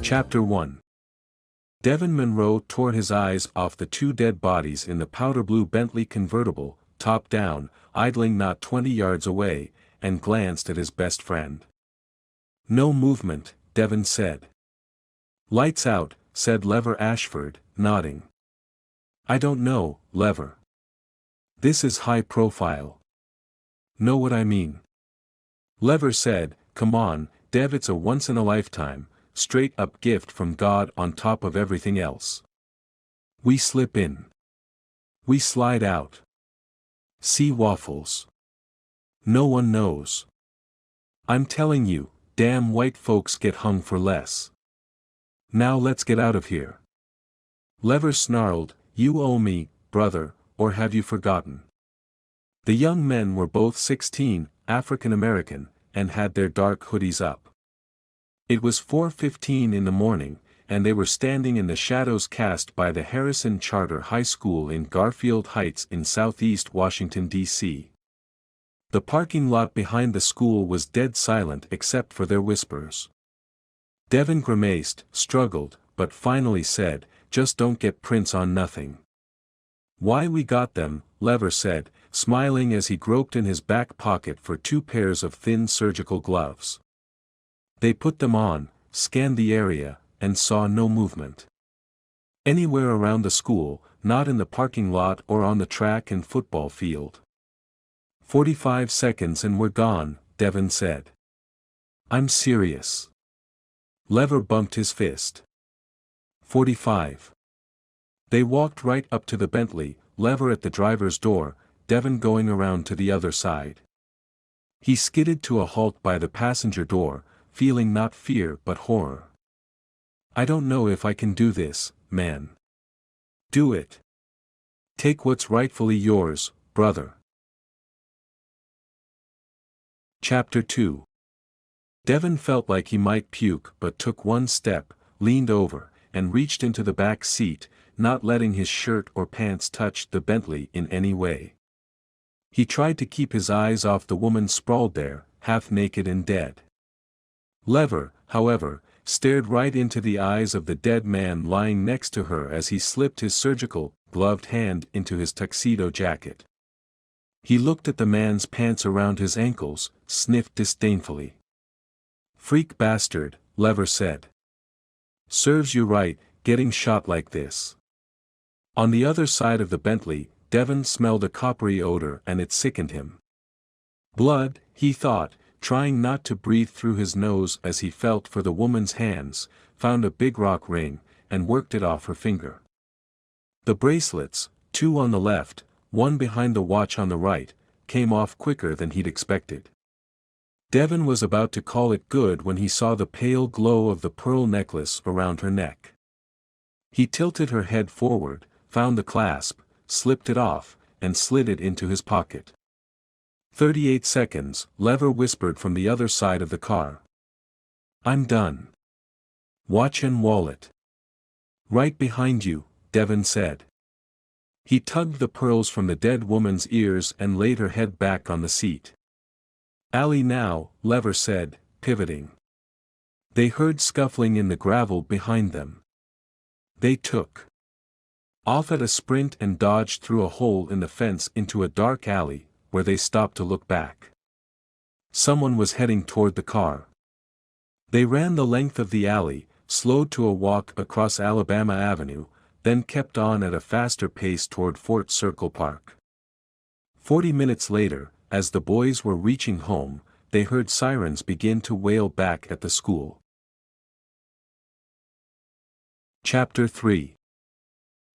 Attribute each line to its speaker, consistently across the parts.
Speaker 1: Chapter 1. Devin Monroe tore his eyes off the two dead bodies in the powder blue Bentley convertible, top down, idling not 20 yards away, and glanced at his best friend. "No movement," Devin said. "Lights out," said Lever Ashford, nodding. "I don't know, Lever. This is high profile. Know what I mean?" Lever said, "Come on, Dev, it's a once-in-a-lifetime, straight-up gift from God on top of everything else. We slip in. We slide out. See waffles. No one knows. I'm telling you, damn white folks get hung for less. Now let's get out of here." Lever snarled, "You owe me, brother, or have you forgotten?" The young men were both 16, African American, and had their dark hoodies up. It was 4:15 in the morning, and they were standing in the shadows cast by the Harrison Charter High School in Garfield Heights in southeast Washington, D.C. The parking lot behind the school was dead silent except for their whispers. Devin grimaced, struggled, but finally said, "Just don't get prints on nothing." "Why, we got them," Lever said, smiling as he groped in his back pocket for 2 pairs of thin surgical gloves. They put them on, scanned the area, and saw no movement anywhere around the school, not in the parking lot or on the track and football field. 45 seconds and we're gone," Devin said. "I'm serious." Lever bumped his fist. 45. They walked right up to the Bentley, Lever at the driver's door, Devin going around to the other side. He skidded to a halt by the passenger door, feeling not fear but horror. "I don't know if I can do this, man." "Do it. Take what's rightfully yours, brother." Chapter 2. Devin felt like he might puke but took one step, leaned over, and reached into the back seat, not letting his shirt or pants touch the Bentley in any way. He tried to keep his eyes off the woman sprawled there, half naked and dead. Lever, however, stared right into the eyes of the dead man lying next to her as he slipped his surgical, gloved hand into his tuxedo jacket. He looked at the man's pants around his ankles, sniffed disdainfully. "Freak bastard," Lever said. "Serves you right, getting shot like this." On the other side of the Bentley, Devin smelled a coppery odor and it sickened him. Blood, he thought, trying not to breathe through his nose as he felt for the woman's hands, found a big rock ring, and worked it off her finger. The bracelets, 2 on the left, 1 behind the watch on the right, came off quicker than he'd expected. Devin was about to call it good when he saw the pale glow of the pearl necklace around her neck. He tilted her head forward, found the clasp, slipped it off, and slid it into his pocket. 38 seconds, Lever whispered from the other side of the car. "I'm done. Watch and wallet." "Right behind you," Devin said. He tugged the pearls from the dead woman's ears and laid her head back on the seat. "Alley now," Lever said, pivoting. They heard scuffling in the gravel behind them. They took off at a sprint and dodged through a hole in the fence into a dark alley, where they stopped to look back. Someone was heading toward the car. They ran the length of the alley, slowed to a walk across Alabama Avenue, then kept on at a faster pace toward Fort Circle Park. 40 minutes later, as the boys were reaching home, they heard sirens begin to wail back at the school. Chapter 3.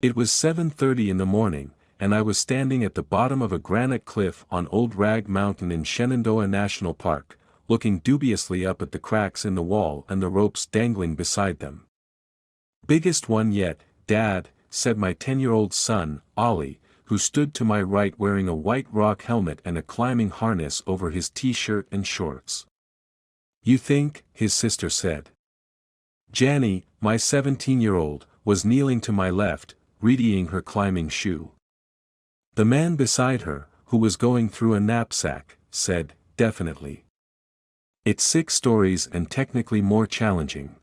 Speaker 1: It was 7:30 in the morning, and I was standing at the bottom of a granite cliff on Old Rag Mountain in Shenandoah National Park, looking dubiously up at the cracks in the wall and the ropes dangling beside them. "Biggest one yet, Dad," said my 10-year-old son, Ollie, who stood to my right wearing a white rock helmet and a climbing harness over his t-shirt and shorts. "You think?" his sister said. Janny, my 17-year-old, was kneeling to my left, readying her climbing shoe. The man beside her, who was going through a knapsack, said, "Definitely. It's 6 stories and technically more challenging."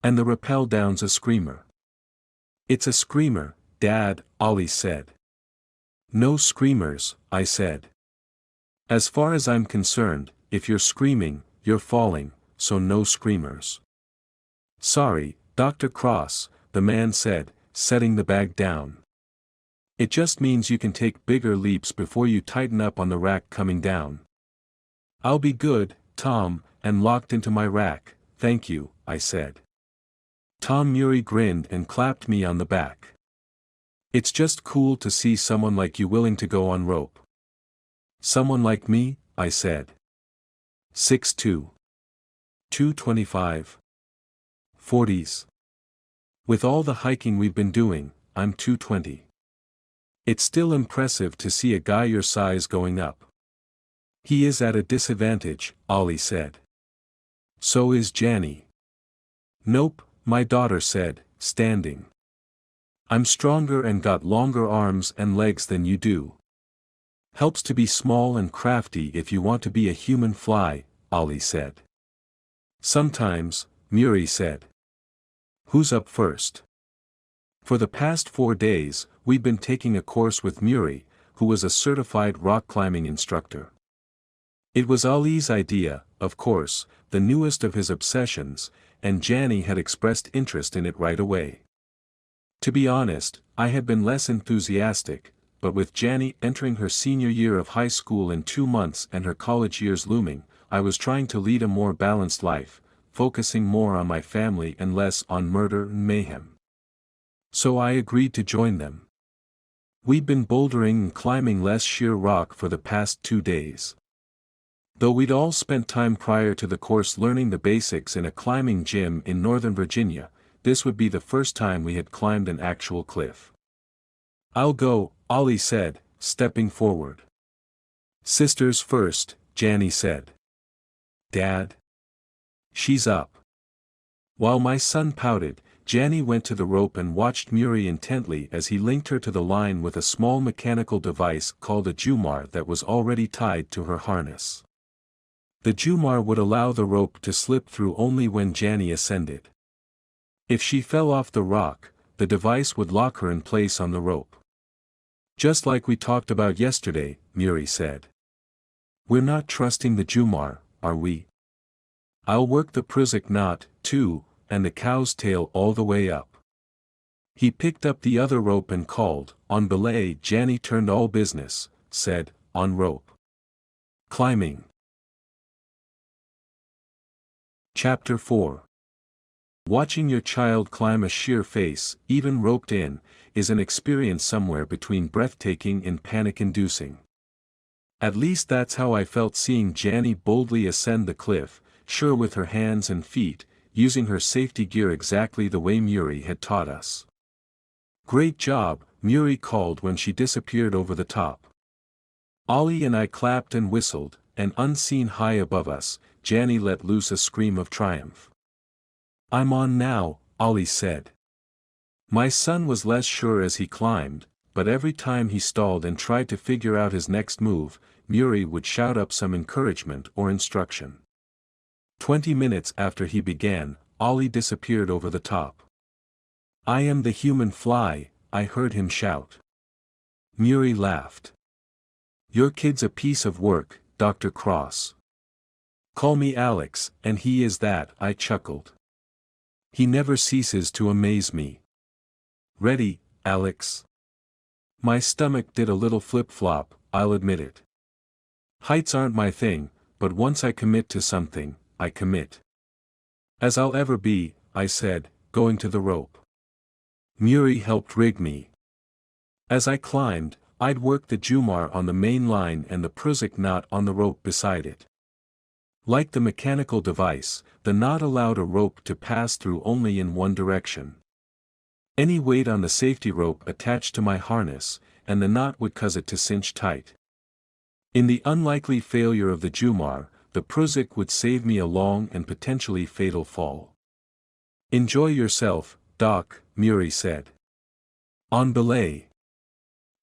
Speaker 1: And the rappel down's a screamer. It's a screamer, Dad, Ollie said. No screamers, I said. As far as I'm concerned, if you're screaming, you're falling, so no screamers. Sorry, Dr. Cross, the man said, setting the bag down. It just means you can take bigger leaps before you tighten up on the rack coming down. I'll be good, Tom, and locked into my rack, thank you, I said. Tom Murray grinned and clapped me on the back. It's just cool to see someone like you willing to go on rope. Someone like me, I said. 6'2". 225. 40s. With all the hiking we've been doing, I'm 220. It's still impressive to see a guy your size going up. He is at a disadvantage, Ollie said. So is Janny. Nope, my daughter said, standing. I'm stronger and got longer arms and legs than you do. Helps to be small and crafty if you want to be a human fly, Ollie said. Sometimes, Murray said. Who's up first? For the past 4 days, we've been taking a course with Murray, who was a certified rock climbing instructor. It was Ollie's idea, of course, the newest of his obsessions, and Janny had expressed interest in it right away. To be honest, I had been less enthusiastic, but with Janny entering her senior year of high school in 2 months and her college years looming, I was trying to lead a more balanced life, focusing more on my family and less on murder and mayhem. So I agreed to join them. We'd been bouldering and climbing less sheer rock for the past 2 days. Though we'd all spent time prior to the course learning the basics in a climbing gym in Northern Virginia, this would be the first time we had climbed an actual cliff. I'll go, Ollie said, stepping forward. Sisters first, Janny said. Dad? She's up. While my son pouted, Janny went to the rope and watched Murray intently as he linked her to the line with a small mechanical device called a Jumar that was already tied to her harness. The Jumar would allow the rope to slip through only when Janny ascended. If she fell off the rock, the device would lock her in place on the rope. Just like we talked about yesterday, Murray said. We're not trusting the Jumar, are we? I'll work the Prusic knot, too, and the cow's tail all the way up. He picked up the other rope and called, on belay. Janny turned all business, said, on rope. Climbing. Chapter 4. Watching your child climb a sheer face, even roped in, is an experience somewhere between breathtaking and panic-inducing. At least that's how I felt seeing Janny boldly ascend the cliff, sure with her hands and feet, using her safety gear exactly the way Murray had taught us. Great job, Murray called when she disappeared over the top. Ollie and I clapped and whistled, and unseen high above us, Janny let loose a scream of triumph. I'm on now, Ollie said. My son was less sure as he climbed, but every time he stalled and tried to figure out his next move, Murray would shout up some encouragement or instruction. 20 minutes after he began, Ollie disappeared over the top. I am the human fly, I heard him shout. Murray laughed. Your kid's a piece of work, Dr. Cross. Call me Alex, and he is that, I chuckled. He never ceases to amaze me. Ready, Alex? My stomach did a little flip-flop, I'll admit it. Heights aren't my thing, but once I commit to something, I commit. As I'll ever be, I said, going to the rope. Murray helped rig me. As I climbed, I'd work the Jumar on the main line and the Prusic knot on the rope beside it. Like the mechanical device, the knot allowed a rope to pass through only in one direction. Any weight on the safety rope attached to my harness, and the knot would cause it to cinch tight. In the unlikely failure of the Jumar, the Prusic would save me a long and potentially fatal fall. Enjoy yourself, Doc, Murray said. On belay.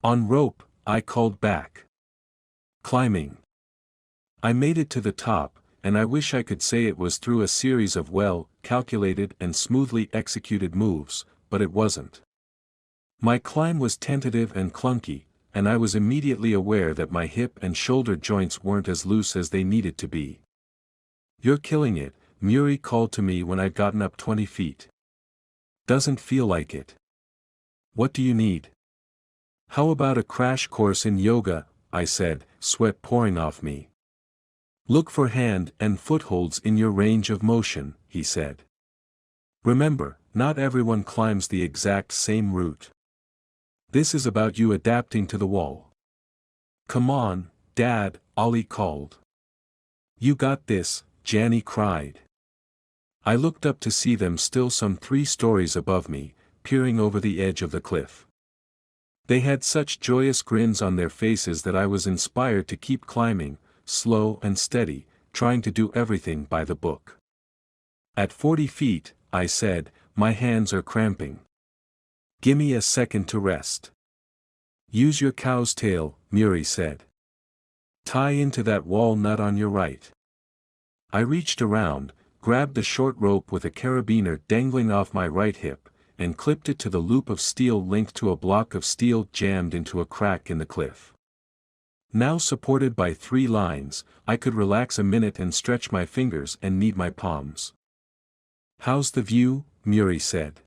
Speaker 1: On rope, I called back. Climbing. I made it to the top, and I wish I could say it was through a series of well-calculated and smoothly executed moves, but it wasn't. My climb was tentative and clunky, and I was immediately aware that my hip and shoulder joints weren't as loose as they needed to be. "You're killing it," Muri called to me when I'd gotten up 20 feet. "Doesn't feel like it. What do you need?" "How about a crash course in yoga?" I said, sweat pouring off me. "Look for hand and footholds in your range of motion," he said. "Remember, not everyone climbs the exact same route. This is about you adapting to the wall." "Come on, Dad," Ollie called. "You got this," Janny cried. I looked up to see them still some 3 stories above me, peering over the edge of the cliff. They had such joyous grins on their faces that I was inspired to keep climbing, slow and steady, trying to do everything by the book. "At 40 feet, I said, my hands are cramping. Gimme a second to rest." "Use your cow's tail," Muri said. "Tie into that walnut on your right." I reached around, grabbed the short rope with a carabiner dangling off my right hip, and clipped it to the loop of steel linked to a block of steel jammed into a crack in the cliff. Now supported by 3 lines, I could relax a minute and stretch my fingers and knead my palms. "How's the view?" Muri said.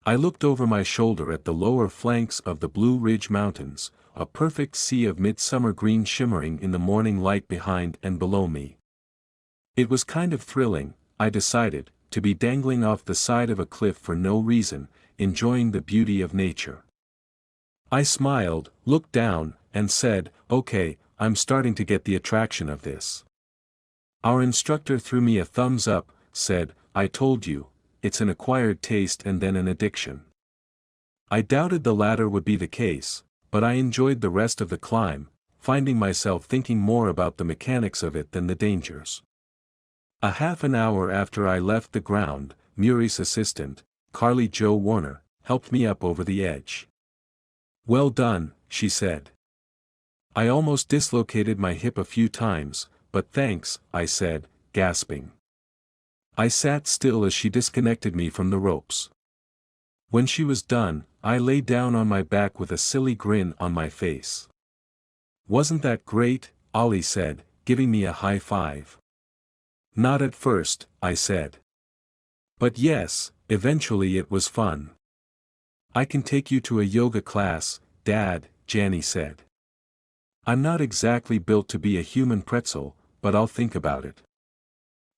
Speaker 1: I looked over my shoulder at the lower flanks of the Blue Ridge Mountains, a perfect sea of midsummer green shimmering in the morning light behind and below me. It was kind of thrilling, I decided, to be dangling off the side of a cliff for no reason, enjoying the beauty of nature. I smiled, looked down, and said, "Okay, I'm starting to get the attraction of this." Our instructor threw me a thumbs up, said, "I told you, it's an acquired taste and then an addiction." I doubted the latter would be the case, but I enjoyed the rest of the climb, finding myself thinking more about the mechanics of it than the dangers. A half an hour after I left the ground, Muri's assistant, Carly Jo Warner, helped me up over the edge. "Well done," she said. "I almost dislocated my hip a few times, but thanks," I said, gasping. I sat still as she disconnected me from the ropes. When she was done, I lay down on my back with a silly grin on my face. "Wasn't that great?" Ollie said, giving me a high five. "Not at first," I said. "But yes, eventually it was fun." "I can take you to a yoga class, Dad," Janny said. "I'm not exactly built to be a human pretzel, but I'll think about it."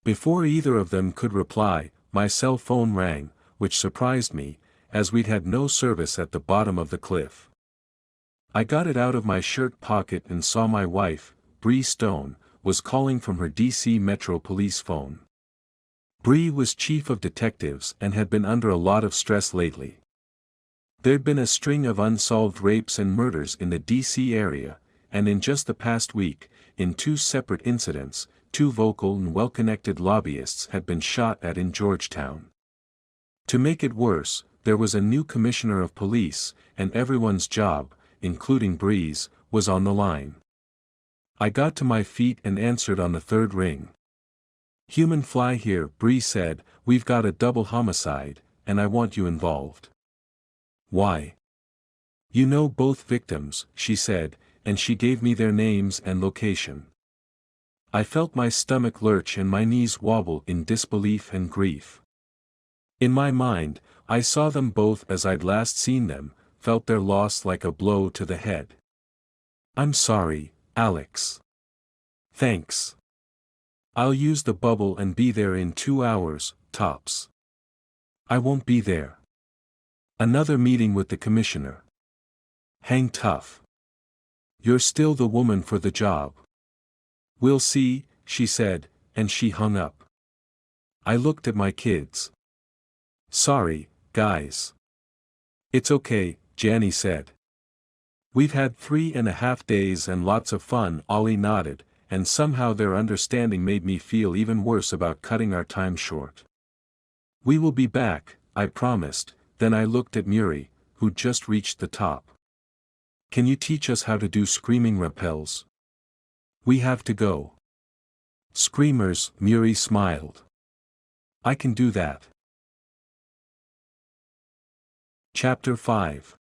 Speaker 1: Before either of them could reply, my cell phone rang, which surprised me, as we'd had no service at the bottom of the cliff. I got it out of my shirt pocket and saw my wife, Bree Stone, was calling from her DC Metro Police phone. Bree was chief of detectives and had been under a lot of stress lately. There'd been a string of unsolved rapes and murders in the DC area, and in just the past week, in 2 separate incidents, 2 vocal and well-connected lobbyists had been shot at in Georgetown. To make it worse, there was a new commissioner of police, and everyone's job, including Bree's, was on the line. I got to my feet and answered on the 3rd ring. "Human fly here," Bree said, "we've got a double homicide, and I want you involved." "Why?" "You know both victims," she said, and she gave me their names and location. I felt my stomach lurch and my knees wobble in disbelief and grief. In my mind, I saw them both as I'd last seen them, felt their loss like a blow to the head. "I'm sorry, Alex." "Thanks. I'll use the bubble and be there in 2 hours, tops." "I won't be there. Another meeting with the commissioner." "Hang tough. You're still the woman for the job." "We'll see," she said, and she hung up. I looked at my kids. "Sorry, guys." "It's okay," Janny said. "We've had 3.5 days and lots of fun," Ollie nodded, and somehow their understanding made me feel even worse about cutting our time short. "We will be back," I promised, then I looked at Muri, who'd just reached the top. "Can you teach us how to do screaming rappels? We have to go." Screamers, Muri smiled. I can do that. Chapter 5.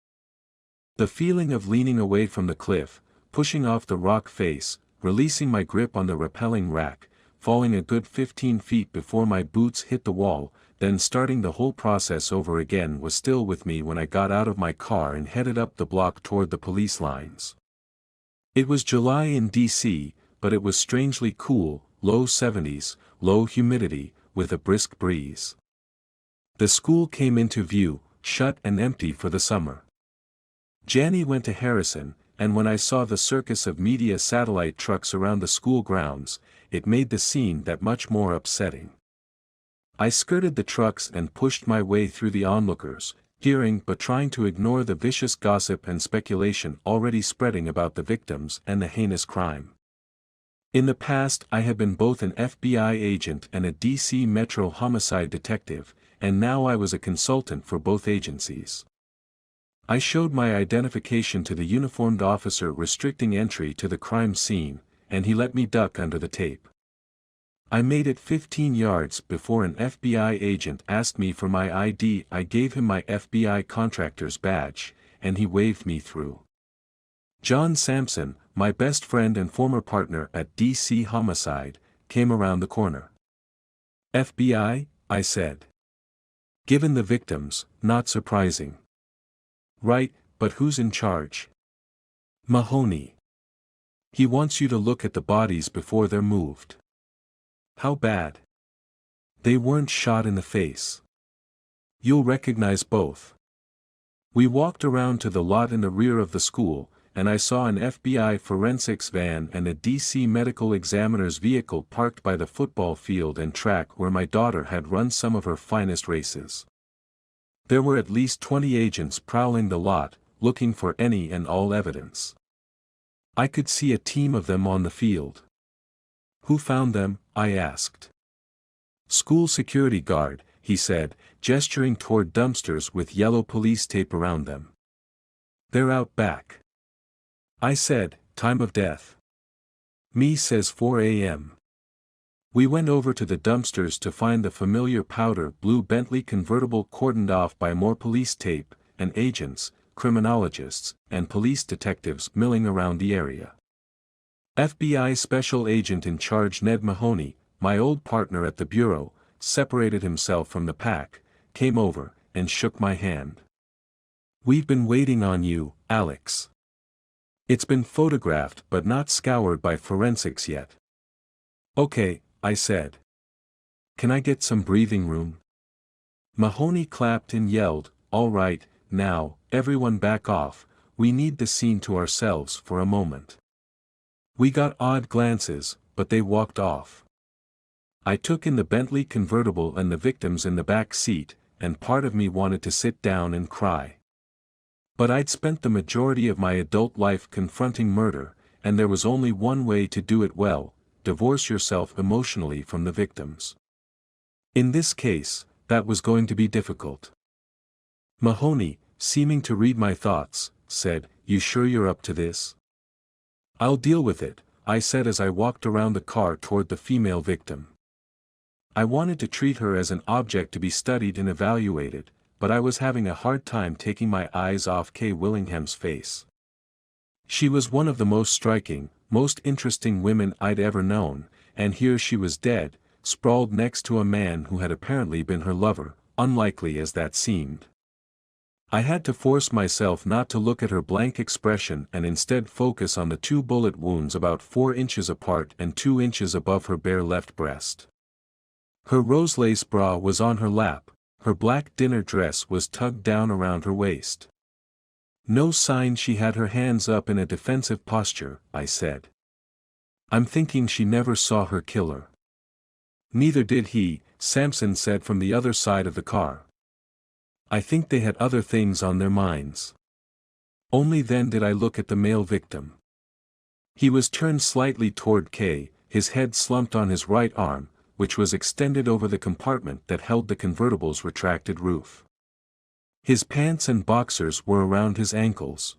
Speaker 1: The feeling of leaning away from the cliff, pushing off the rock face, releasing my grip on the rappelling rack, falling a good 15 feet before my boots hit the wall, then starting the whole process over again was still with me when I got out of my car and headed up the block toward the police lines. It was July in DC, but it was strangely cool, low 70s, low humidity, with a brisk breeze. The school came into view, shut and empty for the summer. Janny went to Harrison, and when I saw the circus of media satellite trucks around the school grounds, it made the scene that much more upsetting. I skirted the trucks and pushed my way through the onlookers, hearing but trying to ignore the vicious gossip and speculation already spreading about the victims and the heinous crime. In the past I had been both an FBI agent and a DC Metro homicide detective, and now I was a consultant for both agencies. I showed my identification to the uniformed officer restricting entry to the crime scene, and he let me duck under the tape. I made it 15 yards before an FBI agent asked me for my ID. I gave him my FBI contractor's badge, and he waved me through. John Sampson, my best friend and former partner at DC Homicide, came around the corner. FBI, I said. Given the victims, not surprising. Right, but who's in charge? Mahoney. He wants you to look at the bodies before they're moved. How bad? They weren't shot in the face. You'll recognize both. We walked around to the lot in the rear of the school, and I saw an FBI forensics van and a DC medical examiner's vehicle parked by the football field and track where my daughter had run some of her finest races. There were at least 20 agents prowling the lot, looking for any and all evidence. I could see a team of them on the field. Who found them? I asked. School security guard, he said, gesturing toward dumpsters with yellow police tape around them. They're out back. I said, time of death. Me says 4 a.m. We went over to the dumpsters to find the familiar powder blue Bentley convertible cordoned off by more police tape, and agents, criminologists, and police detectives milling around the area. FBI Special Agent in Charge Ned Mahoney, my old partner at the bureau, separated himself from the pack, came over, and shook my hand. We've been waiting on you, Alex. It's been photographed but not scoured by forensics yet. Okay, I said. Can I get some breathing room? Mahoney clapped and yelled, all right, now, everyone back off, we need the scene to ourselves for a moment. We got odd glances, but they walked off. I took in the Bentley convertible and the victims in the back seat, and part of me wanted to sit down and cry. But I'd spent the majority of my adult life confronting murder, and there was only one way to do it well: divorce yourself emotionally from the victims. In this case, that was going to be difficult. Mahoney, seeming to read my thoughts, said, "You sure you're up to this?" "I'll deal with it," I said as I walked around the car toward the female victim. I wanted to treat her as an object to be studied and evaluated, but I was having a hard time taking my eyes off Kay Willingham's face. She was one of the most striking, most interesting women I'd ever known, and here she was dead, sprawled next to a man who had apparently been her lover, unlikely as that seemed. I had to force myself not to look at her blank expression and instead focus on the 2 bullet wounds about 4 inches apart and 2 inches above her bare left breast. Her rose lace bra was on her lap, her black dinner dress was tugged down around her waist. No sign she had her hands up in a defensive posture, I said. I'm thinking she never saw her killer. Neither did he, Sampson said from the other side of the car. I think they had other things on their minds. Only then did I look at the male victim. He was turned slightly toward Kay, his head slumped on his right arm, which was extended over the compartment that held the convertible's retracted roof. His pants and boxers were around his ankles.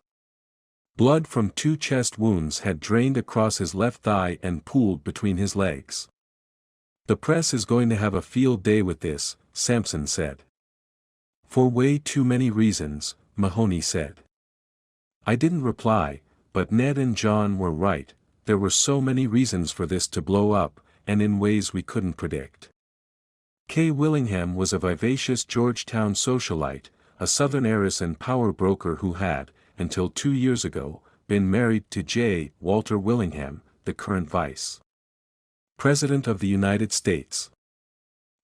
Speaker 1: Blood from 2 chest wounds had drained across his left thigh and pooled between his legs. The press is going to have a field day with this, Sampson said. For way too many reasons, Mahoney said. I didn't reply, but Ned and John were right, there were so many reasons for this to blow up, and in ways we couldn't predict. Kay Willingham was a vivacious Georgetown socialite, a Southern heiress and power broker who had, until 2 years ago, been married to J. Walter Willingham, the current Vice President of the United States.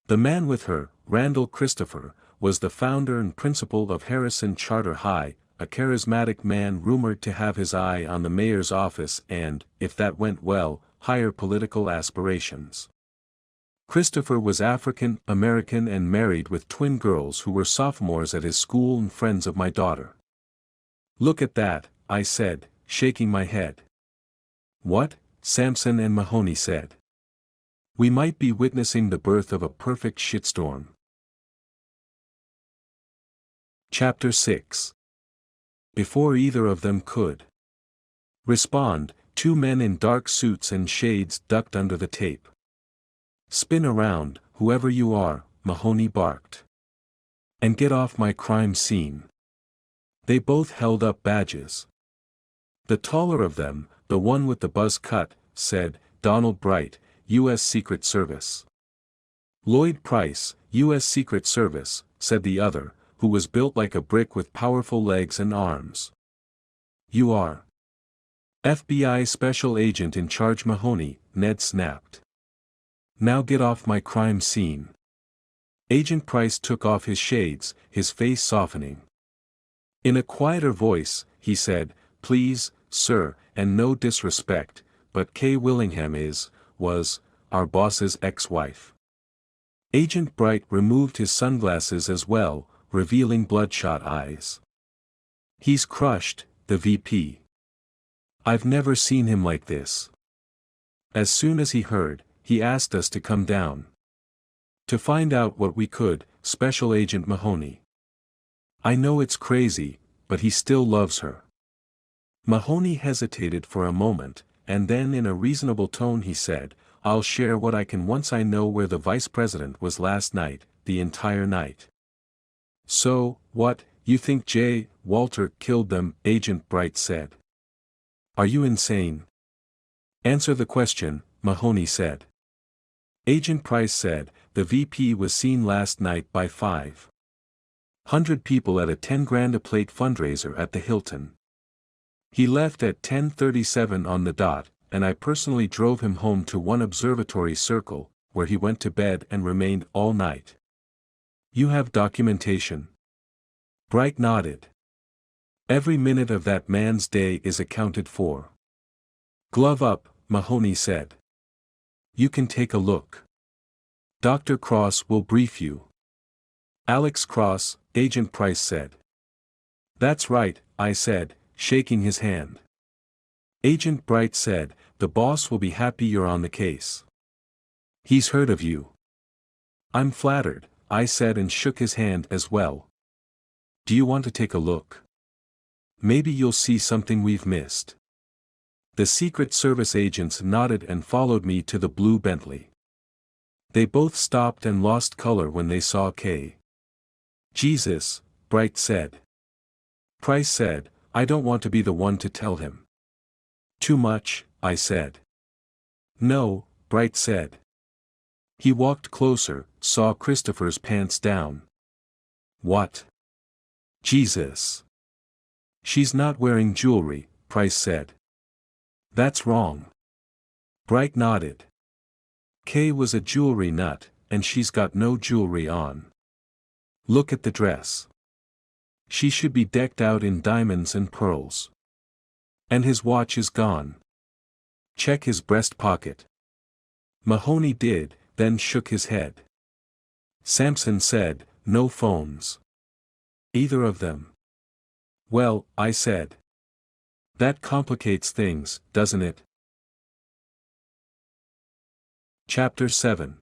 Speaker 1: The man with her, Randall Christopher, was the founder and principal of Harrison Charter High, a charismatic man rumored to have his eye on the mayor's office and, if that went well, higher political aspirations. Christopher was African American and married with twin girls who were sophomores at his school and friends of my daughter. Look at that, I said, shaking my head. What? Sampson and Mahoney said. We might be witnessing the birth of a perfect shitstorm. Chapter 6. Before either of them could respond, 2 men in dark suits and shades ducked under the tape. Spin around, whoever you are, Mahoney barked. And get off my crime scene. They both held up badges. The taller of them, the one with the buzz cut, said, Donald Bright, U.S. Secret Service. Lloyd Price, U.S. Secret Service, said the other, who was built like a brick with powerful legs and arms. You are FBI Special Agent in charge, Mahoney, Ned snapped. Now get off my crime scene. Agent Price took off his shades, his face softening. In a quieter voice, he said, Please, sir, and no disrespect, but Kay Willingham was, our boss's ex-wife. Agent Bright removed his sunglasses as well, revealing bloodshot eyes. He's crushed, the VP. I've never seen him like this. As soon as he heard, he asked us to come down. To find out what we could, Special Agent Mahoney. I know it's crazy, but he still loves her. Mahoney hesitated for a moment, and then in a reasonable tone he said, I'll share what I can once I know where the Vice President was last night, the entire night. So, what, you think J. Walter killed them, Agent Bright said. Are you insane? Answer the question, Mahoney said. Agent Price said, the VP was seen last night by 500 people at a 10 grand a plate fundraiser at the Hilton. He left at 10:37 on the dot, and I personally drove him home to one observatory circle, where he went to bed and remained all night. You have documentation? Bright nodded. Every minute of that man's day is accounted for. Glove up, Mahoney said. You can take a look. Dr. Cross will brief you. Alex Cross, Agent Price said. That's right, I said, shaking his hand. Agent Bright said, the boss will be happy you're on the case. He's heard of you. I'm flattered, I said and shook his hand as well. Do you want to take a look? Maybe you'll see something we've missed. The Secret Service agents nodded and followed me to the blue Bentley. They both stopped and lost color when they saw Kay. Jesus, Bright said. Price said, I don't want to be the one to tell him. Too much, I said. No, Bright said. He walked closer, saw Christopher's pants down. What? Jesus. She's not wearing jewelry, Price said. That's wrong. Bright nodded. Kay was a jewelry nut, and she's got no jewelry on. Look at the dress. She should be decked out in diamonds and pearls. And his watch is gone. Check his breast pocket. Mahoney did, then shook his head. Sampson said, no phones. Either of them. Well, I said. That complicates things, doesn't it? Chapter 7.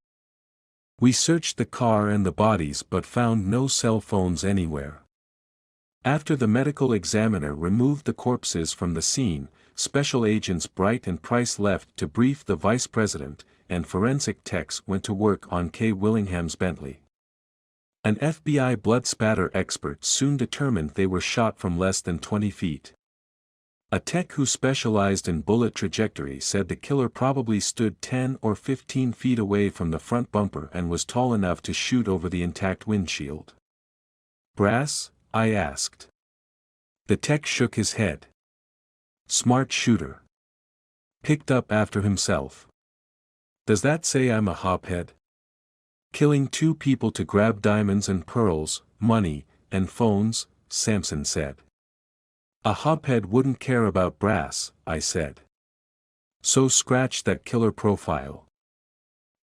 Speaker 1: We searched the car and the bodies but found no cell phones anywhere. After the medical examiner removed the corpses from the scene, Special Agents Bright and Price left to brief the Vice President, and forensic techs went to work on K. Willingham's Bentley. An FBI blood spatter expert soon determined they were shot from less than 20 feet. A tech who specialized in bullet trajectory said the killer probably stood 10 or 15 feet away from the front bumper and was tall enough to shoot over the intact windshield. "Brass?" I asked. The tech shook his head. "Smart shooter. Picked up after himself. Does that say I'm a hophead? Killing 2 people to grab diamonds and pearls, money, and phones," Sampson said. "A hophead wouldn't care about brass," I said. "So scratch that killer profile.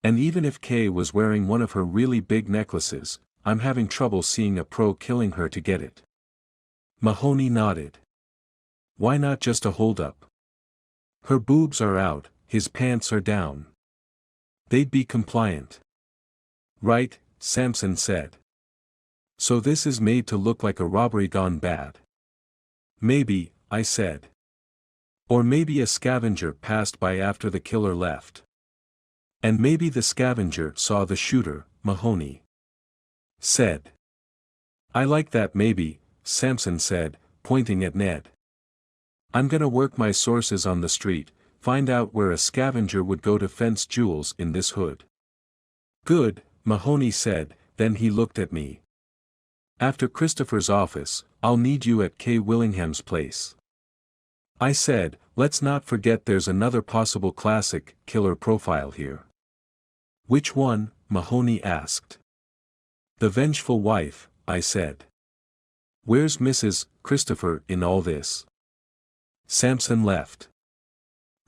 Speaker 1: And even if Kay was wearing one of her really big necklaces, I'm having trouble seeing a pro killing her to get it." Mahoney nodded. "Why not just a holdup? Her boobs are out, his pants are down. They'd be compliant." "Right," Sampson said. "So this is made to look like a robbery gone bad." "Maybe," I said. "Or maybe a scavenger passed by after the killer left. And maybe the scavenger saw the shooter," Mahoney said. "I like that maybe," Sampson said, pointing at Ned. "I'm gonna work my sources on the street, find out where a scavenger would go to fence jewels in this hood." "Good," Mahoney said, then he looked at me. "After Christopher's office, I'll need you at K. Willingham's place." I said, "Let's not forget there's another possible classic killer profile here." "Which one?" Mahoney asked. "The vengeful wife," I said. "Where's Mrs. Christopher in all this?" Sampson left.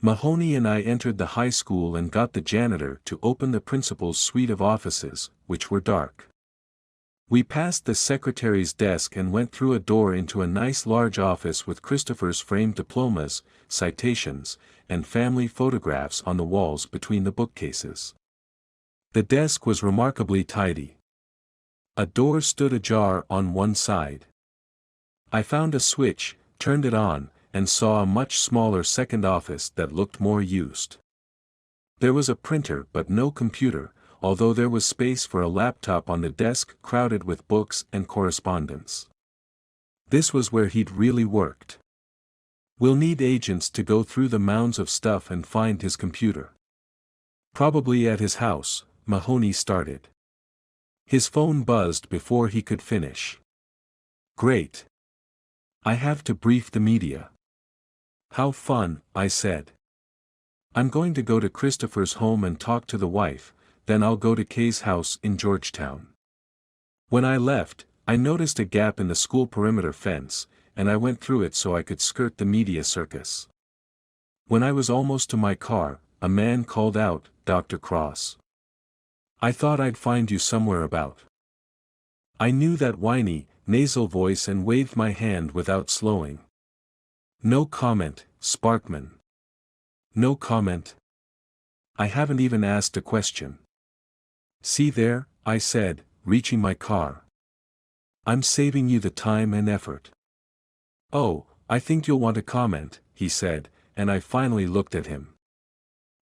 Speaker 1: Mahoney and I entered the high school and got the janitor to open the principal's suite of offices, which were dark. We passed the secretary's desk and went through a door into a nice large office with Christopher's framed diplomas, citations, and family photographs on the walls between the bookcases. The desk was remarkably tidy. A door stood ajar on one side. I found a switch, turned it on, and saw a much smaller second office that looked more used. There was a printer but no computer, although there was space for a laptop on the desk crowded with books and correspondence. This was where he'd really worked. "We'll need agents to go through the mounds of stuff and find his computer." "Probably at his house," Mahoney started. His phone buzzed before he could finish. "Great. I have to brief the media." "How fun," I said. "I'm going to go to Christopher's home and talk to the wife, then I'll go to Kay's house in Georgetown." When I left, I noticed a gap in the school perimeter fence, and I went through it so I could skirt the media circus. When I was almost to my car, a man called out, "Dr. Cross. I thought I'd find you somewhere about." I knew that whiny, nasal voice and waved my hand without slowing. "No comment, Sparkman. No comment. I haven't even asked a question." "See there," I said, reaching my car. "I'm saving you the time and effort." "Oh, I think you'll want to comment," he said, and I finally looked at him.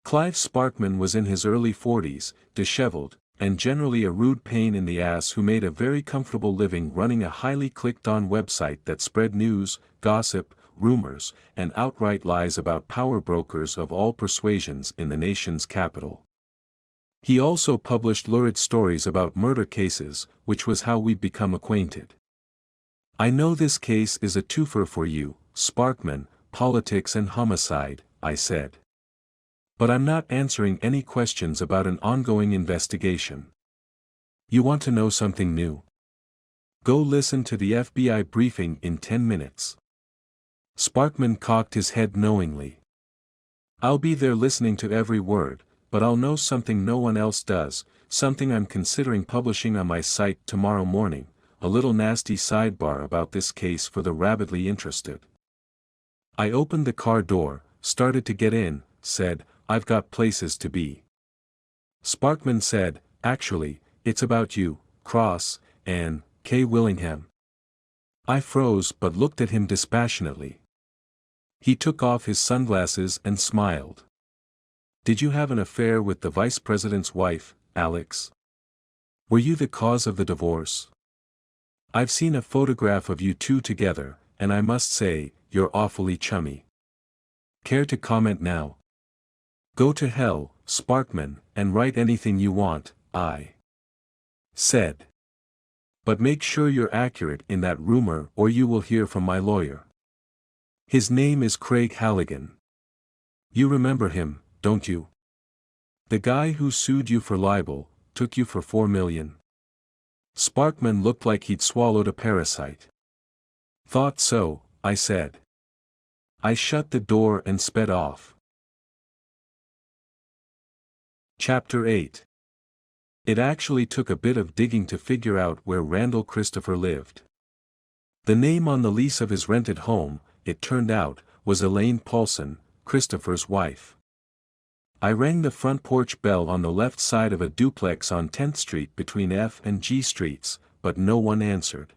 Speaker 1: Clive Sparkman was in his early 40s, disheveled, and generally a rude pain in the ass who made a very comfortable living running a highly clicked-on website that spread news, gossip, rumors, and outright lies about power brokers of all persuasions in the nation's capital. He also published lurid stories about murder cases, which was how we'd become acquainted. "I know this case is a twofer for you, Sparkman, politics and homicide," I said. "But I'm not answering any questions about an ongoing investigation. You want to know something new? Go listen to the FBI briefing in 10 minutes. Sparkman cocked his head knowingly. "I'll be there listening to every word, but I'll know something no one else does, something I'm considering publishing on my site tomorrow morning, a little nasty sidebar about this case for the rabidly interested." I opened the car door, started to get in, said, "I've got places to be." Sparkman said, "Actually, it's about you, Cross, and K. Willingham." I froze but looked at him dispassionately. He took off his sunglasses and smiled. Did you have an affair with the vice president's wife, Alex? Were you the cause of the divorce? I've seen a photograph of you two together, and I must say, you're awfully chummy. Care to comment now? Go to hell, Sparkman, and write anything you want, I said. But make sure you're accurate in that rumor or you will hear from my lawyer. His name is Craig Halligan. You remember him, don't you? The guy who sued you for libel, took you for $4 million. Sparkman looked like he'd swallowed a parasite. Thought so, I said. I shut the door and sped off. Chapter 8. It actually took a bit of digging to figure out where Randall Christopher lived. The name on the lease of his rented home, it turned out, was Elaine Paulson, Christopher's wife. I rang the front porch bell on the left side of a duplex on 10th Street between F and G Streets, but no one answered.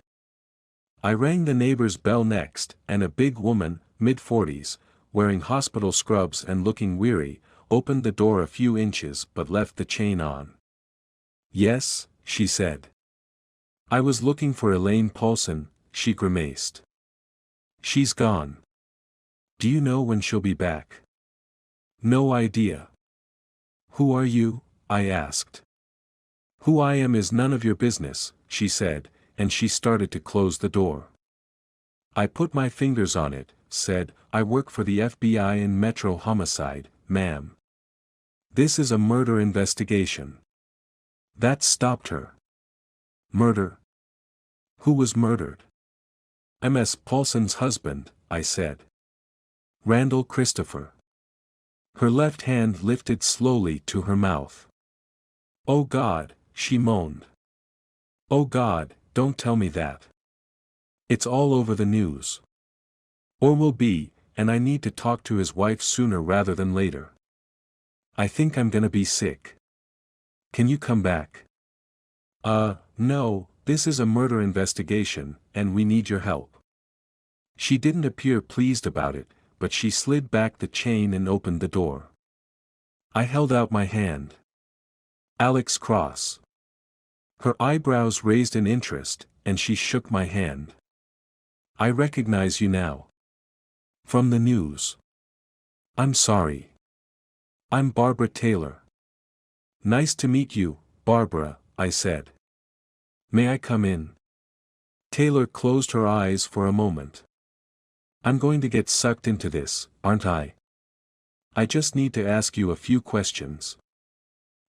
Speaker 1: I rang the neighbor's bell next, and a big woman, mid-40s, wearing hospital scrubs and looking weary, opened the door a few inches but left the chain on. Yes, she said. I was looking for Elaine Paulson, she grimaced. She's gone. Do you know when she'll be back? No idea. Who are you? I asked. Who I am is none of your business, she said, and she started to close the door. I put my fingers on it, said, I work for the FBI in Metro Homicide, ma'am. This is a murder investigation. That stopped her. Murder? Who was murdered? Ms. Paulson's husband, I said. Randall Christopher. Her left hand lifted slowly to her mouth. Oh God, she moaned. Oh God, don't tell me that. It's all over the news. Or will be, and I need to talk to his wife sooner rather than later. I think I'm gonna be sick. Can you come back? No, this is a murder investigation, and we need your help. She didn't appear pleased about it, but she slid back the chain and opened the door. I held out my hand. Alex Cross. Her eyebrows raised in interest, and she shook my hand. I recognize you now. From the news. I'm sorry. I'm Barbara Taylor. Nice to meet you, Barbara, I said. May I come in? Taylor closed her eyes for a moment. I'm going to get sucked into this, aren't I? I just need to ask you a few questions.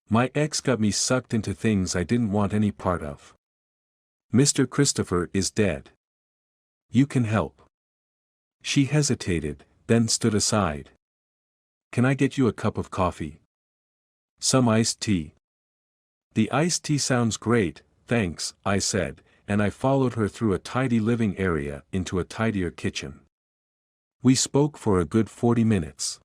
Speaker 1: My ex got me sucked into things I didn't want any part of. Mr. Christopher is dead. You can help. She hesitated, then stood aside. Can I get you a cup of coffee? Some iced tea. The iced tea sounds great, thanks, I said, and I followed her through a tidy living area into a tidier kitchen. We spoke for a good 40 minutes.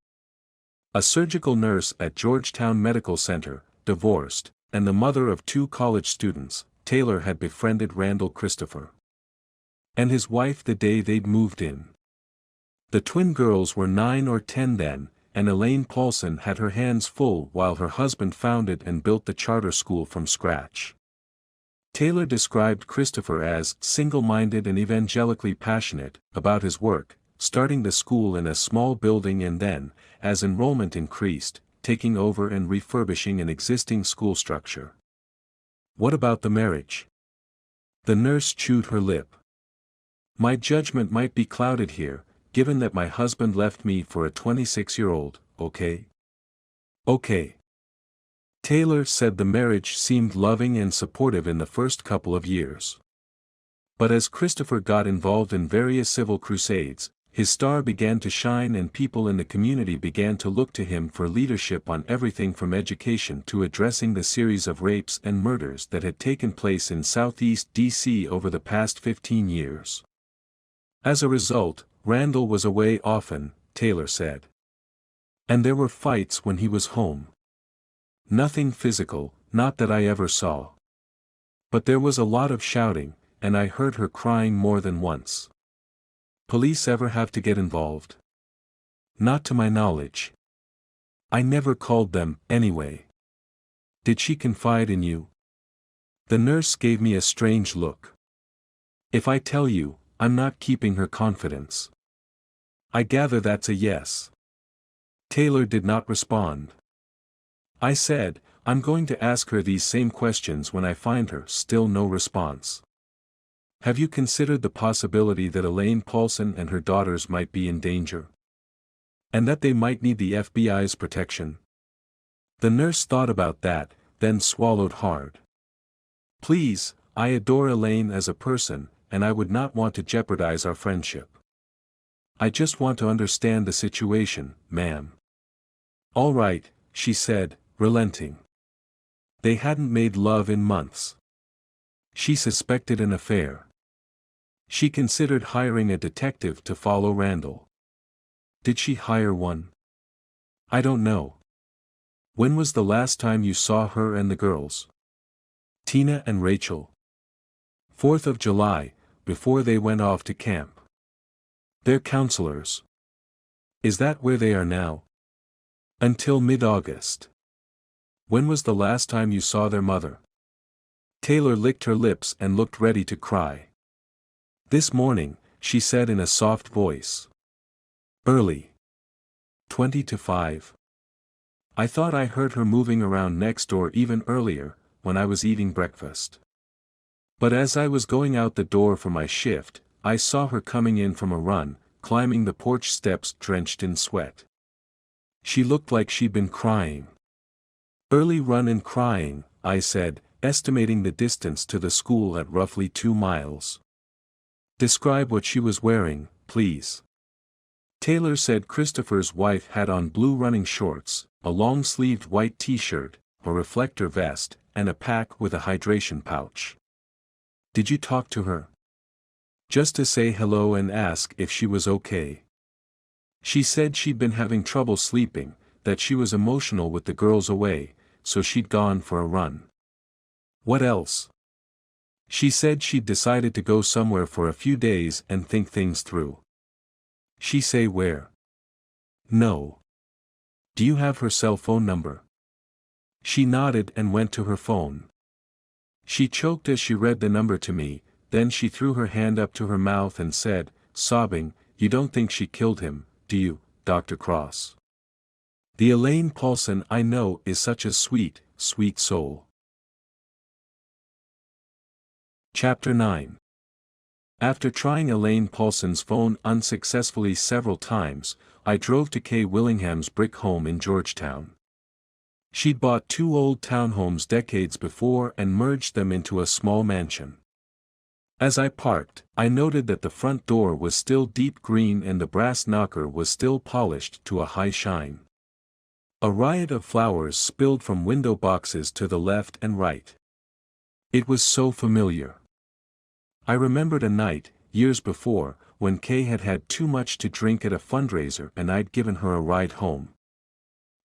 Speaker 1: A surgical nurse at Georgetown Medical Center, divorced, and the mother of 2 college students, Taylor had befriended Randall Christopher and his wife the day they'd moved in. The twin girls were 9 or 10 then, and Elaine Paulson had her hands full while her husband founded and built the charter school from scratch. Taylor described Christopher as single-minded and evangelically passionate about his work, starting the school in a small building and then, as enrollment increased, taking over and refurbishing an existing school structure. What about the marriage? The nurse chewed her lip. My judgment might be clouded here, given that my husband left me for a 26-year-old, okay? Okay. Taylor said the marriage seemed loving and supportive in the first couple of years. But as Christopher got involved in various civil crusades, his star began to shine and people in the community began to look to him for leadership on everything from education to addressing the series of rapes and murders that had taken place in Southeast D.C. over the past 15 years. As a result, Randall was away often, Taylor said. And there were fights when he was home. Nothing physical, not that I ever saw. But there was a lot of shouting, and I heard her crying more than once. Police ever have to get involved? Not to my knowledge. I never called them, anyway. Did she confide in you? The nurse gave me a strange look. If I tell you, I'm not keeping her confidence. I gather that's a yes. Taylor did not respond. I said, I'm going to ask her these same questions when I find her. Still no response. Have you considered the possibility that Elaine Paulson and her daughters might be in danger? And that they might need the FBI's protection? The nurse thought about that, then swallowed hard. Please, I adore Elaine as a person, and I would not want to jeopardize our friendship. I just want to understand the situation, ma'am. All right, she said, relenting. They hadn't made love in months. She suspected an affair. She considered hiring a detective to follow Randall. Did she hire one? I don't know. When was the last time you saw her and the girls? Tina and Rachel. 4th of July, before they went off to camp. They're counselors. Is that where they are now? Until mid-August. When was the last time you saw their mother? Taylor licked her lips and looked ready to cry. This morning, she said in a soft voice. Early. 20 to 5. I thought I heard her moving around next door even earlier, when I was eating breakfast. But as I was going out the door for my shift, I saw her coming in from a run, climbing the porch steps drenched in sweat. She looked like she'd been crying. Early run and crying, I said, estimating the distance to the school at roughly 2 miles. Describe what she was wearing, please. Taylor said Christopher's wife had on blue running shorts, a long-sleeved white t-shirt, a reflector vest, and a pack with a hydration pouch. Did you talk to her? Just to say hello and ask if she was okay. She said she'd been having trouble sleeping, that she was emotional with the girls away, so she'd gone for a run. What else? She said she'd decided to go somewhere for a few days and think things through. She say where? No. Do you have her cell phone number? She nodded and went to her phone. She choked as she read the number to me, then she threw her hand up to her mouth and said, sobbing, You don't think she killed him, do you, Dr. Cross? The Elaine Paulson I know is such a sweet, sweet soul. Chapter 9. After trying Elaine Paulson's phone unsuccessfully several times, I drove to Kay Willingham's brick home in Georgetown. She'd bought 2 old townhomes decades before and merged them into a small mansion. As I parked, I noted that the front door was still deep green and the brass knocker was still polished to a high shine. A riot of flowers spilled from window boxes to the left and right. It was so familiar. I remembered a night, years before, when Kay had had too much to drink at a fundraiser and I'd given her a ride home.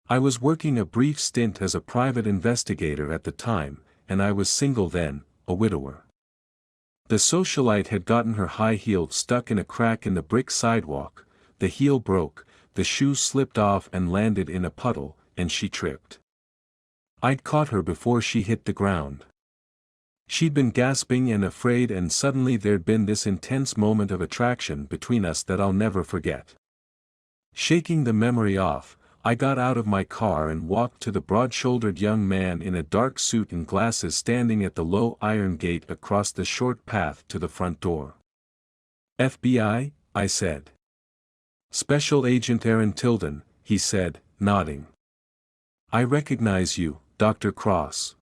Speaker 1: I was working a brief stint as a private investigator at the time, and I was single then, a widower. The socialite had gotten her high heel stuck in a crack in the brick sidewalk, the heel broke, the shoe slipped off and landed in a puddle, and she tripped. I'd caught her before she hit the ground. She'd been gasping and afraid, and suddenly there'd been this intense moment of attraction between us that I'll never forget. Shaking the memory off, I got out of my car and walked to the broad-shouldered young man in a dark suit and glasses standing at the low iron gate across the short path to the front door. FBI? I said. Special Agent Aaron Tilden, he said, nodding. I recognize you, Dr. Cross.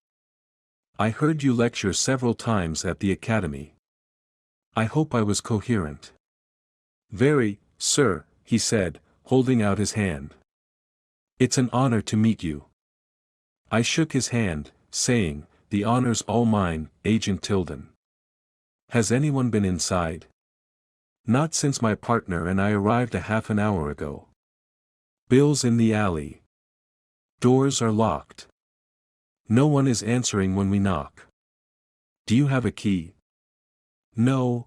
Speaker 1: I heard you lecture several times at the academy. I hope I was coherent. Very, sir, he said, holding out his hand. It's an honor to meet you. I shook his hand, saying, The honor's all mine, Agent Tilden. Has anyone been inside? Not since my partner and I arrived a half an hour ago. Bill's in the alley. Doors are locked. No one is answering when we knock. Do you have a key? No,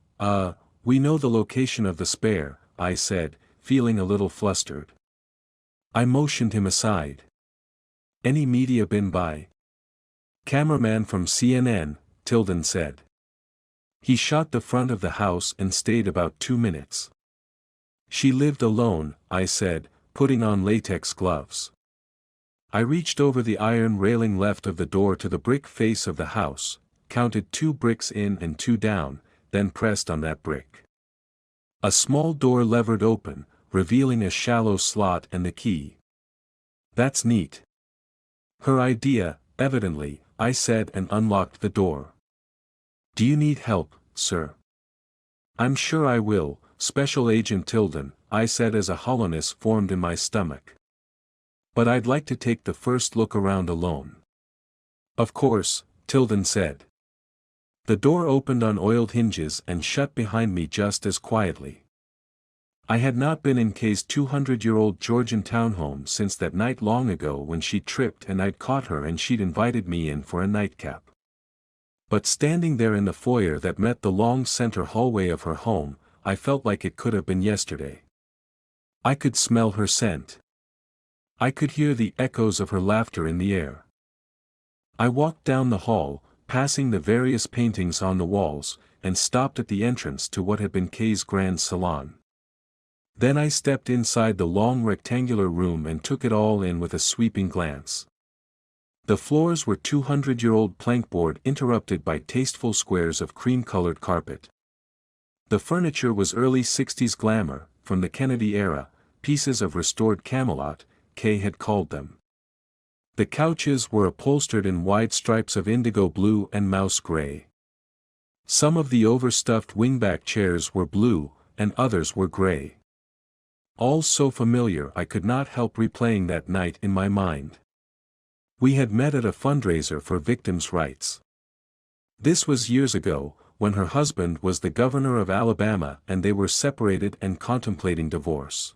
Speaker 1: we know the location of the spare, I said, feeling a little flustered. I motioned him aside. Any media been by? Cameraman from CNN, Tilden said. He shot the front of the house and stayed about 2 minutes. She lived alone, I said, putting on latex gloves. I reached over the iron railing left of the door to the brick face of the house, counted 2 bricks in and 2 down, then pressed on that brick. A small door levered open, revealing a shallow slot and the key. That's neat. Her idea, evidently, I said, and unlocked the door. Do you need help, sir? I'm sure I will, Special Agent Tilden, I said as a hollowness formed in my stomach. But I'd like to take the first look around alone. Of course, Tilden said. The door opened on oiled hinges and shut behind me just as quietly. I had not been in Kay's 200-year-old Georgian townhome since that night long ago when she tripped and I'd caught her and she'd invited me in for a nightcap. But standing there in the foyer that met the long center hallway of her home, I felt like it could have been yesterday. I could smell her scent. I could hear the echoes of her laughter in the air. I walked down the hall, passing the various paintings on the walls, and stopped at the entrance to what had been Kay's grand salon. Then I stepped inside the long rectangular room and took it all in with a sweeping glance. The floors were 200-year-old plankboard interrupted by tasteful squares of cream-colored carpet. The furniture was early 60s glamour, from the Kennedy era, pieces of restored Camelot, Kay had called them. The couches were upholstered in wide stripes of indigo blue and mouse gray. Some of the overstuffed wingback chairs were blue, and others were gray. All so familiar I could not help replaying that night in my mind. We had met at a fundraiser for victims' rights. This was years ago, when her husband was the governor of Alabama and they were separated and contemplating divorce.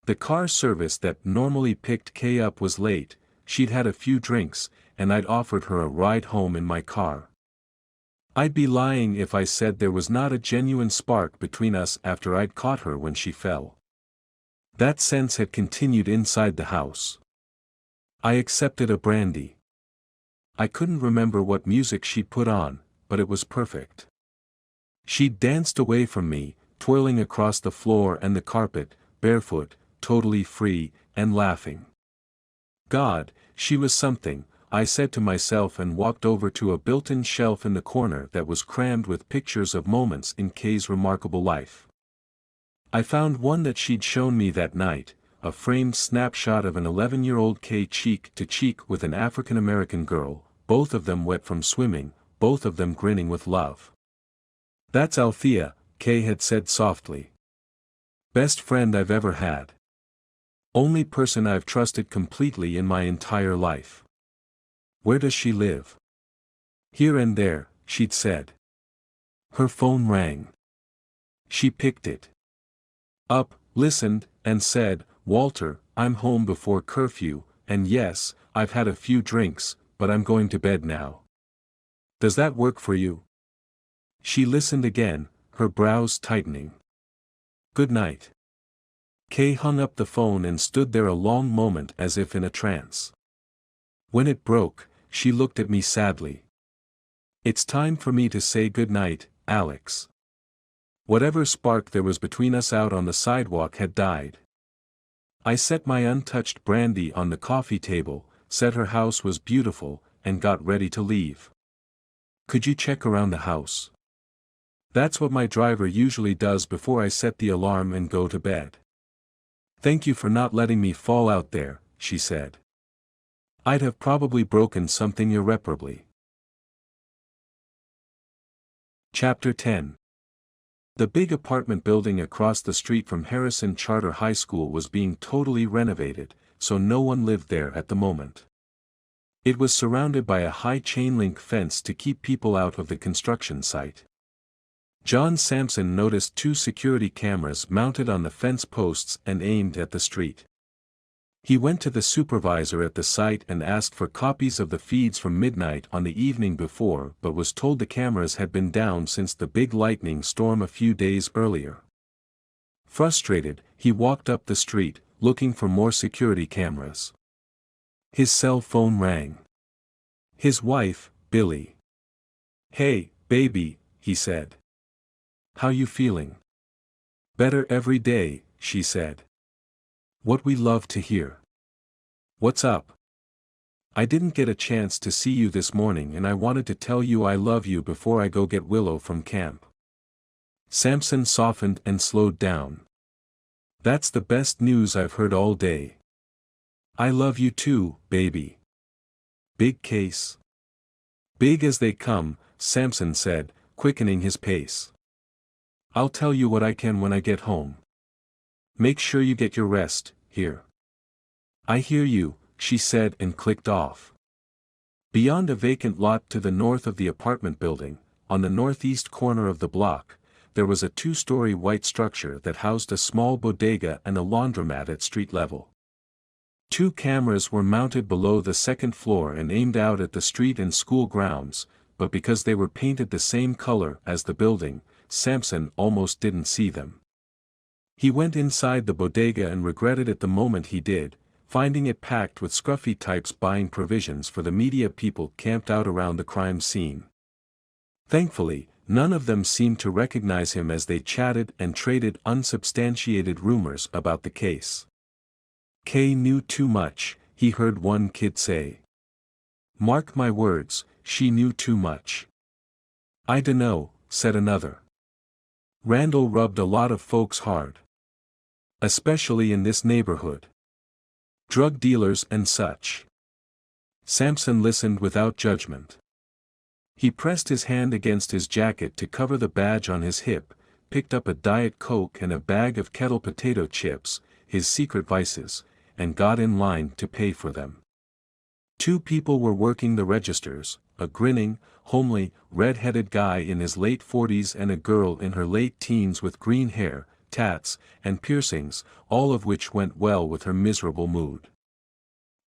Speaker 1: The car service that normally picked Kay up was late, she'd had a few drinks, and I'd offered her a ride home in my car. I'd be lying if I said there was not a genuine spark between us after I'd caught her when she fell. That sense had continued inside the house. I accepted a brandy. I couldn't remember what music she'd put on, but it was perfect. She'd danced away from me, twirling across the floor and the carpet, barefoot, totally free, and laughing. God, she was something, I said to myself and walked over to a built-in shelf in the corner that was crammed with pictures of moments in Kay's remarkable life. I found one that she'd shown me that night, a framed snapshot of an 11-year-old Kay cheek to cheek with an African-American girl, both of them wet from swimming, both of them grinning with love. That's Althea, Kay had said softly. Best friend I've ever had. Only person I've trusted completely in my entire life. Where does she live? Here and there, she'd said. Her phone rang. She picked it up, listened, and said, Walter, I'm home before curfew, and yes, I've had a few drinks, but I'm going to bed now. Does that work for you? She listened again, her brows tightening. Good night. Kay hung up the phone and stood there a long moment as if in a trance. When it broke, she looked at me sadly. It's time for me to say good night, Alex. Whatever spark there was between us out on the sidewalk had died. I set my untouched brandy on the coffee table, said her house was beautiful, and got ready to leave. Could you check around the house? That's what my driver usually does before I set the alarm and go to bed. Thank you for not letting me fall out there, she said. I'd have probably broken something irreparably. Chapter 10. The big apartment building across the street from Harrison Charter High School was being totally renovated, so no one lived there at the moment. It was surrounded by a high chain-link fence to keep people out of the construction site. John Sampson noticed 2 security cameras mounted on the fence posts and aimed at the street. He went to the supervisor at the site and asked for copies of the feeds from midnight on the evening before but was told the cameras had been down since the big lightning storm a few days earlier. Frustrated, he walked up the street, looking for more security cameras. His cell phone rang. His wife, Billy. "Hey, baby," he said. "How you feeling?" "Better every day," she said. "What we love to hear. What's up?" "I didn't get a chance to see you this morning and I wanted to tell you I love you before I go get Willow from camp." Samson softened and slowed down. "That's the best news I've heard all day." "I love you too, baby." "Big case?" "Big as they come," Samson said, quickening his pace. "I'll tell you what I can when I get home. Make sure you get your rest, here." "I hear you," she said and clicked off. Beyond a vacant lot to the north of the apartment building, on the northeast corner of the block, there was a two-story white structure that housed a small bodega and a laundromat at street level. Two cameras were mounted below the second floor and aimed out at the street and school grounds, but because they were painted the same color as the building, Samson almost didn't see them. He went inside the bodega and regretted it the moment he did, finding it packed with scruffy types buying provisions for the media people camped out around the crime scene. Thankfully, none of them seemed to recognize him as they chatted and traded unsubstantiated rumors about the case. "Kay knew too much," he heard one kid say. "Mark my words, she knew too much." "I dunno," said another. "Randall rubbed a lot of folks hard. Especially in this neighborhood. Drug dealers and such." Samson listened without judgment. He pressed his hand against his jacket to cover the badge on his hip, picked up a Diet Coke and a bag of Kettle potato chips, his secret vices, and got in line to pay for them. Two people were working the registers, a grinning, homely, red-headed guy in his late 40s and a girl in her late teens with green hair, tats, and piercings, all of which went well with her miserable mood.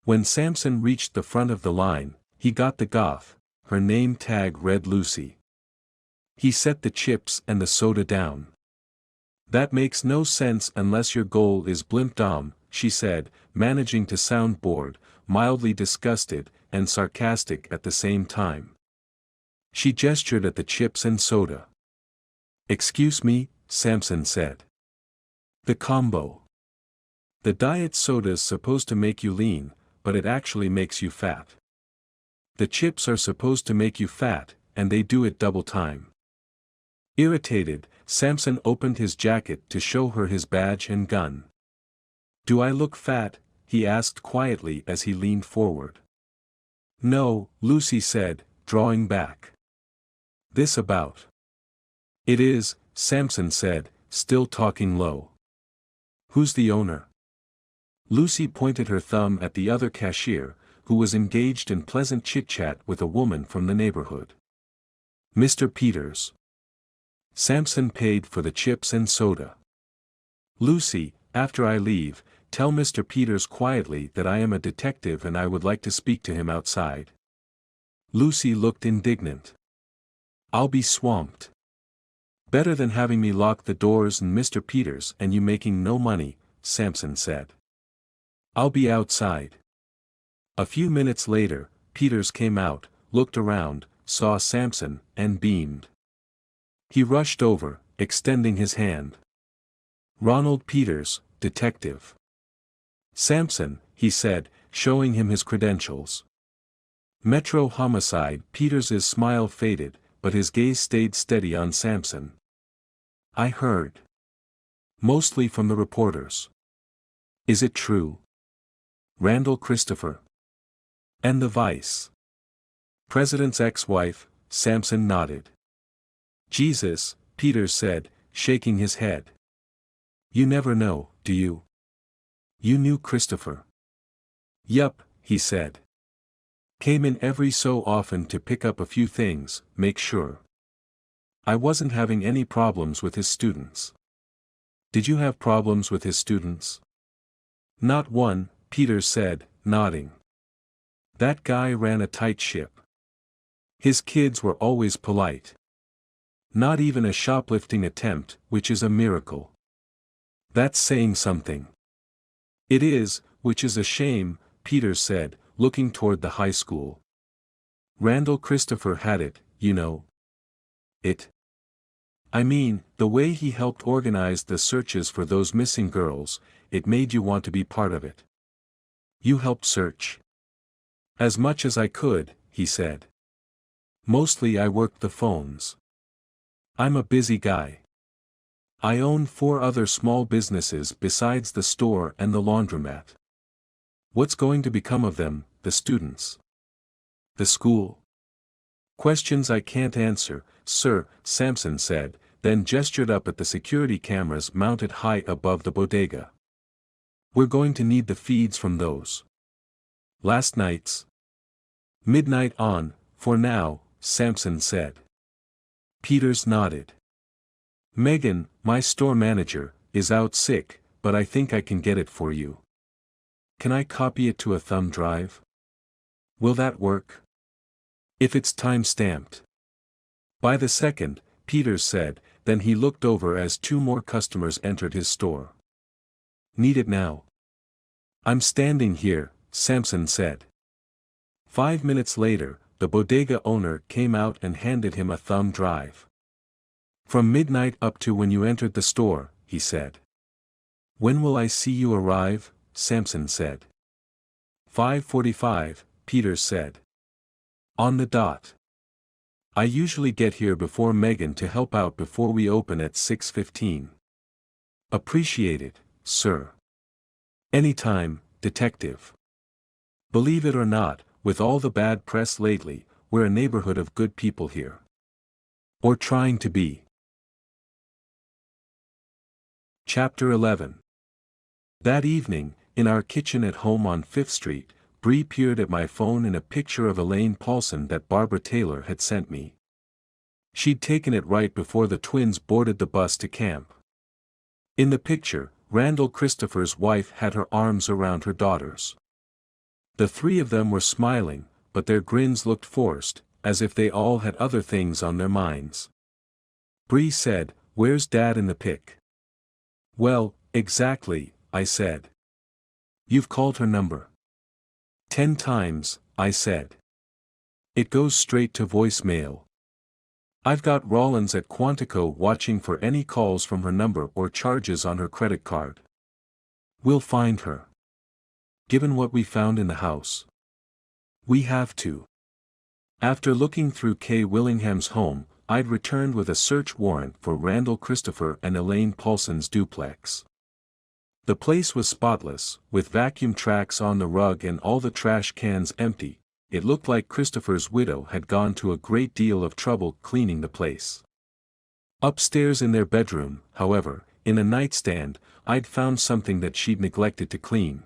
Speaker 1: When Samson reached the front of the line, he got the goth. Her name tag read Lucy. He set the chips and the soda down. "That makes no sense unless your goal is blimp dom," she said, managing to sound bored, mildly disgusted, and sarcastic at the same time. She gestured at the chips and soda. "Excuse me," Samson said. "The combo. The diet soda's supposed to make you lean, but it actually makes you fat. The chips are supposed to make you fat, and they do it double time." Irritated, Samson opened his jacket to show her his badge and gun. "Do I look fat?" he asked quietly as he leaned forward. "No," Lucy said, drawing back. "This about?" "It is," Samson said, still talking low. "Who's the owner?" Lucy pointed her thumb at the other cashier, who was engaged in pleasant chit-chat with a woman from the neighborhood. "Mr. Peters." Samson paid for the chips and soda. "Lucy, after I leave, tell Mr. Peters quietly that I am a detective and I would like to speak to him outside." Lucy looked indignant. "I'll be swamped. Better than having me lock the doors and Mr. Peters and you making no money," Samson said. "I'll be outside." A few minutes later, Peters came out, looked around, saw Samson, and beamed. He rushed over, extending his hand. "Ronald Peters, detective." "Samson," he said, showing him his credentials. "Metro homicide." Peters's smile faded, but his gaze stayed steady on Samson. "I heard. Mostly from the reporters. Is it true? Randall Christopher. And the vice president's ex-wife?" Samson nodded. "Jesus," Peters said, shaking his head. "You never know, do you? You knew Christopher?" "Yup," he said. "Came in every so often to pick up a few things, make sure. I wasn't having any problems with his students." "Did you have problems with his students?" "Not one," Peters said, nodding. "That guy ran a tight ship. His kids were always polite. Not even a shoplifting attempt, which is a miracle. That's saying something." It is, which is a shame, Peters said, looking toward the high school. Randall Christopher had it, you know. It. I mean, the way he helped organize the searches for those missing girls, it made you want to be part of it. You helped search. As much as I could, he said. Mostly I worked the phones. I'm a busy guy. I own 4 other small businesses besides the store and the laundromat. What's going to become of them, the students? The school? Questions I can't answer, sir, Sampson said, then gestured up at the security cameras mounted high above the bodega. We're going to need the feeds from those. Last night's? Midnight on, for now, Sampson said. Peters nodded. Megan, my store manager, is out sick, but I think I can get it for you. Can I copy it to a thumb drive? Will that work? If it's time-stamped. By the second, Peters said, then he looked over as 2 more customers entered his store. Need it now? I'm standing here, Sampson said. 5 minutes later, the bodega owner came out and handed him a thumb drive. From midnight up to when you entered the store, he said. When will I see you arrive? Sampson said. 5:45, Peters said. On the dot. I usually get here before Megan to help out before we open at 6:15. Appreciate it, sir. Anytime, detective. Believe it or not, with all the bad press lately, we're a neighborhood of good people here. Or trying to be. Chapter 11. That evening, in our kitchen at home on 5th Street, Bree peered at my phone in a picture of Elaine Paulson that Barbara Taylor had sent me. She'd taken it right before the twins boarded the bus to camp. In the picture, Randall Christopher's wife had her arms around her daughters. The 3 of them were smiling, but their grins looked forced, as if they all had other things on their minds. Bree said, "Where's Dad in the pic?" "Well, exactly," I said. "You've called her number." 10 times, I said. "It goes straight to voicemail. I've got Rollins at Quantico watching for any calls from her number or charges on her credit card. We'll find her. Given what we found in the house. We have to." After looking through Kay Willingham's home, I'd returned with a search warrant for Randall Christopher and Elaine Paulson's duplex. The place was spotless, with vacuum tracks on the rug and all the trash cans empty. It looked like Christopher's widow had gone to a great deal of trouble cleaning the place. Upstairs in their bedroom, however, in a nightstand, I'd found something that she'd neglected to clean.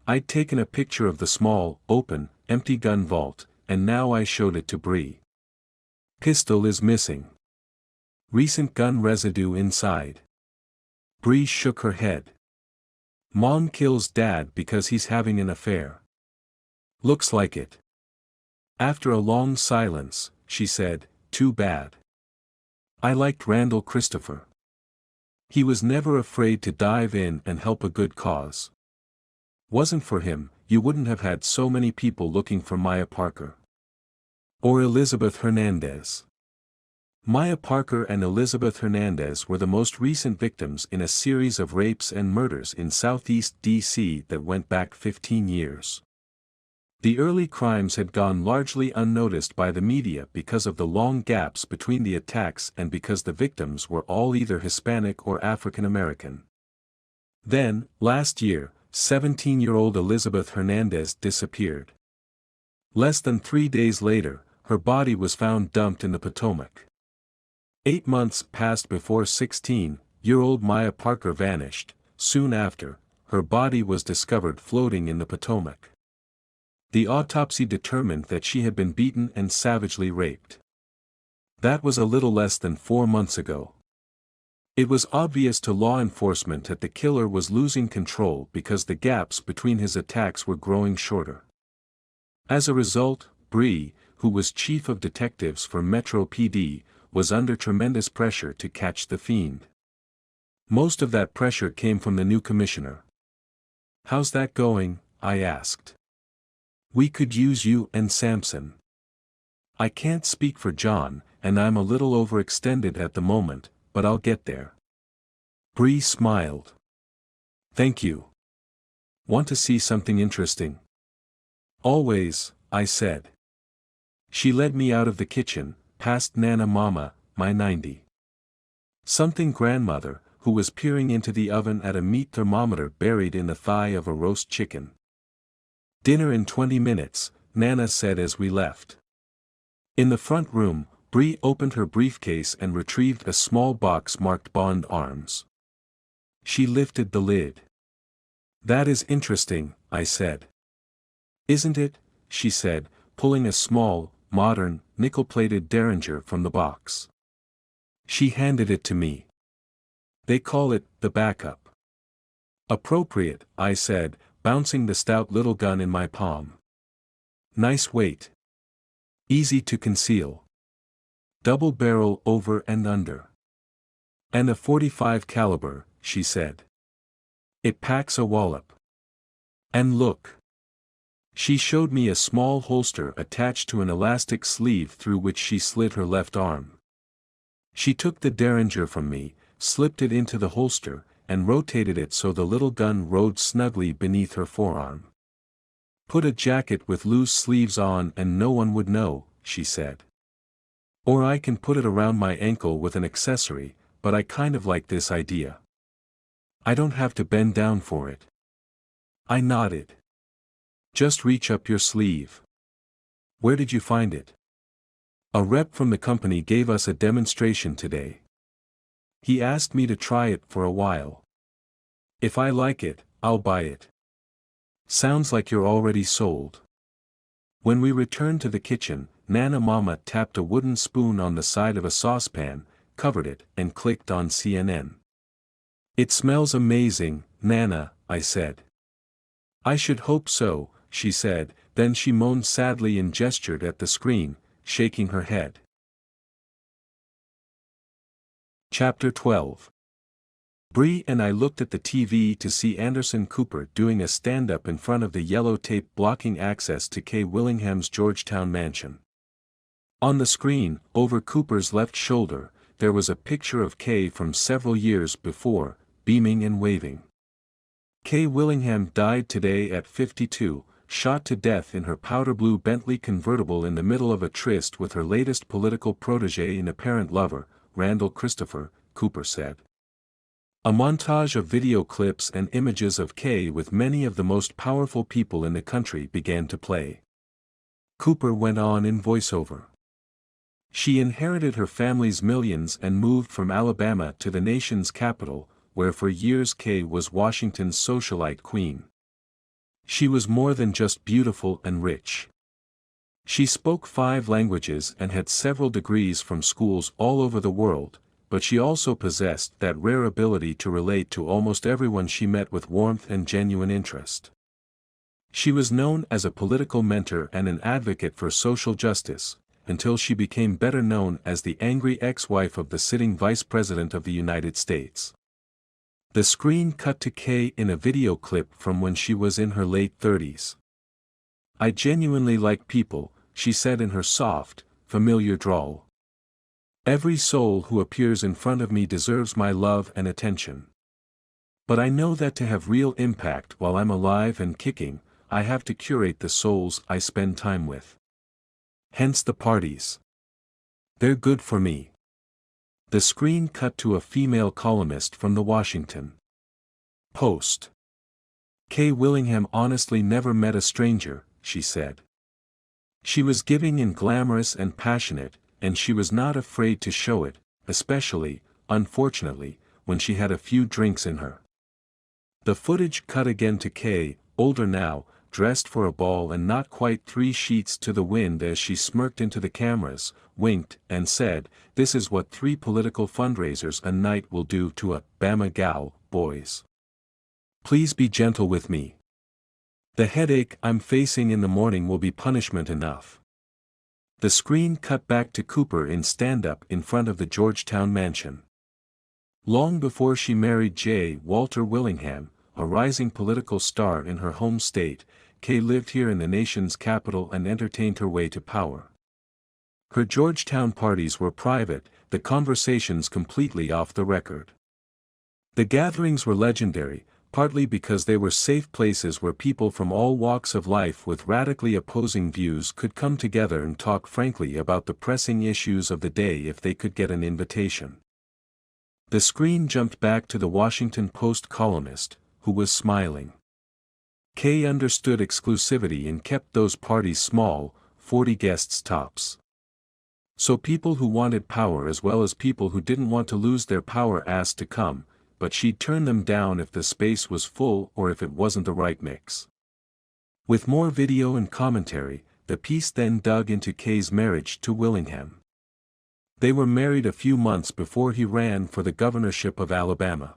Speaker 1: I'd taken a picture of the small, open, empty gun vault, and now I showed it to Bree. Pistol is missing. Recent gun residue inside. Bree shook her head. Mom kills Dad because he's having an affair. Looks like it. After a long silence, she said, "Too bad. I liked Randall Christopher. He was never afraid to dive in and help a good cause. Wasn't for him, you wouldn't have had so many people looking for Maya Parker. Or Elizabeth Hernandez." Maya Parker and Elizabeth Hernandez were the most recent victims in a series of rapes and murders in Southeast D.C. that went back 15 years. The early crimes had gone largely unnoticed by the media because of the long gaps between the attacks and because the victims were all either Hispanic or African American. Then, last year, 17-year-old Elizabeth Hernandez disappeared. Less than 3 days later, her body was found dumped in the Potomac. 8 months passed before 16-year-old Maya Parker vanished. Soon after, her body was discovered floating in the Potomac. The autopsy determined that she had been beaten and savagely raped. That was a little less than 4 months ago. It was obvious to law enforcement that the killer was losing control because the gaps between his attacks were growing shorter. As a result, Bree, who was chief of detectives for Metro PD, was under tremendous pressure to catch the fiend. Most of that pressure came from the new commissioner. How's that going? I asked. We could use you and Samson. I can't speak for John, and I'm a little overextended at the moment, but I'll get there. Bree smiled. Thank you. Want to see something interesting? Always, I said. She led me out of the kitchen, past Nana Mama, my 90-something grandmother, who was peering into the oven at a meat thermometer buried in the thigh of a roast chicken. Dinner in 20 minutes, Nana said as we left. In the front room, Bree opened her briefcase and retrieved a small box marked Bond Arms. She lifted the lid. That is interesting, I said. Isn't it? She said, pulling a small, modern, nickel-plated derringer from the box. She handed it to me. They call it the backup. Appropriate, I said, bouncing the stout little gun in my palm. Nice weight. Easy to conceal. Double barrel over and under. And a .45 caliber, she said. It packs a wallop. And look. She showed me a small holster attached to an elastic sleeve through which she slid her left arm. She took the derringer from me, slipped it into the holster, and rotated it so the little gun rode snugly beneath her forearm. Put a jacket with loose sleeves on and no one would know, she said. Or I can put it around my ankle with an accessory, but I kind of like this idea. I don't have to bend down for it. I nodded. Just reach up your sleeve. Where did you find it? A rep from the company gave us a demonstration today. He asked me to try it for a while. If I like it, I'll buy it. Sounds like you're already sold. When we returned to the kitchen, Nana Mama tapped a wooden spoon on the side of a saucepan, covered it, and clicked on CNN. It smells amazing, Nana, I said. I should hope so, she said, then she moaned sadly and gestured at the screen, shaking her head. Chapter 12. Bree and I looked at the TV to see Anderson Cooper doing a stand-up in front of the yellow tape blocking access to Kay Willingham's Georgetown mansion. On the screen, over Cooper's left shoulder, there was a picture of Kay from several years before, beaming and waving. Kay Willingham died today at 52, shot to death in her powder blue Bentley convertible in the middle of a tryst with her latest political protege and apparent lover, Randall Christopher, Cooper said. A montage of video clips and images of Kay with many of the most powerful people in the country began to play. Cooper went on in voiceover. She inherited her family's millions and moved from Alabama to the nation's capital, where for years Kay was Washington's socialite queen. She was more than just beautiful and rich. She spoke 5 languages and had several degrees from schools all over the world, but she also possessed that rare ability to relate to almost everyone she met with warmth and genuine interest. She was known as a political mentor and an advocate for social justice, until she became better known as the angry ex-wife of the sitting Vice President of the United States. The screen cut to Kay in a video clip from when she was in her late 30s. I genuinely like people, she said in her soft, familiar drawl. Every soul who appears in front of me deserves my love and attention. But I know that to have real impact while I'm alive and kicking, I have to curate the souls I spend time with. Hence the parties. They're good for me. The screen cut to a female columnist from the Washington Post. Kay Willingham honestly never met a stranger, she said. She was giving and glamorous and passionate, and she was not afraid to show it, especially, unfortunately, when she had a few drinks in her. The footage cut again to Kay, older now, dressed for a ball and not quite 3 sheets to the wind as she smirked into the cameras, winked, and said, "This is what 3 political fundraisers a night will do to a Bama gal, boys. Please be gentle with me. The headache I'm facing in the morning will be punishment enough." The screen cut back to Cooper in stand-up in front of the Georgetown mansion. Long before she married J. Walter Willingham, a rising political star in her home state, Kay lived here in the nation's capital and entertained her way to power. Her Georgetown parties were private, the conversations completely off the record. The gatherings were legendary, partly because they were safe places where people from all walks of life with radically opposing views could come together and talk frankly about the pressing issues of the day if they could get an invitation. The screen jumped back to the Washington Post columnist, who was smiling. Kay understood exclusivity and kept those parties small, 40 guests tops. So people who wanted power as well as people who didn't want to lose their power asked to come, but she'd turn them down if the space was full or if it wasn't the right mix. With more video and commentary, the piece then dug into Kay's marriage to Willingham. They were married a few months before he ran for the governorship of Alabama.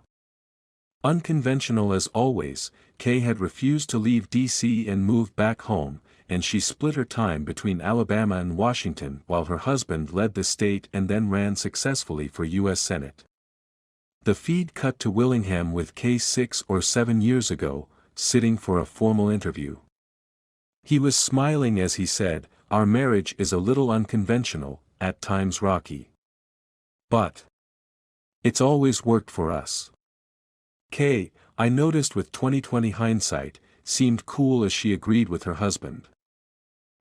Speaker 1: Unconventional as always, Kay had refused to leave D.C. and move back home, and she split her time between Alabama and Washington while her husband led the state and then ran successfully for U.S. Senate. The feed cut to Willingham with Kay 6 or 7 years ago, sitting for a formal interview. He was smiling as he said, "Our marriage is a little unconventional, at times rocky. But it's always worked for us." Kay, I noticed with 20/20 hindsight, seemed cool as she agreed with her husband.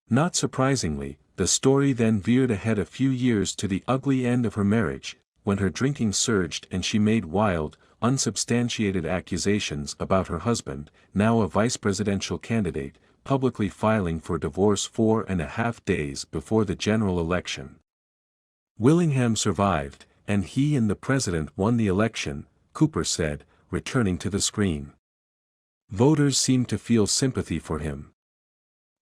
Speaker 1: Not surprisingly, the story then veered ahead a few years to the ugly end of her marriage, when her drinking surged and she made wild, unsubstantiated accusations about her husband, now a vice presidential candidate, publicly filing for divorce 4.5 days before the general election. Willingham survived, and he and the president won the election, Cooper said, returning to the screen. Voters seemed to feel sympathy for him.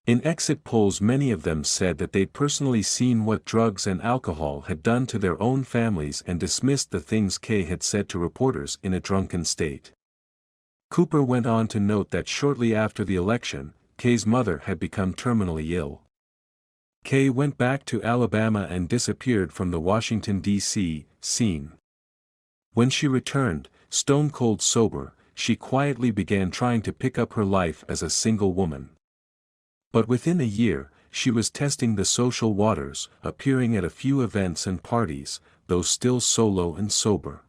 Speaker 1: In exit polls many of them said that they'd personally seen what drugs and alcohol had done to their own families and dismissed the things Kay had said to reporters in a drunken state. Cooper went on to note that shortly after the election, Kay's mother had become terminally ill. Kay went back to Alabama and disappeared from the Washington, D.C. scene. When she returned, stone-cold sober, she quietly began trying to pick up her life as a single woman. But within a year, she was testing the social waters, appearing at a few events and parties, though still solo and sober.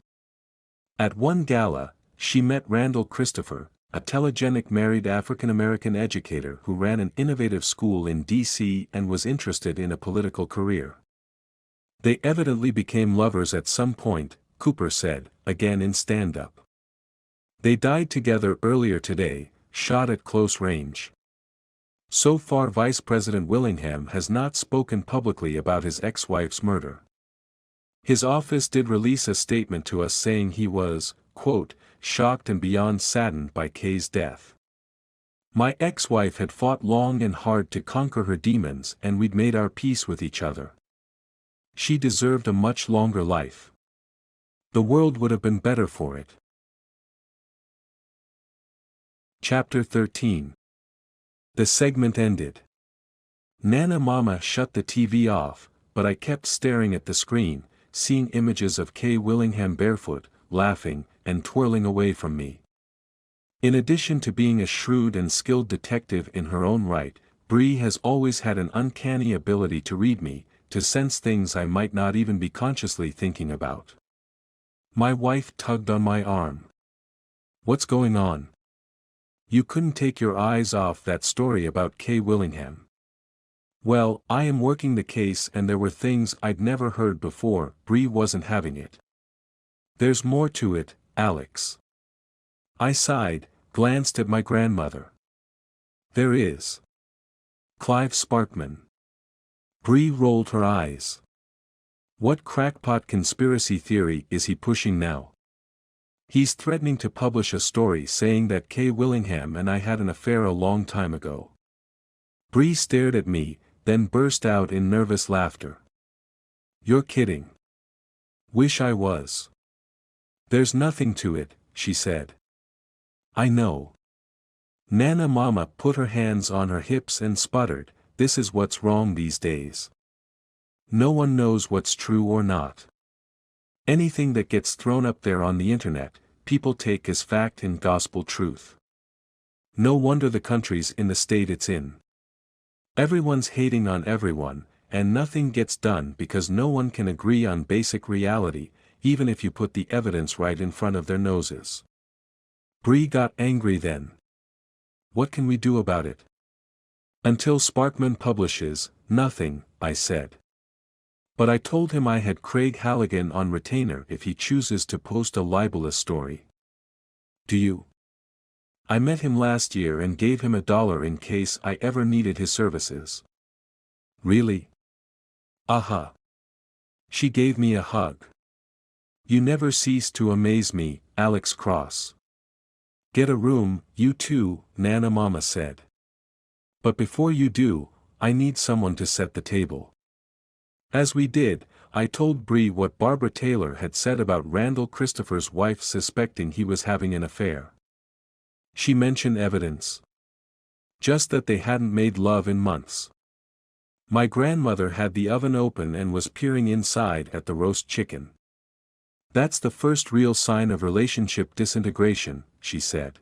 Speaker 1: At one gala, she met Randall Christopher, a telegenic married African-American educator who ran an innovative school in D.C. and was interested in a political career. They evidently became lovers at some point, Cooper said, again in stand-up. They died together earlier today, shot at close range. So far Vice President Willingham has not spoken publicly about his ex-wife's murder. His office did release a statement to us saying he was, quote, shocked and beyond saddened by Kay's death. "My ex-wife had fought long and hard to conquer her demons and we'd made our peace with each other. She deserved a much longer life. The world would have been better for it." Chapter 13. The segment ended. Nana Mama shut the TV off, but I kept staring at the screen, seeing images of Kay Willingham barefoot, laughing, and twirling away from me. In addition to being a shrewd and skilled detective in her own right, Bree has always had an uncanny ability to read me, to sense things I might not even be consciously thinking about. My wife tugged on my arm. "What's going on? You couldn't take your eyes off that story about Kay Willingham." "Well, I am working the case and there were things I'd never heard before." Bree wasn't having it. "There's more to it, Alex." I sighed, glanced at my grandmother. "There is." "Clive Sparkman." Bree rolled her eyes. "What crackpot conspiracy theory is he pushing now?" "He's threatening to publish a story saying that Kay Willingham and I had an affair a long time ago." Bree stared at me, then burst out in nervous laughter. "You're kidding." "Wish I was." "There's nothing to it," she said. "I know." Nana Mama put her hands on her hips and sputtered, "This is what's wrong these days. No one knows what's true or not. Anything that gets thrown up there on the internet, people take as fact and gospel truth. No wonder the country's in the state it's in. Everyone's hating on everyone, and nothing gets done because no one can agree on basic reality, even if you put the evidence right in front of their noses. Bree got angry then. What can we do about it? Until Sparkman publishes, nothing, I said. But I told him I had Craig Halligan on retainer if he chooses to post a libelous story. Do you? I met him last year and gave him $1 in case I ever needed his services. Really? Aha. She gave me a hug. You never cease to amaze me, Alex Cross. Get a room, you too, Nana Mama said. But before you do, I need someone to set the table. As we did, I told Bree what Barbara Taylor had said about Randall Christopher's wife suspecting he was having an affair. She mentioned evidence. Just that they hadn't made love in months. My grandmother had the oven open and was peering inside at the roast chicken. That's the first real sign of relationship disintegration, she said.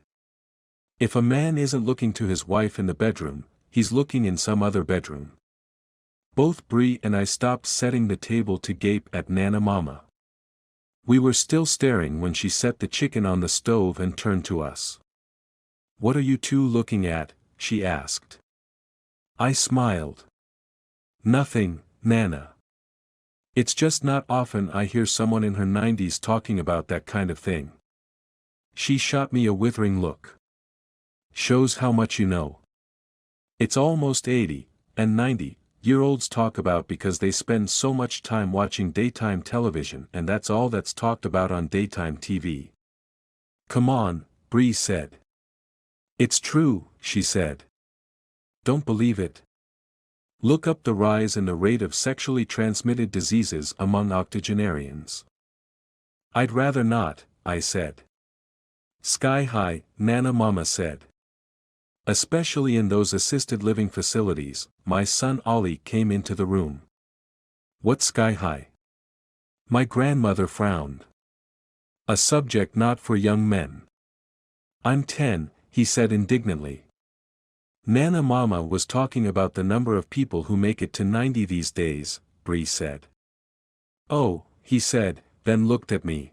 Speaker 1: If a man isn't looking to his wife in the bedroom, he's looking in some other bedroom. Both Bree and I stopped setting the table to gape at Nana Mama. We were still staring when she set the chicken on the stove and turned to us. What are you two looking at? She asked. I smiled. Nothing, Nana. It's just not often I hear someone in her 90s talking about that kind of thing. She shot me a withering look. Shows how much you know. It's almost 80, and 90-year-olds talk about because they spend so much time watching daytime television and that's all that's talked about on daytime TV. Come on, Bree said. It's true, she said. Don't believe it? Look up the rise in the rate of sexually transmitted diseases among octogenarians. I'd rather not, I said. Sky high, Nana Mama said. Especially in those assisted living facilities, my son Ollie came into the room. What's sky high? My grandmother frowned. A subject not for young men. I'm 10, he said indignantly. Nana Mama was talking about the number of people who make it to 90 these days, Bree said. Oh, he said, then looked at me.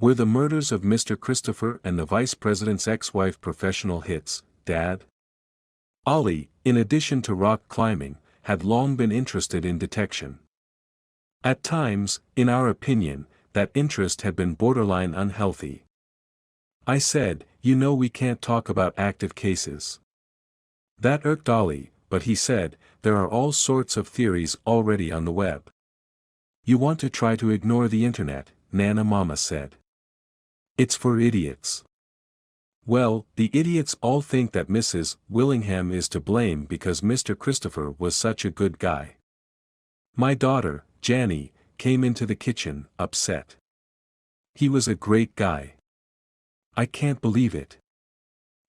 Speaker 1: Were the murders of Mr. Christopher and the vice president's ex-wife professional hits, Dad? Ollie, in addition to rock climbing, had long been interested in detection. At times, in our opinion, that interest had been borderline unhealthy. I said, you know we can't talk about active cases. That irked Ollie, but he said, there are all sorts of theories already on the web. You want to try to ignore the internet, Nana Mama said. It's for idiots. Well, the idiots all think that Mrs. Willingham is to blame because Mr. Christopher was such a good guy. My daughter, Janny, came into the kitchen, upset. He was a great guy. I can't believe it.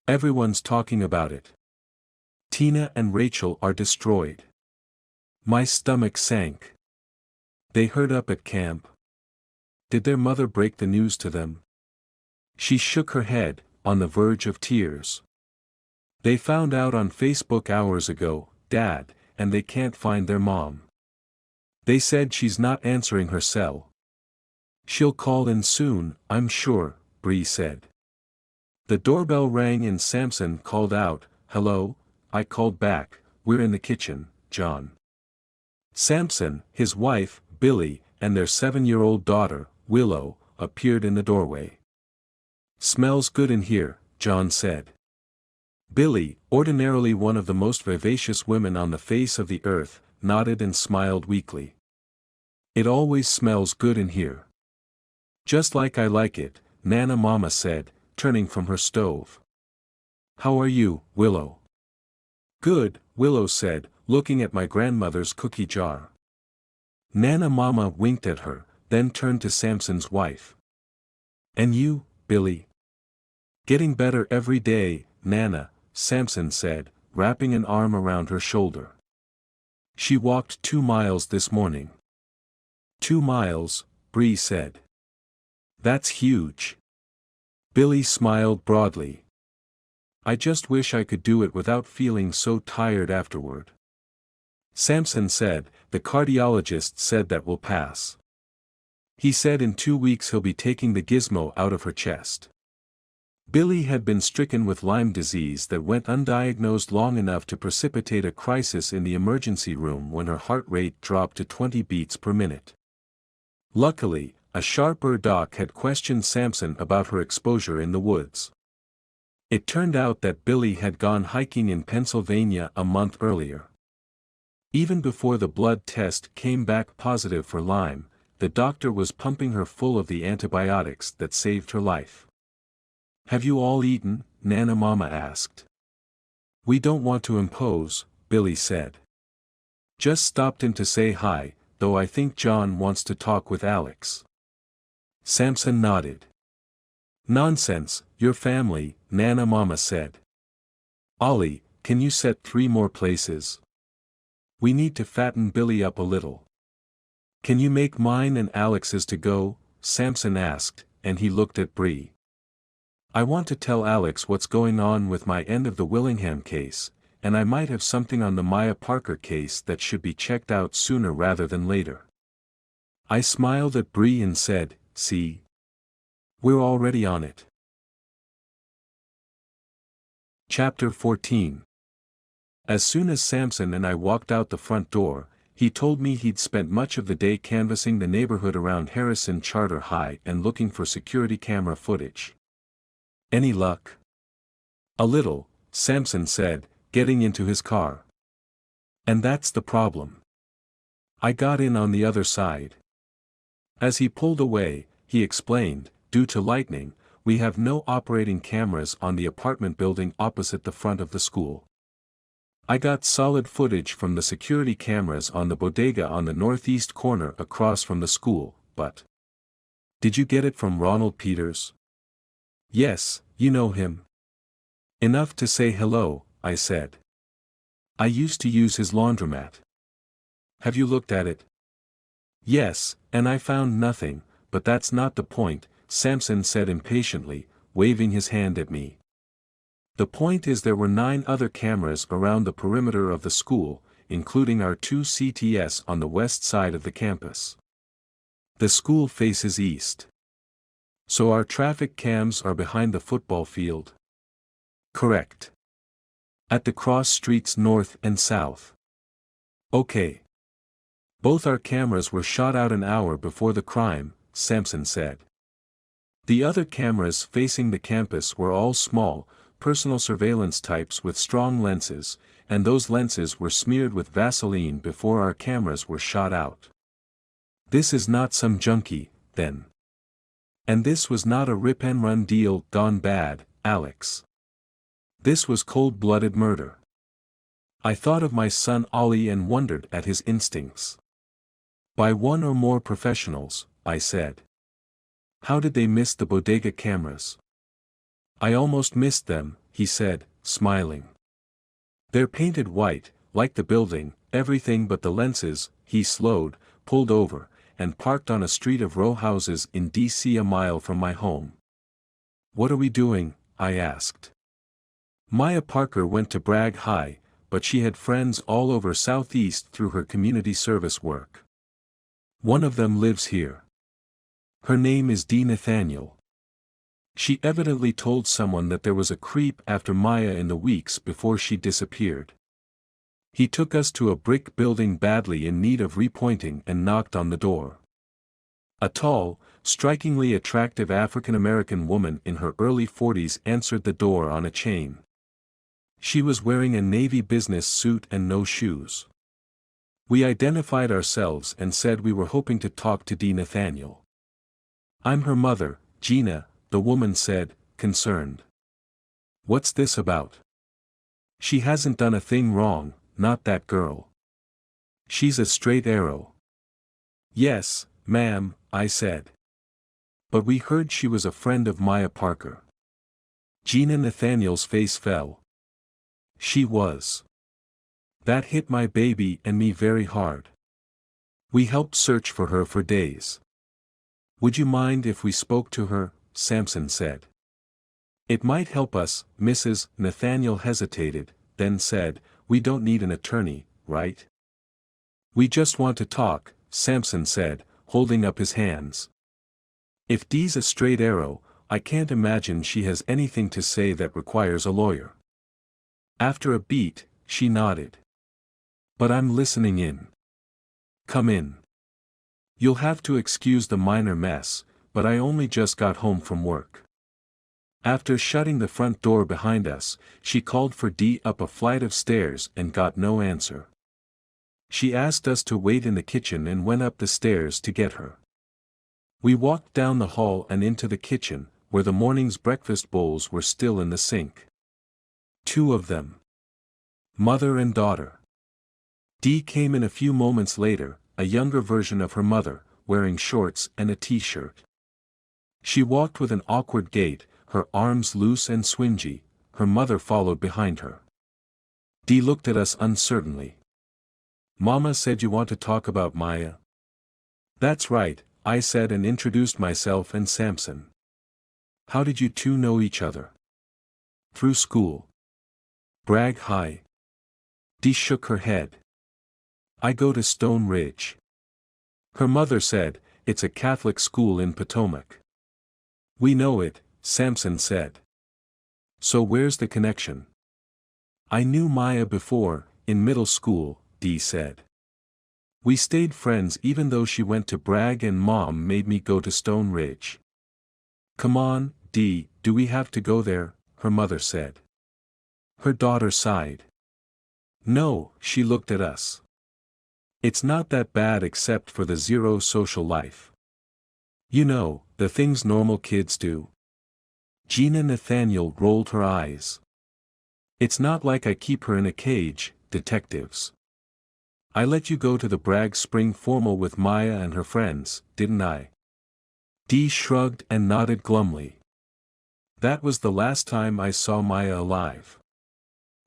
Speaker 1: Everyone's talking about it. Tina and Rachel are destroyed. My stomach sank. They heard up at camp. Did their mother break the news to them? She shook her head, on the verge of tears. They found out on Facebook hours ago, Dad, and they can't find their mom. They said she's not answering her cell. She'll call in soon, I'm sure, Bree said. The doorbell rang and Samson called out, hello. I called back, we're in the kitchen, John. Samson, his wife, Billy, and their 7-year-old daughter, Willow, appeared in the doorway. Smells good in here, John said. Billy, ordinarily one of the most vivacious women on the face of the earth, nodded and smiled weakly. It always smells good in here. Just like I like it, Nana Mama said, turning from her stove. How are you, Willow? Good, Willow said, looking at my grandmother's cookie jar. Nana Mama winked at her, then turned to Samson's wife. And you, Billy? Getting better every day, Nana, Samson said, wrapping an arm around her shoulder. She walked 2 miles this morning. 2 miles, Bree said. That's huge. Billy smiled broadly. I just wish I could do it without feeling so tired afterward. Samson said, the cardiologist said that will pass. He said in 2 weeks he'll be taking the gizmo out of her chest. Billy had been stricken with Lyme disease that went undiagnosed long enough to precipitate a crisis in the emergency room when her heart rate dropped to 20 beats per minute. Luckily, a sharper doc had questioned Samson about her exposure in the woods. It turned out that Billy had gone hiking in Pennsylvania a month earlier. Even before the blood test came back positive for Lyme, the doctor was pumping her full of the antibiotics that saved her life. Have you all eaten? Nana Mama asked. We don't want to impose, Billy said. Just stopped in to say hi, though I think John wants to talk with Alex. Samson nodded. Nonsense, your family, Nana Mama said. Ollie, can you set 3 more places? We need to fatten Billy up a little. Can you make mine and Alex's to go? Samson asked, and he looked at Bree. I want to tell Alex what's going on with my end of the Willingham case, and I might have something on the Maya Parker case that should be checked out sooner rather than later. I smiled at Bree and said, see? We're already on it. Chapter 14. As soon as Samson and I walked out the front door, he told me he'd spent much of the day canvassing the neighborhood around Harrison Charter High and looking for security camera footage. Any luck? A little, Samson said, getting into his car. And that's the problem. I got in on the other side. As he pulled away, he explained, due to lightning, we have no operating cameras on the apartment building opposite the front of the school. I got solid footage from the security cameras on the bodega on the northeast corner across from the school, but... Did you get it from Ronald Peters? Yes, you know him. Enough to say hello, I said. I used to use his laundromat. Have you looked at it? Yes, and I found nothing, but that's not the point, Samson said impatiently, waving his hand at me. The point is there were 9 other cameras around the perimeter of the school, including our 2 CTS on the west side of the campus. The school faces east. So our traffic cams are behind the football field? Correct. At the cross streets north and south. Okay. Both our cameras were shot out an hour before the crime, Samson said. The other cameras facing the campus were all small, personal surveillance types with strong lenses, and those lenses were smeared with Vaseline before our cameras were shot out. This is not some junkie, then. And this was not a rip-and-run deal gone bad, Alex. This was cold-blooded murder. I thought of my son Ollie and wondered at his instincts. By 1 or more professionals, I said. How did they miss the bodega cameras? I almost missed them, he said, smiling. They're painted white, like the building, everything but the lenses. He slowed, pulled over, and parked on a street of row houses in D.C. a mile from my home. What are we doing? I asked. Maya Parker went to Bragg High, but she had friends all over Southeast through her community service work. One of them lives here. Her name is D. Nathaniel. She evidently told someone that there was a creep after Maya in the weeks before she disappeared. He took us to a brick building badly in need of repointing and knocked on the door. A tall, strikingly attractive African-American woman in her early 40s answered the door on a chain. She was wearing a navy business suit and no shoes. We identified ourselves and said we were hoping to talk to D. Nathaniel. I'm her mother, Gina, the woman said, concerned. What's this about? She hasn't done a thing wrong, not that girl. She's a straight arrow. Yes, ma'am, I said. But we heard she was a friend of Maya Parker. Gina Nathaniel's face fell. She was. That hit my baby and me very hard. We helped search for her for days. Would you mind if we spoke to her? Samson said. It might help us, Mrs. Nathaniel hesitated, then said, "We don't need an attorney, right?" "We just want to talk," Samson said, holding up his hands. "If Dee's a straight arrow, I can't imagine she has anything to say that requires a lawyer." After a beat, she nodded. "But I'm listening in." "Come in. You'll have to excuse the minor mess, but I only just got home from work." After shutting the front door behind us, she called for Dee up a flight of stairs and got no answer. She asked us to wait in the kitchen and went up the stairs to get her. We walked down the hall and into the kitchen, where the morning's breakfast bowls were still in the sink. Two of them. Mother and daughter. Dee came in a few moments later, a younger version of her mother, wearing shorts and a t-shirt. She walked with an awkward gait, her arms loose and swingy. Her mother followed behind her. Dee looked at us uncertainly. "Mama said you want to talk about Maya." "That's right," I said and introduced myself and Samson. "How did you two know each other?" "Through school. Bragg High." Dee shook her head. "I go to Stone Ridge." Her mother said, "It's a Catholic school in Potomac." "We know it," Samson said. "So where's the connection?" "I knew Maya before, in middle school," Dee said. "We stayed friends even though she went to Bragg and Mom made me go to Stone Ridge." "Come on, Dee, do we have to go there?" her mother said. Her daughter sighed. "No," she looked at us. "It's not that bad except for the zero social life. You know, the things normal kids do." Gina Nathaniel rolled her eyes. "It's not like I keep her in a cage, detectives. I let you go to the Bragg Spring Formal with Maya and her friends, didn't I?" Dee shrugged and nodded glumly. "That was the last time I saw Maya alive."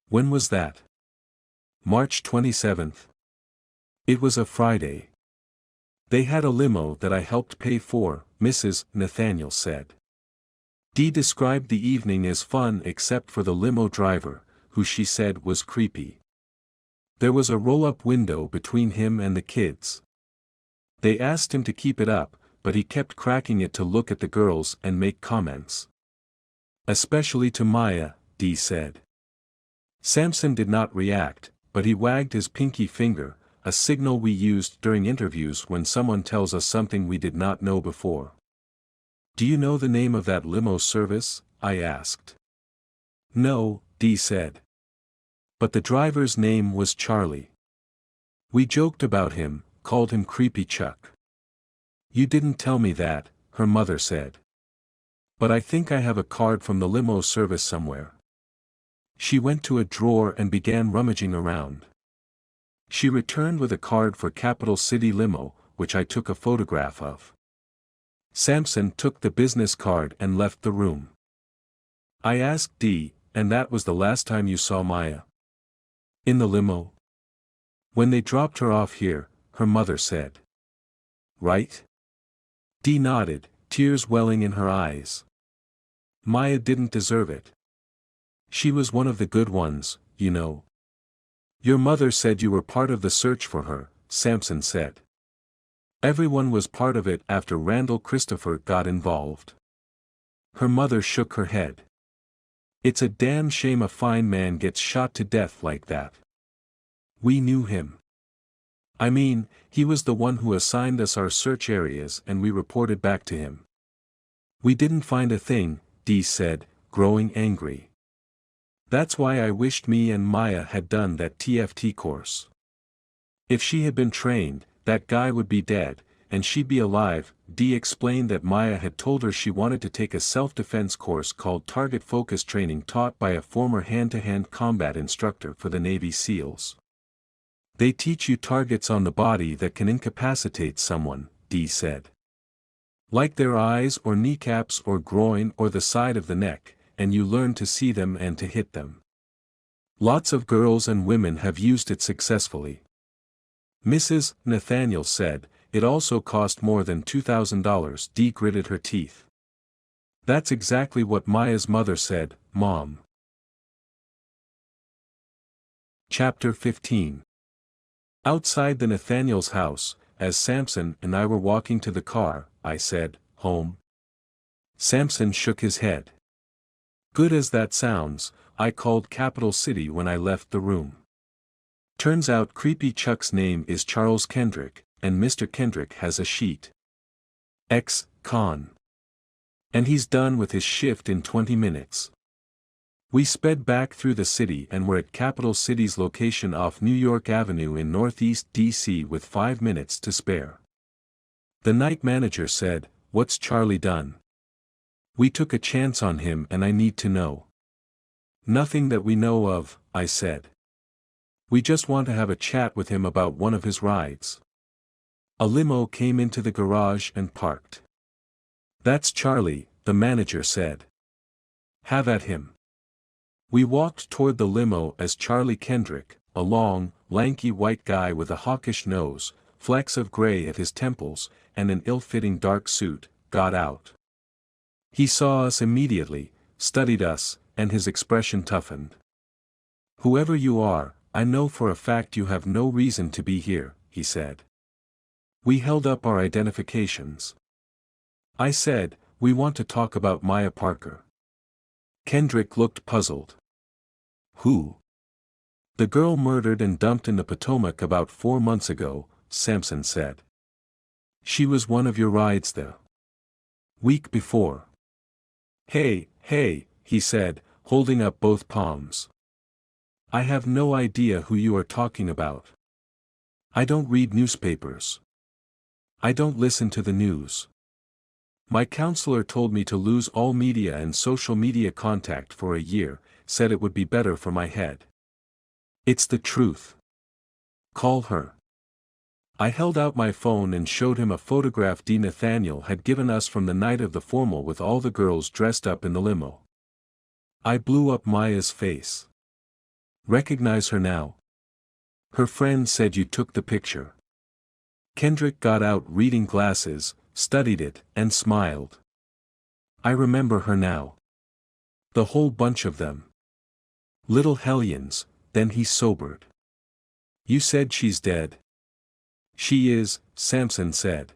Speaker 1: "When was that?" "March 27th. It was a Friday. They had a limo that I helped pay for," Mrs. Nathaniel said. Dee described the evening as fun except for the limo driver, who she said was creepy. There was a roll-up window between him and the kids. They asked him to keep it up, but he kept cracking it to look at the girls and make comments. "Especially to Maya," Dee said. Samson did not react, but he wagged his pinky finger, a signal we used during interviews when someone tells us something we did not know before. "Do you know the name of that limo service?" I asked. "No," Dee said. "But the driver's name was Charlie. We joked about him, called him Creepy Chuck." "You didn't tell me that," her mother said. "But I think I have a card from the limo service somewhere." She went to a drawer and began rummaging around. She returned with a card for Capital City Limo, which I took a photograph of. Samson took the business card and left the room. I asked Dee, "And that was the last time you saw Maya?" "In the limo?" "When they dropped her off here," her mother said. "Right?" Dee nodded, tears welling in her eyes. "Maya didn't deserve it. She was one of the good ones, you know." "Your mother said you were part of the search for her," Samson said. "Everyone was part of it after Randall Christopher got involved." Her mother shook her head. "It's a damn shame a fine man gets shot to death like that. We knew him. I mean, he was the one who assigned us our search areas and we reported back to him." "We didn't find a thing," Dee said, growing angry. "That's why I wished me and Maya had done that TFT course. If she had been trained, that guy would be dead, and she'd be alive." Dee explained that Maya had told her she wanted to take a self-defense course called Target Focus Training taught by a former hand-to-hand combat instructor for the Navy SEALs. "They teach you targets on the body that can incapacitate someone," Dee said. "Like their eyes or kneecaps or groin or the side of the neck, and you learn to see them and to hit them. Lots of girls and women have used it successfully." Mrs. Nathaniel said, "It also cost more than $2,000. Dee gritted her teeth. That's exactly what Maya's mother said, Mom. Chapter 15. Outside the Nathaniel's house, as Samson and I were walking to the car, I said, "Home?" Samson shook his head. Good as that sounds, I called Capital City when I left the room. Turns out Creepy Chuck's name is Charles Kendrick, and Mr. Kendrick has a sheet. Ex-con. And he's done with his shift in 20 minutes. We sped back through the city and were at Capital City's location off New York Avenue in Northeast D.C. with 5 minutes to spare. The night manager said, "What's Charlie done?" We took a chance on him and I need to know. Nothing that we know of, I said. We just want to have a chat with him about one of his rides. A limo came into the garage and parked. That's Charlie, the manager said. Have at him. We walked toward the limo as Charlie Kendrick, a long, lanky white guy with a hawkish nose, flecks of gray at his temples, and an ill-fitting dark suit, got out. He saw us immediately, studied us, and his expression toughened. "Whoever you are, I know for a fact you have no reason to be here," he said. We held up our identifications. I said, "We want to talk about Maya Parker." Kendrick looked puzzled. "Who?" "The girl murdered and dumped in the Potomac about 4 months ago," Samson said. "She was one of your rides the week before." Hey, he said, holding up both palms. "I have no idea who you are talking about. I don't read newspapers. I don't listen to the news. My counselor told me to lose all media and social media contact for a year, said it would be better for my head. It's the truth. Call her." I held out my phone and showed him a photograph Nathaniel had given us from the night of the formal with all the girls dressed up in the limo. I blew up Maya's face. "Recognize her now?" "Her friend said you took the picture." Kendrick got out reading glasses, studied it, and smiled. "I remember her now. The whole bunch of them. Little hellions." Then he sobered. "You said she's dead?" "She is," Samson said.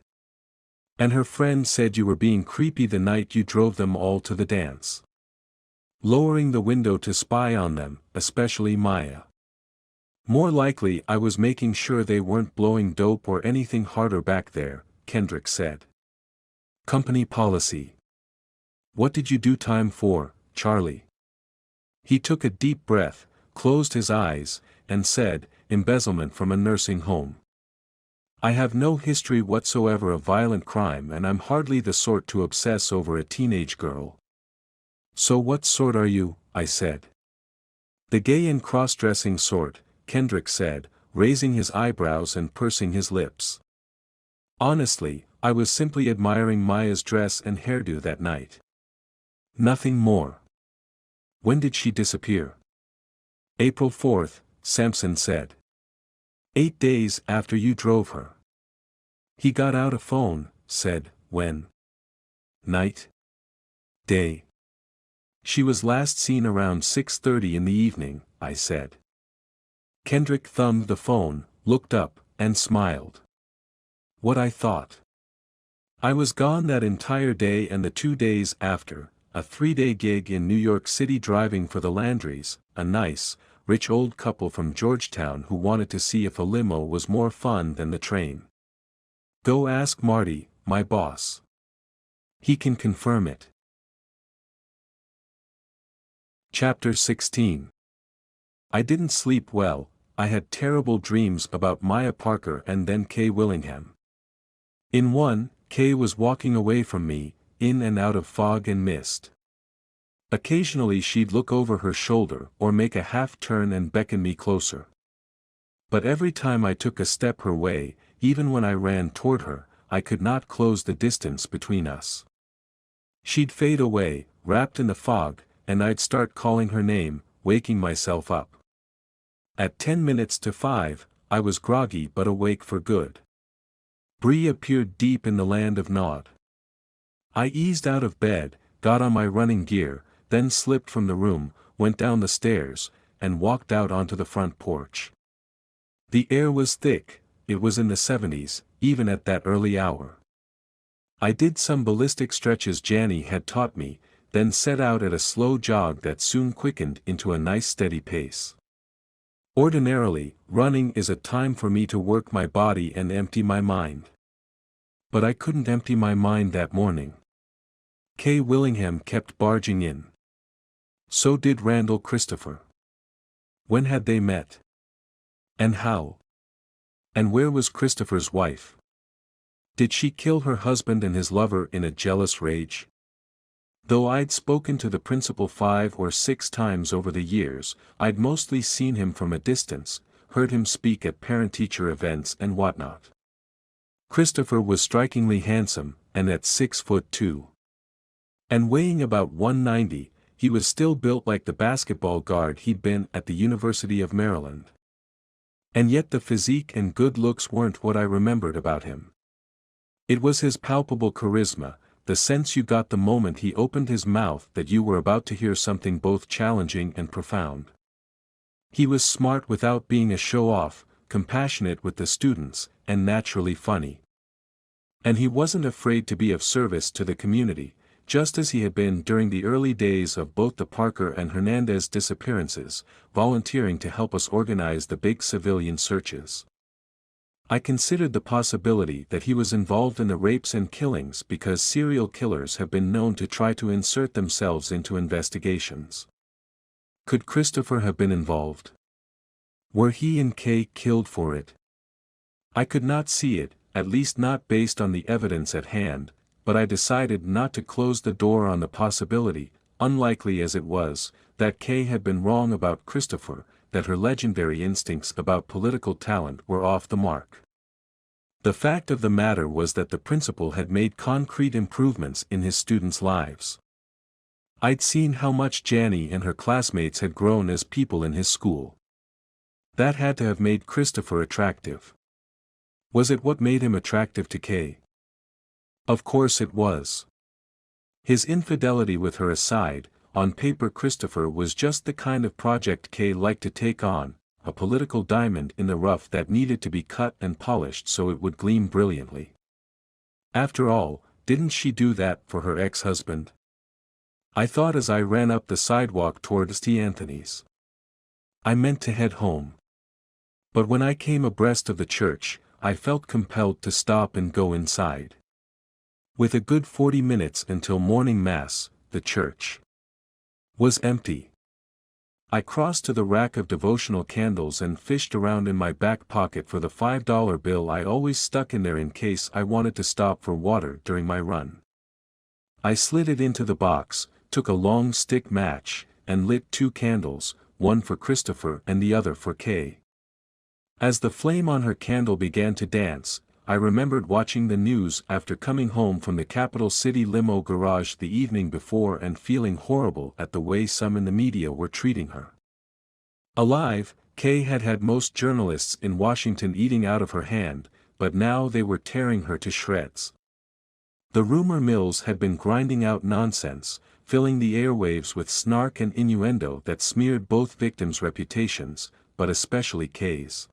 Speaker 1: "And her friend said you were being creepy the night you drove them all to the dance. Lowering the window to spy on them, especially Maya." "More likely I was making sure they weren't blowing dope or anything harder back there," Kendrick said. "Company policy." "What did you do time for, Charlie?" He took a deep breath, closed his eyes, and said, "Embezzlement from a nursing home. I have no history whatsoever of violent crime and I'm hardly the sort to obsess over a teenage girl." "So what sort are you?" I said. "The gay and cross-dressing sort," Kendrick said, raising his eyebrows and pursing his lips. "Honestly, I was simply admiring Maya's dress and hairdo that night. Nothing more." "When did she disappear?" "April 4th, Samson said. 8 days after you drove her." He got out a phone, said, "When?" "Night?" "Day?" "She was last seen around 6:30 in the evening," I said. Kendrick thumbed the phone, looked up, and smiled. "What I thought. I was gone that entire day and the 2 days after, a 3-day gig in New York City driving for the Landrys, a nice, rich old couple from Georgetown who wanted to see if a limo was more fun than the train. Go ask Marty, my boss. He can confirm it." Chapter 16. I didn't sleep well. I had terrible dreams about Maya Parker and then Kay Willingham. In one, Kay was walking away from me, in and out of fog and mist. Occasionally she'd look over her shoulder or make a half-turn and beckon me closer. But every time I took a step her way, even when I ran toward her, I could not close the distance between us. She'd fade away, wrapped in the fog, and I'd start calling her name, waking myself up. At 10 minutes to 5, I was groggy but awake for good. Bree appeared deep in the land of Nod. I eased out of bed, got on my running gear, then slipped from the room, went down the stairs, and walked out onto the front porch. The air was thick, it was in the 70s, even at that early hour. I did some ballistic stretches Janny had taught me, then set out at a slow jog that soon quickened into a nice steady pace. Ordinarily, running is a time for me to work my body and empty my mind. But I couldn't empty my mind that morning. Kay Willingham kept barging in. So did Randall Christopher. When had they met? And how? And where was Christopher's wife? Did she kill her husband and his lover in a jealous rage? Though I'd spoken to the principal 5 or 6 times over the years, I'd mostly seen him from a distance, heard him speak at parent-teacher events and whatnot. Christopher was strikingly handsome, and at 6'2". And weighing about 190, he was still built like the basketball guard he'd been at the University of Maryland. And yet the physique and good looks weren't what I remembered about him. It was his palpable charisma, the sense you got the moment he opened his mouth that you were about to hear something both challenging and profound. He was smart without being a show-off, compassionate with the students, and naturally funny. And he wasn't afraid to be of service to the community, just as he had been during the early days of both the Parker and Hernandez disappearances, volunteering to help us organize the big civilian searches. I considered the possibility that he was involved in the rapes and killings because serial killers have been known to try to insert themselves into investigations. Could Christopher have been involved? Were he and Kay killed for it? I could not see it, at least not based on the evidence at hand, but I decided not to close the door on the possibility, unlikely as it was, that Kay had been wrong about Christopher, that her legendary instincts about political talent were off the mark. The fact of the matter was that the principal had made concrete improvements in his students' lives. I'd seen how much Janny and her classmates had grown as people in his school. That had to have made Christopher attractive. Was it what made him attractive to Kay? Of course it was. His infidelity with her aside, on paper Christopher was just the kind of project Kay liked to take on, a political diamond in the rough that needed to be cut and polished so it would gleam brilliantly. After all, didn't she do that for her ex-husband? I thought as I ran up the sidewalk towards T. Anthony's. I meant to head home. But when I came abreast of the church, I felt compelled to stop and go inside. With a good 40 minutes until morning mass, the church was empty. I crossed to the rack of devotional candles and fished around in my back pocket for the $5 bill I always stuck in there in case I wanted to stop for water during my run. I slid it into the box, took a long stick match, and lit 2 candles, one for Christopher and the other for Kay. As the flame on her candle began to dance, I remembered watching the news after coming home from the Capital City limo garage the evening before and feeling horrible at the way some in the media were treating her. Alive, Kay had had most journalists in Washington eating out of her hand, but now they were tearing her to shreds. The rumor mills had been grinding out nonsense, filling the airwaves with snark and innuendo that smeared both victims' reputations, but especially Kay's.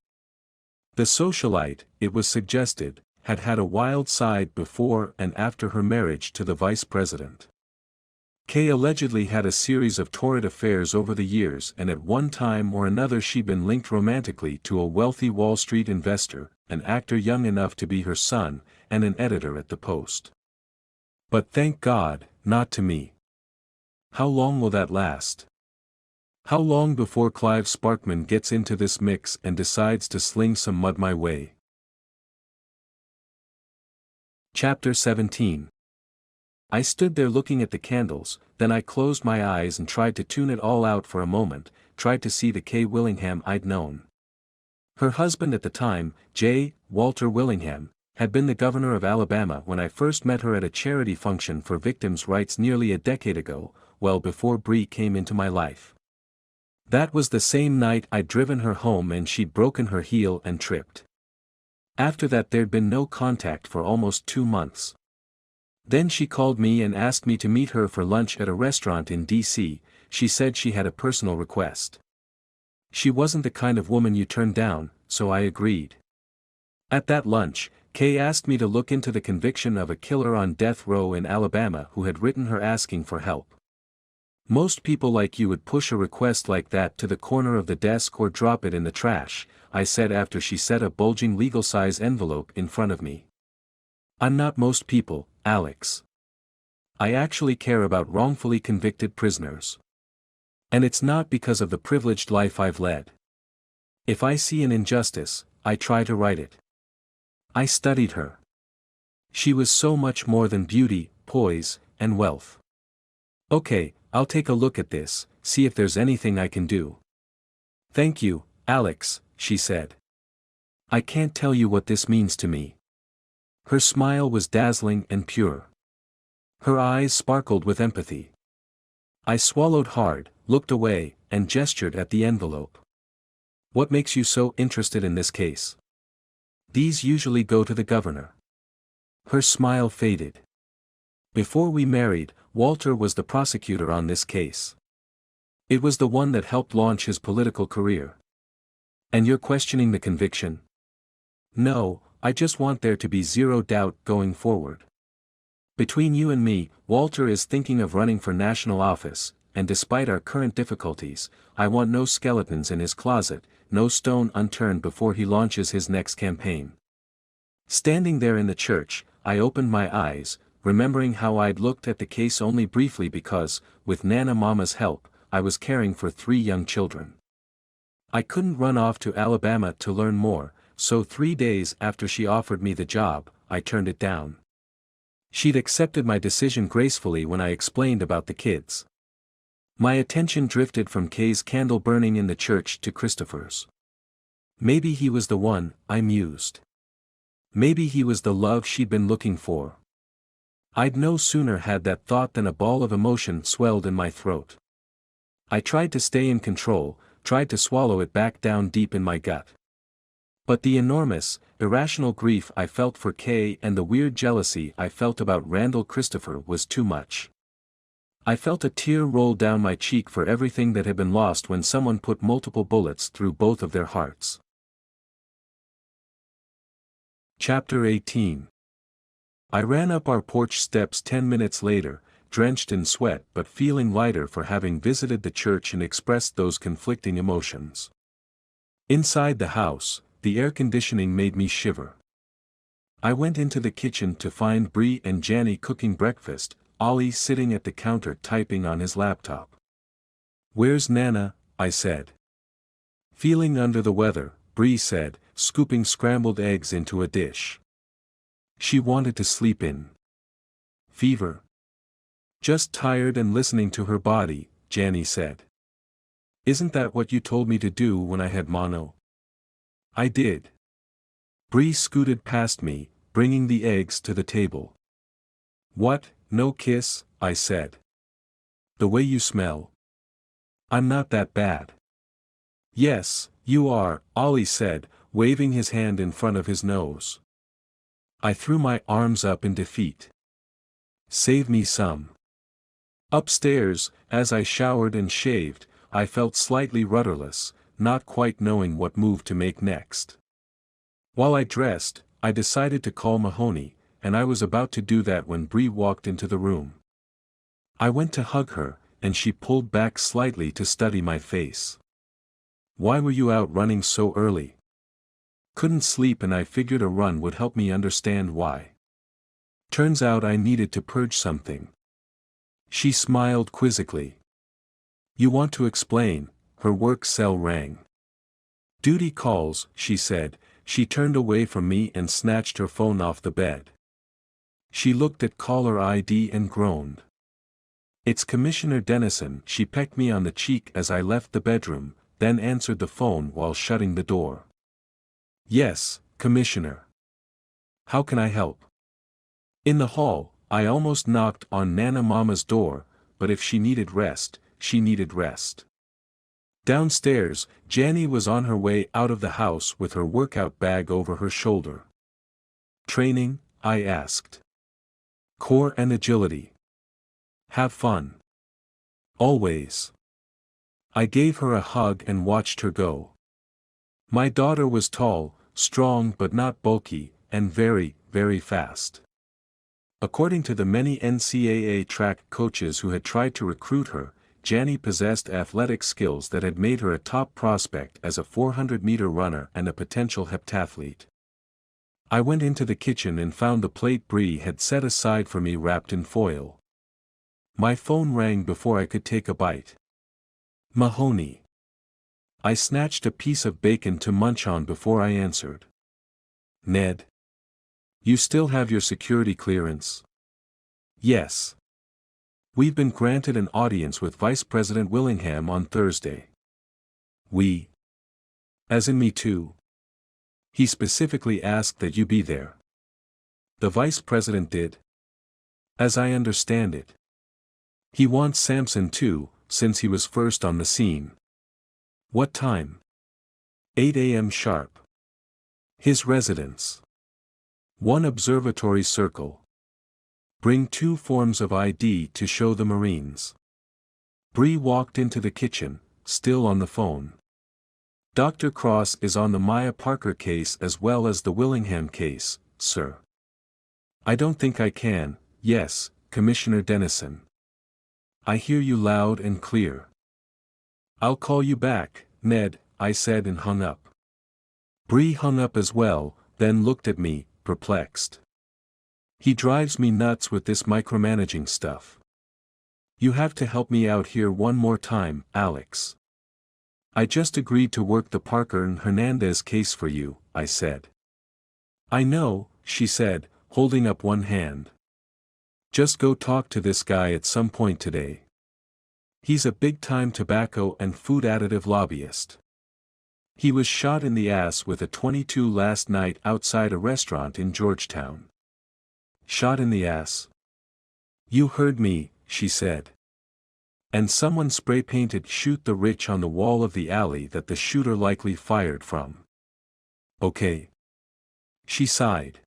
Speaker 1: The socialite, it was suggested, had had a wild side before and after her marriage to the vice president. Kay allegedly had a series of torrid affairs over the years and at one time or another she'd been linked romantically to a wealthy Wall Street investor, an actor young enough to be her son, and an editor at the Post. But thank God, not to me. How long will that last? How long before Clive Sparkman gets into this mix and decides to sling some mud my way? Chapter 17. I stood there looking at the candles, then I closed my eyes and tried to tune it all out for a moment, tried to see the Kay Willingham I'd known. Her husband at the time, J. Walter Willingham, had been the governor of Alabama when I first met her at a charity function for victims' rights nearly a decade ago, well before Bree came into my life. That was the same night I'd driven her home and she'd broken her heel and tripped. After that there'd been no contact for almost 2 months. Then she called me and asked me to meet her for lunch at a restaurant in DC. She said she had a personal request. She wasn't the kind of woman you turn down, so I agreed. At that lunch, Kay asked me to look into the conviction of a killer on death row in Alabama who had written her asking for help. Most people like you would push a request like that to the corner of the desk or drop it in the trash, I said after she set a bulging legal-size envelope in front of me. I'm not most people, Alex. I actually care about wrongfully convicted prisoners. And it's not because of the privileged life I've led. If I see an injustice, I try to right it. I studied her. She was so much more than beauty, poise, and wealth. Okay, I'll take a look at this, see if there's anything I can do. Thank you, Alex, she said. I can't tell you what this means to me. Her smile was dazzling and pure. Her eyes sparkled with empathy. I swallowed hard, looked away, and gestured at the envelope. What makes you so interested in this case? These usually go to the governor. Her smile faded. Before we married, Walter was the prosecutor on this case. It was the one that helped launch his political career. And you're questioning the conviction? No, I just want there to be zero doubt going forward. Between you and me, Walter is thinking of running for national office, and despite our current difficulties, I want no skeletons in his closet, no stone unturned before he launches his next campaign. Standing there in the church, I opened my eyes, remembering how I'd looked at the case only briefly because, with Nana Mama's help, I was caring for 3 young children. I couldn't run off to Alabama to learn more, so 3 days after she offered me the job, I turned it down. She'd accepted my decision gracefully when I explained about the kids. My attention drifted from Kay's candle burning in the church to Christopher's. Maybe he was the one, I mused. Maybe he was the love she'd been looking for. I'd no sooner had that thought than a ball of emotion swelled in my throat. I tried to stay in control, tried to swallow it back down deep in my gut. But the enormous, irrational grief I felt for Kay and the weird jealousy I felt about Randall Christopher was too much. I felt a tear roll down my cheek for everything that had been lost when someone put multiple bullets through both of their hearts. Chapter 18. I ran up our porch steps 10 minutes later, drenched in sweat but feeling lighter for having visited the church and expressed those conflicting emotions. Inside the house, the air conditioning made me shiver. I went into the kitchen to find Bree and Janny cooking breakfast, Ollie sitting at the counter typing on his laptop. "Where's Nana?" I said. "Feeling under the weather," Bree said, scooping scrambled eggs into a dish. "She wanted to sleep in." "Fever?" "Just tired and listening to her body," Janny said. "Isn't that what you told me to do when I had mono?" "I did." Bree scooted past me, bringing the eggs to the table. "What, no kiss?" I said. "The way you smell." "I'm not that bad." "Yes, you are," Ollie said, waving his hand in front of his nose. I threw my arms up in defeat. "Save me some." Upstairs, as I showered and shaved, I felt slightly rudderless, not quite knowing what move to make next. While I dressed, I decided to call Mahoney, and I was about to do that when Bree walked into the room. I went to hug her, and she pulled back slightly to study my face. "Why were you out running so early?" "Couldn't sleep and I figured a run would help me understand why. Turns out I needed to purge something." She smiled quizzically. "You want to explain?" Her work cell rang. "Duty calls," she said. She turned away from me and snatched her phone off the bed. She looked at caller ID and groaned. "It's Commissioner Dennison." She pecked me on the cheek as I left the bedroom, then answered the phone while shutting the door. "Yes, Commissioner. How can I help?" In the hall, I almost knocked on Nana Mama's door, but if she needed rest, she needed rest. Downstairs, Janny was on her way out of the house with her workout bag over her shoulder. "Training?" I asked. Core and agility. Have fun. Always. I gave her a hug and watched her go. My daughter was tall, strong but not bulky, and very, very fast. According to the many NCAA track coaches who had tried to recruit her, Janny possessed athletic skills that had made her a top prospect as a 400-meter runner and a potential heptathlete. I went into the kitchen and found the plate Bree had set aside for me wrapped in foil. My phone rang before I could take a bite. Mahoney. I snatched a piece of bacon to munch on before I answered. Ned. You still have your security clearance? Yes. We've been granted an audience with Vice President Willingham on Thursday. We? As in me too. He specifically asked that you be there. The Vice President did? As I understand it. He wants Sampson too, since he was first on the scene. What time? 8 a.m. sharp. His residence. 1 observatory circle. Bring 2 forms of ID to show the Marines. Bree walked into the kitchen, still on the phone. Dr. Cross is on the Maya Parker case as well as the Willingham case, sir. I don't think I can. Yes, Commissioner Dennison. I hear you loud and clear. I'll call you back, Ned, I said and hung up. Bree hung up as well, then looked at me, perplexed. He drives me nuts with this micromanaging stuff. You have to help me out here one more time, Alex. I just agreed to work the Parker and Hernandez case for you, I said. I know, she said, holding up one hand. Just go talk to this guy at some point today. He's a big-time tobacco and food additive lobbyist. He was shot in the ass with a .22 last night outside a restaurant in Georgetown. Shot in the ass? You heard me, she said. And someone spray-painted "Shoot the Rich" on the wall of the alley that the shooter likely fired from. Okay. She sighed.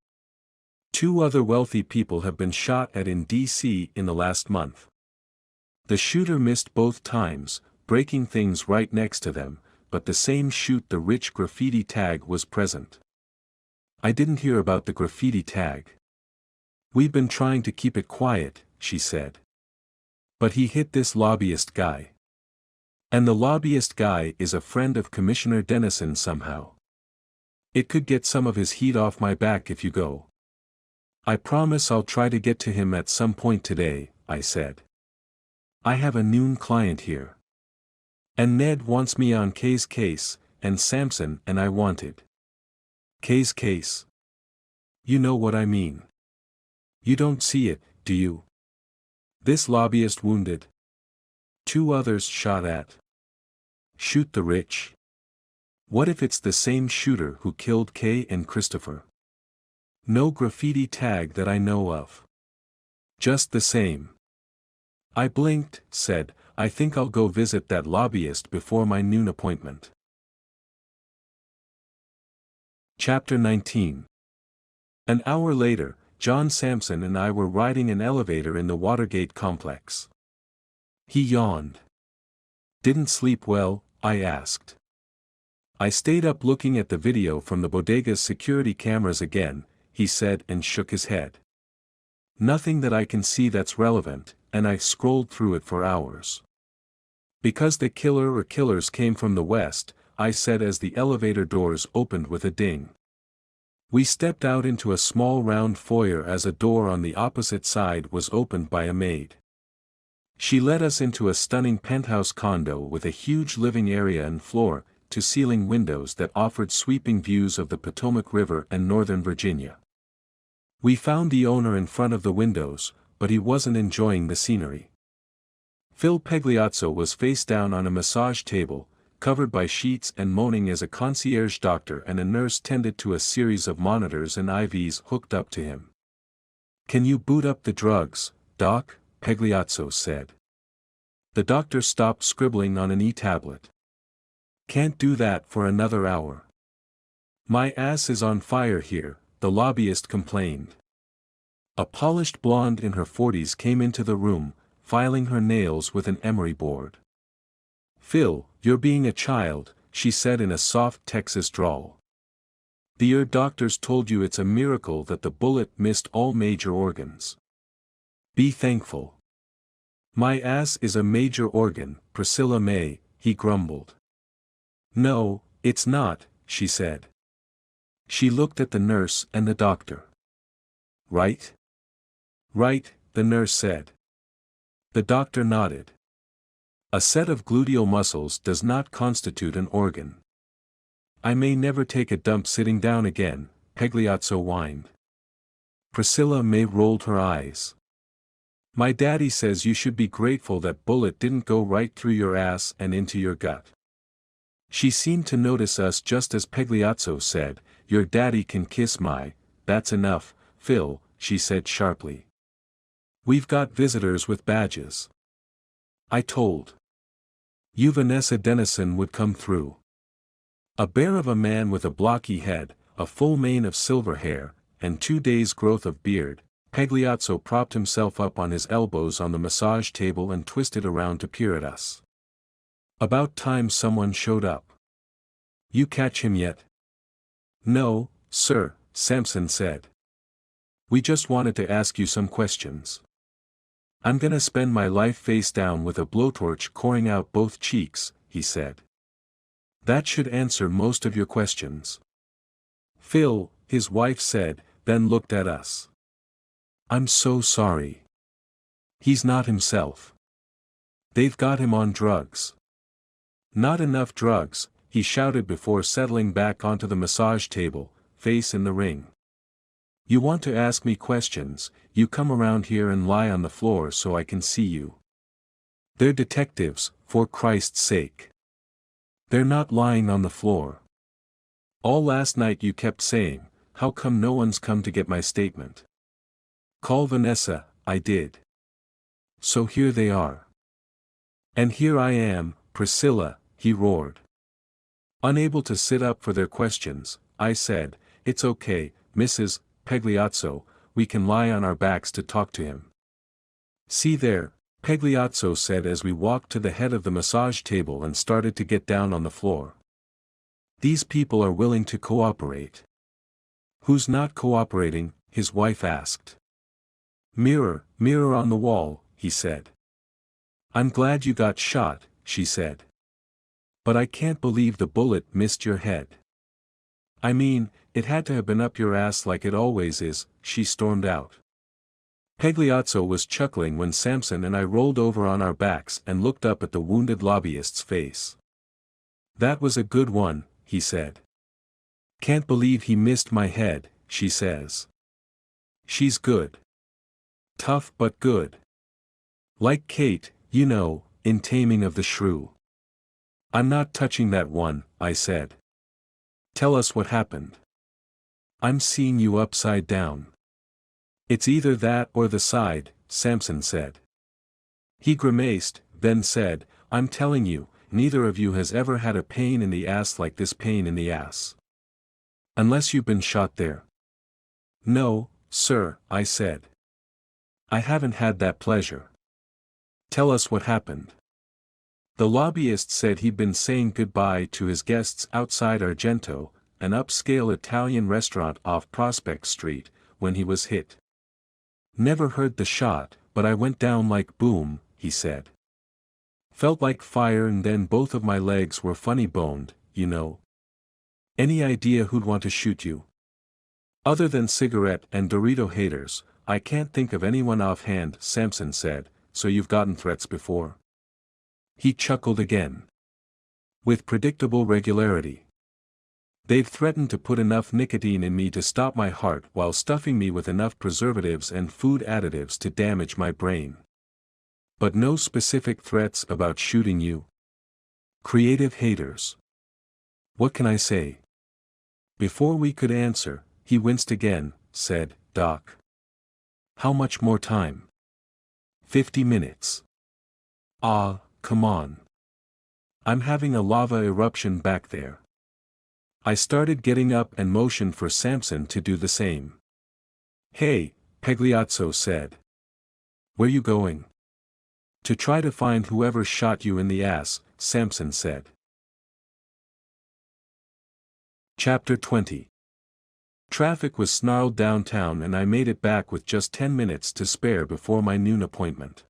Speaker 1: 2 other wealthy people have been shot at in D.C. in the last month. The shooter missed both times, breaking things right next to them, but the same "Shoot the Rich" graffiti tag was present. I didn't hear about the graffiti tag. We've been trying to keep it quiet, she said. But he hit this lobbyist guy. And the lobbyist guy is a friend of Commissioner Dennison somehow. It could get some of his heat off my back if you go. I promise I'll try to get to him at some point today, I said. I have a noon client here. And Ned wants me on Kay's case, and Sampson and I wanted. Kay's case? You know what I mean. You don't see it, do you? This lobbyist wounded. 2 others shot at. Shoot the Rich. What if it's the same shooter who killed Kay and Christopher? No graffiti tag that I know of. Just the same. I blinked, said, I think I'll go visit that lobbyist before my noon appointment. Chapter 19. An hour later, John Sampson and I were riding an elevator in the Watergate complex. He yawned. Didn't sleep well, I asked. I stayed up looking at the video from the bodega's security cameras again, he said and shook his head. Nothing that I can see that's relevant, and I scrolled through it for hours. Because the killer or killers came from the west, I said as the elevator doors opened with a ding. We stepped out into a small round foyer as a door on the opposite side was opened by a maid. She led us into a stunning penthouse condo with a huge living area and floor-to-ceiling windows that offered sweeping views of the Potomac River and Northern Virginia. We found the owner in front of the windows, but he wasn't enjoying the scenery. Phil Pegliazzo was face down on a massage table, covered by sheets and moaning as a concierge doctor and a nurse tended to a series of monitors and IVs hooked up to him. Can you boot up the drugs, Doc? Pegliazzo said. The doctor stopped scribbling on an e-tablet. Can't do that for another hour. My ass is on fire here, the lobbyist complained. A polished blonde in her 40s came into the room, filing her nails with an emery board. "Phil, you're being a child," she said in a soft Texas drawl. "The ear doctors told you it's a miracle that the bullet missed all major organs. Be thankful." "My ass is a major organ, Priscilla May," he grumbled. "No, it's not," she said. She looked at the nurse and the doctor. "Right?" "Right," the nurse said. The doctor nodded. "A set of gluteal muscles does not constitute an organ." "I may never take a dump sitting down again," Pagliazzo whined. Priscilla May rolled her eyes. "My daddy says you should be grateful that bullet didn't go right through your ass and into your gut." She seemed to notice us just as Pagliazzo said, "Your daddy can kiss my—" "That's enough, Phil," she said sharply. "We've got visitors with badges." I told you Vanessa Dennison would come through. A bear of a man with a blocky head, a full mane of silver hair, and 2 days' growth of beard. Pagliazzo propped himself up on his elbows on the massage table and twisted around to peer at us. "About time someone showed up. You catch him yet?" "No, sir," Samson said. "We just wanted to ask you some questions." "I'm gonna spend my life face down with a blowtorch coring out both cheeks," he said. "That should answer most of your questions." "Phil," his wife said, then looked at us. "I'm so sorry. He's not himself. They've got him on drugs." "Not enough drugs," he shouted before settling back onto the massage table, face in the ring. "You want to ask me questions, you come around here and lie on the floor so I can see you. They're detectives, for Christ's sake. They're not lying on the floor. All last night you kept saying, 'How come no one's come to get my statement?' Call Vanessa," I did. "So here they are. And here I am, Priscilla," he roared. Unable to sit up for their questions, I said, "It's okay, Mrs. Pagliazzo, we can lie on our backs to talk to him." "See there," Pagliazzo said as we walked to the head of the massage table and started to get down on the floor. "These people are willing to cooperate." "Who's not cooperating?" his wife asked. "Mirror, mirror on the wall," he said. "I'm glad you got shot," she said. "But I can't believe the bullet missed your head." "I mean, it had to have been up your ass like it always is," she stormed out. Pagliazzo was chuckling when Samson and I rolled over on our backs and looked up at the wounded lobbyist's face. "That was a good one," he said. "Can't believe he missed my head," she says. She's good. Tough but good. Like Kate, you know, in Taming of the Shrew. "I'm not touching that one," I said. "Tell us what happened." "I'm seeing you upside down." "It's either that or the side," Samson said. He grimaced, then said, "I'm telling you, neither of you has ever had a pain in the ass like this pain in the ass. Unless you've been shot there." "No, sir," I said. "I haven't had that pleasure." "Tell us what happened." The lobbyist said he'd been saying goodbye to his guests outside Argento, an upscale Italian restaurant off Prospect Street, when he was hit. "Never heard the shot, but I went down like boom," he said. "Felt like fire and then both of my legs were funny boned, you know. Any idea who'd want to shoot you?" "Other than cigarette and Dorito haters, I can't think of anyone offhand," Samson said. "So you've gotten threats before?" He chuckled again. "With predictable regularity. They've threatened to put enough nicotine in me to stop my heart while stuffing me with enough preservatives and food additives to damage my brain. But no specific threats about shooting you. Creative haters. What can I say?" Before we could answer, he winced again, said, "Doc. How much more time?" 50 minutes. "Ah, come on. I'm having a lava eruption back there." I started getting up and motioned for Samson to do the same. "Hey, Pagliazzo said. Where you going? To try to find whoever shot you in the ass, Samson said. Chapter 20. Traffic was snarled downtown and I made it back with just 10 minutes to spare before my noon appointment.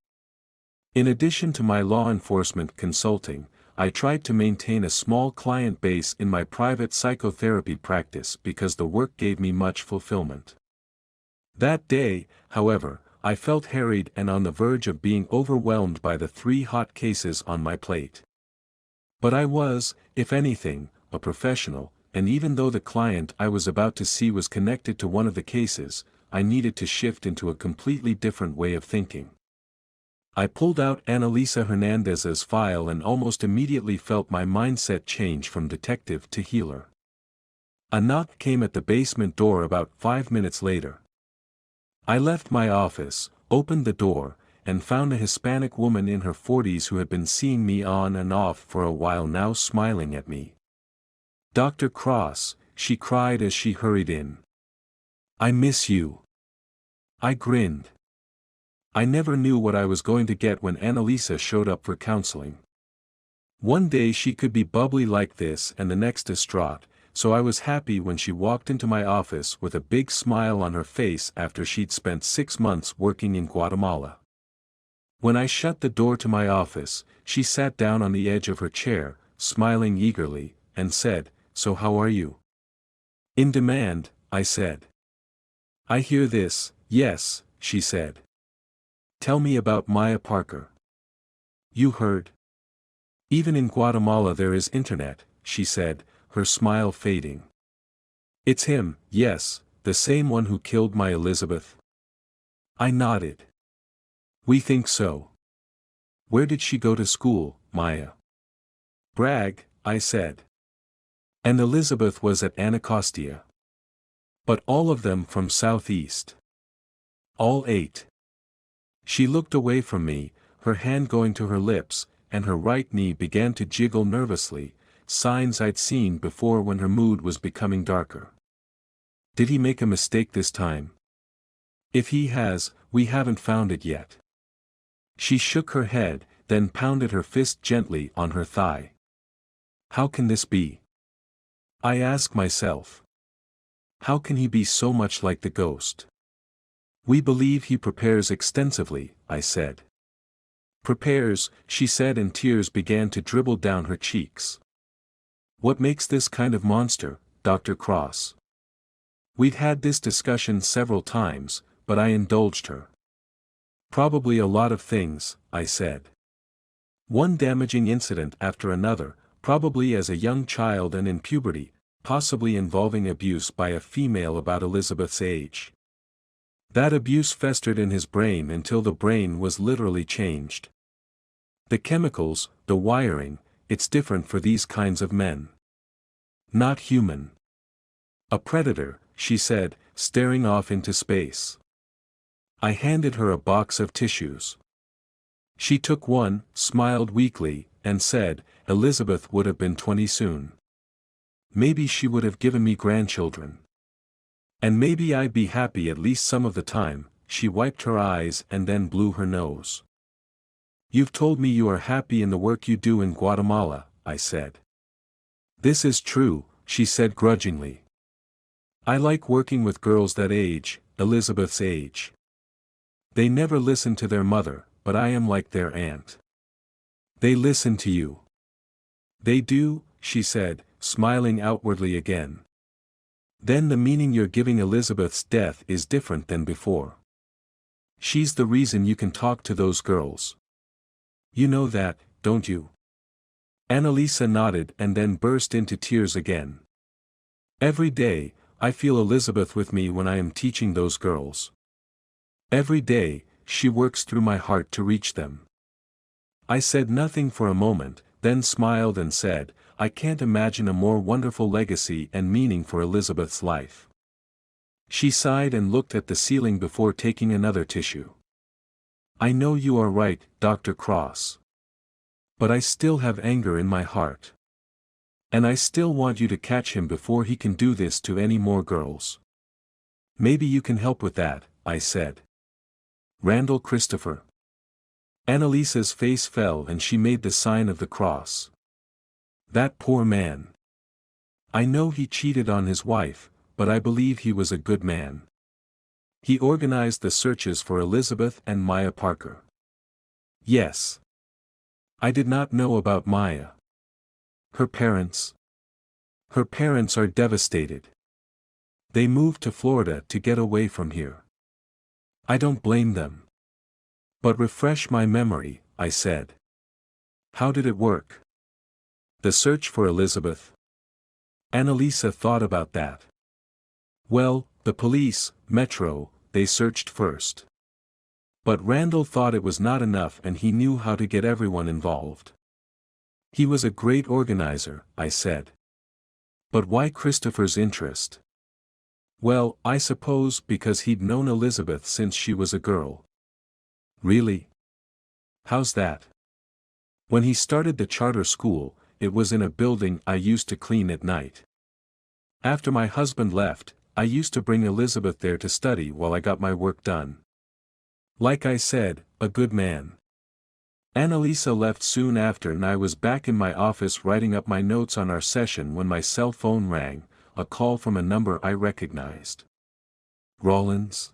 Speaker 1: In addition to my law enforcement consulting, I tried to maintain a small client base in my private psychotherapy practice because the work gave me much fulfillment. That day, however, I felt harried and on the verge of being overwhelmed by the 3 hot cases on my plate. But I was, if anything, a professional, and even though the client I was about to see was connected to one of the cases, I needed to shift into a completely different way of thinking. I pulled out Annalisa Hernandez's file and almost immediately felt my mindset change from detective to healer. A knock came at the basement door about 5 minutes later. I left my office, opened the door, and found a Hispanic woman in her 40s who had been seeing me on and off for a while now smiling at me. "Dr. Cross," she cried as she hurried in. "I miss you." I grinned. I never knew what I was going to get when Annalisa showed up for counseling. One day she could be bubbly like this and the next distraught, so I was happy when she walked into my office with a big smile on her face after she'd spent 6 months working in Guatemala. When I shut the door to my office, she sat down on the edge of her chair, smiling eagerly, and said, "So how are you?" "In demand," I said. "I hear this, yes," she said. "Tell me about Maya Parker." "You heard? Even in Guatemala there is internet," she said, her smile fading. "It's him, yes, the same one who killed my Elizabeth?" I nodded. "We think so." "Where did she go to school, Maya?" "Bragg," I said. "And Elizabeth was at Anacostia." "But all of them from Southeast." "All 8. She looked away from me, her hand going to her lips, and her right knee began to jiggle nervously, signs I'd seen before when her mood was becoming darker. "Did he make a mistake this time?" "If he has, we haven't found it yet." She shook her head, then pounded her fist gently on her thigh. "How can this be?" I ask myself. How can he be so much like the ghost? "We believe he prepares extensively," I said. "Prepares," she said, and tears began to dribble down her cheeks. "What makes this kind of monster, Dr. Cross?" We'd had this discussion several times, but I indulged her. "Probably a lot of things," I said. "One damaging incident after another, probably as a young child and in puberty, possibly involving abuse by a female about Elizabeth's age. That abuse festered in his brain until the brain was literally changed. The chemicals, the wiring, it's different for these kinds of men. Not human. A predator," she said, staring off into space. I handed her a box of tissues. She took one, smiled weakly, and said, "Elizabeth would have been 20 soon. Maybe she would have given me grandchildren. And maybe I'd be happy at least some of the time." She wiped her eyes and then blew her nose. "You've told me you are happy in the work you do in Guatemala," I said. "This is true," she said grudgingly. "I like working with girls that age, Elizabeth's age. They never listen to their mother, but I am like their aunt. They listen to you." "They do," she said, smiling outwardly again. "Then the meaning you're giving Elizabeth's death is different than before. She's the reason you can talk to those girls. You know that, don't you?" Annalisa nodded and then burst into tears again. "Every day, I feel Elizabeth with me when I am teaching those girls. Every day, she works through my heart to reach them." I said nothing for a moment, then smiled and said, "I can't imagine a more wonderful legacy and meaning for Elizabeth's life." She sighed and looked at the ceiling before taking another tissue. "I know you are right, Dr. Cross. But I still have anger in my heart. And I still want you to catch him before he can do this to any more girls. Maybe you can help with that," I said. Randall Christopher. Annalisa's face fell and she made the sign of the cross. That poor man. I know he cheated on his wife, but I believe he was a good man. He organized the searches for Elizabeth and Maya Parker. Yes. I did not know about Maya. Her parents? Her parents are devastated. They moved to Florida to get away from here. I don't blame them. But refresh my memory, I said. How did it work? The search for Elizabeth? Annalisa thought about that. Well, the police, Metro, they searched first. But Randall thought it was not enough and he knew how to get everyone involved. He was a great organizer, I said. But why Christopher's interest? Well, I suppose because he'd known Elizabeth since she was a girl. Really? How's that? When he started the charter school, it was in a building I used to clean at night. After my husband left, I used to bring Elizabeth there to study while I got my work done. Like I said, a good man. Annalisa left soon after and I was back in my office writing up my notes on our session when my cell phone rang, a call from a number I recognized. Rollins?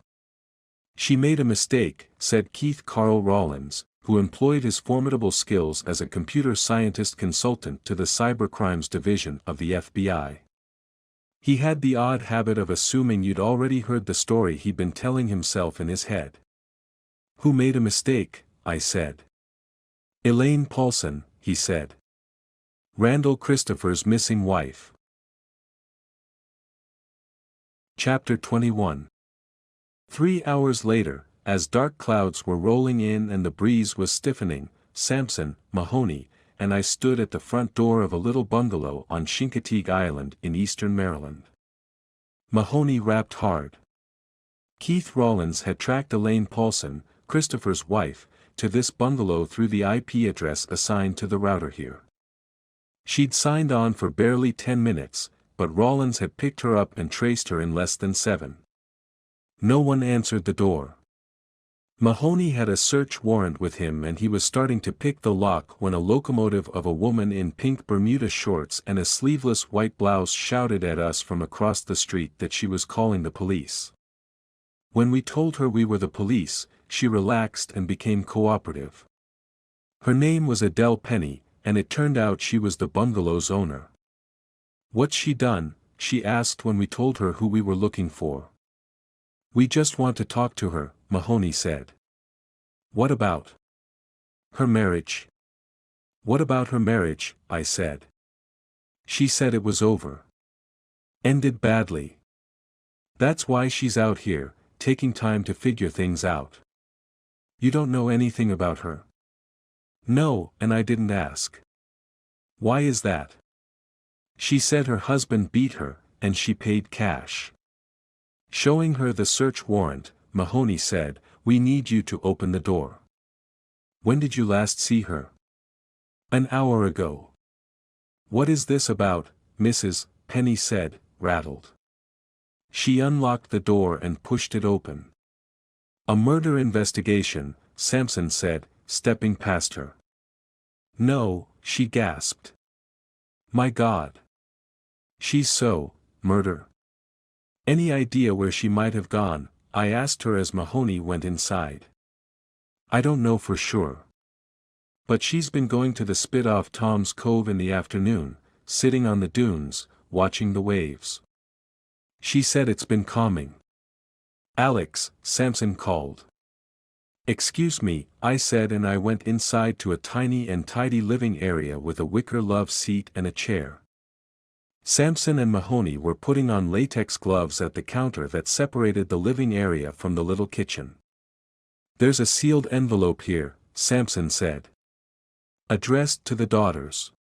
Speaker 1: She made a mistake, said Keith Carl Rollins, who employed his formidable skills as a computer scientist consultant to the cybercrimes division of the FBI. He had the odd habit of assuming you'd already heard the story he'd been telling himself in his head. Who made a mistake? I said. Elaine Paulson, he said. Randall Christopher's missing wife. Chapter 21. 3 hours later, as dark clouds were rolling in and the breeze was stiffening, Sampson, Mahoney, and I stood at the front door of a little bungalow on Chincoteague Island in eastern Maryland. Mahoney rapped hard. Keith Rollins had tracked Elaine Paulson, Christopher's wife, to this bungalow through the IP address assigned to the router here. She'd signed on for barely 10 minutes, but Rollins had picked her up and traced her in less than 7. No one answered the door. Mahoney had a search warrant with him and he was starting to pick the lock when a locomotive of a woman in pink Bermuda shorts and a sleeveless white blouse shouted at us from across the street that she was calling the police. When we told her we were the police, she relaxed and became cooperative. Her name was Adele Penny, and it turned out she was the bungalow's owner. What's she done? She asked when we told her who we were looking for. We just want to talk to her, Mahoney said. What about her marriage? What about her marriage? I said. She said it was over. Ended badly. That's why she's out here, taking time to figure things out. You don't know anything about her? No, and I didn't ask. Why is that? She said her husband beat her, and she paid cash. Showing her the search warrant, Mahoney said, "We need you to open the door." When did you last see her? An hour ago. What is this about, Mrs. Penny said, rattled. She unlocked the door and pushed it open. A murder investigation, Sampson said, stepping past her. No, she gasped. My God. She's so, murder. Any idea where she might have gone? I asked her as Mahoney went inside. I don't know for sure. But she's been going to the spit off Tom's Cove in the afternoon, sitting on the dunes, watching the waves. She said it's been calming. Alex, Sampson called. Excuse me, I said, and I went inside to a tiny and tidy living area with a wicker love seat and a chair. Sampson and Mahoney were putting on latex gloves at the counter that separated the living area from the little kitchen. There's a sealed envelope here, Sampson said. Addressed to the daughters.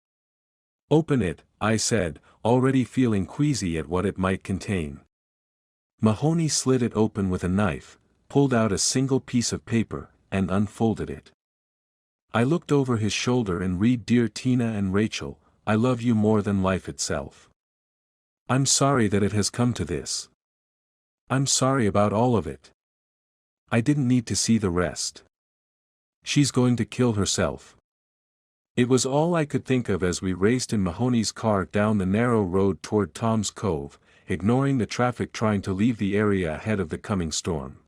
Speaker 1: Open it, I said, already feeling queasy at what it might contain. Mahoney slid it open with a knife, pulled out a single piece of paper, and unfolded it. I looked over his shoulder and read, Dear Tina and Rachel, I love you more than life itself. I'm sorry that it has come to this. I'm sorry about all of it. I didn't need to see the rest. She's going to kill herself. It was all I could think of as we raced in Mahoney's car down the narrow road toward Tom's Cove, ignoring the traffic trying to leave the area ahead of the coming storm.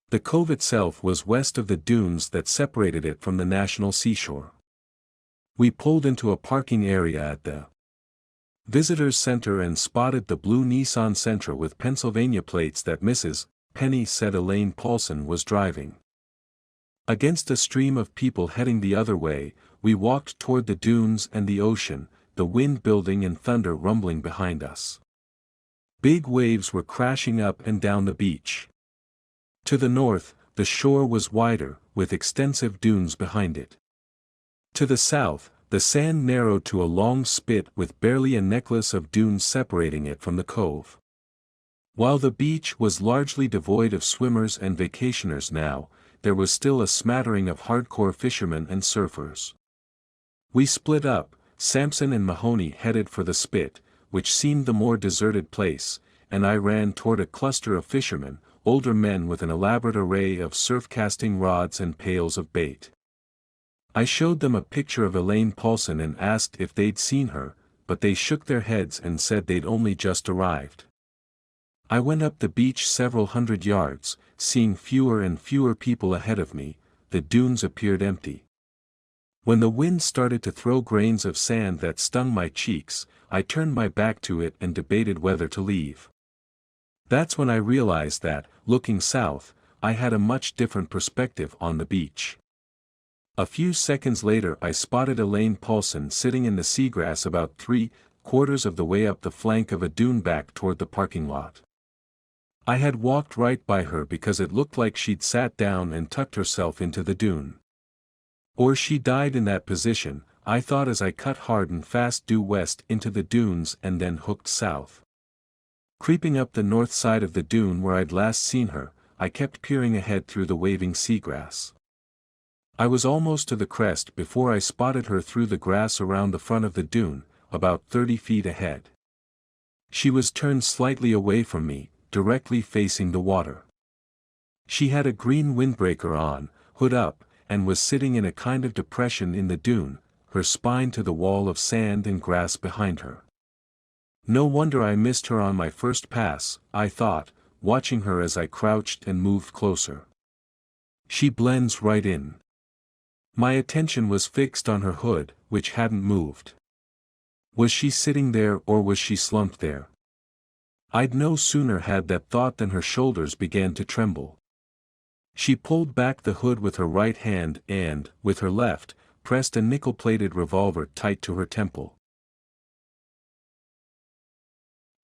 Speaker 1: The cove itself was west of the dunes that separated it from the national seashore. We pulled into a parking area at the Visitors Center and spotted the blue Nissan Sentra with Pennsylvania plates that Mrs. Penny said Elaine Paulson was driving. Against a stream of people heading the other way, we walked toward the dunes and the ocean, the wind building and thunder rumbling behind us. Big waves were crashing up and down the beach. To the north, the shore was wider, with extensive dunes behind it. To the south, the sand narrowed to a long spit with barely a necklace of dunes separating it from the cove. While the beach was largely devoid of swimmers and vacationers now, there was still a smattering of hardcore fishermen and surfers. We split up, Sampson and Mahoney headed for the spit, which seemed the more deserted place, and I ran toward a cluster of fishermen, older men with an elaborate array of surf-casting rods and pails of bait. I showed them a picture of Elaine Paulson and asked if they'd seen her, but they shook their heads and said they'd only just arrived. I went up the beach several hundred yards, seeing fewer and fewer people ahead of me. The dunes appeared empty. When the wind started to throw grains of sand that stung my cheeks, I turned my back to it and debated whether to leave. That's when I realized that, looking south, I had a much different perspective on the beach. A few seconds later I spotted Elaine Paulson sitting in the seagrass about 3/4 of the way up the flank of a dune back toward the parking lot. I had walked right by her because it looked like she'd sat down and tucked herself into the dune. Or she died in that position, I thought as I cut hard and fast due west into the dunes and then hooked south. Creeping up the north side of the dune where I'd last seen her, I kept peering ahead through the waving seagrass. I was almost to the crest before I spotted her through the grass around the front of the dune, about 30 feet ahead. She was turned slightly away from me, directly facing the water. She had a green windbreaker on, hood up, and was sitting in a kind of depression in the dune, her spine to the wall of sand and grass behind her. No wonder I missed her on my first pass, I thought, watching her as I crouched and moved closer. She blends right in. My attention was fixed on her hood, which hadn't moved. Was she sitting there or was she slumped there? I'd no sooner had that thought than her shoulders began to tremble. She pulled back the hood with her right hand and, with her left, pressed a nickel-plated revolver tight to her temple.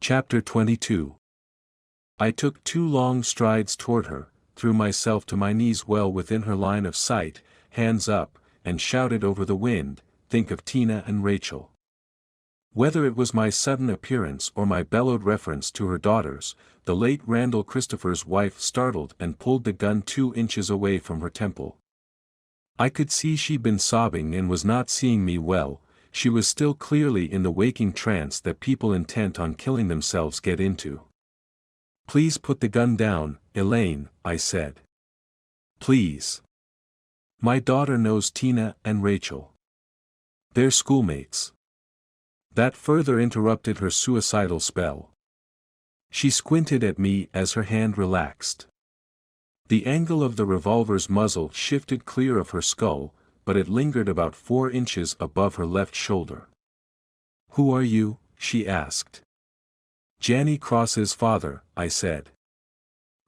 Speaker 1: Chapter 22. I took 2 long strides toward her, threw myself to my knees well within her line of sight, hands up, and shouted over the wind, "Think of Tina and Rachel." Whether it was my sudden appearance or my bellowed reference to her daughters, the late Randall Christopher's wife startled and pulled the gun 2 inches away from her temple. I could see she'd been sobbing and was not seeing me well. She was still clearly in the waking trance that people intent on killing themselves get into. "Please put the gun down, Elaine," I said. "Please. My daughter knows Tina and Rachel. They're schoolmates." That further interrupted her suicidal spell. She squinted at me as her hand relaxed. The angle of the revolver's muzzle shifted clear of her skull, but it lingered about 4 inches above her left shoulder. "Who are you?" she asked. "Janny Cross's father," I said.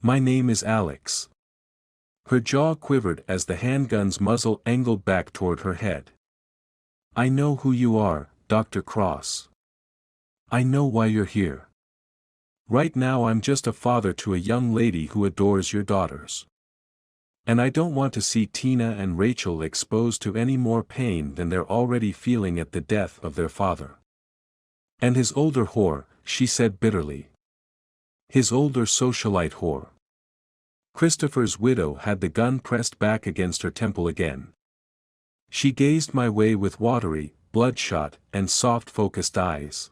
Speaker 1: "My name is Alex." Her jaw quivered as the handgun's muzzle angled back toward her head. "I know who you are, Dr. Cross. I know why you're here. Right now I'm just a father to a young lady who adores your daughters. And I don't want to see Tina and Rachel exposed to any more pain than they're already feeling at the death of their father. And his older whore," she said bitterly. "His older socialite whore." Christopher's widow had the gun pressed back against her temple again. She gazed my way with watery, bloodshot, and soft-focused eyes.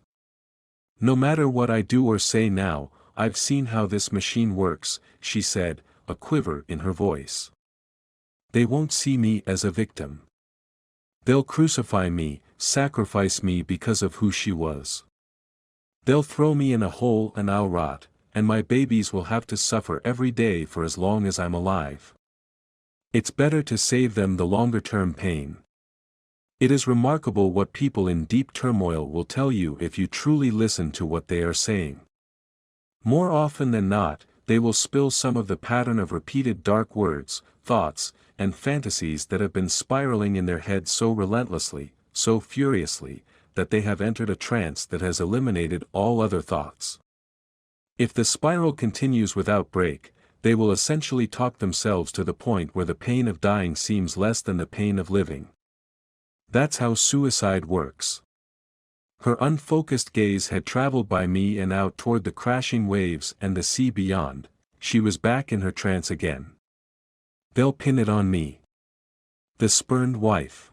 Speaker 1: "No matter what I do or say now, I've seen how this machine works," she said, a quiver in her voice. They won't see me as a victim. They'll crucify me, sacrifice me because of who she was. They'll throw me in a hole and I'll rot, and my babies will have to suffer every day for as long as I'm alive. It's better to save them the longer-term pain. It is remarkable what people in deep turmoil will tell you if you truly listen to what they are saying. More often than not, they will spill some of the pattern of repeated dark words, thoughts, and fantasies that have been spiraling in their heads so relentlessly, so furiously, that they have entered a trance that has eliminated all other thoughts. If the spiral continues without break, they will essentially talk themselves to the point where the pain of dying seems less than the pain of living. That's how suicide works. Her unfocused gaze had traveled by me and out toward the crashing waves and the sea beyond. She was back in her trance again. They'll pin it on me. The spurned wife.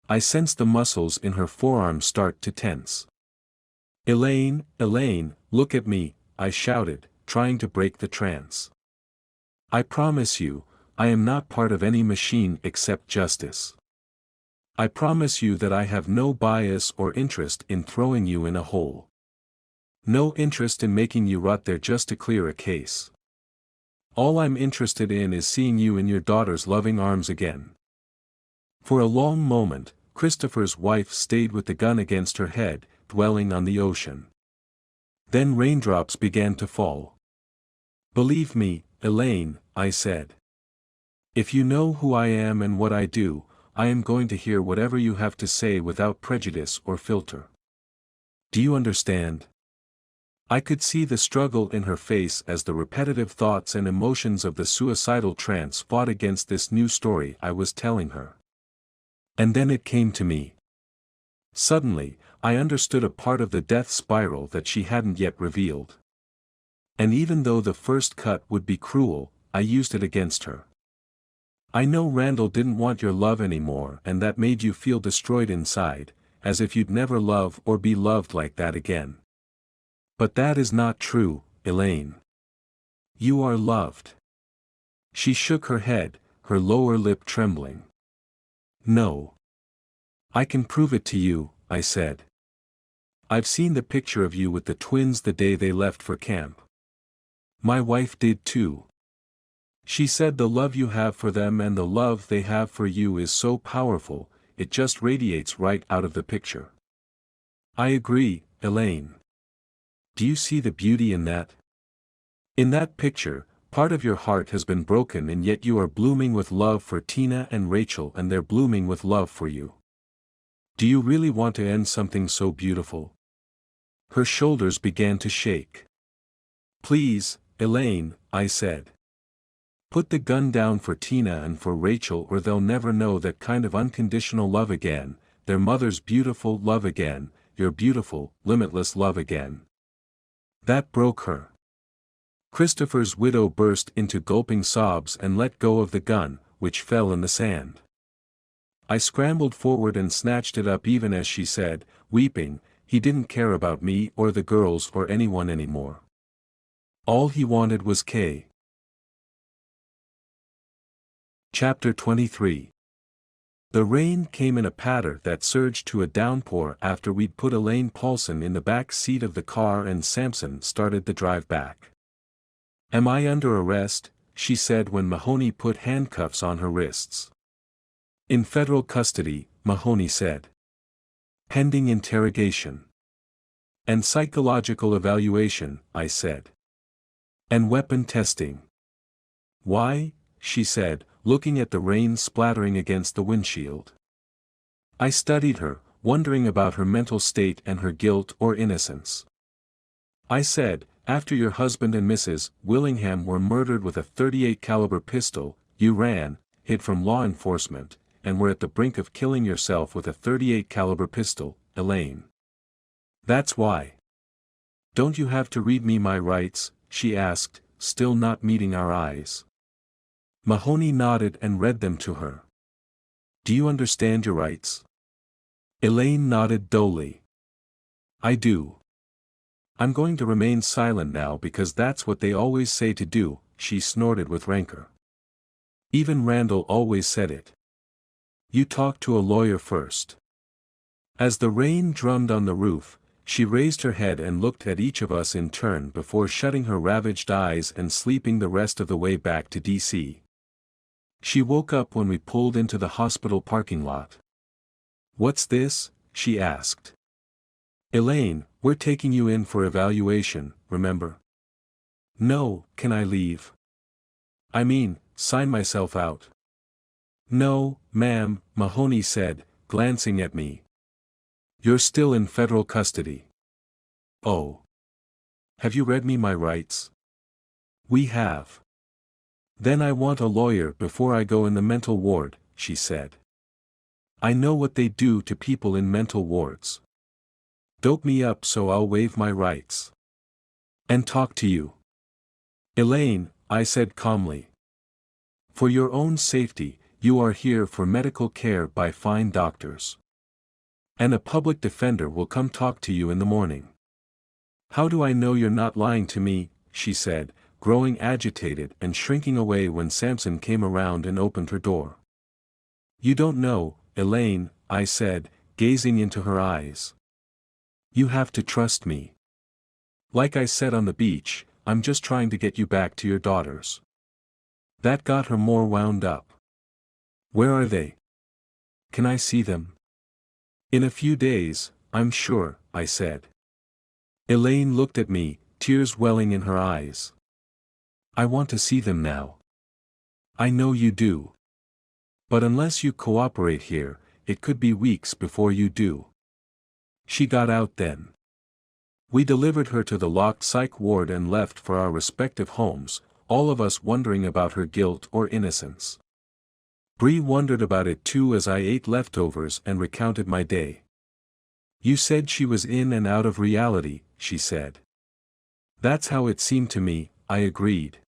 Speaker 1: I sensed the muscles in her forearms start to tense. Elaine, Elaine, look at me, I shouted, trying to break the trance. I promise you, I am not part of any machine except justice. I promise you that I have no bias or interest in throwing you in a hole. No interest in making you rot there just to clear a case. All I'm interested in is seeing you in your daughter's loving arms again. For a long moment, Christopher's wife stayed with the gun against her head, dwelling on the ocean. Then raindrops began to fall. Believe me, Elaine, I said. If you know who I am and what I do, I am going to hear whatever you have to say without prejudice or filter. Do you understand? I could see the struggle in her face as the repetitive thoughts and emotions of the suicidal trance fought against this new story I was telling her. And then it came to me. Suddenly, I understood a part of the death spiral that she hadn't yet revealed. And even though the first cut would be cruel, I used it against her. I know Randall didn't want your love anymore and that made you feel destroyed inside, as if you'd never love or be loved like that again. But that is not true, Elaine. You are loved. She shook her head, her lower lip trembling. No. I can prove it to you, I said. I've seen the picture of you with the twins the day they left for camp. My wife did too. She said the love you have for them and the love they have for you is so powerful, it just radiates right out of the picture. I agree, Elaine. Do you see the beauty in that? In that picture, part of your heart has been broken and yet you are blooming with love for Tina and Rachel and they're blooming with love for you. Do you really want to end something so beautiful? Her shoulders began to shake. Please, Elaine, I said. Put the gun down for Tina and for Rachel or they'll never know that kind of unconditional love again, their mother's beautiful love again, your beautiful, limitless love again. That broke her. Christopher's widow burst into gulping sobs and let go of the gun, which fell in the sand. I scrambled forward and snatched it up even as she said, weeping, he didn't care about me or the girls or anyone anymore. All he wanted was Kay. Chapter 23. The rain came in a patter that surged to a downpour after we'd put Elaine Paulson in the back seat of the car and Sampson started the drive back. Am I under arrest? She said when Mahoney put handcuffs on her wrists. In federal custody, Mahoney said. Pending interrogation. And psychological evaluation, I said. And weapon testing. Why? She said, looking at the rain splattering against the windshield. I studied her, wondering about her mental state and her guilt or innocence. I said, after your husband and Mrs. Willingham were murdered with a .38 caliber pistol, you ran, hid from law enforcement, and were at the brink of killing yourself with a .38 caliber pistol, Elaine. That's why. Don't you have to read me my rights? She asked, still not meeting our eyes. Mahoney nodded and read them to her. Do you understand your rights? Elaine nodded dully. I do. I'm going to remain silent now because that's what they always say to do, she snorted with rancor. Even Randall always said it. You talk to a lawyer first. As the rain drummed on the roof, she raised her head and looked at each of us in turn before shutting her ravaged eyes and sleeping the rest of the way back to D.C. She woke up when we pulled into the hospital parking lot. What's this? She asked. Elaine, we're taking you in for evaluation, remember? No, can I leave? I mean, sign myself out. No, ma'am, Mahoney said, glancing at me. You're still in federal custody. Oh. Have you read me my rights? We have. Then I want a lawyer before I go in the mental ward, she said. I know what they do to people in mental wards. Dope me up so I'll waive my rights. And talk to you. Elaine, I said calmly. For your own safety, you are here for medical care by fine doctors. And a public defender will come talk to you in the morning. How do I know you're not lying to me, she said, growing agitated and shrinking away when Samson came around and opened her door. You don't know, Elaine, I said, gazing into her eyes. You have to trust me. Like I said on the beach, I'm just trying to get you back to your daughters. That got her more wound up. Where are they? Can I see them? In a few days, I'm sure, I said. Elaine looked at me, tears welling in her eyes. I want to see them now. I know you do. But unless you cooperate here, it could be weeks before you do. She got out then. We delivered her to the locked psych ward and left for our respective homes, all of us wondering about her guilt or innocence. Bree wondered about it too as I ate leftovers and recounted my day. You said she was in and out of reality, she said. That's how it seemed to me, I agreed.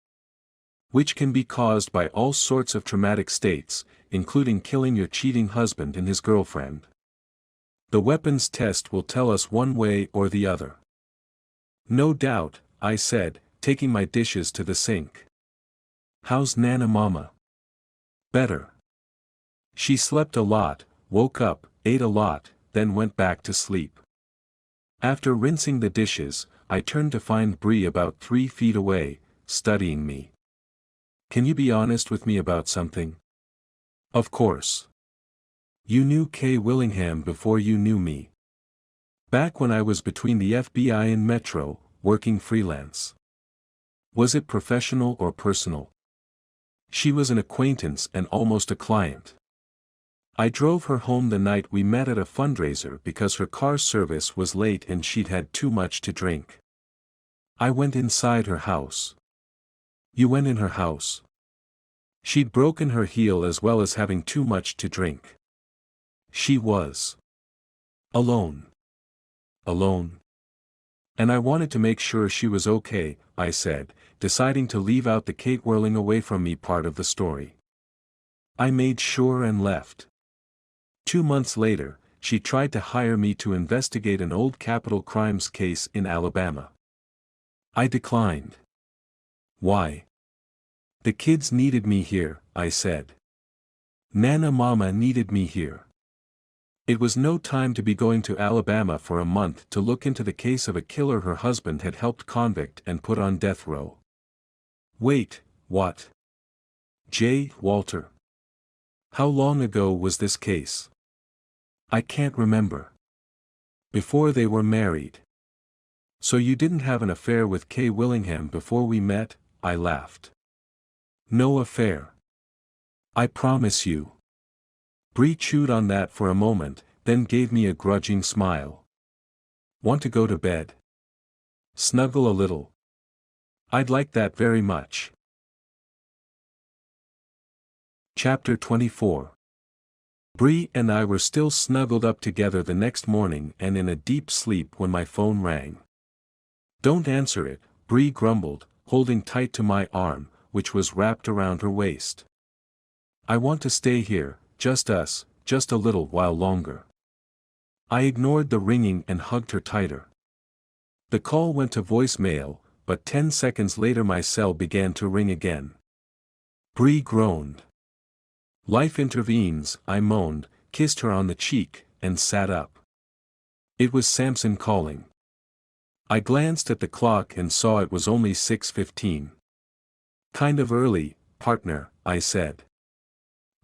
Speaker 1: Which can be caused by all sorts of traumatic states, including killing your cheating husband and his girlfriend. The weapons test will tell us one way or the other. No doubt, I said, taking my dishes to the sink. How's Nana Mama? Better. She slept a lot, woke up, ate a lot, then went back to sleep. After rinsing the dishes, I turned to find Bree about 3 feet away, studying me. Can you be honest with me about something? Of course. You knew Kay Willingham before you knew me. Back when I was between the FBI and Metro, working freelance. Was it professional or personal? She was an acquaintance and almost a client. I drove her home the night we met at a fundraiser because her car service was late and she'd had too much to drink. I went inside her house. You went in her house. She'd broken her heel as well as having too much to drink. She was alone. Alone. And I wanted to make sure she was okay, I said, deciding to leave out the Kate whirling away from me part of the story. I made sure and left. 2 months later, she tried to hire me to investigate an old capital crimes case in Alabama. I declined. Why? The kids needed me here, I said. Nana Mama needed me here. It was no time to be going to Alabama for a month to look into the case of a killer her husband had helped convict and put on death row. Wait, what? J. Walter. How long ago was this case? I can't remember. Before they were married. So you didn't have an affair with Kay Willingham before we met? I laughed. No affair. I promise you. Bree chewed on that for a moment, then gave me a grudging smile. Want to go to bed? Snuggle a little. I'd like that very much. Chapter 24. Bree and I were still snuggled up together the next morning and in a deep sleep when my phone rang. Don't answer it, Bree grumbled, holding tight to my arm, which was wrapped around her waist. I want to stay here, just us, just a little while longer. I ignored the ringing and hugged her tighter. The call went to voicemail, but 10 seconds later my cell began to ring again. Bree groaned. Life intervenes, I moaned, kissed her on the cheek, and sat up. It was Samson calling. I glanced at the clock and saw it was only 6:15. Kind of early, partner, I said.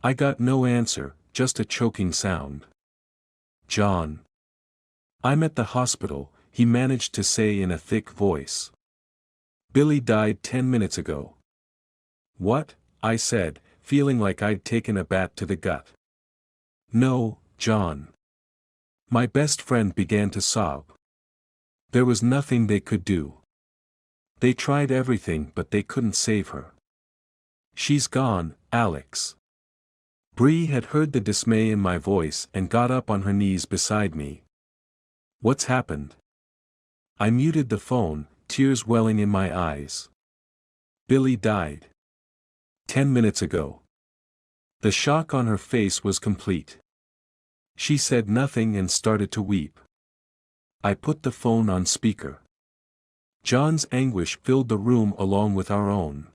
Speaker 1: I got no answer, just a choking sound. John. I'm at the hospital, he managed to say in a thick voice. Billy died 10 minutes ago. What? I said, feeling like I'd taken a bat to the gut. No, John. My best friend began to sob. There was nothing they could do. They tried everything but they couldn't save her. She's gone, Alex. Bree had heard the dismay in my voice and got up on her knees beside me. What's happened? I muted the phone, tears welling in my eyes. Billy died. 10 minutes ago. The shock on her face was complete. She said nothing and started to weep. I put the phone on speaker. John's anguish filled the room along with our own.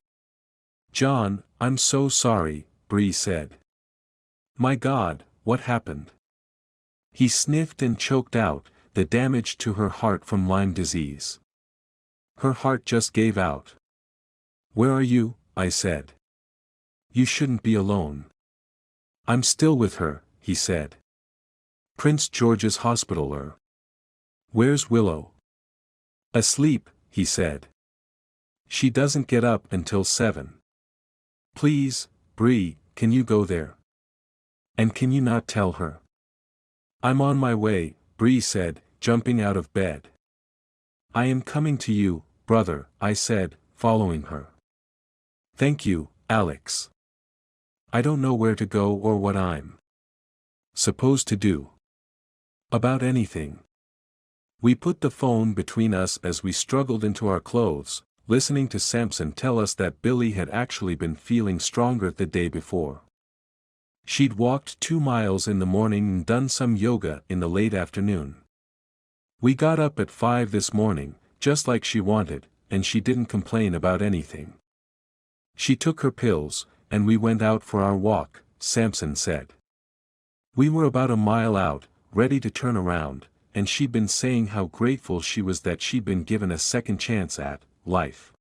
Speaker 1: John, I'm so sorry, Bree said. My God, what happened? He sniffed and choked out, the damage to her heart from Lyme disease. Her heart just gave out. Where are you? I said. You shouldn't be alone. I'm still with her, he said. Prince George's Hospital. Where's Willow? Asleep, he said. She doesn't get up until 7. Please, Bree, can you go there? And can you not tell her? I'm on my way, Bree said, jumping out of bed. I am coming to you, brother, I said, following her. Thank you, Alex. I don't know where to go or what I'm supposed to do about anything. We put the phone between us as we struggled into our clothes, listening to Samson tell us that Billy had actually been feeling stronger the day before. She'd walked 2 miles in the morning and done some yoga in the late afternoon. We got up at 5 this morning, just like she wanted, and she didn't complain about anything. She took her pills, and we went out for our walk, Samson said. We were about a mile out, ready to turn around, and she'd been saying how grateful she was that she'd been given a second chance at life.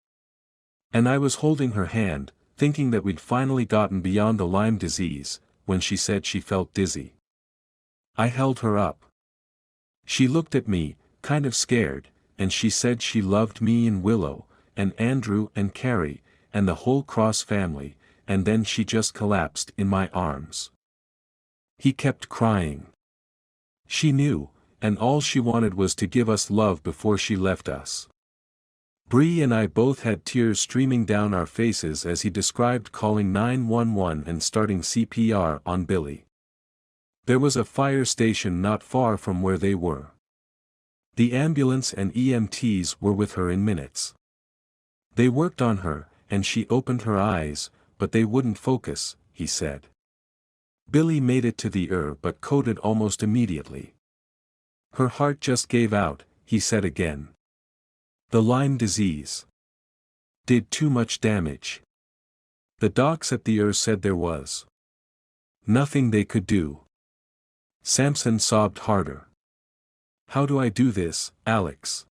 Speaker 1: And I was holding her hand, thinking that we'd finally gotten beyond the Lyme disease, when she said she felt dizzy. I held her up. She looked at me, kind of scared, and she said she loved me and Willow, and Andrew and Carrie, and the whole Cross family, and then she just collapsed in my arms. He kept crying. She knew, and all she wanted was to give us love before she left us. Bree and I both had tears streaming down our faces as he described calling 911 and starting CPR on Billy. There was a fire station not far from where they were. The ambulance and EMTs were with her in minutes. They worked on her, and she opened her eyes, but they wouldn't focus, he said. Billy made it to the but coded almost immediately. Her heart just gave out, he said again. The Lyme disease did too much damage. The docs at the said there was nothing they could do. Samson sobbed harder. How do I do this, Alex?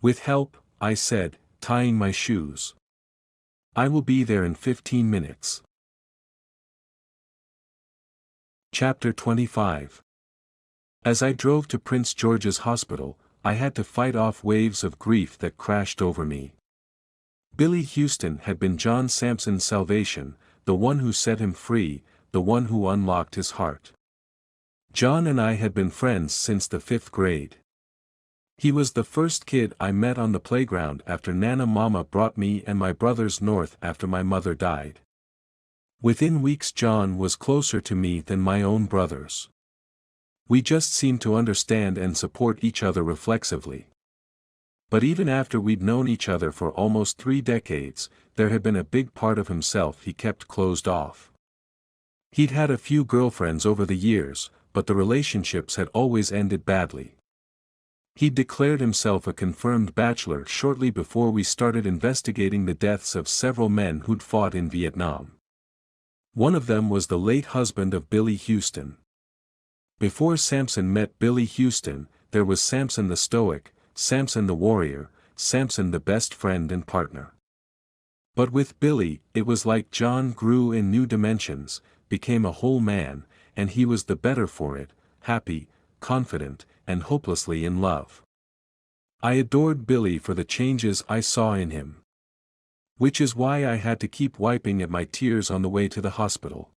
Speaker 1: With help, I said, tying my shoes. I will be there in 15 minutes. Chapter 25. As I drove to Prince George's Hospital, I had to fight off waves of grief that crashed over me. Billy Houston had been John Samson's salvation, the one who set him free, the one who unlocked his heart. John and I had been friends since the 5th grade. He was the first kid I met on the playground after Nana Mama brought me and my brothers north after my mother died. Within weeks John was closer to me than my own brothers. We just seemed to understand and support each other reflexively. But even after we'd known each other for almost 3 decades, there had been a big part of himself he kept closed off. He'd had a few girlfriends over the years, but the relationships had always ended badly. He declared himself a confirmed bachelor shortly before we started investigating the deaths of several men who'd fought in Vietnam. One of them was the late husband of Billy Houston. Before Samson met Billy Houston, there was Samson the stoic, Samson the warrior, Samson the best friend and partner. But with Billy, it was like John grew in new dimensions, became a whole man, and he was the better for it, happy, confident, and hopelessly in love. I adored Billy for the changes I saw in him. Which is why I had to keep wiping at my tears on the way to the hospital.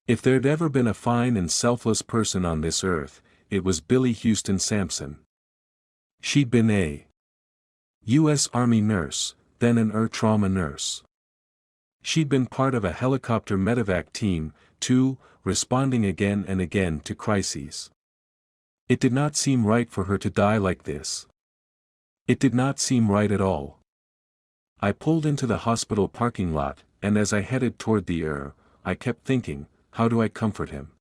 Speaker 1: If there'd ever been a fine and selfless person on this earth, it was Billy Houston Sampson. She'd been a U.S. Army nurse, then an trauma nurse. She'd been part of a helicopter medevac team, too, responding again and again to crises. It did not seem right for her to die like this. It did not seem right at all. I pulled into the hospital parking lot, and as I headed toward the I kept thinking, how do I comfort him?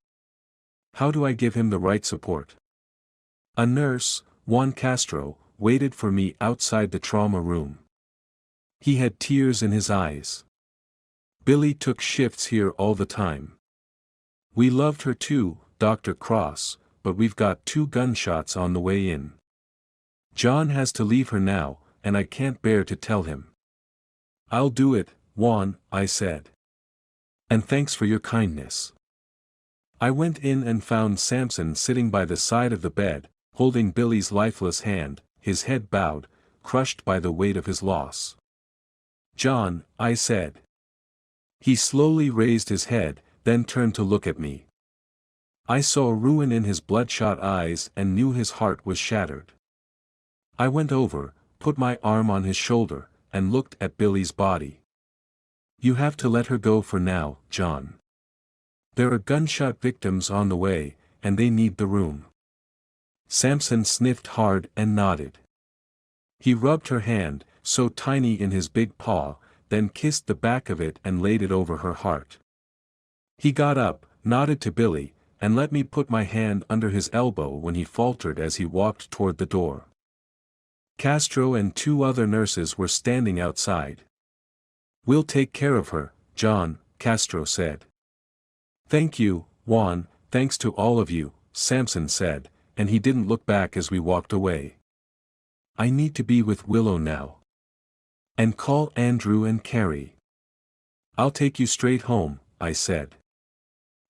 Speaker 1: How do I give him the right support? A nurse, Juan Castro, waited for me outside the trauma room. He had tears in his eyes. Billy took shifts here all the time. We loved her too, Dr. Cross, but we've got 2 gunshots on the way in. John has to leave her now, and I can't bear to tell him. I'll do it, Juan, I said. And thanks for your kindness. I went in and found Samson sitting by the side of the bed, holding Billy's lifeless hand, his head bowed, crushed by the weight of his loss. John, I said. He slowly raised his head, then turned to look at me. I saw ruin in his bloodshot eyes and knew his heart was shattered. I went over, put my arm on his shoulder, and looked at Billy's body. You have to let her go for now, John. There are gunshot victims on the way, and they need the room. Samson sniffed hard and nodded. He rubbed her hand, so tiny in his big paw, then kissed the back of it and laid it over her heart. He got up, nodded to Billy, and let me put my hand under his elbow when he faltered as he walked toward the door. Castro and 2 other nurses were standing outside. We'll take care of her, John, Castro said. Thank you, Juan, thanks to all of you, Samson said, and he didn't look back as we walked away. I need to be with Willow now. And call Andrew and Carrie. I'll take you straight home, I said.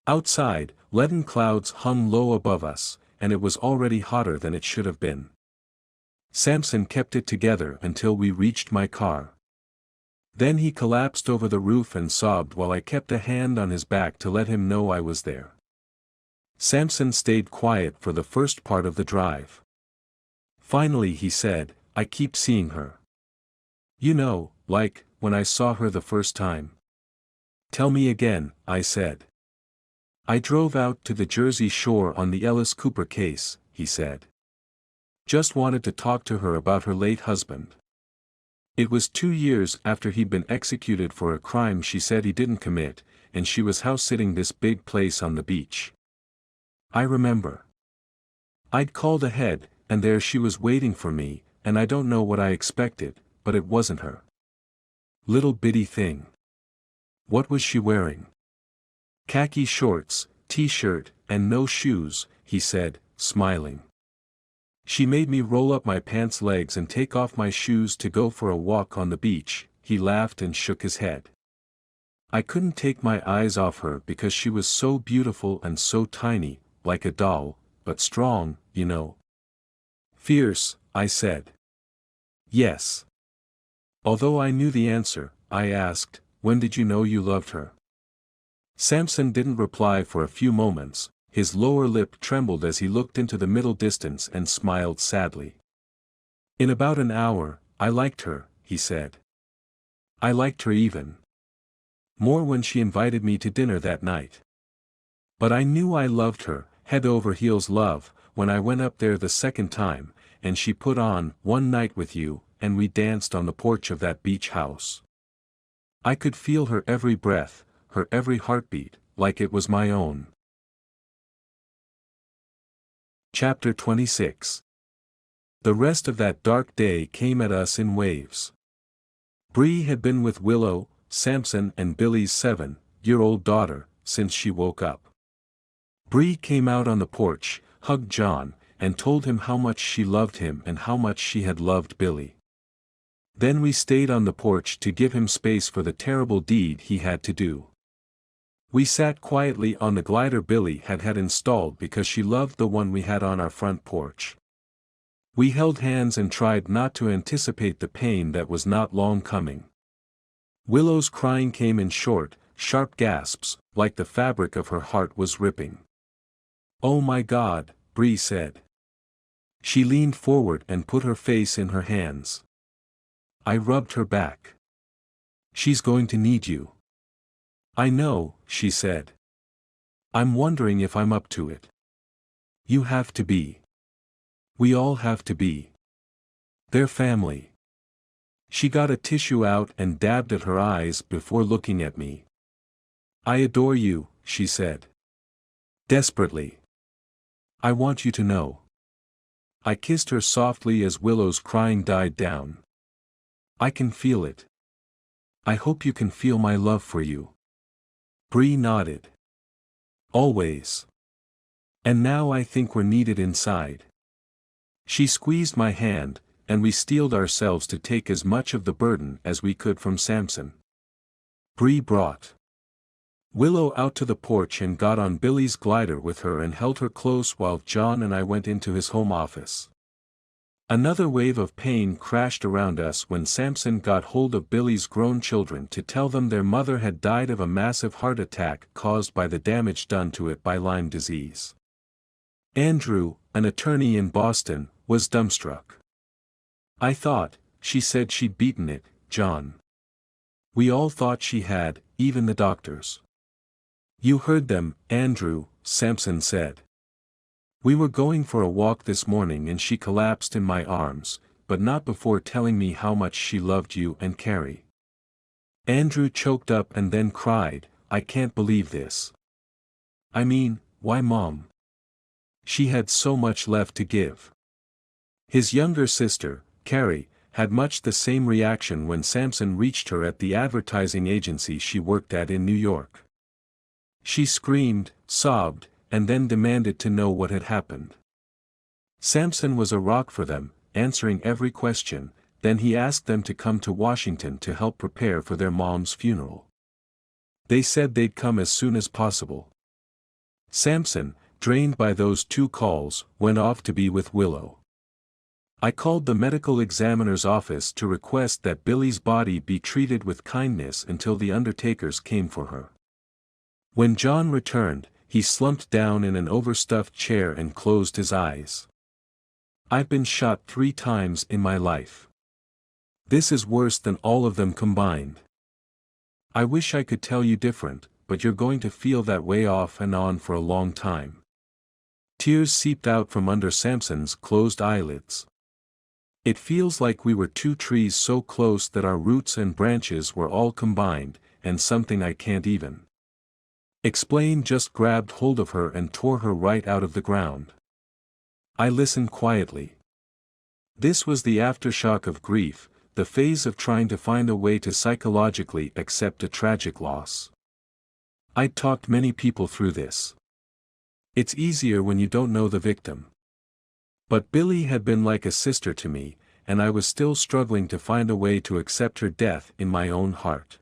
Speaker 1: Outside, leaden clouds hung low above us, and it was already hotter than it should have been. Samson kept it together until we reached my car. Then he collapsed over the roof and sobbed while I kept a hand on his back to let him know I was there. Samson stayed quiet for the first part of the drive. Finally he said, I keep seeing her. You know, like, when I saw her the first time. Tell me again, I said. I drove out to the Jersey Shore on the Ellis Cooper case, he said. Just wanted to talk to her about her late husband. It was 2 years after he'd been executed for a crime she said he didn't commit, and she was house-sitting this big place on the beach. I remember. I'd called ahead, and there she was waiting for me, and I don't know what I expected, but it wasn't her. Little bitty thing. What was she wearing? Khaki shorts, t-shirt, and no shoes, he said, smiling. She made me roll up my pants legs and take off my shoes to go for a walk on the beach, he laughed and shook his head. I couldn't take my eyes off her because she was so beautiful and so tiny, like a doll, but strong, you know. Fierce, I said. Yes. Although I knew the answer, I asked, when did you know you loved her? Samson didn't reply for a few moments. His lower lip trembled as he looked into the middle distance and smiled sadly. In about an hour, I liked her, he said. I liked her even more when she invited me to dinner that night. But I knew I loved her, head over heels love, when I went up there the second time, and she put on One Night with You, and we danced on the porch of that beach house. I could feel her every breath, her every heartbeat, like it was my own. Chapter 26. The rest of that dark day came at us in waves. Bree had been with Willow, Samson and Billy's 7-year-old daughter, since she woke up. Bree came out on the porch, hugged John, and told him how much she loved him and how much she had loved Billy. Then we stayed on the porch to give him space for the terrible deed he had to do. We sat quietly on the glider Billy had installed because she loved the one we had on our front porch. We held hands and tried not to anticipate the pain that was not long coming. Willow's crying came in short, sharp gasps, like the fabric of her heart was ripping. "Oh my God," Bree said. She leaned forward and put her face in her hands. I rubbed her back. "She's going to need you." "I know," she said. "I'm wondering if I'm up to it." "You have to be. We all have to be. They're family." She got a tissue out and dabbed at her eyes before looking at me. "I adore you," she said. Desperately. "I want you to know." I kissed her softly as Willow's crying died down. "I can feel it. I hope you can feel my love for you." Bree nodded. "Always. And now I think we're needed inside." She squeezed my hand, and we steeled ourselves to take as much of the burden as we could from Samson. Bree brought Willow out to the porch and got on Billy's glider with her and held her close while John and I went into his home office. Another wave of pain crashed around us when Samson got hold of Billy's grown children to tell them their mother had died of a massive heart attack caused by the damage done to it by Lyme disease. Andrew, an attorney in Boston, was dumbstruck. "I thought, she said she'd beaten it, John." "We all thought she had, even the doctors." "You heard them, Andrew," Samson said. "We were going for a walk this morning and she collapsed in my arms, but not before telling me how much she loved you and Carrie." Andrew choked up and then cried, "I can't believe this. I mean, why Mom? She had so much left to give." His younger sister, Carrie, had much the same reaction when Samson reached her at the advertising agency she worked at in New York. She screamed, sobbed, and then demanded to know what had happened. Samson was a rock for them, answering every question, then he asked them to come to Washington to help prepare for their mom's funeral. They said they'd come as soon as possible. Samson, drained by those 2 calls, went off to be with Willow. I called the medical examiner's office to request that Billy's body be treated with kindness until the undertakers came for her. When John returned, he slumped down in an overstuffed chair and closed his eyes. "I've been shot 3 times in my life. This is worse than all of them combined. I wish I could tell you different, but you're going to feel that way off and on for a long time." Tears seeped out from under Samson's closed eyelids. "It feels like we were 2 trees so close that our roots and branches were all combined, and something I can't even explain just grabbed hold of her and tore her right out of the ground." I listened quietly. This was the aftershock of grief, the phase of trying to find a way to psychologically accept a tragic loss. I'd talked many people through this. It's easier when you don't know the victim. But Billy had been like a sister to me, and I was still struggling to find a way to accept her death in my own heart.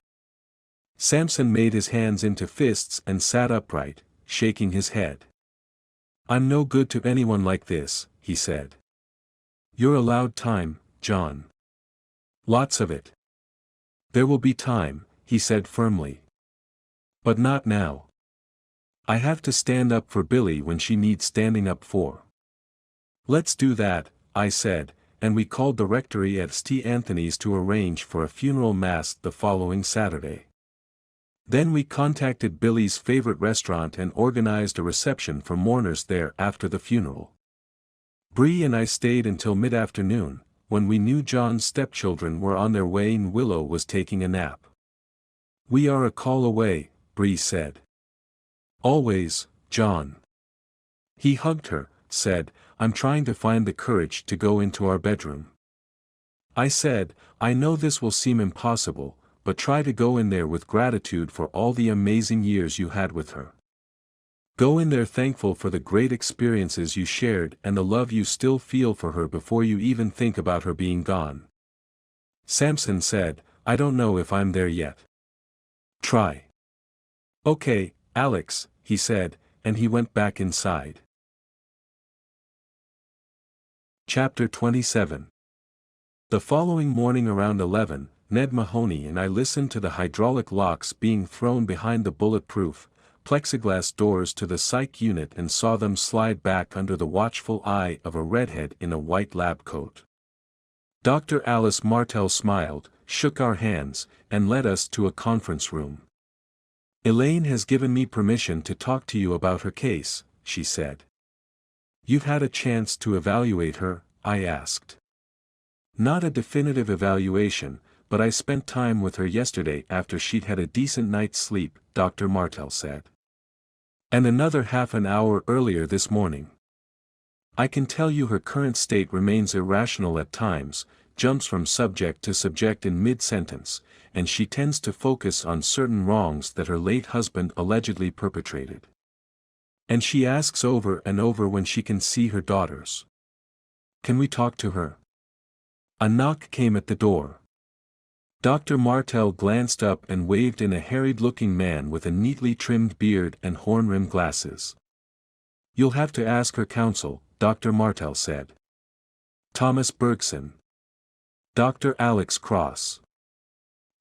Speaker 1: Samson made his hands into fists and sat upright, shaking his head. "I'm no good to anyone like this," he said. "You're allowed time, John. Lots of it. There will be time," he said firmly. "But not now. I have to stand up for Billy when she needs standing up for." "Let's do that," I said, and we called the rectory at St. Anthony's to arrange for a funeral mass the following Saturday. Then we contacted Billy's favorite restaurant and organized a reception for mourners there after the funeral. Bree and I stayed until mid-afternoon, when we knew John's stepchildren were on their way and Willow was taking a nap. "We are a call away," Bree said. "Always, John." He hugged her, said, "I'm trying to find the courage to go into our bedroom." I said, "I know this will seem impossible, but try to go in there with gratitude for all the amazing years you had with her. Go in there thankful for the great experiences you shared and the love you still feel for her before you even think about her being gone." Samson said, "I don't know if I'm there yet." "Try." "Okay, Alex," he said, and he went back inside. Chapter 27. The following morning around 11, Ned Mahoney and I listened to the hydraulic locks being thrown behind the bulletproof, plexiglass doors to the psych unit and saw them slide back under the watchful eye of a redhead in a white lab coat. Dr. Alice Martel smiled, shook our hands, and led us to a conference room. "Elaine has given me permission to talk to you about her case," she said. "You've had a chance to evaluate her?" I asked. "Not a definitive evaluation, but I spent time with her yesterday after she'd had a decent night's sleep," Dr. Martel said. "And another half an hour earlier this morning. I can tell you her current state remains irrational at times, jumps from subject to subject in mid-sentence, and she tends to focus on certain wrongs that her late husband allegedly perpetrated. And she asks over and over when she can see her daughters. Can we talk to her?" A knock came at the door. Dr. Martel glanced up and waved in a harried-looking man with a neatly trimmed beard and horn-rimmed glasses. "You'll have to ask her counsel," Dr. Martel said. "Thomas Bergson. Dr. Alex Cross.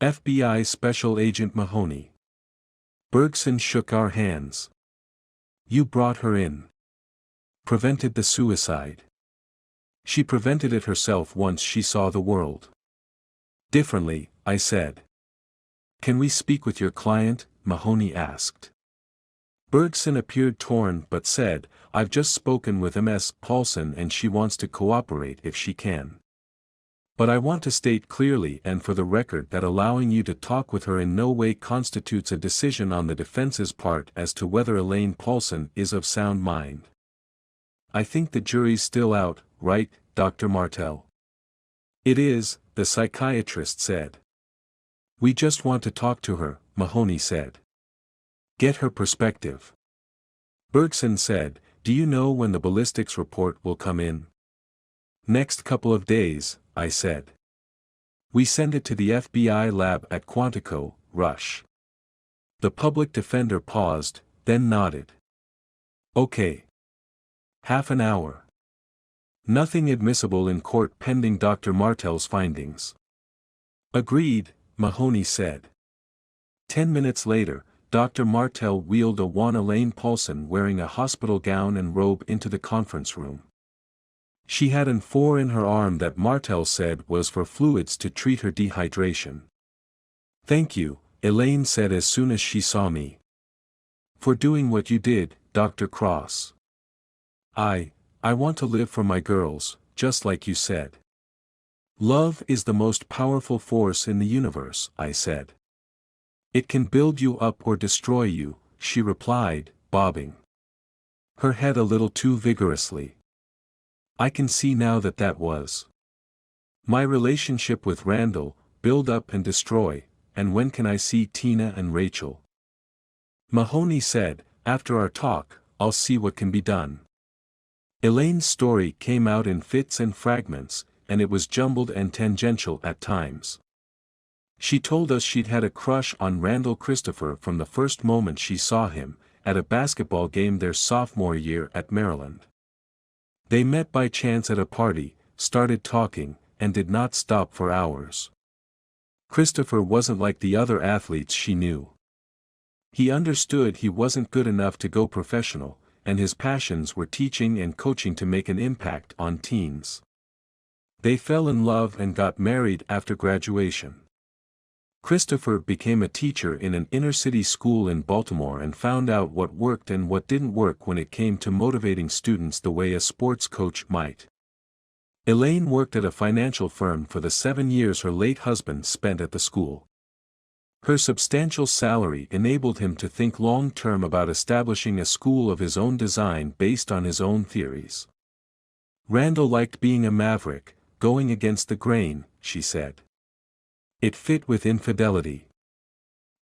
Speaker 1: FBI Special Agent Mahoney." Bergson shook our hands. "You brought her in. Prevented the suicide. She prevented it herself once she saw the world." "Differently," I said. "Can we speak with your client?" Mahoney asked. Bergson appeared torn but said, "I've just spoken with Ms. Paulson and she wants to cooperate if she can. But I want to state clearly and for the record that allowing you to talk with her in no way constitutes a decision on the defense's part as to whether Elaine Paulson is of sound mind. I think the jury's still out, right, Dr. Martel?" "It is," the psychiatrist said. "We just want to talk to her," Mahoney said. "Get her perspective." Bergson said, "Do you know when the ballistics report will come in?" "Next couple of days," I said. "We send it to the FBI lab at Quantico, Rush." The public defender paused, then nodded. "Okay. Half an hour. Nothing admissible in court pending Dr. Martel's findings." "Agreed," Mahoney said. 10 minutes later, Dr. Martel wheeled a wan Elaine Paulson wearing a hospital gown and robe into the conference room. She had an IV in her arm that Martel said was for fluids to treat her dehydration. "Thank you," Elaine said as soon as she saw me. "For doing what you did, Dr. Cross. I want to live for my girls, just like you said." "Love is the most powerful force in the universe," I said. "It can build you up or destroy you," she replied, bobbing her head a little too vigorously. I can see now that was my relationship with Randall, build up and destroy, and when can I see Tina and Rachel? Mahoney said, "After our talk, I'll see what can be done." Elaine's story came out in fits and fragments, and it was jumbled and tangential at times. She told us she'd had a crush on Randall Christopher from the first moment she saw him, at a basketball game their sophomore year at Maryland. They met by chance at a party, started talking, and did not stop for hours. Christopher wasn't like the other athletes she knew. He understood he wasn't good enough to go professional, and his passions were teaching and coaching to make an impact on teens. They fell in love and got married after graduation. Christopher became a teacher in an inner-city school in Baltimore and found out what worked and what didn't work when it came to motivating students the way a sports coach might. Elaine worked at a financial firm for the 7 years her late husband spent at the school. Her substantial salary enabled him to think long-term about establishing a school of his own design based on his own theories. Randall liked being a maverick, going against the grain, she said. It fit with infidelity.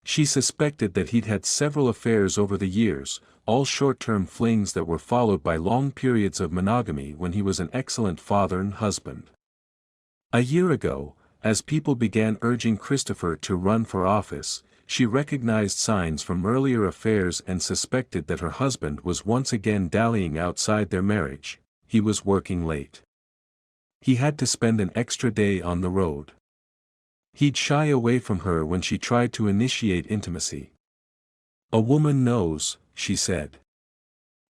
Speaker 1: She suspected that he'd had several affairs over the years, all short-term flings that were followed by long periods of monogamy when he was an excellent father and husband. A year ago, as people began urging Christopher to run for office, she recognized signs from earlier affairs and suspected that her husband was once again dallying outside their marriage. He was working late. He had to spend an extra day on the road. He'd shy away from her when she tried to initiate intimacy. "A woman knows," she said.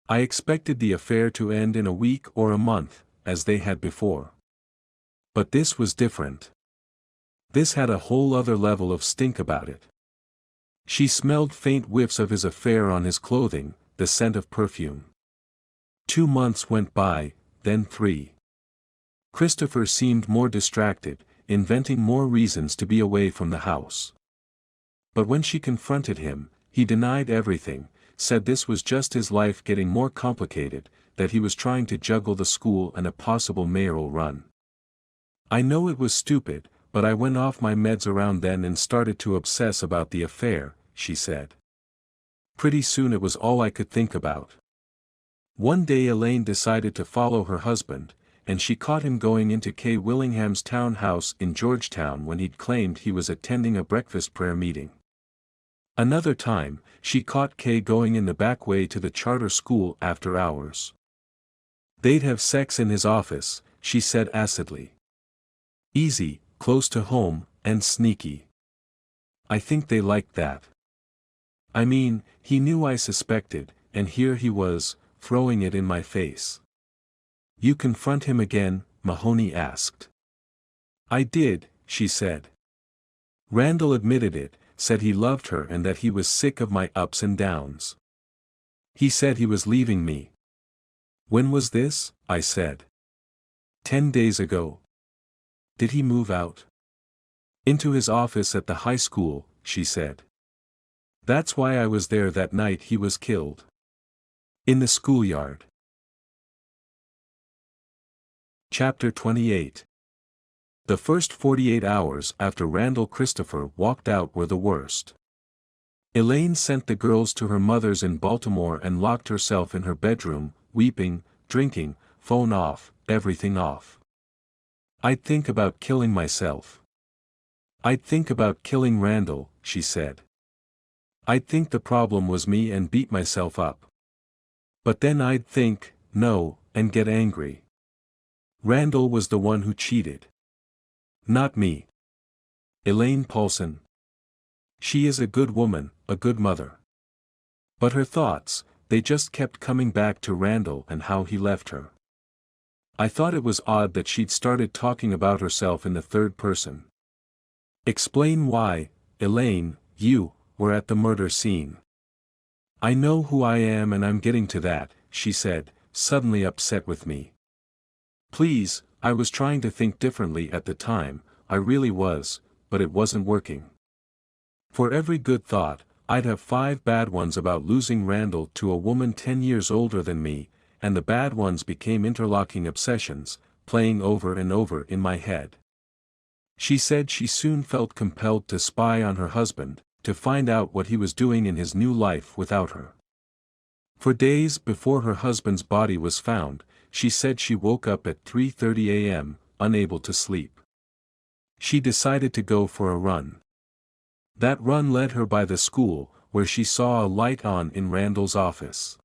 Speaker 1: "I expected the affair to end in a week or a month, as they had before. But this was different. This had a whole other level of stink about it." She smelled faint whiffs of his affair on his clothing, the scent of perfume. 2 months went by, then 3. Christopher seemed more distracted, inventing more reasons to be away from the house. But when she confronted him, he denied everything, said this was just his life getting more complicated, that he was trying to juggle the school and a possible mayoral run. "I know it was stupid, but I went off my meds around then and started to obsess about the affair," she said. "Pretty soon it was all I could think about." One day Elaine decided to follow her husband, and she caught him going into Kay Willingham's townhouse in Georgetown when he'd claimed he was attending a breakfast prayer meeting. Another time, she caught Kay going in the back way to the charter school after hours. "They'd have sex in his office," she said acidly. "Easy, close to home, and sneaky. I think they liked that. I mean, he knew I suspected, and here he was, throwing it in my face." "You confront him again?" Mahoney asked. "I did," she said. "Randall admitted it, said he loved her and that he was sick of my ups and downs. He said he was leaving me." "When was this?" I said. 10 days ago." "Did he move out?" "Into his office at the high school," she said. "That's why I was there that night he was killed. In the schoolyard." Chapter 28. The first 48 hours after Randall Christopher walked out were the worst. Elaine sent the girls to her mother's in Baltimore and locked herself in her bedroom, weeping, drinking, phone off, everything off. "I'd think about killing myself. I'd think about killing Randall," she said. "I'd think the problem was me and beat myself up. But then I'd think, no, and get angry. Randall was the one who cheated. Not me. Elaine Paulson. She is a good woman, a good mother." But her thoughts, they just kept coming back to Randall and how he left her. I thought it was odd that she'd started talking about herself in the third person. "Explain why, Elaine, you were at the murder scene." "I know who I am and I'm getting to that," she said, suddenly upset with me. "Please, I was trying to think differently at the time, I really was, but it wasn't working. For every good thought, I'd have 5 bad ones about losing Randall to a woman 10 years older than me, and the bad ones became interlocking obsessions, playing over and over in my head." She said she soon felt compelled to spy on her husband, to find out what he was doing in his new life without her. For days before her husband's body was found, she said she woke up at 3:30 a.m., unable to sleep. She decided to go for a run. That run led her by the school, where she saw a light on in Randall's office.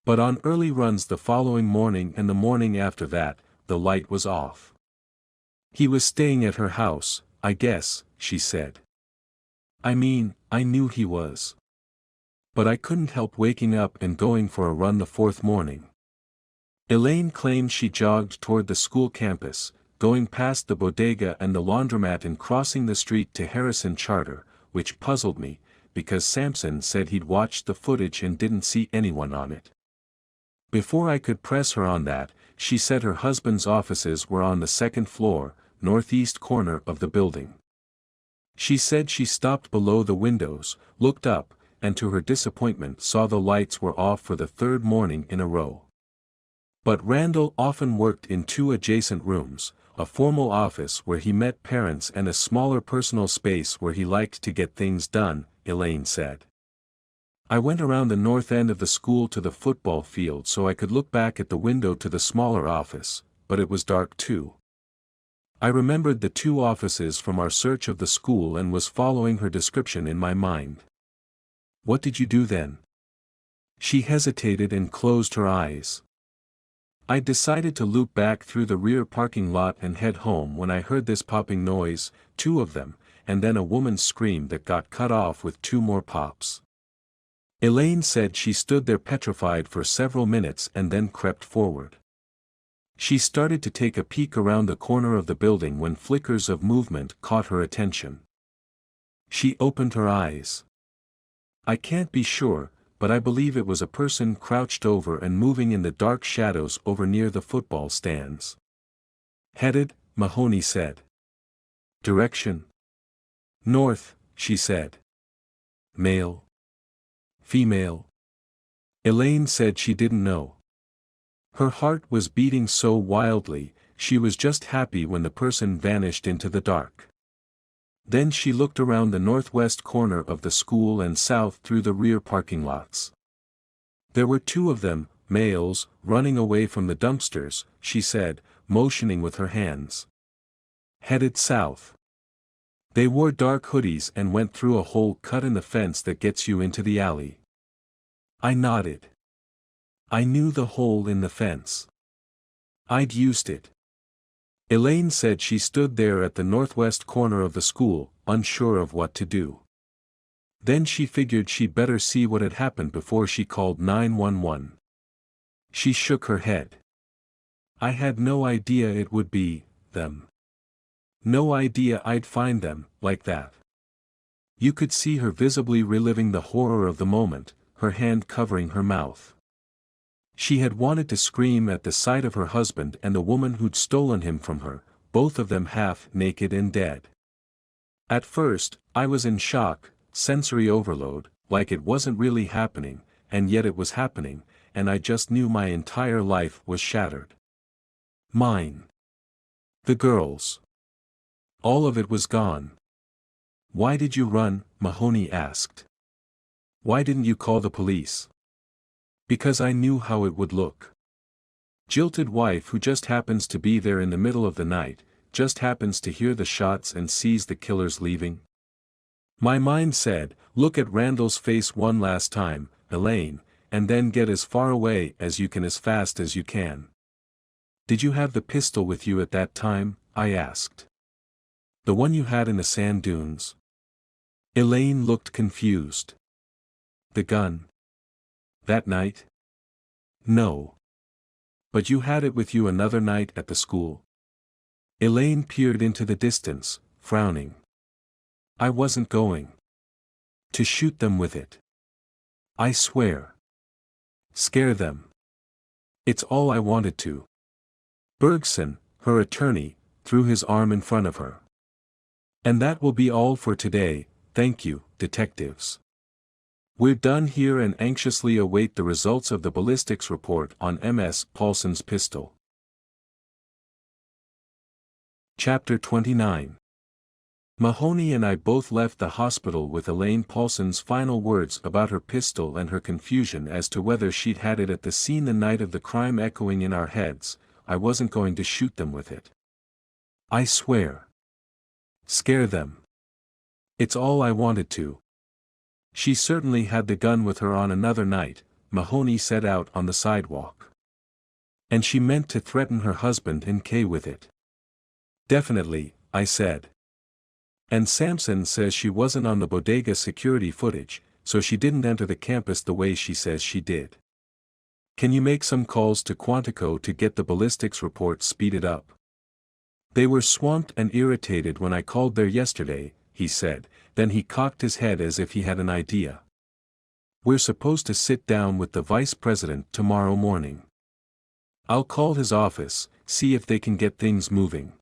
Speaker 1: But on early runs the following morning and the morning after that, the light was off. "He was staying at her house, I guess," she said. "I mean, I knew he was. But I couldn't help waking up and going for a run the 4th morning." Elaine claimed she jogged toward the school campus, going past the bodega and the laundromat and crossing the street to Harrison Charter, which puzzled me, because Sampson said he'd watched the footage and didn't see anyone on it. Before I could press her on that, she said her husband's offices were on the 2nd floor, northeast corner of the building. She said she stopped below the windows, looked up, and to her disappointment saw the lights were off for the third morning in a row. But Randall often worked in two adjacent rooms, a formal office where he met parents and a smaller personal space where he liked to get things done, Elaine said. I went around the north end of the school to the football field so I could look back at the window to the smaller office, but it was dark too. I remembered the two offices from our search of the school and was following her description in my mind. What did you do then? She hesitated and closed her eyes. I decided to loop back through the rear parking lot and head home when I heard this popping noise, two of them, and then a woman's scream that got cut off with two more pops. Elaine said she stood there petrified for several minutes and then crept forward. She started to take a peek around the corner of the building when flickers of movement caught her attention. She opened her eyes. I can't be sure, but I believe it was a person crouched over and moving in the dark shadows over near the football stands. Headed, Mahoney said. Direction? North, she said. Male? Female? Elaine said she didn't know. Her heart was beating so wildly, she was just happy when the person vanished into the dark. Then she looked around the northwest corner of the school and south through the rear parking lots. There were two of them, males, running away from the dumpsters, she said, motioning with her hands. Headed south. They wore dark hoodies and went through a hole cut in the fence that gets you into the alley. I nodded. I knew the hole in the fence. I'd used it. Elaine said she stood there at the northwest corner of the school, unsure of what to do. Then she figured she'd better see what had happened before she called 911. She shook her head. I had no idea it would be them. No idea I'd find them like that. You could see her visibly reliving the horror of the moment, her hand covering her mouth. She had wanted to scream at the sight of her husband and the woman who'd stolen him from her, both of them half naked and dead. At first, I was in shock, sensory overload, like it wasn't really happening, and yet it was happening, and I just knew my entire life was shattered. Mine. The girls. All of it was gone. Why did you run? Mahoney asked. Why didn't you call the police? Because I knew how it would look. Jilted wife who just happens to be there in the middle of the night, just happens to hear the shots and sees the killers leaving. My mind said, look at Randall's face one last time, Elaine, and then get as far away as you can as fast as you can. Did you have the pistol with you at that time? I asked. The one you had in the sand dunes? Elaine looked confused. The gun. That night? No. But you had it with you another night at the school? Elaine peered into the distance, frowning. I wasn't going to shoot them with it. I swear. Scare them. It's all I wanted to. Bergson, her attorney, threw his arm in front of her. And that will be all for today, thank you, detectives. We're done here and anxiously await the results of the ballistics report on Ms. Paulson's pistol. Chapter 29. Mahoney and I both left the hospital with Elaine Paulson's final words about her pistol and her confusion as to whether she'd had it at the scene the night of the crime echoing in our heads. I wasn't going to shoot them with it. I swear. Scare them. It's all I wanted to. She certainly had the gun with her on another night, Mahoney said out on the sidewalk. And she meant to threaten her husband and Kay with it. Definitely, I said. And Sampson says she wasn't on the bodega security footage, so she didn't enter the campus the way she says she did. Can you make some calls to Quantico to get the ballistics report speeded up? They were swamped and irritated when I called there yesterday, he said. Then he cocked his head as if he had an idea. We're supposed to sit down with the vice president tomorrow morning. I'll call his office, see if they can get things moving.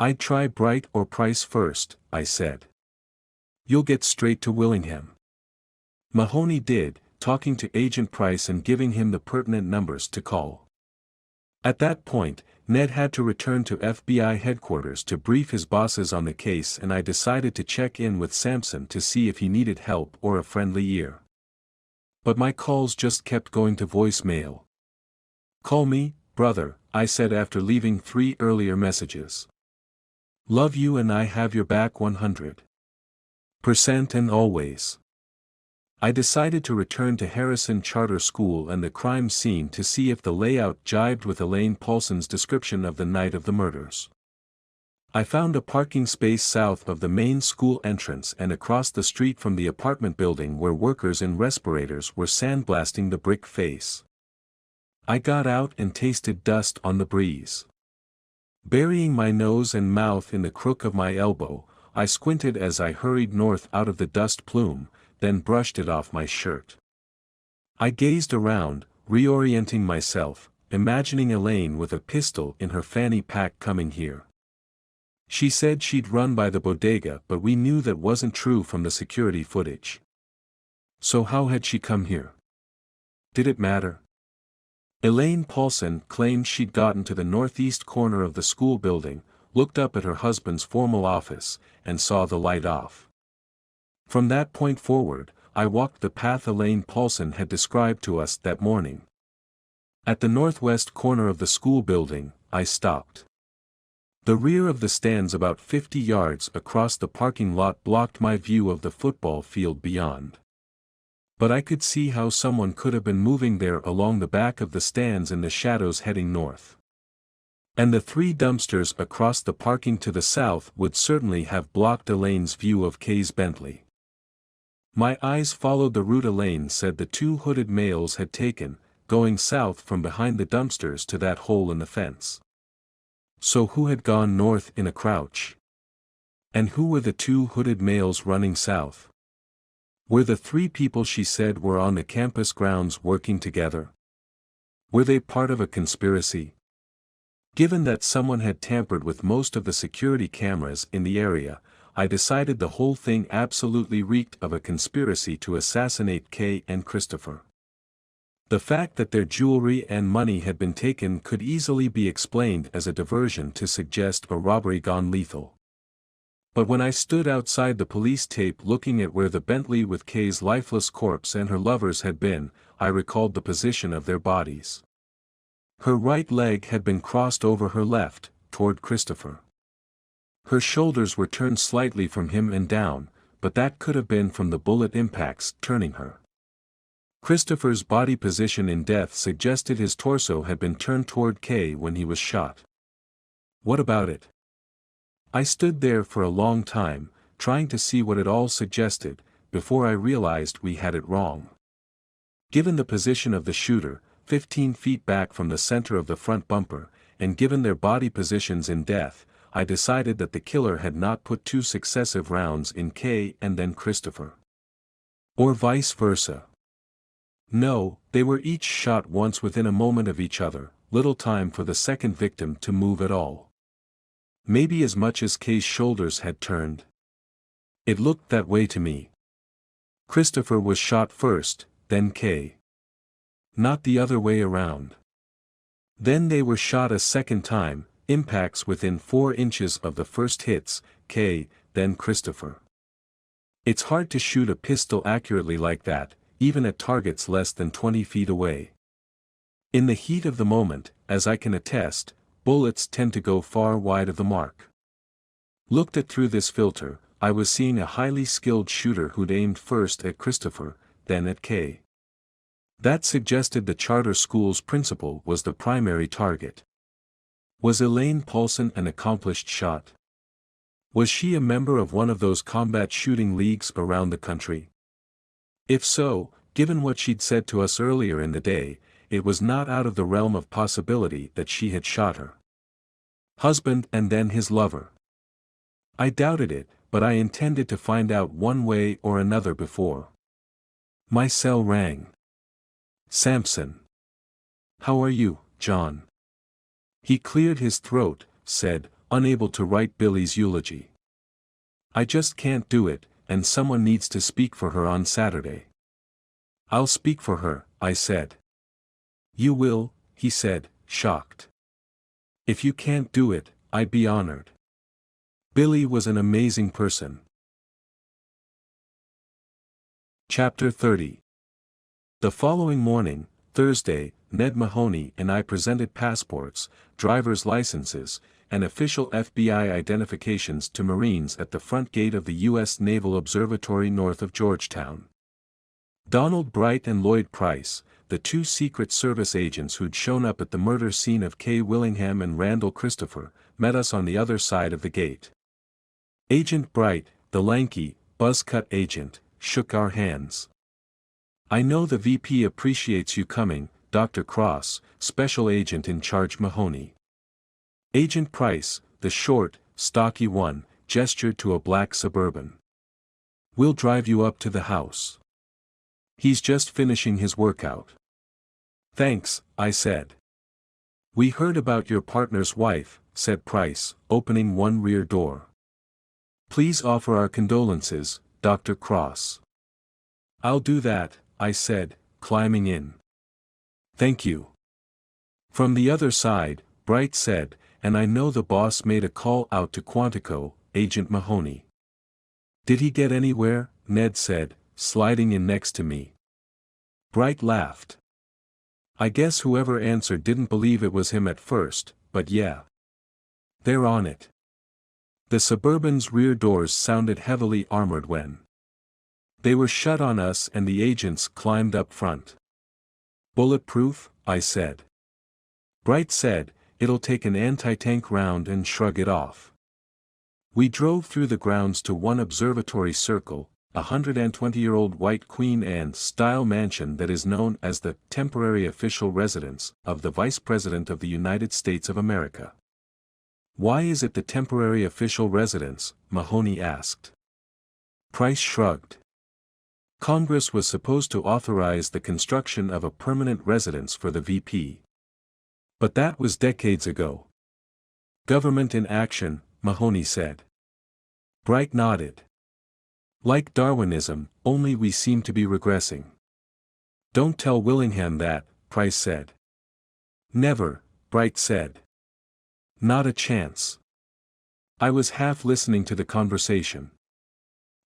Speaker 1: "I'd try Bright or Price first," I said. "You'll get straight to Willingham." Mahoney did, talking to Agent Price and giving him the pertinent numbers to call. At that point, Ned had to return to FBI headquarters to brief his bosses on the case, and I decided to check in with Sampson to see if he needed help or a friendly ear. But my calls just kept going to voicemail. "Call me, brother," I said after leaving 3 earlier messages. "Love you and I have your back 100% and always." I decided to return to Harrison Charter School and the crime scene to see if the layout jibed with Elaine Paulson's description of the night of the murders. I found a parking space south of the main school entrance and across the street from the apartment building where workers in respirators were sandblasting the brick face. I got out and tasted dust on the breeze. Burying my nose and mouth in the crook of my elbow, I squinted as I hurried north out of the dust plume, then brushed it off my shirt. I gazed around, reorienting myself, imagining Elaine with a pistol in her fanny pack coming here. She said she'd run by the bodega, but we knew that wasn't true from the security footage. So how had she come here? Did it matter? Elaine Paulson claimed she'd gotten to the northeast corner of the school building, looked up at her husband's formal office, and saw the light off. From that point forward, I walked the path Elaine Paulson had described to us that morning. At the northwest corner of the school building, I stopped. The rear of the stands about 50 yards across the parking lot blocked my view of the football field beyond. But I could see how someone could have been moving there along the back of the stands in the shadows heading north. And the 3 dumpsters across the parking to the south would certainly have blocked Elaine's view of Kay's Bentley. My eyes followed the route Elaine said the 2 hooded males had taken, going south from behind the dumpsters to that hole in the fence. So who had gone north in a crouch? And who were the 2 hooded males running south? Were the 3 people she said were on the campus grounds working together? Were they part of a conspiracy? Given that someone had tampered with most of the security cameras in the area, I decided the whole thing absolutely reeked of a conspiracy to assassinate Kay and Christopher. The fact that their jewelry and money had been taken could easily be explained as a diversion to suggest a robbery gone lethal. But when I stood outside the police tape looking at where the Bentley with Kay's lifeless corpse and her lovers had been, I recalled the position of their bodies. Her right leg had been crossed over her left, toward Christopher. Her shoulders were turned slightly from him and down, but that could have been from the bullet impacts turning her. Christopher's body position in death suggested his torso had been turned toward Kay when he was shot. What about it? I stood there for a long time, trying to see what it all suggested, before I realized we had it wrong. Given the position of the shooter, 15 feet back from the center of the front bumper, and given their body positions in death, I decided that the killer had not put 2 successive rounds in Kay and then Christopher. Or vice versa. No, they were each shot once within a moment of each other, little time for the second victim to move at all. Maybe as much as Kay's shoulders had turned. It looked that way to me. Christopher was shot first, then Kay. Not the other way around. Then they were shot a second time, impacts within 4 inches of the first hits, Kay, then Christopher. It's hard to shoot a pistol accurately like that, even at targets less than 20 feet away. In the heat of the moment, as I can attest, bullets tend to go far wide of the mark. Looked at through this filter, I was seeing a highly skilled shooter who'd aimed first at Christopher, then at Kay. That suggested the charter school's principal was the primary target. Was Elaine Paulson an accomplished shot? Was she a member of one of those combat shooting leagues around the country? If so, given what she'd said to us earlier in the day, it was not out of the realm of possibility that she had shot her husband and then his lover. I doubted it, but I intended to find out one way or another before. My cell rang. "Sampson. How are you, John?" He cleared his throat, said, unable to write Billy's eulogy. I just can't do it, and someone needs to speak for her on Saturday. I'll speak for her, I said. You will, he said, shocked. If you can't do it, I'd be honored. Billy was an amazing person. Chapter 30. The following morning, Thursday, Ned Mahoney and I presented passports, driver's licenses, and official FBI identifications to Marines at the front gate of the U.S. Naval Observatory north of Georgetown. Donald Bright and Lloyd Price, the two Secret Service agents who'd shown up at the murder scene of Kay Willingham and Randall Christopher, met us on the other side of the gate. Agent Bright, the lanky, buzz-cut agent, shook our hands. I know the VP appreciates you coming, Dr. Cross, Special Agent in Charge Mahoney. Agent Price, the short, stocky one, gestured to a black Suburban. We'll drive you up to the house. He's just finishing his workout. Thanks, I said. We heard about your partner's wife, said Price, opening one rear door. Please offer our condolences, Dr. Cross. I'll do that, I said, climbing in. Thank you. From the other side, Bright said, and I know the boss made a call out to Quantico, Agent Mahoney. Did he get anywhere? Ned said, sliding in next to me. Bright laughed. I guess whoever answered didn't believe it was him at first, but yeah. They're on it. The Suburban's rear doors sounded heavily armored when they were shut on us and the agents climbed up front. Bulletproof? I said. Bright said, it'll take an anti-tank round and shrug it off. We drove through the grounds to one observatory circle, a 120-year-old white Queen Anne-style mansion that is known as the temporary official residence of the Vice President of the United States of America. Why is it the temporary official residence? Mahoney asked. Price shrugged. Congress was supposed to authorize the construction of a permanent residence for the VP. But that was decades ago. Government in action, Mahoney said. Bright nodded. Like Darwinism, only we seem to be regressing. Don't tell Willingham that, Price said. Never, Bright said. Not a chance. I was half listening to the conversation.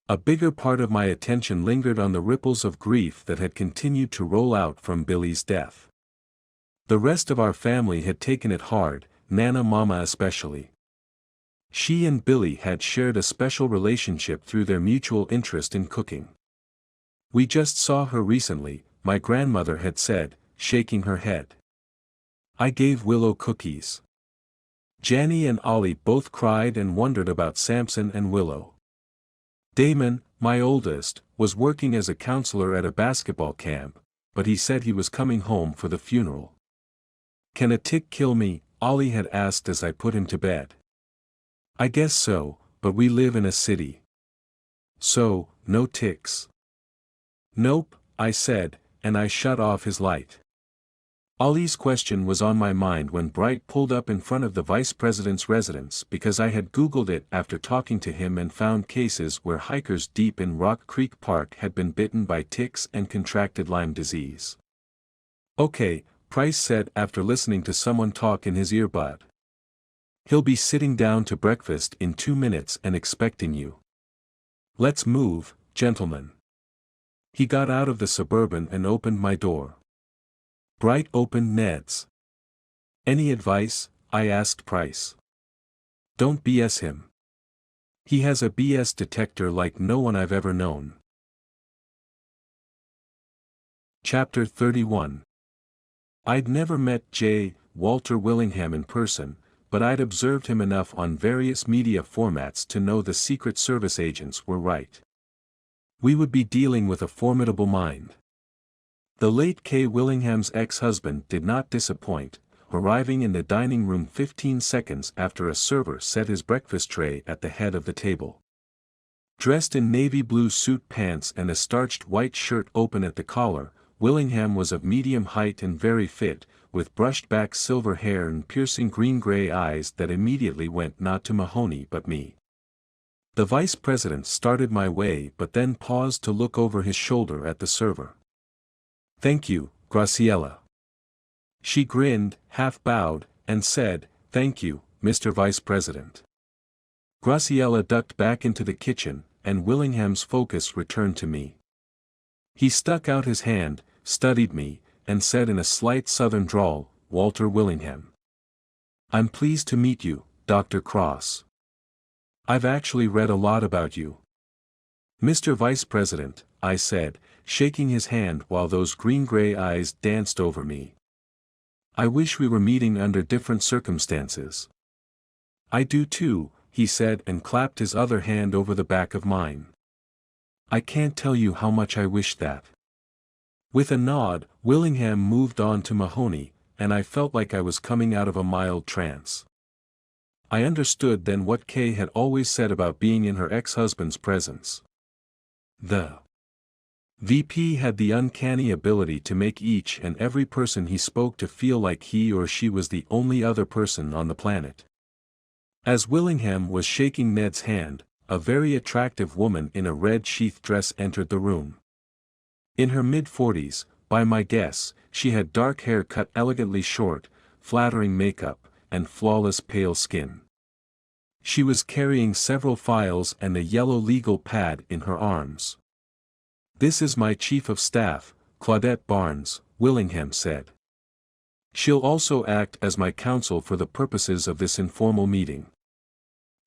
Speaker 1: A bigger part of my attention lingered on the ripples of grief that had continued to roll out from Billy's death. The rest of our family had taken it hard, Nana Mama especially. She and Billy had shared a special relationship through their mutual interest in cooking. We just saw her recently, my grandmother had said, shaking her head. I gave Willow cookies. Janny and Ollie both cried and wondered about Samson and Willow. Damon, my oldest, was working as a counselor at a basketball camp, but he said he was coming home for the funeral. Can a tick kill me? Ollie had asked as I put him to bed. I guess so, but we live in a city. So, no ticks. Nope, I said, and I shut off his light. Ollie's question was on my mind when Bright pulled up in front of the Vice President's residence because I had Googled it after talking to him and found cases where hikers deep in Rock Creek Park had been bitten by ticks and contracted Lyme disease. Okay, Price said after listening to someone talk in his earbud. He'll be sitting down to breakfast in 2 minutes and expecting you. Let's move, gentlemen. He got out of the Suburban and opened my door. Bright opened Ned's. Any advice? I asked Price. Don't BS him. He has a BS detector like no one I've ever known. Chapter 31. I'd never met J. Walter Willingham in person, but I'd observed him enough on various media formats to know the Secret Service agents were right. We would be dealing with a formidable mind. The late Kay Willingham's ex-husband did not disappoint, arriving in the dining room 15 seconds after a server set his breakfast tray at the head of the table. Dressed in navy blue suit pants and a starched white shirt open at the collar, Willingham was of medium height and very fit, with brushed-back silver hair and piercing green-gray eyes that immediately went not to Mahoney but me. The vice president started my way but then paused to look over his shoulder at the server. "Thank you, Graciela." She grinned, half-bowed, and said, "Thank you, Mr. Vice President." Graciela ducked back into the kitchen, and Willingham's focus returned to me. He stuck out his hand, studied me, and said in a slight southern drawl, "Walter Willingham. I'm pleased to meet you, Dr. Cross. I've actually read a lot about you." "Mr. Vice President," I said, shaking his hand while those green-gray eyes danced over me. "I wish we were meeting under different circumstances." "I do too," he said and clapped his other hand over the back of mine. "I can't tell you how much I wish that." With a nod, Willingham moved on to Mahoney, and I felt like I was coming out of a mild trance. I understood then what Kay had always said about being in her ex-husband's presence. The VP had the uncanny ability to make each and every person he spoke to feel like he or she was the only other person on the planet. As Willingham was shaking Ned's hand, a very attractive woman in a red sheath dress entered the room. In her mid-40s, by my guess, she had dark hair cut elegantly short, flattering makeup, and flawless pale skin. She was carrying several files and a yellow legal pad in her arms. "This is my Chief of Staff, Claudette Barnes," Willingham said. "She'll also act as my counsel for the purposes of this informal meeting."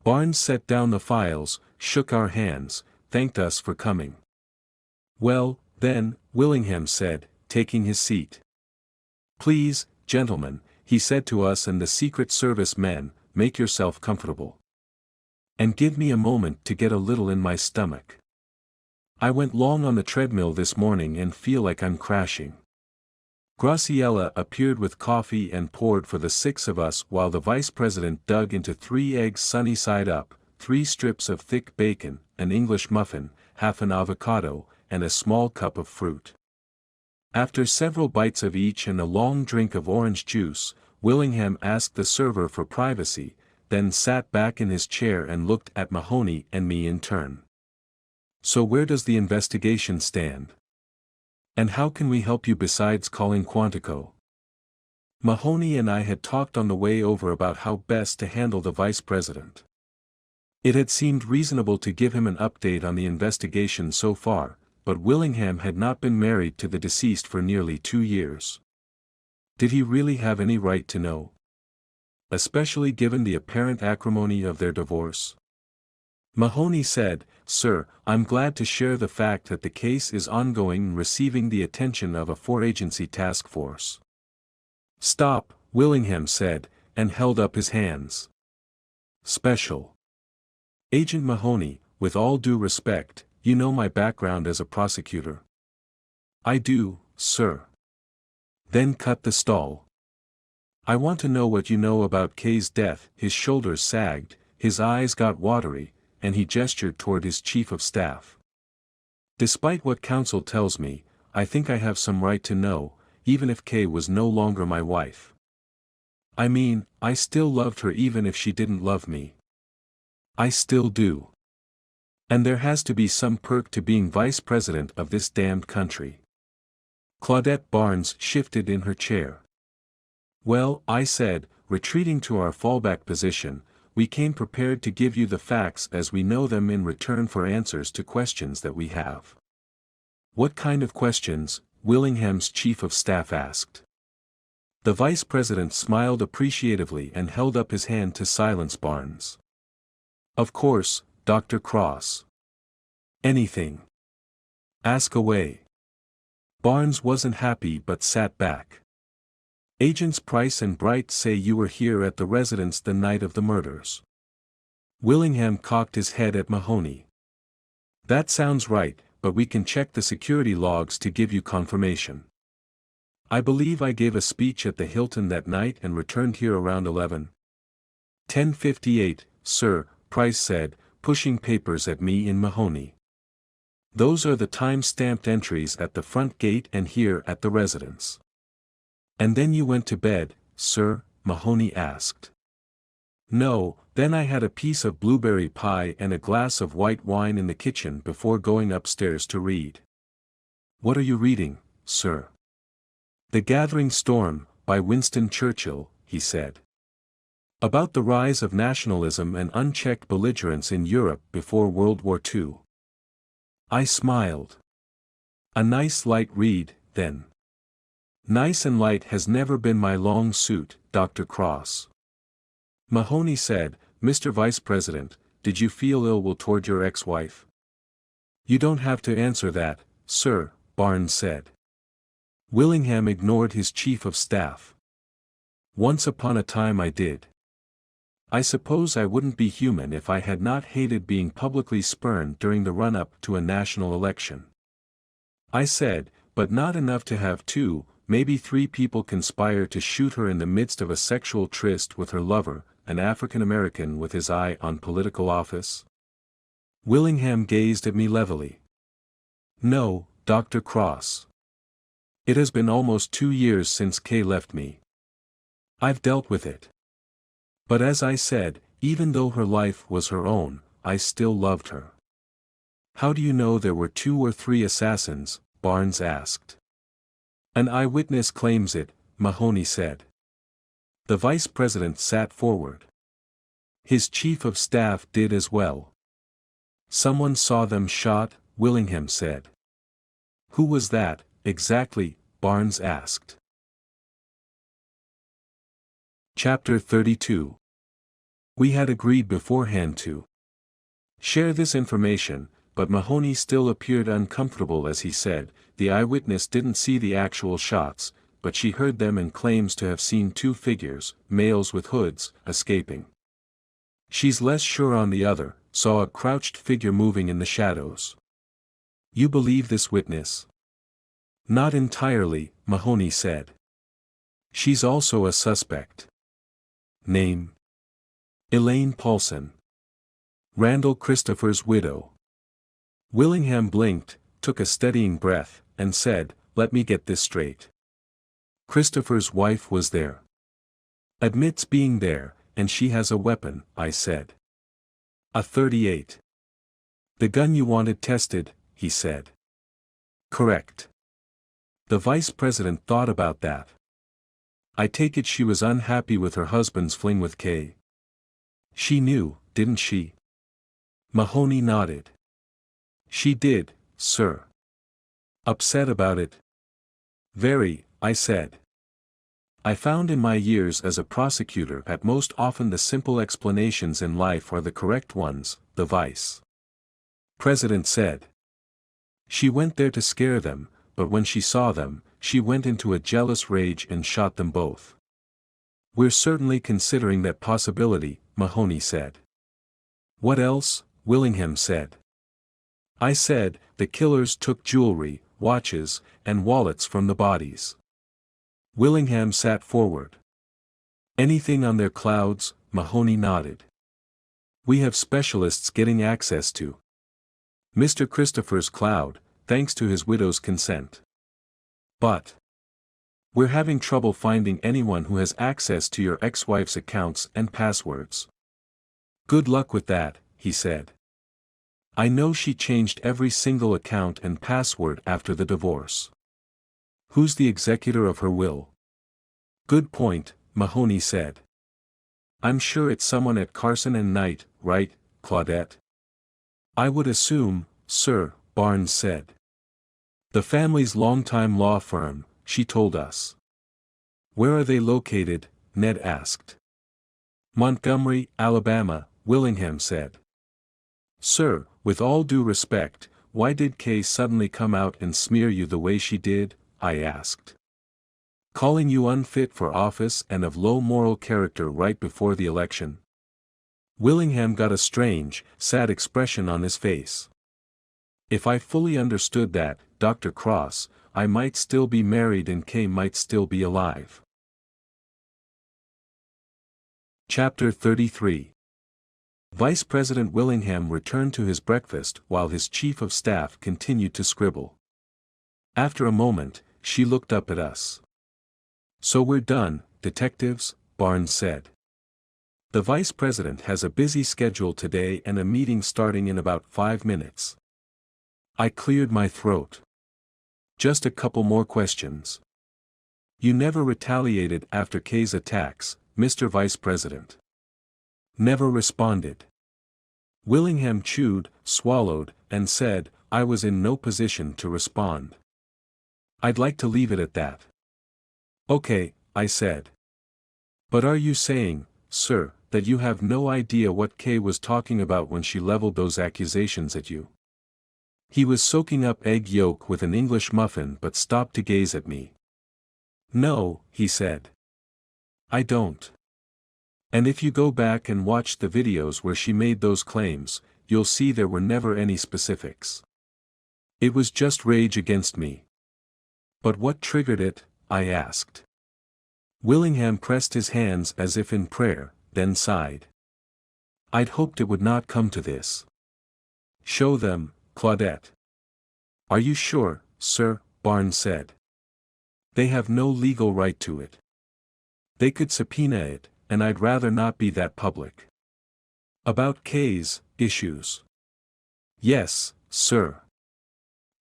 Speaker 1: Barnes set down the files, shook our hands, thanked us for coming. "Well, then," Willingham said, taking his seat. "Please, gentlemen," he said to us and the Secret Service men, "make yourself comfortable. And give me a moment to get a little in my stomach. I went long on the treadmill this morning and feel like I'm crashing." Graciela appeared with coffee and poured for the six of us while the vice president dug into 3 eggs sunny side up, 3 strips of thick bacon, an English muffin, half an avocado, and a small cup of fruit. After several bites of each and a long drink of orange juice, Willingham asked the server for privacy, then sat back in his chair and looked at Mahoney and me in turn. "So where does the investigation stand? And how can we help you besides calling Quantico?" Mahoney and I had talked on the way over about how best to handle the vice president. It had seemed reasonable to give him an update on the investigation so far, but Willingham had not been married to the deceased for nearly 2 years. Did he really have any right to know? Especially given the apparent acrimony of their divorce? Mahoney said, "Sir, I'm glad to share the fact that the case is ongoing and receiving the attention of a 4-agency task force." "Stop," Willingham said, and held up his hands. "Special Agent Mahoney, with all due respect, you know my background as a prosecutor." "I do, sir." "Then cut the stall. I want to know what you know about Kay's death." His shoulders sagged, his eyes got watery, and he gestured toward his chief of staff. "Despite what counsel tells me, I think I have some right to know, even if Kay was no longer my wife. I mean, I still loved her even if she didn't love me. I still do. And there has to be some perk to being vice president of this damned country." Claudette Barnes shifted in her chair. "Well," I said, retreating to our fallback position, "we came prepared to give you the facts as we know them in return for answers to questions that we have." "What kind of questions?" Willingham's chief of staff asked. The vice president smiled appreciatively and held up his hand to silence Barnes. "Of course, Dr. Cross. Anything. Ask away." Barnes wasn't happy but sat back. "Agents Price and Bright say you were here at the residence the night of the murders." Willingham cocked his head at Mahoney. "That sounds right, but we can check the security logs to give you confirmation. I believe I gave a speech at the Hilton that night and returned here around 10:58, sir," Price said, pushing papers at me in Mahoney. Those are the time-stamped entries at the front gate and here at the residence. And then you went to bed, sir? Mahoney asked. No, then I had a piece of blueberry pie and a glass of white wine in the kitchen before going upstairs to read. What are you reading, sir? The Gathering Storm, by Winston Churchill, he said. About the rise of nationalism and unchecked belligerence in Europe before World War II. I smiled. A nice light read, then. Nice and light has never been my long suit, Dr. Cross. Mahoney said, Mr. Vice President, did you feel ill toward your ex-wife? You don't have to answer that, sir, Barnes said. Willingham ignored his chief of staff. Once upon a time I did. I suppose I wouldn't be human if I had not hated being publicly spurned during the run-up to a national election. I said, but not enough to have 2, maybe 3 people conspire to shoot her in the midst of a sexual tryst with her lover, an African-American with his eye on political office? Willingham gazed at me levelly. No, Dr. Cross. It has been almost 2 years since Kay left me. I've dealt with it. But as I said, even though her life was her own, I still loved her. How do you know there were 2 or 3 assassins? Barnes asked. An eyewitness claims it, Mahoney said. The vice president sat forward. His chief of staff did as well. Someone saw them shot, Willingham said. Who was that, exactly? Barnes asked. Chapter 32. We had agreed beforehand to share this information, but Mahoney still appeared uncomfortable as he said, the eyewitness didn't see the actual shots, but she heard them and claims to have seen 2 figures, males with hoods, escaping. She's less sure on the other, saw a crouched figure moving in the shadows. You believe this witness? Not entirely, Mahoney said. She's also a suspect. Name? Elaine Paulson. Randall Christopher's widow. Willingham blinked, took a steadying breath, and said, let me get this straight. Christopher's wife was there. Admits being there, and she has a weapon, I said. A .38. The gun you wanted tested, he said. Correct. The vice president thought about that. I take it she was unhappy with her husband's fling with Kay. She knew, didn't she? Mahoney nodded. She did, sir. Upset about it? Very, I said. I found in my years as a prosecutor that most often the simple explanations in life are the correct ones, the vice president said. She went there to scare them, but when she saw them, she went into a jealous rage and shot them both. We're certainly considering that possibility, Mahoney said. What else? Willingham said. I said, the killers took jewelry, watches, and wallets from the bodies. Willingham sat forward. Anything on their clouds? Mahoney nodded. We have specialists getting access to Mr. Christopher's cloud, thanks to his widow's consent. But we're having trouble finding anyone who has access to your ex-wife's accounts and passwords. Good luck with that, he said. I know she changed every single account and password after the divorce. Who's the executor of her will? Good point, Mahoney said. I'm sure it's someone at Carson and Knight, right, Claudette? I would assume, sir, Barnes said. The family's longtime law firm, she told us. Where are they located? Ned asked. Montgomery, Alabama, Willingham said. Sir, with all due respect, why did Kay suddenly come out and smear you the way she did? I asked. Calling you unfit for office and of low moral character right before the election? Willingham got a strange, sad expression on his face. If I fully understood that, Dr. Cross, I might still be married and Kay might still be alive. Chapter 33. Vice President Willingham returned to his breakfast while his chief of staff continued to scribble. After a moment, she looked up at us. "So we're done, detectives," Barnes said. "The vice president has a busy schedule today and a meeting starting in about 5 minutes." I cleared my throat. "Just a couple more questions. You never retaliated after Kay's attacks, Mr. Vice President?" "Never responded." Willingham chewed, swallowed, and said, "I was in no position to respond. I'd like to leave it at that." "Okay," I said. "But are you saying, sir, that you have no idea what Kay was talking about when she leveled those accusations at you?" He was soaking up egg yolk with an English muffin but stopped to gaze at me. "No," he said. "I don't. And if you go back and watch the videos where she made those claims, you'll see there were never any specifics. It was just rage against me." "But what triggered it?" I asked. Willingham pressed his hands as if in prayer, then sighed. "I'd hoped it would not come to this." "Show them, Claudette." "Are you sure, sir?" Barnes said. "They have no legal right to it. They could subpoena it, and I'd rather not be that public." "About Kay's issues?" "Yes, sir."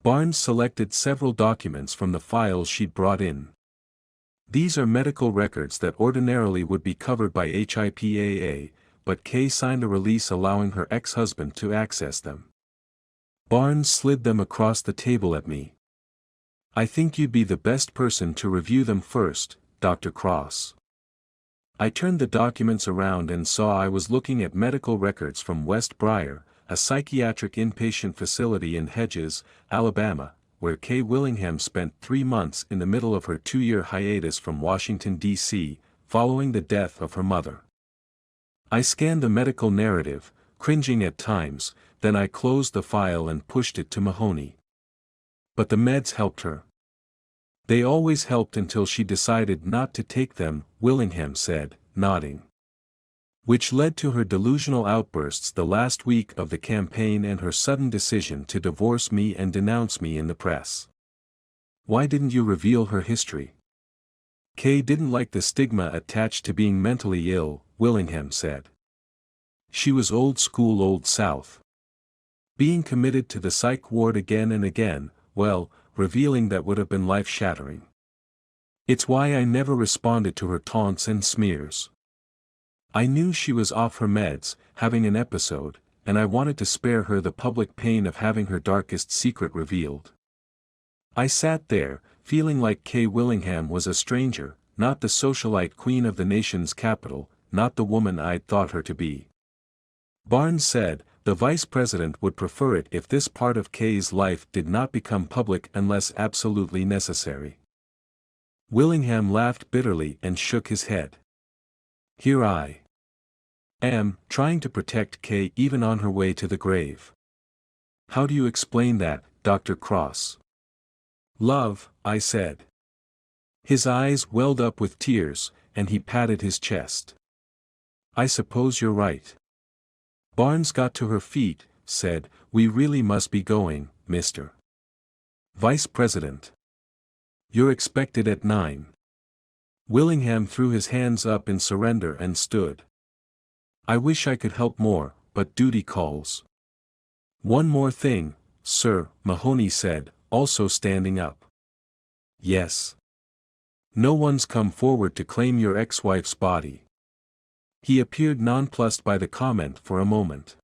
Speaker 1: Barnes selected several documents from the files she'd brought in. "These are medical records that ordinarily would be covered by HIPAA, but Kay signed a release allowing her ex-husband to access them." Barnes slid them across the table at me. "I think you'd be the best person to review them first, Dr. Cross." I turned the documents around and saw I was looking at medical records from West Briar, a psychiatric inpatient facility in Hedges, Alabama, where Kay Willingham spent 3 months in the middle of her 2-year hiatus from Washington, D.C., following the death of her mother. I scanned the medical narrative, cringing at times, then I closed the file and pushed it to Mahoney. "But the meds helped her." "They always helped until she decided not to take them," Willingham said, nodding. "Which led to her delusional outbursts the last week of the campaign and her sudden decision to divorce me and denounce me in the press." "Why didn't you reveal her history?" "Kay didn't like the stigma attached to being mentally ill," Willingham said. "She was old school Old South. Being committed to the psych ward again and again, well, revealing that would have been life-shattering. It's why I never responded to her taunts and smears. I knew she was off her meds, having an episode, and I wanted to spare her the public pain of having her darkest secret revealed." I sat there, feeling like Kay Willingham was a stranger, not the socialite queen of the nation's capital, not the woman I'd thought her to be. Barnes said, "The vice president would prefer it if this part of Kay's life did not become public unless absolutely necessary." Willingham laughed bitterly and shook his head. "Here I am, trying to protect Kay even on her way to the grave. How do you explain that, Dr. Cross?" "Love," I said. His eyes welled up with tears, and he patted his chest. "I suppose you're right." Barnes got to her feet, said, "We really must be going, Mr. Vice President. You're expected at 9. Willingham threw his hands up in surrender and stood. "I wish I could help more, but duty calls." "One more thing, sir," Mahoney said, also standing up. "Yes. No one's come forward to claim your ex-wife's body." He appeared nonplussed by the comment for a moment.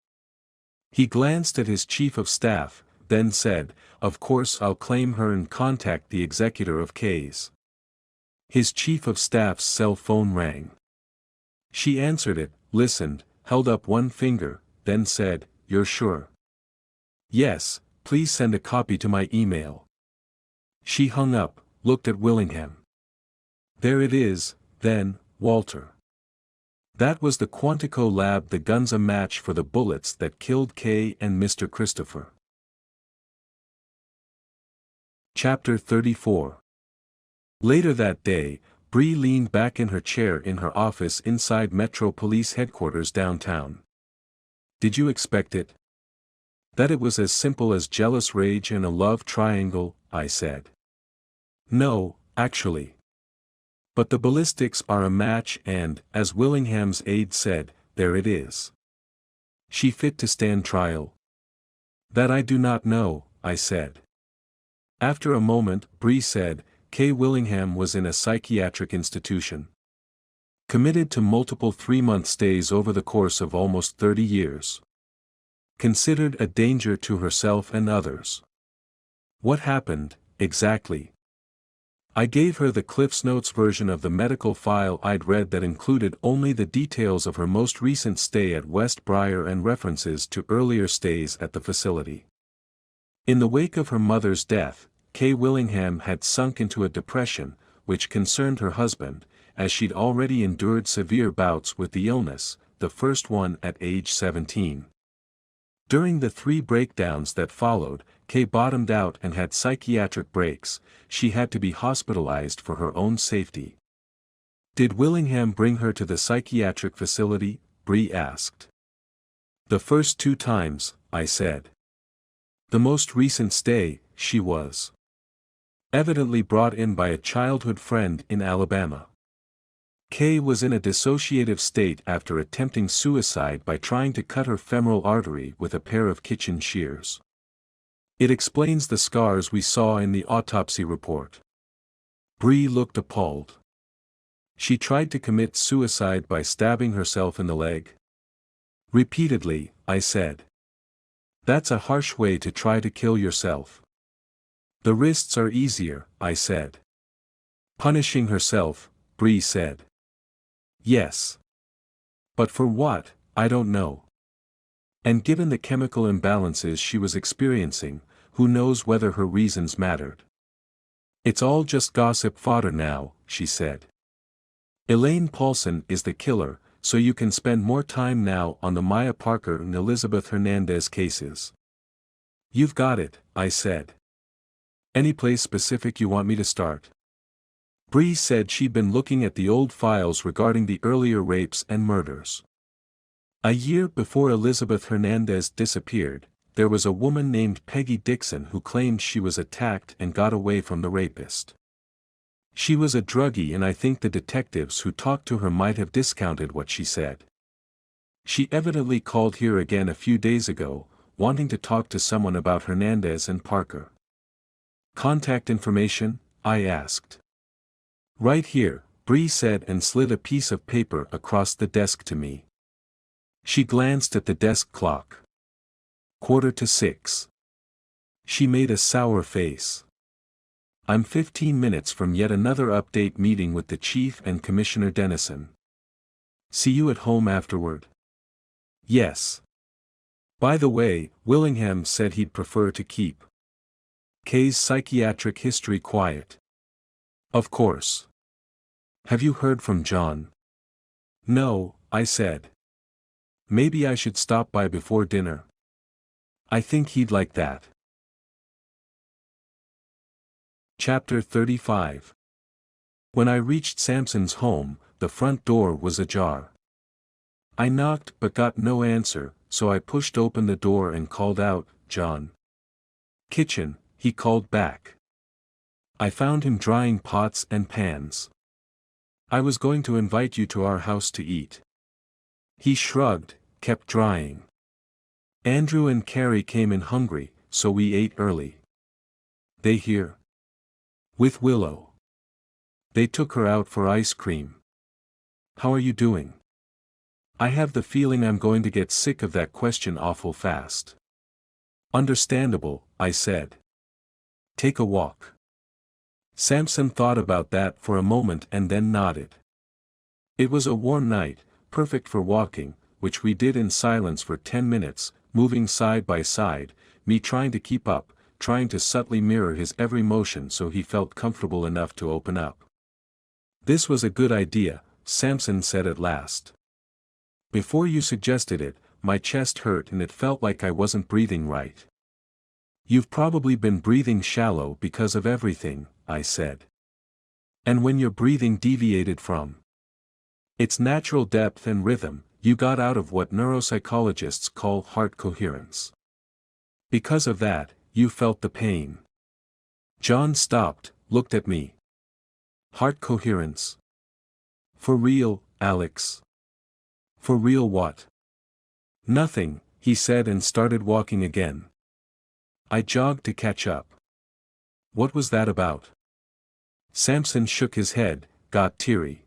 Speaker 1: He glanced at his chief of staff, then said, "Of course I'll claim her and contact the executor of Kay's." His chief of staff's cell phone rang. She answered it, listened, held up one finger, then said, "You're sure?" "Yes, please send a copy to my email." She hung up, looked at Willingham. "There it is, then, Walter. That was the Quantico lab. The gun's a match for the bullets that killed Kay and Mr. Christopher." Chapter 34. Later that day, Bree leaned back in her chair in her office inside Metro Police Headquarters downtown. Did you expect it? That it was as simple as jealous rage and a love triangle, I said. No, actually. But the ballistics are a match and, as Willingham's aide said, there it is. She fit to stand trial? That I do not know, I said. After a moment, Bree said, Kay Willingham was in a psychiatric institution. Committed to multiple 3-month stays over the course of almost 30 years. Considered a danger to herself and others. What happened, exactly? I gave her the CliffsNotes version of the medical file I'd read that included only the details of her most recent stay at West Briar and references to earlier stays at the facility. In the wake of her mother's death, Kay Willingham had sunk into a depression, which concerned her husband, as she'd already endured severe bouts with the illness, the first one at age 17. During the 3 breakdowns that followed, Kay bottomed out and had psychiatric breaks. She had to be hospitalized for her own safety. Did Willingham bring her to the psychiatric facility? Bree asked. The first 2 times, I said. The most recent stay, she was evidently brought in by a childhood friend in Alabama. Kay was in a dissociative state after attempting suicide by trying to cut her femoral artery with a pair of kitchen shears. It explains the scars we saw in the autopsy report. Bree looked appalled. She tried to commit suicide by stabbing herself in the leg. Repeatedly, I said. That's a harsh way to try to kill yourself. The wrists are easier, I said. Punishing herself, Bree said. Yes. But for what, I don't know. And given the chemical imbalances she was experiencing, who knows whether her reasons mattered. It's all just gossip fodder now, she said. Elaine Paulson is the killer, so you can spend more time now on the Maya Parker and Elizabeth Hernandez cases. You've got it, I said. Any place specific you want me to start? Bree said she'd been looking at the old files regarding the earlier rapes and murders. A year before Elizabeth Hernandez disappeared, there was a woman named Peggy Dixon who claimed she was attacked and got away from the rapist. She was a druggie and I think the detectives who talked to her might have discounted what she said. She evidently called here again a few days ago, wanting to talk to someone about Hernandez and Parker. Contact information? I asked. Right here, Bree said and slid a piece of paper across the desk to me. She glanced at the desk clock. 5:45. She made a sour face. I'm 15 minutes from yet another update meeting with the Chief and Commissioner Dennison. See you at home afterward? Yes. By the way, Willingham said he'd prefer to keep Kay's psychiatric history quiet. Of course. Have you heard from John? No, I said. Maybe I should stop by before dinner. I think he'd like that. Chapter 35. When I reached Sampson's home, the front door was ajar. I knocked but got no answer, so I pushed open the door and called out, John. Kitchen, he called back. I found him drying pots and pans. I was going to invite you to our house to eat. He shrugged, kept drying. Andrew and Carrie came in hungry, so we ate early. They here? With Willow. They took her out for ice cream. How are you doing? I have the feeling I'm going to get sick of that question awful fast. Understandable, I said. Take a walk. Sampson thought about that for a moment and then nodded. It was a warm night, perfect for walking, which we did in silence for 10 minutes, moving side by side, me trying to keep up, trying to subtly mirror his every motion so he felt comfortable enough to open up. This was a good idea, Sampson said at last. Before you suggested it, my chest hurt and it felt like I wasn't breathing right. You've probably been breathing shallow because of everything, I said. And when your breathing deviated from its natural depth and rhythm, you got out of what neuropsychologists call heart coherence. Because of that, you felt the pain. John stopped, looked at me. Heart coherence. For real, Alex? For real what? Nothing, he said and started walking again. I jogged to catch up. What was that about? Samson shook his head, got teary.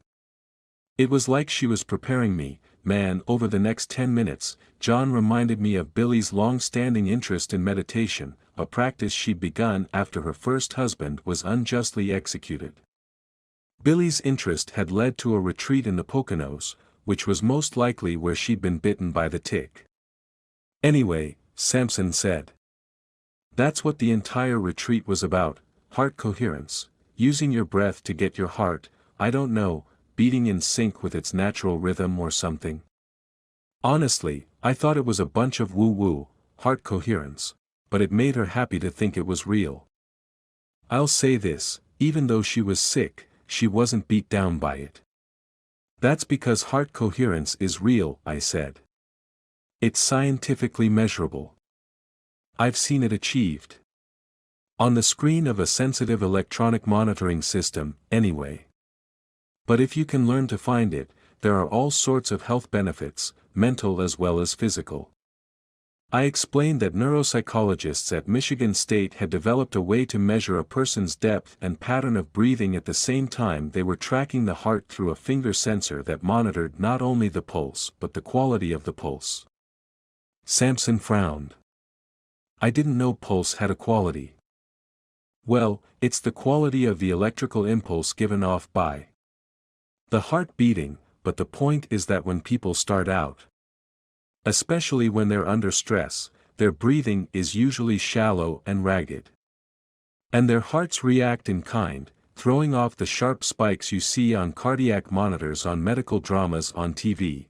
Speaker 1: It was like she was preparing me. Man, over the next 10 minutes, John reminded me of Billy's long-standing interest in meditation, a practice she'd begun after her first husband was unjustly executed. Billy's interest had led to a retreat in the Poconos, which was most likely where she'd been bitten by the tick. Anyway, Samson said. That's what the entire retreat was about, heart coherence, using your breath to get your heart, I don't know, beating in sync with its natural rhythm or something. Honestly, I thought it was a bunch of woo-woo, heart coherence, but it made her happy to think it was real. I'll say this, even though she was sick, she wasn't beat down by it. That's because heart coherence is real, I said. It's scientifically measurable. I've seen it achieved. On the screen of a sensitive electronic monitoring system, anyway. But if you can learn to find it, there are all sorts of health benefits, mental as well as physical. I explained that neuropsychologists at Michigan State had developed a way to measure a person's depth and pattern of breathing at the same time they were tracking the heart through a finger sensor that monitored not only the pulse but the quality of the pulse. Samson frowned. I didn't know pulse had a quality. Well, it's the quality of the electrical impulse given off by the heart beating, but the point is that when people start out, especially when they're under stress, their breathing is usually shallow and ragged. And their hearts react in kind, throwing off the sharp spikes you see on cardiac monitors on medical dramas on TV.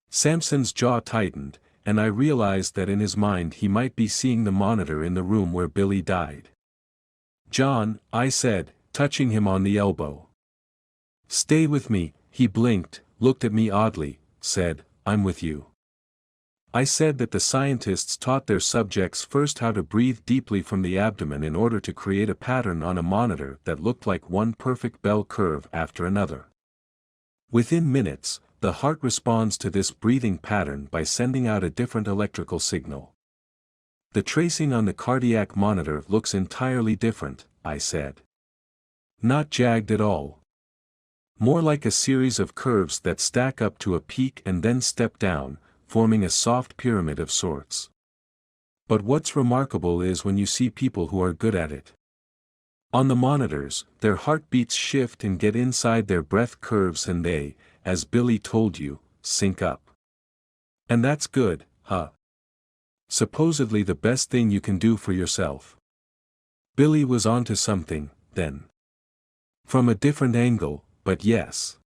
Speaker 1: Samson's jaw tightened, and I realized that in his mind he might be seeing the monitor in the room where Billy died. John, I said, touching him on the elbow. Stay with me, he blinked, looked at me oddly, said, I'm with you. I said that the scientists taught their subjects first how to breathe deeply from the abdomen in order to create a pattern on a monitor that looked like one perfect bell curve after another. Within minutes, the heart responds to this breathing pattern by sending out a different electrical signal. The tracing on the cardiac monitor looks entirely different, I said. Not jagged at all. More like a series of curves that stack up to a peak and then step down, forming a soft pyramid of sorts. But what's remarkable is when you see people who are good at it. On the monitors, their heartbeats shift and get inside their breath curves and they, as Billy told you, sync up. And that's good, huh? Supposedly the best thing you can do for yourself. Billy was onto something, then. From a different angle, but yes.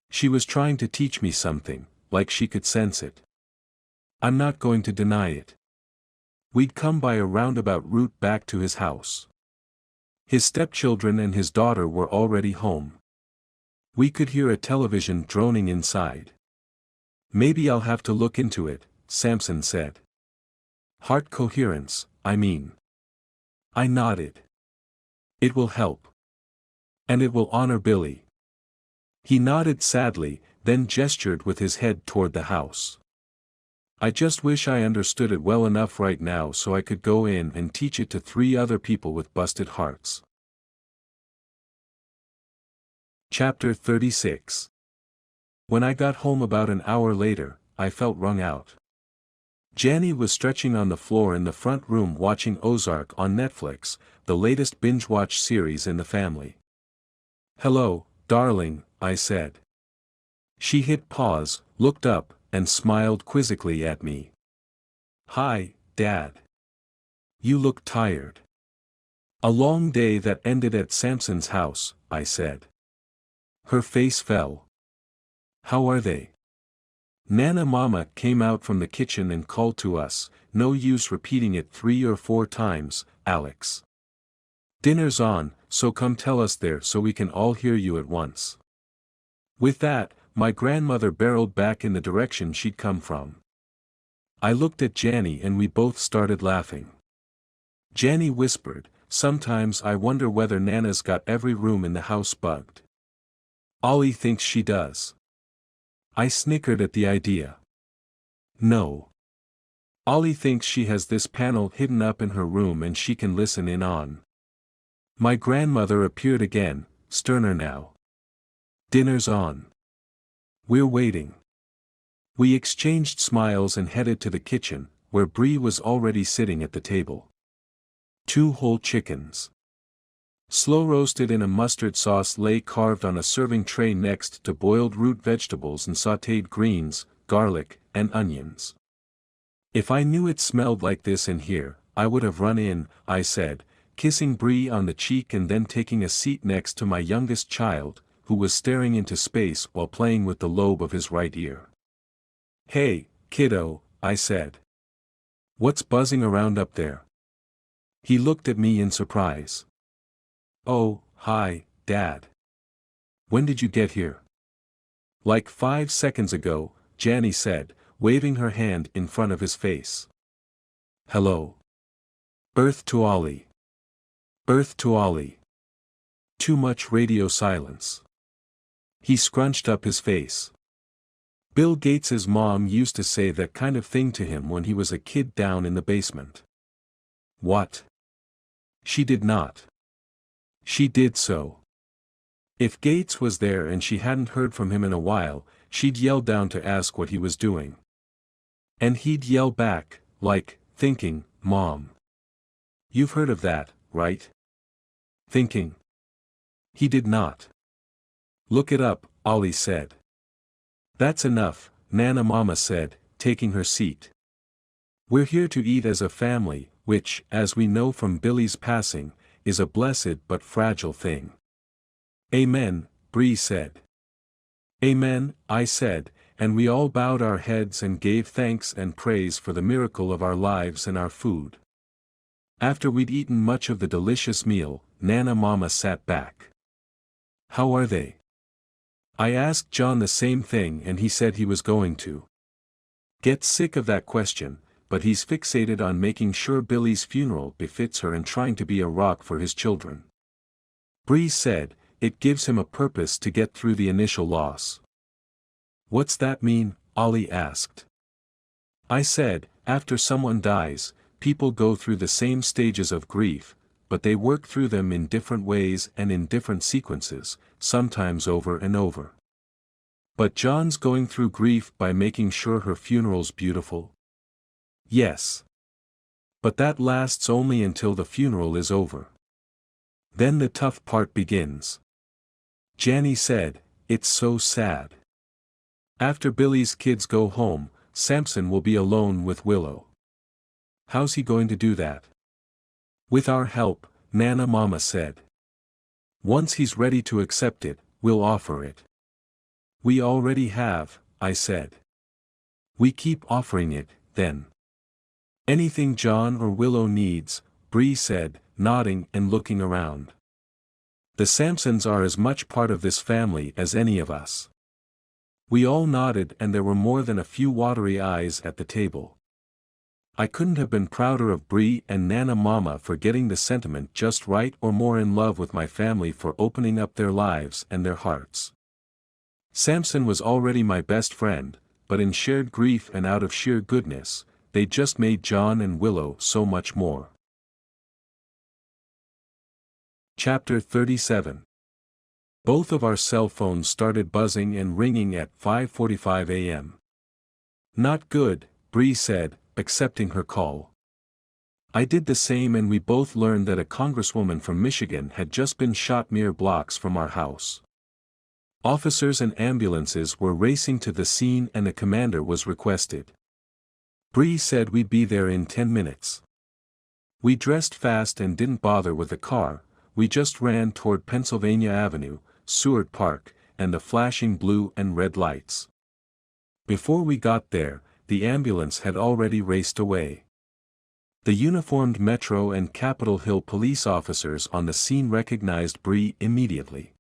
Speaker 1: She was trying to teach me something, like she could sense it. I'm not going to deny it. We'd come by a roundabout route back to his house. His stepchildren and his daughter were already home. We could hear a television droning inside. Maybe I'll have to look into it, Samson said. Heart coherence, I mean. I nodded. It will help. And it will honor Billy. He nodded sadly, then gestured with his head toward the house. I just wish I understood it well enough right now so I could go in and teach it to 3 other people with busted hearts. Chapter 36. When I got home about an hour later, I felt wrung out. Janny was stretching on the floor in the front room watching Ozark on Netflix, the latest binge-watch series in the family. Hello, darling, I said. She hit pause, looked up, and smiled quizzically at me. Hi, Dad. You look tired. A long day that ended at Samson's house, I said. Her face fell. How are they? Nana Mama came out from the kitchen and called to us, no use repeating it 3 or 4 times, Alex. Dinner's on, so come tell us there so we can all hear you at once. With that, My grandmother barreled back in the direction she'd come from. I looked at Janny and we both started laughing. Janny whispered, "Sometimes I wonder whether Nana's got every room in the house bugged." Ollie thinks she does. I snickered at the idea. No. Ollie thinks she has this panel hidden up in her room and she can listen in on. My grandmother appeared again, sterner now. "Dinner's on. We're waiting." We exchanged smiles and headed to the kitchen, where Bree was already sitting at the table. 2 whole chickens, slow roasted in a mustard sauce, lay carved on a serving tray next to boiled root vegetables and sautéed greens, garlic, and onions. "If I knew it smelled like this in here, I would have run in," I said, kissing Bree on the cheek and then taking a seat next to my youngest child, who was staring into space while playing with the lobe of his right ear. "Hey, kiddo," I said. "What's buzzing around up there?" He looked at me in surprise. "Oh, hi, Dad. When did you get here?" "Like 5 seconds ago," Janny said, waving her hand in front of his face. "Hello." Earth to Ollie. Earth to Ollie. Too much radio silence. He scrunched up his face. Bill Gates's mom used to say that kind of thing to him when he was a kid down in the basement. What? She did not. She did so. If Gates was there and she hadn't heard from him in a while, she'd yell down to ask what he was doing. And he'd yell back, like, thinking, "Mom. You've heard of that, right?" Thinking. He did not. "Look it up," Ollie said. "That's enough," Nana Mama said, taking her seat. "We're here to eat as a family, which, as we know from Billy's passing, is a blessed but fragile thing." "Amen," Bree said. "Amen," I said, and we all bowed our heads and gave thanks and praise for the miracle of our lives and our food. After we'd eaten much of the delicious meal, Nana Mama sat back. "How are they?" I asked John the same thing and he said he was going to get sick of that question, but he's fixated on making sure Billy's funeral befits her and trying to be a rock for his children. Bree said, "It gives him a purpose to get through the initial loss." "What's that mean?" Ollie asked. I said, "After someone dies, people go through the same stages of grief, but they work through them in different ways and in different sequences, sometimes over and over. But John's going through grief by making sure her funeral's beautiful." "Yes. But that lasts only until the funeral is over. Then the tough part begins." Janny said, "It's so sad. After Billy's kids go home, Samson will be alone with Willow." "How's he going to do that?" "With our help," Nana Mama said. "Once he's ready to accept it, we'll offer it." "We already have," I said. "We keep offering it, then." "Anything John or Willow needs," Bree said, nodding and looking around. "The Sampsons are as much part of this family as any of us." We all nodded and there were more than a few watery eyes at the table. I couldn't have been prouder of Bree and Nana Mama for getting the sentiment just right or more in love with my family for opening up their lives and their hearts. Samson was already my best friend, but in shared grief and out of sheer goodness, they just made John and Willow so much more. Chapter 37. Both of our cell phones started buzzing and ringing at 5:45 a.m. "Not good," Bree said, accepting her call. I did the same and we both learned that a congresswoman from Michigan had just been shot mere blocks from our house. Officers and ambulances were racing to the scene and a commander was requested. Bree said we'd be there in 10 minutes. We dressed fast and didn't bother with a car, we just ran toward Pennsylvania Avenue, Seward Park, and the flashing blue and red lights. Before we got there, the ambulance had already raced away. The uniformed Metro and Capitol Hill police officers on the scene recognized Bree immediately.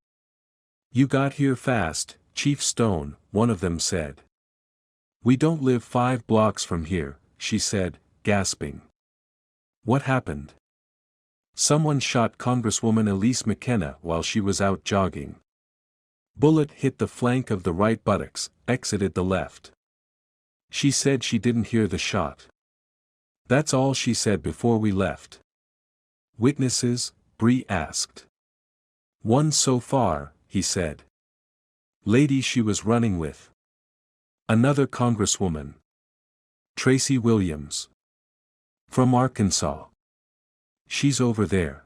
Speaker 1: "You got here fast," Chief Stone, one of them said. We don't live 5 blocks from here, she said, gasping. What happened? Someone shot Congresswoman Elise McKenna while she was out jogging. Bullet hit the flank of the right buttocks, exited the left. She said she didn't hear the shot. That's all she said before we left. Witnesses? Bree asked. One so far, he said. Lady she was running with. Another congresswoman. Tracy Williams. From Arkansas. She's over there.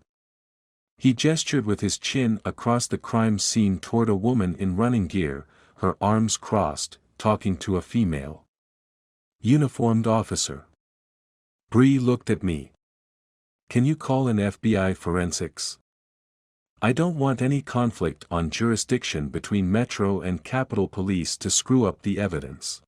Speaker 1: He gestured with his chin across the crime scene toward a woman in running gear, her arms crossed, talking to a female. Uniformed officer. Bree looked at me. Can you call in FBI forensics? I don't want any conflict on jurisdiction between Metro and Capitol Police to screw up the evidence.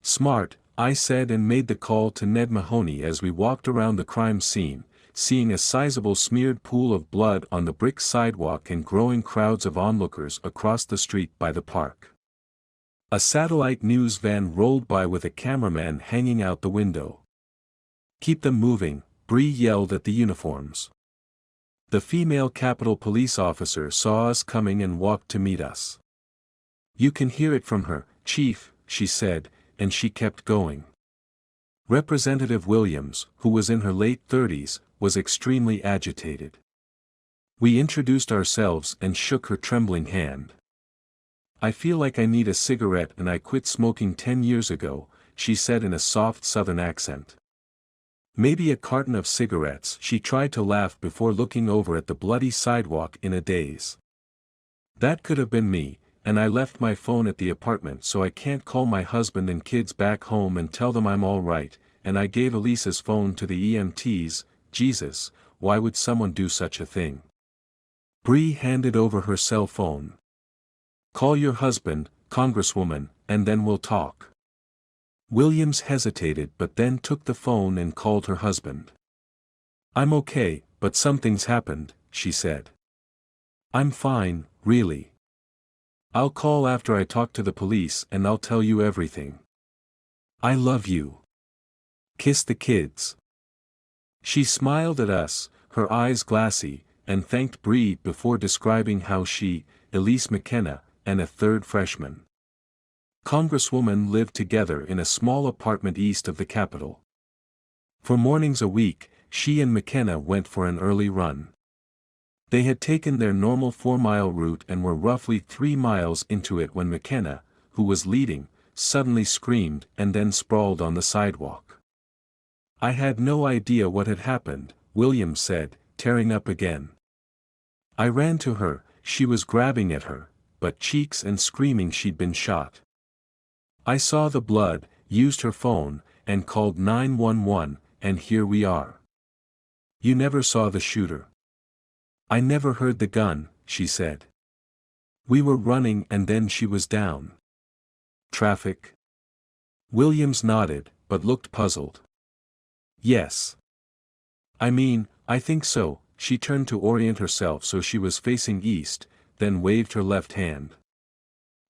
Speaker 1: Smart, I said, and made the call to Ned Mahoney as we walked around the crime scene, seeing a sizable smeared pool of blood on the brick sidewalk and growing crowds of onlookers across the street by the park. A satellite news van rolled by with a cameraman hanging out the window. Keep them moving, Bree yelled at the uniforms. The female Capitol Police officer saw us coming and walked to meet us. You can hear it from her, Chief, she said, and she kept going. Representative Williams, who was in her late 30s, was extremely agitated. We introduced ourselves and shook her trembling hand. I feel like I need a cigarette and I quit smoking 10 years ago, she said in a soft southern accent. Maybe a carton of cigarettes, she tried to laugh before looking over at the bloody sidewalk in a daze. That could have been me, and I left my phone at the apartment so I can't call my husband and kids back home and tell them I'm all right, and I gave Elisa's phone to the EMTs. Jesus, why would someone do such a thing? Bree handed over her cell phone. Call your husband, Congresswoman, and then we'll talk. Williams hesitated but then took the phone and called her husband. I'm okay, but something's happened, she said. I'm fine, really. I'll call after I talk to the police and I'll tell you everything. I love you. Kiss the kids. She smiled at us, her eyes glassy, and thanked Bree before describing how she, Elise McKenna, and a third freshman Congresswoman lived together in a small apartment east of the Capitol. For mornings a week, she and McKenna went for an early run. They had taken their normal 4-mile route and were roughly 3 miles into it when McKenna, who was leading, suddenly screamed and then sprawled on the sidewalk. I had no idea what had happened, Williams said, tearing up again. I ran to her, she was grabbing at her, butt cheeks and screaming she'd been shot. I saw the blood, used her phone, and called 911, and here we are. You never saw the shooter. I never heard the gun, she said. We were running and then she was down. Traffic? Williams nodded, but looked puzzled. Yes. I mean, I think so. She turned to orient herself so she was facing east, then waved her left hand.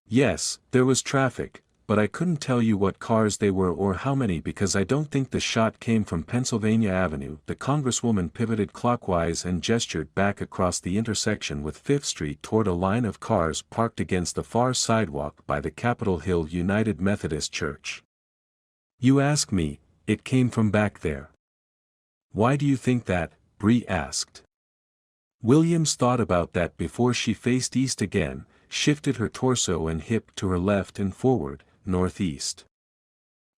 Speaker 1: Yes, there was traffic, but I couldn't tell you what cars they were or how many because I don't think the shot came from Pennsylvania Avenue. The Congresswoman pivoted clockwise and gestured back across the intersection with 5th Street toward a line of cars parked against the far sidewalk by the Capitol Hill United Methodist Church. You ask me, it came from back there. Why do you think that? Bree asked. Williams thought about that before she faced east again, shifted her torso and hip to her left and forward, northeast.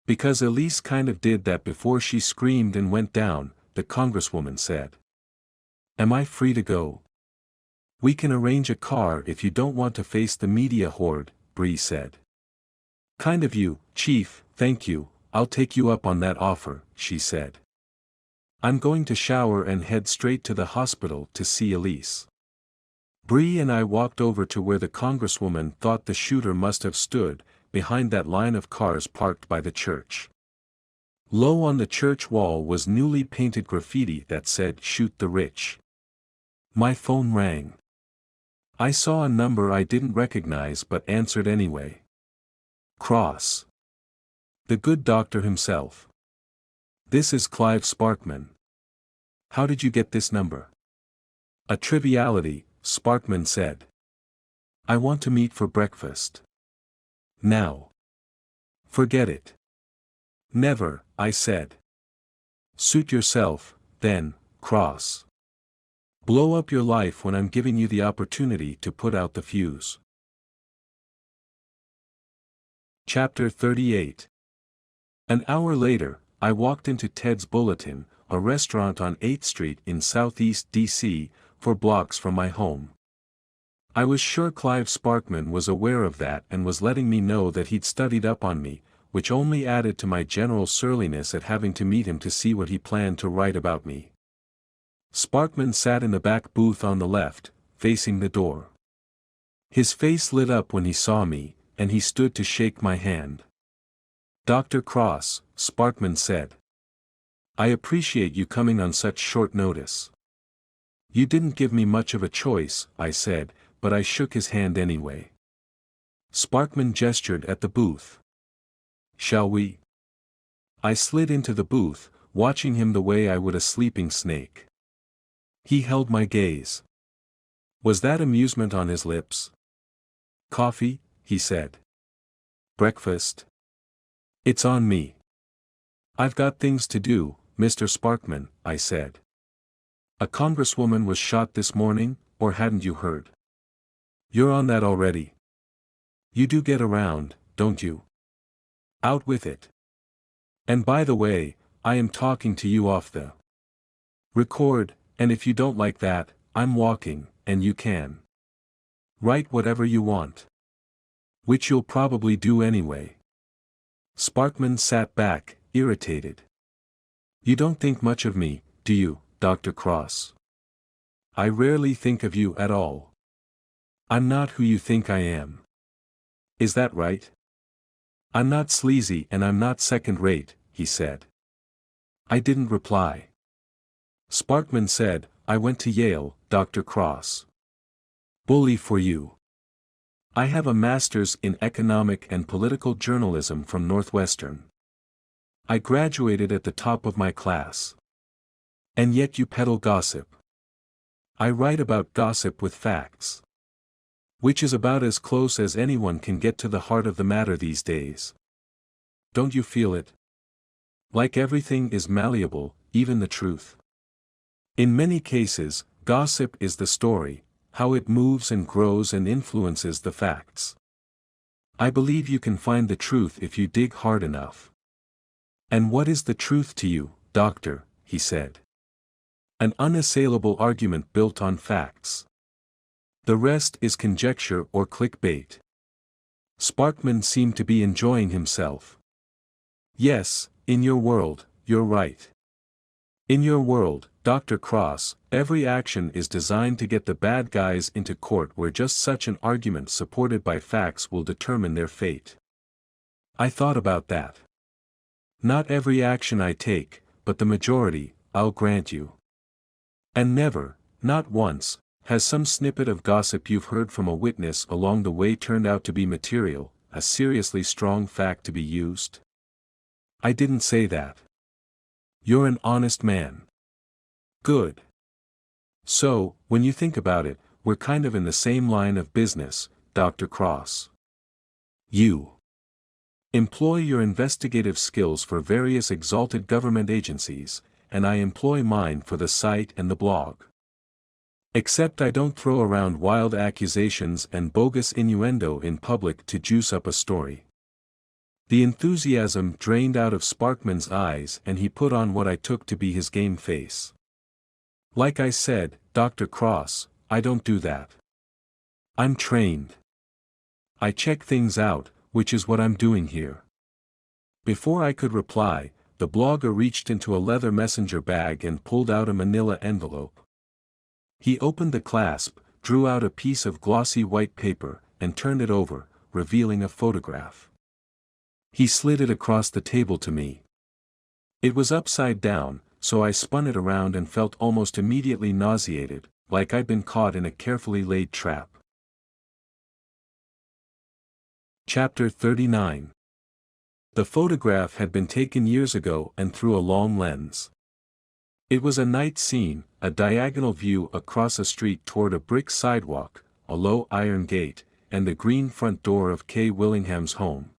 Speaker 1: Because Elise kind of did that before she screamed and went down, the Congresswoman said. Am I free to go? We can arrange a car if you don't want to face the media horde, Bree said. Kind of you, Chief, thank you, I'll take you up on that offer, she said. I'm going to shower and head straight to the hospital to see Elise. Bree and I walked over to where the Congresswoman thought the shooter must have stood, behind that line of cars parked by the church. Low on the church wall was newly painted graffiti that said "Shoot the Rich." My phone rang. I saw a number I didn't recognize but answered anyway. Cross. The good doctor himself. This is Clive Sparkman. How did you get this number? A triviality, Sparkman said. I want to meet for breakfast. Now. Forget it. Never, I said. Suit yourself, then, Cross. Blow up your life when I'm giving you the opportunity to put out the fuse. Chapter 38. An hour later, I walked into Ted's Bulletin, a restaurant on 8th Street in Southeast D.C., 4 blocks from my home. I was sure Clive Sparkman was aware of that and was letting me know that he'd studied up on me, which only added to my general surliness at having to meet him to see what he planned to write about me. Sparkman sat in the back booth on the left, facing the door. His face lit up when he saw me, and he stood to shake my hand. Dr. Cross, Sparkman said. I appreciate you coming on such short notice. You didn't give me much of a choice, I said, but I shook his hand anyway. Sparkman gestured at the booth. Shall we? I slid into the booth, watching him the way I would a sleeping snake. He held my gaze. Was that amusement on his lips? Coffee, he said. Breakfast? It's on me. I've got things to do, Mr. Sparkman, I said. A congresswoman was shot this morning, or hadn't you heard? You're on that already. You do get around, don't you? Out with it. And by the way, I am talking to you off the record, and if you don't like that, I'm walking, and you can write whatever you want. Which you'll probably do anyway. Sparkman sat back, irritated. You don't think much of me, do you, Dr. Cross? I rarely think of you at all. I'm not who you think I am. Is that right? I'm not sleazy and I'm not second-rate, he said. I didn't reply. Sparkman said, I went to Yale, Dr. Cross. Bully for you. I have a master's in economic and political journalism from Northwestern. I graduated at the top of my class. And yet you peddle gossip. I write about gossip with facts. Which is about as close as anyone can get to the heart of the matter these days. Don't you feel it? Like everything is malleable, even the truth. In many cases, gossip is the story, how it moves and grows and influences the facts. I believe you can find the truth if you dig hard enough. And what is the truth to you, doctor? He said. An unassailable argument built on facts. The rest is conjecture or clickbait. Sparkman seemed to be enjoying himself. Yes, in your world, you're right. In your world, Dr. Cross, every action is designed to get the bad guys into court where just such an argument supported by facts will determine their fate. I thought about that. Not every action I take, but the majority, I'll grant you. And never, not once, has some snippet of gossip you've heard from a witness along the way turned out to be material, a seriously strong fact to be used. I didn't say that. You're an honest man. Good. So, when you think about it, we're kind of in the same line of business, Dr. Cross. You employ your investigative skills for various exalted government agencies, and I employ mine for the site and the blog. Except I don't throw around wild accusations and bogus innuendo in public to juice up a story. The enthusiasm drained out of Sparkman's eyes and he put on what I took to be his game face. Like I said, Dr. Cross, I don't do that. I'm trained. I check things out, which is what I'm doing here. Before I could reply, the blogger reached into a leather messenger bag and pulled out a manila envelope. He opened the clasp, drew out a piece of glossy white paper, and turned it over, revealing a photograph. He slid it across the table to me. It was upside down, so I spun it around and felt almost immediately nauseated, like I'd been caught in a carefully laid trap. Chapter 39. The photograph had been taken years ago and through a long lens. It was a night scene, a diagonal view across a street toward a brick sidewalk, a low iron gate, and the green front door of Kay Willingham's home.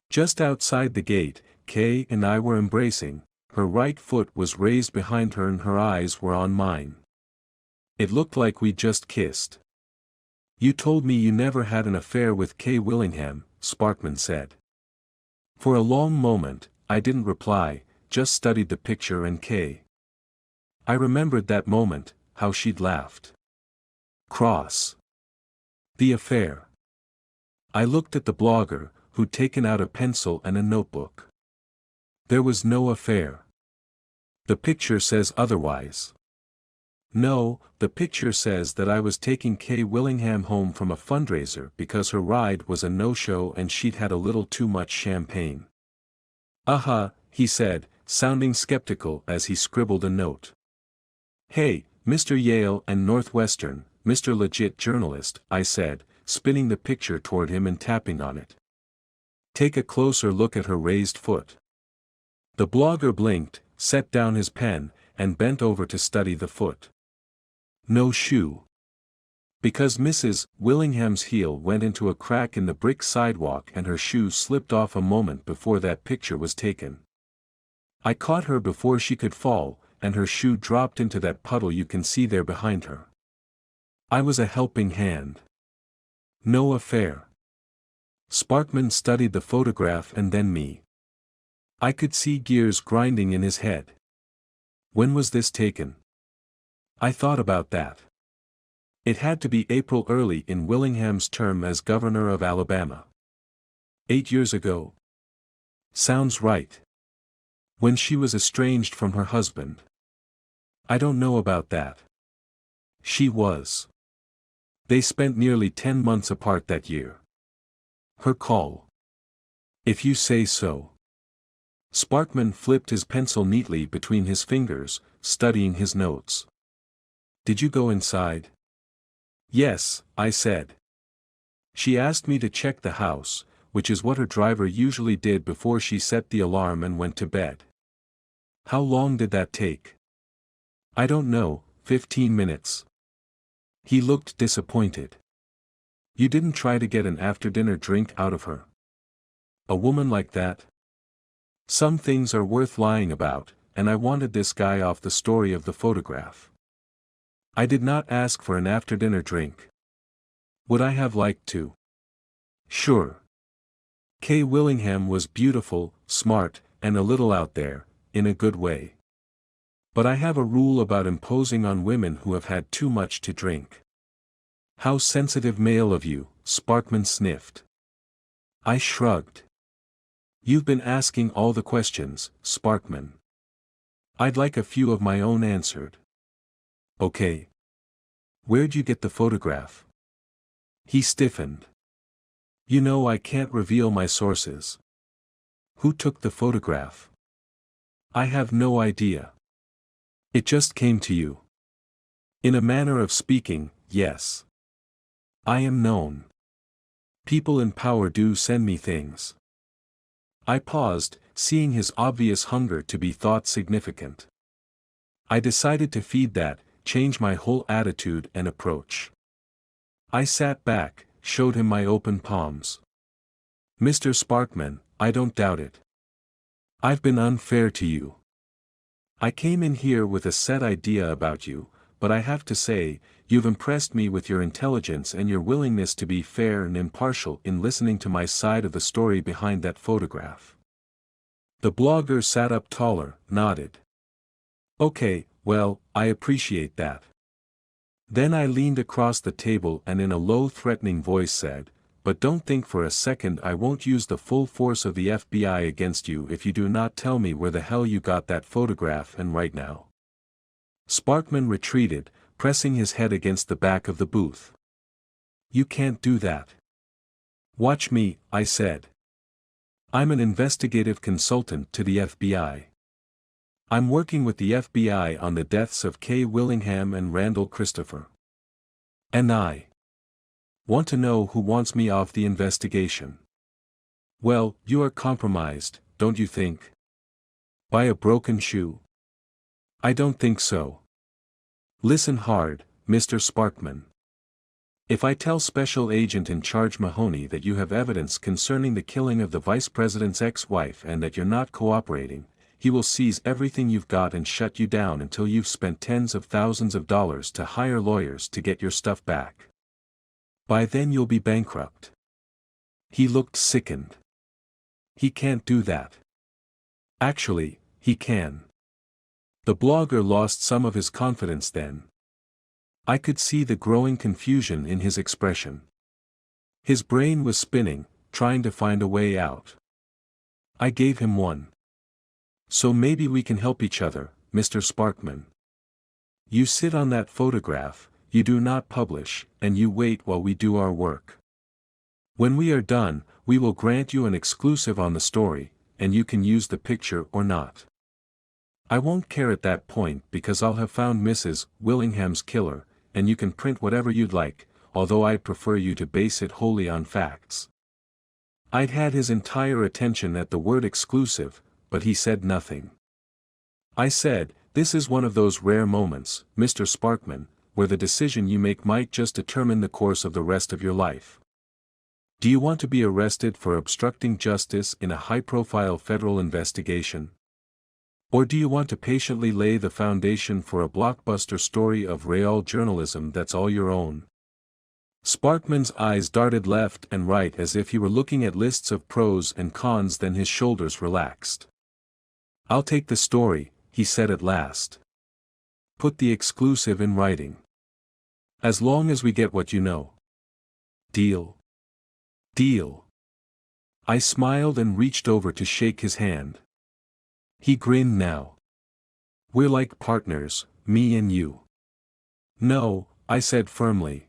Speaker 1: Just outside the gate, Kay and I were embracing. Her right foot was raised behind her and her eyes were on mine. It looked like we'd just kissed. "You told me you never had an affair with Kay Willingham," Sparkman said. For a long moment, I didn't reply, just studied the picture and Kay. I remembered that moment, how she'd laughed. Cross. The affair. I looked at the blogger, who'd taken out a pencil and a notebook. There was no affair. The picture says otherwise. No, the picture says that I was taking Kay Willingham home from a fundraiser because her ride was a no-show and she'd had a little too much champagne. He said, sounding skeptical as he scribbled a note. "Hey, Mr. Yale and Northwestern, Mr. Legit Journalist," I said, spinning the picture toward him and tapping on it. "Take a closer look at her raised foot." The blogger blinked, set down his pen, and bent over to study the foot. No shoe. Because Mrs. Willingham's heel went into a crack in the brick sidewalk and her shoe slipped off a moment before that picture was taken. I caught her before she could fall, and her shoe dropped into that puddle you can see there behind her. I was a helping hand. No affair. Sparkman studied the photograph and then me. I could see gears grinding in his head. When was this taken? I thought about that. It had to be April, early in Willingham's term as governor of Alabama. 8 years ago. Sounds right. When she was estranged from her husband. I don't know about that. She was. They spent nearly 10 months apart that year. Her call. If you say so. Sparkman flipped his pencil neatly between his fingers, studying his notes. "Did you go inside?" "Yes," I said. "She asked me to check the house, which is what her driver usually did before she set the alarm and went to bed." "How long did that take?" "I don't know, 15 minutes. He looked disappointed. "You didn't try to get an after-dinner drink out of her? A woman like that? Some things are worth lying about, and I wanted this guy off the story of the photograph. I did not ask for an after-dinner drink. Would I have liked to? Sure. Kay Willingham was beautiful, smart, and a little out there, in a good way. But I have a rule about imposing on women who have had too much to drink." "How sensitive male of you," Sparkman sniffed. I shrugged. "You've been asking all the questions, Sparkman. I'd like a few of my own answered." "Okay. Where'd you get the photograph?" He stiffened. "You know I can't reveal my sources." "Who took the photograph?" "I have no idea. It just came to you." "In a manner of speaking, yes. I am known. People in power do send me things." I paused, seeing his obvious hunger to be thought significant. I decided to feed that, change my whole attitude and approach. I sat back, showed him my open palms. "Mr. Sparkman, I don't doubt it. I've been unfair to you. I came in here with a set idea about you, but I have to say, you've impressed me with your intelligence and your willingness to be fair and impartial in listening to my side of the story behind that photograph." The blogger sat up taller, nodded. "Okay, well, I appreciate that." Then I leaned across the table and in a low threatening voice said, "But don't think for a second I won't use the full force of the FBI against you if you do not tell me where the hell you got that photograph and right now." Sparkman retreated, pressing his head against the back of the booth. "You can't do that." "Watch me," I said. "I'm an investigative consultant to the FBI. I'm working with the FBI on the deaths of Kay Willingham and Randall Christopher. And I Want to know who wants me off the investigation? Well, you are compromised, don't you think? By a broken shoe? I don't think so. Listen hard, Mr. Sparkman. If I tell Special Agent in Charge Mahoney that you have evidence concerning the killing of the Vice President's ex-wife and that you're not cooperating, he will seize everything you've got and shut you down until you've spent tens of thousands of dollars to hire lawyers to get your stuff back. By then you'll be bankrupt. He looked sickened. He can't do that. Actually, he can. The blogger lost some of his confidence then. I could see the growing confusion in his expression. His brain was spinning, trying to find a way out. I gave him one. So maybe we can help each other, Mr. Sparkman. You sit on that photograph, you do not publish, and you wait while we do our work. When we are done, we will grant you an exclusive on the story, and you can use the picture or not. I won't care at that point because I'll have found Mrs. Willingham's killer, and you can print whatever you'd like, although I'd prefer you to base it wholly on facts. I'd had his entire attention at the word exclusive, but he said nothing. I said, this is one of those rare moments, Mr. Sparkman, where the decision you make might just determine the course of the rest of your life. Do you want to be arrested for obstructing justice in a high-profile federal investigation? Or do you want to patiently lay the foundation for a blockbuster story of real journalism that's all your own? Sparkman's eyes darted left and right as if he were looking at lists of pros and cons, then his shoulders relaxed. I'll take the story, he said at last. Put the exclusive in writing. As long as we get what you know. Deal? Deal. I smiled and reached over to shake his hand. He grinned now. We're like partners, me and you. No, I said firmly.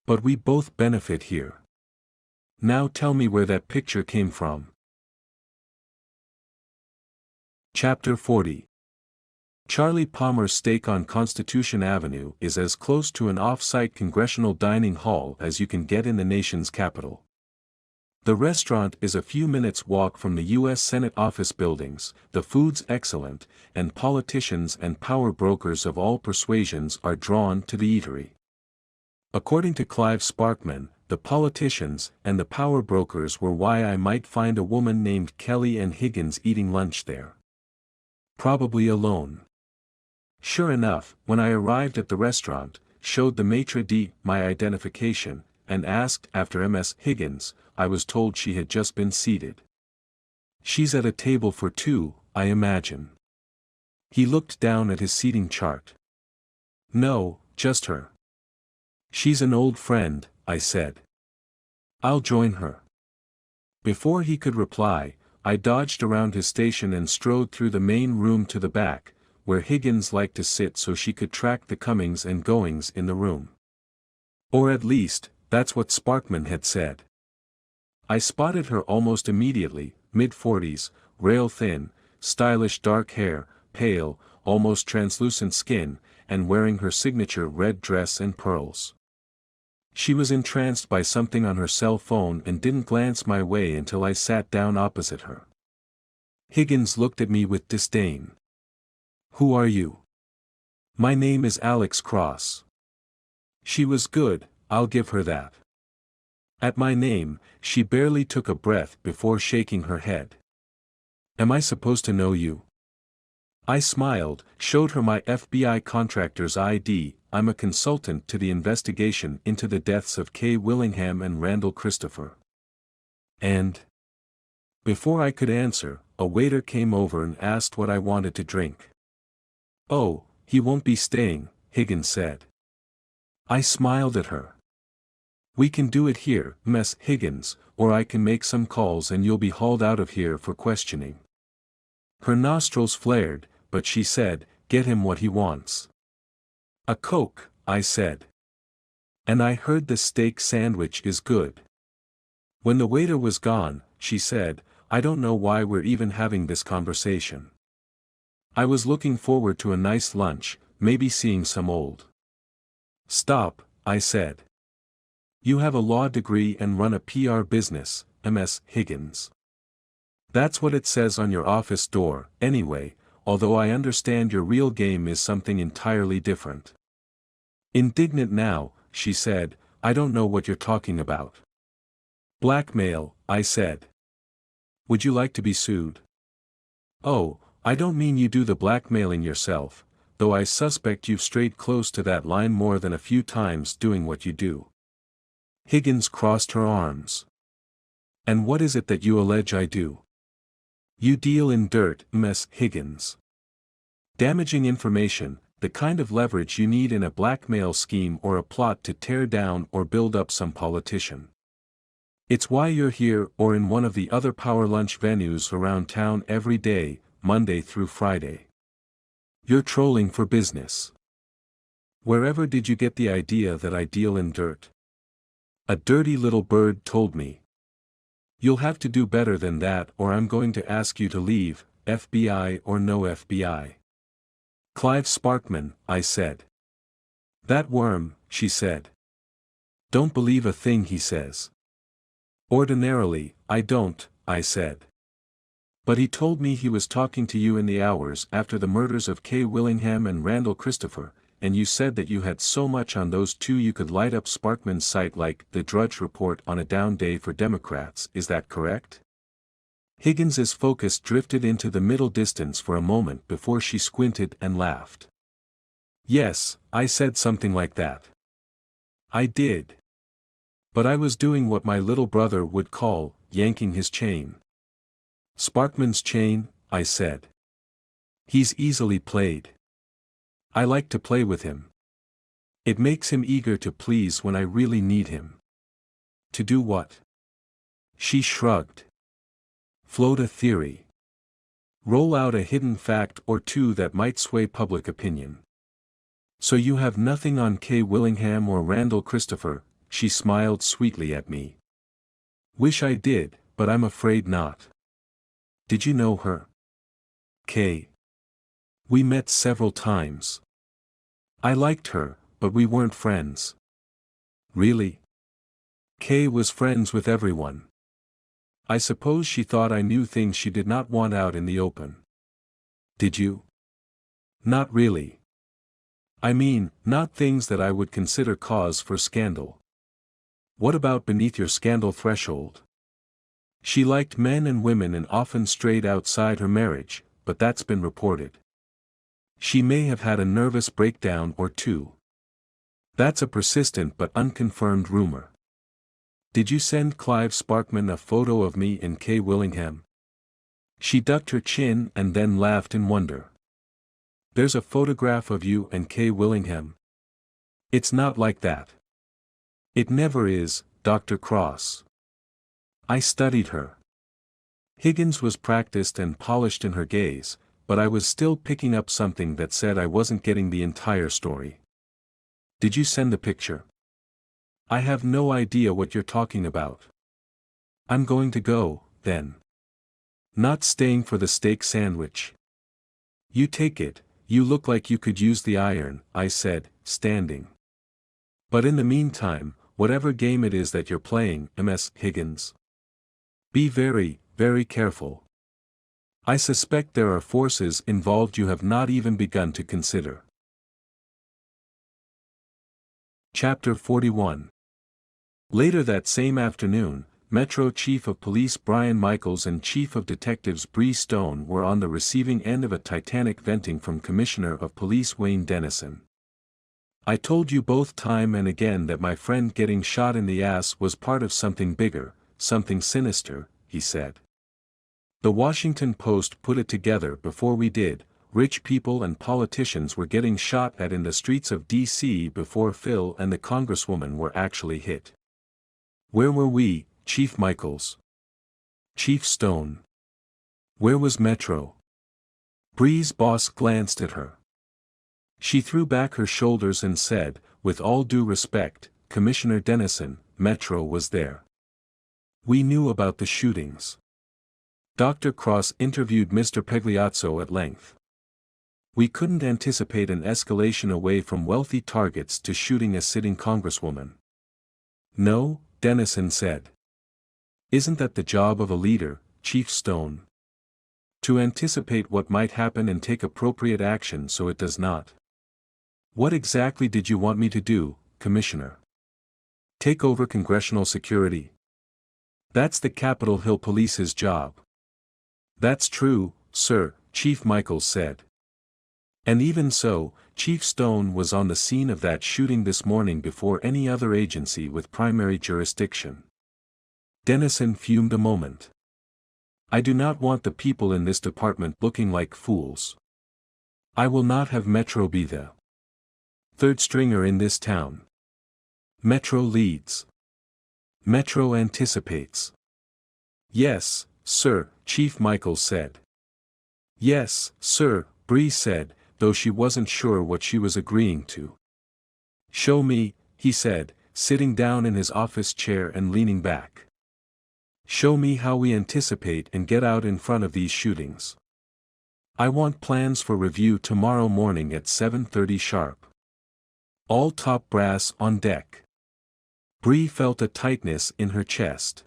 Speaker 1: But we both benefit here. Now tell me where that picture came from. Chapter 40. Charlie Palmer's steak on Constitution Avenue is as close to an off-site congressional dining hall as you can get in the nation's capital. The restaurant is a few minutes' walk from the U.S. Senate office buildings, the food's excellent, and politicians and power brokers of all persuasions are drawn to the eatery. According to Clive Sparkman, the politicians and the power brokers were why I might find a woman named Kelly Ann Higgins eating lunch there. Probably alone. Sure enough, when I arrived at the restaurant, showed the maitre d' my identification, and asked after Ms. Higgins, I was told she had just been seated. She's at a table for two, I imagine. He looked down at his seating chart. No, just her. She's an old friend, I said. I'll join her. Before he could reply, I dodged around his station and strode through the main room to the back, where Higgins liked to sit so she could track the comings and goings in the room. Or at least, that's what Sparkman had said. I spotted her almost immediately, mid-40s, rail-thin, stylish dark hair, pale, almost translucent skin, and wearing her signature red dress and pearls. She was entranced by something on her cell phone and didn't glance my way until I sat down opposite her. Higgins looked at me with disdain. Who are you? My name is Alex Cross. She was good, I'll give her that. At my name, she barely took a breath before shaking her head. Am I supposed to know you? I smiled, showed her my FBI contractor's ID. I'm a consultant to the investigation into the deaths of Kay Willingham and Randall Christopher. And? Before I could answer, a waiter came over and asked what I wanted to drink. Oh, he won't be staying, Higgins said. I smiled at her. We can do it here, Ms. Higgins, or I can make some calls and you'll be hauled out of here for questioning. Her nostrils flared, but she said, get him what he wants. A Coke, I said. And I heard the steak sandwich is good. When the waiter was gone, she said, I don't know why we're even having this conversation. I was looking forward to a nice lunch, maybe seeing some old. Stop, I said. You have a law degree and run a PR business, Ms. Higgins. That's what it says on your office door, anyway, although I understand your real game is something entirely different. Indignant now, she said, I don't know what you're talking about. Blackmail, I said. Would you like to be sued? Oh, I don't mean you do the blackmailing yourself, though I suspect you've strayed close to that line more than a few times doing what you do. Higgins crossed her arms. And what is it that you allege I do? You deal in dirt, Ms. Higgins. Damaging information, the kind of leverage you need in a blackmail scheme or a plot to tear down or build up some politician. It's why you're here or in one of the other power lunch venues around town every day, Monday through Friday. You're trolling for business. Wherever did you get the idea that I deal in dirt? A dirty little bird told me. You'll have to do better than that or I'm going to ask you to leave, FBI or no FBI. Clive Sparkman, I said. That worm, she said. Don't believe a thing he says. Ordinarily, I don't, I said. But he told me he was talking to you in the hours after the murders of Kay Willingham and Randall Christopher, and you said that you had so much on those two you could light up Sparkman's site like the Drudge Report on a down day for Democrats, is that correct? Higgins's focus drifted into the middle distance for a moment before she squinted and laughed. Yes, I said something like that. I did. But I was doing what my little brother would call, yanking his chain. Sparkman's chain, I said. He's easily played. I like to play with him. It makes him eager to please when I really need him. To do what? She shrugged. Float a theory. Roll out a hidden fact or two that might sway public opinion. So you have nothing on Kay Willingham or Randall Christopher, she smiled sweetly at me. Wish I did, but I'm afraid not. Did you know her? Kay. We met several times. I liked her, but we weren't friends. Really? Kay was friends with everyone. I suppose she thought I knew things she did not want out in the open. Did you? Not really. I mean, not things that I would consider cause for scandal. What about beneath your scandal threshold? She liked men and women and often strayed outside her marriage, but that's been reported. She may have had a nervous breakdown or two. That's a persistent but unconfirmed rumor. Did you send Clive Sparkman a photo of me and Kay Willingham? She ducked her chin and then laughed in wonder. There's a photograph of you and Kay Willingham. It's not like that. It never is, Dr. Cross. I studied her. Higgins was practiced and polished in her gaze, but I was still picking up something that said I wasn't getting the entire story. Did you send the picture? I have no idea what you're talking about. I'm going to go, then. Not staying for the steak sandwich. You take it, you look like you could use the iron, I said, standing. But in the meantime, whatever game it is that you're playing, Ms. Higgins. Be very, very careful. I suspect there are forces involved you have not even begun to consider. Chapter 41. Later that same afternoon, Metro Chief of Police Brian Michaels and Chief of Detectives Bree Stone were on the receiving end of a titanic venting from Commissioner of Police Wayne Dennison. I told you both time and again that my friend getting shot in the ass was part of something bigger, something sinister, he said. The Washington Post put it together before we did. Rich people and politicians were getting shot at in the streets of D.C. before Phil and the Congresswoman were actually hit. Where were we, Chief Michaels? Chief Stone. Where was Metro? Bree's boss glanced at her. She threw back her shoulders and said, with all due respect, Commissioner Dennison, Metro was there. We knew about the shootings. Dr. Cross interviewed Mr. Pegliazzo at length. We couldn't anticipate an escalation away from wealthy targets to shooting a sitting congresswoman. No, Dennison said. Isn't that the job of a leader, Chief Stone? To anticipate what might happen and take appropriate action so it does not. What exactly did you want me to do, Commissioner? Take over congressional security? That's the Capitol Hill Police's job. That's true, sir, Chief Michaels said. And even so, Chief Stone was on the scene of that shooting this morning before any other agency with primary jurisdiction. Dennison fumed a moment. I do not want the people in this department looking like fools. I will not have Metro be the third stringer in this town. Metro leads. Metro anticipates. Yes, sir, Chief Michaels said. Yes, sir, Bree said, though she wasn't sure what she was agreeing to. Show me, he said, sitting down in his office chair and leaning back. Show me how we anticipate and get out in front of these shootings. I want plans for review tomorrow morning at 7:30 sharp. All top brass on deck. Bree felt a tightness in her chest.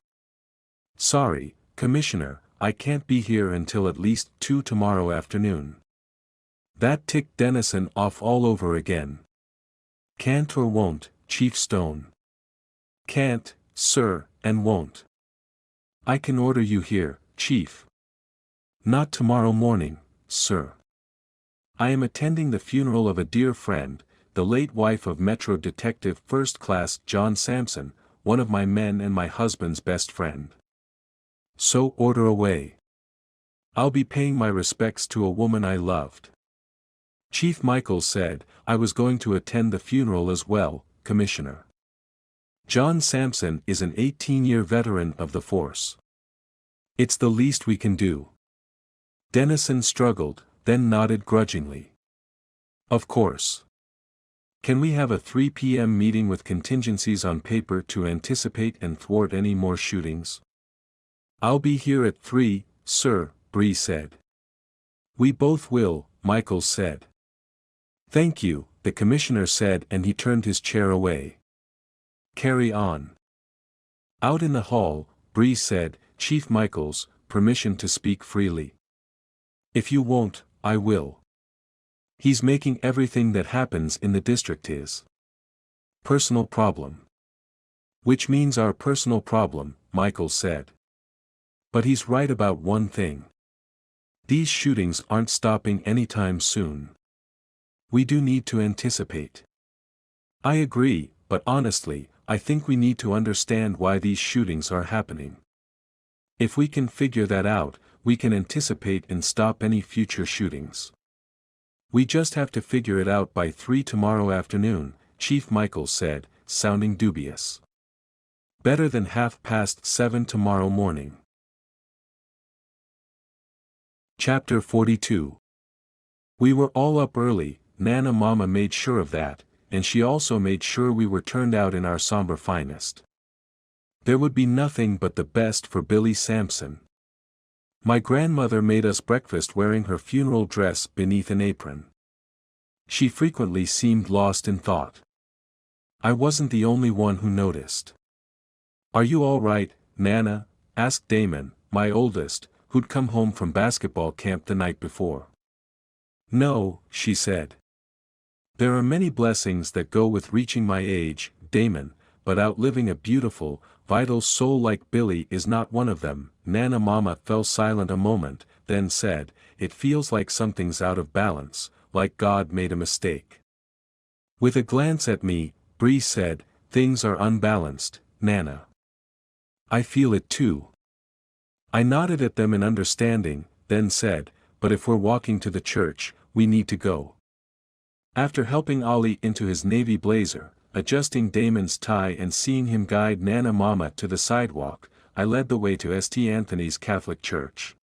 Speaker 1: Sorry, Commissioner, I can't be here until at least 2 tomorrow afternoon. That ticked Dennison off all over again. Can't or won't, Chief Stone? Can't, sir, and won't. I can order you here, Chief. Not tomorrow morning, sir. I am attending the funeral of a dear friend, the late wife of Metro Detective First Class John Sampson, one of my men and my husband's best friend. So order away. I'll be paying my respects to a woman I loved. Chief Michaels said, I was going to attend the funeral as well, Commissioner. John Sampson is an 18-year veteran of the force. It's the least we can do. Dennison struggled, then nodded grudgingly. Of course. Can we have a 3 p.m. meeting with contingencies on paper to anticipate and thwart any more shootings? I'll be here at 3, sir, Bree said. We both will, Michaels said. Thank you, the commissioner said, and he turned his chair away. Carry on. Out in the hall, Bree said, Chief Michaels, permission to speak freely. If you won't, I will. He's making everything that happens in the district his personal problem. Which means our personal problem, Michaels said. But he's right about one thing. These shootings aren't stopping anytime soon. We do need to anticipate. I agree, but honestly, I think we need to understand why these shootings are happening. If we can figure that out, we can anticipate and stop any future shootings. We just have to figure it out by 3 tomorrow afternoon, Chief Michaels said, sounding dubious. Better than 7:30 tomorrow morning. Chapter 42. We were all up early, Nana Mama made sure of that, and she also made sure we were turned out in our somber finest. There would be nothing but the best for Billy Sampson. My grandmother made us breakfast wearing her funeral dress beneath an apron. She frequently seemed lost in thought. I wasn't the only one who noticed. Are you all right, Nana? Asked Damon, my oldest, who'd come home from basketball camp the night before. No, she said. There are many blessings that go with reaching my age, Damon, but outliving a beautiful, vital soul like Billy is not one of them. Nana Mama fell silent a moment, then said, it feels like something's out of balance, like God made a mistake. With a glance at me, Bree said, things are unbalanced, Nana. I feel it too. I nodded at them in understanding, then said, but if we're walking to the church, we need to go. After helping Ollie into his navy blazer, adjusting Damon's tie and seeing him guide Nana Mama to the sidewalk, I led the way to St. Anthony's Catholic Church.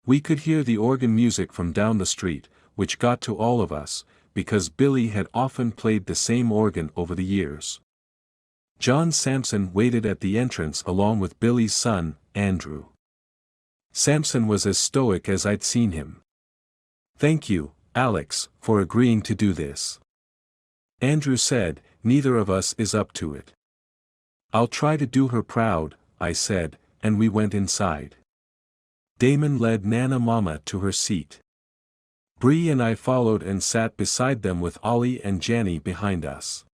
Speaker 1: We could hear the organ music from down the street, which got to all of us, because Billy had often played the same organ over the years. John Sampson waited at the entrance along with Billy's son, Andrew. Sampson was as stoic as I'd seen him. Thank you, Alex, for agreeing to do this. Andrew said, neither of us is up to it. I'll try to do her proud, I said, and we went inside. Damon led Nana Mama to her seat. Bree and I followed and sat beside them with Ollie and Janny behind us.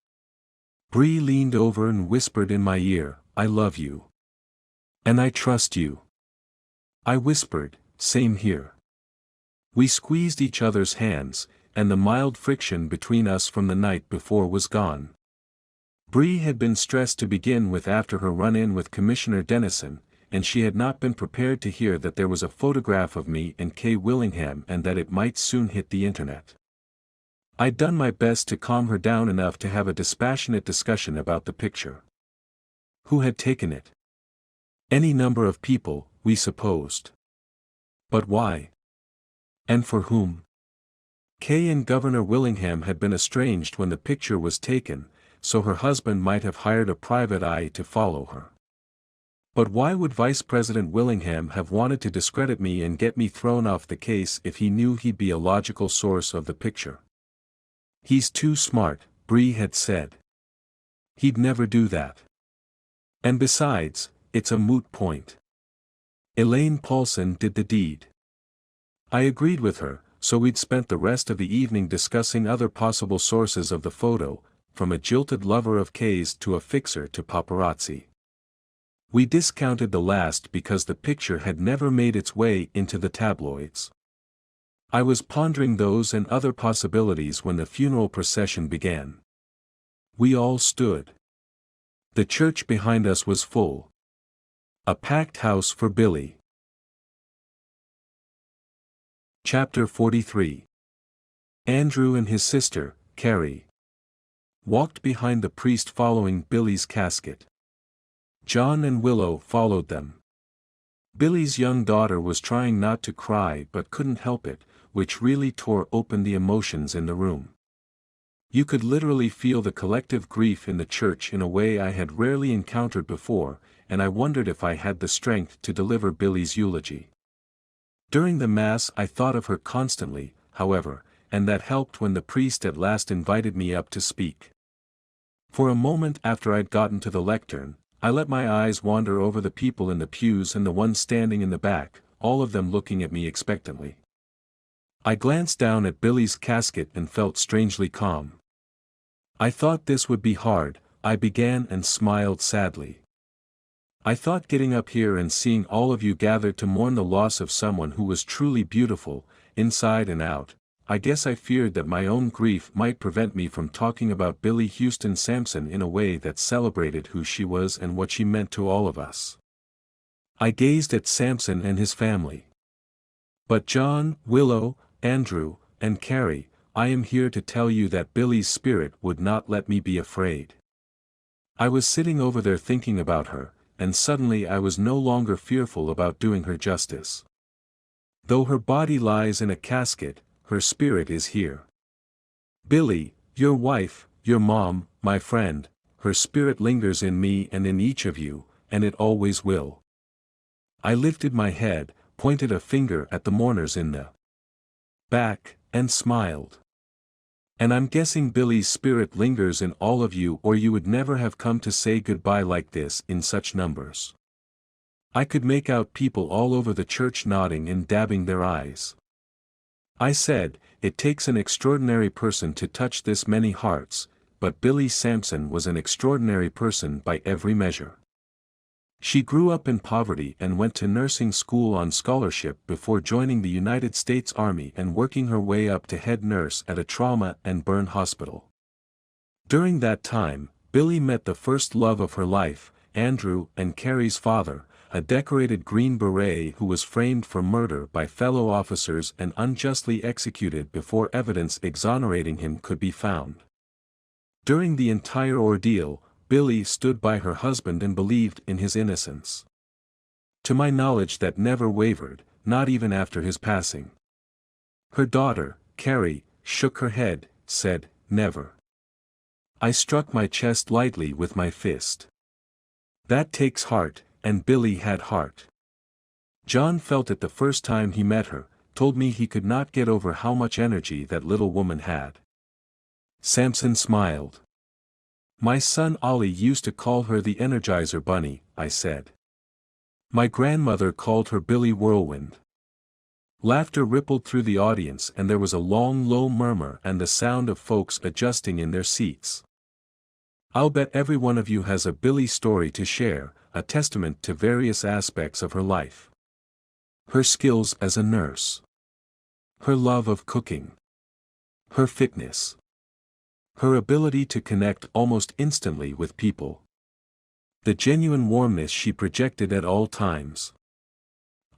Speaker 1: Bree leaned over and whispered in my ear, "I love you. And I trust you." I whispered, "Same here." We squeezed each other's hands, and the mild friction between us from the night before was gone. Bree had been stressed to begin with after her run-in with Commissioner Dennison, and she had not been prepared to hear that there was a photograph of me and Kay Willingham and that it might soon hit the internet. I'd done my best to calm her down enough to have a dispassionate discussion about the picture. Who had taken it? Any number of people, we supposed. But why? And for whom? Kay and Governor Willingham had been estranged when the picture was taken, so her husband might have hired a private eye to follow her. But why would Vice President Willingham have wanted to discredit me and get me thrown off the case if he knew he'd be a logical source of the picture? He's too smart, Bree had said. He'd never do that. And besides, it's a moot point. Elaine Paulson did the deed. I agreed with her, so we'd spent the rest of the evening discussing other possible sources of the photo, from a jilted lover of Kay's to a fixer to paparazzi. We discounted the last because the picture had never made its way into the tabloids. I was pondering those and other possibilities when the funeral procession began. We all stood. The church behind us was full. A packed house for Billy. Chapter 43. Andrew and his sister, Carrie, walked behind the priest following Billy's casket. John and Willow followed them. Billy's young daughter was trying not to cry but couldn't help it, which really tore open the emotions in the room. You could literally feel the collective grief in the church in a way I had rarely encountered before, and I wondered if I had the strength to deliver Billy's eulogy. During the Mass I thought of her constantly, however, and that helped when the priest at last invited me up to speak. For a moment after I'd gotten to the lectern, I let my eyes wander over the people in the pews and the one standing in the back, all of them looking at me expectantly. I glanced down at Billy's casket and felt strangely calm. I thought this would be hard, I began and smiled sadly. I thought getting up here and seeing all of you gathered to mourn the loss of someone who was truly beautiful, inside and out, I guess I feared that my own grief might prevent me from talking about Billy Houston Sampson in a way that celebrated who she was and what she meant to all of us. I gazed at Sampson and his family. But John, Willow, Andrew, and Carrie, I am here to tell you that Billy's spirit would not let me be afraid. I was sitting over there thinking about her, and suddenly I was no longer fearful about doing her justice. Though her body lies in a casket, her spirit is here. Billy, your wife, your mom, my friend, her spirit lingers in me and in each of you, and it always will. I lifted my head, pointed a finger at the mourners in the back, and smiled. And I'm guessing Billy's spirit lingers in all of you, or you would never have come to say goodbye like this in such numbers. I could make out people all over the church nodding and dabbing their eyes. I said, it takes an extraordinary person to touch this many hearts, but Billy Sampson was an extraordinary person by every measure. She grew up in poverty and went to nursing school on scholarship before joining the United States Army and working her way up to head nurse at a trauma and burn hospital. During that time, Billy met the first love of her life, Andrew and Carrie's father, a decorated Green Beret who was framed for murder by fellow officers and unjustly executed before evidence exonerating him could be found. During the entire ordeal, Billy stood by her husband and believed in his innocence. To my knowledge, that never wavered, not even after his passing. Her daughter, Carrie, shook her head, said, "Never." I struck my chest lightly with my fist. That takes heart, and Billy had heart. John felt it the first time he met her, told me he could not get over how much energy that little woman had. Sampson smiled. My son Ollie used to call her the Energizer Bunny, I said. My grandmother called her Billy Whirlwind. Laughter rippled through the audience and there was a long low murmur and the sound of folks adjusting in their seats. I'll bet every one of you has a Billy story to share, a testament to various aspects of her life. Her skills as a nurse. Her love of cooking. Her fitness. Her ability to connect almost instantly with people. The genuine warmness she projected at all times.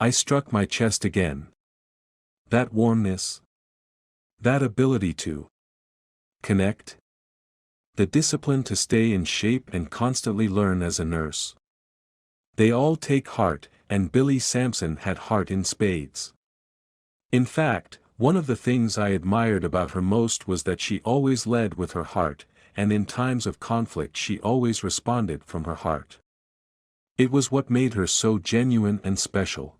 Speaker 1: I struck my chest again. That warmness. That ability to connect. The discipline to stay in shape and constantly learn as a nurse. They all take heart, and Billy Sampson had heart in spades. In fact, one of the things I admired about her most was that she always led with her heart, and in times of conflict she always responded from her heart. It was what made her so genuine and special.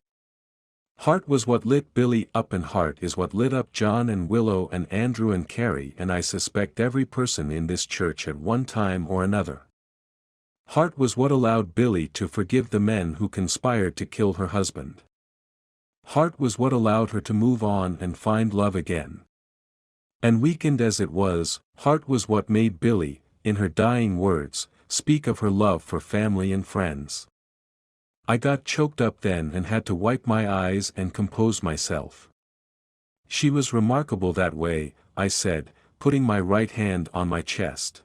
Speaker 1: Heart was what lit Billy up and heart is what lit up John and Willow and Andrew and Carrie and I suspect every person in this church at one time or another. Heart was what allowed Billy to forgive the men who conspired to kill her husband. Heart was what allowed her to move on and find love again. And weakened as it was, heart was what made Billy, in her dying words, speak of her love for family and friends. I got choked up then and had to wipe my eyes and compose myself. She was remarkable that way, I said, putting my right hand on my chest.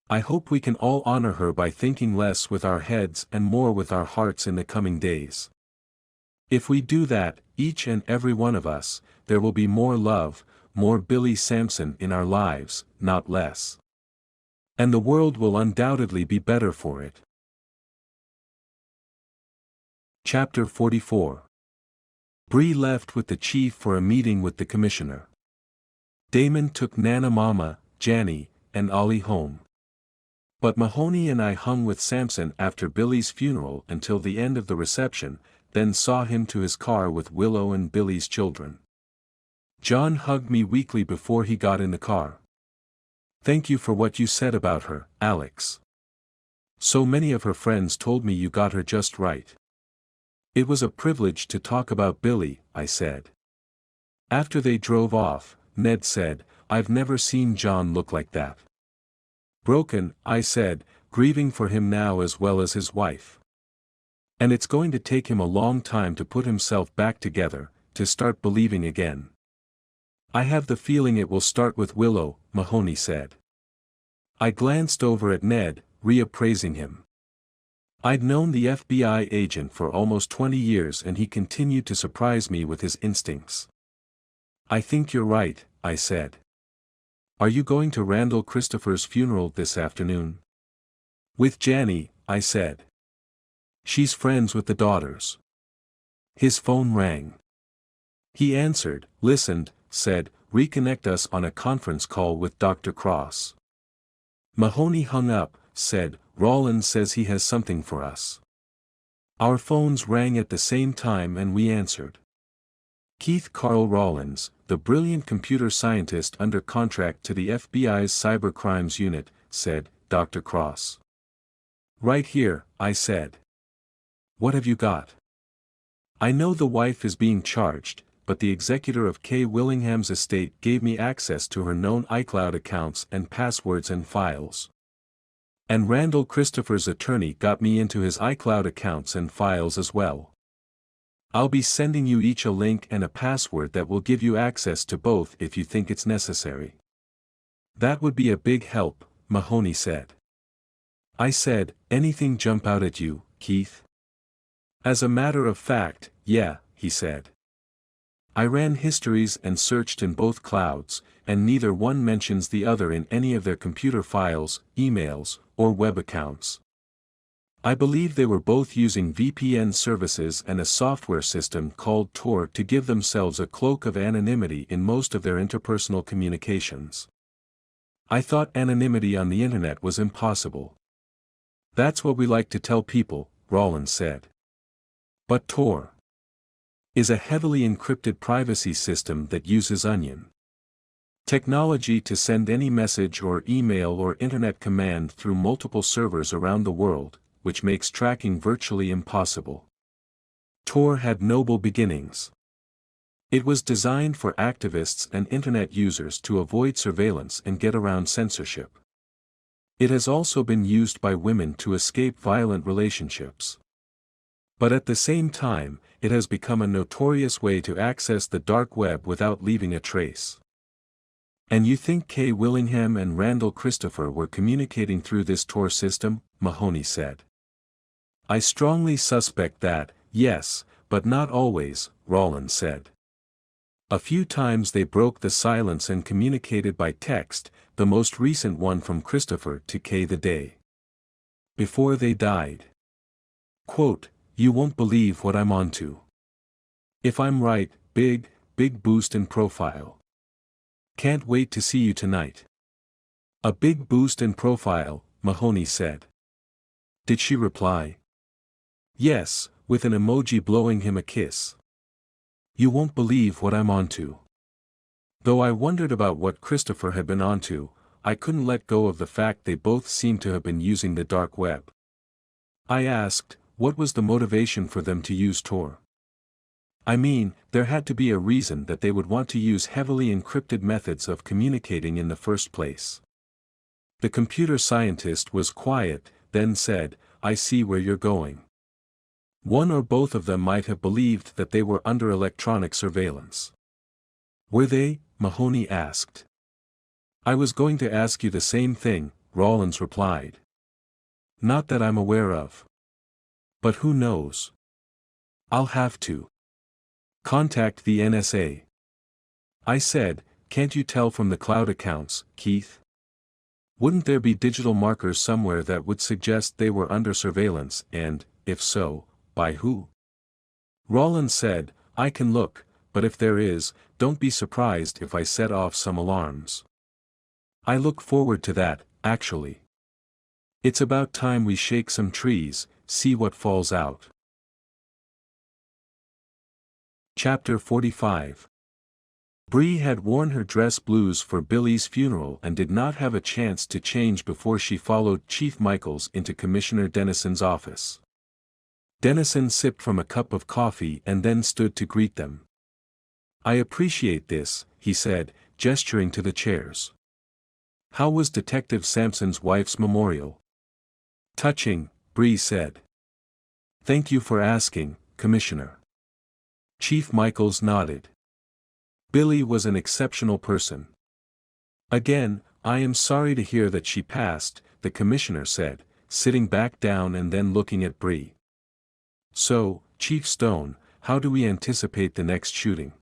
Speaker 1: I hope we can all honor her by thinking less with our heads and more with our hearts in the coming days. If we do that, each and every one of us, there will be more love, more Billy Sampson in our lives, not less. And the world will undoubtedly be better for it. Chapter 44. Bree left with the chief for a meeting with the commissioner. Damon took Nana Mama, Janny, and Ollie home. But Mahoney and I hung with Sampson after Billy's funeral until the end of the reception, then saw him to his car with Willow and Billy's children. John hugged me weakly before he got in the car. Thank you for what you said about her, Alex. So many of her friends told me you got her just right. It was a privilege to talk about Billy, I said. After they drove off, Ned said, I've never seen John look like that. Broken, I said, grieving for him now as well as his wife. And it's going to take him a long time to put himself back together, to start believing again. I have the feeling it will start with Willow, Mahoney said. I glanced over at Ned, reappraising him. I'd known the FBI agent for almost 20 years and he continued to surprise me with his instincts. I think you're right, I said. Are you going to Randall Christopher's funeral this afternoon? With Janny, I said. She's friends with the daughters. His phone rang. He answered, listened, said, reconnect us on a conference call with Dr. Cross. Mahoney hung up, said, Rollins says he has something for us. Our phones rang at the same time and we answered. Keith Carl Rollins, the brilliant computer scientist under contract to the FBI's Cybercrimes Unit, said, Dr. Cross. Right here, I said. What have you got? I know the wife is being charged, but the executor of Kay Willingham's estate gave me access to her known iCloud accounts and passwords and files. And Randall Christopher's attorney got me into his iCloud accounts and files as well. I'll be sending you each a link and a password that will give you access to both if you think it's necessary. That would be a big help, Mahoney said. I said, anything jump out at you, Keith? As a matter of fact, yeah, he said. I ran histories and searched in both clouds, and neither one mentions the other in any of their computer files, emails, or web accounts. I believe they were both using VPN services and a software system called Tor to give themselves a cloak of anonymity in most of their interpersonal communications. I thought anonymity on the internet was impossible. That's what we like to tell people, Rollins said. But Tor is a heavily encrypted privacy system that uses Onion. Technology to send any message or email or internet command through multiple servers around the world, which makes tracking virtually impossible. Tor had noble beginnings. It was designed for activists and internet users to avoid surveillance and get around censorship. It has also been used by women to escape violent relationships. But at the same time, it has become a notorious way to access the dark web without leaving a trace. And you think Kay Willingham and Randall Christopher were communicating through this Tor system? Mahoney said. I strongly suspect that, yes, but not always, Rollins said. A few times they broke the silence and communicated by text, the most recent one from Christopher to Kay the day before they died. Quote, "You won't believe what I'm onto. If I'm right, big boost in profile. Can't wait to see you tonight." A big boost in profile, Mahoney said. Did she reply? Yes, with an emoji blowing him a kiss. You won't believe what I'm onto. Though I wondered about what Christopher had been onto, I couldn't let go of the fact they both seemed to have been using the dark web. I asked, what was the motivation for them to use Tor? I mean, there had to be a reason that they would want to use heavily encrypted methods of communicating in the first place. The computer scientist was quiet, then said, I see where you're going. One or both of them might have believed that they were under electronic surveillance. Were they? Mahoney asked. I was going to ask you the same thing, Rollins replied. Not that I'm aware of. But who knows? I'll have to contact the NSA. I said, can't you tell from the cloud accounts, Keith? Wouldn't there be digital markers somewhere that would suggest they were under surveillance and, if so, by who? Rollins said, I can look, but if there is, don't be surprised if I set off some alarms. I look forward to that, actually. It's about time we shake some trees, see what falls out. Chapter 45. Bree had worn her dress blues for Billy's funeral and did not have a chance to change before she followed Chief Michaels into Commissioner Dennison's office. Dennison sipped from a cup of coffee and then stood to greet them. I appreciate this, he said, gesturing to the chairs. How was Detective Sampson's wife's memorial? Touching, Bree said. Thank you for asking, Commissioner. Chief Michaels nodded. Billy was an exceptional person. Again, I am sorry to hear that she passed, the commissioner said, sitting back down and then looking at Bree. So, Chief Stone, how do we anticipate the next shooting?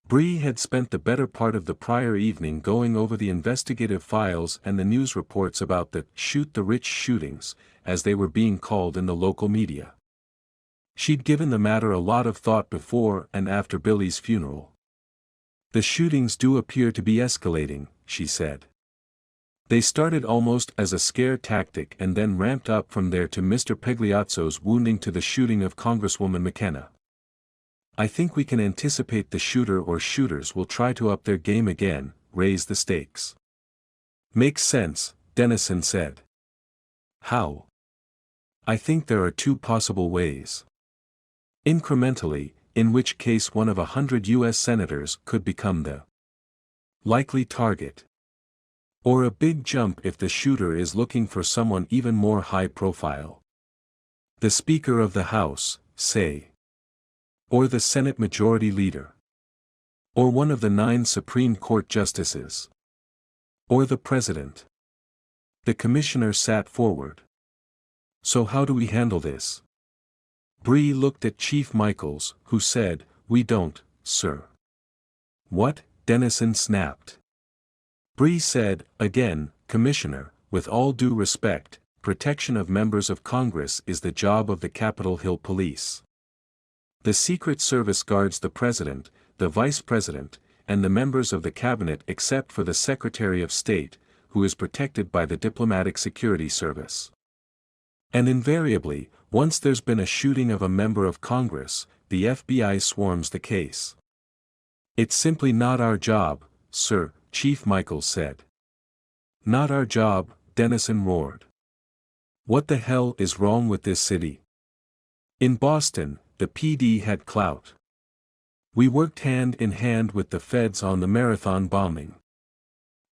Speaker 1: Bree had spent the better part of the prior evening going over the investigative files and the news reports about the shoot the rich shootings, as they were being called in the local media. She'd given the matter a lot of thought before and after Billy's funeral. The shootings do appear to be escalating, she said. They started almost as a scare tactic and then ramped up from there to Mr. Pegliazzo's wounding to the shooting of Congresswoman McKenna. I think we can anticipate the shooter or shooters will try to up their game again, raise the stakes. Makes sense, Dennison said. How? I think there are two possible ways. Incrementally, in which case one of 100 U.S. senators could become the likely target. Or a big jump if the shooter is looking for someone even more high profile. The Speaker of the House, say. Or the Senate Majority Leader. Or one of the 9 Supreme Court justices. Or the President. The Commissioner sat forward. So how do we handle this? Bree looked at Chief Michaels, who said, we don't, sir. What? Dennison snapped. Bree said, again, Commissioner, with all due respect, protection of members of Congress is the job of the Capitol Hill Police. The Secret Service guards the President, the Vice President, and the members of the Cabinet except for the Secretary of State, who is protected by the Diplomatic Security Service. And invariably, once there's been a shooting of a member of Congress, the FBI swarms the case. It's simply not our job, sir, Chief Michaels said. Not our job, Dennison roared. What the hell is wrong with this city? In Boston, the PD had clout. We worked hand in hand with the feds on the Marathon bombing.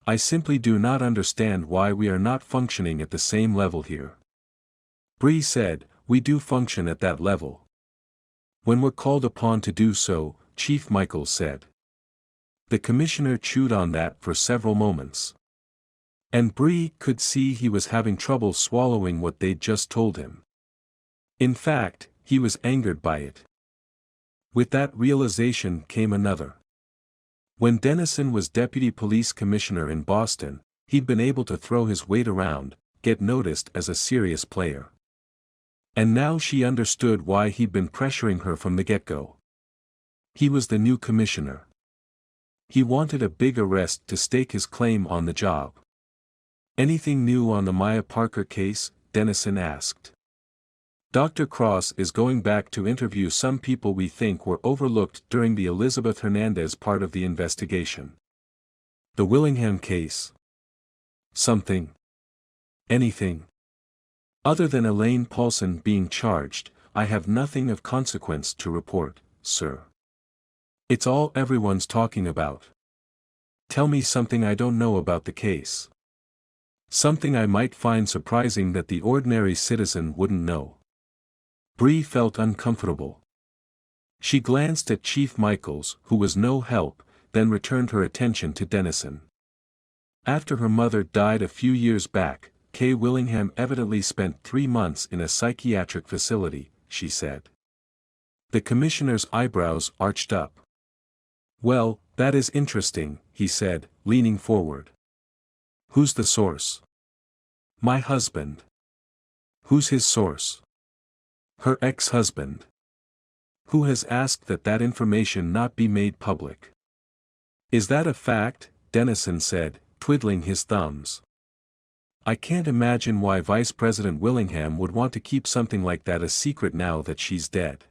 Speaker 1: I simply do not understand why we are not functioning at the same level here. Bree said, we do function at that level. When we're called upon to do so, Chief Michaels said. The commissioner chewed on that for several moments. And Bree could see he was having trouble swallowing what they'd just told him. In fact, he was angered by it. With that realization came another. When Dennison was deputy police commissioner in Boston, he'd been able to throw his weight around, get noticed as a serious player. And now she understood why he'd been pressuring her from the get-go. He was the new commissioner. He wanted a big arrest to stake his claim on the job. Anything new on the Maya Parker case? Dennison asked. Dr. Cross is going back to interview some people we think were overlooked during the Elizabeth Hernandez part of the investigation. The Willingham case. Something. Anything. Other than Elaine Paulson being charged, I have nothing of consequence to report, sir. It's all everyone's talking about. Tell me something I don't know about the case. Something I might find surprising that the ordinary citizen wouldn't know. Bree felt uncomfortable. She glanced at Chief Michaels, who was no help, then returned her attention to Dennison. After her mother died a few years back, Kay Willingham evidently spent 3 months in a psychiatric facility, she said. The commissioner's eyebrows arched up. Well, that is interesting, he said, leaning forward. Who's the source? My husband. Who's his source? Her ex-husband. Who has asked that that information not be made public. Is that a fact? Dennison said, twiddling his thumbs. I can't imagine why Vice President Willingham would want to keep something like that a secret now that she's dead.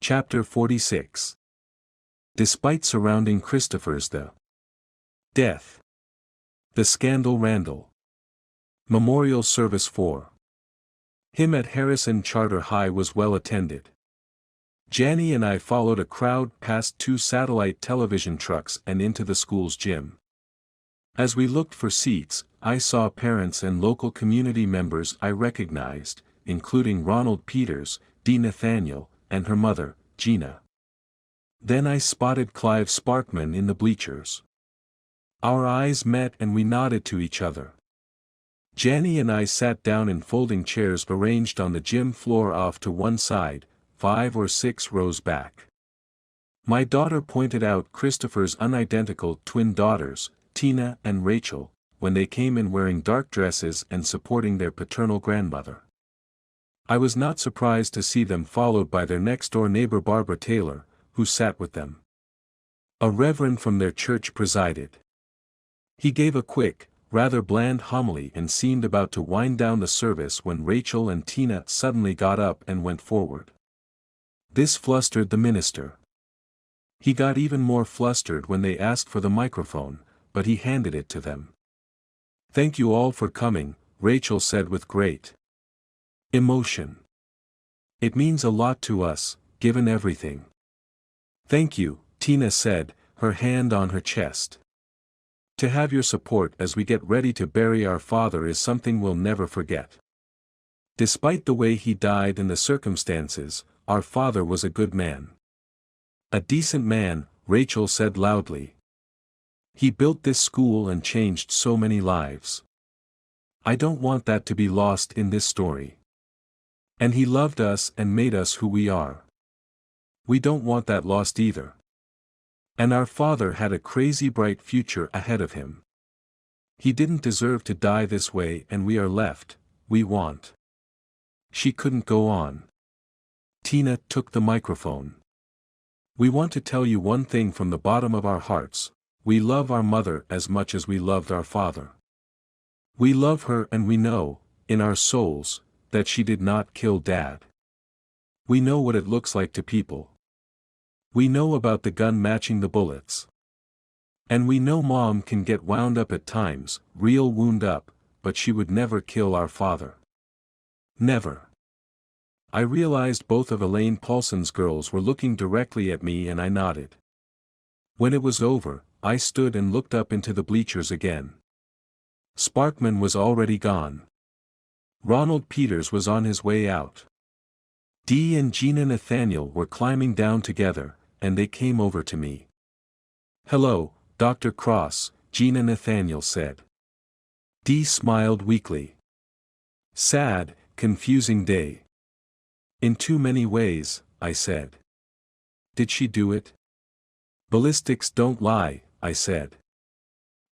Speaker 1: Chapter 46. Despite surrounding Christopher's death. The scandal Randall. Memorial service for him at Harrison Charter High was well attended. Janny and I followed a crowd past 2 satellite television trucks and into the school's gym. As we looked for seats, I saw parents and local community members I recognized, including Ronald Peters, Dee Nathaniel, and her mother, Gina. Then I spotted Clive Sparkman in the bleachers. Our eyes met and we nodded to each other. Janny and I sat down in folding chairs arranged on the gym floor off to one side, 5 or 6 rows back. My daughter pointed out Christopher's unidentical twin daughters, Tina and Rachel, when they came in wearing dark dresses and supporting their paternal grandmother. I was not surprised to see them followed by their next-door neighbor Barbara Taylor, who sat with them. A reverend from their church presided. He gave a quick, rather bland homily and seemed about to wind down the service when Rachel and Tina suddenly got up and went forward. This flustered the minister. He got even more flustered when they asked for the microphone, but he handed it to them. Thank you all for coming, Rachel said with great emotion. It means a lot to us, given everything. Thank you, Tina said, her hand on her chest. To have your support as we get ready to bury our father is something we'll never forget. Despite the way he died and the circumstances, our father was a good man. A decent man, Rachel said loudly. He built this school and changed so many lives. I don't want that to be lost in this story. And he loved us and made us who we are. We don't want that lost either. And our father had a crazy bright future ahead of him. He didn't deserve to die this way and we are left, we want. She couldn't go on. Tina took the microphone. We want to tell you one thing from the bottom of our hearts, we love our mother as much as we loved our father. We love her and we know, in our souls, that she did not kill Dad. We know what it looks like to people. We know about the gun matching the bullets. And we know Mom can get wound up at times, real wound up, but she would never kill our father. Never. I realized both of Elaine Paulson's girls were looking directly at me and I nodded. When it was over, I stood and looked up into the bleachers again. Sparkman was already gone. Ronald Peters was on his way out. Dee and Gina Nathaniel were climbing down together, and they came over to me. "Hello, Dr. Cross," Gina Nathaniel said. Dee smiled weakly. "Sad, confusing day." "In too many ways," I said. "Did she do it?" "Ballistics don't lie," I said.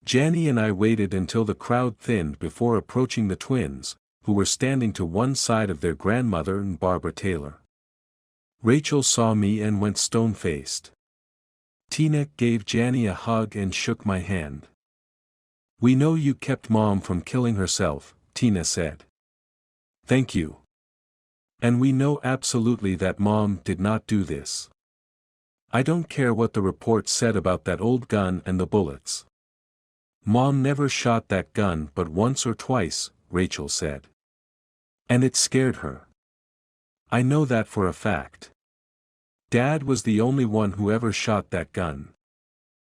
Speaker 1: Janny and I waited until the crowd thinned before approaching the twins, who were standing to one side of their grandmother and Barbara Taylor. Rachel saw me and went stone-faced. Tina gave Janny a hug and shook my hand. "We know you kept Mom from killing herself," Tina said. "Thank you. And we know absolutely that Mom did not do this. I don't care what the report said about that old gun and the bullets. Mom never shot that gun but once or twice," Rachel said. "And it scared her. I know that for a fact. Dad was the only one who ever shot that gun."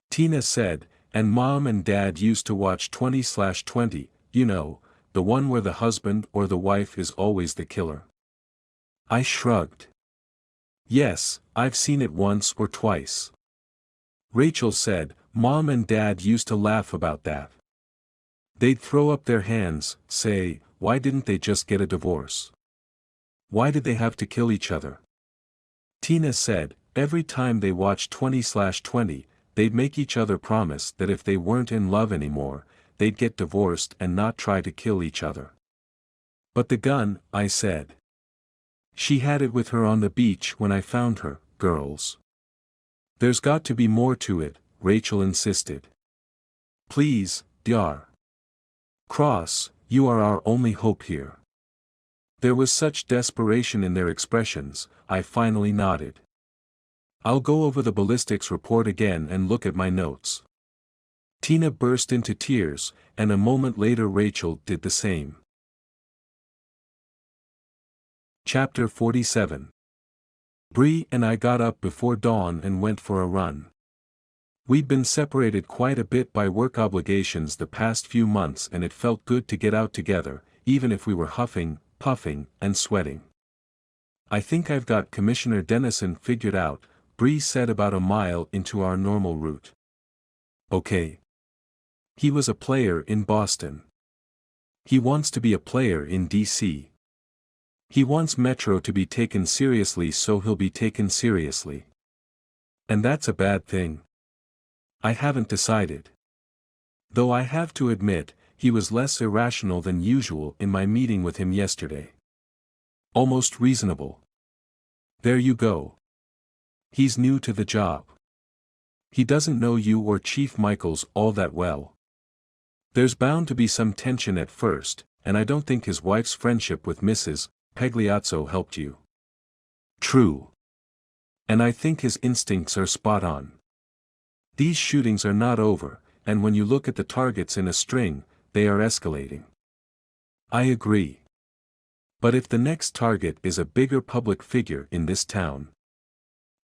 Speaker 1: Tina said, "And Mom and Dad used to watch 20/20, you know, the one where the husband or the wife is always the killer." I shrugged. "Yes, I've seen it once or twice." Rachel said, "Mom and Dad used to laugh about that. They'd throw up their hands, say, why didn't they just get a divorce? Why did they have to kill each other?" Tina said, "Every time they watched 20/20, they'd make each other promise that if they weren't in love anymore, they'd get divorced and not try to kill each other." "But the gun," I said. "She had it with her on the beach when I found her, girls." "There's got to be more to it," Rachel insisted. "Please, Dr. Cross, you are our only hope here." There was such desperation in their expressions, I finally nodded. "I'll go over the ballistics report again and look at my notes." Tina burst into tears, and a moment later Rachel did the same. Chapter 47. Bree and I got up before dawn and went for a run. We'd been separated quite a bit by work obligations the past few months and it felt good to get out together, even if we were huffing, puffing, and sweating. "I think I've got Commissioner Dennison figured out," Bree said about a mile into our normal route. "Okay. He was a player in Boston. He wants to be a player in D.C. He wants Metro to be taken seriously, so he'll be taken seriously. And that's a bad thing. I haven't decided. Though I have to admit, he was less irrational than usual in my meeting with him yesterday. Almost reasonable. There you go. He's new to the job. He doesn't know you or Chief Michaels all that well. There's bound to be some tension at first, and I don't think his wife's friendship with Mrs. Pagliazzo helped you." "True. And I think his instincts are spot on. These shootings are not over, and when you look at the targets in a string, they are escalating." "I agree. But if the next target is a bigger public figure in this town,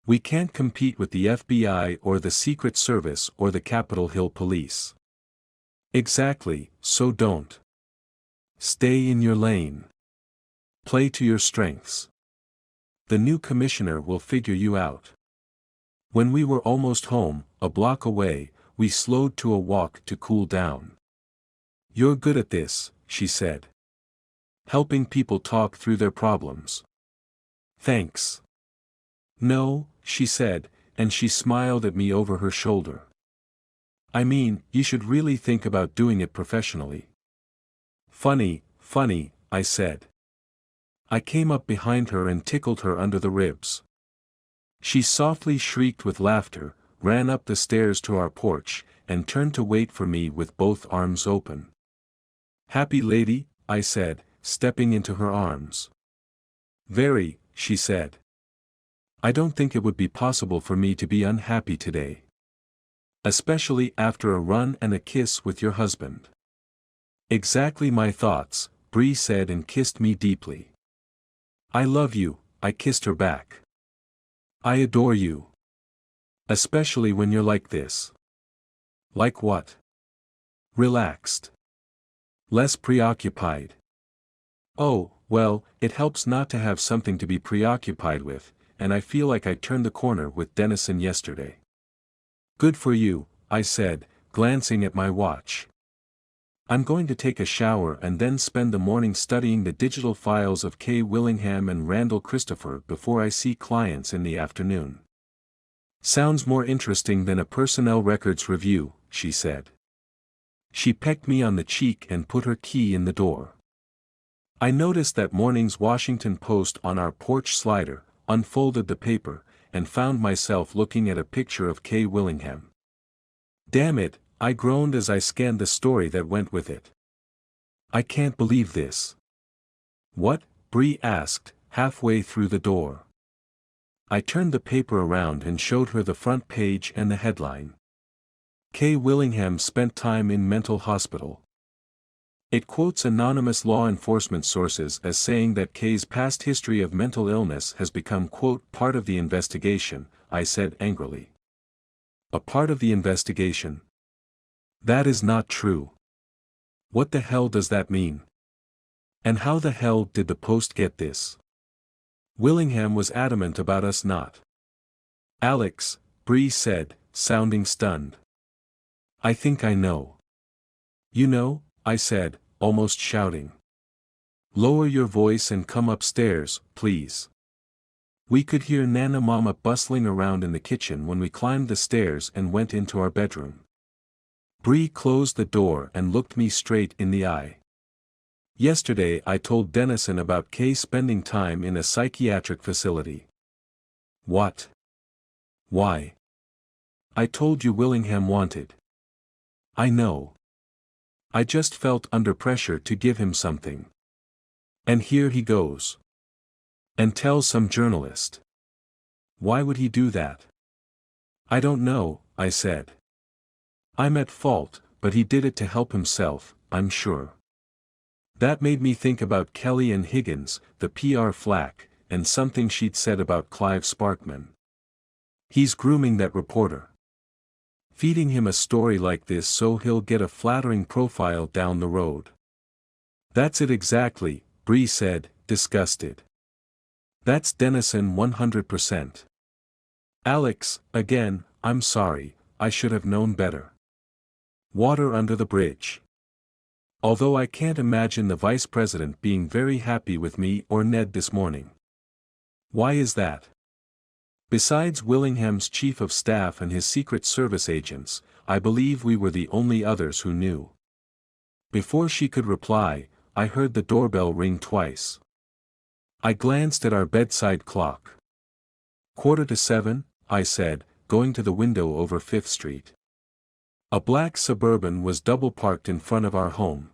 Speaker 1: we can't compete with the FBI or the Secret Service or the Capitol Hill Police." "Exactly, so don't. Stay in your lane. Play to your strengths. The new commissioner will figure you out." When we were almost home, a block away, we slowed to a walk to cool down. "You're good at this," she said. "Helping people talk through their problems." "Thanks." "No," she said, and she smiled at me over her shoulder. "I mean, you should really think about doing it professionally." Funny, I said. I came up behind her and tickled her under the ribs. She softly shrieked with laughter, ran up the stairs to our porch, and turned to wait for me with both arms open. "Happy lady," I said, stepping into her arms. "Very," she said. I don't think it would be possible for me to be unhappy today. Especially after a run and a kiss with your husband. Exactly my thoughts, Bree said and kissed me deeply. I love you, I kissed her back. I adore you. Especially when you're like this. Like what? Relaxed. Less preoccupied. Oh, well, it helps not to have something to be preoccupied with, and I feel like I turned the corner with Dennison yesterday. Good for you, I said, glancing at my watch. I'm going to take a shower and then spend the morning studying the digital files of Kay Willingham and Randall Christopher before I see clients in the afternoon. Sounds more interesting than a personnel records review, she said. She pecked me on the cheek and put her key in the door. I noticed that morning's Washington Post on our porch slider, unfolded the paper, and found myself looking at a picture of Kay Willingham. Damn it, I groaned as I scanned the story that went with it. I can't believe this. What? Bree asked, halfway through the door. I turned the paper around and showed her the front page and the headline. Kay Willingham spent time in mental hospital. It quotes anonymous law enforcement sources as saying that Kay's past history of mental illness has become, quote, part of the investigation, I said angrily. A part of the investigation? That is not true. What the hell does that mean? And how the hell did the Post get this? Willingham was adamant about us not. Alex, Bree said, sounding stunned. I think I know. You know, I said, almost shouting. Lower your voice and come upstairs, please. We could hear Nana Mama bustling around in the kitchen when we climbed the stairs and went into our bedroom. Bree closed the door and looked me straight in the eye. Yesterday I told Dennison about Kay spending time in a psychiatric facility. What? Why? I told you Willingham wanted. I know. I just felt under pressure to give him something. And here he goes. And tells some journalist. Why would he do that? I don't know, I said. I'm at fault, but he did it to help himself, I'm sure. That made me think about Kelly and Higgins, the PR flack, and something she'd said about Clive Sparkman. He's grooming that reporter. Feeding him a story like this so he'll get a flattering profile down the road. That's it exactly, Bree said, disgusted. That's Dennison 100%. Alex, again, I'm sorry, I should have known better. Water under the bridge. Although I can't imagine the vice president being very happy with me or Ned this morning. Why is that? Besides Willingham's chief of staff and his Secret Service agents, I believe we were the only others who knew. Before she could reply, I heard the doorbell ring twice. I glanced at our bedside clock. 7:15, I said, going to the window over 5th Street. A black Suburban was double-parked in front of our home.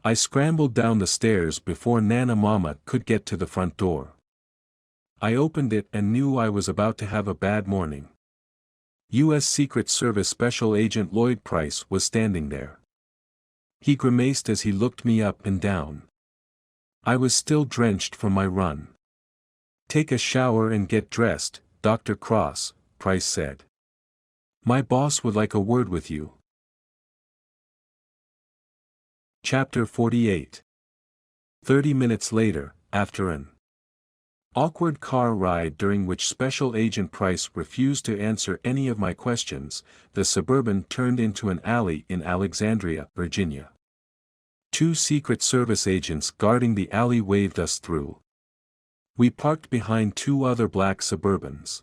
Speaker 1: I scrambled down the stairs before Nana Mama could get to the front door. I opened it and knew I was about to have a bad morning. U.S. Secret Service Special Agent Lloyd Price was standing there. He grimaced as he looked me up and down. I was still drenched from my run. Take a shower and get dressed, Dr. Cross, Price said. My boss would like a word with you. Chapter 48. 30 minutes later, after an awkward car ride during which Special Agent Price refused to answer any of my questions, the Suburban turned into an alley in Alexandria, Virginia. 2 Secret Service agents guarding the alley waved us through. We parked behind 2 other black Suburbans.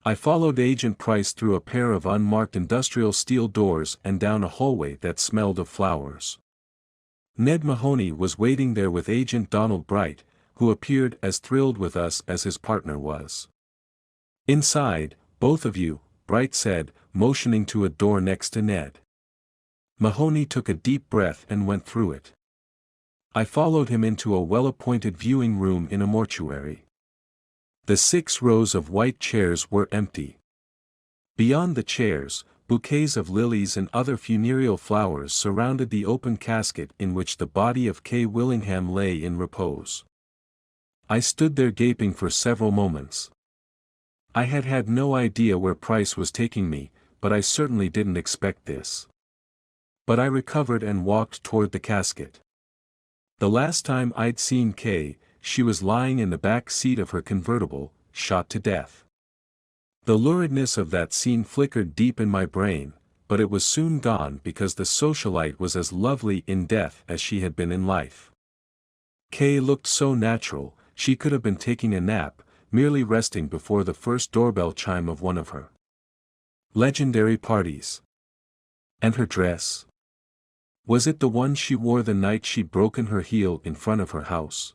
Speaker 1: I followed Agent Price through a pair of unmarked industrial steel doors and down a hallway that smelled of flowers. Ned Mahoney was waiting there with Agent Donald Bright, who appeared as thrilled with us as his partner was. Inside, both of you, Bright said, motioning to a door next to Ned. Mahoney took a deep breath and went through it. I followed him into a well-appointed viewing room in a mortuary. The 6 rows of white chairs were empty. Beyond the chairs, bouquets of lilies and other funereal flowers surrounded the open casket in which the body of Kay Willingham lay in repose. I stood there gaping for several moments. I had had no idea where Price was taking me, but I certainly didn't expect this. But I recovered and walked toward the casket. The last time I'd seen Kay, she was lying in the back seat of her convertible, shot to death. The luridness of that scene flickered deep in my brain, but it was soon gone because the socialite was as lovely in death as she had been in life. Kay looked so natural, she could have been taking a nap, merely resting before the first doorbell chime of one of her legendary parties. And her dress? Was it the one she wore the night she'd broken her heel in front of her house?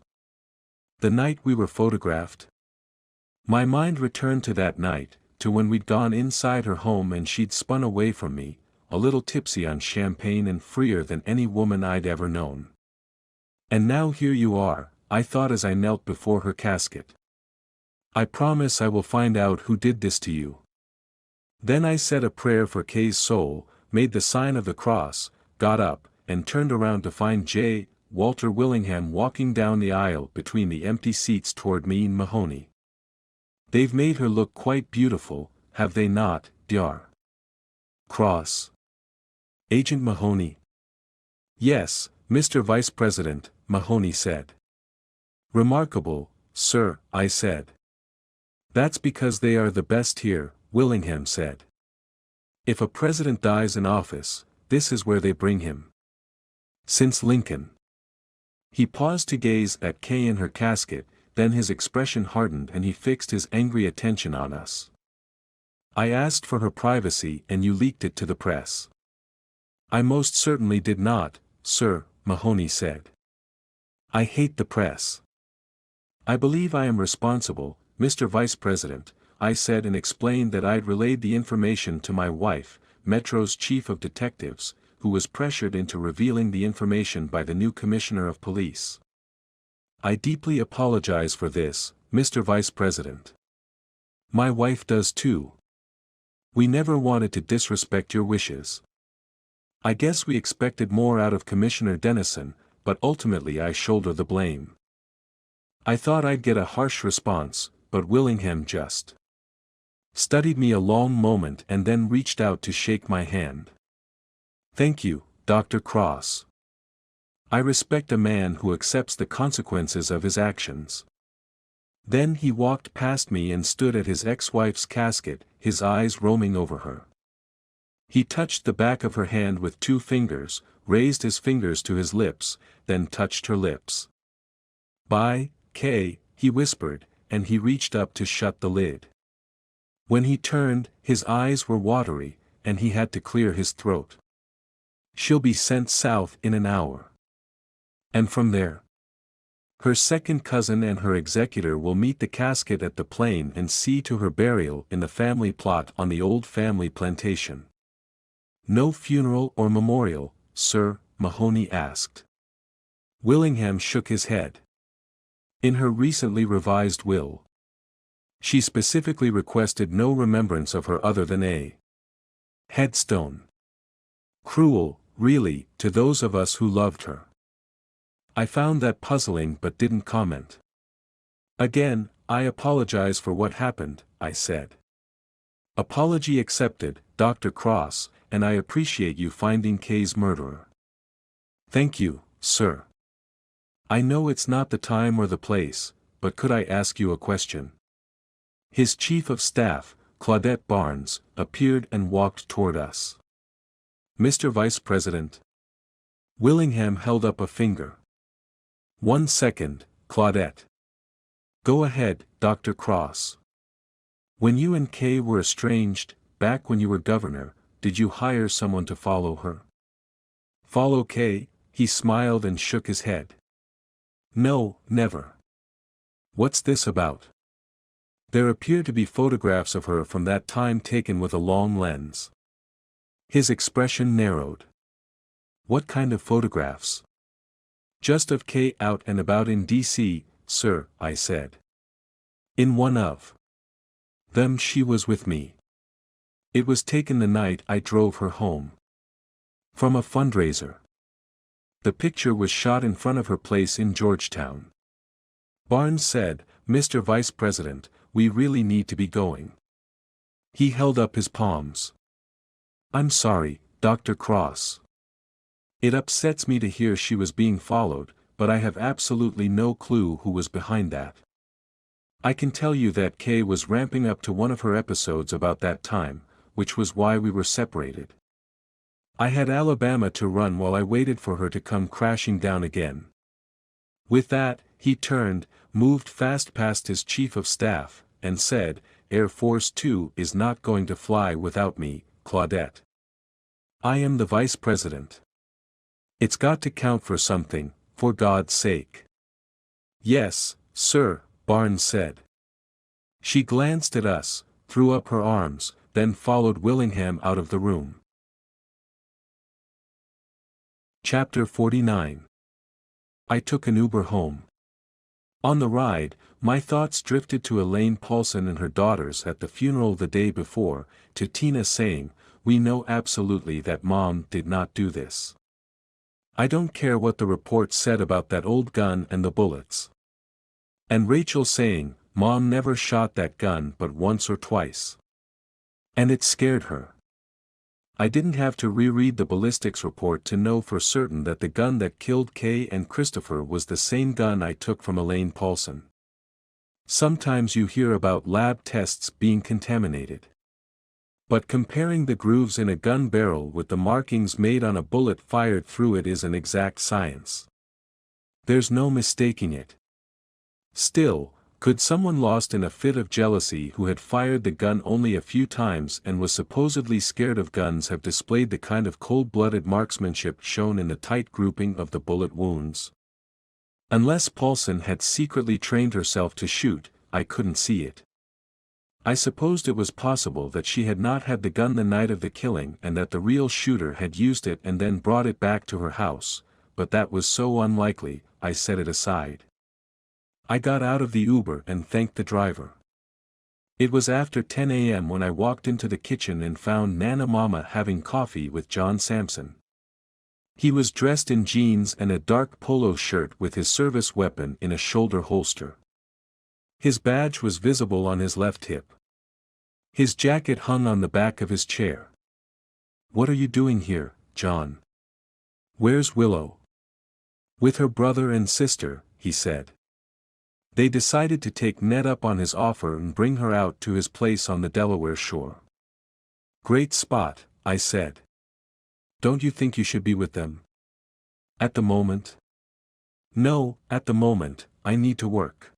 Speaker 1: The night we were photographed? My mind returned to that night, to when we'd gone inside her home and she'd spun away from me, a little tipsy on champagne and freer than any woman I'd ever known. And now here you are, I thought as I knelt before her casket. I promise I will find out who did this to you. Then I said a prayer for Kay's soul, made the sign of the cross, got up, and turned around to find J. Walter Willingham walking down the aisle between the empty seats toward me and Mahoney. They've made her look quite beautiful, have they not, Dr. Cross? Agent Mahoney? Yes, Mr. Vice President, Mahoney said. Remarkable, sir, I said. That's because they are the best here, Willingham said. If a president dies in office, this is where they bring him. Since Lincoln. He paused to gaze at Kay in her casket, then his expression hardened and he fixed his angry attention on us. I asked for her privacy and you leaked it to the press. I most certainly did not, sir, Mahoney said. I hate the press. I believe I am responsible, Mr. Vice President, I said and explained that I'd relayed the information to my wife, Metro's chief of detectives, who was pressured into revealing the information by the new commissioner of police. I deeply apologize for this, Mr. Vice President. My wife does too. We never wanted to disrespect your wishes. I guess we expected more out of Commissioner Dennison, but ultimately I shoulder the blame. I thought I'd get a harsh response, but Willingham just studied me a long moment and then reached out to shake my hand. Thank you, Dr. Cross. I respect a man who accepts the consequences of his actions. Then he walked past me and stood at his ex-wife's casket, his eyes roaming over her. He touched the back of her hand with 2 fingers, raised his fingers to his lips, then touched her lips. Bye, Kay, he whispered, and he reached up to shut the lid. When he turned, his eyes were watery, and he had to clear his throat. She'll be sent south in an hour. And from there, her second cousin and her executor will meet the casket at the plane and see to her burial in the family plot on the old family plantation. No funeral or memorial, sir, Mahoney asked. Willingham shook his head. In her recently revised will, she specifically requested no remembrance of her other than a headstone. Cruel, really, to those of us who loved her. I found that puzzling but didn't comment. Again, I apologize for what happened, I said. Apology accepted, Dr. Cross, and I appreciate you finding Kay's murderer. Thank you, sir. I know it's not the time or the place, but could I ask you a question? His chief of staff, Claudette Barnes, appeared and walked toward us. Mr. Vice President. Willingham held up a finger. 1 second, Claudette. Go ahead, Dr. Cross. When you and Kay were estranged, back when you were governor, did you hire someone to follow her? Follow Kay? He smiled and shook his head. No, never. What's this about? There appear to be photographs of her from that time taken with a long lens. His expression narrowed. What kind of photographs? Just of Kay out and about in D.C., sir, I said. In one of them she was with me. It was taken the night I drove her home from a fundraiser. The picture was shot in front of her place in Georgetown. Barnes said, "Mr. Vice President, we really need to be going." He held up his palms. "I'm sorry, Dr. Cross. It upsets me to hear she was being followed, but I have absolutely no clue who was behind that. I can tell you that Kay was ramping up to one of her episodes about that time, which was why we were separated. I had Alabama to run while I waited for her to come crashing down again." With that, he turned, moved fast past his chief of staff, and said, "Air Force 2 is not going to fly without me, Claudette. I am the vice president. It's got to count for something, for God's sake." "Yes, sir," Barnes said. She glanced at us, threw up her arms, then followed Willingham out of the room. Chapter 49. I took an Uber home. On the ride, my thoughts drifted to Elaine Paulson and her daughters at the funeral the day before, to Tina saying, "We know absolutely that Mom did not do this. I don't care what the report said about that old gun and the bullets." And Rachel saying, "Mom never shot that gun but once or twice. And it scared her." I didn't have to reread the ballistics report to know for certain that the gun that killed Kay and Christopher was the same gun I took from Elaine Paulson. Sometimes you hear about lab tests being contaminated. But comparing the grooves in a gun barrel with the markings made on a bullet fired through it is an exact science. There's no mistaking it. Still, could someone lost in a fit of jealousy who had fired the gun only a few times and was supposedly scared of guns have displayed the kind of cold-blooded marksmanship shown in the tight grouping of the bullet wounds? Unless Paulson had secretly trained herself to shoot, I couldn't see it. I supposed it was possible that she had not had the gun the night of the killing and that the real shooter had used it and then brought it back to her house, but that was so unlikely, I set it aside. I got out of the Uber and thanked the driver. It was after 10 a.m. when I walked into the kitchen and found Nana Mama having coffee with John Sampson. He was dressed in jeans and a dark polo shirt with his service weapon in a shoulder holster. His badge was visible on his left hip. His jacket hung on the back of his chair. "What are you doing here, John?" "Where's Willow?" "With her brother and sister," he said. "They decided to take Ned up on his offer and bring her out to his place on the Delaware shore." "Great spot," I said. "Don't you think you should be with them?" "At the moment?" "No, at the moment, I need to work."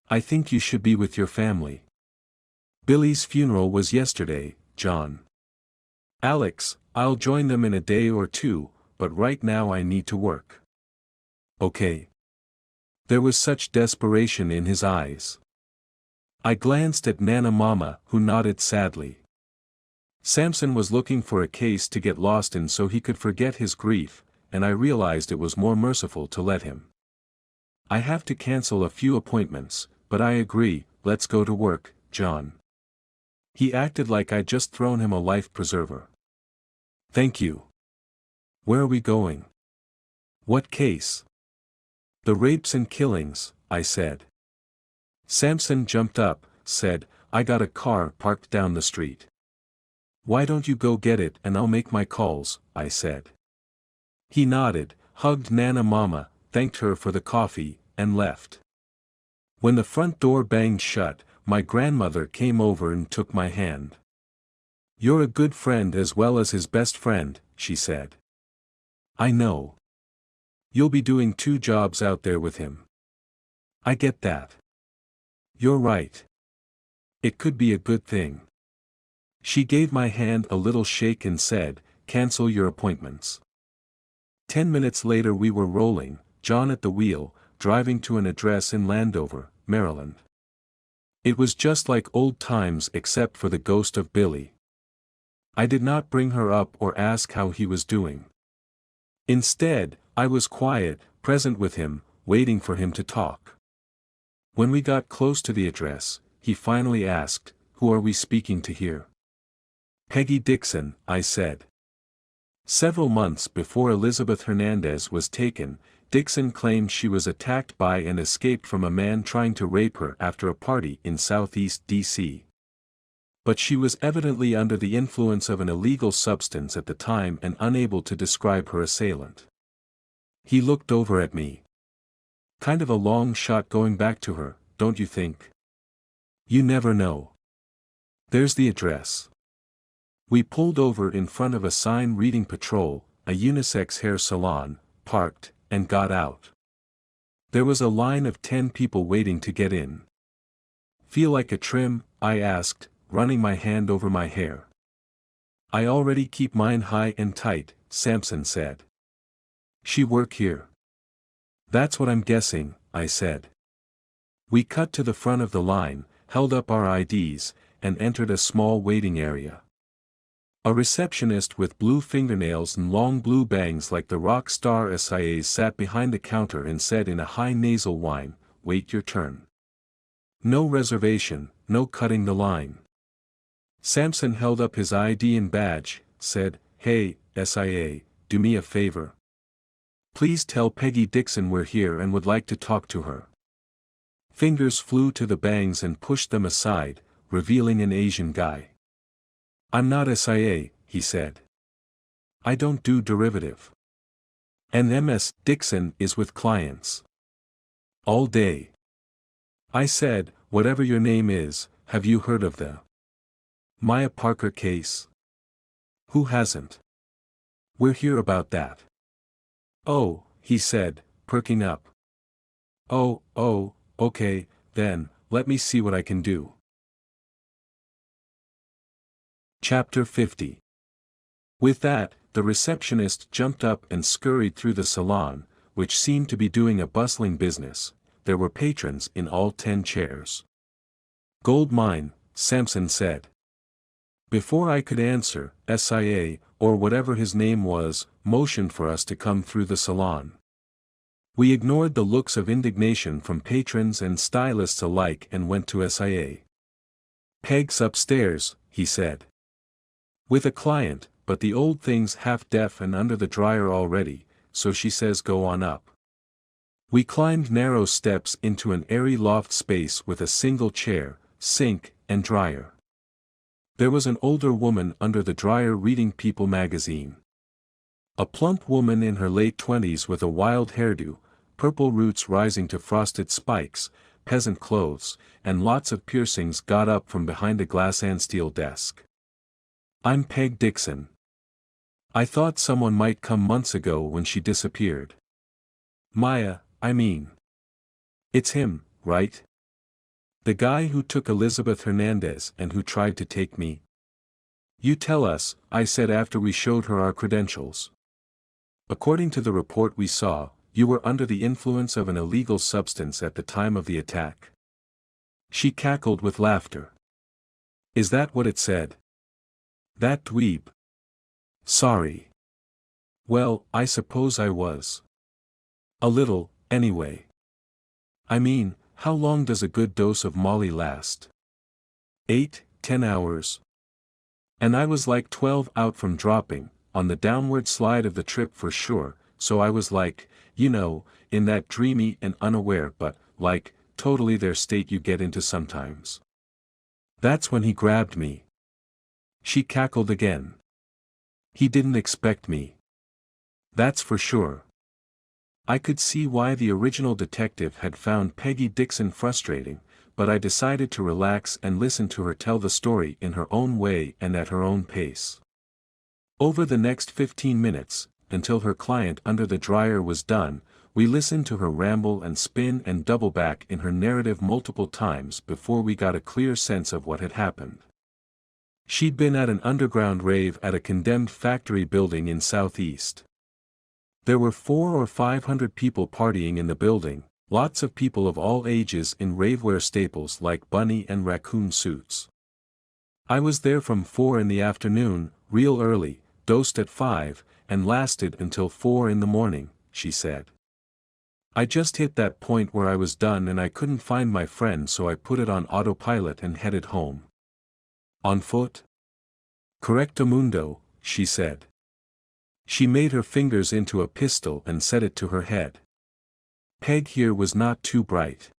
Speaker 1: "I think you should be with your family." "Billy's funeral was yesterday, John." "Alex, I'll join them in a day or two, but right now I need to work." "Okay." There was such desperation in his eyes. I glanced at Nana Mama, who nodded sadly. Samson was looking for a case to get lost in so he could forget his grief, and I realized it was more merciful to let him. "I have to cancel a few appointments, but I agree, let's go to work, John." He acted like I'd just thrown him a life preserver. "Thank you. Where are we going?" "What case?" "The rapes and killings," I said. Samson jumped up, said, "I got a car parked down the street." "Why don't you go get it and I'll make my calls," I said. He nodded, hugged Nana Mama, thanked her for the coffee, and left. When the front door banged shut, my grandmother came over and took my hand. "You're a good friend as well as his best friend," she said. "I know. You'll be doing 2 jobs out there with him." "I get that. You're right. It could be a good thing." She gave my hand a little shake and said, "Cancel your appointments." 10 minutes later we were rolling, John at the wheel, driving to an address in Landover, Maryland. It was just like old times except for the ghost of Billy. I did not bring her up or ask how he was doing. Instead, I was quiet, present with him, waiting for him to talk. When we got close to the address, he finally asked, "Who are we speaking to here?" "Peggy Dixon," I said. Several months before Elizabeth Hernandez was taken, Dixon claimed she was attacked by and escaped from a man trying to rape her after a party in Southeast D.C. But she was evidently under the influence of an illegal substance at the time and unable to describe her assailant. He looked over at me. "Kind of a long shot going back to her, don't you think?" "You never know. There's the address." We pulled over in front of a sign reading Patrol, a unisex hair salon, parked, and got out. There was a line of 10 people waiting to get in. "Feel like a trim?" I asked, running my hand over my hair. "I already keep mine high and tight," Sampson said. "She work here?" "That's what I'm guessing," I said. We cut to the front of the line, held up our IDs, and entered a small waiting area. A receptionist with blue fingernails and long blue bangs like the rock star SIAs sat behind the counter and said in a high nasal whine, "Wait your turn. No reservation, no cutting the line." Sampson held up his ID and badge, said, "Hey, SIA, do me a favor. Please tell Peggy Dixon we're here and would like to talk to her." Fingers flew to the bangs and pushed them aside, revealing an Asian guy. "I'm not SIA," he said. "I don't do derivative. And MS Dixon is with clients. All day." I said, "Whatever your name is, have you heard of the Maya Parker case?" "Who hasn't? We're here about that." "Oh," he said, perking up. Oh, okay, then, let me see what I can do." Chapter 50. With that, the receptionist jumped up and scurried through the salon, which seemed to be doing a bustling business. There were patrons in all 10 chairs. "Gold mine," Sampson said. Before I could answer, SIA, or whatever his name was, motioned for us to come through the salon. We ignored the looks of indignation from patrons and stylists alike and went to SIA. "Peg's upstairs," he said. "With a client, but the old thing's half deaf and under the dryer already, so she says go on up." We climbed narrow steps into an airy loft space with a single chair, sink, and dryer. There was an older woman under the dryer reading People magazine. A plump woman in her late 20s with a wild hairdo, purple roots rising to frosted spikes, peasant clothes, and lots of piercings got up from behind a glass and steel desk. "I'm Peg Dixon. I thought someone might come months ago when she disappeared." "Maya, I mean. It's him, right? The guy who took Elizabeth Hernandez and who tried to take me?" "You tell us," I said after we showed her our credentials. "According to the report we saw, you were under the influence of an illegal substance at the time of the attack." She cackled with laughter. "Is that what it said? That dweeb. Sorry. Well, I suppose I was. A little, anyway. I mean, how long does a good dose of Molly last? 8, 10 hours. And I was like 12 out from dropping, on the downward slide of the trip for sure, so I was like, you know, in that dreamy and unaware but, like, totally their state you get into sometimes. That's when he grabbed me." She cackled again. "He didn't expect me. That's for sure." I could see why the original detective had found Peggy Dixon frustrating, but I decided to relax and listen to her tell the story in her own way and at her own pace. Over the next 15 minutes, until her client under the dryer was done, we listened to her ramble and spin and double back in her narrative multiple times before we got a clear sense of what had happened. She'd been at an underground rave at a condemned factory building in Southeast. There were 400 or 500 people partying in the building, lots of people of all ages in ravewear staples like bunny and raccoon suits. I was there from 4 in the afternoon, real early, dosed at 5, and lasted until 4 in the morning, she said. I just hit that point where I was done and I couldn't find my friend, so I put it on autopilot and headed home. On foot? Correctamundo, she said. She made her fingers into a pistol and set it to her head. Peg here was not too bright.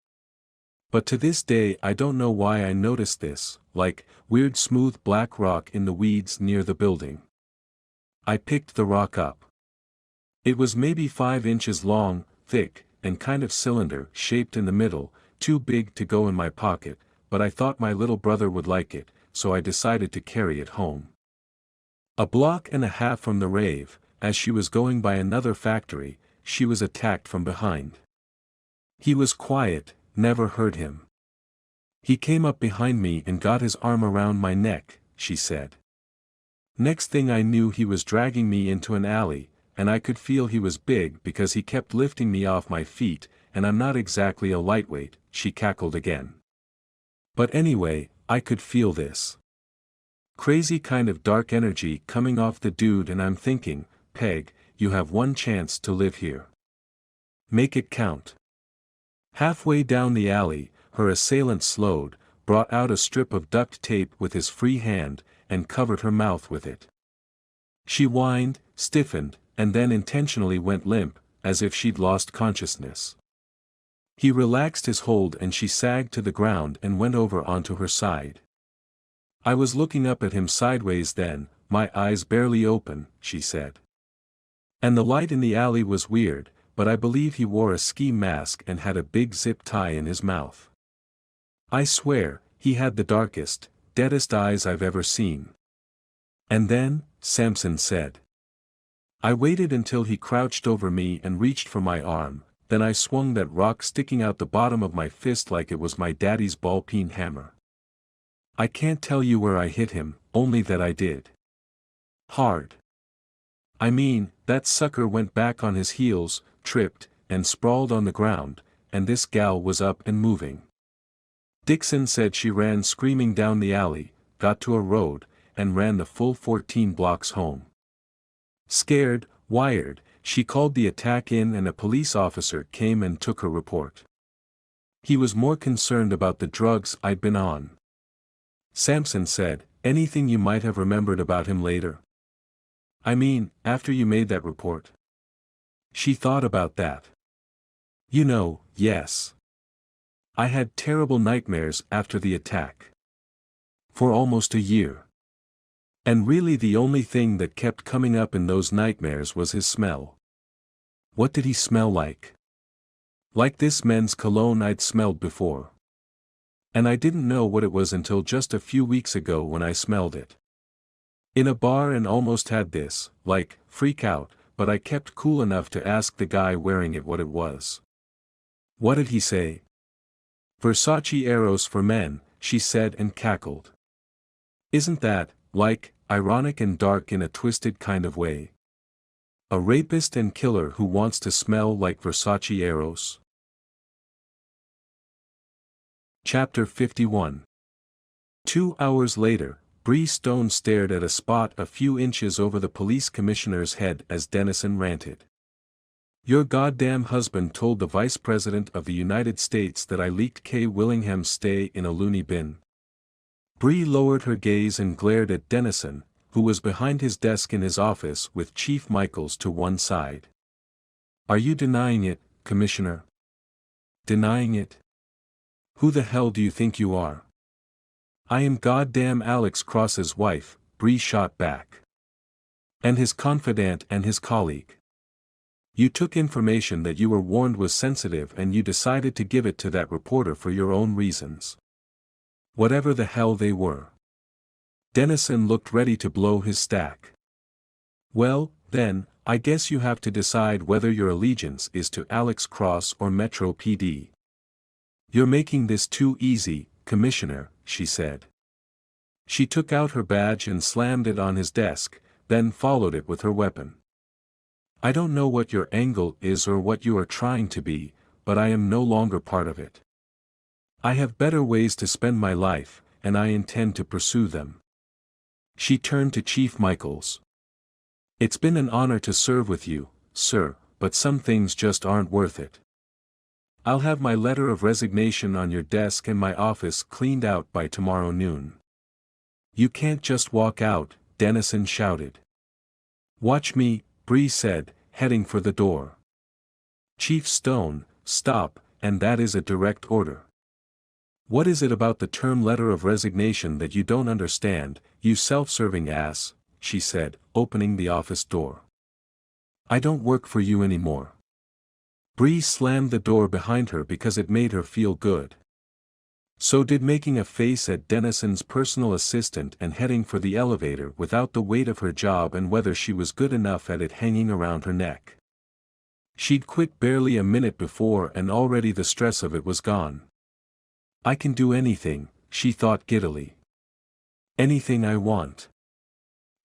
Speaker 1: But to this day I don't know why I noticed this, like, weird smooth black rock in the weeds near the building. I picked the rock up. It was maybe 5 inches long, thick, and kind of cylinder-shaped in the middle, too big to go in my pocket, but I thought my little brother would like it, so I decided to carry it home. A block and a half from the rave, as she was going by another factory, she was attacked from behind. He was quiet, never heard him. He came up behind me and got his arm around my neck, she said. Next thing I knew he was dragging me into an alley, and I could feel he was big because he kept lifting me off my feet, and I'm not exactly a lightweight, she cackled again. But anyway, I could feel this crazy kind of dark energy coming off the dude, and I'm thinking, Peg, you have one chance to live here. Make it count. Halfway down the alley, her assailant slowed, brought out a strip of duct tape with his free hand, and covered her mouth with it. She whined, stiffened, and then intentionally went limp, as if she'd lost consciousness. He relaxed his hold and she sagged to the ground and went over onto her side. I was looking up at him sideways then, my eyes barely open, she said. And the light in the alley was weird, but I believe he wore a ski mask and had a big zip tie in his mouth. I swear, he had the darkest, deadest eyes I've ever seen. And then, Samson said. I waited until he crouched over me and reached for my arm, then I swung that rock sticking out the bottom of my fist like it was my daddy's ball-peen hammer. I can't tell you where I hit him, only that I did. Hard. I mean, that sucker went back on his heels, tripped, and sprawled on the ground, and this gal was up and moving. Dixon said she ran screaming down the alley, got to a road, and ran the full 14 blocks home. Scared, wired, she called the attack in and a police officer came and took her report. He was more concerned about the drugs I'd been on. Samson said, anything you might have remembered about him later? I mean, after you made that report. She thought about that. You know, yes. I had terrible nightmares after the attack. For almost a year. And really the only thing that kept coming up in those nightmares was his smell. What did he smell like? Like this men's cologne I'd smelled before. And I didn't know what it was until just a few weeks ago when I smelled it. In a bar and almost had this, like, freak out, but I kept cool enough to ask the guy wearing it what it was. What did he say? Versace Eros for men, she said and cackled. Isn't that, like, ironic and dark in a twisted kind of way? A rapist and killer who wants to smell like Versace Eros. Chapter 51. 2 hours later, Bree Stone stared at a spot a few inches over the police commissioner's head as Dennison ranted. Your goddamn husband told the Vice President of the United States that I leaked Kay Willingham's stay in a loony bin. Bree lowered her gaze and glared at Dennison, who was behind his desk in his office with Chief Michaels to one side. Are you denying it, Commissioner? Denying it? Who the hell do you think you are? I am goddamn Alex Cross's wife, Bree shot back. And his confidant and his colleague. You took information that you were warned was sensitive and you decided to give it to that reporter for your own reasons. Whatever the hell they were. Dennison looked ready to blow his stack. Well, then, I guess you have to decide whether your allegiance is to Alex Cross or Metro PD. You're making this too easy, Commissioner, she said. She took out her badge and slammed it on his desk, then followed it with her weapon. I don't know what your angle is or what you are trying to be, but I am no longer part of it. I have better ways to spend my life, and I intend to pursue them. She turned to Chief Michaels. It's been an honor to serve with you, sir, but some things just aren't worth it. I'll have my letter of resignation on your desk and my office cleaned out by tomorrow noon. You can't just walk out, Dennison shouted. Watch me, Bree said, heading for the door. Chief Stone, stop, and that is a direct order. What is it about the term letter of resignation that you don't understand, you self-serving ass, she said, opening the office door. I don't work for you anymore. Bree slammed the door behind her because it made her feel good. So did making a face at Dennison's personal assistant and heading for the elevator without the weight of her job and whether she was good enough at it hanging around her neck. She'd quit barely a minute before and already the stress of it was gone. I can do anything, she thought giddily. Anything I want.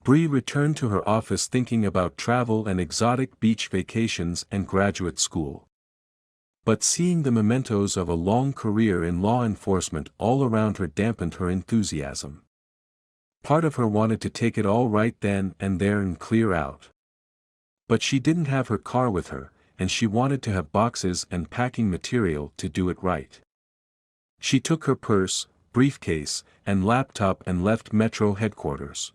Speaker 1: Bree returned to her office thinking about travel and exotic beach vacations and graduate school. But seeing the mementos of a long career in law enforcement all around her dampened her enthusiasm. Part of her wanted to take it all right then and there and clear out. But she didn't have her car with her, and she wanted to have boxes and packing material to do it right. She took her purse, briefcase, and laptop and left Metro headquarters.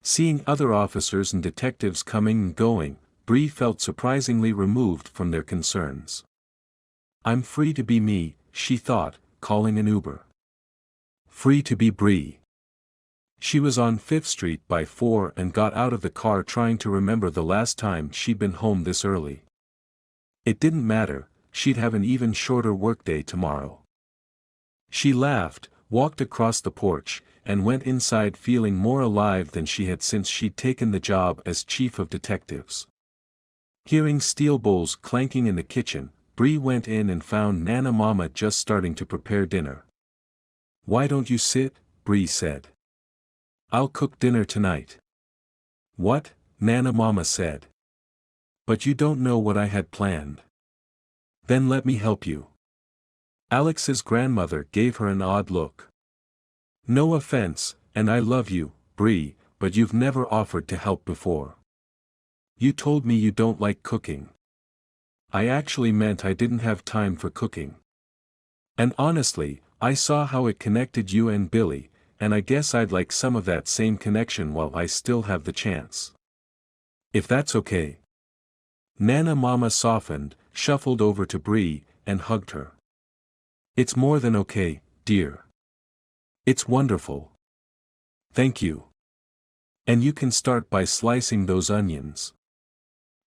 Speaker 1: Seeing other officers and detectives coming and going, Bree felt surprisingly removed from their concerns. I'm free to be me, she thought, calling an Uber. Free to be Bree. She was on 5th Street by 4 and got out of the car trying to remember the last time she'd been home this early. It didn't matter, she'd have an even shorter workday tomorrow. She laughed, walked across the porch, and went inside feeling more alive than she had since she'd taken the job as chief of detectives. Hearing steel bowls clanking in the kitchen, Bree went in and found Nana Mama just starting to prepare dinner. Why don't you sit? Bree said. I'll cook dinner tonight. What? Nana Mama said. But you don't know what I had planned. Then let me help you. Alex's grandmother gave her an odd look. No offense, and I love you, Bree, but you've never offered to help before. You told me you don't like cooking. I actually meant I didn't have time for cooking. And honestly, I saw how it connected you and Billy, and I guess I'd like some of that same connection while I still have the chance. If that's okay. Nana Mama softened, shuffled over to Bree, and hugged her. It's more than okay, dear. It's wonderful. Thank you. And you can start by slicing those onions.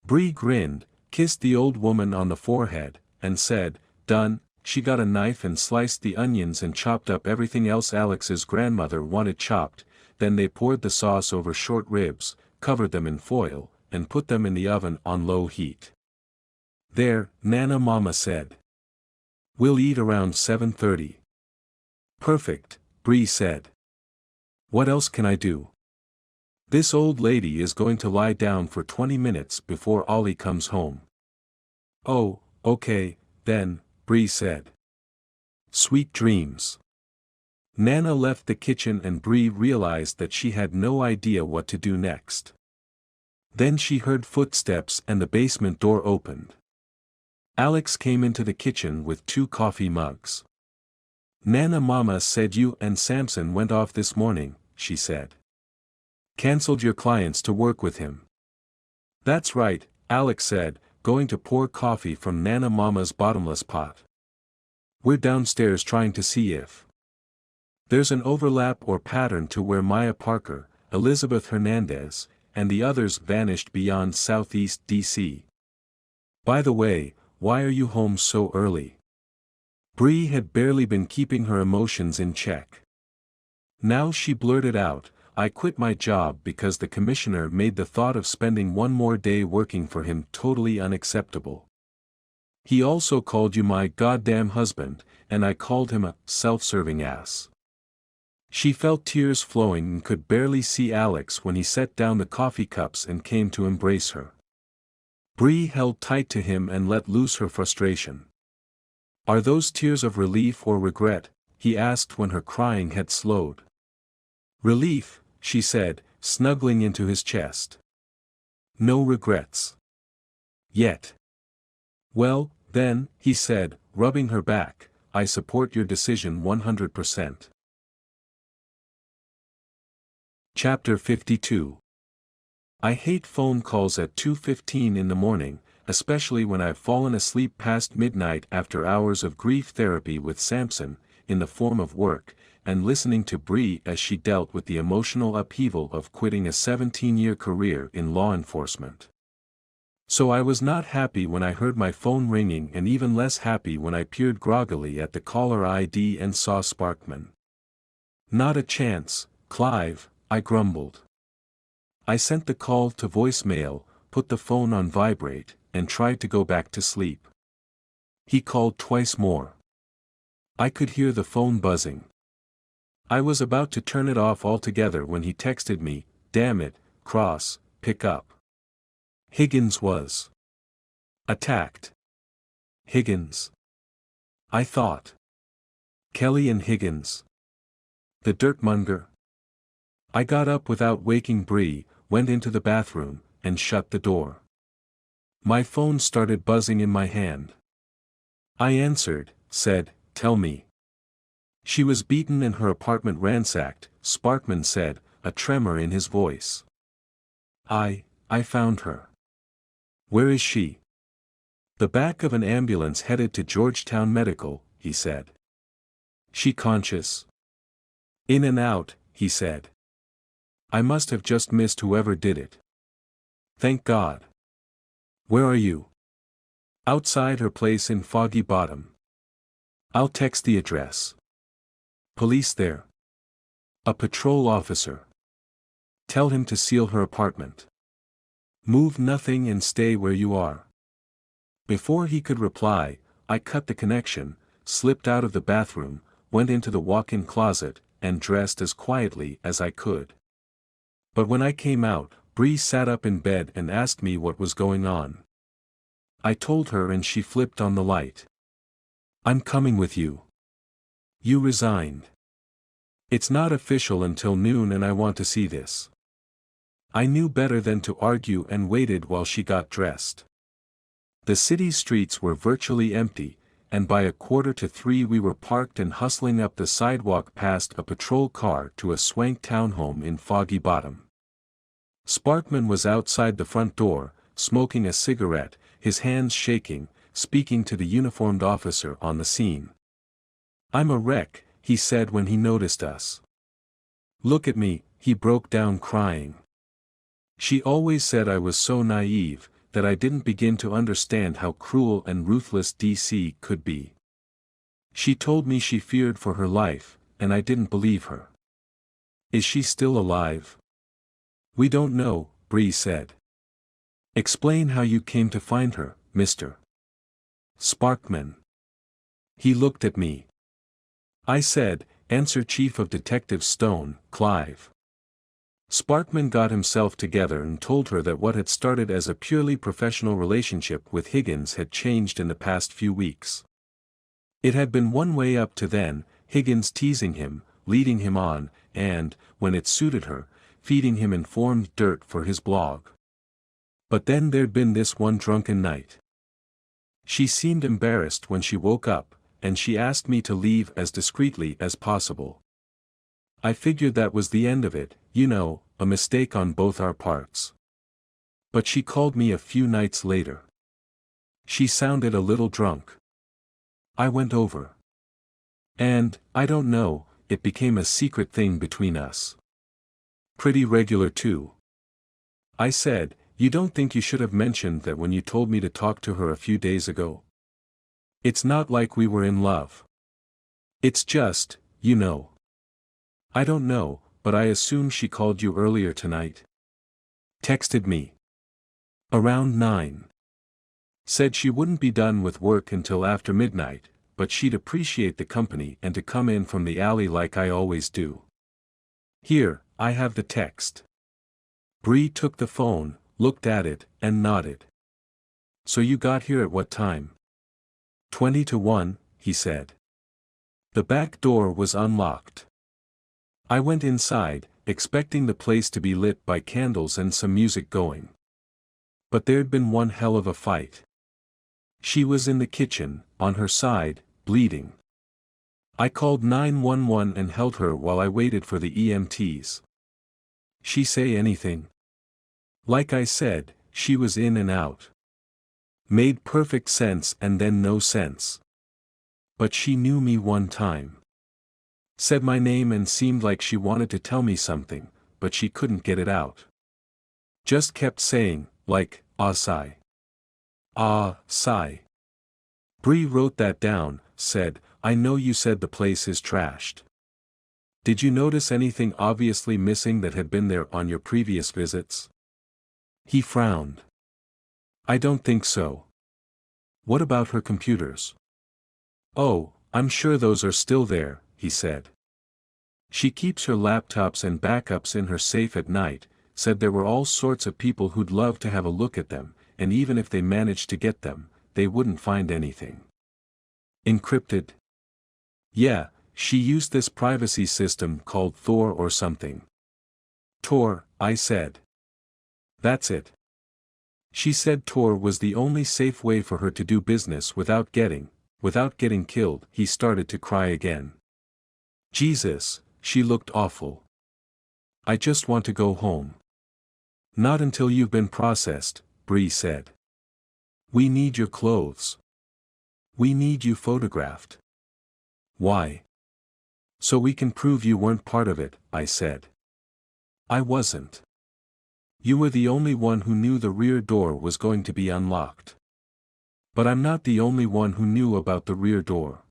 Speaker 1: Bree grinned, kissed the old woman on the forehead, and said, done. She got a knife and sliced the onions and chopped up everything else Alex's grandmother wanted chopped, then they poured the sauce over short ribs, covered them in foil, and put them in the oven on low heat. There, Nana Mama said. We'll eat around 7:30. Perfect, Bree said. What else can I do? This old lady is going to lie down for 20 minutes before Ollie comes home. Oh, okay, then, Bree said. Sweet dreams. Nana left the kitchen and Bree realized that she had no idea what to do next. Then she heard footsteps and the basement door opened. Alex came into the kitchen with 2 coffee mugs. Nana Mama said you and Samson went off this morning, she said. Cancelled your clients to work with him. That's right, Alex said, going to pour coffee from Nana Mama's bottomless pot. We're downstairs trying to see if there's an overlap or pattern to where Maya Parker, Elizabeth Hernandez, and the others vanished beyond Southeast D.C. By the way, why are you home so early? Bree had barely been keeping her emotions in check. Now she blurted out, I quit my job because the commissioner made the thought of spending one more day working for him totally unacceptable. He also called you my goddamn husband, and I called him a self-serving ass. She felt tears flowing and could barely see Alex when he set down the coffee cups and came to embrace her. Bree held tight to him and let loose her frustration. Are those tears of relief or regret? He asked when her crying had slowed. Relief, she said, snuggling into his chest. No regrets. Yet. Well, Then, he said, rubbing her back, I support your decision 100%. Chapter 52. I hate phone calls at 2:15 in the morning, especially when I've fallen asleep past midnight after hours of grief therapy with Samson, in the form of work, and listening to Bree as she dealt with the emotional upheaval of quitting a 17-year career in law enforcement. So I was not happy when I heard my phone ringing and even less happy when I peered groggily at the caller ID and saw Sparkman. Not a chance, Clive, I grumbled. I sent the call to voicemail, put the phone on vibrate, and tried to go back to sleep. He called twice more. I could hear the phone buzzing. I was about to turn it off altogether when he texted me, damn it, Cross, pick up. Higgins was attacked. Higgins. I thought. Kelly and Higgins. The dirtmonger. I got up without waking Bree, went into the bathroom, and shut the door. My phone started buzzing in my hand. I answered, said, tell me. She was beaten and her apartment ransacked, Sparkman said, a tremor in his voice. I found her. Where is she? The back of an ambulance headed to Georgetown Medical, he said. She conscious? In and out, he said. I must have just missed whoever did it. Thank God. Where are you? Outside her place in Foggy Bottom. I'll text the address. Police there. A patrol officer. Tell him to seal her apartment. Move nothing and stay where you are. Before he could reply, I cut the connection, slipped out of the bathroom, went into the walk-in closet, and dressed as quietly as I could. But when I came out, Bree sat up in bed and asked me what was going on. I told her and she flipped on the light. I'm coming with you. You resigned. It's not official until noon and I want to see this. I knew better than to argue and waited while she got dressed. The city's streets were virtually empty, and by 2:45 we were parked and hustling up the sidewalk past a patrol car to a swank townhome in Foggy Bottom. Sparkman was outside the front door, smoking a cigarette, his hands shaking, speaking to the uniformed officer on the scene. I'm a wreck, he said when he noticed us. Look at me, he broke down crying. She always said I was so naive, that I didn't begin to understand how cruel and ruthless DC could be. She told me she feared for her life, and I didn't believe her. Is she still alive? We don't know, Bree said. Explain how you came to find her, Mr. Sparkman. He looked at me. I said, answer Chief of Detectives Stone, Clive. Sparkman got himself together and told her that what had started as a purely professional relationship with Higgins had changed in the past few weeks. It had been one way up to then, Higgins teasing him, leading him on, and, when it suited her, feeding him informed dirt for his blog. But then there'd been this one drunken night. She seemed embarrassed when she woke up, and she asked me to leave as discreetly as possible. I figured that was the end of it, you know, a mistake on both our parts. But she called me a few nights later. She sounded a little drunk. I went over. And, I don't know, it became a secret thing between us. Pretty regular too. I said, you don't think you should have mentioned that when you told me to talk to her a few days ago? It's not like we were in love. It's just, you know. I don't know, but I assume she called you earlier tonight. Texted me. Around 9. Said she wouldn't be done with work until after midnight, but she'd appreciate the company and to come in from the alley like I always do. Here, I have the text. Bree took the phone, looked at it, and nodded. So you got here at what time? 20 to 1, he said. The back door was unlocked. I went inside, expecting the place to be lit by candles and some music going. But there'd been one hell of a fight. She was in the kitchen, on her side, bleeding. I called 911 and held her while I waited for the EMTs. She say anything? Like I said, she was in and out. Made perfect sense and then no sense. But she knew me one time. Said my name and seemed like she wanted to tell me something, but she couldn't get it out. Just kept saying, like, ah sigh. Ah, sigh. Bree wrote that down, said, I know you said the place is trashed. Did you notice anything obviously missing that had been there on your previous visits? He frowned. I don't think so. What about her computers? Oh, I'm sure those are still there, he said. She keeps her laptops and backups in her safe at night, said there were all sorts of people who'd love to have a look at them, and even if they managed to get them, they wouldn't find anything. Encrypted? Yeah, she used this privacy system called Thor or something. Tor, I said. That's it. She said Tor was the only safe way for her to do business without getting killed. He started to cry again. Jesus, she looked awful. I just want to go home. Not until you've been processed, Bree said. We need your clothes. We need you photographed. Why? So we can prove you weren't part of it, I said. I wasn't. You were the only one who knew the rear door was going to be unlocked. But I'm not the only one who knew about the rear door.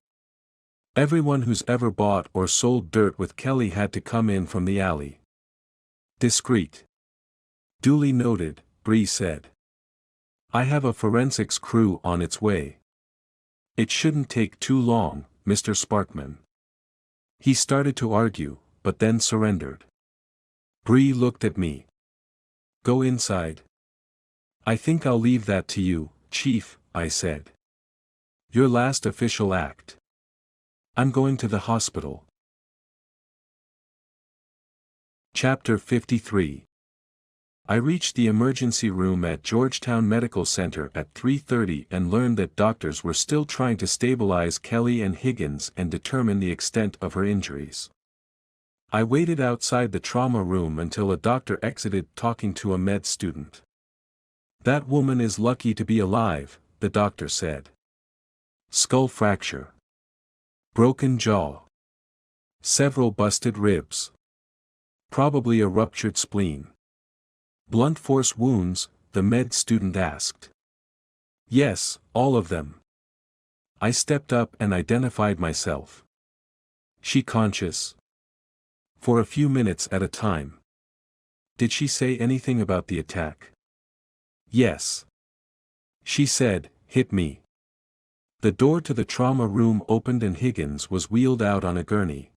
Speaker 1: Everyone who's ever bought or sold dirt with Kelly had to come in from the alley. Discreet. Duly noted, Bree said. I have a forensics crew on its way. It shouldn't take too long, Mr. Sparkman. He started to argue, but then surrendered. Bree looked at me. Go inside. I think I'll leave that to you, Chief, I said. Your last official act. I'm going to the hospital. Chapter 53. I reached the emergency room at Georgetown Medical Center at 3:30 and learned that doctors were still trying to stabilize Kelly and Higgins and determine the extent of her injuries. I waited outside the trauma room until a doctor exited talking to a med student. That woman is lucky to be alive, the doctor said. Skull fracture. Broken jaw. Several busted ribs. Probably a ruptured spleen. Blunt force wounds, the med student asked. Yes, all of them. I stepped up and identified myself. She conscious? For a few minutes at a time. Did she say anything about the attack? Yes. She said, hit me. The door to the trauma room opened and Higgins was wheeled out on a gurney.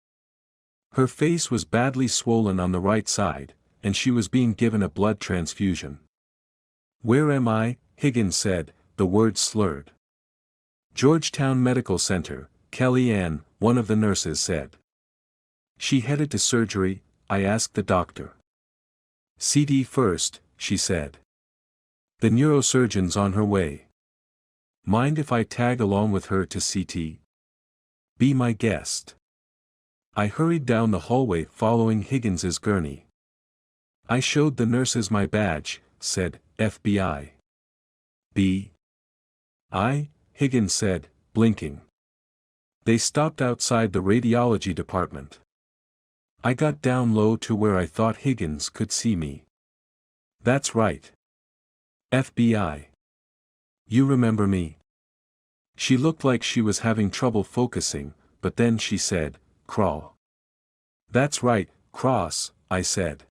Speaker 1: Her face was badly swollen on the right side, and she was being given a blood transfusion. Where am I? Higgins said, the words slurred. Georgetown Medical Center, Kelly Ann, one of the nurses said. She headed to surgery, I asked the doctor. CT first, she said. The neurosurgeon's on her way. Mind if I tag along with her to CT? Be my guest. I hurried down the hallway following Higgins's gurney. I showed the nurses my badge, said, FBI. B. I, Higgins said, blinking. They stopped outside the radiology department. I got down low to where I thought Higgins could see me. That's right. FBI. You remember me? She looked like she was having trouble focusing, but then she said, crawl. That's right, cross, I said.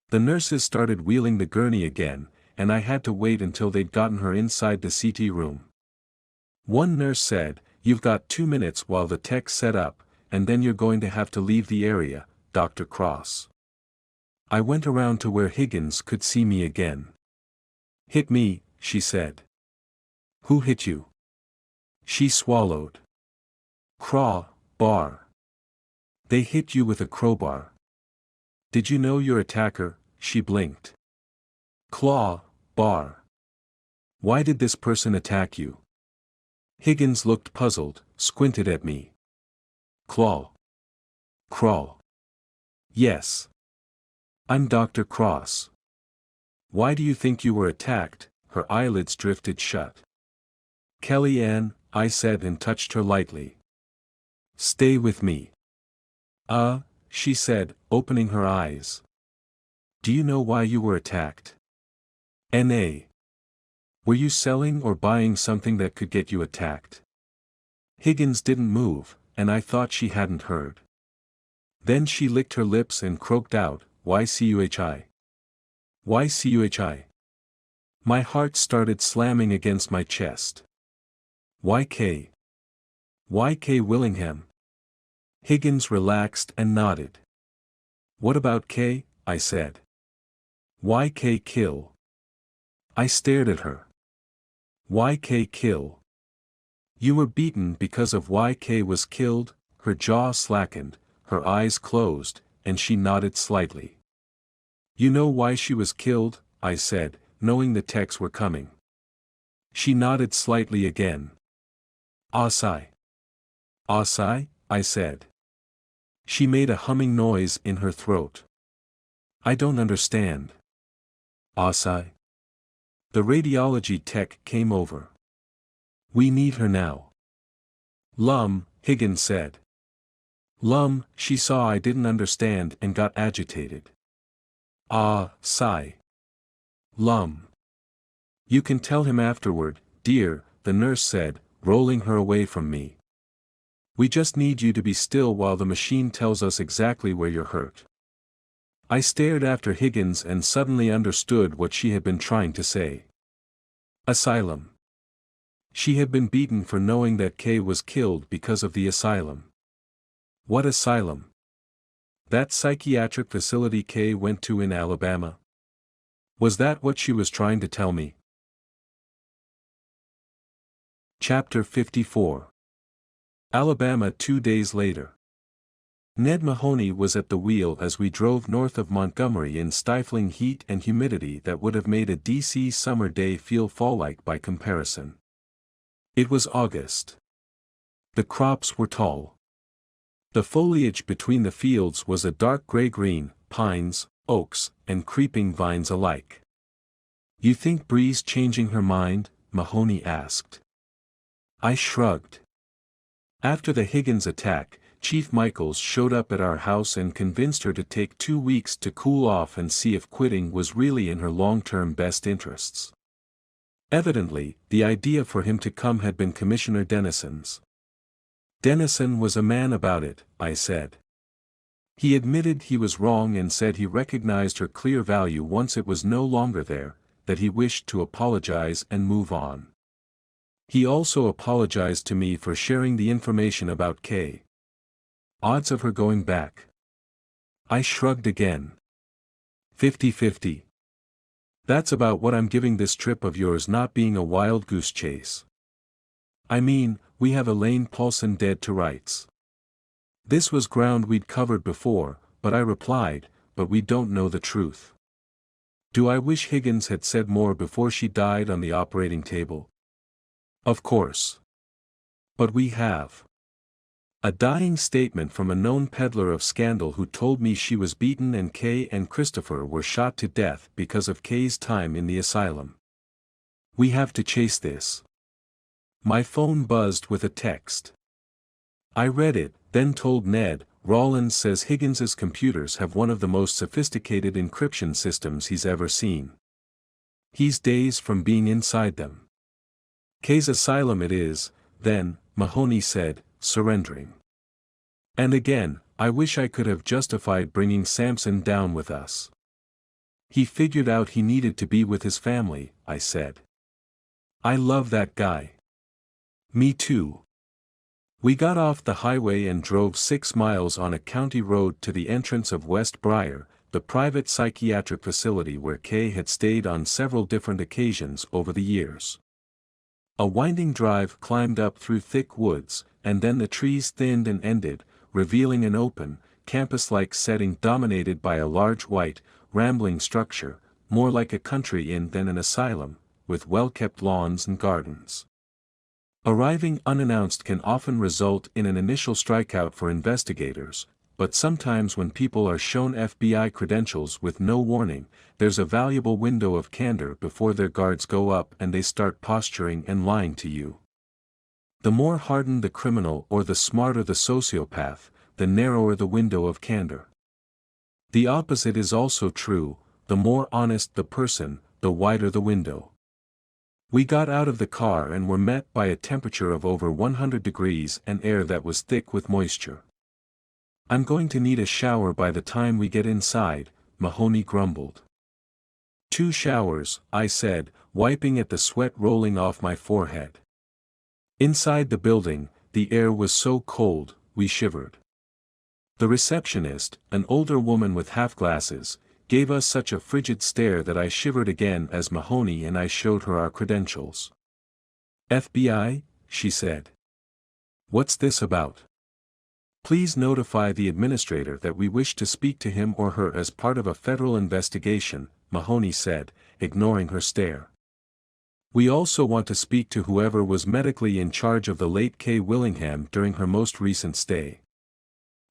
Speaker 1: The nurses started wheeling the gurney again, and I had to wait until they'd gotten her inside the CT room. One nurse said, you've got 2 minutes while the tech's set up, and then you're going to have to leave the area, Dr. Cross. I went around to where Higgins could see me again. Hit me, she said. Who hit you? She swallowed. Craw, bar. They hit you with a crowbar. Did you know your attacker? She blinked. Claw, bar. Why did this person attack you? Higgins looked puzzled, squinted at me. Claw. Crawl. Yes. I'm Dr. Cross. Why do you think you were attacked? Her eyelids drifted shut. Kellyanne, I said and touched her lightly. Stay with me. She said, opening her eyes. Do you know why you were attacked? N.A. Were you selling or buying something that could get you attacked? Higgins didn't move, and I thought she hadn't heard. Then she licked her lips and croaked out, YCUHI. YCUHI. My heart started slamming against my chest. YK. YK Willingham. Higgins relaxed and nodded. What about K? I said. YK Kill. I stared at her. YK Kill. You were beaten because of YK was killed. Her jaw slackened, her eyes closed, and she nodded slightly. You know why she was killed? I said, knowing the texts were coming. She nodded slightly again. Asai. Asai? I said. She made a humming noise in her throat. I don't understand. Asai. The radiology tech came over. We need her now. Lum, Higgins said. Lum, she saw I didn't understand and got agitated. Sigh. Lum. You can tell him afterward, dear, the nurse said, rolling her away from me. We just need you to be still while the machine tells us exactly where you're hurt. I stared after Higgins and suddenly understood what she had been trying to say. Asylum. She had been beaten for knowing that Kay was killed because of the asylum. What asylum? That psychiatric facility Kay went to in Alabama? Was that what she was trying to tell me? Chapter 54. Alabama 2 days later. Ned Mahoney was at the wheel as we drove north of Montgomery in stifling heat and humidity that would have made a DC summer day feel fall-like by comparison. It was August. The crops were tall. The foliage between the fields was a dark gray-green, pines, oaks, and creeping vines alike. You think Bree's changing her mind? Mahoney asked. I shrugged. After the Higgins attack, Chief Michaels showed up at our house and convinced her to take 2 weeks to cool off and see if quitting was really in her long-term best interests. Evidently, the idea for him to come had been Commissioner Dennison's. Dennison was a man about it, I said. He admitted he was wrong and said he recognized her clear value once it was no longer there, that he wished to apologize and move on. He also apologized to me for sharing the information about Kay. Odds of her going back. I shrugged again. 50-50. That's about what I'm giving this trip of yours not being a wild goose chase. I mean, we have Elaine Paulson dead to rights. This was ground we'd covered before, but I replied, but we don't know the truth. Do I wish Higgins had said more before she died on the operating table? Of course. But we have. A dying statement from a known peddler of scandal who told me she was beaten and Kay and Christopher were shot to death because of Kay's time in the asylum. We have to chase this. My phone buzzed with a text. I read it, then told Ned. Rollins says Higgins's computers have one of the most sophisticated encryption systems he's ever seen. He's days from being inside them. Kay's asylum it is, then, Mahoney said, surrendering. And again, I wish I could have justified bringing Samson down with us. He figured out he needed to be with his family, I said. I love that guy. Me too. We got off the highway and drove 6 miles on a county road to the entrance of West Briar, the private psychiatric facility where Kay had stayed on several different occasions over the years. A winding drive climbed up through thick woods, and then the trees thinned and ended, revealing an open, campus-like setting dominated by a large white, rambling structure, more like a country inn than an asylum, with well-kept lawns and gardens. Arriving unannounced can often result in an initial strikeout for investigators, but sometimes when people are shown FBI credentials with no warning, there's a valuable window of candor before their guards go up and they start posturing and lying to you. The more hardened the criminal or the smarter the sociopath, the narrower the window of candor. The opposite is also true, the more honest the person, the wider the window. We got out of the car and were met by a temperature of over 100 degrees and air that was thick with moisture. "I'm going to need a shower by the time we get inside," Mahoney grumbled. "2 showers," I said, wiping at the sweat rolling off my forehead. Inside the building, the air was so cold, we shivered. The receptionist, an older woman with half-glasses, gave us such a frigid stare that I shivered again as Mahoney and I showed her our credentials. "FBI?" she said. "What's this about?" "Please notify the administrator that we wish to speak to him or her as part of a federal investigation," Mahoney said, ignoring her stare. "We also want to speak to whoever was medically in charge of the late Kay Willingham during her most recent stay."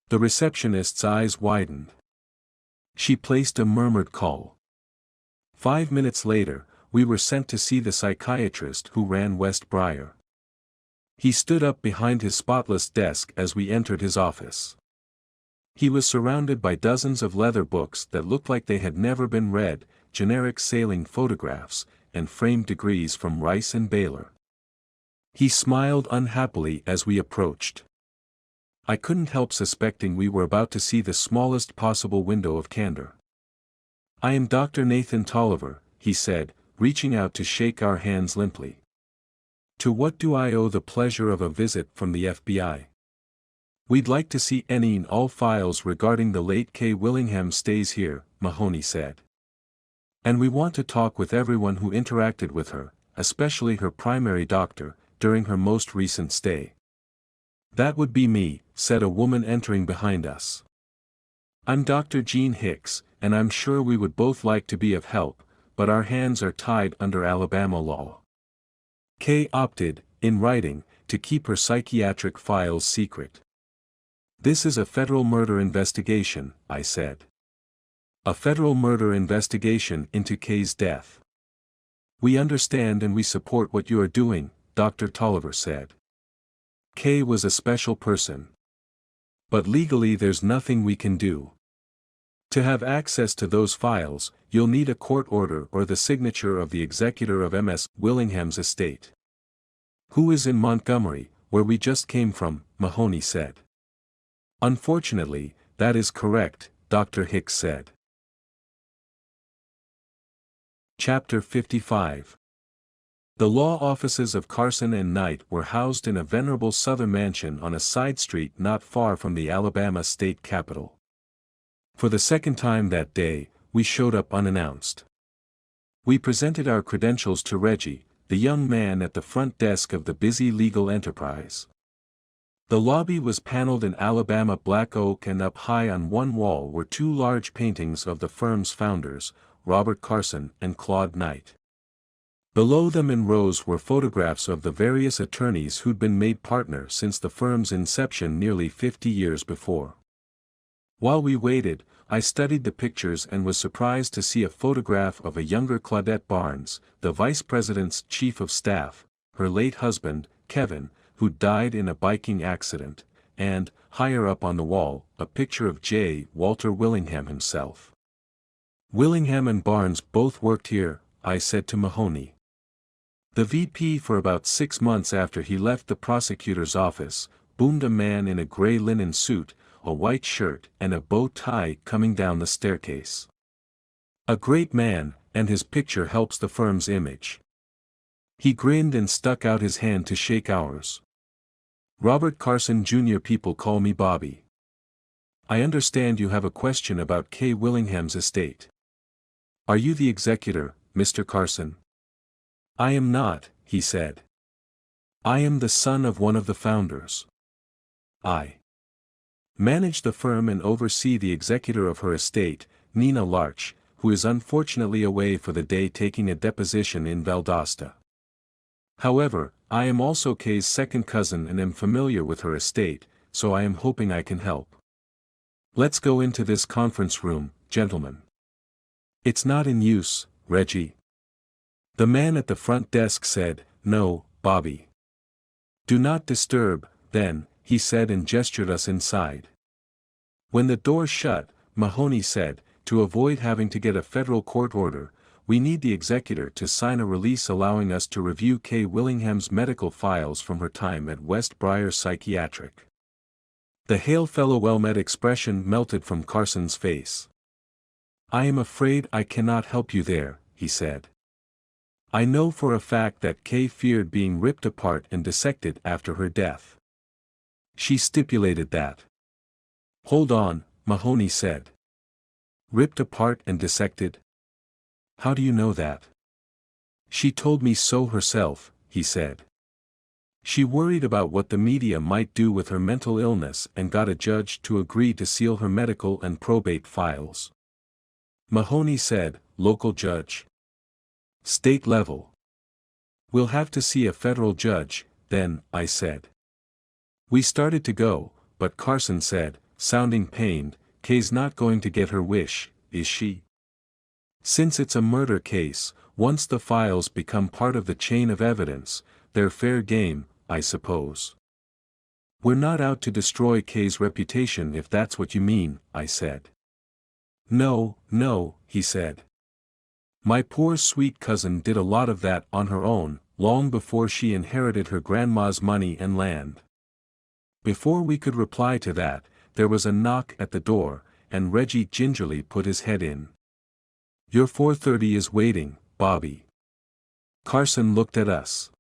Speaker 1: The receptionist's eyes widened. She placed a murmured call. 5 minutes later, we were sent to see the psychiatrist who ran West Briar. He stood up behind his spotless desk as we entered his office. He was surrounded by dozens of leather books that looked like they had never been read, generic sailing photographs, and framed degrees from Rice and Baylor. He smiled unhappily as we approached. I couldn't help suspecting we were about to see the smallest possible window of candor. "I am Dr. Nathan Tolliver," he said, reaching out to shake our hands limply. "To what do I owe the pleasure of a visit from the FBI?" "We'd like to see any and all files regarding the late Kay Willingham stays here," Mahoney said. "And we want to talk with everyone who interacted with her, especially her primary doctor, during her most recent stay." "That would be me," said a woman entering behind us. "I'm Dr. Gene Hicks, and I'm sure we would both like to be of help, but our hands are tied under Alabama law." Kay opted, in writing, to keep her psychiatric files secret. "This is a federal murder investigation," I said. "A federal murder investigation into Kay's death." "We understand and we support what you are doing," Dr. Tolliver said. "Kay was a special person. But legally there's nothing we can do. To have access to those files, you'll need a court order or the signature of the executor of Ms. Willingham's estate." "Who is in Montgomery, where we just came from," Mahoney said. "Unfortunately, that is correct," Dr. Hicks said. Chapter 55. The law offices of Carson and Knight were housed in a venerable southern mansion on a side street not far from the Alabama state capitol. For the second time that day, we showed up unannounced. We presented our credentials to Reggie, the young man at the front desk of the busy legal enterprise. The lobby was paneled in Alabama black oak and up high on one wall were 2 large paintings of the firm's founders, Robert Carson and Claude Knight. Below them in rows were photographs of the various attorneys who'd been made partner since the firm's inception nearly 50 years before. While we waited, I studied the pictures and was surprised to see a photograph of a younger Claudette Barnes, the vice president's chief of staff, her late husband, Kevin, who died in a biking accident, and, higher up on the wall, a picture of J. Walter Willingham himself. "Willingham and Barnes both worked here," I said to Mahoney. The VP for about 6 months after he left the prosecutor's office, boomed a man in a gray linen suit, a white shirt and a bow tie coming down the staircase. "A great man, and his picture helps the firm's image." He grinned and stuck out his hand to shake ours. "Robert Carson Jr. People call me Bobby. I understand you have a question about Kay Willingham's estate. Are you the executor, Mr. Carson?" "I am not," he said. "I am the son of one of the founders. I manage the firm and oversee the executor of her estate, Nina Larch, who is unfortunately away for the day taking a deposition in Valdosta. However, I am also Kay's second cousin and am familiar with her estate, so I am hoping I can help. Let's go into this conference room, gentlemen. It's not in use, Reggie. The man at the front desk said, "No, Bobby. Do not disturb, then," he said and gestured us inside. When the door shut, Mahoney said, "To avoid having to get a federal court order, we need the executor to sign a release allowing us to review Kay Willingham's medical files from her time at West Briar Psychiatric." The hail fellow well-met expression melted from Carson's face. "I am afraid I cannot help you there," he said. "I know for a fact that Kay feared being ripped apart and dissected after her death. She stipulated that." "Hold on," Mahoney said. "Ripped apart and dissected? How do you know that?" "She told me so herself," he said. "She worried about what the media might do with her mental illness and got a judge to agree to seal her medical and probate files." Mahoney said, "Local judge? State level?" "We'll have to see a federal judge, then," I said. We started to go, but Carson said, sounding pained, "Kay's not going to get her wish, is she? Since it's a murder case, once the files become part of the chain of evidence, they're fair game, I suppose." "We're not out to destroy Kay's reputation if that's what you mean," I said. "No, no," he said. "My poor sweet cousin did a lot of that on her own, long before she inherited her grandma's money and land." Before we could reply to that, there was a knock at the door, and Reggie gingerly put his head in. "Your 4:30 is waiting, Bobby." Carson looked at us.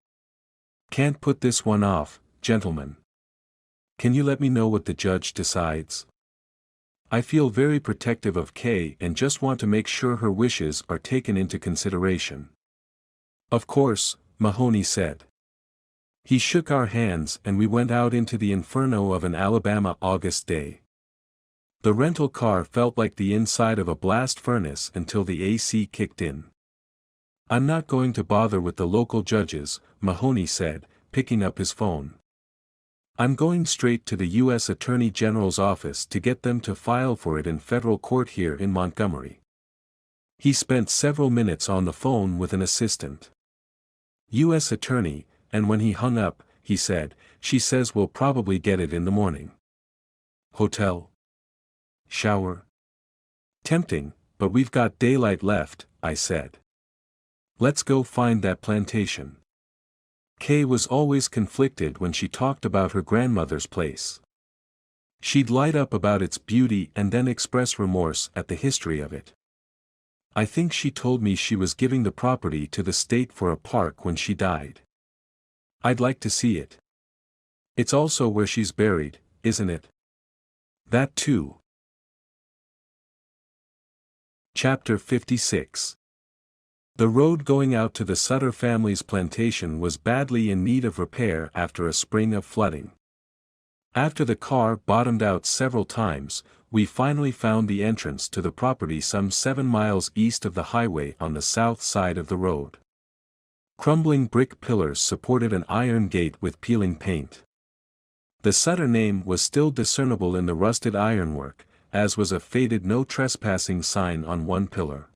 Speaker 1: "Can't put this one off, gentlemen. Can you let me know what the judge decides? I feel very protective of Kay and just want to make sure her wishes are taken into consideration." "Of course," Mahoney said. He shook our hands and we went out into the inferno of an Alabama August day. The rental car felt like the inside of a blast furnace until the AC kicked in. "I'm not going to bother with the local judges," Mahoney said, picking up his phone. "I'm going straight to the U.S. Attorney General's office to get them to file for it in federal court here in Montgomery." He spent several minutes on the phone with an assistant. "U.S. Attorney," and when he hung up, he said, "She says we'll probably get it in the morning." Hotel? Shower? Tempting, but we've got daylight left, I said. "Let's go find that plantation." Kay was always conflicted when she talked about her grandmother's place. She'd light up about its beauty and then express remorse at the history of it. I think she told me she was giving the property to the state for a park when she died. I'd like to see it. It's also where she's buried, isn't it? That too. Chapter 56. The road going out to the Sutter family's plantation was badly in need of repair after a spring of flooding. After the car bottomed out several times, we finally found the entrance to the property some 7 miles east of the highway on the south side of the road. Crumbling brick pillars supported an iron gate with peeling paint. The Sutter name was still discernible in the rusted ironwork, as was a faded "No Trespassing" sign on one pillar.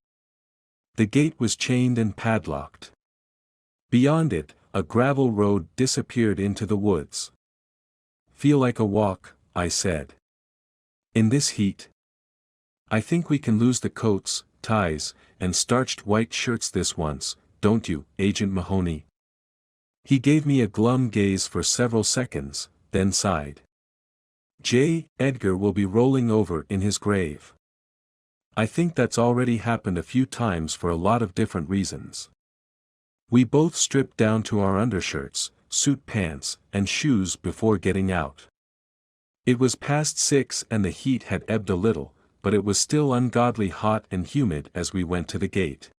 Speaker 1: The gate was chained and padlocked. Beyond it, a gravel road disappeared into the woods. "Feel like a walk," I said. "In this heat? I think we can lose the coats, ties, and starched white shirts this once, don't you, Agent Mahoney?" He gave me a glum gaze for several seconds, then sighed. "J. Edgar will be rolling over in his grave. I think that's already happened a few times for a lot of different reasons." We both stripped down to our undershirts, suit pants, and shoes before getting out. It was past 6 and the heat had ebbed a little, but it was still ungodly hot and humid as we went to the gate.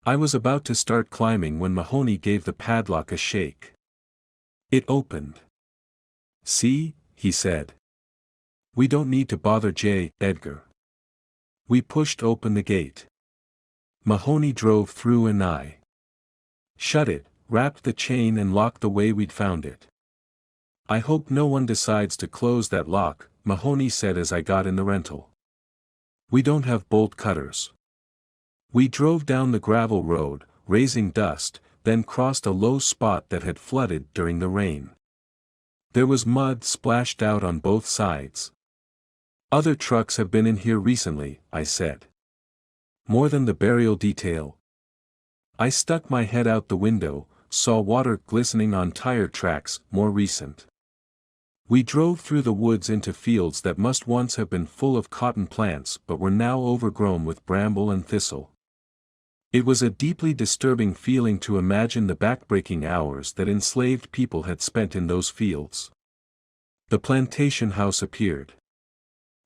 Speaker 1: I was about to start climbing when Mahoney gave the padlock a shake. It opened. "See," he said. "We don't need to bother J. Edgar." We pushed open the gate. Mahoney drove through and I. "Shut it," wrapped the chain and locked the way we'd found it. I hope no one decides to close that lock, Mahoney said as I got in the rental. We don't have bolt cutters. We drove down the gravel road, raising dust, then crossed a low spot that had flooded during the rain. There was mud splashed out on both sides. Other trucks have been in here recently, I said. More than the burial detail. I stuck my head out the window, saw water glistening on tire tracks, more recent. We drove through the woods into fields that must once have been full of cotton plants but were now overgrown with bramble and thistle. It was a deeply disturbing feeling to imagine the backbreaking hours that enslaved people had spent in those fields. The plantation house appeared.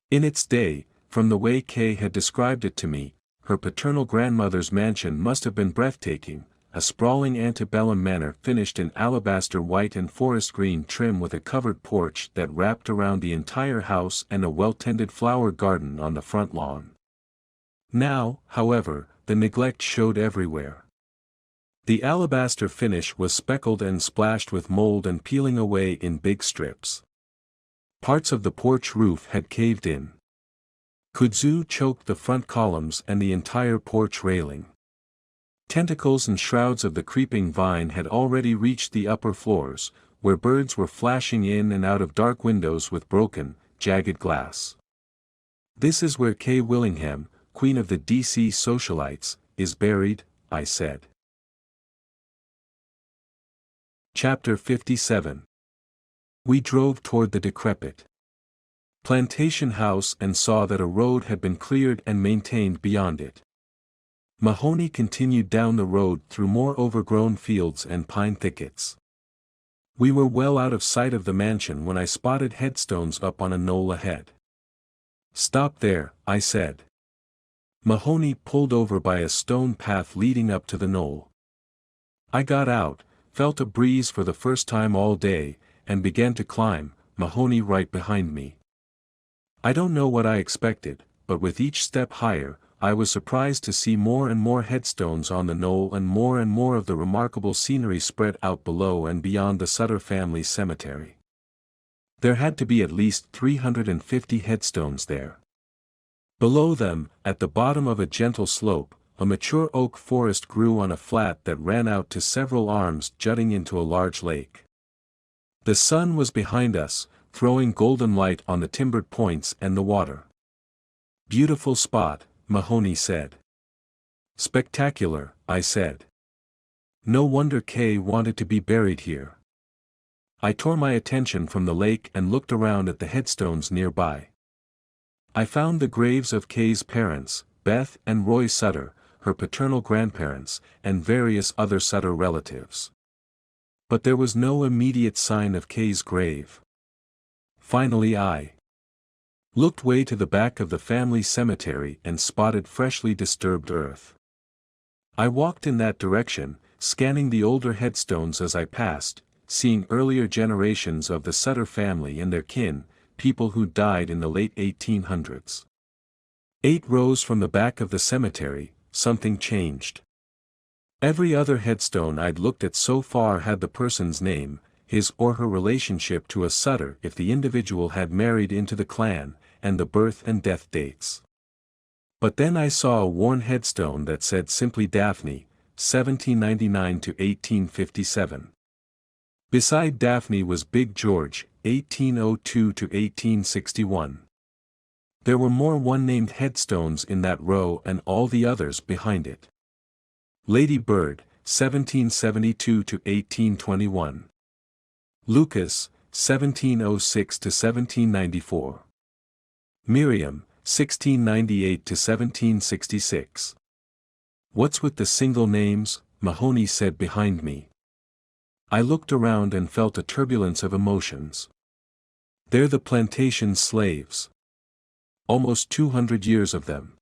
Speaker 1: In its day, from the way Kay had described it to me, her paternal grandmother's mansion must have been breathtaking, a sprawling antebellum manor finished in alabaster white and forest green trim with a covered porch that wrapped around the entire house and a well-tended flower garden on the front lawn. Now, however, the neglect showed everywhere. The alabaster finish was speckled and splashed with mold and peeling away in big strips. Parts of the porch roof had caved in. Kudzu choked the front columns and the entire porch railing. Tentacles and shrouds of the creeping vine had already reached the upper floors, where birds were flashing in and out of dark windows with broken, jagged glass. This is where Kay Willingham, Queen of the DC Socialites, is buried, I said. Chapter 57. We drove toward the decrepit plantation house and saw that a road had been cleared and maintained beyond it. Mahoney continued down the road through more overgrown fields and pine thickets. We were well out of sight of the mansion when I spotted headstones up on a knoll ahead. Stop there, I said. Mahoney pulled over by a stone path leading up to the knoll. I got out, felt a breeze for the first time all day, and began to climb, Mahoney right behind me. I don't know what I expected, but with each step higher, I was surprised to see more and more headstones on the knoll and more of the remarkable scenery spread out below and beyond the Sutter family cemetery. There had to be at least 350 headstones there. Below them, at the bottom of a gentle slope, a mature oak forest grew on a flat that ran out to several arms jutting into a large lake. The sun was behind us, throwing golden light on the timbered points and the water. Beautiful spot, Mahoney said. Spectacular, I said. No wonder Kay wanted to be buried here. I tore my attention from the lake and looked around at the headstones nearby. I found the graves of Kay's parents, Beth and Roy Sutter, her paternal grandparents, and various other Sutter relatives. But there was no immediate sign of Kay's grave. Finally I looked way to the back of the family cemetery and spotted freshly disturbed earth. I walked in that direction, scanning the older headstones as I passed, seeing earlier generations of the Sutter family and their kin, people who died in the late 1800s. 8 rows from the back of the cemetery, something changed. Every other headstone I'd looked at so far had the person's name, his or her relationship to a Sutter if the individual had married into the clan, and the birth and death dates. But then I saw a worn headstone that said simply Daphne, 1799 to 1857. Beside Daphne was Big George, 1802 to 1861. There were more one-named headstones in that row and all the others behind it. Lady Bird, 1772 to 1821. Lucas, 1706 to 1794. Miriam, 1698 to 1766. What's with the single names? Mahoney said behind me. I looked around and felt a turbulence of emotions. They're the plantation slaves. Almost 200 years of them.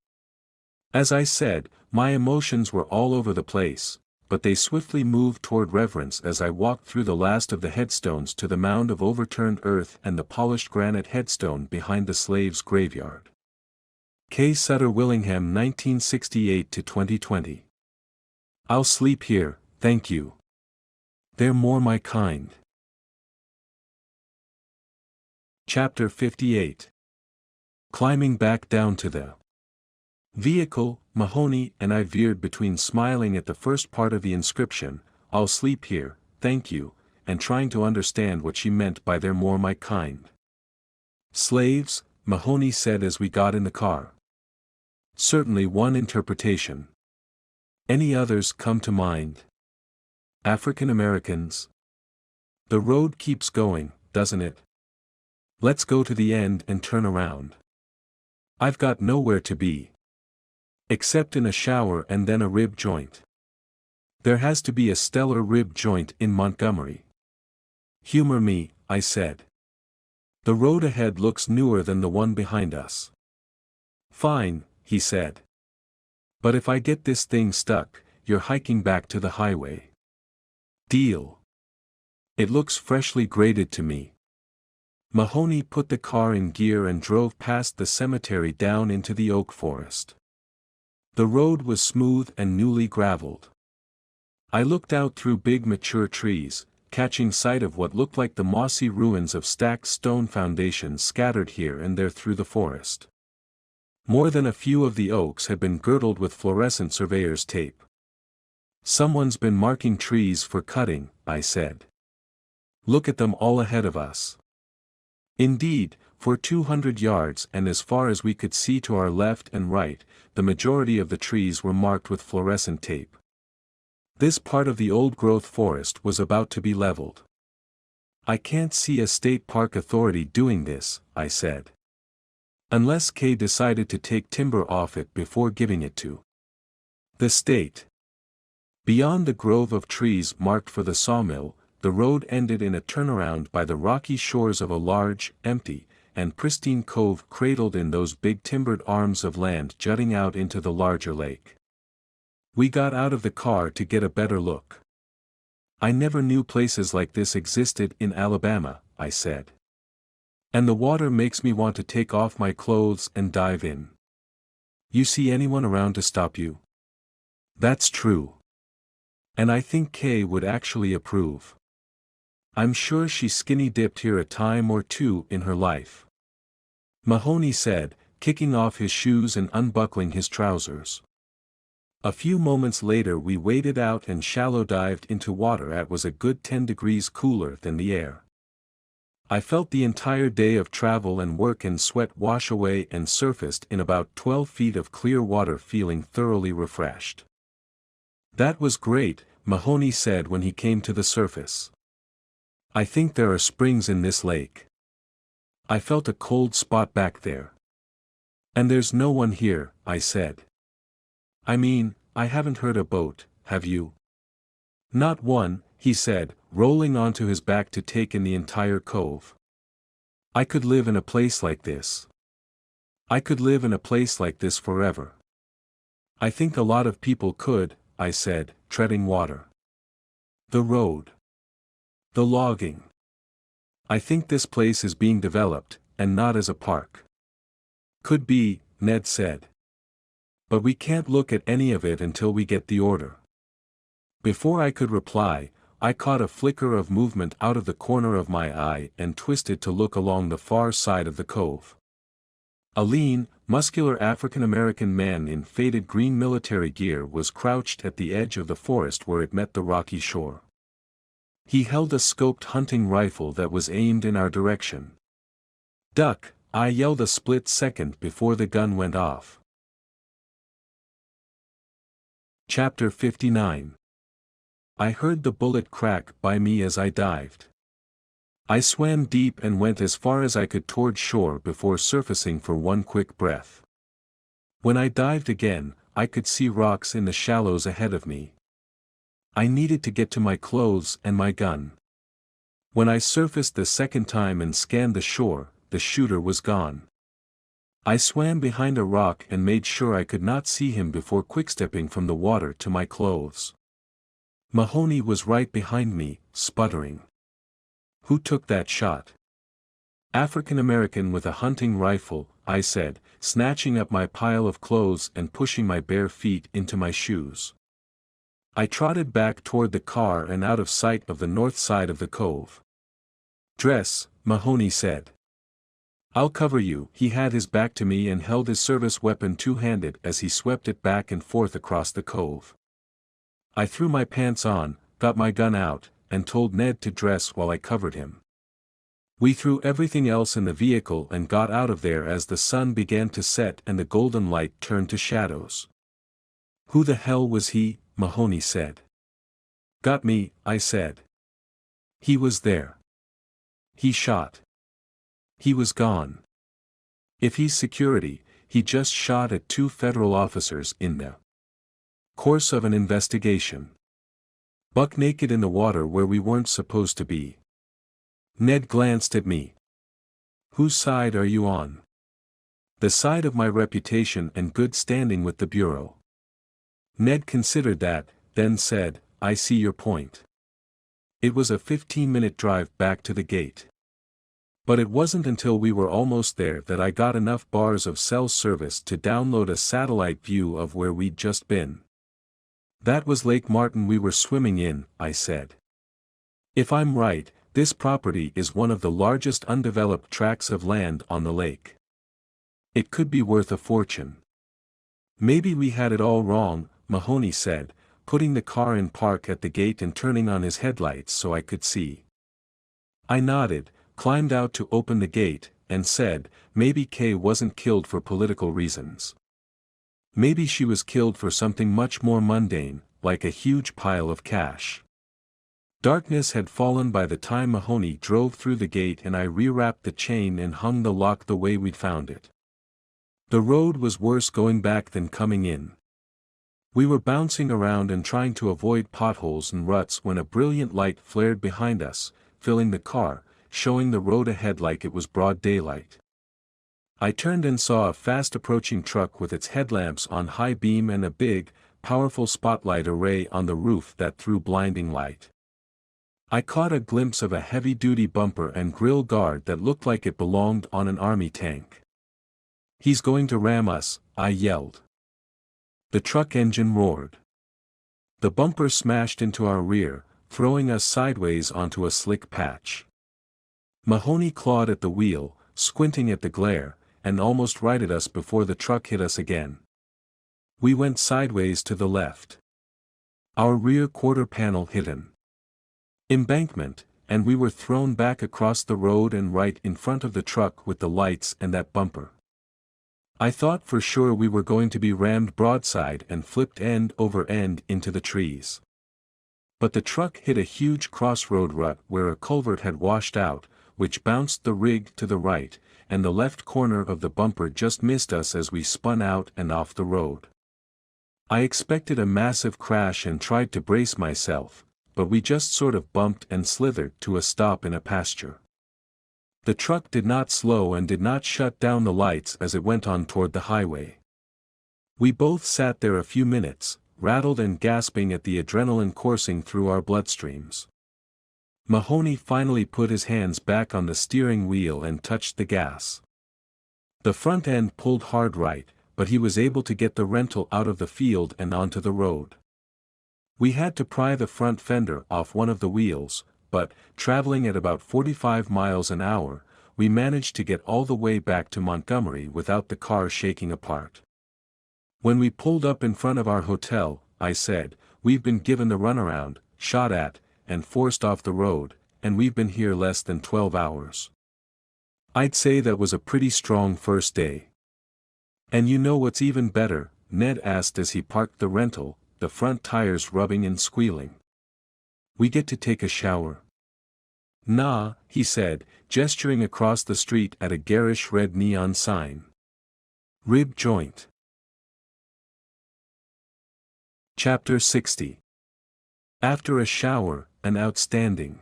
Speaker 1: As I said, my emotions were all over the place, but they swiftly moved toward reverence as I walked through the last of the headstones to the mound of overturned earth and the polished granite headstone behind the slaves' graveyard. K. Sutter Willingham 1968 to 2020. I'll sleep here, thank you. They're more my kind. Chapter 58. Climbing back down to the vehicle, Mahoney and I veered between smiling at the first part of the inscription, "I'll sleep here, thank you," and trying to understand what she meant by "they're more my kind." "Slaves," Mahoney said as we got in the car. "Certainly one interpretation. Any others come to mind?" "African Americans." "The road keeps going, doesn't it? Let's go to the end and turn around. I've got nowhere to be. Except in a shower and then a rib joint. There has to be a stellar rib joint in Montgomery." "Humor me," I said. "The road ahead looks newer than the one behind us." "Fine," he said. "But if I get this thing stuck, you're hiking back to the highway." "Deal. It looks freshly graded to me." Mahoney put the car in gear and drove past the cemetery down into the oak forest. The road was smooth and newly graveled. I looked out through big mature trees, catching sight of what looked like the mossy ruins of stacked stone foundations scattered here and there through the forest. More than a few of the oaks had been girdled with fluorescent surveyor's tape. "Someone's been marking trees for cutting," I said. "Look at them all ahead of us." Indeed, for 200 yards and as far as we could see to our left and right, the majority of the trees were marked with fluorescent tape. This part of the old-growth forest was about to be leveled. "I can't see a state park authority doing this," I said. "Unless Kay decided to take timber off it before giving it to the state." Beyond the grove of trees marked for the sawmill, the road ended in a turnaround by the rocky shores of a large, empty, and pristine cove cradled in those big timbered arms of land jutting out into the larger lake. We got out of the car to get a better look. "I never knew places like this existed in Alabama," I said. "And the water makes me want to take off my clothes and dive in." "You see anyone around to stop you?" "That's true. And I think Kay would actually approve. I'm sure she skinny dipped here a time or two in her life," Mahoney said, kicking off his shoes and unbuckling his trousers. A few moments later we waded out and shallow dived into water that was a good 10 degrees cooler than the air. I felt the entire day of travel and work and sweat wash away and surfaced in about 12 feet of clear water feeling thoroughly refreshed. "That was great," Mahoney said when he came to the surface. "I think there are springs in this lake. I felt a cold spot back there." "And there's no one here," I said. "I mean, I haven't heard a boat, have you?" "Not one," he said, rolling onto his back to take in the entire cove. "I could live in a place like this. I could live in a place like this forever." "I think a lot of people could," I said, treading water. "The road. The logging. I think this place is being developed, and not as a park." "Could be," Ned said. "But we can't look at any of it until we get the order." Before I could reply, I caught a flicker of movement out of the corner of my eye and twisted to look along the far side of the cove. A lean, muscular African-American man in faded green military gear was crouched at the edge of the forest where it met the rocky shore. He held a scoped hunting rifle that was aimed in our direction. "Duck!" I yelled a split second before the gun went off. Chapter 59. I heard the bullet crack by me as I dived. I swam deep and went as far as I could toward shore before surfacing for one quick breath. When I dived again, I could see rocks in the shallows ahead of me. I needed to get to my clothes and my gun. When I surfaced the second time and scanned the shore, the shooter was gone. I swam behind a rock and made sure I could not see him before quickstepping from the water to my clothes. Mahoney was right behind me, sputtering. "Who took that shot?" "African American with a hunting rifle," I said, snatching up my pile of clothes and pushing my bare feet into my shoes. I trotted back toward the car and out of sight of the north side of the cove. "Dress," Mahoney said. "I'll cover you." He had his back to me and held his service weapon two-handed as he swept it back and forth across the cove. I threw my pants on, got my gun out, and told Ned to dress while I covered him. We threw everything else in the vehicle and got out of there as the sun began to set and the golden light turned to shadows. "Who the hell was he?" Mahoney said. "Got me," I said. "He was there. He shot. He was gone. If he's security, he just shot at 2 federal officers in the course of an investigation. Buck naked in the water where we weren't supposed to be." Ned glanced at me. "Whose side are you on?" "The side of my reputation and good standing with the Bureau." Ned considered that, then said, "I see your point." It was a 15-minute drive back to the gate. But it wasn't until we were almost there that I got enough bars of cell service to download a satellite view of where we'd just been. "That was Lake Martin we were swimming in," I said. "If I'm right, this property is one of the largest undeveloped tracts of land on the lake. It could be worth a fortune." "Maybe we had it all wrong," Mahoney said, putting the car in park at the gate and turning on his headlights so I could see. I nodded, climbed out to open the gate, and said, "Maybe Kay wasn't killed for political reasons. Maybe she was killed for something much more mundane, like a huge pile of cash." Darkness had fallen by the time Mahoney drove through the gate and I rewrapped the chain and hung the lock the way we'd found it. The road was worse going back than coming in. We were bouncing around and trying to avoid potholes and ruts when a brilliant light flared behind us, filling the car, showing the road ahead like it was broad daylight. I turned and saw a fast-approaching truck with its headlamps on high beam and a big, powerful spotlight array on the roof that threw blinding light. I caught a glimpse of a heavy-duty bumper and grill guard that looked like it belonged on an army tank. "He's going to ram us," I yelled. The truck engine roared. The bumper smashed into our rear, throwing us sideways onto a slick patch. Mahoney clawed at the wheel, squinting at the glare, and almost righted us before the truck hit us again. We went sideways to the left. Our rear quarter panel hit an embankment, and we were thrown back across the road and right in front of the truck with the lights and that bumper. I thought for sure we were going to be rammed broadside and flipped end over end into the trees. But the truck hit a huge crossroad rut where a culvert had washed out, which bounced the rig to the right, and the left corner of the bumper just missed us as we spun out and off the road. I expected a massive crash and tried to brace myself, but we just sort of bumped and slithered to a stop in a pasture. The truck did not slow and did not shut down the lights as it went on toward the highway. We both sat there a few minutes, rattled and gasping at the adrenaline coursing through our bloodstreams. Mahoney finally put his hands back on the steering wheel and touched the gas. The front end pulled hard right, but he was able to get the rental out of the field and onto the road. We had to pry the front fender off one of the wheels, but, traveling at about 45 miles an hour, we managed to get all the way back to Montgomery without the car shaking apart. When we pulled up in front of our hotel, I said, "We've been given the runaround, shot at, and forced off the road, and we've been here less than 12 hours. I'd say that was a pretty strong first day." "And you know what's even better?" Ned asked as he parked the rental, the front tires rubbing and squealing. "We get to take a shower." "Nah," he said, gesturing across the street at a garish red neon sign. "Rib joint." Chapter 60. After a shower, an outstanding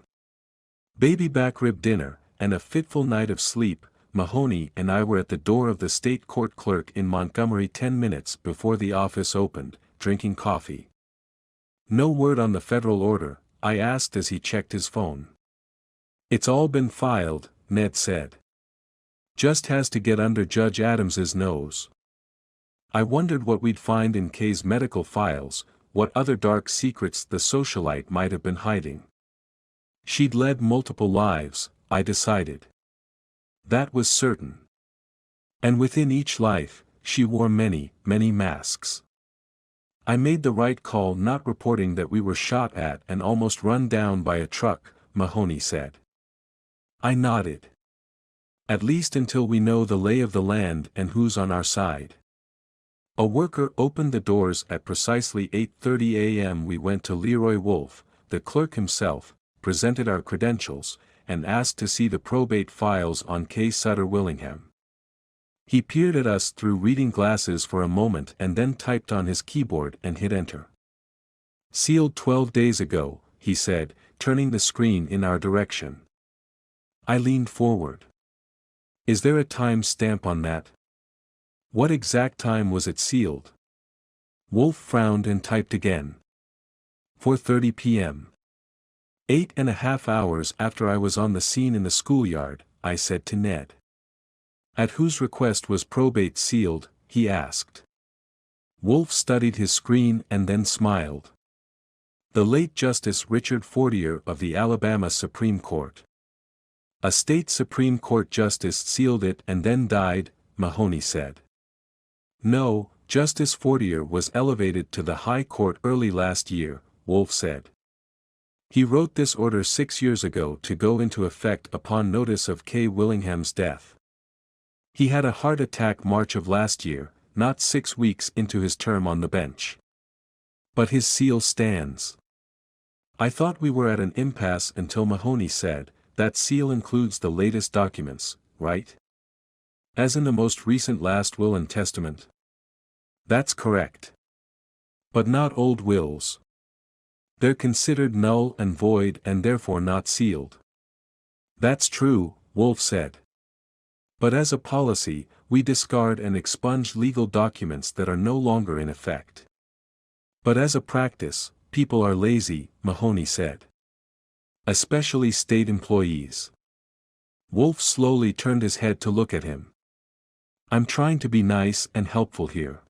Speaker 1: baby back rib dinner, and a fitful night of sleep, Mahoney and I were at the door of the state court clerk in Montgomery 10 minutes before the office opened, drinking coffee. "No word on the federal order?" I asked as he checked his phone. "It's all been filed," Ned said. "Just has to get under Judge Adams's nose." I wondered what we'd find in Kay's medical files, what other dark secrets the socialite might have been hiding. She'd led multiple lives, I decided. That was certain. And within each life, she wore many, many masks. I made the right call not reporting that we were shot at and almost run down by a truck, Mahoney said. I nodded. At least until we know the lay of the land and who's on our side. A worker opened the doors at precisely 8:30 a.m. We went to Leroy Wolf, the clerk himself, presented our credentials, and asked to see the probate files on K. Sutter Willingham. He peered at us through reading glasses for a moment and then typed on his keyboard and hit enter. Sealed 12 days ago, he said, turning the screen in our direction. I leaned forward. Is there a time stamp on that? What exact time was it sealed? Wolf frowned and typed again. 4:30 p.m. 8.5 hours after I was on the scene in the schoolyard, I said to Ned. At whose request was probate sealed, he asked. Wolf studied his screen and then smiled. The late Justice Richard Fortier of the Alabama Supreme Court. A state Supreme Court justice sealed it and then died, Mahoney said. No, Justice Fortier was elevated to the High Court early last year, Wolf said. He wrote this order 6 years ago to go into effect upon notice of K. Willingham's death. He had a heart attack March of last year, not 6 weeks into his term on the bench. But his seal stands. I thought we were at an impasse until Mahoney said, that seal includes the latest documents, right? As in the most recent last will and testament? That's correct. But not old wills. They're considered null and void and therefore not sealed. That's true, Wolf said. But as a policy, we discard and expunge legal documents that are no longer in effect. But as a practice, people are lazy, Mahoney said. Especially state employees. Wolf slowly turned his head to look at him. I'm trying to be nice and helpful here.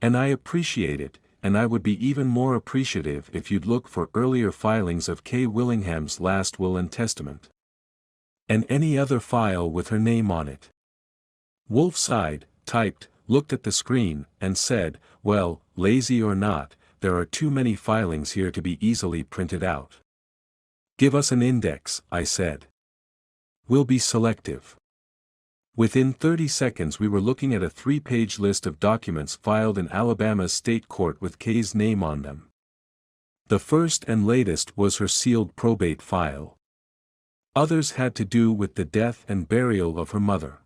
Speaker 1: And I appreciate it, and I would be even more appreciative if you'd look for earlier filings of K. Willingham's last will and testament. And any other file with her name on it. Wolf sighed, typed, looked at the screen, and said, well, lazy or not, there are too many filings here to be easily printed out. Give us an index, I said. We'll be selective. Within 30 seconds we were looking at a 3-page list of documents filed in Alabama's state court with Kay's name on them. The first and latest was her sealed probate file. Others had to do with the death and burial of her mother.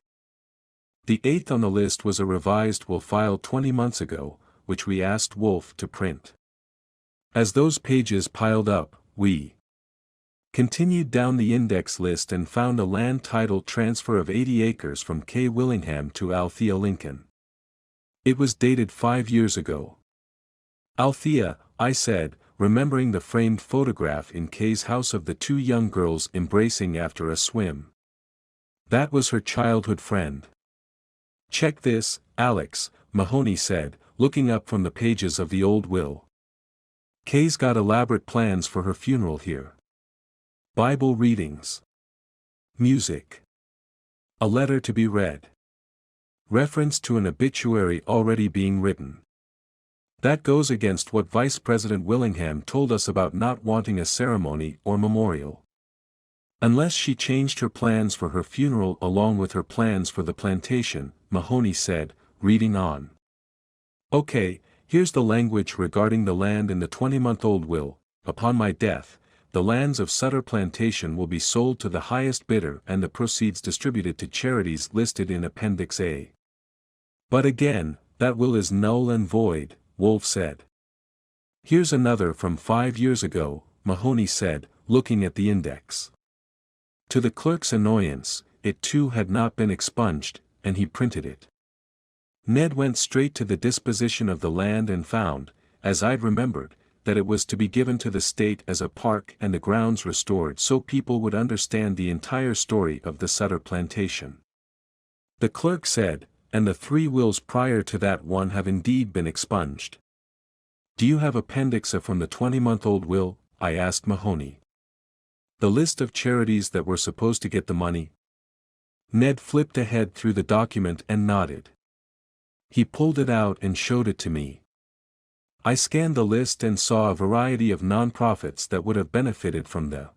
Speaker 1: The 8th on the list was a revised will filed 20 months ago, which we asked Wolf to print. As those pages piled up, we continued down the index list and found a land title transfer of 80 acres from K. Willingham to Althea Lincoln. It was dated 5 years ago. Althea, I said, remembering the framed photograph in Kay's house of the 2 young girls embracing after a swim. That was her childhood friend. Check this, Alex, Mahoney said, looking up from the pages of the old will. Kay's got elaborate plans for her funeral here. Bible readings. Music. A letter to be read. Reference to an obituary already being written. That goes against what Vice President Willingham told us about not wanting a ceremony or memorial. Unless she changed her plans for her funeral along with her plans for the plantation, Mahoney said, reading on. Okay, here's the language regarding the land in the 20-month-old will. Upon my death, the lands of Sutter Plantation will be sold to the highest bidder and the proceeds distributed to charities listed in Appendix A. But again, that will is null and void, Wolf said. Here's another from 5 years ago, Mahoney said, looking at the index. To the clerk's annoyance, it too had not been expunged, and he printed it. Ned went straight to the disposition of the land and found, as I'd remembered, that it was to be given to the state as a park and the grounds restored so people would understand the entire story of the Sutter Plantation. The clerk said, and the 3 wills prior to that one have indeed been expunged. Do you have appendix A from the 20-month-old will? I asked Mahoney. The list of charities that were supposed to get the money? Ned flipped ahead through the document and nodded. He pulled it out and showed it to me. I scanned the list and saw a variety of nonprofits that would have benefited from the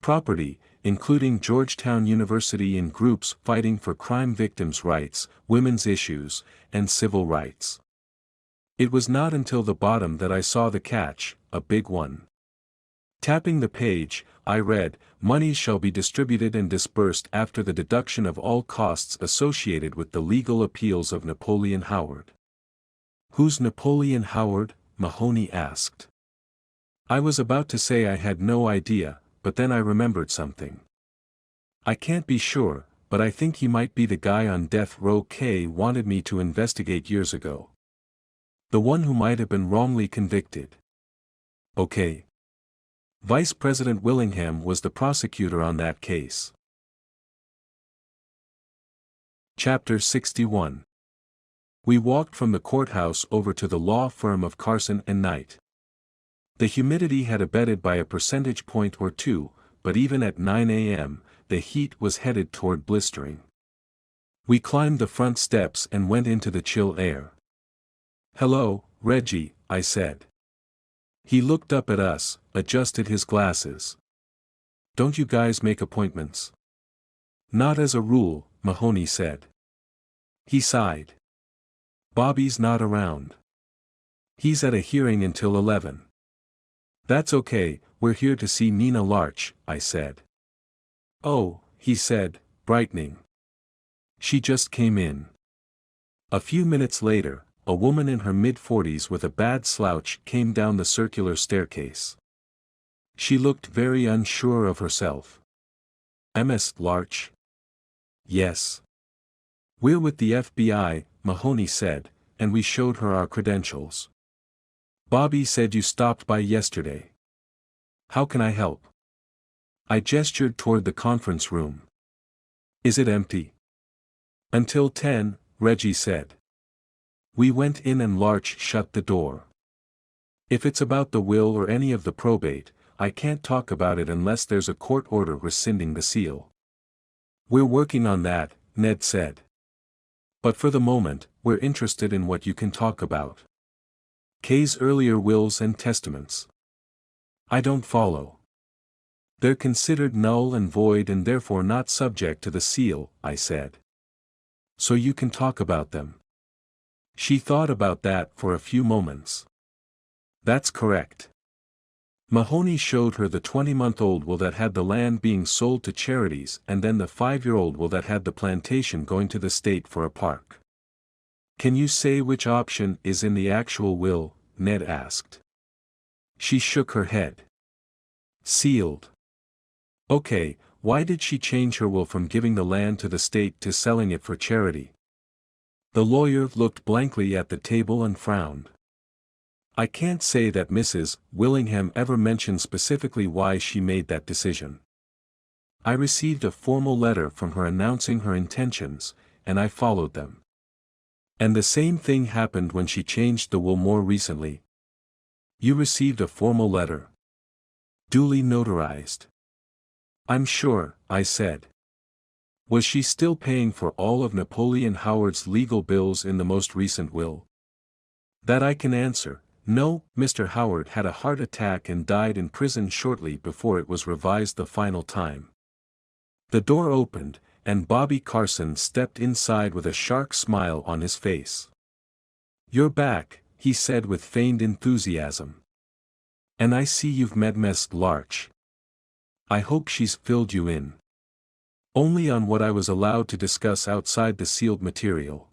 Speaker 1: property, including Georgetown University and groups fighting for crime victims' rights, women's issues, and civil rights. It was not until the bottom that I saw the catch, a big one. Tapping the page, I read, "Monies shall be distributed and disbursed after the deduction of all costs associated with the legal appeals of Napoleon Howard." "Who's Napoleon Howard?" Mahoney asked. I was about to say I had no idea, but then I remembered something. "I can't be sure, but I think he might be the guy on death row Kay wanted me to investigate years ago. The one who might have been wrongly convicted." "Okay." Vice President Willingham was the prosecutor on that case. Chapter 61. We walked from the courthouse over to the law firm of Carson and Knight. The humidity had abated by a percentage point or two, but even at 9 a.m., the heat was headed toward blistering. We climbed the front steps and went into the chill air. "Hello, Reggie," I said. He looked up at us, adjusted his glasses. "Don't you guys make appointments?" "Not as a rule," Mahoney said. He sighed. "Bobby's not around. He's at a hearing until 11. "That's okay, we're here to see Nina Larch," I said. "Oh," he said, brightening. "She just came in." A few minutes later, a woman in her mid-40s with a bad slouch came down the circular staircase. She looked very unsure of herself. "Ms. Larch?" "Yes." "We're with the FBI," Mahoney said, and we showed her our credentials. "Bobby said you stopped by yesterday. How can I help?" I gestured toward the conference room. "Is it empty?" "Until 10, Reggie said." We went in and Larch shut the door. "If it's about the will or any of the probate, I can't talk about it unless there's a court order rescinding the seal." "We're working on that," Ned said. "But for the moment, we're interested in what you can talk about. Kay's earlier wills and testaments." "I don't follow." "They're considered null and void and therefore not subject to the seal," I said. "So you can talk about them." She thought about that for a few moments. "That's correct." Mahoney showed her the 20-month-old will that had the land being sold to charities and then the 5-year-old will that had the plantation going to the state for a park. "Can you say which option is in the actual will?" Ned asked. She shook her head. "Sealed." "Okay, why did she change her will from giving the land to the state to selling it for charity?" The lawyer looked blankly at the table and frowned. "I can't say that Mrs. Willingham ever mentioned specifically why she made that decision. I received a formal letter from her announcing her intentions, and I followed them. And the same thing happened when she changed the will more recently." "You received a formal letter?" "Duly notarized." "I'm sure," I said. "Was she still paying for all of Napoleon Howard's legal bills in the most recent will?" "That I can answer. No, Mr. Howard had a heart attack and died in prison shortly before it was revised the final time." The door opened, and Bobby Carson stepped inside with a shark smile on his face. "You're back," he said with feigned enthusiasm. "And I see you've met Miss Larch. I hope she's filled you in." "Only on what I was allowed to discuss outside the sealed material."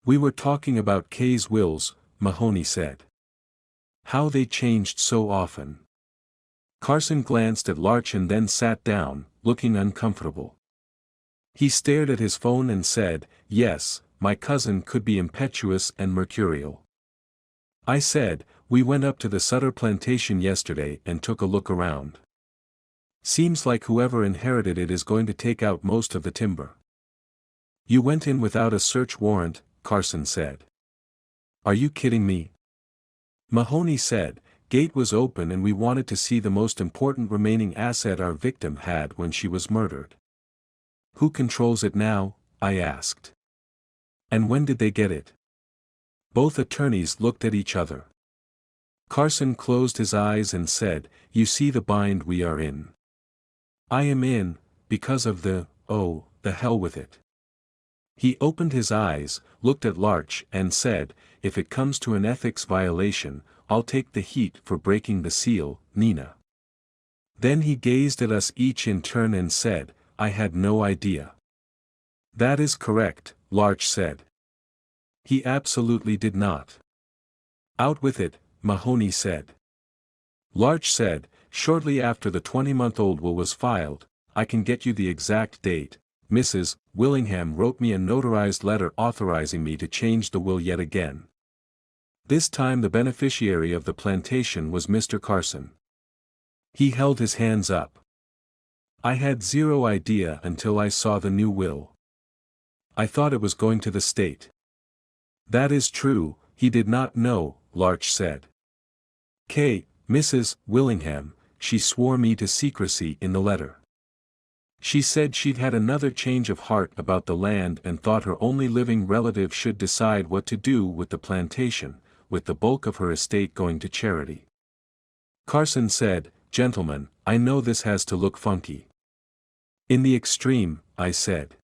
Speaker 1: "We were talking about Kay's wills," Mahoney said. "How they changed so often." Carson glanced at Larch and then sat down, looking uncomfortable. He stared at his phone and said, "Yes, my cousin could be impetuous and mercurial." I said, "We went up to the Sutter plantation yesterday and took a look around. Seems like whoever inherited it is going to take out most of the timber." "You went in without a search warrant," Carson said. "Are you kidding me?" Mahoney said, "Gate was open and we wanted to see the most important remaining asset our victim had when she was murdered." "Who controls it now?" I asked. "And when did they get it?" Both attorneys looked at each other. Carson closed his eyes and said, "You see the bind we are in. I am in, because of the hell with it." He opened his eyes, looked at Larch and said, "If it comes to an ethics violation, I'll take the heat for breaking the seal, Nina." Then he gazed at us each in turn and said, "I had no idea." "That is correct," Larch said. "He absolutely did not." "Out with it," Mahoney said. Larch said, "Shortly after the 20-month-old will was filed, I can get you the exact date. Mrs. Willingham wrote me a notarized letter authorizing me to change the will yet again. This time the beneficiary of the plantation was Mr. Carson." He held his hands up. "I had zero idea until I saw the new will. I thought it was going to the state." "That is true, he did not know," Larch said. Mrs. Willingham, she swore me to secrecy in the letter. She said she'd had another change of heart about the land and thought her only living relative should decide what to do with the plantation, with the bulk of her estate going to charity." Carson said, "Gentlemen, I know this has to look funky." "In the extreme," I said.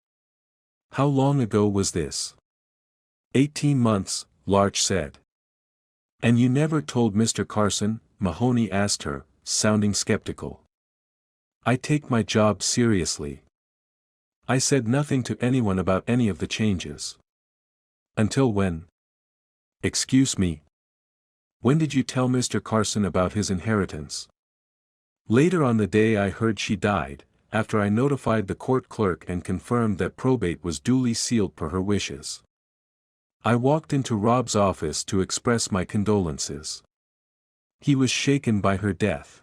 Speaker 1: "How long ago was this?" 18 months, Larch said. "And you never told Mr. Carson?" Mahoney asked her, sounding skeptical. "I take my job seriously. I said nothing to anyone about any of the changes." "Until when?" "Excuse me. When did you tell Mr. Carson about his inheritance?" "Later on the day I heard she died, after I notified the court clerk and confirmed that probate was duly sealed per her wishes. I walked into Rob's office to express my condolences. He was shaken by her death.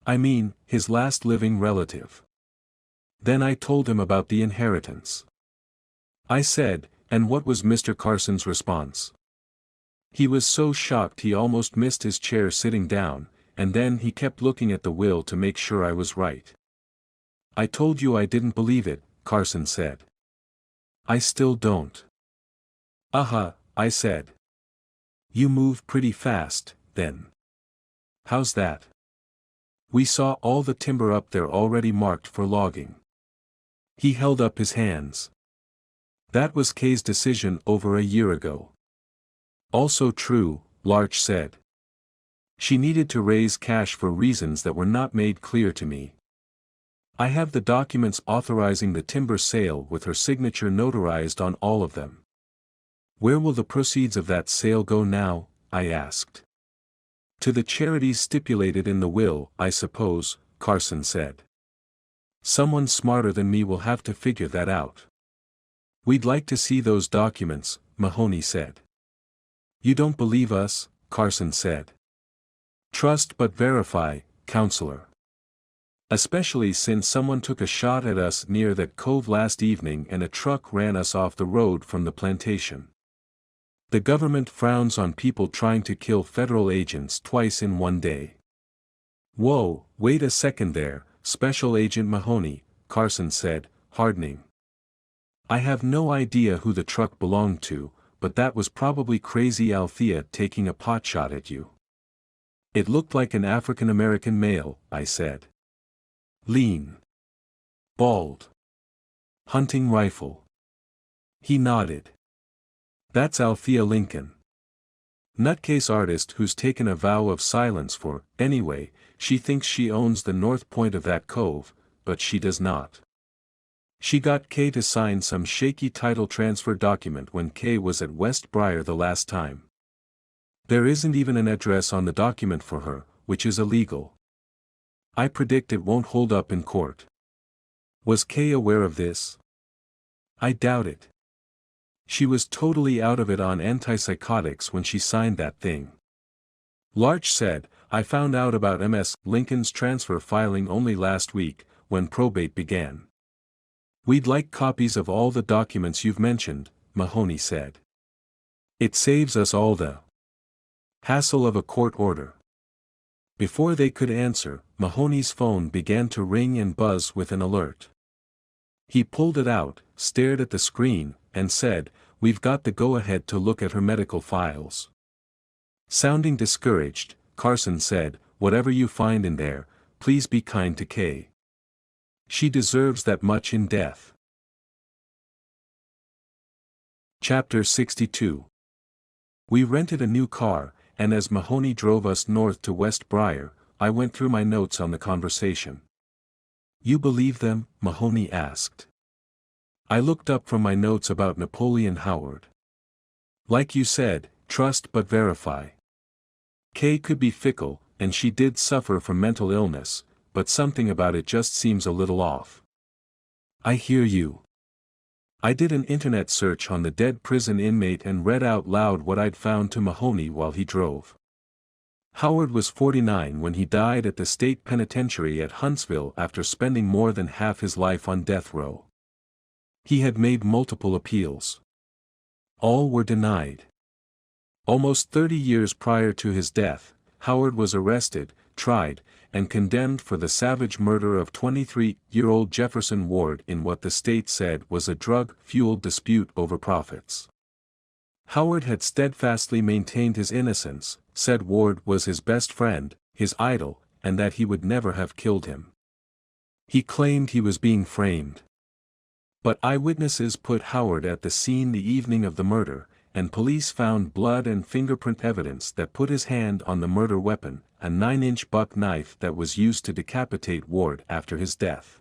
Speaker 1: I mean, his last living relative. Then I told him about the inheritance. I said, and what was Mr. Carson's response? He was so shocked he almost missed his chair sitting down, and then he kept looking at the will to make sure I was right. I told you I didn't believe it," Carson said. "I still don't." I said. "You move pretty fast, then. How's that?" "We saw all the timber up there already marked for logging." He held up his hands. "That was Kay's decision over a year ago." "Also true," Larch said. "She needed to raise cash for reasons that were not made clear to me. I have the documents authorizing the timber sale with her signature notarized on all of them." "Where will the proceeds of that sale go now?" I asked. "To the charities stipulated in the will, I suppose," Carson said. "Someone smarter than me will have to figure that out." "We'd like to see those documents," Mahoney said. "You don't believe us?" Carson said. "Trust but verify, counselor. Especially since someone took a shot at us near that cove last evening and a truck ran us off the road from the plantation. The government frowns on people trying to kill federal agents twice in one day." "Whoa, wait a second there, Special Agent Mahoney," Carson said, hardening. "I have no idea who the truck belonged to, but that was probably crazy Althea taking a potshot at you." "It looked like an African American male," I said. "Lean. Bald. Hunting rifle." He nodded. "That's Althea Lincoln. Nutcase artist who's taken a vow of silence for, anyway, she thinks she owns the north point of that cove, but she does not. She got Kay to sign some shaky title transfer document when Kay was at West Briar the last time. There isn't even an address on the document for her, which is illegal. I predict it won't hold up in court." "Was Kay aware of this?" "I doubt it. She was totally out of it on antipsychotics when she signed that thing." Larch said, "I found out about Ms. Lincoln's transfer filing only last week, when probate began." "We'd like copies of all the documents you've mentioned," Mahoney said. "It saves us all the Hassle of a court order. Before they could answer, Mahoney's phone began to ring and buzz with an alert. He pulled it out, stared at the screen, and said, "We've got the go-ahead to look at her medical files." Sounding discouraged, Carson said, "Whatever you find in there, please be kind to Kay. She deserves that much in death." Chapter 62. We rented a new car, and as Mahoney drove us north to West Briar, I went through my notes on the conversation. "You believe them?" Mahoney asked. I looked up from my notes about Napoleon Howard. "Like you said, trust but verify. Kay could be fickle, and she did suffer from mental illness, but something about it just seems a little off." "I hear you." I did an internet search on the dead prison inmate and read out loud what I'd found to Mahoney while he drove. Howard was 49 when he died at the state penitentiary at Huntsville after spending more than half his life on death row. He had made multiple appeals. All were denied. Almost 30 years prior to his death, Howard was arrested, tried, and condemned for the savage murder of 23-year-old Jefferson Ward in what the state said was a drug-fueled dispute over profits. Howard had steadfastly maintained his innocence, said Ward was his best friend, his idol, and that he would never have killed him. He claimed he was being framed. But eyewitnesses put Howard at the scene the evening of the murder, and police found blood and fingerprint evidence that put his hand on the murder weapon, a 9-inch buck knife that was used to decapitate Ward after his death.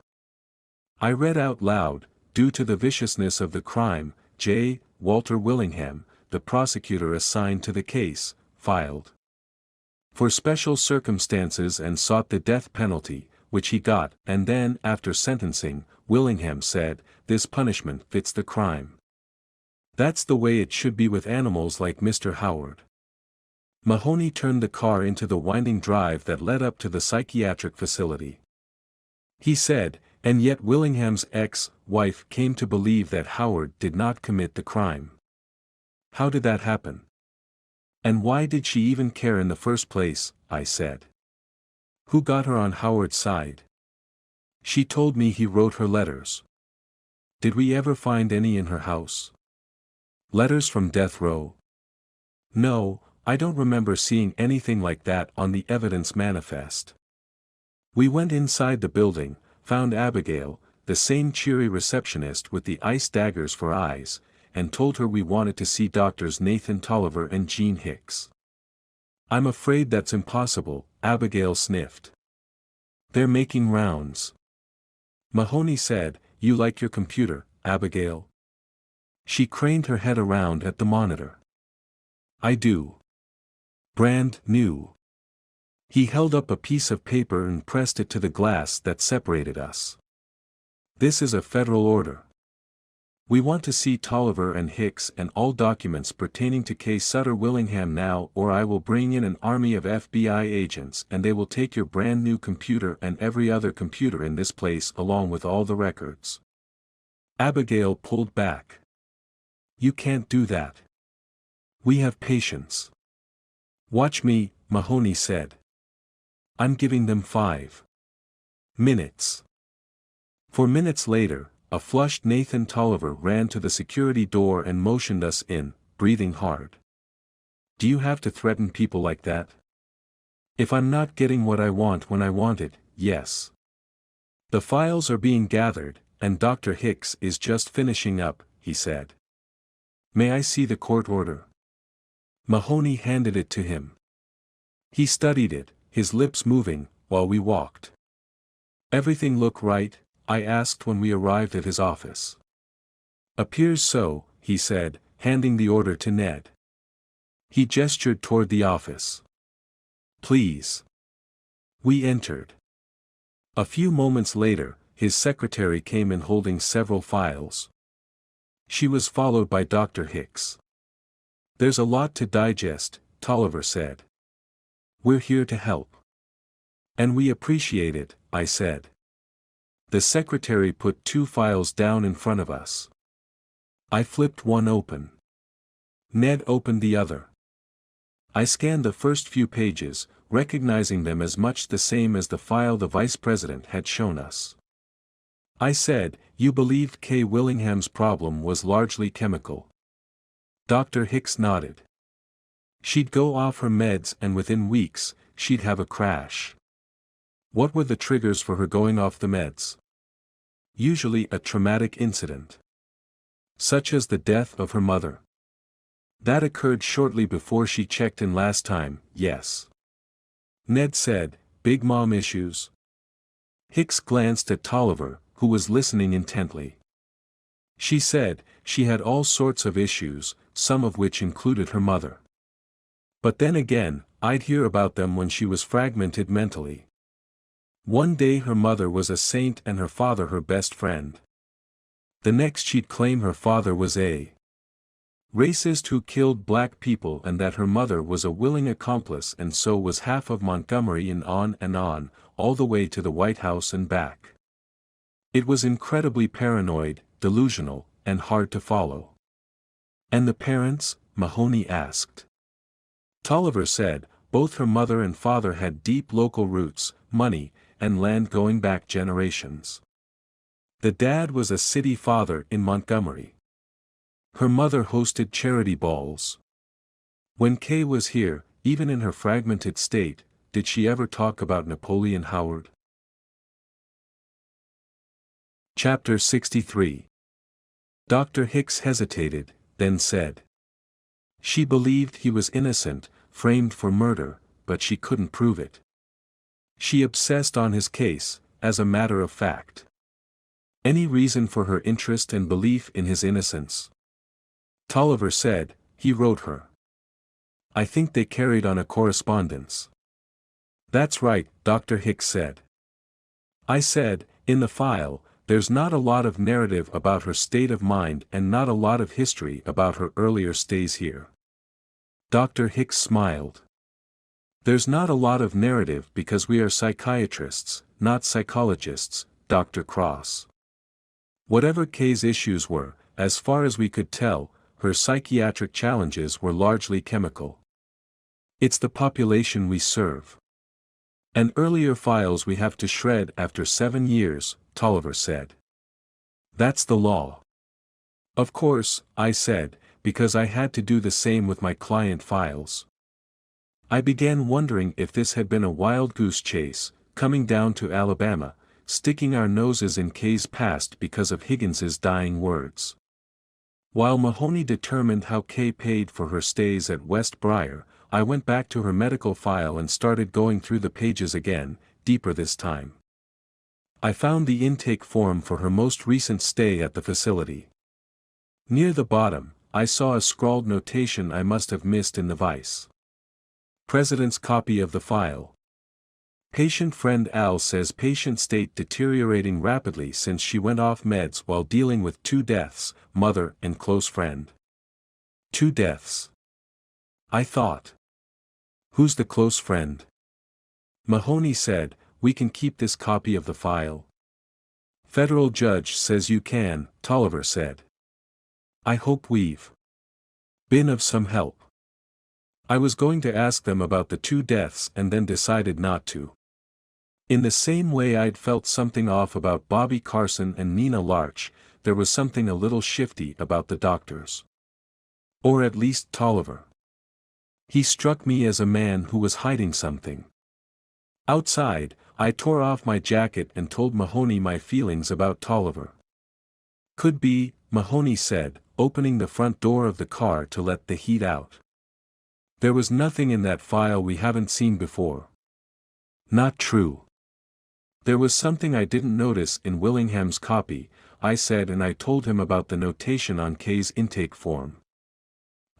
Speaker 1: I read out loud, "Due to the viciousness of the crime, J. Walter Willingham, the prosecutor assigned to the case, filed for special circumstances and sought the death penalty, which he got, and then, after sentencing, Willingham said, 'This punishment fits the crime.' That's the way it should be with animals like Mr. Howard." Mahoney turned the car into the winding drive that led up to the psychiatric facility. He said, "And yet Willingham's ex-wife came to believe that Howard did not commit the crime. How did that happen? And why did she even care in the first place?" I said. "Who got her on Howard's side?" "She told me he wrote her letters." "Did we ever find any in her house? Letters from death row?" "No, I don't remember seeing anything like that on the evidence manifest." We went inside the building, found Abigail, the same cheery receptionist with the ice daggers for eyes, and told her we wanted to see Doctors Nathan Tolliver and Jean Hicks. "I'm afraid that's impossible," Abigail sniffed. "They're making rounds." Mahoney said, "You like your computer, Abigail?" She craned her head around at the monitor. "I do. Brand new." He held up a piece of paper and pressed it to the glass that separated us. "This is a federal order. We want to see Tolliver and Hicks and all documents pertaining to K. Sutter Willingham now, or I will bring in an army of FBI agents and they will take your brand new computer and every other computer in this place along with all the records." Abigail pulled back. "You can't do that. We have patience." "Watch me," Mahoney said. "I'm giving them 5 minutes." 4 minutes later, a flushed Nathan Tolliver ran to the security door and motioned us in, breathing hard. "Do you have to threaten people like that?" "If I'm not getting what I want when I want it, yes." "The files are being gathered, and Dr. Hicks is just finishing up," he said. "May I see the court order?" Mahoney handed it to him. He studied it, his lips moving, while we walked. "Everything look right?" I asked when we arrived at his office. "Appears so," he said, handing the order to Ned. He gestured toward the office. "Please." We entered. A few moments later, his secretary came in holding several files. She was followed by Dr. Hicks. "There's a lot to digest," Tolliver said. "We're here to help." "And we appreciate it," I said. The secretary put 2 files down in front of us. I flipped one open. Ned opened the other. I scanned the first few pages, recognizing them as much the same as the file the vice president had shown us. I said, "You believed Kay Willingham's problem was largely chemical." Dr. Hicks nodded. "She'd go off her meds and within weeks, she'd have a crash." "What were the triggers for her going off the meds?" "Usually a traumatic incident. Such as the death of her mother." "That occurred shortly before she checked in last time, yes." Ned said, "Big mom issues?" Hicks glanced at Tolliver, who was listening intently. "She said, she had all sorts of issues, some of which included her mother. But then again, I'd hear about them when she was fragmented mentally. One day her mother was a saint and her father her best friend. The next she'd claim her father was a racist who killed black people and that her mother was a willing accomplice and so was half of Montgomery and on, all the way to the White House and back. It was incredibly paranoid, delusional, and hard to follow." "And the parents?" Mahoney asked. Tolliver said, "Both her mother and father had deep local roots, money, and land going back generations. The dad was a city father in Montgomery. Her mother hosted charity balls. When Kay was here, even in her fragmented state, did she ever talk about Napoleon Howard?" Chapter 63. Dr. Hicks hesitated, then said. "She believed he was innocent, framed for murder, but she couldn't prove it. She obsessed on his case, as a matter of fact." "Any reason for her interest and belief in his innocence?" Tolliver said, "He wrote her. I think they carried on a correspondence." "That's right," Dr. Hicks said. "I said, in the file, there's not a lot of narrative about her state of mind and not a lot of history about her earlier stays here." Dr. Hicks smiled. "There's not a lot of narrative because we are psychiatrists, not psychologists, Dr. Cross. Whatever Kay's issues were, as far as we could tell, her psychiatric challenges were largely chemical. It's the population we serve. And earlier files we have to shred after 7 years, Tolliver said. That's the law. Of course, I said, because I had to do the same with my client files. I began wondering if this had been a wild goose chase, coming down to Alabama, sticking our noses in Kay's past because of Higgins's dying words. While Mahoney determined how Kay paid for her stays at West Briar, I went back to her medical file and started going through the pages again, deeper this time. I found the intake form for her most recent stay at the facility. Near the bottom, I saw a scrawled notation I must have missed in the vice president's copy of the file. Patient friend Al says patient state deteriorating rapidly since she went off meds while dealing with 2 deaths, mother and close friend. 2 deaths. I thought. Who's the close friend? Mahoney said, we can keep this copy of the file. Federal judge says you can, Tolliver said. I hope we've been of some help. I was going to ask them about the 2 deaths and then decided not to. In the same way I'd felt something off about Bobby Carson and Nina Larch, there was something a little shifty about the doctors. Or at least Tolliver. He struck me as a man who was hiding something. Outside, I tore off my jacket and told Mahoney my feelings about Tolliver. Could be, Mahoney said, opening the front door of the car to let the heat out. There was nothing in that file we haven't seen before. Not true. There was something I didn't notice in Willingham's copy, I said, and I told him about the notation on Kay's intake form.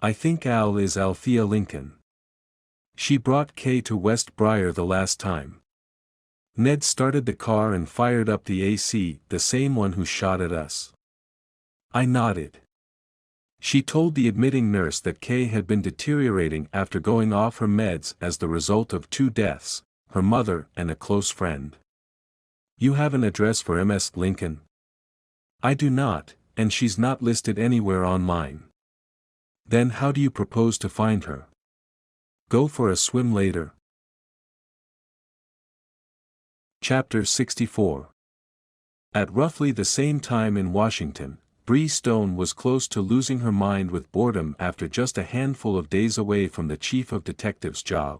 Speaker 1: I think Al is Althea Lincoln. She brought Kay to West Briar the last time. Ned started the car and fired up the AC, the same one who shot at us. I nodded. She told the admitting nurse that Kay had been deteriorating after going off her meds as the result of 2 deaths, her mother and a close friend. You have an address for Ms. Lincoln? I do not, and she's not listed anywhere online. Then how do you propose to find her? Go for a swim later. Chapter 64. At roughly the same time in Washington, Bree Stone was close to losing her mind with boredom after just a handful of days away from the chief of detectives' job.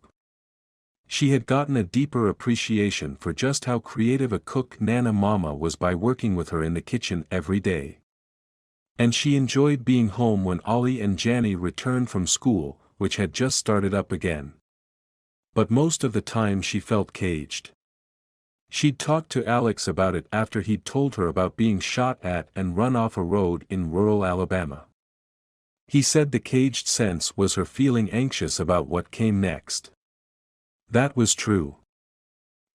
Speaker 1: She had gotten a deeper appreciation for just how creative a cook Nana Mama was by working with her in the kitchen every day. And she enjoyed being home when Ollie and Janny returned from school, which had just started up again. But most of the time she felt caged. She'd talked to Alex about it after he'd told her about being shot at and run off a road in rural Alabama. He said the caged sense was her feeling anxious about what came next. That was true.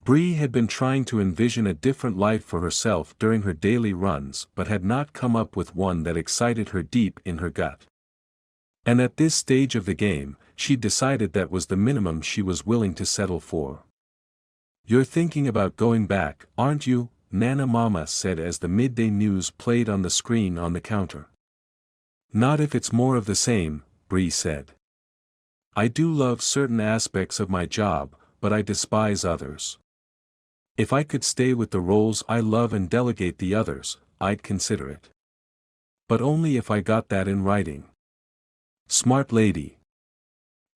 Speaker 1: Bree had been trying to envision a different life for herself during her daily runs but had not come up with one that excited her deep in her gut. And at this stage of the game, she'd decided that was the minimum she was willing to settle for. "You're thinking about going back, aren't you?" Nana Mama said as the midday news played on the screen on the counter. "Not if it's more of the same," Bree said. "I do love certain aspects of my job, but I despise others. If I could stay with the roles I love and delegate the others, I'd consider it. But only if I got that in writing." Smart lady.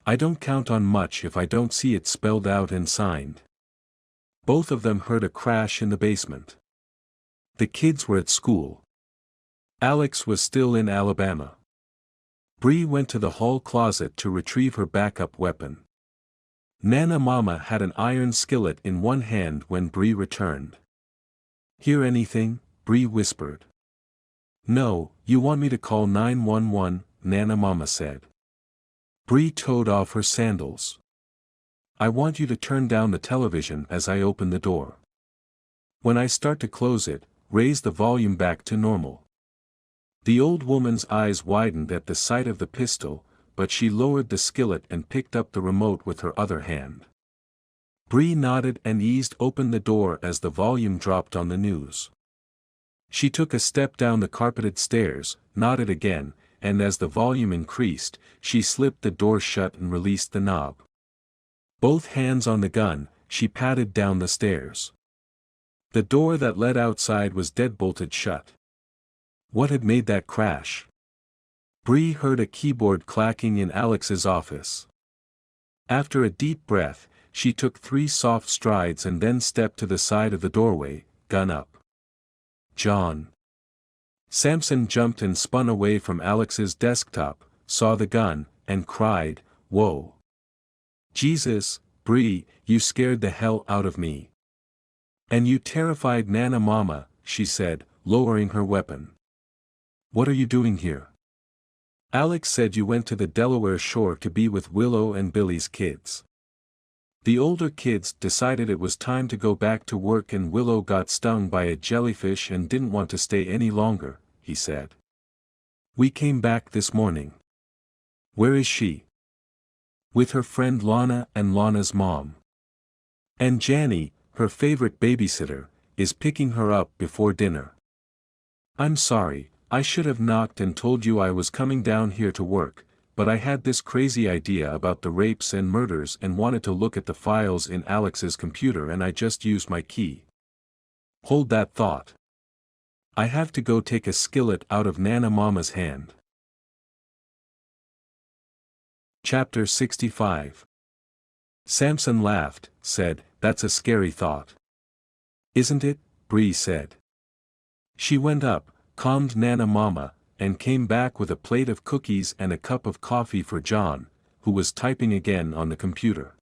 Speaker 1: "I don't count on much if I don't see it spelled out and signed." Both of them heard a crash in the basement. The kids were at school. Alex was still in Alabama. Bree went to the hall closet to retrieve her backup weapon. Nana Mama had an iron skillet in one hand when Bree returned. "Hear anything?" Bree whispered. "No, you want me to call 911, Nana Mama said. Bree toed off her sandals. "I want you to turn down the television as I open the door. When I start to close it, raise the volume back to normal." The old woman's eyes widened at the sight of the pistol, but she lowered the skillet and picked up the remote with her other hand. Bree nodded and eased open the door as the volume dropped on the news. She took a step down the carpeted stairs, nodded again, and as the volume increased, she slipped the door shut and released the knob. Both hands on the gun, she padded down the stairs. The door that led outside was deadbolted shut. What had made that crash? Bree heard a keyboard clacking in Alex's office. After a deep breath, she took 3 soft strides and then stepped to the side of the doorway, gun up. "John." Samson jumped and spun away from Alex's desktop, saw the gun, and cried, "Whoa. Jesus, Bree, you scared the hell out of me. And you terrified Nana Mama," she said, lowering her weapon. "What are you doing here?" "Alex said you went to the Delaware shore to be with Willow and Billy's kids. The older kids decided it was time to go back to work and Willow got stung by a jellyfish and didn't want to stay any longer," he said. "We came back this morning." "Where is she?" "With her friend Lana and Lana's mom. And Janny, her favorite babysitter, is picking her up before dinner." "I'm sorry, I should have knocked and told you I was coming down here to work, but I had this crazy idea about the rapes and murders and wanted to look at the files in Alex's computer and I just used my key." "Hold that thought. I have to go take a skillet out of Nana Mama's hand." Chapter 65. Samson laughed, said, "That's a scary thought." "Isn't it?" Bree said. She went up, calmed Nana Mama, and came back with a plate of cookies and a cup of coffee for John, who was typing again on the computer.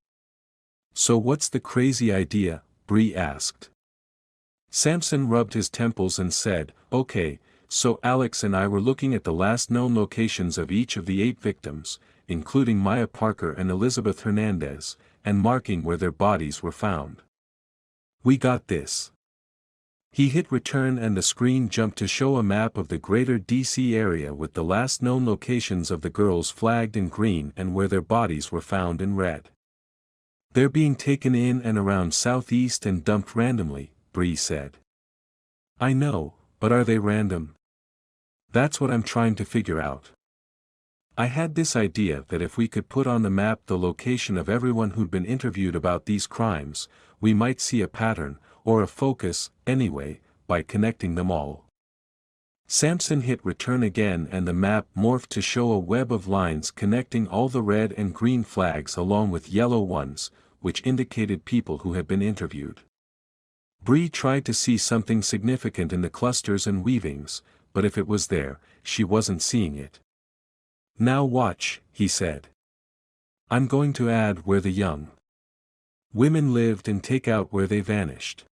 Speaker 1: "So what's the crazy idea?" Bree asked. Samson rubbed his temples and said, "Okay, so Alex and I were looking at the last known locations of each of the 8 victims, including Maya Parker and Elizabeth Hernandez, and marking where their bodies were found. We got this." He hit return and the screen jumped to show a map of the greater DC area with the last known locations of the girls flagged in green and where their bodies were found in red. "They're being taken in and around Southeast and dumped randomly," Bree said. "I know, but are they random? That's what I'm trying to figure out." I had this idea that if we could put on the map the location of everyone who'd been interviewed about these crimes, we might see a pattern, or a focus, anyway, by connecting them all. Samson hit return again and the map morphed to show a web of lines connecting all the red and green flags along with yellow ones, which indicated people who had been interviewed. Bree tried to see something significant in the clusters and weavings, but if it was there, she wasn't seeing it. Now watch, he said. I'm going to add where the young women lived and take out where they vanished.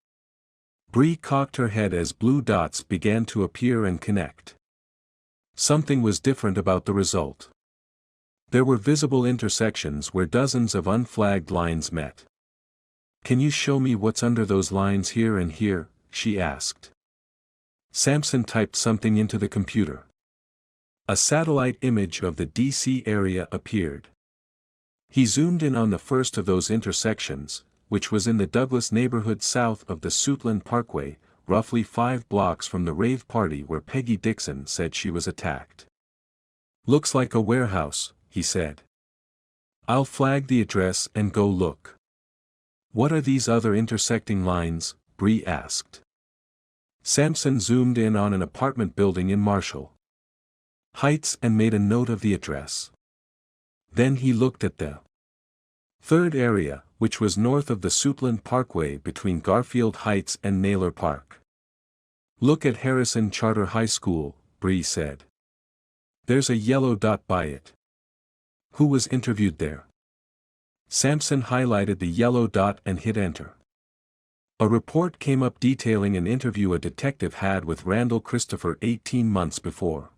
Speaker 1: Bree cocked her head as blue dots began to appear and connect. Something was different about the result. There were visible intersections where dozens of unflagged lines met. Can you show me what's under those lines here and here? She asked. Samson typed something into the computer. A satellite image of the DC area appeared. He zoomed in on the first of those intersections, which was in the Douglas neighborhood south of the Suitland Parkway, roughly 5 blocks from the rave party where Peggy Dixon said she was attacked. Looks like a warehouse, he said. I'll flag the address and go look. What are these other intersecting lines? Bree asked. Samson zoomed in on an apartment building in Marshall Heights and made a note of the address. Then he looked at the third area, which was north of the Suitland Parkway between Garfield Heights and Naylor Park. Look at Harrison Charter High School, Bree said. There's a yellow dot by it. Who was interviewed there? Samson highlighted the yellow dot and hit enter. A report came up detailing an interview a detective had with Randall Christopher 18 months before.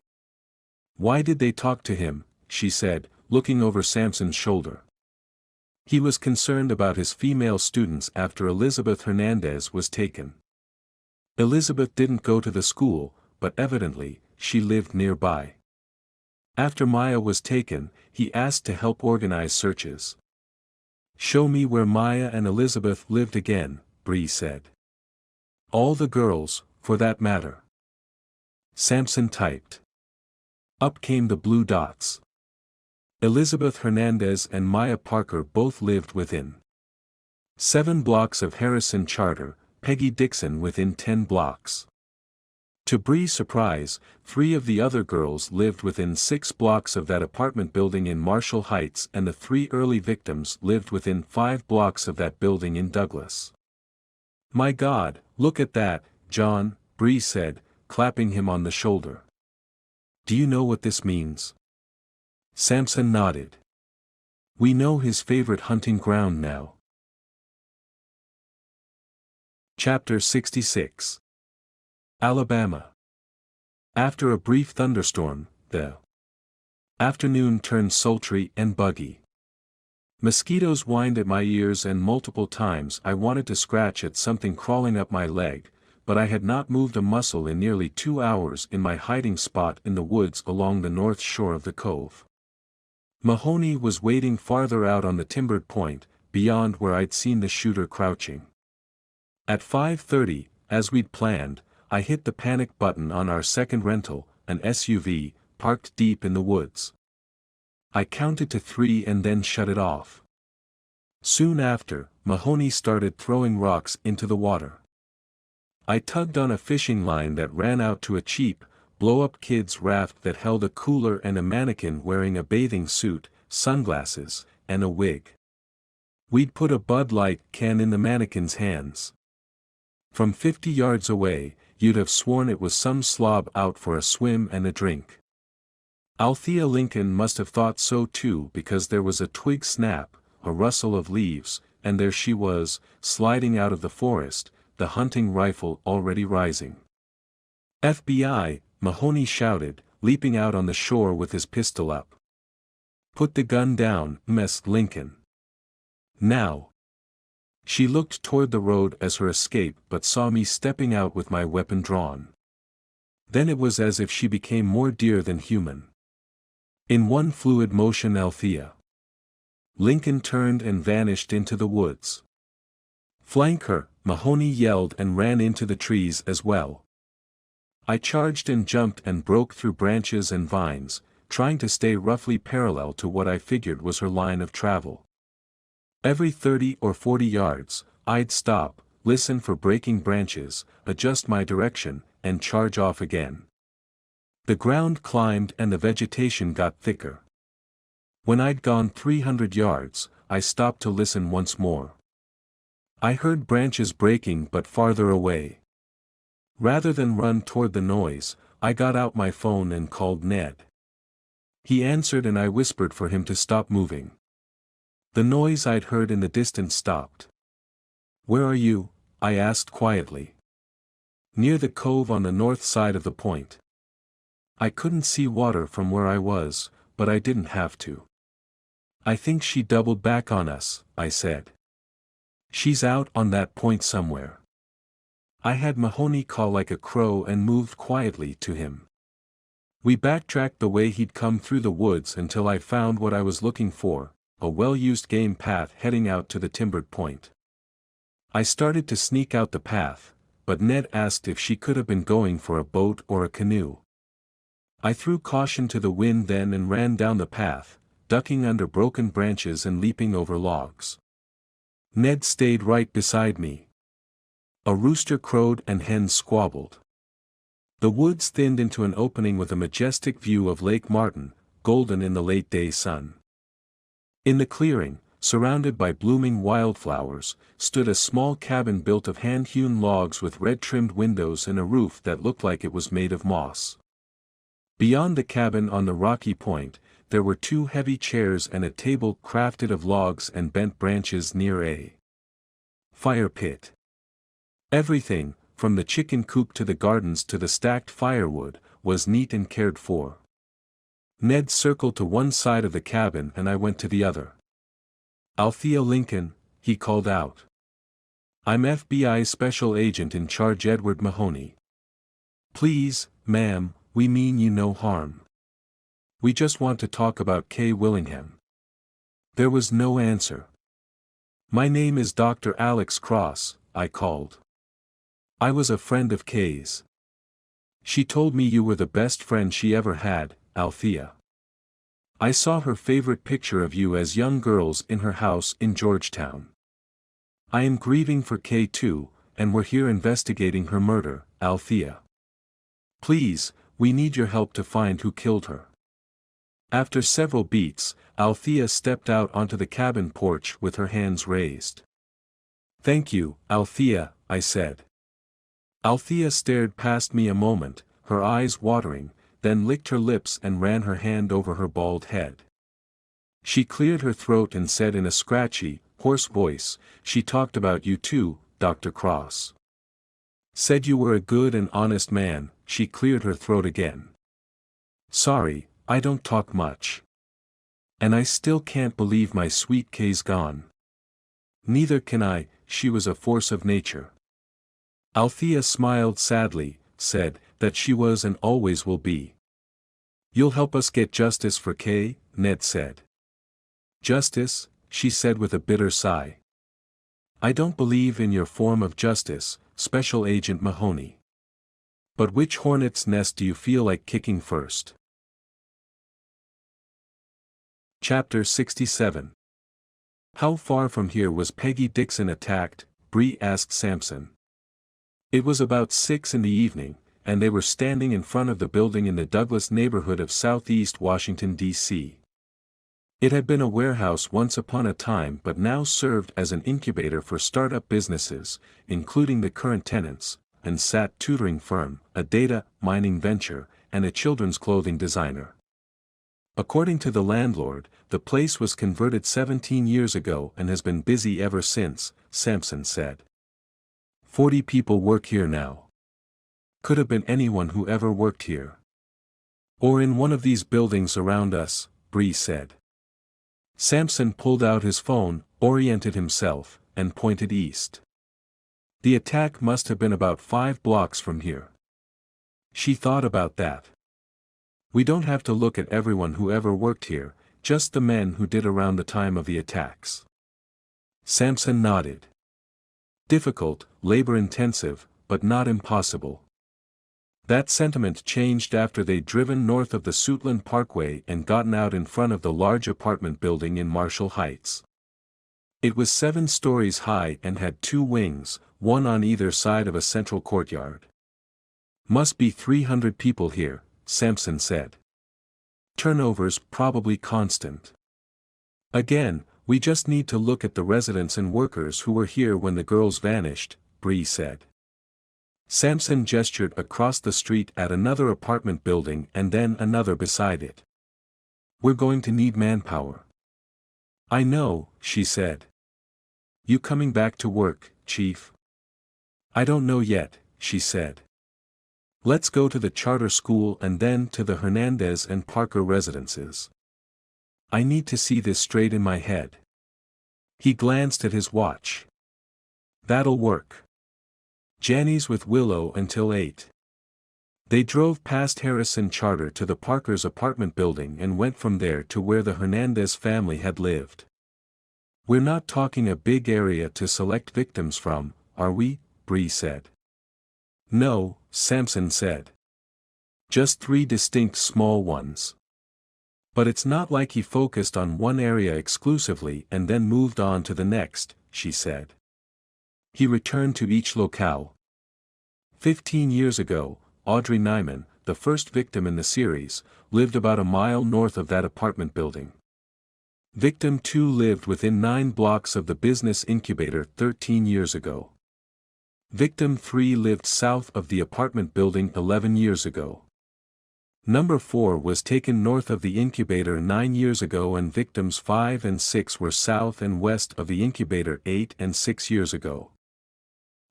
Speaker 1: Why did they talk to him? She said, looking over Samson's shoulder. He was concerned about his female students after Elizabeth Hernandez was taken. Elizabeth didn't go to the school, but evidently, she lived nearby. After Maya was taken, he asked to help organize searches. Show me where Maya and Elizabeth lived again, Bree said. All the girls, for that matter. Samson typed. Up came the blue dots. Elizabeth Hernandez and Maya Parker both lived within 7 blocks of Harrison Charter, Peggy Dixon within 10 blocks. To Bree's surprise, 3 of the other girls lived within 6 blocks of that apartment building in Marshall Heights and the 3 early victims lived within 5 blocks of that building in Douglas. My God, look at that, John, Bree said, clapping him on the shoulder. Do you know what this means? Samson nodded. We know his favorite hunting ground now. Chapter 66. Alabama. After a brief thunderstorm, the afternoon turned sultry and buggy. Mosquitoes whined at my ears and multiple times I wanted to scratch at something crawling up my leg, but I had not moved a muscle in nearly 2 hours in my hiding spot in the woods along the north shore of the cove. Mahoney was waiting farther out on the timbered point, beyond where I'd seen the shooter crouching. At 5:30, as we'd planned, I hit the panic button on our second rental, an SUV, parked deep in the woods. I counted to 3 and then shut it off. Soon after, Mahoney started throwing rocks into the water. I tugged on a fishing line that ran out to a cheap, blow-up kids' raft that held a cooler and a mannequin wearing a bathing suit, sunglasses, and a wig. We'd put a Bud Light can in the mannequin's hands. From 50 yards away, you'd have sworn it was some slob out for a swim and a drink. Althea Lincoln must have thought so too because there was a twig snap, a rustle of leaves, and there she was, sliding out of the forest, the hunting rifle already rising. FBI, Mahoney shouted, leaping out on the shore with his pistol up. Put the gun down, Miss Lincoln. Now. She looked toward the road as her escape but saw me stepping out with my weapon drawn. Then it was as if she became more dear than human. In one fluid motion Althea Lincoln turned and vanished into the woods. Flank her, Mahoney yelled and ran into the trees as well. I charged and jumped and broke through branches and vines, trying to stay roughly parallel to what I figured was her line of travel. Every 30 or 40 yards, I'd stop, listen for breaking branches, adjust my direction, and charge off again. The ground climbed and the vegetation got thicker. When I'd gone 300 yards, I stopped to listen once more. I heard branches breaking but farther away. Rather than run toward the noise, I got out my phone and called Ned. He answered and I whispered for him to stop moving. The noise I'd heard in the distance stopped. "Where are you?" I asked quietly. "Near the cove on the north side of the point." I couldn't see water from where I was, but I didn't have to. "I think she doubled back on us," I said. "She's out on that point somewhere." I had Mahoney call like a crow and moved quietly to him. We backtracked the way he'd come through the woods until I found what I was looking for, a well-used game path heading out to the timbered point. I started to sneak out the path, but Ned asked if she could have been going for a boat or a canoe. I threw caution to the wind then and ran down the path, ducking under broken branches and leaping over logs. Ned stayed right beside me. A rooster crowed and hens squabbled. The woods thinned into an opening with a majestic view of Lake Martin, golden in the late-day sun. In the clearing, surrounded by blooming wildflowers, stood a small cabin built of hand-hewn logs with red-trimmed windows and a roof that looked like it was made of moss. Beyond the cabin on the rocky point, there were 2 heavy chairs and a table crafted of logs and bent branches near a fire pit. Everything, from the chicken coop to the gardens to the stacked firewood, was neat and cared for. Ned circled to one side of the cabin and I went to the other. "Althea Lincoln," he called out. "I'm FBI Special Agent in charge Edward Mahoney. Please, ma'am, we mean you no harm. We just want to talk about Kay Willingham." There was no answer. "My name is Dr. Alex Cross," I called. "I was a friend of Kay's. She told me you were the best friend she ever had, Althea. I saw her favorite picture of you as young girls in her house in Georgetown. I am grieving for Kay too, and we're here investigating her murder, Althea. Please, we need your help to find who killed her." After several beats, Althea stepped out onto the cabin porch with her hands raised. "Thank you, Althea," I said. Althea stared past me a moment, her eyes watering, then licked her lips and ran her hand over her bald head. She cleared her throat and said in a scratchy, hoarse voice, "She talked about you too, Dr. Cross. Said you were a good and honest man." She cleared her throat again. "Sorry, I don't talk much. And I still can't believe my sweet Kay's gone." "Neither can I, she was a force of nature." Althea smiled sadly, said, "That she was and always will be." "You'll help us get justice for Kay?" Ned said. "Justice?" she said with a bitter sigh. "I don't believe in your form of justice, Special Agent Mahoney. But which hornet's nest do you feel like kicking first?" Chapter 67. How far from here was Peggy Dixon attacked? Bree asked Sampson. It was about 6 in the evening, and they were standing in front of the building in the Douglas neighborhood of southeast Washington, D.C. It had been a warehouse once upon a time but now served as an incubator for startup businesses, including the current tenants, an SAT tutoring firm, a data mining venture, and a children's clothing designer. According to the landlord, the place was converted 17 years ago and has been busy ever since, Sampson said. 40 people work here now. Could have been anyone who ever worked here. Or in one of these buildings around us, Bree said. Sampson pulled out his phone, oriented himself, and pointed east. The attack must have been about 5 blocks from here. She thought about that. We don't have to look at everyone who ever worked here, just the men who did around the time of the attacks. Sampson nodded. Difficult, labor-intensive, but not impossible. That sentiment changed after they'd driven north of the Suitland Parkway and gotten out in front of the large apartment building in Marshall Heights. It was 7 stories high and had 2 wings, one on either side of a central courtyard. "Must be 300 people here," Sampson said. "Turnover's probably constant." "Again, we just need to look at the residents and workers who were here when the girls vanished," Bree said. Sampson gestured across the street at another apartment building and then another beside it. "We're going to need manpower." "I know," she said. "You coming back to work, Chief?" "I don't know yet," she said. "Let's go to the charter school and then to the Hernandez and Parker residences. I need to see this straight in my head." He glanced at his watch. "That'll work. Janny's with Willow until 8. They drove past Harrison Charter to the Parkers' apartment building and went from there to where the Hernandez family had lived. "We're not talking a big area to select victims from, are we?" Bree said. "No," Sampson said. "Just 3 distinct small ones." "But it's not like he focused on one area exclusively and then moved on to the next," she said. "He returned to each locale. 15 years ago, Audrey Nyman, the first victim in the series, lived about a mile north of that apartment building. Victim 2 lived within 9 blocks of the business incubator 13 years ago. Victim 3 lived south of the apartment building 11 years ago. Number 4 was taken north of the incubator 9 years ago, and victims 5 and 6 were south and west of the incubator 8 and 6 years ago."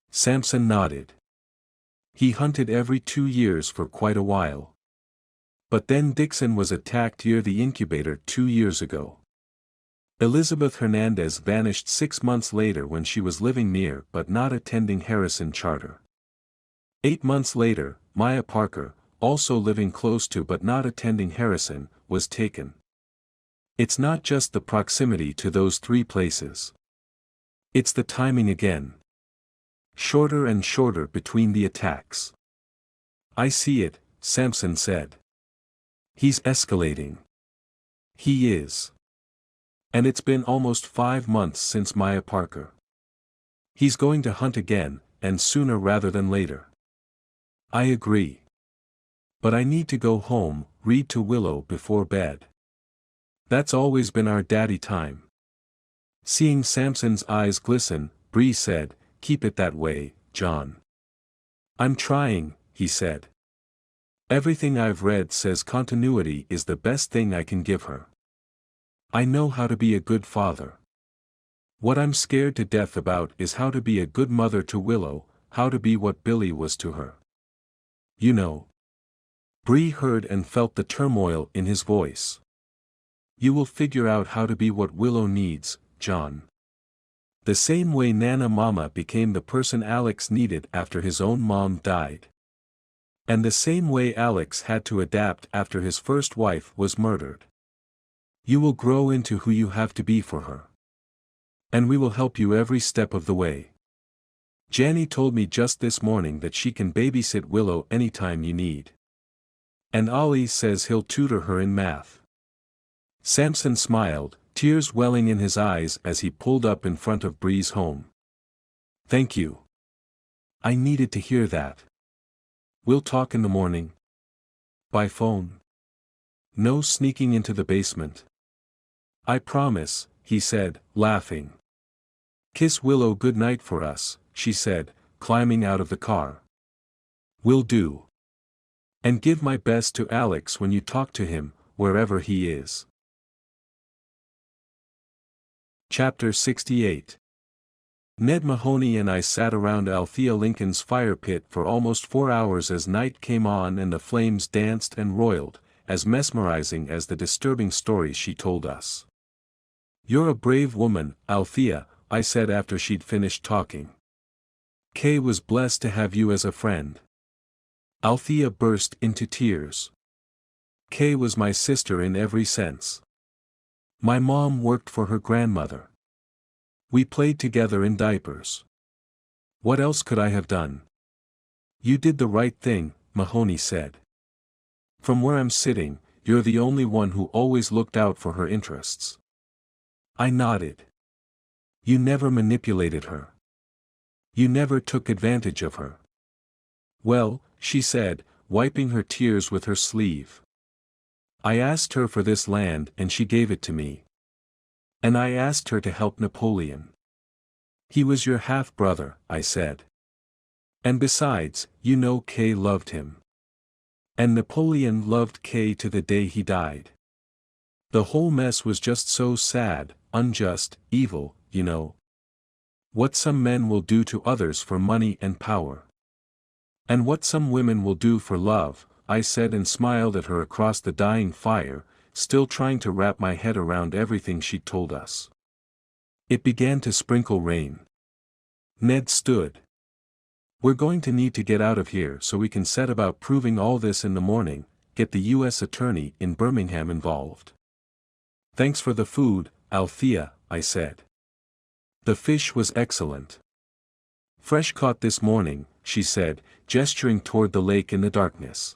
Speaker 1: Sampson nodded. "He hunted every 2 years for quite a while. But then Dixon was attacked near the incubator 2 years ago. Elizabeth Hernandez vanished 6 months later when she was living near but not attending Harrison Charter. 8 months later, Maya Parker, also living close to but not attending Harrison, was taken. It's not just the proximity to those 3 places. It's the timing again. Shorter and shorter between the attacks." "I see it," Sampson said. "He's escalating." "He is. And it's been almost 5 months since Maya Parker. He's going to hunt again, and sooner rather than later." "I agree. But I need to go home, read to Willow before bed. That's always been our daddy time." Seeing Sampson's eyes glisten, Bree said, "Keep it that way, John." "I'm trying," he said. "Everything I've read says continuity is the best thing I can give her. I know how to be a good father. What I'm scared to death about is how to be a good mother to Willow, how to be what Billy was to her. You know." Bree heard and felt the turmoil in his voice. "You will figure out how to be what Willow needs, John. The same way Nana Mama became the person Alex needed after his own mom died. And the same way Alex had to adapt after his first wife was murdered. You will grow into who you have to be for her. And we will help you every step of the way. Janny told me just this morning that she can babysit Willow anytime you need. And Ollie says he'll tutor her in math." Sampson smiled, tears welling in his eyes as he pulled up in front of Bree's home. "Thank you. I needed to hear that. We'll talk in the morning." "By phone? No sneaking into the basement?" "I promise," he said, laughing. "Kiss Willow good night for us," she said, climbing out of the car. "Will do. And give my best to Alex when you talk to him, wherever he is." Chapter 68. Ned Mahoney and I sat around Althea Lincoln's fire pit for almost 4 hours as night came on and the flames danced and roiled, as mesmerizing as the disturbing stories she told us. "You're a brave woman, Althea," I said after she'd finished talking. "Kay was blessed to have you as a friend." Althea burst into tears. "Kay was my sister in every sense. My mom worked for her grandmother. We played together in diapers. What else could I have done?" "You did the right thing," Mahoney said. From where I'm sitting, you're the only one who always looked out for her interests. I nodded. You never manipulated her. You never took advantage of her. Well, she said, wiping her tears with her sleeve. I asked her for this land and she gave it to me. And I asked her to help Napoleon. He was your half-brother, I said. And besides, you know Kay loved him. And Napoleon loved Kay to the day he died. The whole mess was just so sad, unjust, evil, you know. What some men will do to others for money and power. And what some women will do for love, I said and smiled at her across the dying fire, still trying to wrap my head around everything she'd told us. It began to sprinkle rain. Ned stood. We're going to need to get out of here so we can set about proving all this in the morning, get the U.S. Attorney in Birmingham involved. Thanks for the food, Althea, I said. The fish was excellent. Fresh caught this morning, she said, gesturing toward the lake in the darkness.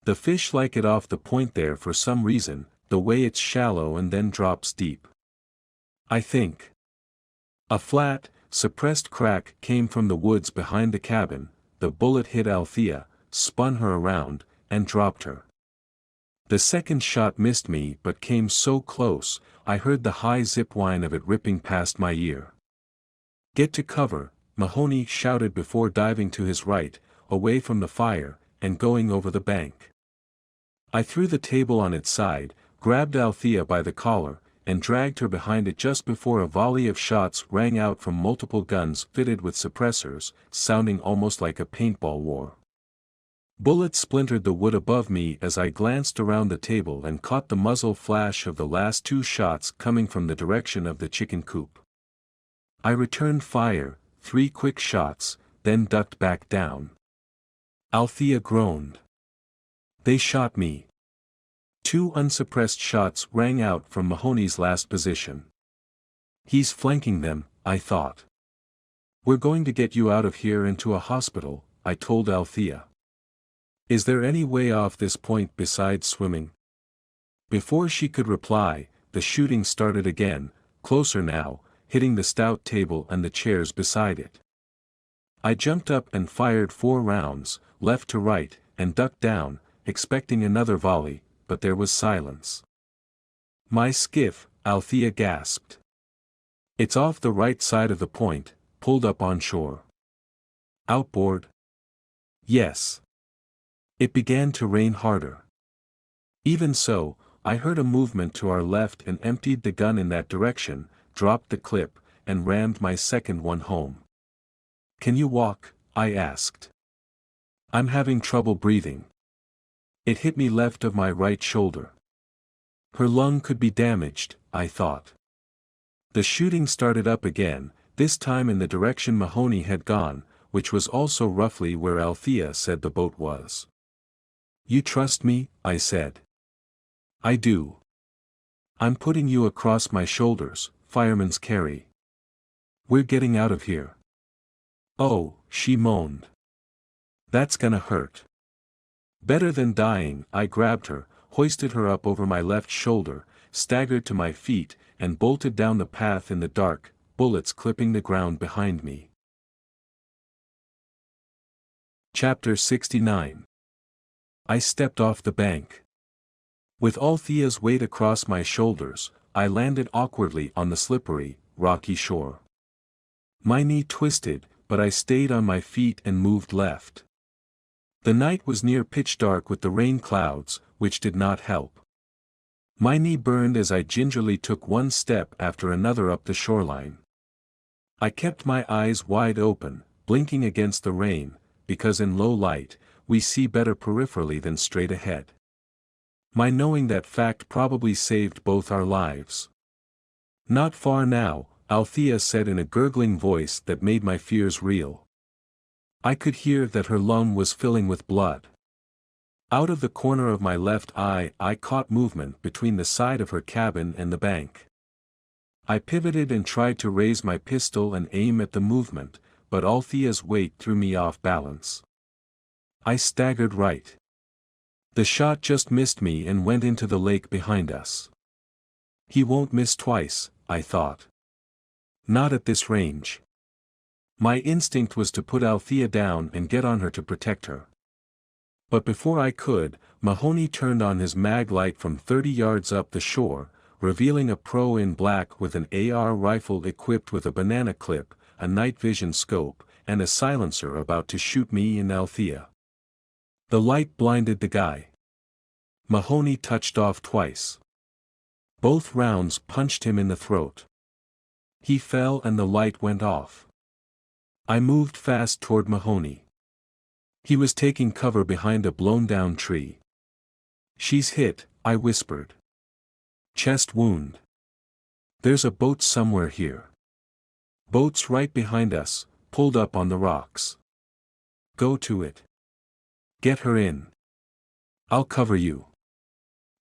Speaker 1: The fish like it off the point there for some reason, the way it's shallow and then drops deep. I think. A flat, suppressed crack came from the woods behind the cabin, the bullet hit Althea, spun her around, and dropped her. The second shot missed me but came so close, I heard the high zip whine of it ripping past my ear. Get to cover, Mahoney shouted before diving to his right, away from the fire, and going over the bank. I threw the table on its side, grabbed Althea by the collar, and dragged her behind it just before a volley of shots rang out from multiple guns fitted with suppressors, sounding almost like a paintball war. Bullets splintered the wood above me as I glanced around the table and caught the muzzle flash of the last two shots coming from the direction of the chicken coop. I returned fire, 3 quick shots, then ducked back down. Althea groaned. They shot me. 2 unsuppressed shots rang out from Mahoney's last position. He's flanking them, I thought. We're going to get you out of here and to a hospital, I told Althea. Is there any way off this point besides swimming? Before she could reply, the shooting started again, closer now, hitting the stout table and the chairs beside it. I jumped up and fired 4 rounds, left to right, and ducked down, expecting another volley, but there was silence. My skiff, Althea gasped. It's off the right side of the point, pulled up on shore. Outboard? Yes. It began to rain harder. Even so, I heard a movement to our left and emptied the gun in that direction, dropped the clip, and rammed my second one home. Can you walk? I asked. I'm having trouble breathing. It hit me left of my right shoulder. Her lung could be damaged, I thought. The shooting started up again, this time in the direction Mahoney had gone, which was also roughly where Althea said the boat was. You trust me? I said. I do. I'm putting you across my shoulders, fireman's carry. We're getting out of here. Oh, she moaned. That's gonna hurt. Better than dying, I grabbed her, hoisted her up over my left shoulder, staggered to my feet, and bolted down the path in the dark, bullets clipping the ground behind me. Chapter 69. I stepped off the bank. With Althea's weight across my shoulders, I landed awkwardly on the slippery, rocky shore. My knee twisted, but I stayed on my feet and moved left. The night was near pitch dark with the rain clouds, which did not help. My knee burned as I gingerly took one step after another up the shoreline. I kept my eyes wide open, blinking against the rain, because in low light, we see better peripherally than straight ahead. My knowing that fact probably saved both our lives. Not far now, Althea said in a gurgling voice that made my fears real. I could hear that her lung was filling with blood. Out of the corner of my left eye I caught movement between the side of her cabin and the bank. I pivoted and tried to raise my pistol and aim at the movement, but Althea's weight threw me off balance. I staggered right. The shot just missed me and went into the lake behind us. He won't miss twice, I thought. Not at this range. My instinct was to put Althea down and get on her to protect her. But before I could, Mahoney turned on his mag light from 30 yards up the shore, revealing a pro in black with an AR rifle equipped with a banana clip, a night vision scope, and a silencer about to shoot me and Althea. The light blinded the guy. Mahoney touched off twice. Both rounds punched him in the throat. He fell and the light went off. I moved fast toward Mahoney. He was taking cover behind a blown-down tree. "She's hit," I whispered. "Chest wound. There's a boat somewhere here." "Boat's right behind us, pulled up on the rocks." "Go to it. Get her in. I'll cover you.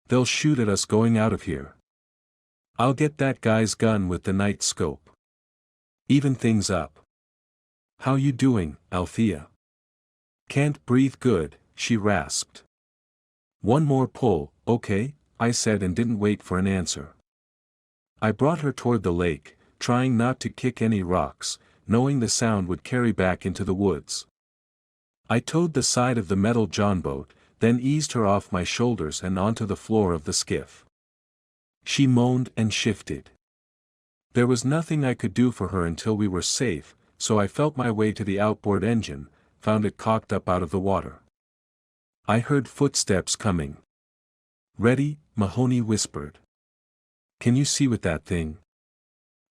Speaker 1: They'll shoot at us going out of here. I'll get that guy's gun with the night scope. Even things up." "How you doing, Althea?" "Can't breathe good," she rasped. "One more pull, okay?" I said and didn't wait for an answer. I brought her toward the lake, trying not to kick any rocks, knowing the sound would carry back into the woods. I towed the side of the metal John boat, then eased her off my shoulders and onto the floor of the skiff. She moaned and shifted. There was nothing I could do for her until we were safe, so I felt my way to the outboard engine, found it cocked up out of the water. I heard footsteps coming. "Ready?" Mahoney whispered. "Can you see with that thing?"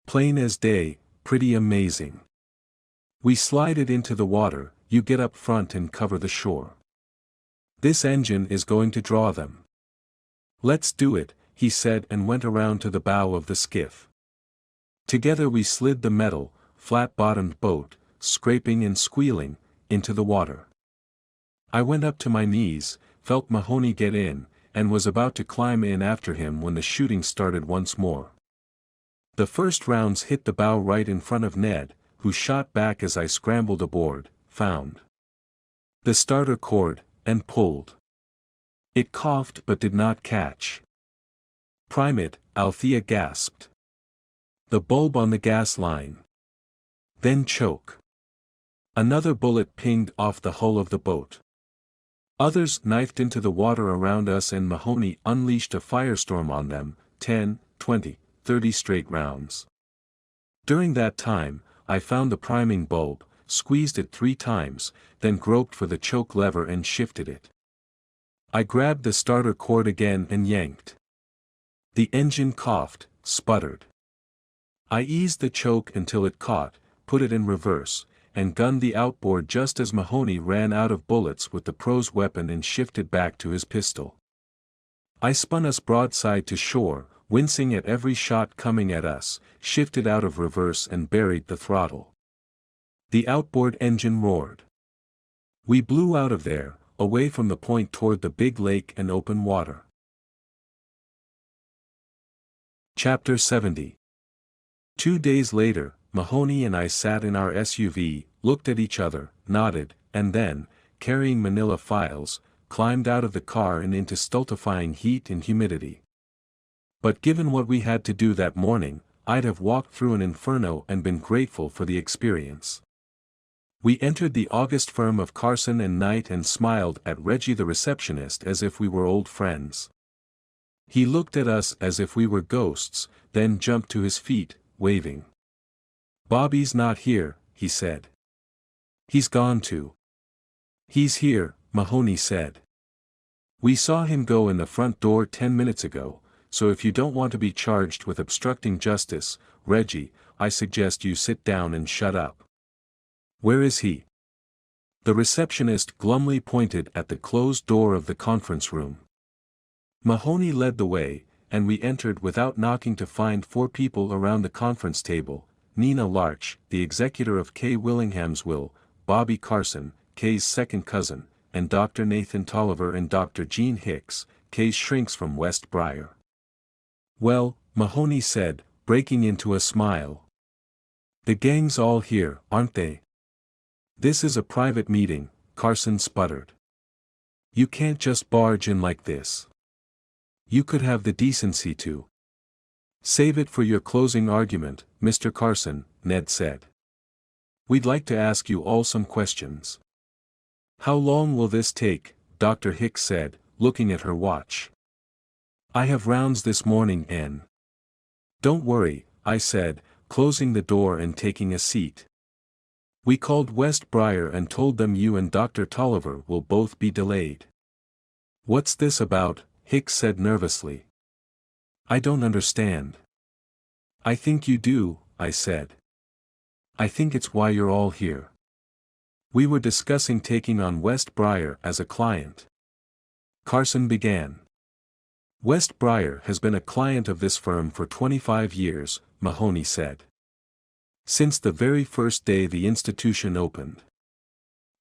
Speaker 1: "Plain as day, pretty amazing." We slided into the water. "You get up front and cover the shore. This engine is going to draw them." "Let's do it," he said and went around to the bow of the skiff. Together we slid the metal, flat-bottomed boat, scraping and squealing, into the water. I went up to my knees, felt Mahoney get in, and was about to climb in after him when the shooting started once more. The first rounds hit the bow right in front of Ned, who shot back as I scrambled aboard, found the starter cord, and pulled. It coughed but did not catch. "Prime it," Althea gasped. "The bulb on the gas line. Then choke." Another bullet pinged off the hull of the boat. Others knifed into the water around us and Mahoney unleashed a firestorm on them, 10, 20, 30 straight rounds. During that time, I found the priming bulb, squeezed it 3 times, then groped for the choke lever and shifted it. I grabbed the starter cord again and yanked. The engine coughed, sputtered. I eased the choke until it caught, put it in reverse, and gunned the outboard just as Mahoney ran out of bullets with the pro's weapon and shifted back to his pistol. I spun us broadside to shore, wincing at every shot coming at us, shifted out of reverse and buried the throttle. The outboard engine roared. We blew out of there, away from the point toward the big lake and open water. Chapter 70. 2 days later, Mahoney and I sat in our SUV, looked at each other, nodded, and then, carrying manila files, climbed out of the car and into stultifying heat and humidity. But given what we had to do that morning, I'd have walked through an inferno and been grateful for the experience. We entered the august firm of Carson and Knight and smiled at Reggie the receptionist as if we were old friends. He looked at us as if we were ghosts, then jumped to his feet, waving. "Bobby's not here," he said. "He's gone to." "He's here," Mahoney said. "We saw him go in the front door 10 minutes ago, so if you don't want to be charged with obstructing justice, Reggie, I suggest you sit down and shut up." "Where is he?" The receptionist glumly pointed at the closed door of the conference room. Mahoney led the way, and we entered without knocking to find 4 people around the conference table: Nina Larch, the executor of K. Willingham's will, Bobby Carson, Kay's second cousin, and Dr. Nathan Tolliver and Dr. Gene Hicks, Kay's shrinks from West Briar. "Well," Mahoney said, breaking into a smile. "The gang's all here, aren't they?" "This is a private meeting," Carson sputtered. You can't just barge in like this. You could have the decency to save it for your closing argument, Mr. Carson, Ned said. We'd like to ask you all some questions. How long will this take? Dr. Hicks said, looking at her watch. I have rounds this morning, Anne. Don't worry, I said, closing the door and taking a seat. We called West Briar and told them you and Dr. Tolliver will both be delayed. What's this about? Hicks said nervously. I don't understand. I think you do, I said. I think it's why you're all here. We were discussing taking on West Briar as a client. Carson began. West Briar has been a client of this firm for 25 years, Mahoney said. Since the very first day the institution opened.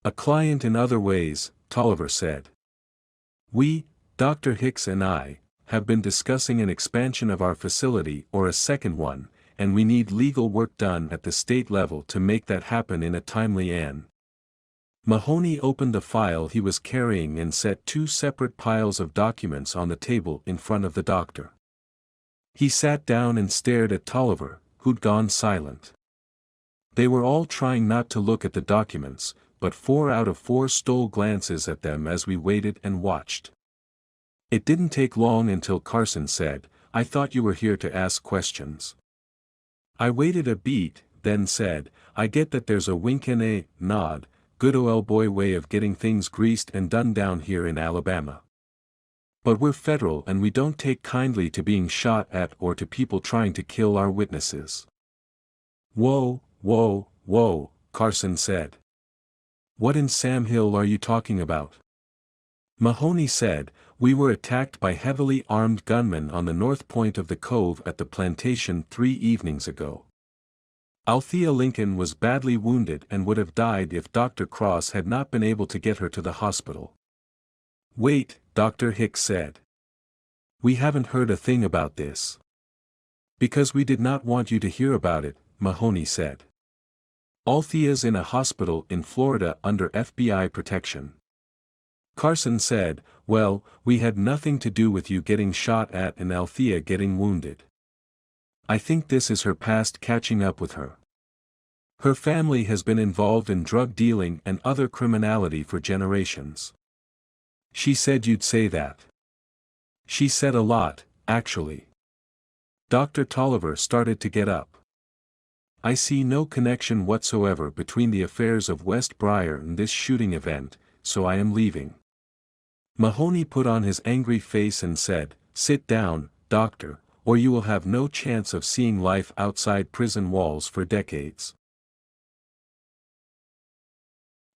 Speaker 1: A client in other ways, Tolliver said. We, Dr. Hicks and I, have been discussing an expansion of our facility or a second one, and we need legal work done at the state level to make that happen in a timely manner. Mahoney opened the file he was carrying and set two separate piles of documents on the table in front of the doctor. He sat down and stared at Tolliver, who'd gone silent. They were all trying not to look at the documents, but 4 out of 4 stole glances at them as we waited and watched. It didn't take long until Carson said, I thought you were here to ask questions. I waited a beat, then said, I get that there's a wink and a nod, good old boy way of getting things greased and done down here in Alabama. But we're federal and we don't take kindly to being shot at or to people trying to kill our witnesses. Whoa, whoa, whoa, Carson said. What in Sam Hill are you talking about? Mahoney said, we were attacked by heavily armed gunmen on the north point of the cove at the plantation 3 evenings ago. Althea Lincoln was badly wounded and would have died if Dr. Cross had not been able to get her to the hospital. Wait, Dr. Hicks said. We haven't heard a thing about this. Because we did not want you to hear about it, Mahoney said. Althea's in a hospital in Florida under FBI protection. Carson said, well, we had nothing to do with you getting shot at and Althea getting wounded. I think this is her past catching up with her. Her family has been involved in drug dealing and other criminality for generations. She said you'd say that. She said a lot, actually. Dr. Tolliver started to get up. I see no connection whatsoever between the affairs of West Briar and this shooting event, so I am leaving. Mahoney put on his angry face and said, sit down, doctor, or you will have no chance of seeing life outside prison walls for decades.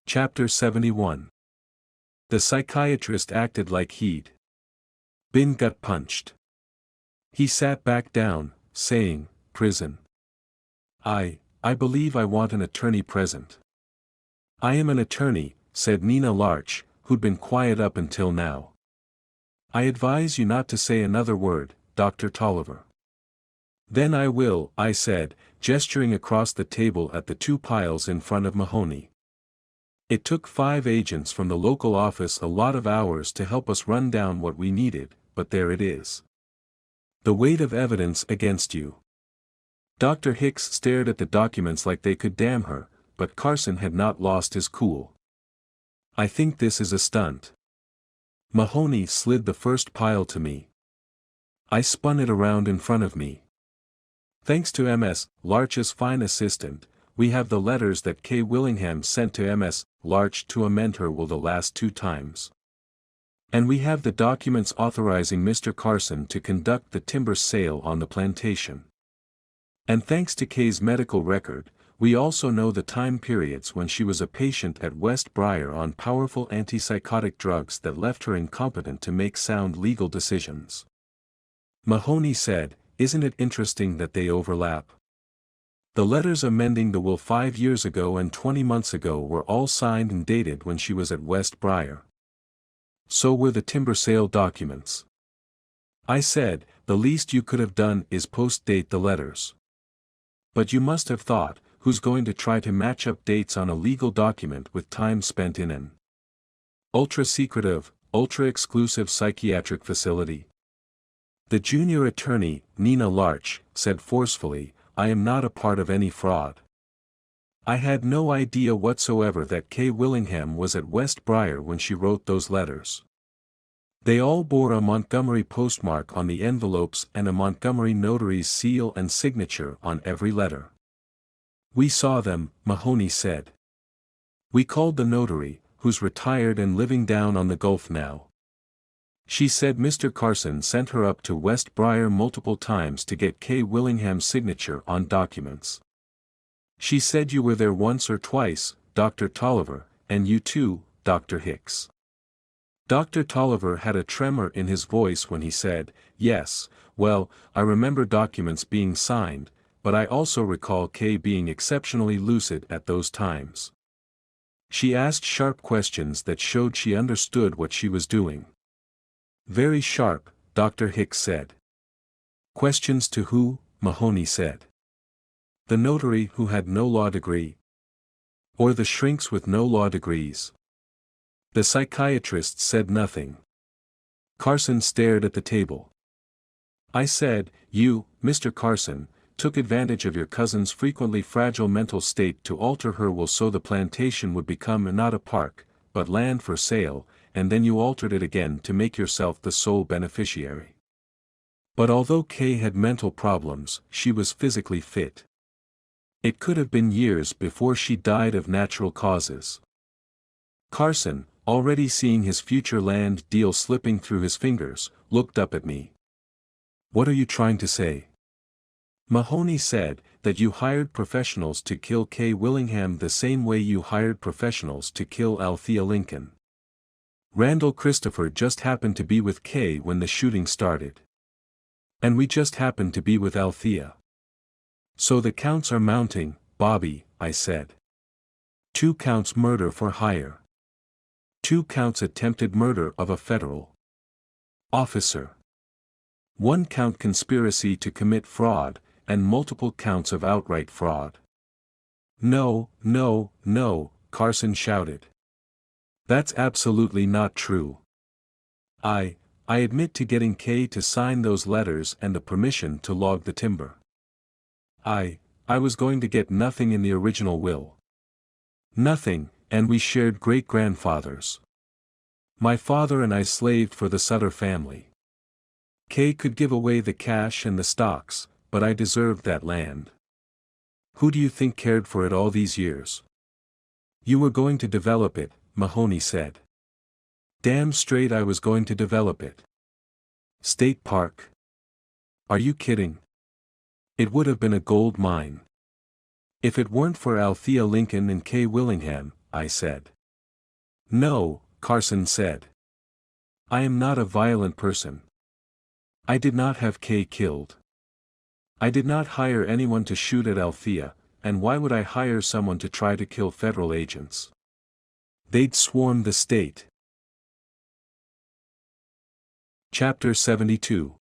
Speaker 1: Chapter 71. The psychiatrist acted like he'd been gut punched. He sat back down, saying, prison. I believe I want an attorney present. I am an attorney, said Nina Larch, who'd been quiet up until now. I advise you not to say another word, Dr. Tolliver. Then I will, I said, gesturing across the table at the 2 piles in front of Mahoney. It took 5 agents from the local office a lot of hours to help us run down what we needed, but there it is. The weight of evidence against you. Dr. Hicks stared at the documents like they could damn her, but Carson had not lost his cool. I think this is a stunt. Mahoney slid the first pile to me. I spun it around in front of me. Thanks to M.S. Larch's fine assistant, we have the letters that Kay Willingham sent to M.S. Larch to amend her will the last 2 times. And we have the documents authorizing Mr. Carson to conduct the timber sale on the plantation. And thanks to Kay's medical record, we also know the time periods when she was a patient at West Briar on powerful antipsychotic drugs that left her incompetent to make sound legal decisions. Mahoney said, isn't it interesting that they overlap? The letters amending the will 5 years ago and 20 months ago were all signed and dated when she was at West Briar. So were the timber sale documents. I said, the least you could have done is post-date the letters. But you must have thought, who's going to try to match up dates on a legal document with time spent in an ultra-secretive, ultra-exclusive psychiatric facility. The junior attorney, Nina Larch, said forcefully, I am not a part of any fraud. I had no idea whatsoever that Kay Willingham was at West Briar when she wrote those letters. They all bore a Montgomery postmark on the envelopes and a Montgomery notary's seal and signature on every letter. We saw them, Mahoney said. We called the notary, who's retired and living down on the Gulf now. She said Mr. Carson sent her up to West Briar multiple times to get Kay Willingham's signature on documents. She said you were there once or twice, Dr. Tolliver, and you too, Dr. Hicks. Dr. Tolliver had a tremor in his voice when he said, yes, well, I remember documents being signed, but I also recall Kay being exceptionally lucid at those times. She asked sharp questions that showed she understood what she was doing. Very sharp, Dr. Hicks said. Questions to who? Mahoney said. The notary who had no law degree? Or the shrinks with no law degrees? The psychiatrist said nothing. Carson stared at the table. I said, you, Mr. Carson, took advantage of your cousin's frequently fragile mental state to alter her will so the plantation would become not a park, but land for sale, and then you altered it again to make yourself the sole beneficiary. But although Kay had mental problems, she was physically fit. It could have been years before she died of natural causes. Carson, already seeing his future land deal slipping through his fingers, looked up at me. What are you trying to say? Mahoney said, that you hired professionals to kill Kay Willingham the same way you hired professionals to kill Althea Lincoln. Randall Christopher just happened to be with Kay when the shooting started. And we just happened to be with Althea. So the counts are mounting, Bobby, I said. 2 counts murder for hire. 2 counts attempted murder of a federal officer. 1 count conspiracy to commit fraud, and multiple counts of outright fraud. No, no, no, Carson shouted. That's absolutely not true. I admit to getting Kay to sign those letters and the permission to log the timber. I was going to get nothing in the original will. Nothing, and we shared great-grandfathers. My father and I slaved for the Sutter family. Kay could give away the cash and the stocks, but I deserved that land. Who do you think cared for it all these years? You were going to develop it, Mahoney said. Damn straight I was going to develop it. State Park? Are you kidding? It would have been a gold mine. If it weren't for Althea Lincoln and Kay Willingham, I said. No, Carson said. I am not a violent person. I did not have Kay killed. I did not hire anyone to shoot at Althea, and why would I hire someone to try to kill federal agents? They'd swarm the state. Chapter 72.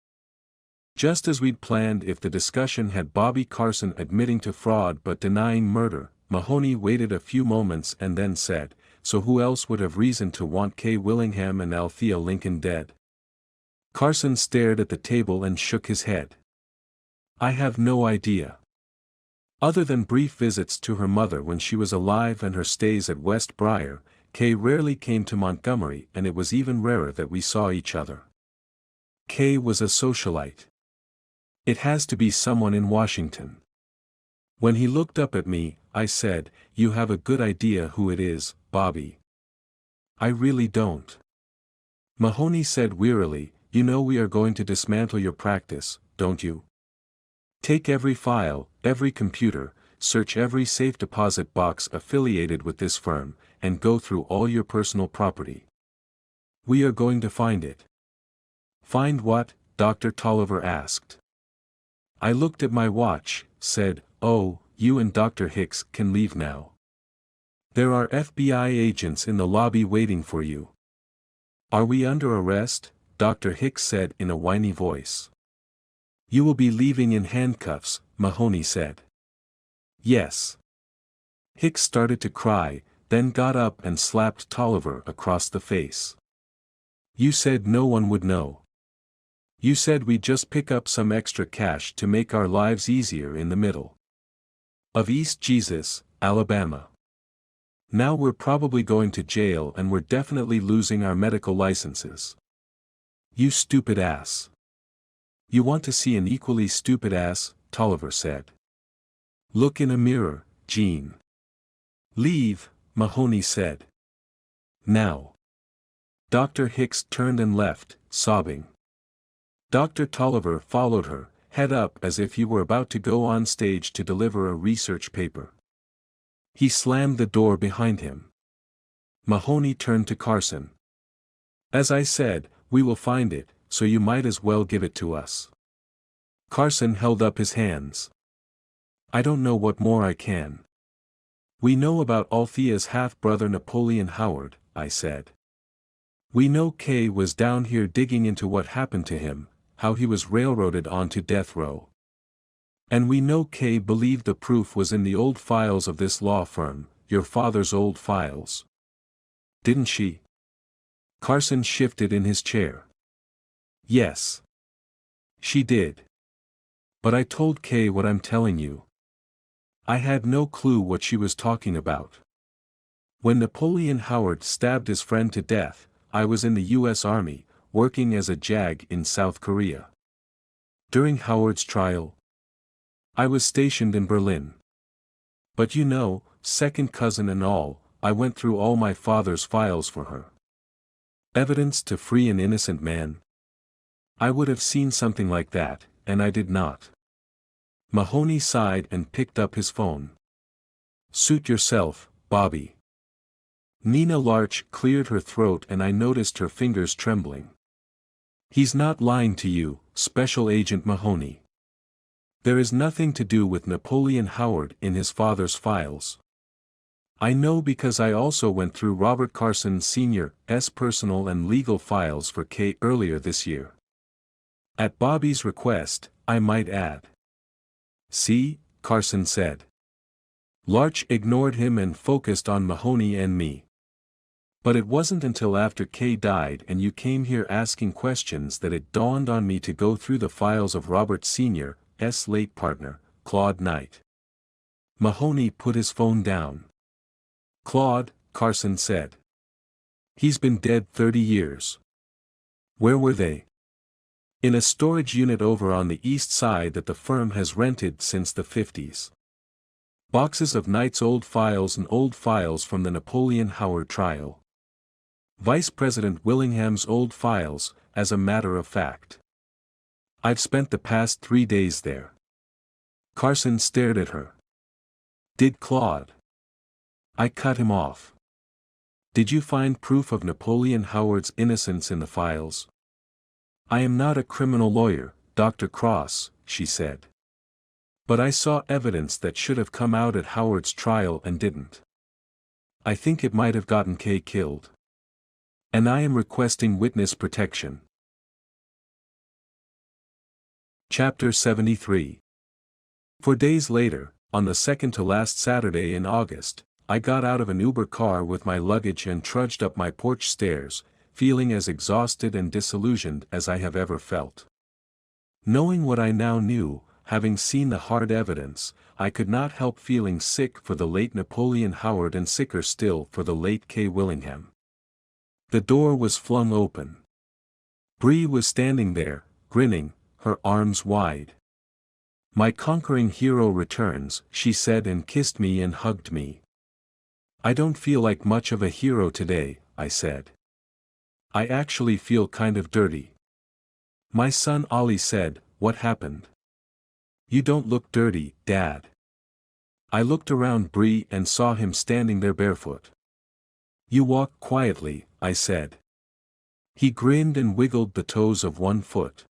Speaker 1: Just as we'd planned, if the discussion had Bobby Carson admitting to fraud but denying murder, Mahoney waited a few moments and then said, so who else would have reason to want Kay Willingham and Althea Lincoln dead? Carson stared at the table and shook his head. I have no idea. Other than brief visits to her mother when she was alive and her stays at West Briar, Kay rarely came to Montgomery, and it was even rarer that we saw each other. Kay was a socialite. It has to be someone in Washington. When he looked up at me, I said, you have a good idea who it is, Bobby. I really don't. Mahoney said wearily, you know we are going to dismantle your practice, don't you? Take every file, every computer, search every safe deposit box affiliated with this firm, and go through all your personal property. We are going to find it. Find what? Dr. Tolliver asked. I looked at my watch, said, oh, you and Dr. Hicks can leave now. There are FBI agents in the lobby waiting for you. Are we under arrest? Dr. Hicks said in a whiny voice. You will be leaving in handcuffs, Mahoney said. Yes. Hicks started to cry, then got up and slapped Tolliver across the face. You said no one would know. You said we'd just pick up some extra cash to make our lives easier in the middle of East Jesus, Alabama. Now we're probably going to jail and we're definitely losing our medical licenses. You stupid ass. You want to see an equally stupid ass, Tolliver said. Look in a mirror, Gene. Leave, Mahoney said. Now. Dr. Hicks turned and left, sobbing. Dr. Tolliver followed her, head up as if he were about to go on stage to deliver a research paper. He slammed the door behind him. Mahoney turned to Carson. As I said, we will find it, so you might as well give it to us. Carson held up his hands. I don't know what more I can. We know about Althea's half-brother Napoleon Howard, I said. We know Kay was down here digging into what happened to him, how he was railroaded onto death row. And we know Kay believed the proof was in the old files of this law firm, your father's old files. Didn't she? Carson shifted in his chair. Yes. She did. But I told Kay what I'm telling you. I had no clue what she was talking about. When Napoleon Howard stabbed his friend to death, I was in the U.S. Army, working as a JAG in South Korea. During Howard's trial, I was stationed in Berlin. But you know, second cousin and all, I went through all my father's files for her. Evidence to free an innocent man. I would have seen something like that, and I did not. Mahoney sighed and picked up his phone. Suit yourself, Bobby. Nina Larch cleared her throat and I noticed her fingers trembling. He's not lying to you, Special Agent Mahoney. There is nothing to do with Napoleon Howard in his father's files. I know because I also went through Robert Carson Sr.'s personal and legal files for Kay earlier this year. At Bobby's request, I might add. See, Carson said. Larch ignored him and focused on Mahoney and me. But it wasn't until after Kay died and you came here asking questions that it dawned on me to go through the files of Robert Sr.'s late partner, Claude Knight. Mahoney put his phone down. Claude, Carson said. He's been dead 30 years. Where were they? In a storage unit over on the east side that the firm has rented since the 50s. Boxes of Knight's old files and old files from the Napoleon Howard trial. Vice President Willingham's old files, as a matter of fact. I've spent the past 3 days there. Carson stared at her. Did Claude? I cut him off. Did you find proof of Napoleon Howard's innocence in the files? I am not a criminal lawyer, Dr. Cross, she said. But I saw evidence that should have come out at Howard's trial and didn't. I think it might have gotten Kay killed. And I am requesting witness protection. Chapter 73. For days later, on the second to last Saturday in August, I got out of an Uber car with my luggage and trudged up my porch stairs, feeling as exhausted and disillusioned as I have ever felt. Knowing what I now knew, having seen the hard evidence, I could not help feeling sick for the late Napoleon Howard and sicker still for the late Kay Willingham. The door was flung open. Bree was standing there, grinning, her arms wide. My conquering hero returns, she said and kissed me and hugged me. I don't feel like much of a hero today, I said. I actually feel kind of dirty. My son Ollie said, what happened? You don't look dirty, Dad. I looked around Bree and saw him standing there barefoot. You walk quietly, I said. He grinned and wiggled the toes of one foot.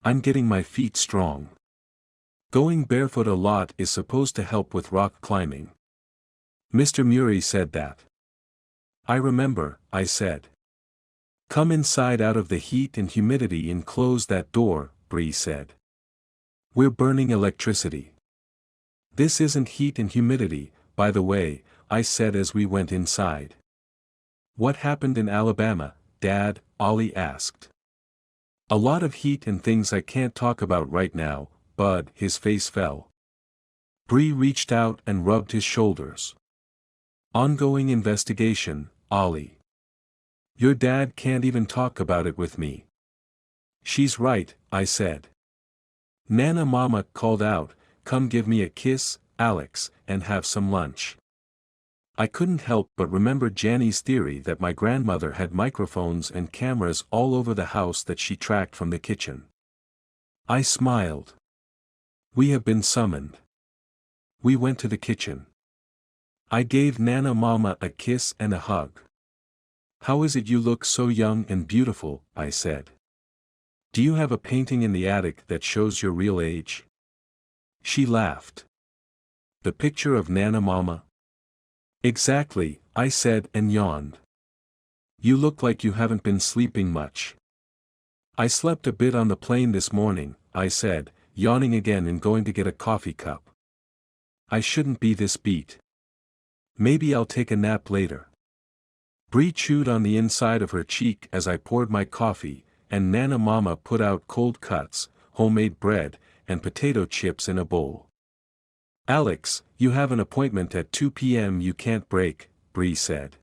Speaker 1: I'm getting my feet strong. Going barefoot a lot is supposed to help with rock climbing. Mr. Murray said that. I remember, I said. Come inside out of the heat and humidity and close that door, Bree said. We're burning electricity. This isn't heat and humidity, by the way, I said as we went inside. What happened in Alabama, Dad? Ollie asked. A lot of heat and things I can't talk about right now, Bud. His face fell. Bree reached out and rubbed his shoulders. Ongoing investigation, Ollie. Your dad can't even talk about it with me. She's right, I said. Nana Mama called out, come give me a kiss, Alex, and have some lunch. I couldn't help but remember Janny's theory that my grandmother had microphones and cameras all over the house that she tracked from the kitchen. I smiled. We have been summoned. We went to the kitchen. I gave Nana Mama a kiss and a hug. How is it you look so young and beautiful? I said. Do you have a painting in the attic that shows your real age? She laughed. The picture of Nana Mama? Exactly, I said and yawned. You look like you haven't been sleeping much. I slept a bit on the plane this morning, I said, yawning again and going to get a coffee cup. I shouldn't be this beat. Maybe I'll take a nap later. Bree chewed on the inside of her cheek as I poured my coffee, and Nana Mama put out cold cuts, homemade bread, and potato chips in a bowl. Alex, you have an appointment at 2 p.m. you can't break, Bree said.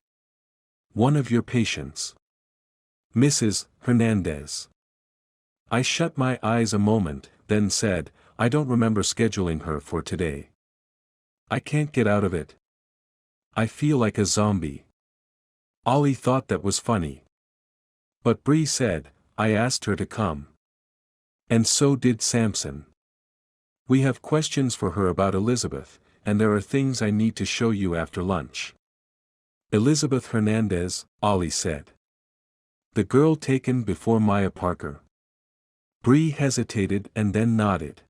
Speaker 1: One of your patients. Mrs. Hernandez. I shut my eyes a moment, then said, I don't remember scheduling her for today. I can't get out of it. I feel like a zombie. Ollie thought that was funny. But Bree said, I asked her to come. And so did Samson. We have questions for her about Elizabeth, and there are things I need to show you after lunch. Elizabeth Hernandez, Ollie said. The girl taken before Maya Parker. Bree hesitated and then nodded.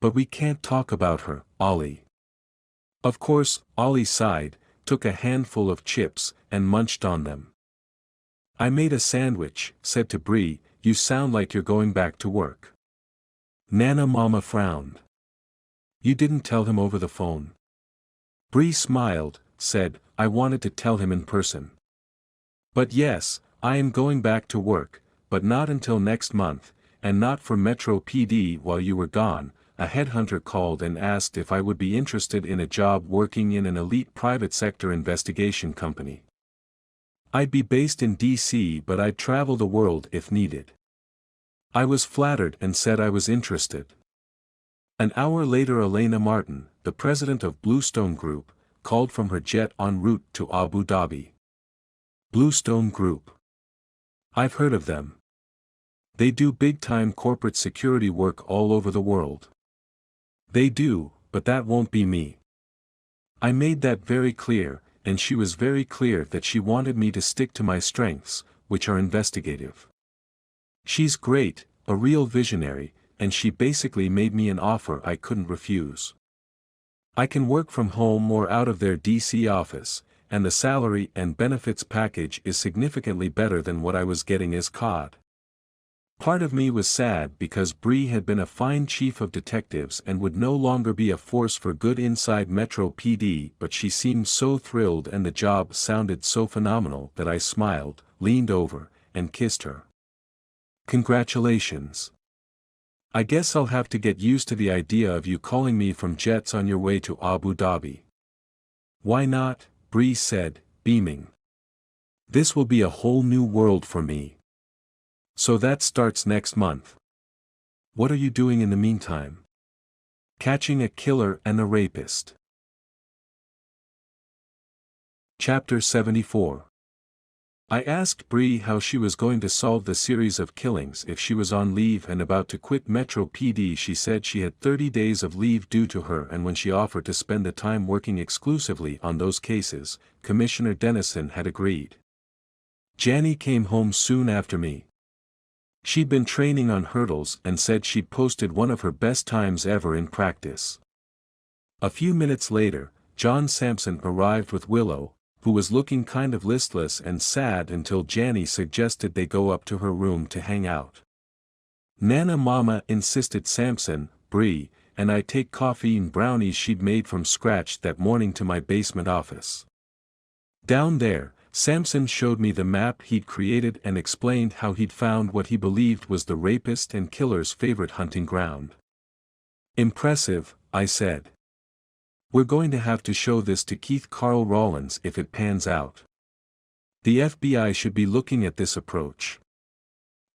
Speaker 1: But we can't talk about her, Ollie. Of course, Ollie sighed, took a handful of chips, and munched on them. I made a sandwich, said to Bree, you sound like you're going back to work. Nana Mama frowned. You didn't tell him over the phone. Bree smiled, said, I wanted to tell him in person. But yes, I am going back to work, but not until next month, and not for Metro PD. While you were gone, a headhunter called and asked if I would be interested in a job working in an elite private sector investigation company. I'd be based in DC, but I'd travel the world if needed. I was flattered and said I was interested. An hour later Elena Martin, the president of Bluestone Group, called from her jet en route to Abu Dhabi. Bluestone Group. I've heard of them. They do big-time corporate security work all over the world. They do, but that won't be me. I made that very clear, and she was very clear that she wanted me to stick to my strengths, which are investigative. She's great, a real visionary, and she basically made me an offer I couldn't refuse. I can work from home or out of their DC office, and the salary and benefits package is significantly better than what I was getting as COD. Part of me was sad because Bree had been a fine chief of detectives and would no longer be a force for good inside Metro PD, but she seemed so thrilled and the job sounded so phenomenal that I smiled, leaned over, and kissed her. Congratulations. I guess I'll have to get used to the idea of you calling me from jets on your way to Abu Dhabi. Why not? Bree said, beaming. This will be a whole new world for me. So that starts next month. What are you doing in the meantime? Catching a killer and a rapist. Chapter 74. I asked Bree how she was going to solve the series of killings if she was on leave and about to quit Metro PD. She said she had 30 days of leave due to her, and when she offered to spend the time working exclusively on those cases, Commissioner Dennison had agreed. Janny came home soon after me. She'd been training on hurdles and said she'd posted one of her best times ever in practice. A few minutes later, John Sampson arrived with Willow, who was looking kind of listless and sad until Janny suggested they go up to her room to hang out. Nana Mama insisted Sampson, Bree, and I take coffee and brownies she'd made from scratch that morning to my basement office. Down there, Samson showed me the map he'd created and explained how he'd found what he believed was the rapist and killer's favorite hunting ground. Impressive, I said. We're going to have to show this to Keith Carl Rollins if it pans out. The FBI should be looking at this approach.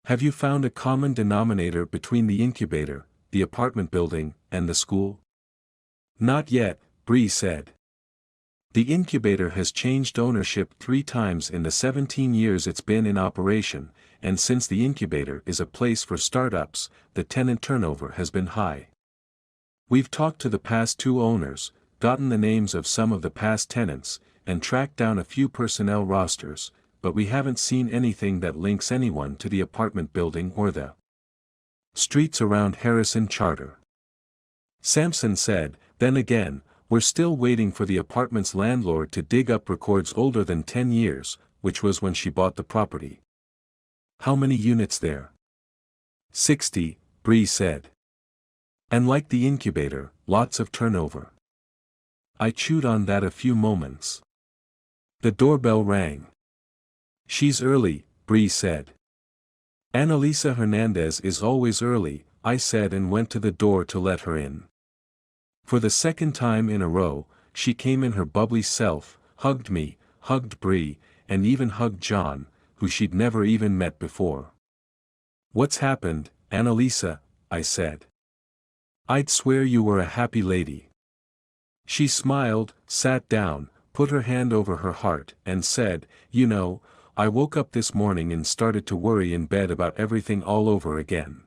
Speaker 1: Have you found a common denominator between the incubator, the apartment building, and the school? Not yet, Bree said. The incubator has changed ownership 3 times in the 17 years it's been in operation, and since the incubator is a place for startups, the tenant turnover has been high. We've talked to the past 2 owners, gotten the names of some of the past tenants, and tracked down a few personnel rosters, but we haven't seen anything that links anyone to the apartment building or the streets around Harrison Charter. Samson said, then again, we're still waiting for the apartment's landlord to dig up records older than 10 years, which was when she bought the property. How many units there? 60, Bree said. And like the incubator, lots of turnover. I chewed on that a few moments. The doorbell rang. She's early, Bree said. Annalisa Hernandez is always early, I said and went to the door to let her in. For the second time in a row, she came in her bubbly self, hugged me, hugged Bree, and even hugged John, who she'd never even met before. What's happened, Annalisa? I said. I'd swear you were a happy lady. She smiled, sat down, put her hand over her heart, and said, you know, I woke up this morning and started to worry in bed about everything all over again.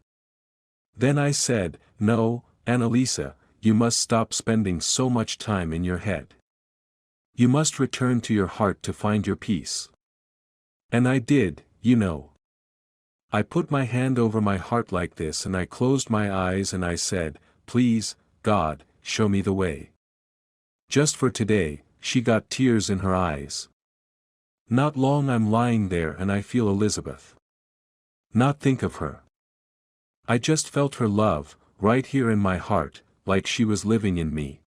Speaker 1: Then I said, no, Annalisa, you must stop spending so much time in your head. You must return to your heart to find your peace. And I did, you know. I put my hand over my heart like this and I closed my eyes and I said, please, God, show me the way. Just for today, she got tears in her eyes. Not long I'm lying there and I feel Elizabeth. Not think of her. I just felt her love, right here in my heart, like she was living in me.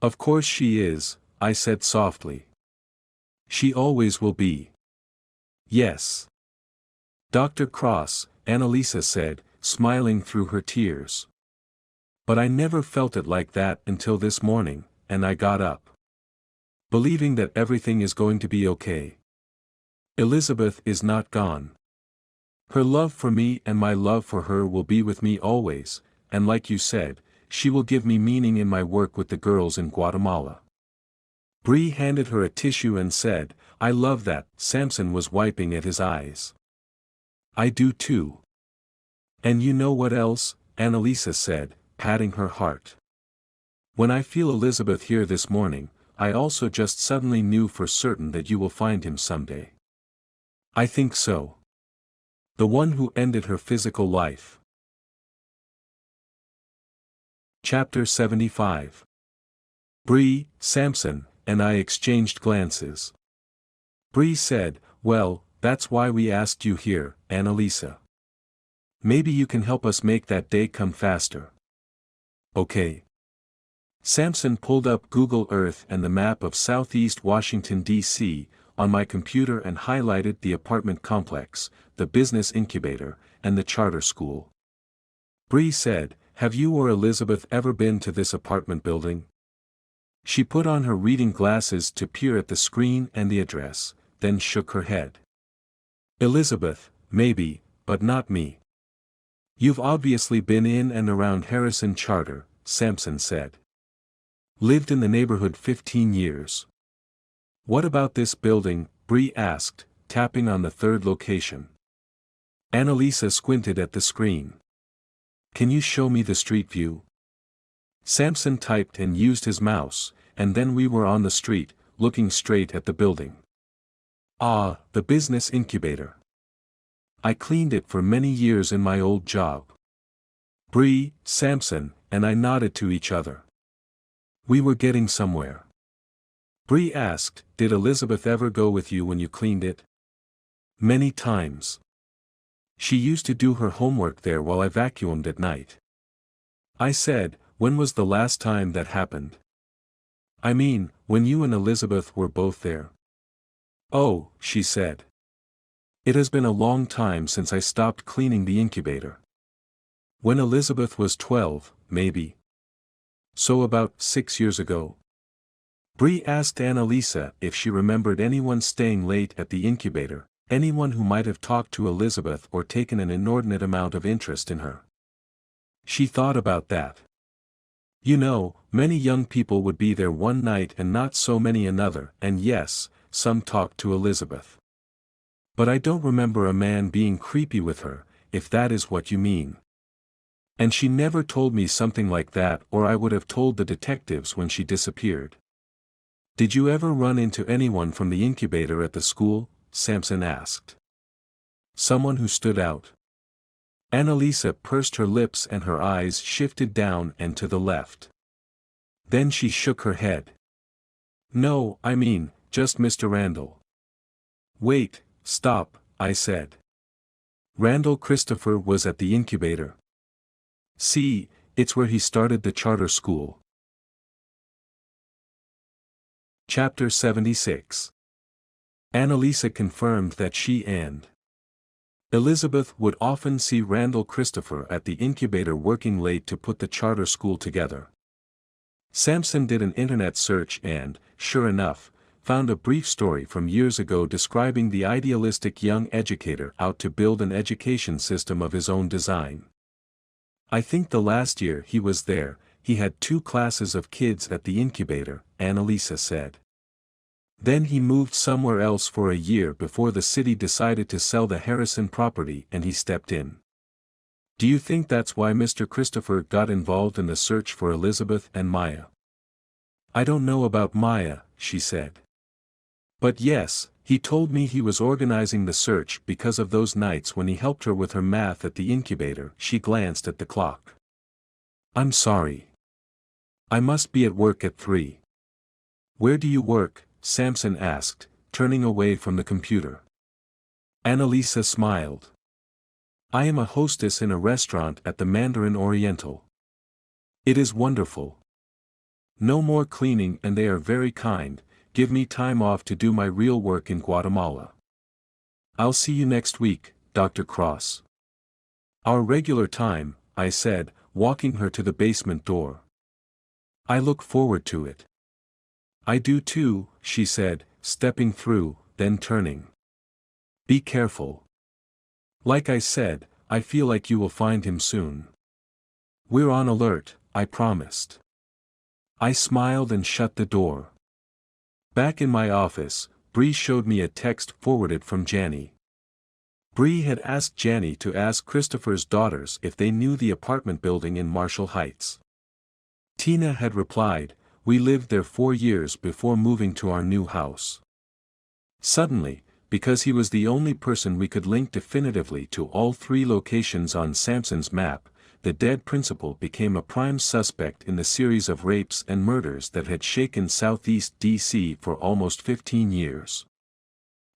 Speaker 1: Of course she is, I said softly. She always will be. Yes. Dr. Cross, Annalisa said, smiling through her tears. But I never felt it like that until this morning, and I got up. Believing that everything is going to be okay. Elizabeth is not gone. Her love for me and my love for her will be with me always, and like you said, she will give me meaning in my work with the girls in Guatemala. Bree handed her a tissue and said, I love that. Samson was wiping at his eyes. I do too. And you know what else? Annalisa said, patting her heart. When I feel Elizabeth here this morning, I also just suddenly knew for certain that you will find him someday. I think so. The one who ended her physical life. Chapter 75. Bree, Samson, and I exchanged glances. Bree said, well, that's why we asked you here, Annalisa. Maybe you can help us make that day come faster. Okay. Samson pulled up Google Earth and the map of Southeast Washington, D.C., on my computer and highlighted the apartment complex, the business incubator, and the charter school. Bree said, have you or Elizabeth ever been to this apartment building? She put on her reading glasses to peer at the screen and the address, then shook her head. Elizabeth, maybe, but not me. You've obviously been in and around Harrison Charter, Samson said. Lived in the neighborhood 15 years. What about this building? Bree asked, tapping on the third location. Annalisa squinted at the screen. Can you show me the street view? Samson typed and used his mouse, and then we were on the street, looking straight at the building. Ah, the business incubator. I cleaned it for many years in my old job. Bree, Samson, and I nodded to each other. We were getting somewhere. Bree asked, did Elizabeth ever go with you when you cleaned it? Many times. She used to do her homework there while I vacuumed at night. I said, when was the last time that happened? I mean, when you and Elizabeth were both there. Oh, she said. It has been a long time since I stopped cleaning the incubator. When Elizabeth was 12, maybe. So about 6 years ago. Bree asked Annalisa if she remembered anyone staying late at the incubator, anyone who might have talked to Elizabeth or taken an inordinate amount of interest in her. She thought about that. You know, many young people would be there one night and not so many another, and yes, some talked to Elizabeth. But I don't remember a man being creepy with her, if that is what you mean. And she never told me something like that, or I would have told the detectives when she disappeared. Did you ever run into anyone from the incubator at the school? Samson asked. Someone who stood out. Annalisa pursed her lips and her eyes shifted down and to the left. Then she shook her head. No, I mean, just Mr. Randall. Wait, stop, I said. Randall Christopher was at the incubator. See, it's where he started the charter school. Chapter 76. Annalisa confirmed that she and Elizabeth would often see Randall Christopher at the incubator working late to put the charter school together. Samson did an internet search and, sure enough, found a brief story from years ago describing the idealistic young educator out to build an education system of his own design. I think the last year he was there, he had 2 classes of kids at the incubator, Annalisa said. Then he moved somewhere else for a year before the city decided to sell the Harrison property and he stepped in. Do you think that's why Mr. Christopher got involved in the search for Elizabeth and Maya? I don't know about Maya, she said. But yes, he told me he was organizing the search because of those nights when he helped her with her math at the incubator. She glanced at the clock. I'm sorry. I must be at work at 3. Where do you work? Samson asked, turning away from the computer. Annalisa smiled. I am a hostess in a restaurant at the Mandarin Oriental. It is wonderful. No more cleaning and they are very kind, give me time off to do my real work in Guatemala. I'll see you next week, Dr. Cross. Our regular time, I said, walking her to the basement door. I look forward to it. I do too, she said, stepping through, then turning. Be careful. Like I said, I feel like you will find him soon. We're on alert, I promised. I smiled and shut the door. Back in my office, Bree showed me a text forwarded from Janny. Bree had asked Janny to ask Christopher's daughters if they knew the apartment building in Marshall Heights. Tina had replied, we lived there 4 years before moving to our new house. Suddenly, because he was the only person we could link definitively to all 3 locations on Samson's map, the dead principal became a prime suspect in the series of rapes and murders that had shaken Southeast D.C. for almost 15 years.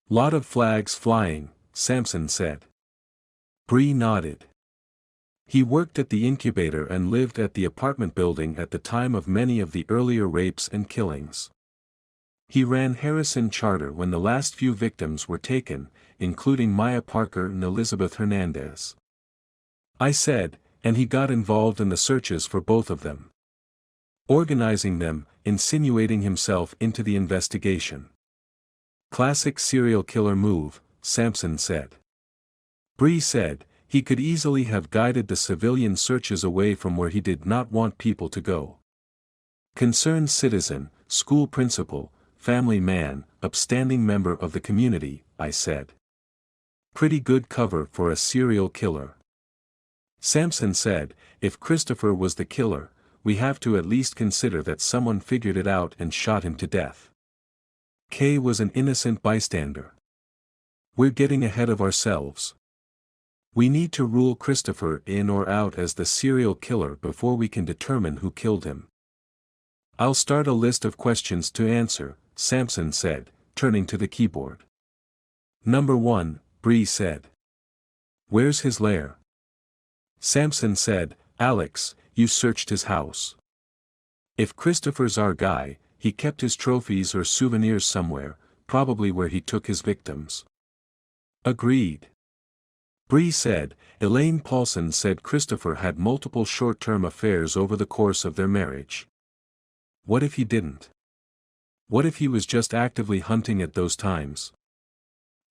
Speaker 1: Lot of flags flying, Samson said. Bree nodded. He worked at the incubator and lived at the apartment building at the time of many of the earlier rapes and killings. He ran Harrison Charter when the last few victims were taken, including Maya Parker and Elizabeth Hernandez. I said, and he got involved in the searches for both of them. Organizing them, insinuating himself into the investigation. Classic serial killer move, Samson said. Bree said, he could easily have guided the civilian searches away from where he did not want people to go. Concerned citizen, school principal, family man, upstanding member of the community, I said. Pretty good cover for a serial killer. Samson said, if Christopher was the killer, we have to at least consider that someone figured it out and shot him to death. Kay was an innocent bystander. We're getting ahead of ourselves. We need to rule Christopher in or out as the serial killer before we can determine who killed him. I'll start a list of questions to answer, Samson said, turning to the keyboard. Number 1, Bree said. Where's his lair? Samson said, Alex, you searched his house. If Christopher's our guy, he kept his trophies or souvenirs somewhere, probably where he took his victims. Agreed. Bree said. Elaine Paulson said Christopher had multiple short-term affairs over the course of their marriage. What if he didn't? What if he was just actively hunting at those times?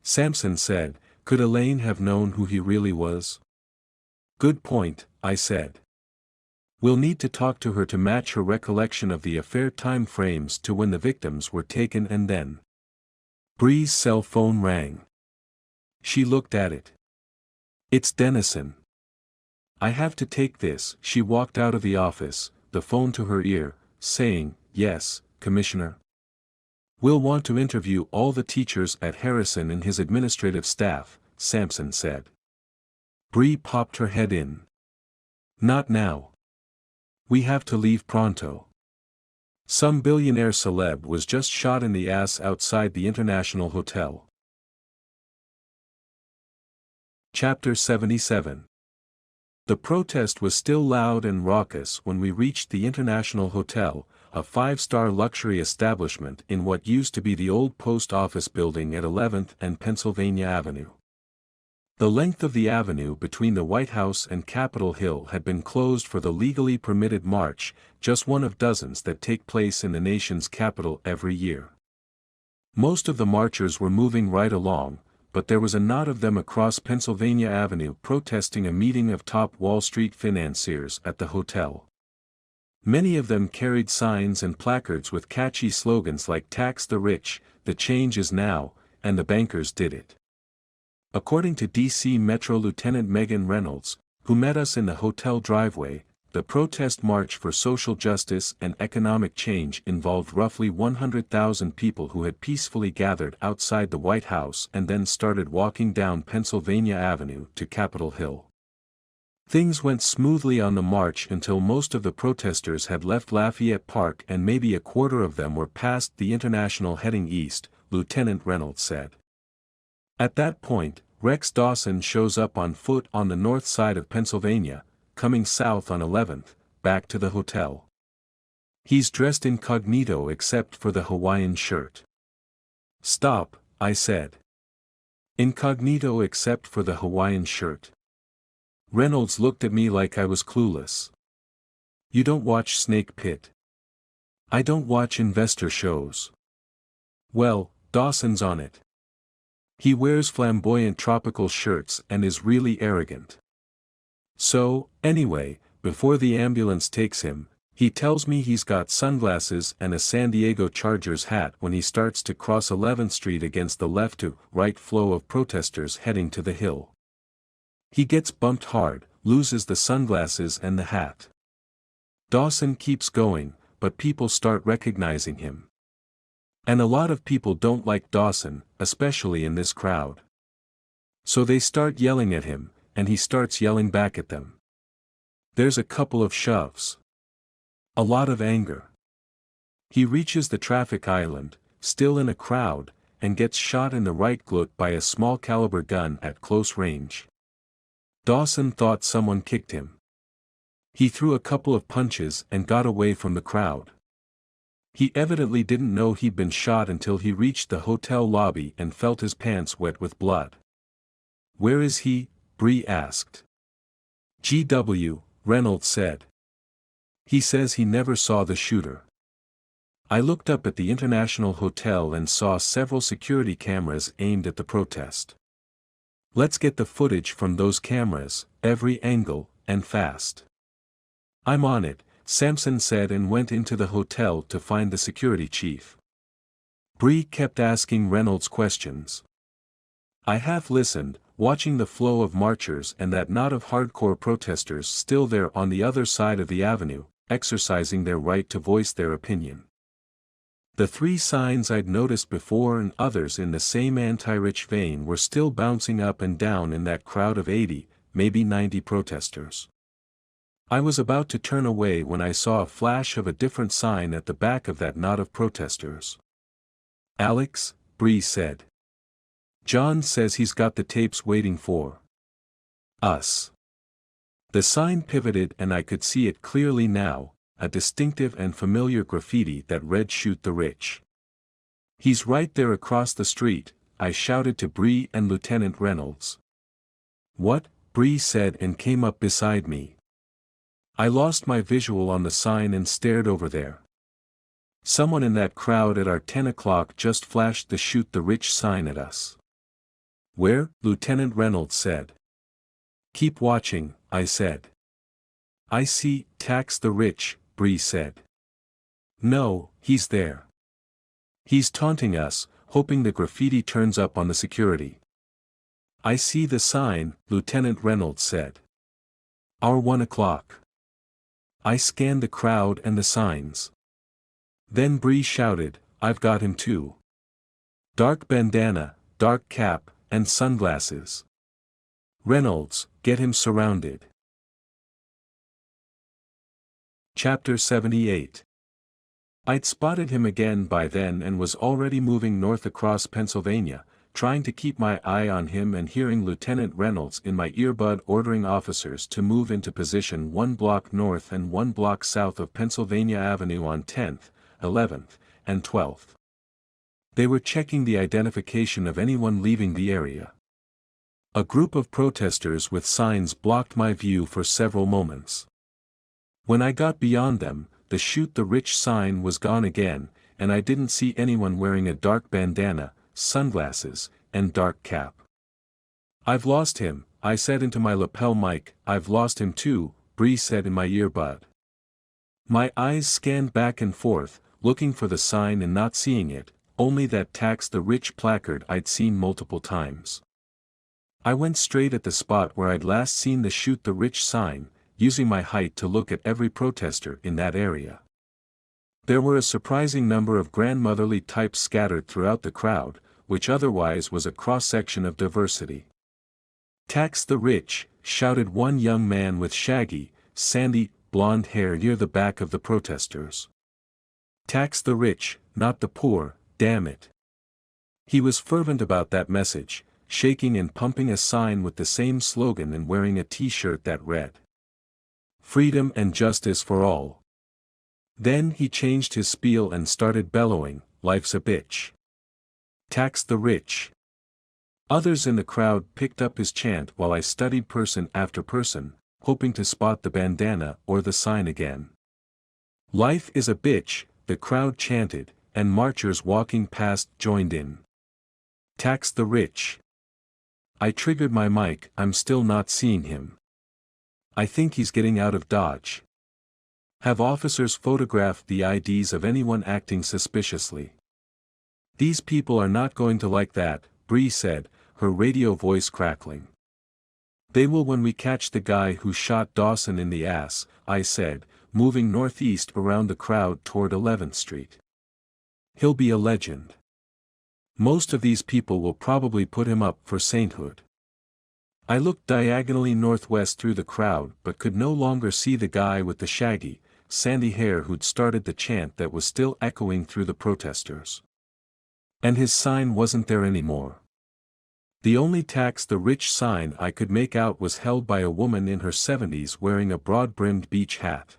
Speaker 1: Sampson said. Could Elaine have known who he really was? Good point, I said. We'll need to talk to her to match her recollection of the affair time frames to when the victims were taken and then. Bree's cell phone rang. She looked at it. It's Dennison. I have to take this. She walked out of the office, the phone to her ear, saying, Yes, Commissioner. We'll want to interview all the teachers at Harrison and his administrative staff, Sampson said. Bree popped her head in. Not now. We have to leave pronto. Some billionaire celeb was just shot in the ass outside the International Hotel. Chapter 77. The protest was still loud and raucous when we reached the International Hotel, a five-star luxury establishment in what used to be the old post office building at 11th and Pennsylvania Avenue. The length of the avenue between the White House and Capitol Hill had been closed for the legally permitted march, just one of dozens that take place in the nation's capital every year. Most of the marchers were moving right along, but there was a knot of them across Pennsylvania Avenue protesting a meeting of top Wall Street financiers at the hotel. Many of them carried signs and placards with catchy slogans like "Tax the Rich," "The Change is Now," and "The Bankers Did It." According to D.C. Metro Lieutenant Megan Reynolds, who met us in the hotel driveway, the protest march for social justice and economic change involved roughly 100,000 people who had peacefully gathered outside the White House and then started walking down Pennsylvania Avenue to Capitol Hill. Things went smoothly on the march until most of the protesters had left Lafayette Park and maybe a quarter of them were past the International heading east, Lieutenant Reynolds said. At that point, Rex Dawson shows up on foot on the north side of Pennsylvania, coming south on 11th, back to the hotel. He's dressed incognito except for the Hawaiian shirt. Stop, I said. Incognito except for the Hawaiian shirt. Reynolds looked at me like I was clueless. You don't watch Snake Pit. I don't watch investor shows. Well, Dawson's on it. He wears flamboyant tropical shirts and is really arrogant. So, anyway, before the ambulance takes him, he tells me he's got sunglasses and a San Diego Chargers hat when he starts to cross 11th Street against the left-to-right flow of protesters heading to the Hill. He gets bumped hard, loses the sunglasses and the hat. Dawson keeps going, but people start recognizing him. And a lot of people don't like Dawson, especially in this crowd. So they start yelling at him, and he starts yelling back at them. There's a couple of shoves. A lot of anger. He reaches the traffic island, still in a crowd, and gets shot in the right glute by a small caliber gun at close range. Dawson thought someone kicked him. He threw a couple of punches and got away from the crowd. He evidently didn't know he'd been shot until he reached the hotel lobby and felt his pants wet with blood. Where is he? Bree asked. GW, Reynolds said. He says he never saw the shooter. I looked up at the International Hotel and saw several security cameras aimed at the protest. Let's get the footage from those cameras, every angle, and fast. I'm on it, Sampson said and went into the hotel to find the security chief. Bree kept asking Reynolds questions. I half listened, watching the flow of marchers and that knot of hardcore protesters still there on the other side of the avenue, exercising their right to voice their opinion. The three signs I'd noticed before and others in the same anti-rich vein were still bouncing up and down in that crowd of 80, maybe 90 protesters. I was about to turn away when I saw a flash of a different sign at the back of that knot of protesters. Alex, Bree said. John says he's got the tapes waiting for us. The sign pivoted and I could see it clearly now, a distinctive and familiar graffiti that read "Shoot the Rich." He's right there across the street, I shouted to Bree and Lieutenant Reynolds. What? Bree said and came up beside me. I lost my visual on the sign and stared over there. Someone in that crowd at our 10 o'clock just flashed the "Shoot the Rich" sign at us. Where? Lieutenant Reynolds said. Keep watching, I said. I see, tax the rich, Bree said. No, he's there. He's taunting us, hoping the graffiti turns up on the security. I see the sign, Lieutenant Reynolds said. Our 1 o'clock. I scanned the crowd and the signs. Then Bree shouted, I've got him too. Dark bandana, dark cap, and sunglasses. Reynolds, get him surrounded. Chapter 78. I'd spotted him again by then and was already moving north across Pennsylvania, trying to keep my eye on him and hearing Lieutenant Reynolds in my earbud ordering officers to move into position 1 block north and 1 block south of Pennsylvania Avenue on 10th, 11th, and 12th. They were checking the identification of anyone leaving the area. A group of protesters with signs blocked my view for several moments. When I got beyond them, the "Shoot the Rich" sign was gone again, and I didn't see anyone wearing a dark bandana, sunglasses, and dark cap. I've lost him, I said into my lapel mic. I've lost him too, Bree said in my earbud. My eyes scanned back and forth, looking for the sign and not seeing it, only that "Tax the Rich" placard I'd seen multiple times. I went straight at the spot where I'd last seen the "Shoot the Rich" sign, using my height to look at every protester in that area. There were a surprising number of grandmotherly types scattered throughout the crowd, which otherwise was a cross-section of diversity. Tax the rich, shouted one young man with shaggy, sandy, blonde hair near the back of the protesters. Tax the rich, not the poor, damn it. He was fervent about that message, shaking and pumping a sign with the same slogan and wearing a t-shirt that read, "Freedom and justice for all." Then he changed his spiel and started bellowing, "Life's a bitch. Tax the rich." Others in the crowd picked up his chant while I studied person after person, hoping to spot the bandana or the sign again. "Life is a bitch," the crowd chanted, and marchers walking past joined in. Tax the rich. I triggered my mic. I'm still not seeing him. I think he's getting out of Dodge. Have officers photographed the IDs of anyone acting suspiciously? These people are not going to like that, Bree said, her radio voice crackling. They will when we catch the guy who shot Dawson in the ass, I said, moving northeast around the crowd toward 11th Street. He'll be a legend. Most of these people will probably put him up for sainthood. I looked diagonally northwest through the crowd but could no longer see the guy with the shaggy, sandy hair who'd started the chant that was still echoing through the protesters. And his sign wasn't there anymore. The only "Tax the Rich" sign I could make out was held by a woman in her 70s wearing a broad-brimmed beach hat.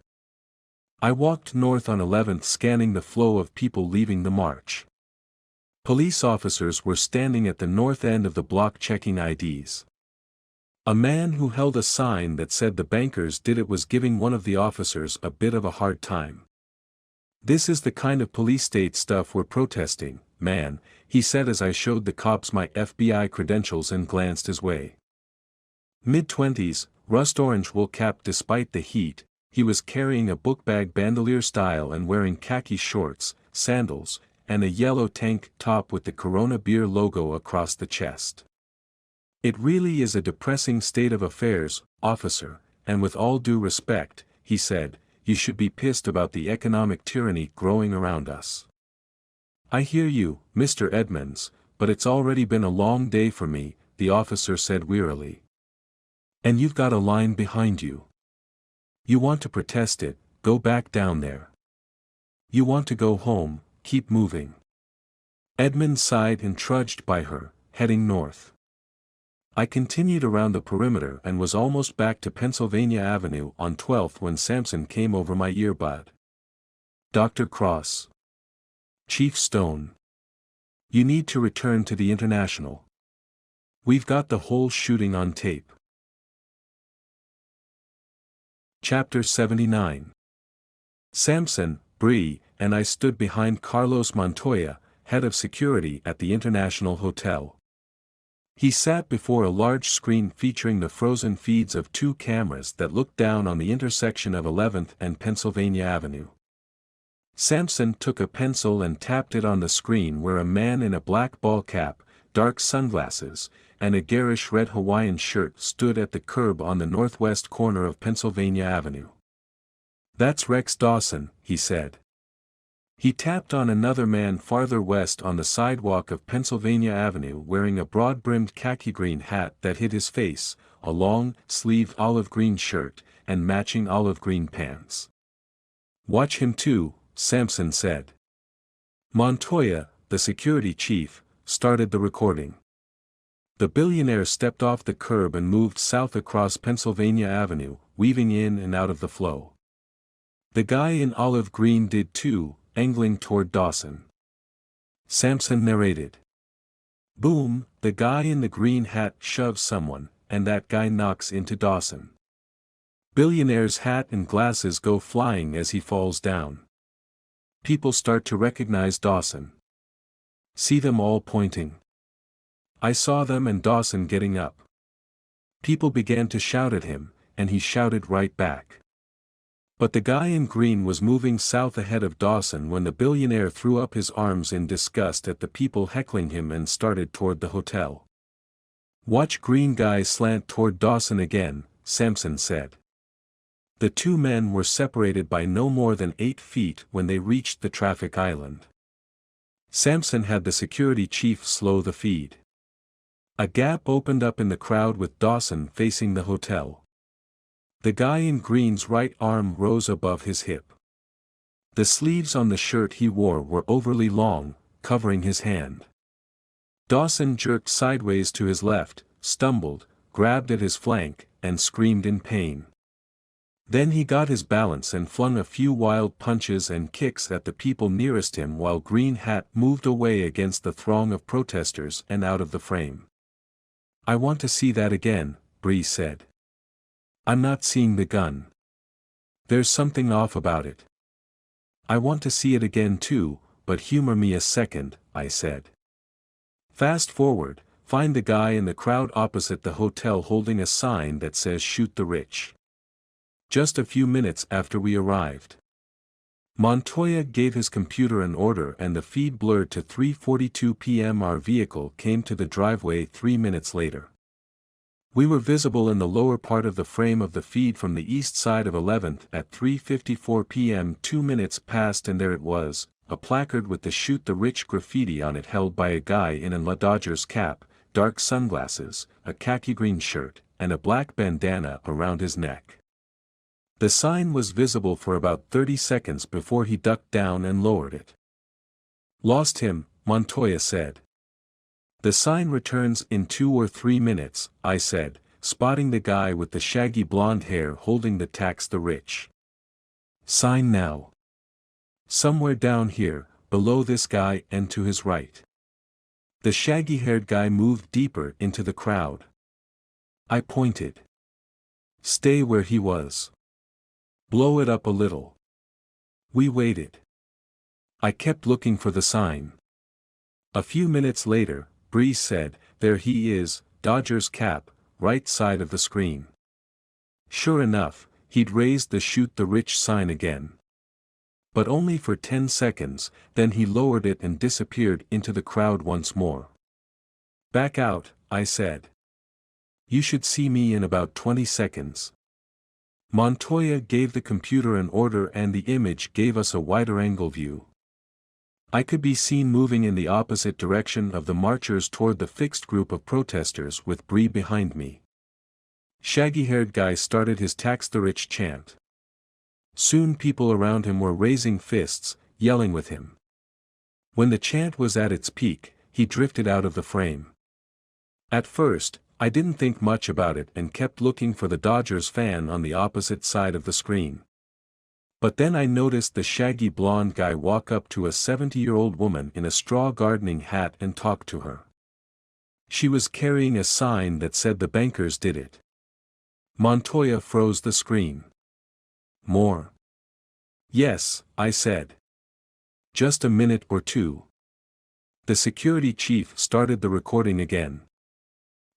Speaker 1: I walked north on 11th scanning the flow of people leaving the march. Police officers were standing at the north end of the block checking IDs. A man who held a sign that said "The bankers did it" was giving one of the officers a bit of a hard time. "This is the kind of police state stuff we're protesting, man," he said as I showed the cops my FBI credentials and glanced his way. Mid-20s, rust-orange wool cap despite the heat, he was carrying a book-bag bandolier style and wearing khaki shorts, sandals, and a yellow tank top with the Corona beer logo across the chest. "It really is a depressing state of affairs, officer, and with all due respect," he said, "you should be pissed about the economic tyranny growing around us." "I hear you, Mr. Edmonds, but it's already been a long day for me," the officer said wearily. "And you've got a line behind you. You want to protest it, go back down there. You want to go home, keep moving." Edmonds sighed and trudged by her, heading north. I continued around the perimeter and was almost back to Pennsylvania Avenue on 12th when Sampson came over my earbud. "Dr. Cross. Chief Stone. You need to return to the International. We've got the whole shooting on tape. Chapter 79. Samson, Bree, and I stood behind Carlos Montoya, head of security at the International Hotel. He sat before a large screen featuring the frozen feeds of two cameras that looked down on the intersection of 11th and Pennsylvania Avenue. Samson took a pencil and tapped it on the screen where a man in a black ball cap, dark sunglasses, and a garish red Hawaiian shirt stood at the curb on the northwest corner of Pennsylvania Avenue. "That's Rex Dawson," he said. He tapped on another man farther west on the sidewalk of Pennsylvania Avenue wearing a broad-brimmed khaki-green hat that hid his face, a long-sleeved olive-green shirt, and matching olive-green pants. "Watch him too," Samson said. Montoya, the security chief, started the recording. The billionaire stepped off the curb and moved south across Pennsylvania Avenue, weaving in and out of the flow. The guy in olive green did too, angling toward Dawson. Samson narrated. Boom, the guy in the green hat shoves someone, and that guy knocks into Dawson. Billionaire's hat and glasses go flying as he falls down. People start to recognize Dawson. See them all pointing. I saw them and Dawson getting up. People began to shout at him, and he shouted right back. But the guy in green was moving south ahead of Dawson when the billionaire threw up his arms in disgust at the people heckling him and started toward the hotel. Watch green guy slant toward Dawson again, Samson said. The two men were separated by no more than 8 feet when they reached the traffic island. Samson had the security chief slow the feed. A gap opened up in the crowd with Dawson facing the hotel. The guy in green's right arm rose above his hip. The sleeves on the shirt he wore were overly long, covering his hand. Dawson jerked sideways to his left, stumbled, grabbed at his flank, and screamed in pain. Then he got his balance and flung a few wild punches and kicks at the people nearest him while Green Hat moved away against the throng of protesters and out of the frame. I want to see that again, Bree said. I'm not seeing the gun. There's something off about it. I want to see it again too, but humor me a second, I said. Fast forward, find the guy in the crowd opposite the hotel holding a sign that says "Shoot the Rich." Just a few minutes after we arrived. Montoya gave his computer an order and the feed blurred to 3:42 p.m. Our vehicle came to the driveway 3 minutes later. We were visible in the lower part of the frame of the feed from the east side of 11th at 3:54 p.m. 2 minutes passed and there it was, a placard with the "Shoot the Rich" graffiti on it held by a guy in a Dodgers cap, dark sunglasses, a khaki green shirt, and a black bandana around his neck. The sign was visible for about 30 seconds before he ducked down and lowered it. Lost him, Montoya said. The sign returns in 2 or 3 minutes, I said, spotting the guy with the shaggy blonde hair holding the "Tax the Rich" sign now. Somewhere down here, below this guy and to his right. The shaggy-haired guy moved deeper into the crowd. I pointed. Stay where he was. Blow it up a little. We waited. I kept looking for the sign. A few minutes later, Bree said, there he is, Dodgers cap, right side of the screen. Sure enough, he'd raised the "Shoot the Rich" sign again. But only for 10 seconds, then he lowered it and disappeared into the crowd once more. Back out, I said. You should see me in about 20 seconds. Montoya gave the computer an order and the image gave us a wider angle view. I could be seen moving in the opposite direction of the marchers toward the fixed group of protesters with Bree behind me. Shaggy-haired guy started his "Tax the Rich" chant. Soon people around him were raising fists, yelling with him. When the chant was at its peak, he drifted out of the frame. At first, I didn't think much about it and kept looking for the Dodgers fan on the opposite side of the screen. But then I noticed the shaggy blonde guy walk up to a 70-year-old woman in a straw gardening hat and talk to her. She was carrying a sign that said the bankers did it. Montoya froze the screen. More. Yes, I said. Just a minute or two. The security chief started the recording again.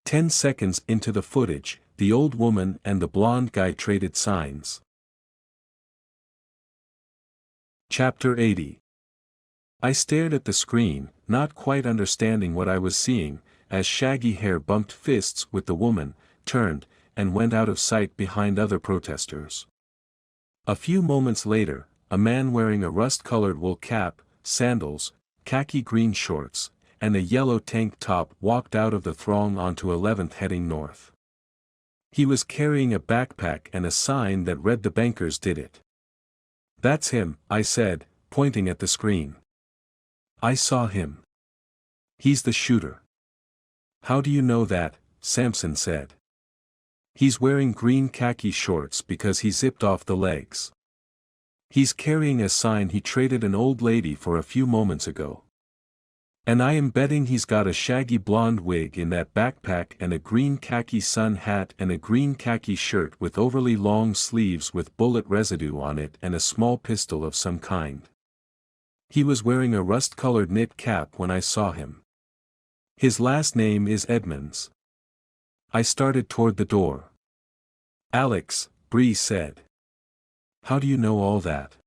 Speaker 1: 10 seconds into the footage, the old woman and the blonde guy traded signs. Chapter 80. I stared at the screen, not quite understanding what I was seeing, as shaggy hair bumped fists with the woman, turned, and went out of sight behind other protesters. A few moments later, a man wearing a rust-colored wool cap, sandals, khaki green shorts, and a yellow tank top walked out of the throng onto 11th heading north. He was carrying a backpack and a sign that read the bankers did it. That's him, I said, pointing at the screen. I saw him. He's the shooter. How do you know that? Sampson said. He's wearing green khaki shorts because he zipped off the legs. He's carrying a sign he traded an old lady for a few moments ago. And I am betting he's got a shaggy blonde wig in that backpack and a green khaki sun hat and a green khaki shirt with overly long sleeves with bullet residue on it and a small pistol of some kind. He was wearing a rust-colored knit cap when I saw him. His last name is Edmonds. I started toward the door. Alex, Bree said. How do you know all that?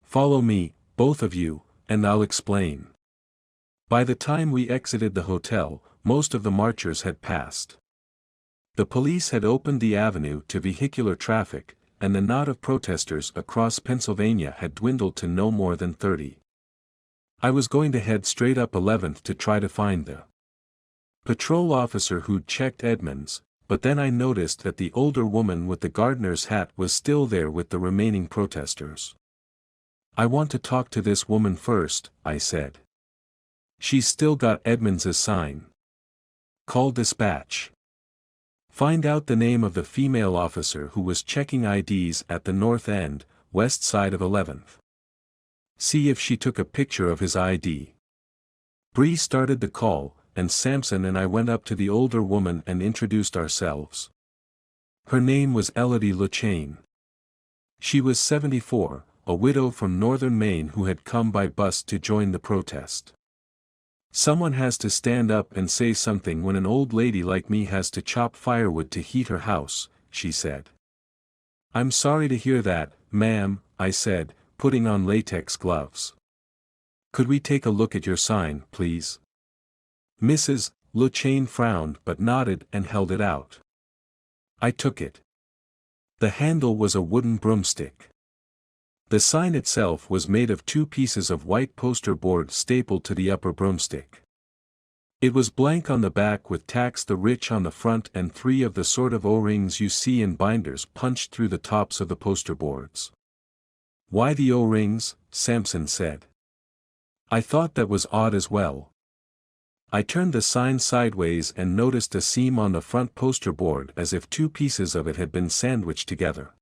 Speaker 1: Follow me, both of you, and I'll explain. By the time we exited the hotel, most of the marchers had passed. The police had opened the avenue to vehicular traffic, and the knot of protesters across Pennsylvania had dwindled to no more than 30. I was going to head straight up 11th to try to find the patrol officer who'd checked Edmonds, but then I noticed that the older woman with the gardener's hat was still there with the remaining protesters. I want to talk to this woman first, I said. She's still got Edmonds' sign. Call dispatch. Find out the name of the female officer who was checking IDs at the north end, west side of 11th. See if she took a picture of his ID. Bree started the call, and Sampson and I went up to the older woman and introduced ourselves. Her name was Elodie LeChain. She was 74, a widow from northern Maine who had come by bus to join the protest. Someone has to stand up and say something when an old lady like me has to chop firewood to heat her house, she said. I'm sorry to hear that, ma'am, I said, putting on latex gloves. Could we take a look at your sign, please? Mrs. LeChain frowned but nodded and held it out. I took it. The handle was a wooden broomstick. The sign itself was made of 2 pieces of white poster board stapled to the upper broomstick. It was blank on the back with "Tax the Rich" on the front and 3 of the sort of O-rings you see in binders punched through the tops of the poster boards. Why the O-rings? Sampson said. I thought that was odd as well. I turned the sign sideways and noticed a seam on the front poster board as if 2 pieces of it had been sandwiched together.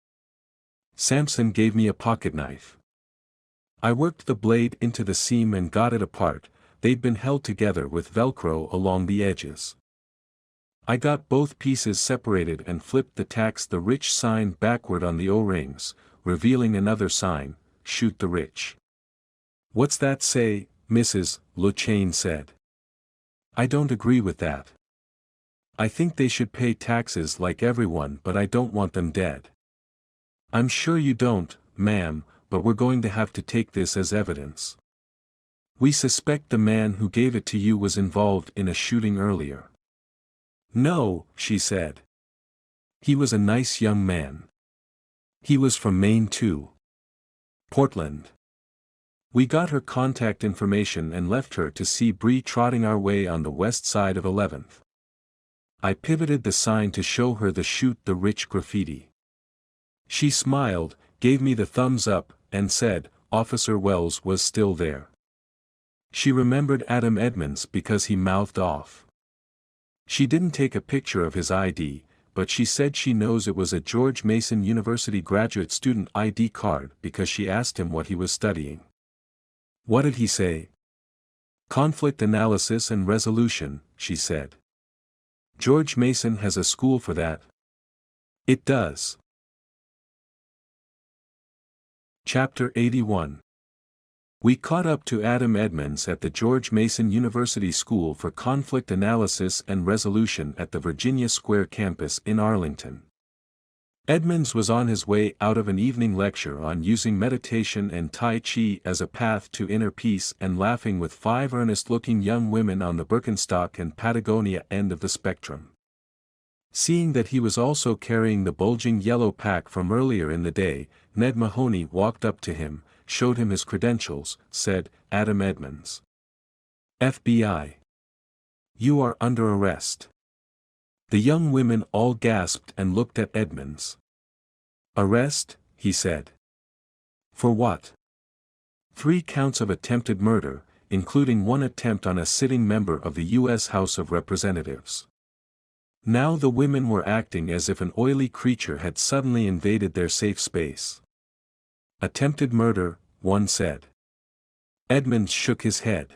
Speaker 1: Sampson gave me a pocket knife. I worked the blade into the seam and got it apart. They'd been held together with Velcro along the edges. I got both pieces separated and flipped the "Tax the Rich" sign backward on the O-rings, revealing another sign, "Shoot the Rich." What's that say? Mrs. LeChain said. I don't agree with that. I think they should pay taxes like everyone, but I don't want them dead. I'm sure you don't, ma'am, but we're going to have to take this as evidence. We suspect the man who gave it to you was involved in a shooting earlier. No, she said. He was a nice young man. He was from Maine too. Portland. We got her contact information and left her to see Bree trotting our way on the west side of 11th. I pivoted the sign to show her the "Shoot the Rich" graffiti. She smiled, gave me the thumbs up, and said, Officer Wells was still there. She remembered Adam Edmonds because he mouthed off. She didn't take a picture of his ID, but she said she knows it was a George Mason University graduate student ID card because she asked him what he was studying. What did he say? Conflict analysis and resolution, she said. George Mason has a school for that. It does. Chapter 81. We caught up to Adam Edmonds at the George Mason University School for Conflict Analysis and Resolution at the Virginia Square campus in Arlington. Edmonds was on his way out of an evening lecture on using meditation and Tai Chi as a path to inner peace and laughing with 5 earnest-looking young women on the Birkenstock and Patagonia end of the spectrum. Seeing that he was also carrying the bulging yellow pack from earlier in the day, Ned Mahoney walked up to him, showed him his credentials, said, "Adam Edmonds. FBI. You are under arrest." The young women all gasped and looked at Edmonds. "Arrest?" he said. "For what?" 3 counts of attempted murder, including 1 attempt on a sitting member of the U.S. House of Representatives. Now the women were acting as if an oily creature had suddenly invaded their safe space. "Attempted murder," one said. Edmonds shook his head.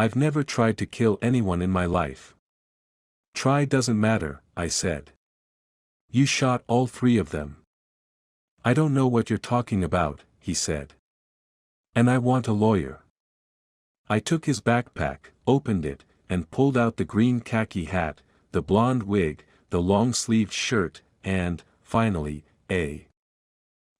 Speaker 1: "I've never tried to kill anyone in my life." "Try doesn't matter," I said. "You shot all 3 of them." "I don't know what you're talking about," he said. "And I want a lawyer." I took his backpack, opened it, and pulled out the green khaki hat, the blonde wig, the long-sleeved shirt, and, finally, a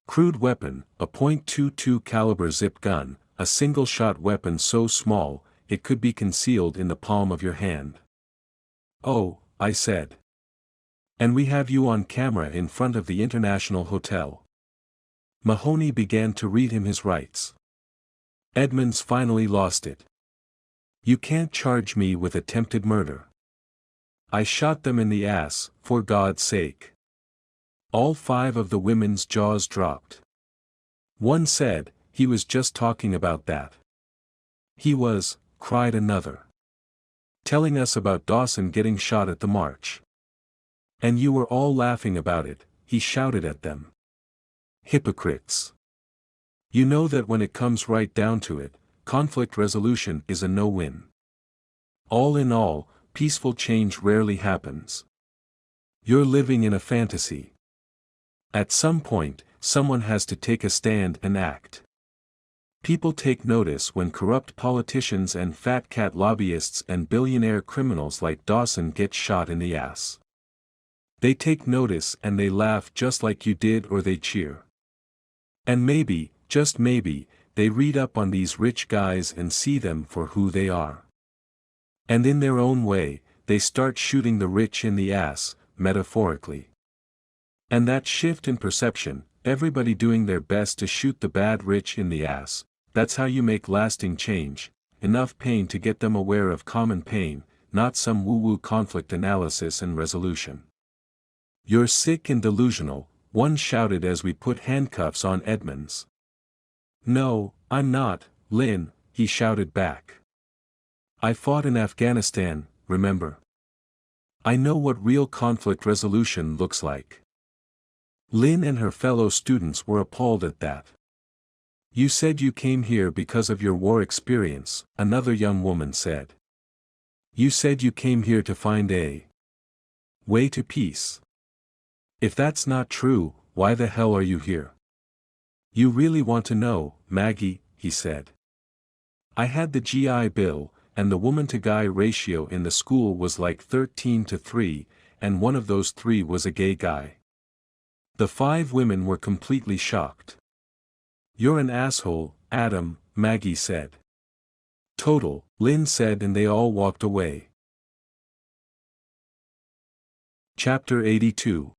Speaker 1: crude weapon, a .22 caliber zip gun, a single-shot weapon so small, it could be concealed in the palm of your hand. "Oh," I said. "And we have you on camera in front of the International Hotel." Mahoney began to read him his rights. Edmonds finally lost it. "You can't charge me with attempted murder." I shot them in the ass, for God's sake. All 5 of the women's jaws dropped. One said, "He was just talking about that." "He was," cried another. "Telling us about Dawson getting shot at the march." "And you were all laughing about it," he shouted at them. "Hypocrites. You know that when it comes right down to it, conflict resolution is a no-win. All in all, peaceful change rarely happens. You're living in a fantasy. At some point, someone has to take a stand and act. People take notice when corrupt politicians and fat cat lobbyists and billionaire criminals like Dawson get shot in the ass. They take notice and they laugh just like you did, or they cheer. And maybe, just maybe, they read up on these rich guys and see them for who they are. And in their own way, they start shooting the rich in the ass, metaphorically. And that shift in perception, everybody doing their best to shoot the bad rich in the ass, that's how you make lasting change, enough pain to get them aware of common pain, not some woo-woo conflict analysis and resolution. "You're sick and delusional," one shouted as we put handcuffs on Edmonds. "No, I'm not, Lynn," he shouted back. "I fought in Afghanistan, remember? I know what real conflict resolution looks like." Lynn and her fellow students were appalled at that. "You said you came here because of your war experience," another young woman said. "You said you came here to find a way to peace. If that's not true, why the hell are you here?" "You really want to know, Maggie," he said. "I had the GI Bill, and the woman-to-guy ratio in the school was like 13-3, and one of those 3 was a gay guy." The 5 women were completely shocked. "You're an asshole, Adam," Maggie said. "Total," Lynn said, and they all walked away. Chapter 82.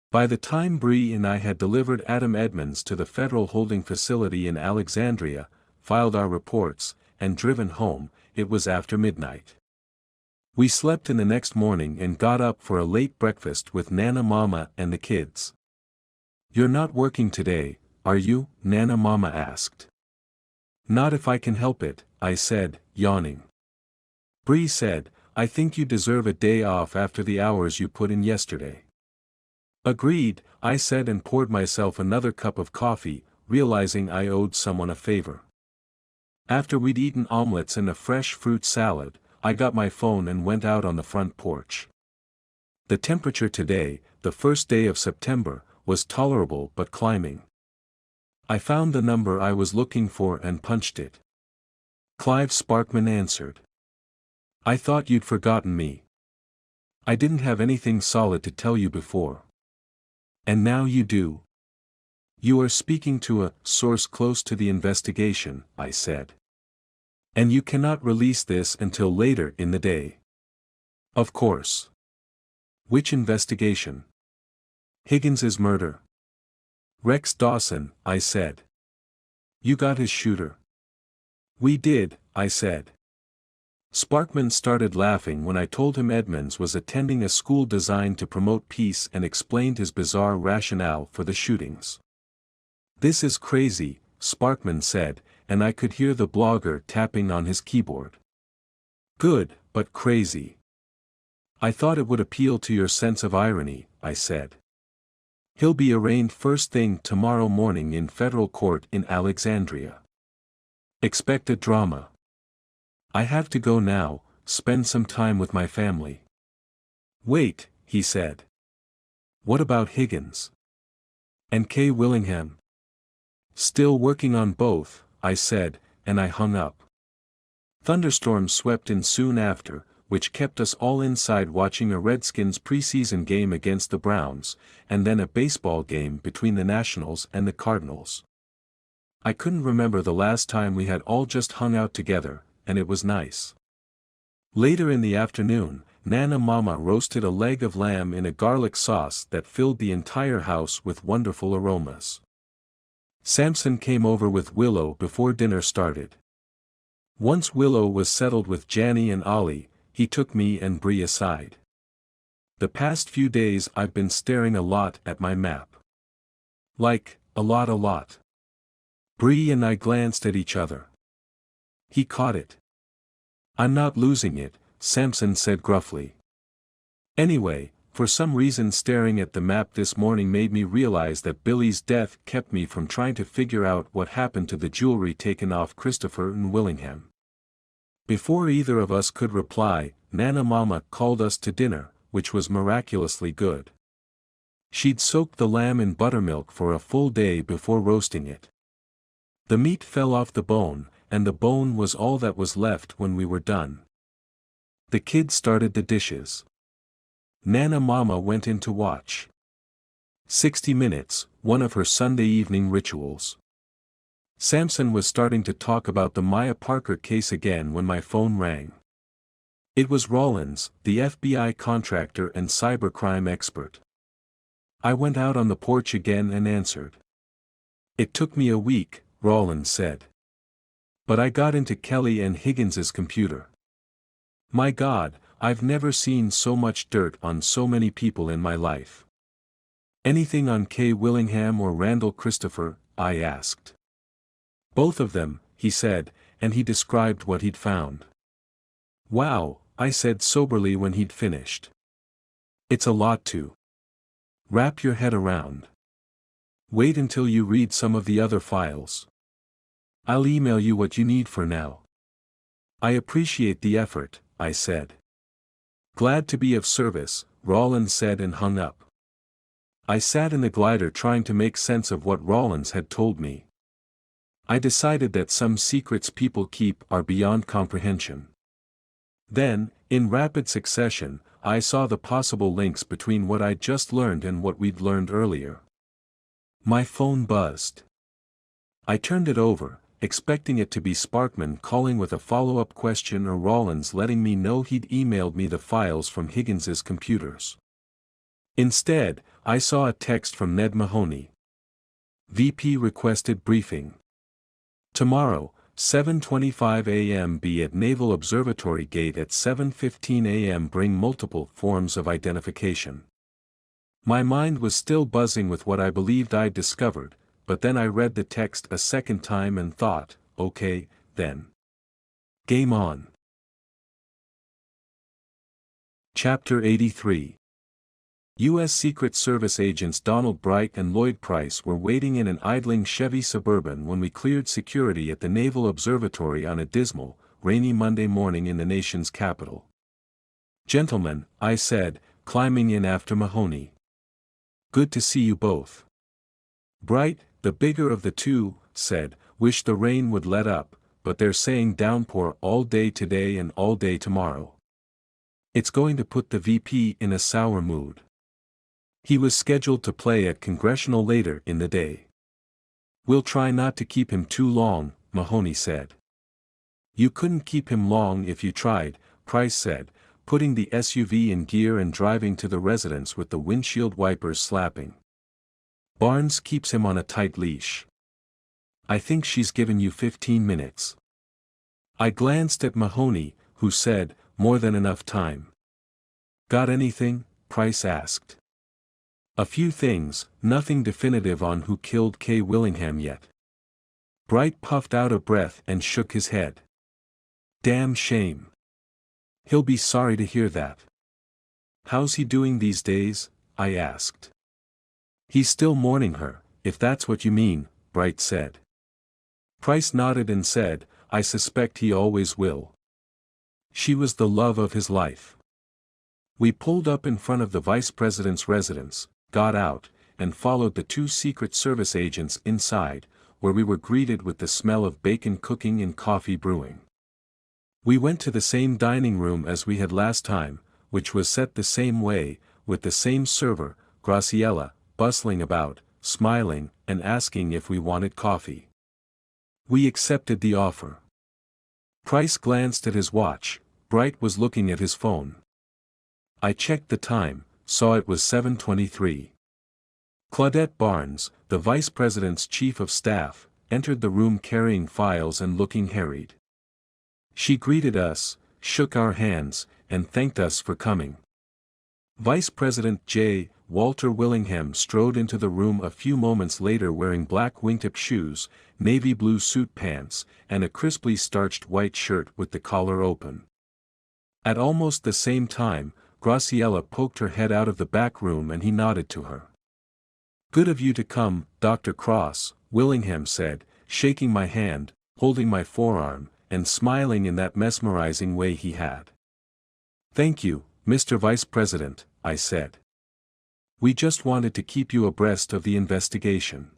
Speaker 1: By the time Bree and I had delivered Adam Edmonds to the federal holding facility in Alexandria, filed our reports, and driven home, it was after midnight. We slept in the next morning and got up for a late breakfast with Nana Mama and the kids. "You're not working today, are you?" Nana Mama asked. "Not if I can help it," I said, yawning. Bree said, I think you deserve a day off after the hours you put in yesterday. Agreed, I said and poured myself another cup of coffee, realizing I owed someone a favor. After we'd eaten omelets and a fresh fruit salad, I got my phone and went out on the front porch. The temperature today, the first day of September, was tolerable but climbing. I found the number I was looking for and punched it. Clive Sparkman answered. I thought you'd forgotten me. I didn't have anything solid to tell you before. And now you do. You are speaking to a source close to the investigation, I said. And you cannot release this until later in the day. Of course. Which investigation? Higgins's murder. Rex Dawson, I said. You got his shooter. We did, I said. Sparkman started laughing when I told him Edmonds was attending a school designed to promote peace and explained his bizarre rationale for the shootings. This is crazy, Sparkman said, and I could hear the blogger tapping on his keyboard. Good, but crazy. I thought it would appeal to your sense of irony, I said. He'll be arraigned first thing tomorrow morning in federal court in Alexandria. Expect a drama. I have to go now, spend some time with my family. Wait, he said. What about Higgins? And Kay Willingham? Still working on both, I said, and I hung up. Thunderstorms swept in soon after, which kept us all inside watching a Redskins preseason game against the Browns, and then a baseball game between the Nationals and the Cardinals. I couldn't remember the last time we had all just hung out together, and it was nice. Later in the afternoon, Nana Mama roasted a leg of lamb in a garlic sauce that filled the entire house with wonderful aromas. Samson came over with Willow before dinner started. Once Willow was settled with Janny and Ollie, he took me and Bree aside. The past few days I've been staring a lot at my map. Like, a lot. Bree and I glanced at each other. He caught it. I'm not losing it, Samson said gruffly. Anyway, for some reason staring at the map this morning made me realize that Billy's death kept me from trying to figure out what happened to the jewelry taken off Christopher and Willingham. Before either of us could reply, Nana Mama called us to dinner, which was miraculously good. She'd soaked the lamb in buttermilk for a full day before roasting it. The meat fell off the bone, and the bone was all that was left when we were done. The kids started the dishes. Nana Mama went in to watch 60 Minutes, one of her Sunday evening rituals. Samson was starting to talk about the Maya Parker case again when my phone rang. It was Rollins, the FBI contractor and cybercrime expert. I went out on the porch again and answered. It took me a week, Rollins said. But I got into Kelly and Higgins's computer. My God, I've never seen so much dirt on so many people in my life. Anything on Kay Willingham or Randall Christopher? I asked. Both of them, he said, and he described what he'd found. Wow, I said soberly when he'd finished. It's a lot to wrap your head around. Wait until you read some of the other files. I'll email you what you need for now. I appreciate the effort, I said. Glad to be of service, Rollins said and hung up. I sat in the glider trying to make sense of what Rollins had told me. I decided that some secrets people keep are beyond comprehension. Then, in rapid succession, I saw the possible links between what I'd just learned and what we'd learned earlier. My phone buzzed. I turned it over, expecting it to be Sparkman calling with a follow-up question or Rollins letting me know he'd emailed me the files from Higgins's computers. Instead, I saw a text from Ned Mahoney. VP requested briefing. Tomorrow, 7:25 a.m. Be at Naval Observatory Gate at 7:15 a.m. Bring multiple forms of identification. My mind was still buzzing with what I believed I'd discovered, but then I read the text a second time and thought, okay, then. Game on. Chapter 83. U.S. Secret Service agents Donald Bright and Lloyd Price were waiting in an idling Chevy Suburban when we cleared security at the Naval Observatory on a dismal, rainy Monday morning in the nation's capital. "Gentlemen," I said, climbing in after Mahoney. "Good to see you both." Bright, the bigger of the two, said, "Wish the rain would let up, but they're saying downpour all day today and all day tomorrow. It's going to put the VP in a sour mood." He was scheduled to play at Congressional later in the day. "We'll try not to keep him too long," Mahoney said. "You couldn't keep him long if you tried," Price said, putting the SUV in gear and driving to the residence with the windshield wipers slapping. "Barnes keeps him on a tight leash. I think she's given you 15 minutes. I glanced at Mahoney, who said, "More than enough time." "Got anything?" Price asked. "A few things, nothing definitive on who killed Kay Willingham yet." Bright puffed out a breath and shook his head. "Damn shame. He'll be sorry to hear that." "How's he doing these days?" I asked. "He's still mourning her, if that's what you mean," Bright said. Price nodded and said, "I suspect he always will. She was the love of his life." We pulled up in front of the Vice President's residence, got out, and followed the two Secret Service agents inside, where we were greeted with the smell of bacon cooking and coffee brewing. We went to the same dining room as we had last time, which was set the same way, with the same server, Graciela, bustling about, smiling, and asking if we wanted coffee. We accepted the offer. Price glanced at his watch. Bright was looking at his phone. I checked the time, saw it was 7:23. Claudette Barnes, the Vice President's Chief of Staff, entered the room carrying files and looking harried. She greeted us, shook our hands, and thanked us for coming. Vice President J. Walter Willingham strode into the room a few moments later wearing black wingtip shoes, navy blue suit pants, and a crisply starched white shirt with the collar open. At almost the same time, Graciela poked her head out of the back room and he nodded to her. "Good of you to come, Dr. Cross," Willingham said, shaking my hand, holding my forearm, and smiling in that mesmerizing way he had. "Thank you, Mr. Vice President," I said. "We just wanted to keep you abreast of the investigation."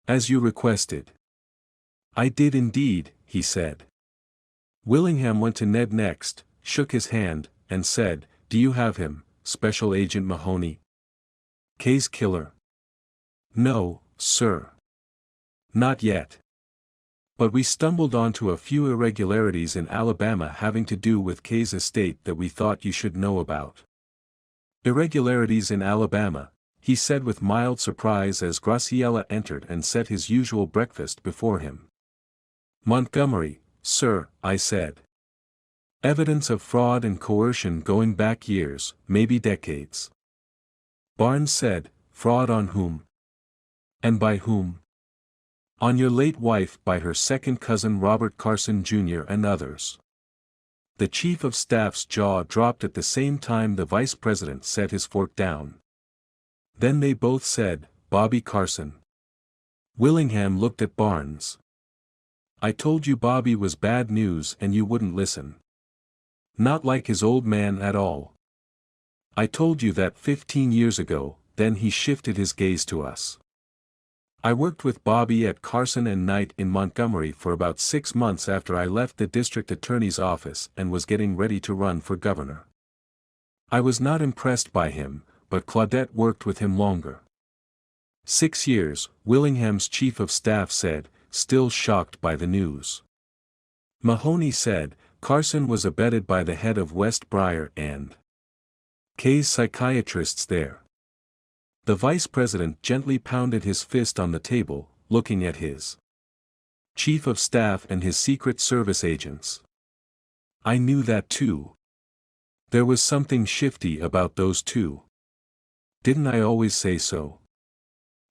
Speaker 1: "As you requested." "I did indeed," he said. Willingham went to Ned next, shook his hand, and said, "Do you have him, Special Agent Mahoney? Kay's killer?" "No, sir. Not yet. But we stumbled onto a few irregularities in Alabama having to do with Kay's estate that we thought you should know about." "Irregularities in Alabama," he said with mild surprise as Graciela entered and set his usual breakfast before him. "Montgomery, sir," I said. "Evidence of fraud and coercion going back years, maybe decades." Barnes said, "Fraud on whom? And by whom?" "On your late wife by her second cousin Robert Carson Jr. and others." The Chief of Staff's jaw dropped at the same time the Vice President set his fork down. Then they both said, "Bobby Carson." Willingham looked at Barnes. "I told you Bobby was bad news and you wouldn't listen. Not like his old man at all. I told you that 15 years ago, then he shifted his gaze to us. I worked with Bobby at Carson and Knight in Montgomery for about 6 months after I left the district attorney's office and was getting ready to run for governor. I was not impressed by him, but Claudette worked with him longer." 6 years, Willingham's chief of staff said, still shocked by the news. Mahoney said, "Carson was abetted by the head of West Briar and Kay's psychiatrists there." The Vice President gently pounded his fist on the table, looking at his Chief of Staff and his Secret Service agents. "I knew that too. There was something shifty about those two. Didn't I always say so?"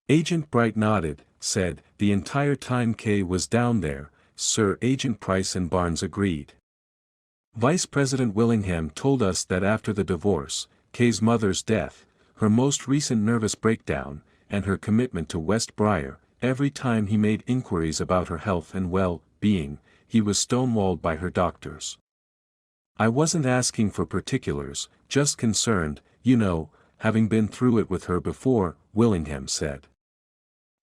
Speaker 1: Agent Bright nodded, said, "The entire time Kay was down there, Sir." Agent Price and Barnes agreed. Vice President Willingham told us that after the divorce, Kay's mother's death, her most recent nervous breakdown, and her commitment to West Briar, every time he made inquiries about her health and well-being, he was stonewalled by her doctors. I wasn't asking for particulars, just concerned, you know, having been through it with her before, Willingham said.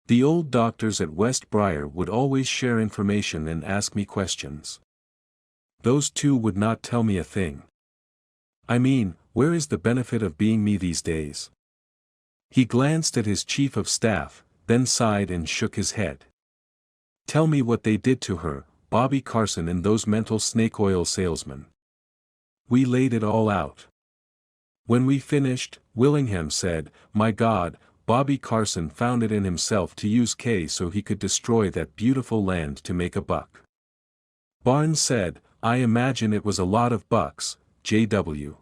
Speaker 1: The old doctors at West Briar would always share information and ask me questions. Those two would not tell me a thing. I mean, where is the benefit of being me these days? He glanced at his chief of staff, then sighed and shook his head. Tell me what they did to her, Bobby Carson and those mental snake oil salesmen. We laid it all out. When we finished, Willingham said, my God, Bobby Carson found it in himself to use Kay so he could destroy that beautiful land to make a buck. Barnes said, I imagine it was a lot of bucks, J.W.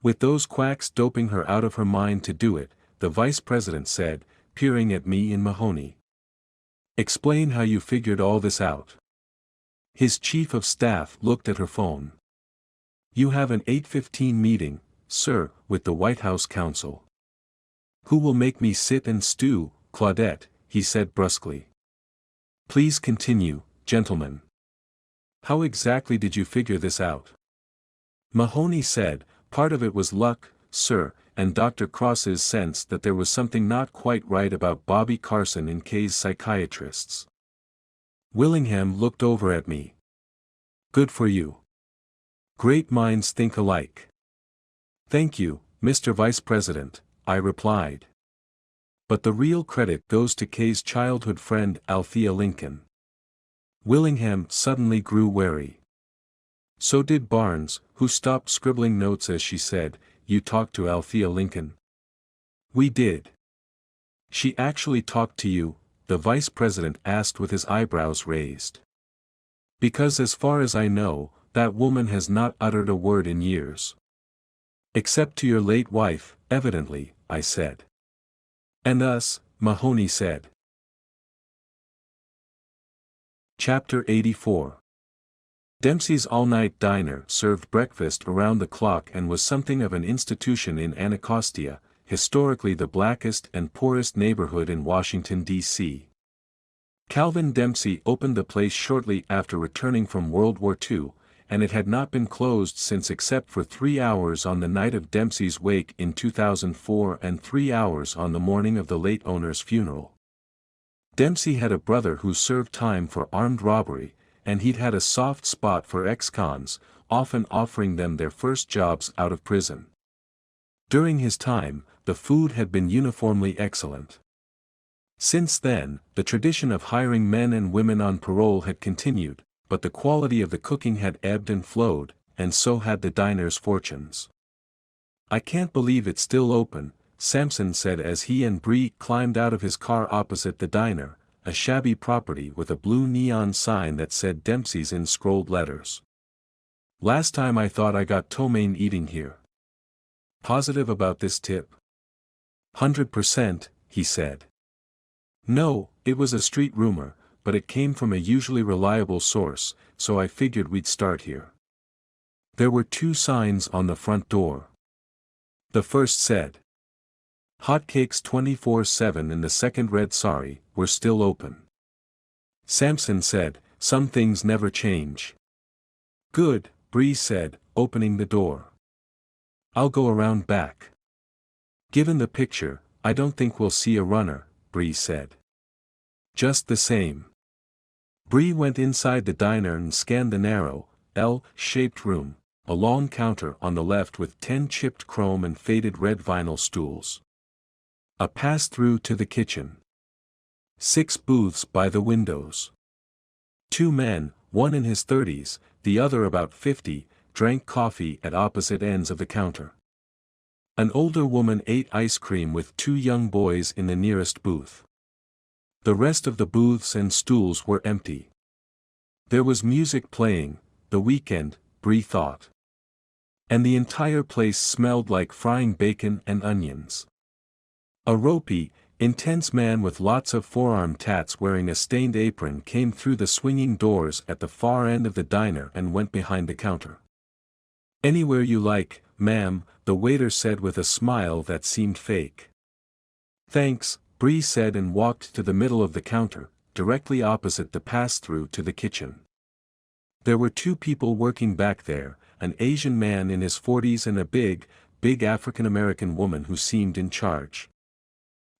Speaker 1: With those quacks doping her out of her mind to do it, the vice president said, peering at me and Mahoney. Explain how you figured all this out. His chief of staff looked at her phone. You have an 8:15 meeting, sir, with the White House counsel. Who will make me sit and stew, Claudette, he said brusquely. Please continue, gentlemen. How exactly did you figure this out? Mahoney said, part of it was luck, sir, and Dr. Cross's sense that there was something not quite right about Bobby Carson and Kay's psychiatrists. Willingham looked over at me. Good for you. Great minds think alike. Thank you, Mr. Vice President, I replied. But the real credit goes to Kay's childhood friend Althea Lincoln. Willingham suddenly grew wary. So did Barnes, who stopped scribbling notes as she said, you talked to Althea Lincoln? We did. She actually talked to you? The vice president asked with his eyebrows raised. Because as far as I know, that woman has not uttered a word in years. Except to your late wife, evidently, I said. And us, Mahoney said. Chapter 84. Dempsey's all-night diner served breakfast around the clock and was something of an institution in Anacostia, historically the blackest and poorest neighborhood in Washington, D.C. Calvin Dempsey opened the place shortly after returning from World War II, and it had not been closed since except for 3 hours on the night of Dempsey's wake in 2004 and 3 hours on the morning of the late owner's funeral. Dempsey had a brother who served time for armed robbery, and he'd had a soft spot for ex-cons, often offering them their first jobs out of prison. During his time, the food had been uniformly excellent. Since then, the tradition of hiring men and women on parole had continued, but the quality of the cooking had ebbed and flowed, and so had the diner's fortunes. I can't believe it's still open, Sampson said as he and Bree climbed out of his car opposite the diner, a shabby property with a blue neon sign that said Dempsey's in scrolled letters. Last time I thought I got ptomaine eating here. Positive about this tip? 100%, he said. No, it was a street rumor, but it came from a usually reliable source, so I figured we'd start here. There were 2 signs on the front door. The first said, Hotcakes 24/7 and the second read sorry, we're still open. Sampson said, some things never change. Good, Bree said, opening the door. I'll go around back. Given the picture, I don't think we'll see a runner, Bree said. Just the same. Bree went inside the diner and scanned the narrow, L-shaped room, a long counter on the left with 10 chipped chrome and faded red vinyl stools. A pass-through to the kitchen. 6 booths by the windows. 2 men, one in his 30s, the other about 50, drank coffee at opposite ends of the counter. An older woman ate ice cream with 2 young boys in the nearest booth. The rest of the booths and stools were empty. There was music playing, The Weekend, Bree thought. And the entire place smelled like frying bacon and onions. A ropey, intense man with lots of forearm tats wearing a stained apron came through the swinging doors at the far end of the diner and went behind the counter. Anywhere you like, ma'am, the waiter said with a smile that seemed fake. Thanks, Bree said and walked to the middle of the counter, directly opposite the pass-through to the kitchen. There were two people working back there, an Asian man in his 40s and a big African-American woman who seemed in charge.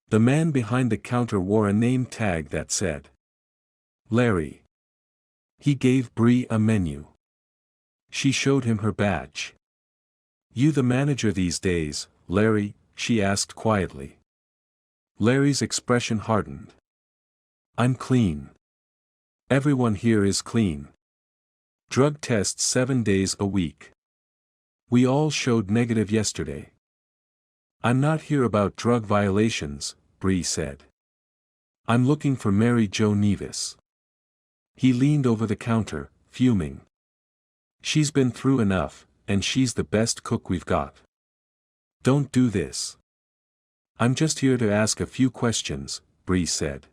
Speaker 1: The man behind the counter wore a name tag that said Larry. He gave Bree a menu. She showed him her badge. You the manager these days, Larry? She asked quietly. Larry's expression hardened. I'm clean. Everyone here is clean. Drug tests 7 days a week. We all showed negative yesterday. I'm not here about drug violations, Bree said. I'm looking for Mary Jo Nevis. He leaned over the counter, fuming. She's been through enough, and she's the best cook we've got. Don't do this. I'm just here to ask a few questions, Bree said.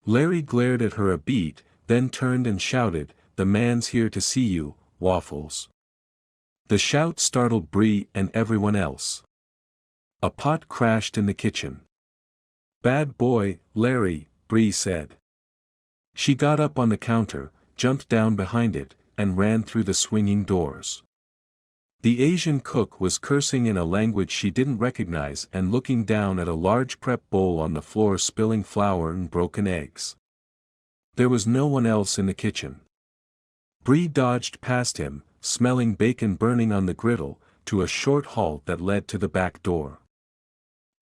Speaker 1: Larry glared at her a beat, then turned and shouted, The man's here to see you, Waffles. The shout startled Bree and everyone else. A pot crashed in the kitchen. Bad boy, Larry, Bree said. She got up on the counter, jumped down behind it, and ran through the swinging doors. The Asian cook was cursing in a language she didn't recognize and looking down at a large prep bowl on the floor spilling flour and broken eggs. There was no one else in the kitchen. Bree dodged past him, smelling bacon burning on the griddle, to a short halt that led to the back door.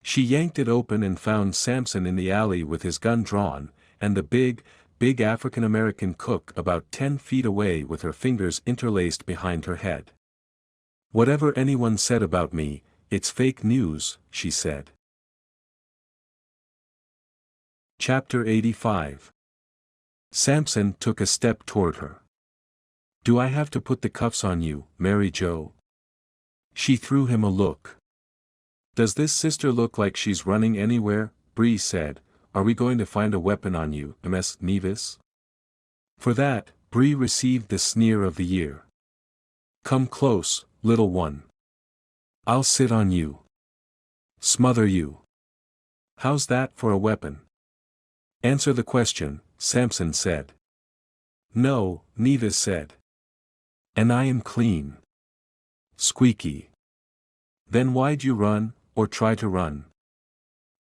Speaker 1: She yanked it open and found Samson in the alley with his gun drawn, and the big African-American cook about 10 feet away with her fingers interlaced behind her head. Whatever anyone said about me, it's fake news, she said. Chapter 85. Samson took a step toward her. Do I have to put the cuffs on you, Mary Jo? She threw him a look. Does this sister look like she's running anywhere? Bree said. Are we going to find a weapon on you, Ms. Nevis? For that, Bree received the sneer of the year. Come close, little one. I'll sit on you. Smother you. How's that for a weapon? Answer the question, Samson said. No, Nevis said. And I am clean. Squeaky. Then why'd you run, or try to run?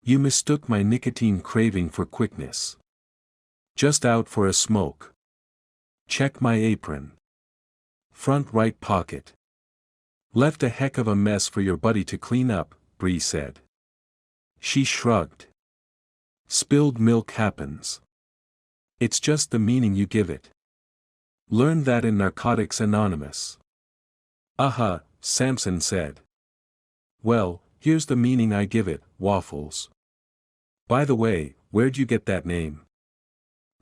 Speaker 1: You mistook my nicotine craving for quickness. Just out for a smoke. Check my apron. Front right pocket. Left a heck of a mess for your buddy to clean up, Bree said. She shrugged. Spilled milk happens. It's just the meaning you give it. Learn that in Narcotics Anonymous. Samson said. Well, here's the meaning I give it, Waffles. By the way, where'd you get that name?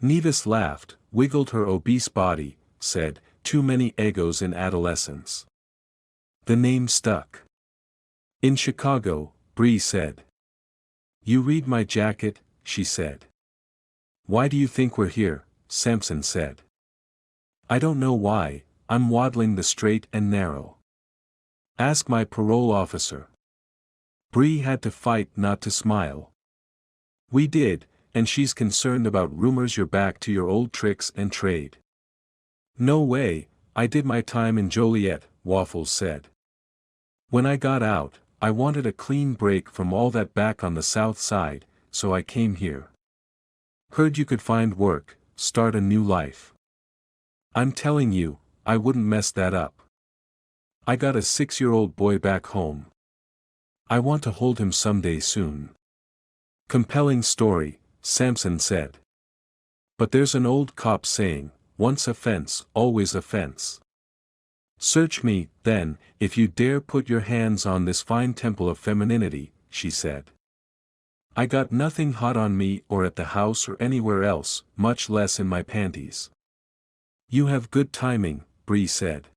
Speaker 1: Nevis laughed, wiggled her obese body, said, too many egos in adolescence. The name stuck. In Chicago, Bree said. You read my jacket, she said. Why do you think we're here? Samson said. I don't know why, I'm waddling the straight and narrow. Ask my parole officer. Bree had to fight not to smile. We did, and she's concerned about rumors you're back to your old tricks and trade. No way, I did my time in Joliet, Waffles said. When I got out, I wanted a clean break from all that back on the south side, so I came here. Heard you could find work, start a new life. I'm telling you, I wouldn't mess that up. I got a 6-year-old boy back home. I want to hold him someday soon. Compelling story, Samson said. But there's an old cop saying, once a fence, always a fence. Search me, then, if you dare put your hands on this fine temple of femininity, she said. I got nothing hot on me or at the house or anywhere else, much less in my panties. You have good timing, Bree said.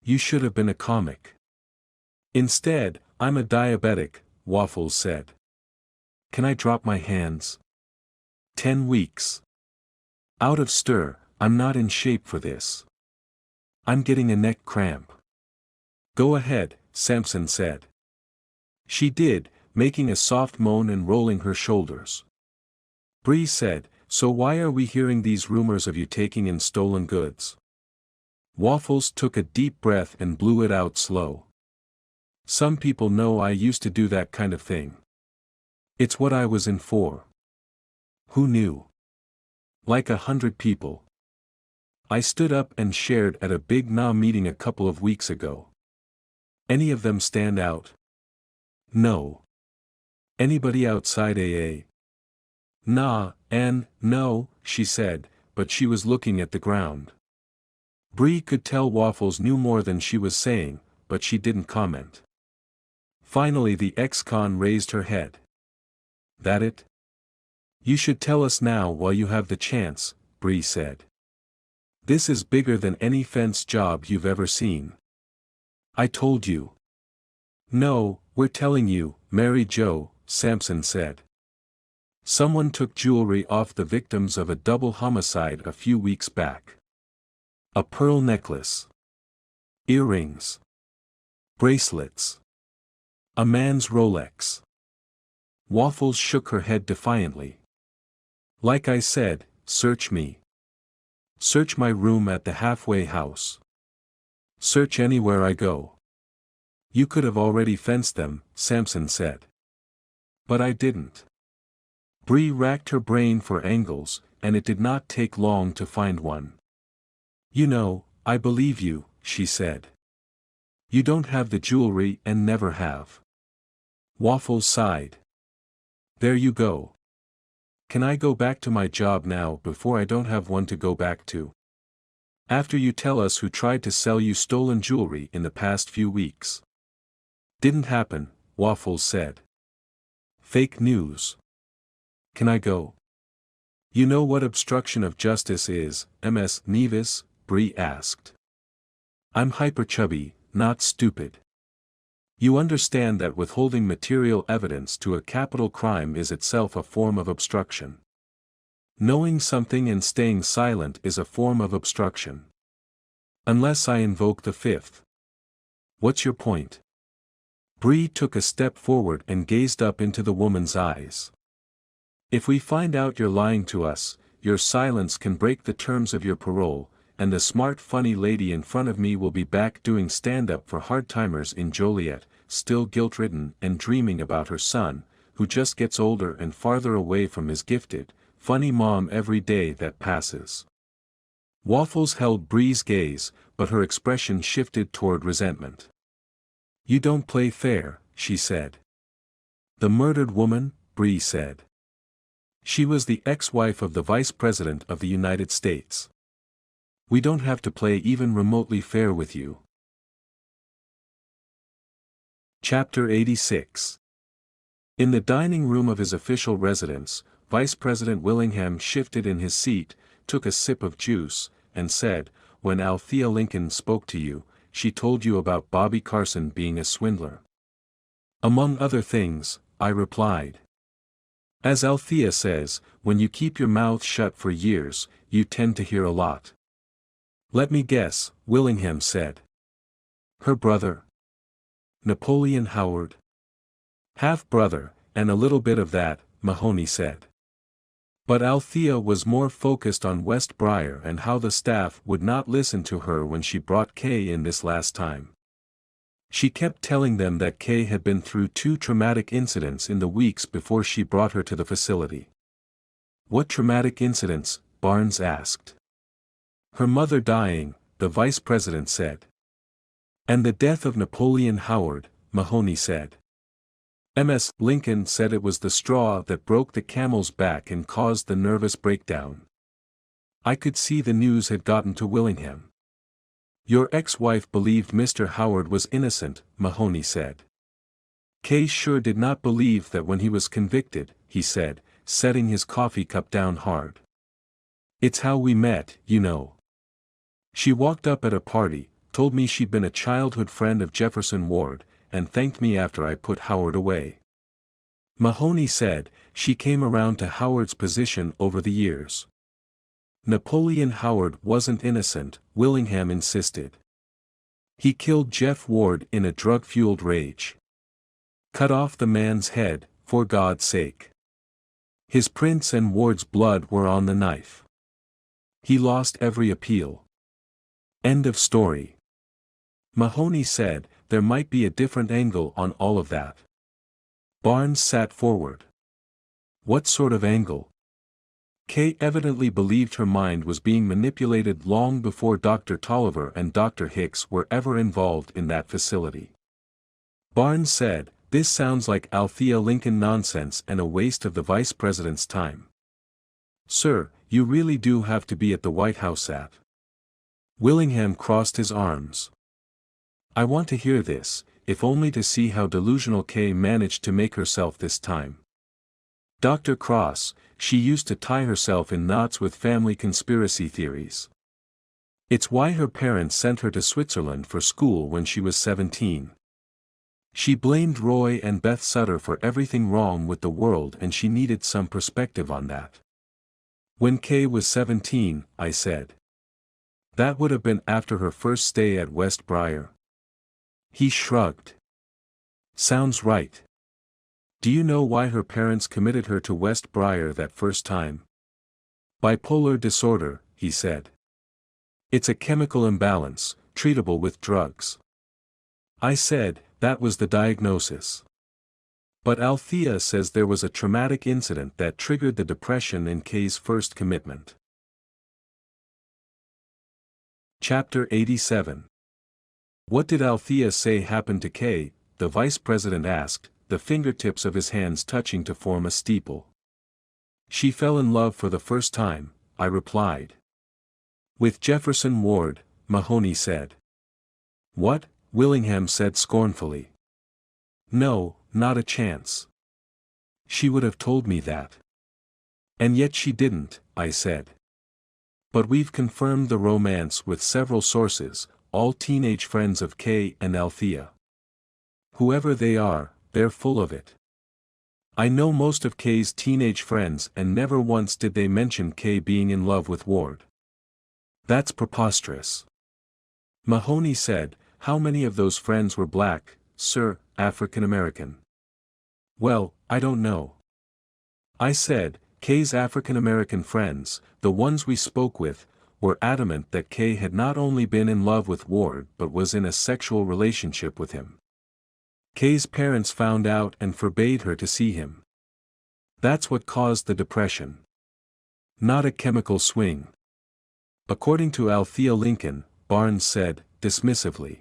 Speaker 1: You should have been a comic. Instead, I'm a diabetic, Waffles said. Can I drop my hands? 10 weeks. Out of stir, I'm not in shape for this. I'm getting a neck cramp. Go ahead, Sampson said. She did, making a soft moan and rolling her shoulders. Bree said, so why are we hearing these rumors of you taking in stolen goods? Waffles took a deep breath and blew it out slow. Some people know I used to do that kind of thing. It's what I was in for. Who knew? Like 100 people. I stood up and shared at a big NA meeting a couple of weeks ago. Any of them stand out? No. Anybody outside AA? Nah, no, she said, but she was looking at the ground. Bree could tell Waffles knew more than she was saying, but she didn't comment. Finally the ex-con raised her head. That it? You should tell us now while you have the chance, Bree said. This is bigger than any fence job you've ever seen. I told you. No, we're telling you, Mary Jo, Sampson said. Someone took jewelry off the victims of a double homicide a few weeks back. A pearl necklace. Earrings. Bracelets. A man's Rolex. Waffles shook her head defiantly. Like I said, search me. Search my room at the halfway house. Search anywhere I go. You could have already fenced them, Sampson said. But I didn't. Bree racked her brain for angles, and it did not take long to find one. You know, I believe you, she said. You don't have the jewelry and never have. Waffles sighed. There you go. Can I go back to my job now before I don't have one to go back to? After you tell us who tried to sell you stolen jewelry in the past few weeks. Didn't happen, Waffles said. Fake news. Can I go? You know what obstruction of justice is, Ms. Nevis? Bree asked. I'm hyper-chubby, not stupid. You understand that withholding material evidence to a capital crime is itself a form of obstruction. Knowing something and staying silent is a form of obstruction. Unless I invoke the fifth. What's your point? Bree took a step forward and gazed up into the woman's eyes. If we find out you're lying to us, your silence can break the terms of your parole, and the smart funny lady in front of me will be back doing stand-up for hard-timers in Joliet, still guilt-ridden and dreaming about her son, who just gets older and farther away from his gifted, funny mom every day that passes. Waffles held Bree's gaze, but her expression shifted toward resentment. You don't play fair, she said. The murdered woman, Bree said. She was the ex-wife of the Vice President of the United States. We don't have to play even remotely fair with you. Chapter 86. In the dining room of his official residence, Vice President Willingham shifted in his seat, took a sip of juice, and said, when Althea Lincoln spoke to you, she told you about Bobby Carson being a swindler. Among other things, I replied. As Althea says, when you keep your mouth shut for years, you tend to hear a lot. Let me guess, Willingham said. Her brother? Napoleon Howard? Half-brother, and a little bit of that, Mahoney said. But Althea was more focused on West Briar and how the staff would not listen to her when she brought Kay in this last time. She kept telling them that Kay had been through 2 traumatic incidents in the weeks before she brought her to the facility. What traumatic incidents? Barnes asked. Her mother dying, the vice president said. And the death of Napoleon Howard, Mahoney said. Ms. Lincoln said it was the straw that broke the camel's back and caused the nervous breakdown. I could see the news had gotten to Willingham. Your ex-wife believed Mr. Howard was innocent, Mahoney said. Kay sure did not believe that when he was convicted, he said, setting his coffee cup down hard. It's how we met, you know. She walked up at a party, told me she'd been a childhood friend of Jefferson Ward, and thanked me after I put Howard away. Mahoney said, she came around to Howard's position over the years. Napoleon Howard wasn't innocent, Willingham insisted. He killed Jeff Ward in a drug-fueled rage. Cut off the man's head, for God's sake. His prints and Ward's blood were on the knife. He lost every appeal. End of story. Mahoney said, there might be a different angle on all of that. Barnes sat forward. What sort of angle? Kay evidently believed her mind was being manipulated long before Dr. Tolliver and Dr. Hicks were ever involved in that facility. Barnes said, this sounds like Althea Lincoln nonsense and a waste of the vice president's time. Sir, you really do have to be at the White House at. Willingham crossed his arms. I want to hear this, if only to see how delusional Kay managed to make herself this time. Dr. Cross, she used to tie herself in knots with family conspiracy theories. It's why her parents sent her to Switzerland for school when she was 17. She blamed Roy and Beth Sutter for everything wrong with the world and she needed some perspective on that. When Kay was 17, I said. That would have been after her first stay at West Briar. He shrugged. Sounds right. Do you know why her parents committed her to West Briar that first time? Bipolar disorder, he said. It's a chemical imbalance, treatable with drugs. I said, that was the diagnosis. But Althea says there was a traumatic incident that triggered the depression in Kay's first commitment. Chapter 87. What did Althea say happened to Kay? The vice president asked, the fingertips of his hands touching to form a steeple. She fell in love for the first time, I replied. With Jefferson Ward, Mahoney said. What? Willingham said scornfully. No, not a chance. She would have told me that. And yet she didn't, I said. But we've confirmed the romance with several sources, all teenage friends of Kay and Althea. Whoever they are, they're full of it. I know most of Kay's teenage friends and never once did they mention Kay being in love with Ward. That's preposterous. Mahoney said, how many of those friends were black, sir, African American? Well, I don't know. I said, Kay's African American friends, the ones we spoke with, were adamant that Kay had not only been in love with Ward but was in a sexual relationship with him. Kay's parents found out and forbade her to see him. That's what caused the depression. Not a chemical swing. According to Althea Lincoln, Barnes said, dismissively.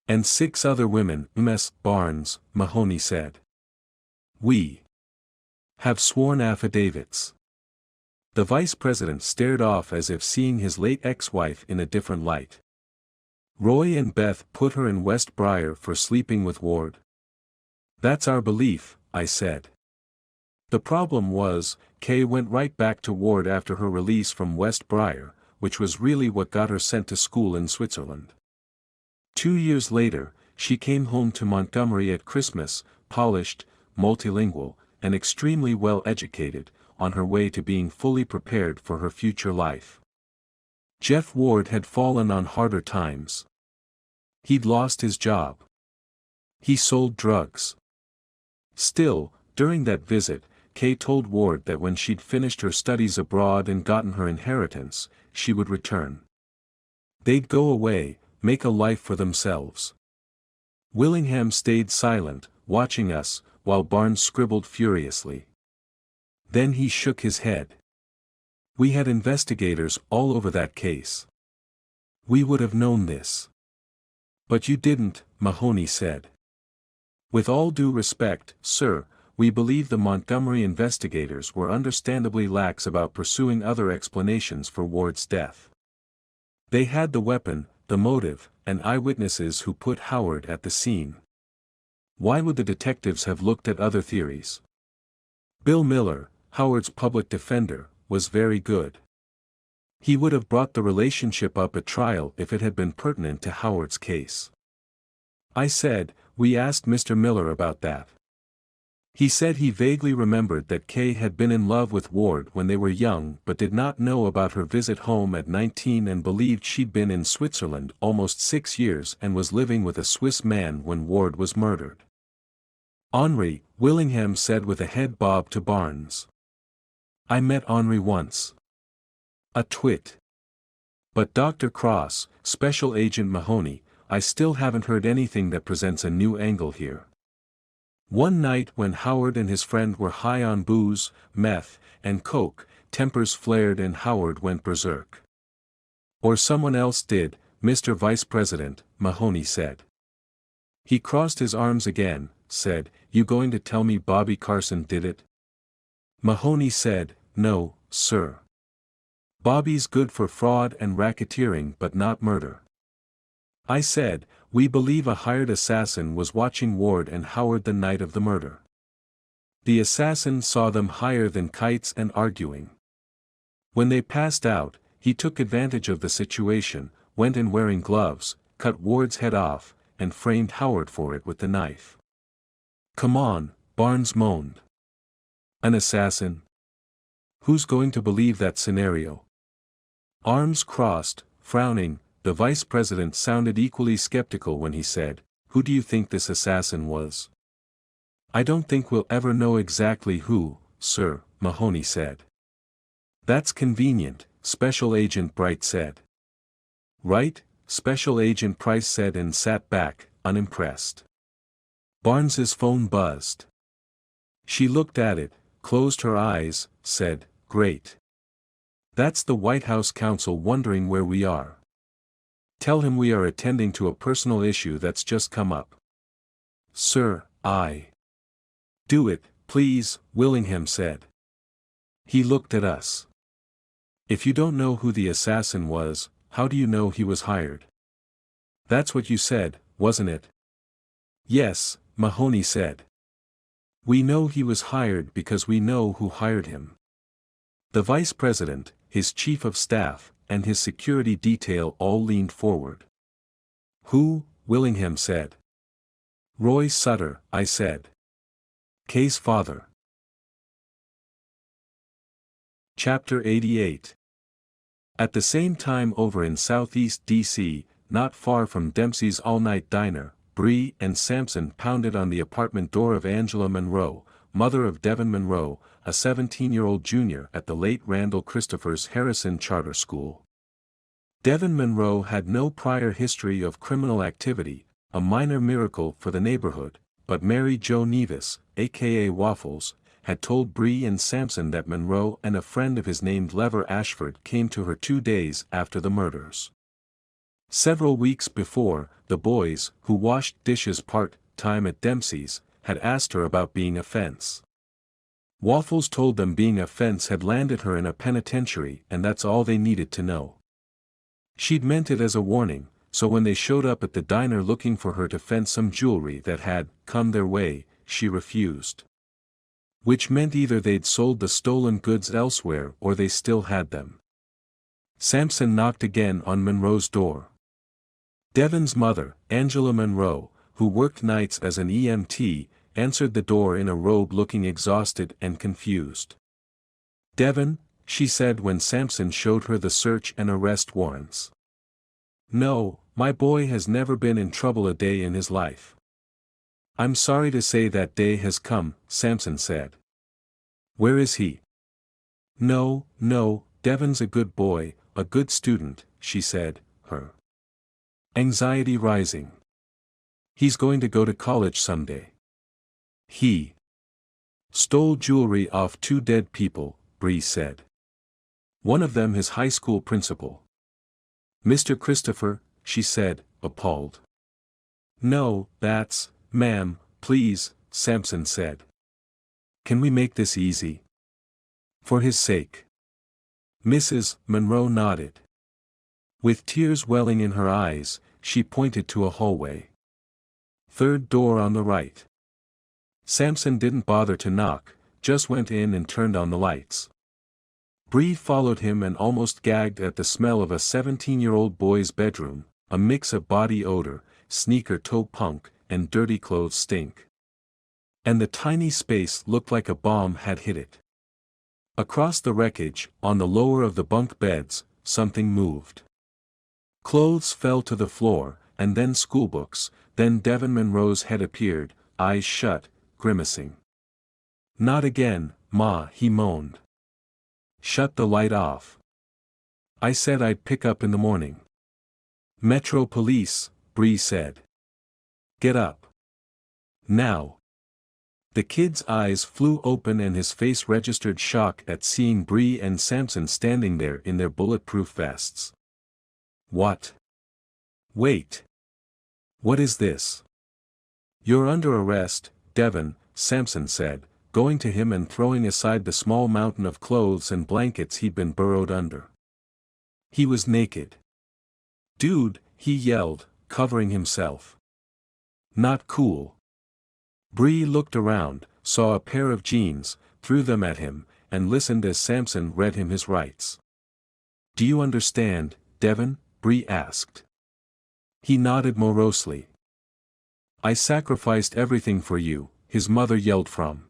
Speaker 1: And 6 other women, Ms. Barnes, Mahoney said. We have sworn affidavits. The vice president stared off as if seeing his late ex-wife in a different light. Roy and Beth put her in West Briar for sleeping with Ward. That's our belief, I said. The problem was, Kay went right back to Ward after her release from West Briar, which was really what got her sent to school in Switzerland. 2 years later, she came home to Montgomery at Christmas, polished, multilingual, and extremely well educated, on her way to being fully prepared for her future life. Jeff Ward had fallen on harder times. He'd lost his job. He sold drugs. Still, during that visit, Kay told Ward that when she'd finished her studies abroad and gotten her inheritance, she would return. They'd go away, make a life for themselves. Willingham stayed silent, watching us, while Barnes scribbled furiously. Then he shook his head. We had investigators all over that case. We would have known this. But you didn't, Mahoney said. With all due respect, sir, we believe the Montgomery investigators were understandably lax about pursuing other explanations for Ward's death. They had the weapon, the motive, and eyewitnesses who put Howard at the scene. Why would the detectives have looked at other theories? Bill Miller, Howard's public defender, was very good. He would have brought the relationship up at trial if it had been pertinent to Howard's case. I said, we asked Mr. Miller about that. He said he vaguely remembered that Kay had been in love with Ward when they were young but did not know about her visit home at 19 and believed she'd been in Switzerland almost 6 years and was living with a Swiss man when Ward was murdered. Henri, Willingham said with a head bob to Barnes. I met Henri once. A twit. But Dr. Cross, Special Agent Mahoney, I still haven't heard anything that presents a new angle here. One night when Howard and his friend were high on booze, meth, and coke, tempers flared and Howard went berserk. Or someone else did, Mr. Vice President, Mahoney said. He crossed his arms again, said, You going to tell me Bobby Carson did it? Mahoney said, No, sir. Bobby's good for fraud and racketeering but not murder. I said, We believe a hired assassin was watching Ward and Howard the night of the murder. The assassin saw them higher than kites and arguing. When they passed out, he took advantage of the situation, went in wearing gloves, cut Ward's head off, and framed Howard for it with the knife. Come on, Barnes moaned. An assassin? Who's going to believe that scenario? Arms crossed, frowning, the vice president sounded equally skeptical when he said, Who do you think this assassin was? I don't think we'll ever know exactly who, sir, Mahoney said. That's convenient, Special Agent Bright said. Right, Special Agent Price said and sat back, unimpressed. Barnes's phone buzzed. She looked at it, closed her eyes, said, Great. That's the White House counsel wondering where we are. Tell him we are attending to a personal issue that's just come up. Sir, Do it, please, Willingham said. He looked at us. If you don't know who the assassin was, how do you know he was hired? That's what you said, wasn't it? Yes, Mahoney said. We know he was hired because we know who hired him. The vice president, his chief of staff, and his security detail all leaned forward. Who? Willingham said. Roy Sutter, I said. Kay's father. Chapter 88. At the same time over in southeast D.C., not far from Dempsey's all-night diner, Bree and Sampson pounded on the apartment door of Angela Monroe, mother of Devin Monroe, a 17-year-old junior at the late Randall Christopher's Harrison Charter School. Devin Monroe had no prior history of criminal activity, a minor miracle for the neighborhood, but Mary Jo Nevis, aka Waffles, had told Bree and Sampson that Monroe and a friend of his named Lever Ashford came to her 2 days after the murders. Several weeks before, the boys, who washed dishes part-time at Dempsey's, had asked her about being a fence. Waffles told them being a fence had landed her in a penitentiary and that's all they needed to know. She'd meant it as a warning, so when they showed up at the diner looking for her to fence some jewelry that had come their way, she refused. Which meant either they'd sold the stolen goods elsewhere or they still had them. Sampson knocked again on Monroe's door. Devin's mother, Angela Monroe, who worked nights as an EMT, answered the door in a robe looking exhausted and confused. Devin, she said when Sampson showed her the search and arrest warrants. No, my boy has never been in trouble a day in his life. I'm sorry to say that day has come, Sampson said. Where is he? No, Devin's a good boy, a good student, she said, her anxiety rising. He's going to go to college someday. He stole jewelry off 2 dead people, Bree said. One of them his high school principal. Mr. Christopher, she said, appalled. No, that's, ma'am, please, Sampson said. Can we make this easy? For his sake. Mrs. Monroe nodded. With tears welling in her eyes, she pointed to a hallway. 3rd door on the right. Sampson didn't bother to knock, just went in and turned on the lights. Bree followed him and almost gagged at the smell of a 17-year-old boy's bedroom, a mix of body odor, sneaker toe punk, and dirty clothes stink. And the tiny space looked like a bomb had hit it. Across the wreckage, on the lower of the bunk beds, something moved. Clothes fell to the floor, and then schoolbooks, then Devin Monroe's head appeared, eyes shut, grimacing. "Not again, Ma," he moaned. "Shut the light off. I said I'd pick up in the morning." "Metro Police," Bree said. "Get up. Now." The kid's eyes flew open and his face registered shock at seeing Bree and Samson standing there in their bulletproof vests. "What? Wait. What is this?" "You're under arrest, Devin," Samson said, going to him and throwing aside the small mountain of clothes and blankets he'd been burrowed under. He was naked. "Dude," he yelled, covering himself. "Not cool." Bree looked around, saw a pair of jeans, threw them at him, and listened as Samson read him his rights. "Do you understand, Devin?" Bree asked. He nodded morosely. "I sacrificed everything for you," his mother yelled from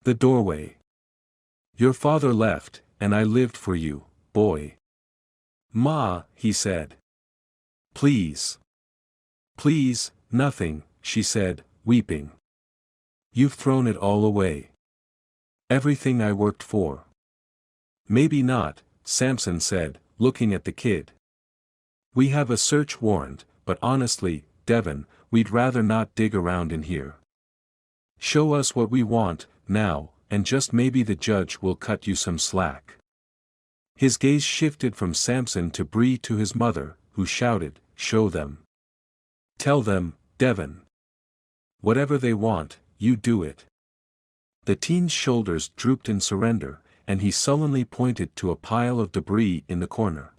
Speaker 1: the doorway. "Your father left, and I lived for you, boy." "Ma," he said. "Please. Please, nothing," she said, weeping. "You've thrown it all away. Everything I worked for." "Maybe not," Samson said, looking at the kid. "We have a search warrant, but honestly, Devin, we'd rather not dig around in here. Show us what we want, now, and just maybe the judge will cut you some slack." His gaze shifted from Samson to Bree to his mother, who shouted, "Show them. Tell them, Devin. Whatever they want, you do it." The teen's shoulders drooped in surrender, and he sullenly pointed to a pile of debris in the corner.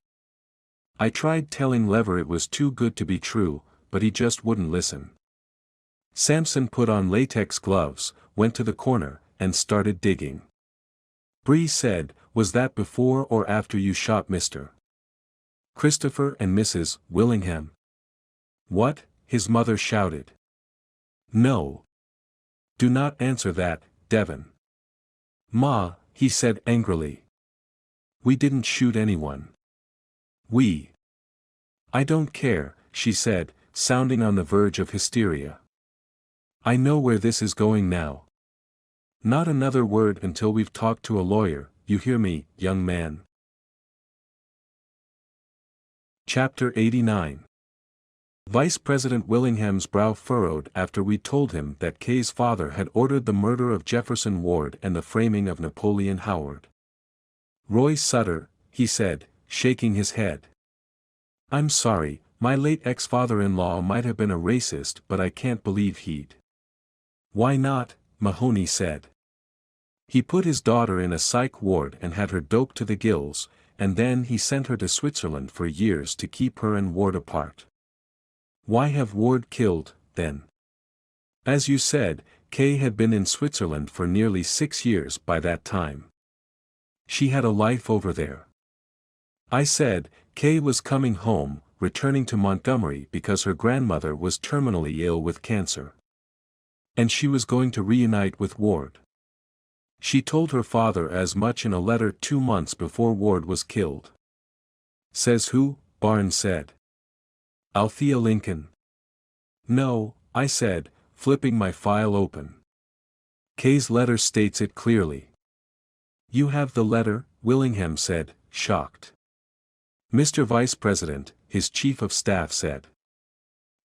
Speaker 1: "I tried telling Lever it was too good to be true, but he just wouldn't listen." Samson put on latex gloves, went to the corner, and started digging. Bree said, "Was that before or after you shot Mr. Christopher and Mrs. Willingham?" "What?" his mother shouted. "No. Do not answer that, Devin." "Ma," he said angrily. "We didn't shoot anyone. I don't care," she said, sounding on the verge of hysteria. "I know where this is going now. Not another word until we've talked to a lawyer, you hear me, young man." Chapter 89. Vice President Willingham's brow furrowed after we told him that Kay's father had ordered the murder of Jefferson Ward and the framing of Napoleon Howard. "Roy Sutter," he said, shaking his head. "I'm sorry, my late ex-father-in-law might have been a racist, but I can't believe he'd." "Why not?" Mahoney said. "He put his daughter in a psych ward and had her doped to the gills, and then he sent her to Switzerland for years to keep her and Ward apart." "Why have Ward killed, then?" "As you said, Kay had been in Switzerland for nearly 6 years by that time. She had a life over there. I said, Kay was coming home, returning to Montgomery because her grandmother was terminally ill with cancer. And she was going to reunite with Ward. She told her father as much in a letter 2 months before Ward was killed." "Says who?" Barnes said. "Althea Lincoln." "No," I said, flipping my file open. "Kay's letter states it clearly." "You have the letter?" Willingham said, shocked. "Mr. Vice President," his chief of staff said.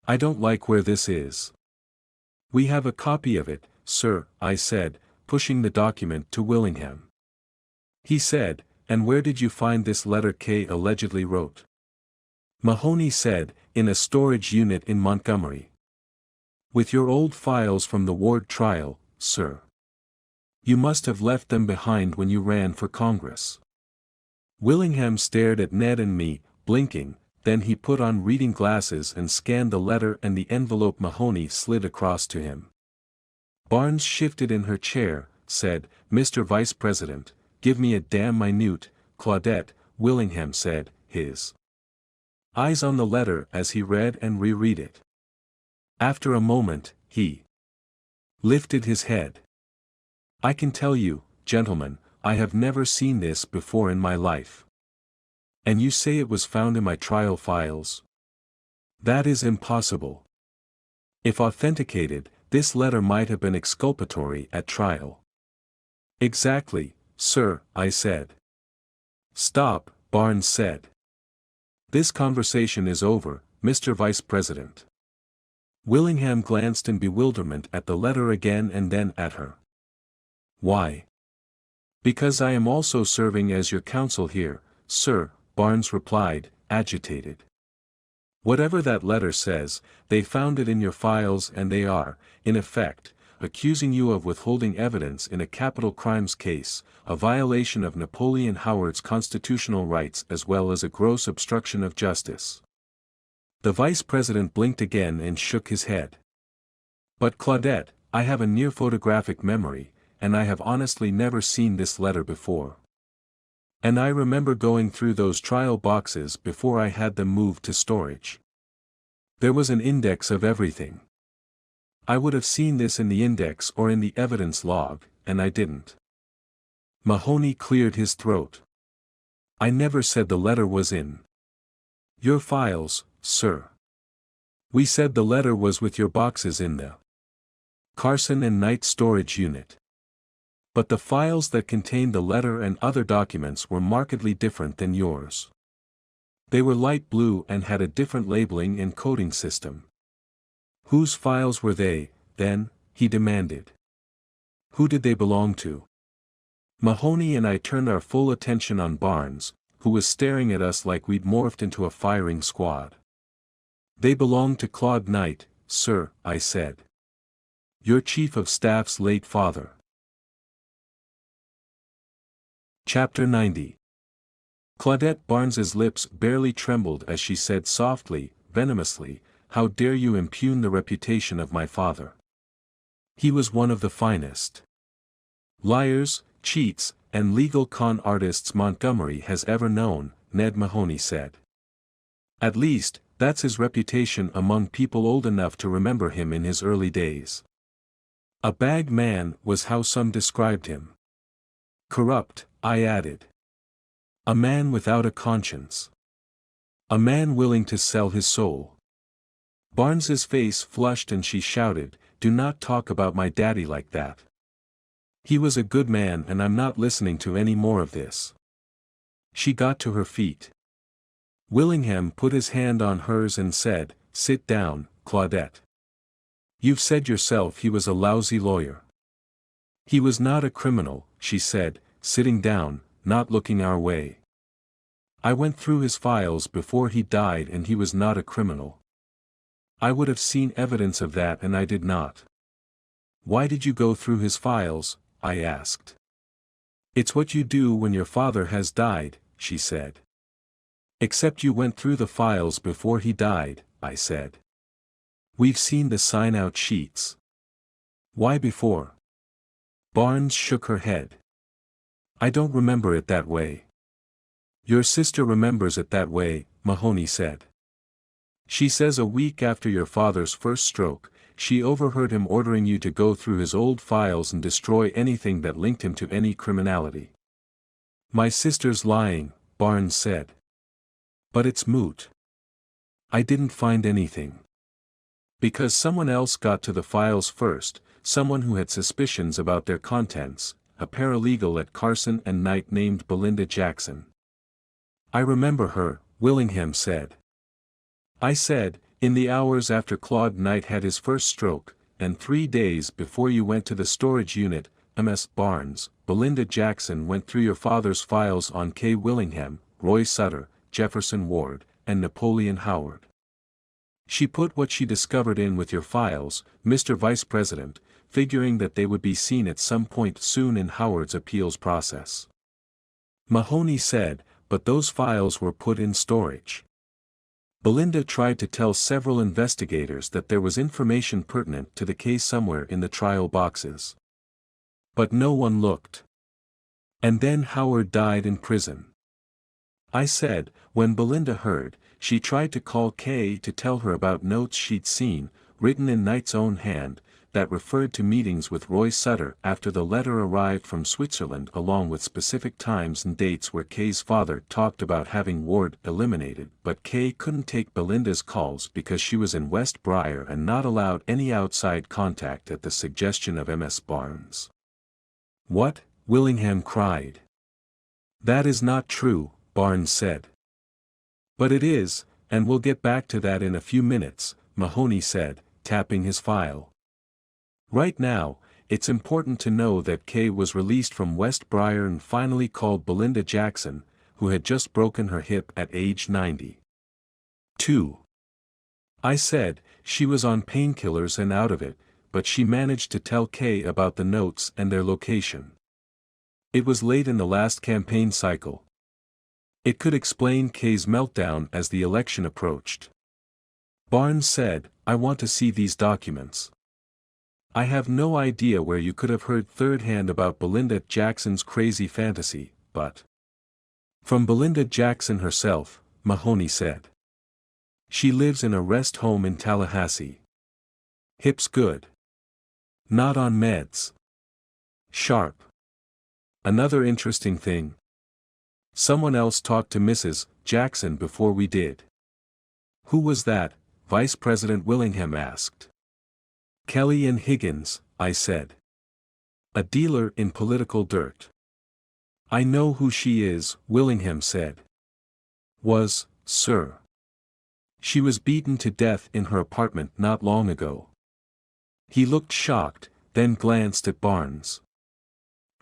Speaker 1: "I don't like where this is." "We have a copy of it, sir," I said, pushing the document to Willingham. He said, "And where did you find this letter Kay allegedly wrote?" Mahoney said, "In a storage unit in Montgomery. With your old files from the Ward trial, sir. You must have left them behind when you ran for Congress." Willingham stared at Ned and me, blinking, then he put on reading glasses and scanned the letter and the envelope Mahoney slid across to him. Barnes shifted in her chair, said, "Mr. Vice President, give me a damn minute." "Claudette," Willingham said, his eyes on the letter as he read and reread it. After a moment, he lifted his head. I can tell you, gentlemen, I have never seen this before in my life. And you say it was found in my trial files? That is impossible. If authenticated, this letter might have been exculpatory at trial. Exactly, sir, I said. Stop, Barnes said. This conversation is over, Mr. Vice President. Willingham glanced in bewilderment at the letter again and then at her. Why? Because I am also serving as your counsel here, sir, Barnes replied, agitated. Whatever that letter says, they found it in your files and they are, in effect, accusing you of withholding evidence in a capital crimes case, a violation of Napoleon Howard's constitutional rights as well as a gross obstruction of justice. The vice president blinked again and shook his head. But Claudette, I have a near photographic memory, and I have honestly never seen this letter before. And I remember going through those trial boxes before I had them moved to storage. There was an index of everything. I would have seen this in the index or in the evidence log, and I didn't. Mahoney cleared his throat. I never said the letter was in your files, sir. We said the letter was with your boxes in the Carson and Knight storage unit. But the files that contained the letter and other documents were markedly different than yours. They were light blue and had a different labeling and coding system. Whose files were they, then? He demanded. Who did they belong to? Mahoney and I turned our full attention on Barnes, who was staring at us like we'd morphed into a firing squad. They belonged to Claude Knight, sir, I said. Your chief of staff's late father. Chapter 90. Claudette Barnes's lips barely trembled as she said softly, venomously, "How dare you impugn the reputation of my father? He was one of the finest liars, cheats, and legal con artists Montgomery has ever known," Ned Mahoney said. "At least, that's his reputation among people old enough to remember him in his early days. A bag man was how some described him. Corrupt, I added. A man without a conscience. A man willing to sell his soul." Barnes's face flushed and she shouted, "Do not talk about my daddy like that. He was a good man and I'm not listening to any more of this." She got to her feet. Willingham put his hand on hers and said, "Sit down, Claudette. You've said yourself he was a lousy lawyer." "He was not a criminal," she said, sitting down, not looking our way. "I went through his files before he died and he was not a criminal. I would have seen evidence of that and I did not." "Why did you go through his files?" I asked. "It's what you do when your father has died," she said. "Except you went through the files before he died," I said. "We've seen the sign-out sheets." "Why before?" Barnes shook her head. "I don't remember it that way." "Your sister remembers it that way," Mahoney said. "She says a week after your father's first stroke, she overheard him ordering you to go through his old files and destroy anything that linked him to any criminality." "My sister's lying," Barnes said. "But it's moot. I didn't find anything. Because someone else got to the files first, someone who had suspicions about their contents, a paralegal at Carson and Knight named Belinda Jackson." "I remember her," Willingham said. "I said, in the hours after Claude Knight had his first stroke, and 3 days before you went to the storage unit, Ms. Barnes, Belinda Jackson went through your father's files on K. Willingham, Roy Sutter, Jefferson Ward, and Napoleon Howard. She put what she discovered in with your files, Mr. Vice President, figuring that they would be seen at some point soon in Howard's appeals process." Mahoney said, "But those files were put in storage." Belinda tried to tell several investigators that there was information pertinent to the case somewhere in the trial boxes. But no one looked. And then Howard died in prison. I said, when Belinda heard, she tried to call Kay to tell her about notes she'd seen, written in Knight's own hand, that referred to meetings with Roy Sutter after the letter arrived from Switzerland along with specific times and dates where Kay's father talked about having Ward eliminated, but Kay couldn't take Belinda's calls because she was in West Briar and not allowed any outside contact at the suggestion of Ms. Barnes. "What?" Willingham cried. "That is not true," Barnes said. "But it is, and we'll get back to that in a few minutes," Mahoney said, tapping his file. "Right now, it's important to know that Kay was released from West Briar and finally called Belinda Jackson, who had just broken her hip at age 90. 2. I said, she was on painkillers and out of it, but she managed to tell Kay about the notes and their location. It was late in the last campaign cycle. It could explain Kay's meltdown as the election approached." Barnes said, "I want to see these documents. I have no idea where you could have heard third-hand about Belinda Jackson's crazy fantasy, but..." "From Belinda Jackson herself," Mahoney said. "She lives in a rest home in Tallahassee. Hip's good. Not on meds. Sharp. Another interesting thing. Someone else talked to Mrs. Jackson before we did." "Who was that?" Vice President Willingham asked. "Kelly and Higgins," I said. "A dealer in political dirt." "I know who she is," Willingham said. "Was, sir. She was beaten to death in her apartment not long ago." He looked shocked, then glanced at Barnes.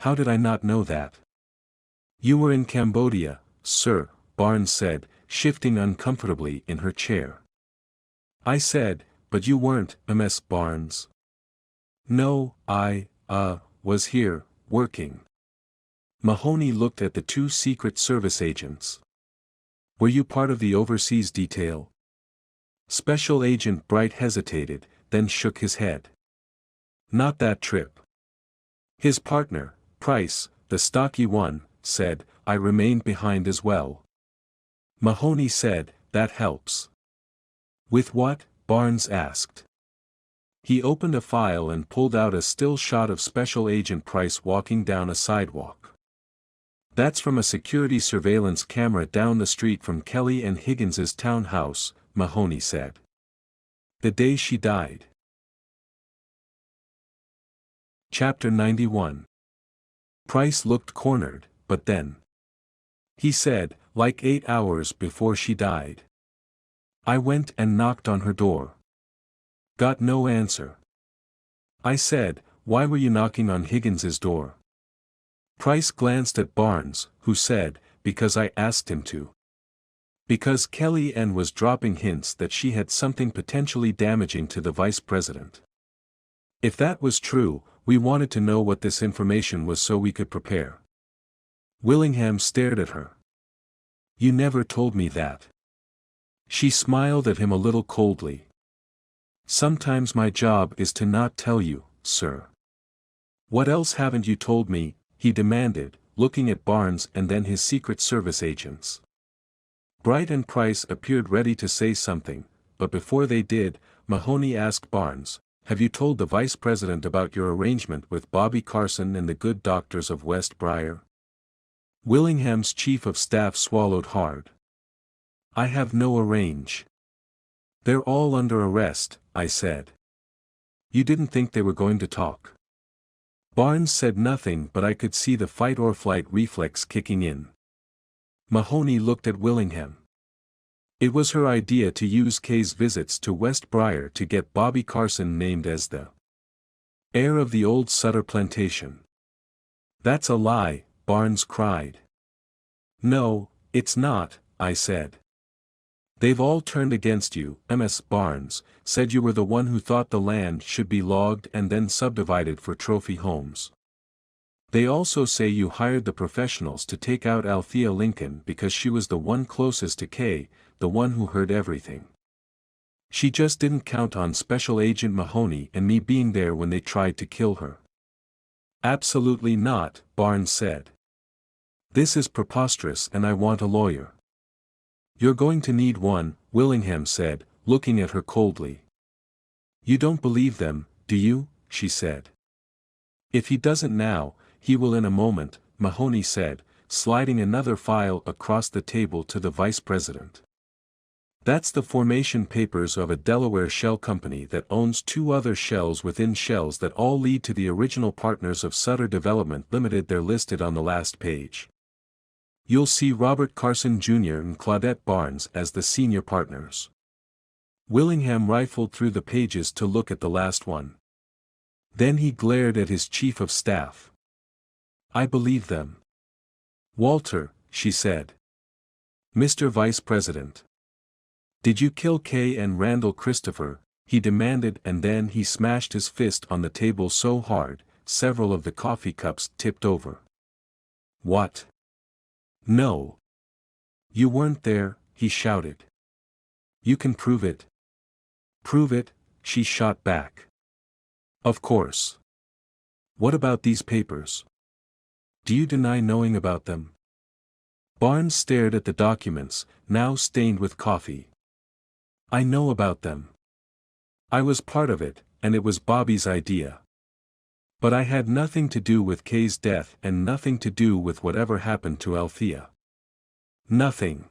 Speaker 1: "How did I not know that?" "You were in Cambodia, sir," Barnes said, shifting uncomfortably in her chair. I said, "But you weren't, Ms. Barnes." "No, I was here, working." Mahoney looked at the two Secret Service agents. "Were you part of the overseas detail?" Special Agent Bright hesitated, then shook his head. "Not that trip." His partner, Price, the stocky one, said, "I remained behind as well." Mahoney said, "That helps." "With what?" Barnes asked. He opened a file and pulled out a still shot of Special Agent Price walking down a sidewalk. "That's from a security surveillance camera down the street from Kelly and Higgins's townhouse," Mahoney said. "The day she died." Chapter 91. Price looked cornered, but then. He said, "Like 8 hours before she died. I went and knocked on her door. Got no answer." I said, "Why were you knocking on Higgins's door?" Price glanced at Barnes, who said, "Because I asked him to." Because Kelly Ann was dropping hints that she had something potentially damaging to the vice president. If that was true, we wanted to know what this information was so we could prepare. Willingham stared at her. "You never told me that." She smiled at him a little coldly. "Sometimes my job is to not tell you, sir." "What else haven't you told me?" he demanded, looking at Barnes and then his Secret Service agents. Bright and Price appeared ready to say something, but before they did, Mahoney asked Barnes, "Have you told the vice president about your arrangement with Bobby Carson and the good doctors of West Briar?" Willingham's chief of staff swallowed hard. "I have no arrange." "They're all under arrest," I said. "You didn't think they were going to talk?" Barnes said nothing, but I could see the fight-or-flight reflex kicking in. Mahoney looked at Willingham. It was her idea to use Kay's visits to West Briar to get Bobby Carson named as the heir of the old Sutter plantation. "That's a lie," Barnes cried. "No, it's not," I said. "They've all turned against you." Ms. Barnes said you were the one who thought the land should be logged and then subdivided for trophy homes. They also say you hired the professionals to take out Althea Lincoln because she was the one closest to Kay, the one who heard everything. She just didn't count on Special Agent Mahoney and me being there when they tried to kill her. "Absolutely not," Barnes said. "This is preposterous and I want a lawyer." "You're going to need one," Willingham said, looking at her coldly. "You don't believe them, do you?" she said. If he doesn't now, he will in a moment, Mahoney said, sliding another file across the table to the vice president. That's the formation papers of a Delaware shell company that owns 2 other shells within shells that all lead to the original partners of Sutter Development Limited. They're listed on the last page. You'll see Robert Carson Jr. and Claudette Barnes as the senior partners. Willingham rifled through the pages to look at the last one. Then he glared at his chief of staff. I believe them. Walter, she said. Mr. Vice President. Did you kill Kay and Randall Christopher? He demanded, and then he smashed his fist on the table so hard, several of the coffee cups tipped over. What? No. You weren't there, he shouted. You can prove it. Prove it, she shot back. Of course. What about these papers? Do you deny knowing about them? Barnes stared at the documents, now stained with coffee. I know about them. I was part of it, and it was Bobby's idea. But I had nothing to do with Kay's death and nothing to do with whatever happened to Althea. Nothing.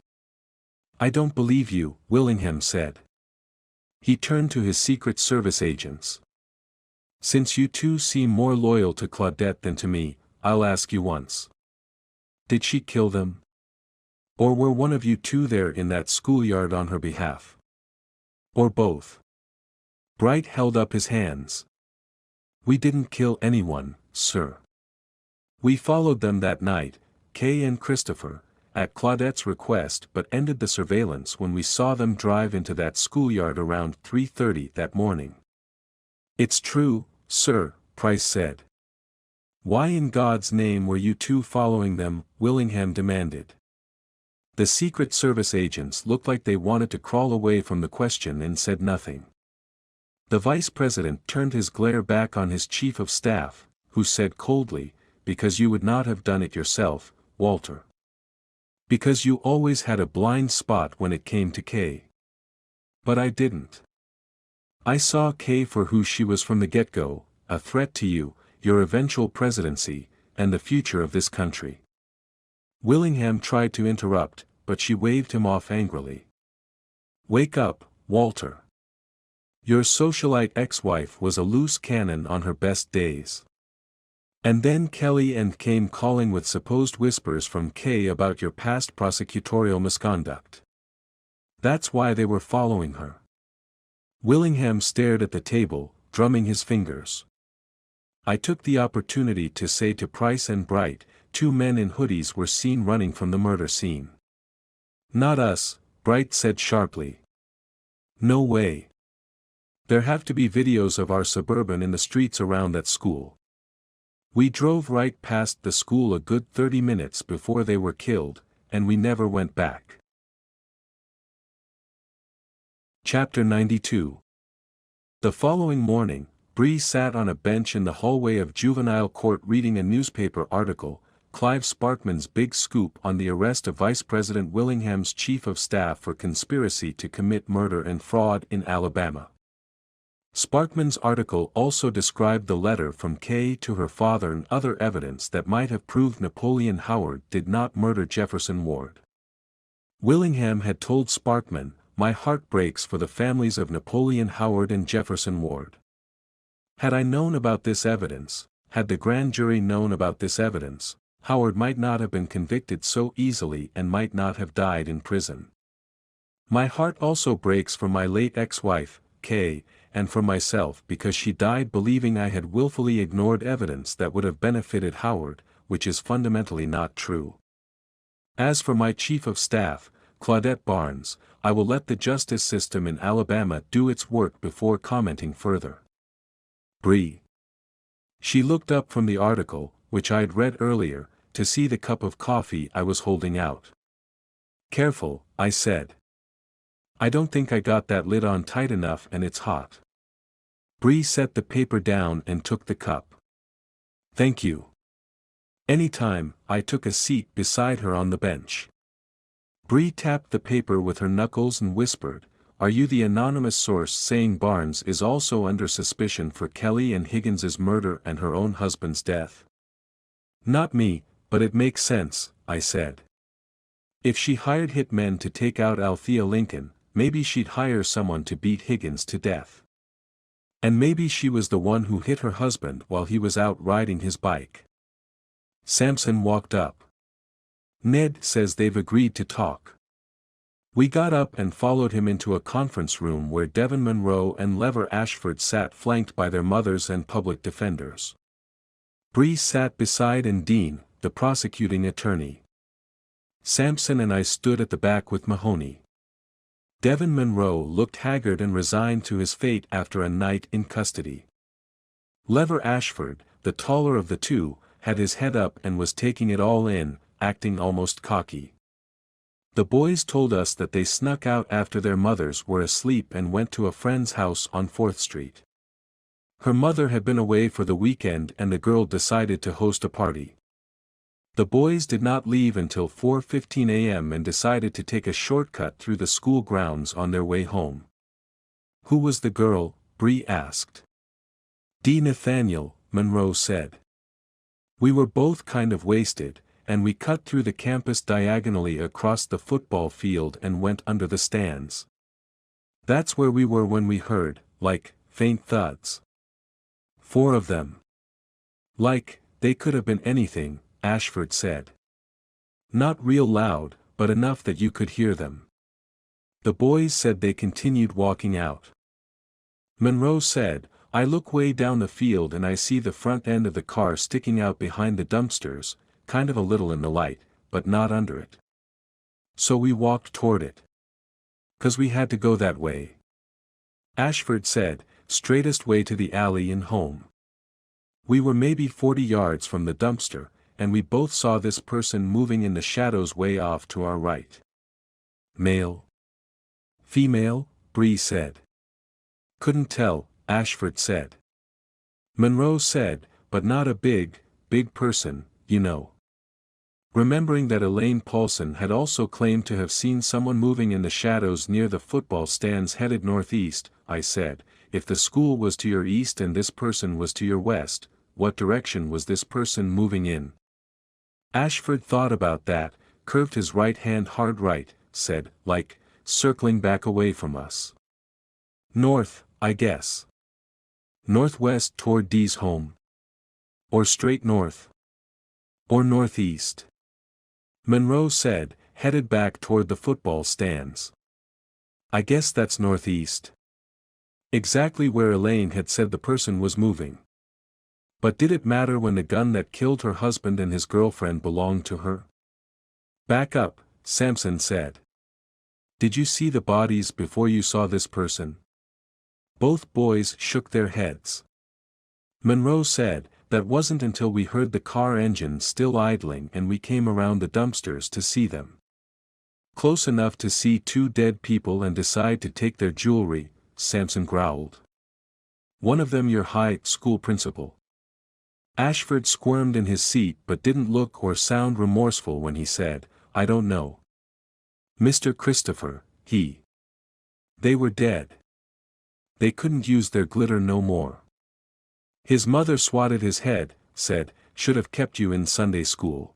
Speaker 1: I don't believe you, Willingham said. He turned to his Secret Service agents. Since you two seem more loyal to Claudette than to me, I'll ask you once. Did she kill them? Or were one of you two there in that schoolyard on her behalf? Or both? Bright held up his hands. We didn't kill anyone, sir. We followed them that night, Kay and Christopher, at Claudette's request, but ended the surveillance when we saw them drive into that schoolyard around 3:30 that morning. It's true, sir, Price said. Why in God's name were you two following them? Willingham demanded. The Secret Service agents looked like they wanted to crawl away from the question and said nothing. The vice president turned his glare back on his chief of staff, who said coldly, because you would not have done it yourself, Walter. Because you always had a blind spot when it came to Kay. But I didn't. I saw Kay for who she was from the get-go, a threat to you, your eventual presidency, and the future of this country. Willingham tried to interrupt, but she waved him off angrily. Wake up, Walter. Your socialite ex-wife was a loose cannon on her best days. And then Kelly and came calling with supposed whispers from Kay about your past prosecutorial misconduct. That's why they were following her. Willingham stared at the table, drumming his fingers. I took the opportunity to say to Price and Bright, 2 men in hoodies were seen running from the murder scene. Not us, Bright said sharply. No way. There have to be videos of our Suburban in the streets around that school. We drove right past the school a good 30 minutes before they were killed, and we never went back. Chapter 92. The following morning, Bree sat on a bench in the hallway of juvenile court reading a newspaper article, Clive Sparkman's big scoop on the arrest of Vice President Willingham's chief of staff for conspiracy to commit murder and fraud in Alabama. Sparkman's article also described the letter from Kay to her father and other evidence that might have proved Napoleon Howard did not murder Jefferson Ward. Willingham had told Sparkman, my heart breaks for the families of Napoleon Howard and Jefferson Ward. Had I known about this evidence, had the grand jury known about this evidence, Howard might not have been convicted so easily and might not have died in prison. My heart also breaks for my late ex-wife, Kay, and for myself because she died believing I had willfully ignored evidence that would have benefited Howard, which is fundamentally not true. As for my chief of staff, Claudette Barnes, I will let the justice system in Alabama do its work before commenting further. Bree. She looked up from the article, which I'd read earlier, to see the cup of coffee I was holding out. Careful, I said. I don't think I got that lid on tight enough and it's hot. Bree set the paper down and took the cup. Thank you. Anytime. I took a seat beside her on the bench. Bree tapped the paper with her knuckles and whispered, are you the anonymous source saying Barnes is also under suspicion for Kelly and Higgins's murder and her own husband's death? Not me, but it makes sense, I said. If she hired hitmen to take out Althea Lincoln, maybe she'd hire someone to beat Higgins to death. And maybe she was the one who hit her husband while he was out riding his bike. Sampson walked up. Ned says they've agreed to talk. We got up and followed him into a conference room where Devin Monroe and Lever Ashford sat flanked by their mothers and public defenders. Bree sat beside and Dean, the prosecuting attorney. Sampson and I stood at the back with Mahoney. Devin Monroe looked haggard and resigned to his fate after a night in custody. Lever Ashford, the taller of the two, had his head up and was taking it all in, acting almost cocky. The boys told us that they snuck out after their mothers were asleep and went to a friend's house on 4th Street. Her mother had been away for the weekend and the girl decided to host a party. The boys did not leave until 4:15 a.m. and decided to take a shortcut through the school grounds on their way home. Who was the girl? Bree asked. D. Nathaniel, Monroe said. We were both kind of wasted, and we cut through the campus diagonally across the football field and went under the stands. That's where we were when we heard, like, faint thuds. 4 of them. Like, they could have been anything, Ashford said. Not real loud, but enough that you could hear them. The boys said they continued walking out. Monroe said, I look way down the field and I see the front end of the car sticking out behind the dumpsters, kind of a little in the light, but not under it. So we walked toward it. 'Cause we had to go that way. Ashford said, straightest way to the alley and home. We were maybe 40 yards from the dumpster, and we both saw this person moving in the shadows way off to our right. Male? Female? Bree said. Couldn't tell, Ashford said. Monroe said, but not a big person, you know. Remembering that Elaine Paulson had also claimed to have seen someone moving in the shadows near the football stands headed northeast, I said, if the school was to your east and this person was to your west, what direction was this person moving in? Ashford thought about that, curved his right hand hard right, said, like, circling back away from us. North, I guess. Northwest toward Dee's home. Or straight north. Or northeast. Monroe said, headed back toward the football stands. I guess that's northeast. Exactly where Elaine had said the person was moving. But did it matter when the gun that killed her husband and his girlfriend belonged to her? Back up, Sampson said. Did you see the bodies before you saw this person? Both boys shook their heads. Monroe said, that wasn't until we heard the car engine still idling and we came around the dumpsters to see them. Close enough to see 2 dead people and decide to take their jewelry, Sampson growled. One of them your high school principal. Ashford squirmed in his seat but didn't look or sound remorseful when he said, I don't know. Mr. Christopher, They were dead. They couldn't use their glitter no more. His mother swatted his head, said, should have kept you in Sunday school.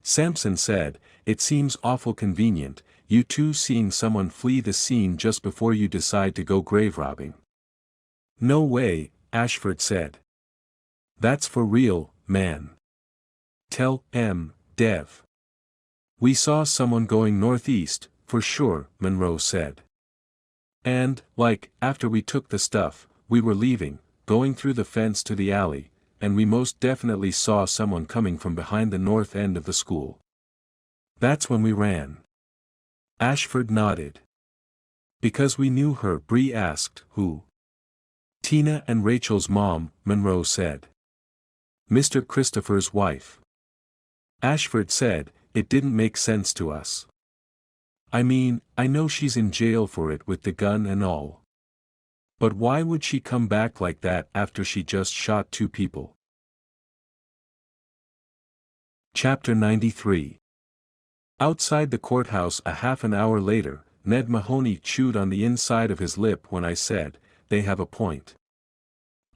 Speaker 1: Sampson said, it seems awful convenient, you two seeing someone flee the scene just before you decide to go grave robbing. No way, Ashford said. That's for real, man. Tell Dev. We saw someone going northeast, for sure, Monroe said. And, like, after we took the stuff, we were leaving, going through the fence to the alley, and we most definitely saw someone coming from behind the north end of the school. That's when we ran. Ashford nodded. Because we knew her, Bree asked, who? Tina and Rachel's mom, Monroe said. Mr. Christopher's wife. Ashford said, it didn't make sense to us. I mean, I know she's in jail for it with the gun and all. But why would she come back like that after she just shot 2 people? Chapter 93. Outside the courthouse a half an hour later, Ned Mahoney chewed on the inside of his lip when I said, "They have a point."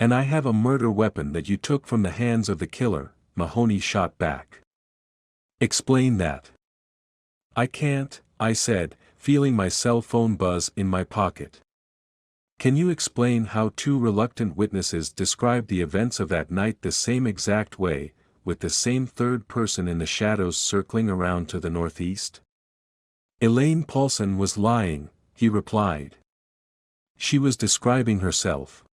Speaker 1: "And I have a murder weapon that you took from the hands of the killer," Mahoney shot back. "Explain that." "I can't," I said, feeling my cell phone buzz in my pocket. "Can you explain how two reluctant witnesses described the events of that night the same exact way, with the same third person in the shadows circling around to the northeast?" "Elaine Paulson was lying," he replied. "She was describing herself.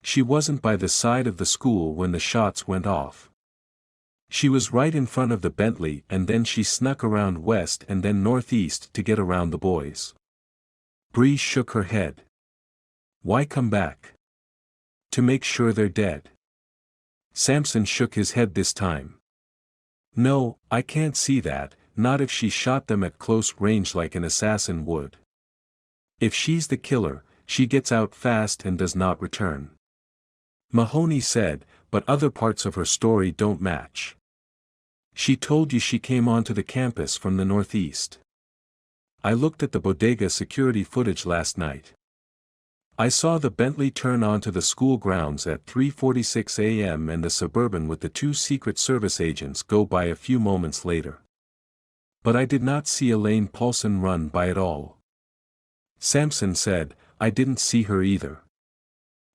Speaker 1: She wasn't by the side of the school when the shots went off. She was right in front of the Bentley, and then she snuck around west and then northeast to get around the boys." Bree shook her head. "Why come back? To make sure they're dead?" Sampson shook his head this time. "No, I can't see that, not if she shot them at close range like an assassin would. If she's the killer, she gets out fast and does not return." Mahoney said, "But other parts of her story don't match. She told you she came onto the campus from the northeast. I looked at the bodega security footage last night. I saw the Bentley turn onto the school grounds at 3:46 a.m. and the Suburban with the two Secret Service agents go by a few moments later. But I did not see Elaine Paulson run by at all." Sampson said, "I didn't see her either."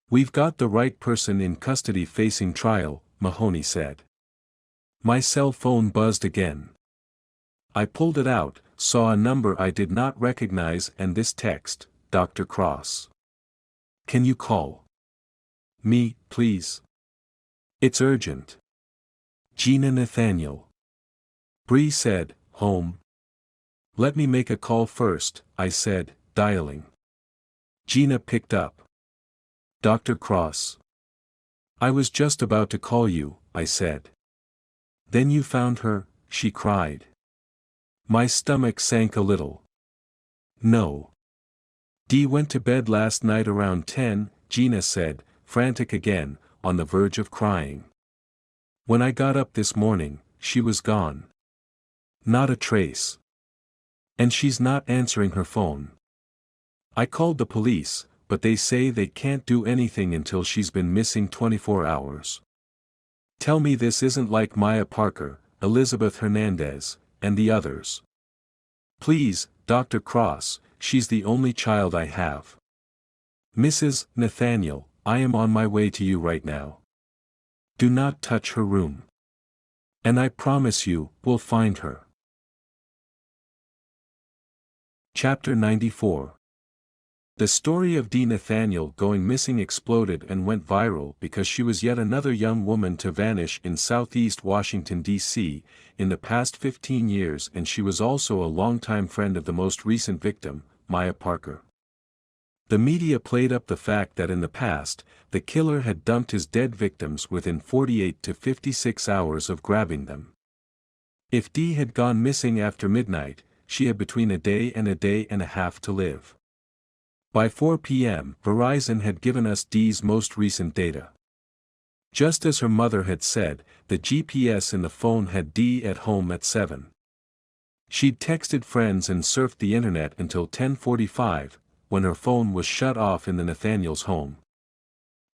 Speaker 1: "We've got the right person in custody facing trial," Mahoney said. My cell phone buzzed again. I pulled it out, saw a number I did not recognize and this text, "Dr. Cross. Can you call me, please? It's urgent. Gina Nathaniel." Bree said, "Home." "Let me make a call first," I said, dialing. Gina picked up. "Dr. Cross. I was just about to call you," I said. "Then you found her?" she cried. My stomach sank a little. "No. Dee went to bed last night around 10, Gina said, frantic again, on the verge of crying. "When I got up this morning, she was gone. Not a trace. And she's not answering her phone. I called the police, but they say they can't do anything until she's been missing 24 hours. Tell me this isn't like Maya Parker, Elizabeth Hernandez, and the others. Please, Dr. Cross, she's the only child I have. Mrs. Nathaniel, I am on my way to you right now. Do not touch her room. And I promise you, we'll find her." Chapter 94. The story of Dee Nathaniel going missing exploded and went viral because she was yet another young woman to vanish in southeast Washington, D.C., in the past 15 years, and she was also a longtime friend of the most recent victim, Maya Parker. The media played up the fact that in the past, the killer had dumped his dead victims within 48 to 56 hours of grabbing them. If Dee had gone missing after midnight, she had between a day and a half to live. By 4 p.m., Verizon had given us Dee's most recent data. Just as her mother had said, the GPS in the phone had Dee at home at 7. She'd texted friends and surfed the internet until 10:45, when her phone was shut off in the Nathaniel's home.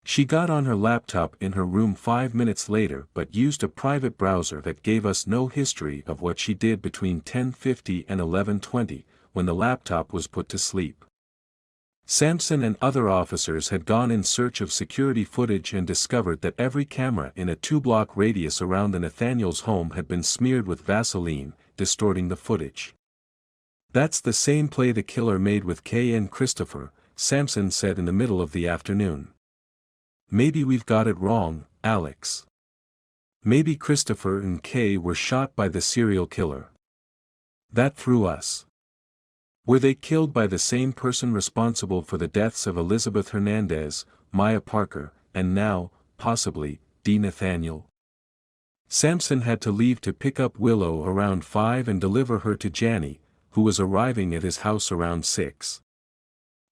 Speaker 1: She got on her laptop in her room 5 minutes later but used a private browser that gave us no history of what she did between 10:50 and 11:20, when the laptop was put to sleep. Sampson and other officers had gone in search of security footage and discovered that every camera in a 2-block radius around the Nathaniel's home had been smeared with Vaseline, distorting the footage. "That's the same play the killer made with Kay and Christopher," Sampson said in the middle of the afternoon. "Maybe we've got it wrong, Alex. Maybe Christopher and Kay were shot by the serial killer. That threw us. Were they killed by the same person responsible for the deaths of Elizabeth Hernandez, Maya Parker, and now, possibly, Dee Nathaniel?" Sampson had to leave to pick up Willow around 5 and deliver her to Janny, who was arriving at his house around 6.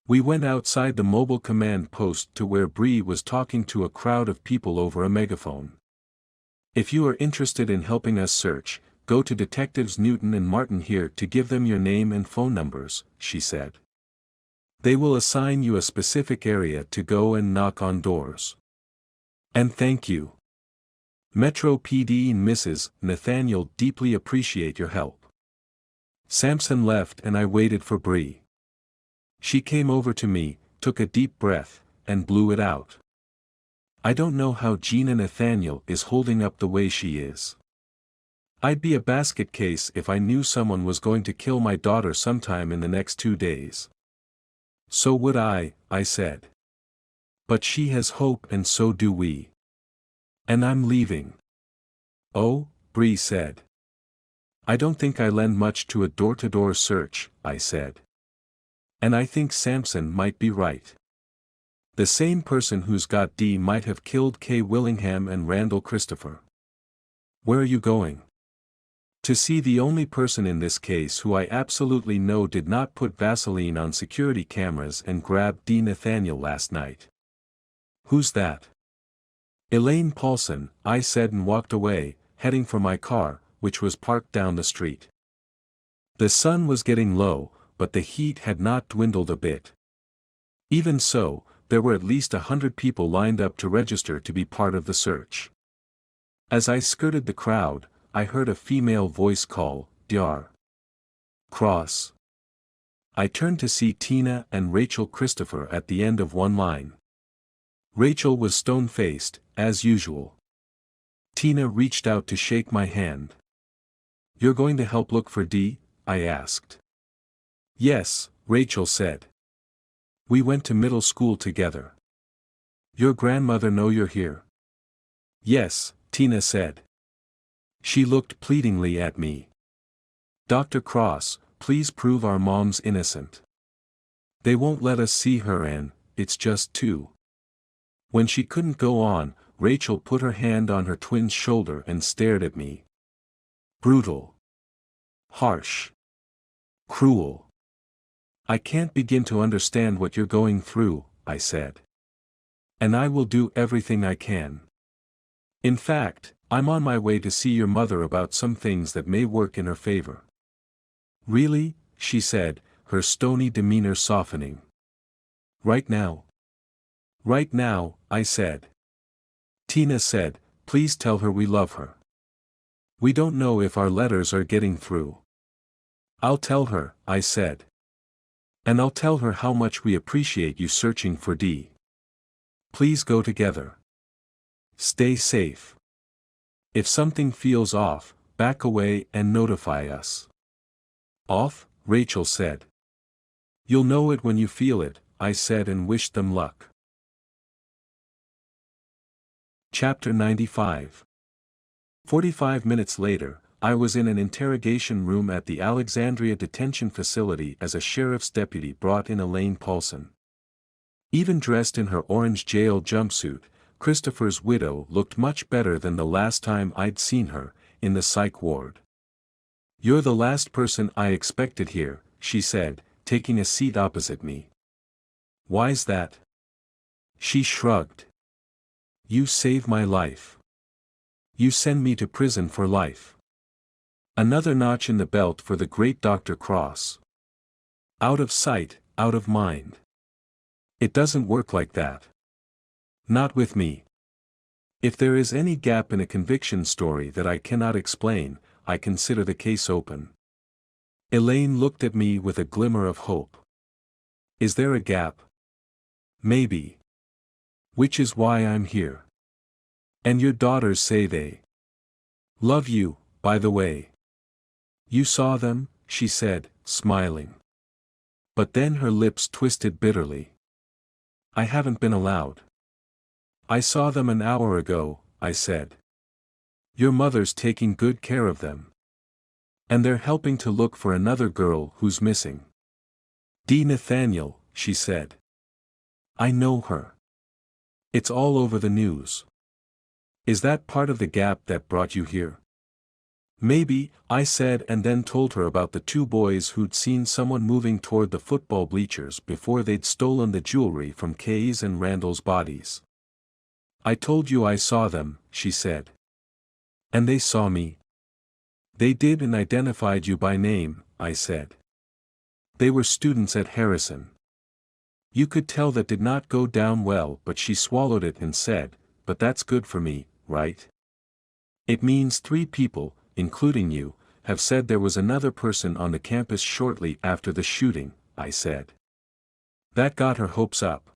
Speaker 1: We went outside the mobile command post to where Bree was talking to a crowd of people over a megaphone. "If you are interested in helping us search, go to Detectives Newton and Martin here to give them your name and phone numbers, she said. They will assign you a specific area to go and knock on doors. And thank you. Metro PD and Mrs. Nathaniel deeply appreciate your help. Samson left and I waited for Bree. She came over to me, took a deep breath, and blew it out. I don't know how Gina Nathaniel is holding up the way she is. I'd be a basket case if I knew someone was going to kill my daughter sometime in the next 2 days. So would I said. But she has hope and so do we. And I'm leaving. Oh, Bree said. I don't think I lend much to a door-to-door search, I said. And I think Samson might be right. The same person who's got D might have killed Kay Willingham and Randall Christopher. Where are you going? To see the only person in this case who I absolutely know did not put Vaseline on security cameras and grab D. Nathaniel last night. Who's that? Elaine Paulson, I said and walked away, heading for my car, which was parked down the street. The sun was getting low, but the heat had not dwindled a bit. Even so, there were at least 100 people lined up to register to be part of the search. As I skirted the crowd, I heard a female voice call, Dr. Cross. I turned to see Tina and Rachel Christopher at the end of one line. Rachel was stone-faced, as usual. Tina reached out to shake my hand. You're going to help look for D? I asked. Yes, Rachel said. We went to middle school together. Your grandmother know you're here? Yes, Tina said. She looked pleadingly at me. Dr. Cross, please prove our mom's innocent. They won't let us see her and, it's just too. When she couldn't go on, Rachel put her hand on her twin's shoulder and stared at me. Brutal. Harsh. Cruel. I can't begin to understand what you're going through, I said. And I will do everything I can. In fact, I'm on my way to see your mother about some things that may work in her favor. Really? She said, her stony demeanor softening. Right now? Right now, I said. Tina said, please tell her we love her. We don't know if our letters are getting through. I'll tell her, I said. And I'll tell her how much we appreciate you searching for D. Please go together. Stay safe. If something feels off, back away and notify us. Off? Rachel said. You'll know it when you feel it, I said and wished them luck. Chapter 95. 45 minutes later, I was in an interrogation room at the Alexandria Detention Facility as a sheriff's deputy brought in Elaine Paulson. Even dressed in her orange jail jumpsuit, Christopher's widow looked much better than the last time I'd seen her, in the psych ward. You're the last person I expected here, she said, taking a seat opposite me. Why's that? She shrugged. You save my life. You send me to prison for life. Another notch in the belt for the great Dr. Cross. Out of sight, out of mind. It doesn't work like that. Not with me. If there is any gap in a conviction story that I cannot explain, I consider the case open. Elaine looked at me with a glimmer of hope. Is there a gap? Maybe. Which is why I'm here. And your daughters say they love you, by the way. You saw them, she said, smiling. But then her lips twisted bitterly. I haven't been allowed. I saw them an hour ago, I said. Your mother's taking good care of them. And they're helping to look for another girl who's missing. D. Nathaniel, she said. I know her. It's all over the news. Is that part of the gap that brought you here? Maybe, I said and then told her about the two boys who'd seen someone moving toward the football bleachers before they'd stolen the jewelry from Kay's and Randall's bodies. I told you I saw them, she said. And they saw me. They did and identified you by name, I said. They were students at Harrison. You could tell that did not go down well, but she swallowed it and said, but that's good for me, right? It means 3 people, including you, have said there was another person on the campus shortly after the shooting, I said. That got her hopes up.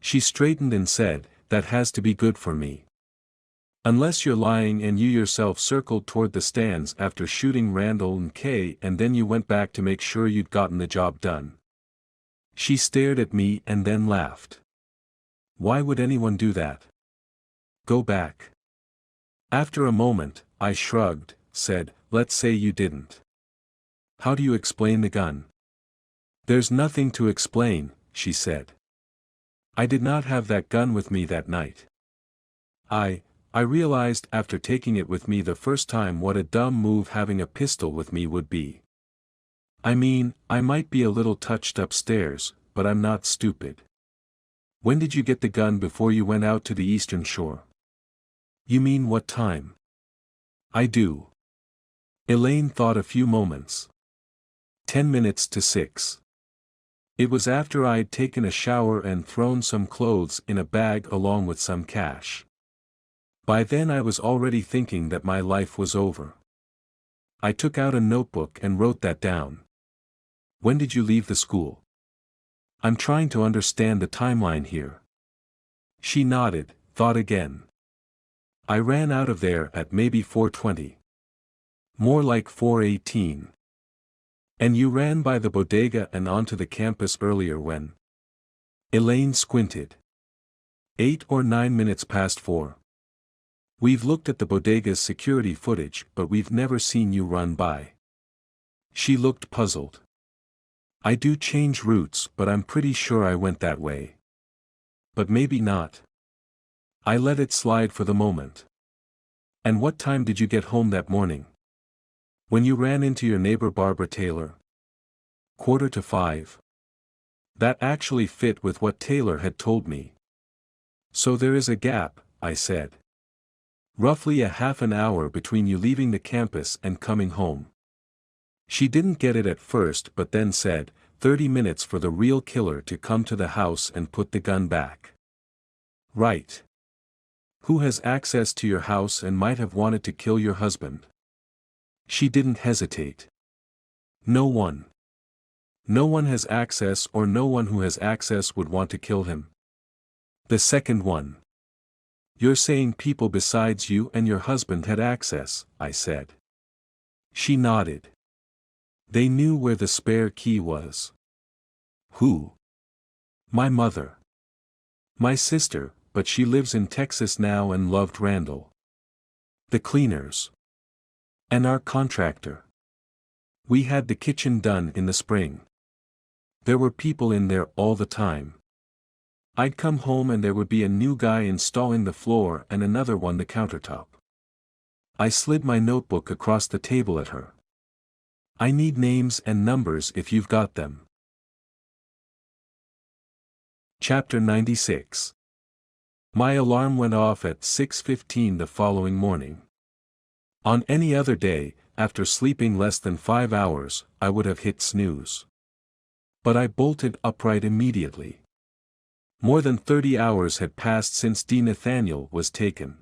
Speaker 1: She straightened and said, that has to be good for me. Unless you're lying and you yourself circled toward the stands after shooting Randall and Kay and then you went back to make sure you'd gotten the job done. She stared at me and then laughed. Why would anyone do that? Go back. After a moment, I shrugged, said, let's say you didn't. How do you explain the gun? There's nothing to explain, she said. I did not have that gun with me that night. I realized after taking it with me the first time what a dumb move having a pistol with me would be. I mean, I might be a little touched upstairs, but I'm not stupid. When did you get the gun before you went out to the Eastern Shore? You mean what time? I do. Elaine thought a few moments. 10 minutes to 6. It was after I'd taken a shower and thrown some clothes in a bag along with some cash. By then I was already thinking that my life was over. I took out a notebook and wrote that down. When did you leave the school? I'm trying to understand the timeline here. She nodded, thought again. I ran out of there at maybe 4:20. More like 4:18. And you ran by the bodega and onto the campus earlier when? Elaine squinted. 8 or 9 minutes past 4. We've looked at the bodega's security footage, but we've never seen you run by. She looked puzzled. I do change routes, but I'm pretty sure I went that way. But maybe not. I let it slide for the moment. And what time did you get home that morning? When you ran into your neighbor Barbara Taylor? 4:45. That actually fit with what Taylor had told me. So there is a gap, I said. Roughly a half an hour between you leaving the campus and coming home. She didn't get it at first but then said, 30 minutes for the real killer to come to the house and put the gun back. Right. Who has access to your house and might have wanted to kill your husband? She didn't hesitate. No one. No one has access, or no one who has access would want to kill him. The second one. You're saying people besides you and your husband had access, I said. She nodded. They knew where the spare key was. Who? My mother. My sister, but she lives in Texas now and loved Randall. The cleaners. And our contractor. We had the kitchen done in the spring. There were people in there all the time. I'd come home and there would be a new guy installing the floor and another one the countertop. I slid my notebook across the table at her. I need names and numbers if you've got them. Chapter 96. My alarm went off at 6:15 the following morning. On any other day, after sleeping less than 5 hours, I would have hit snooze. But I bolted upright immediately. More than 30 hours had passed since D. Nathaniel was taken.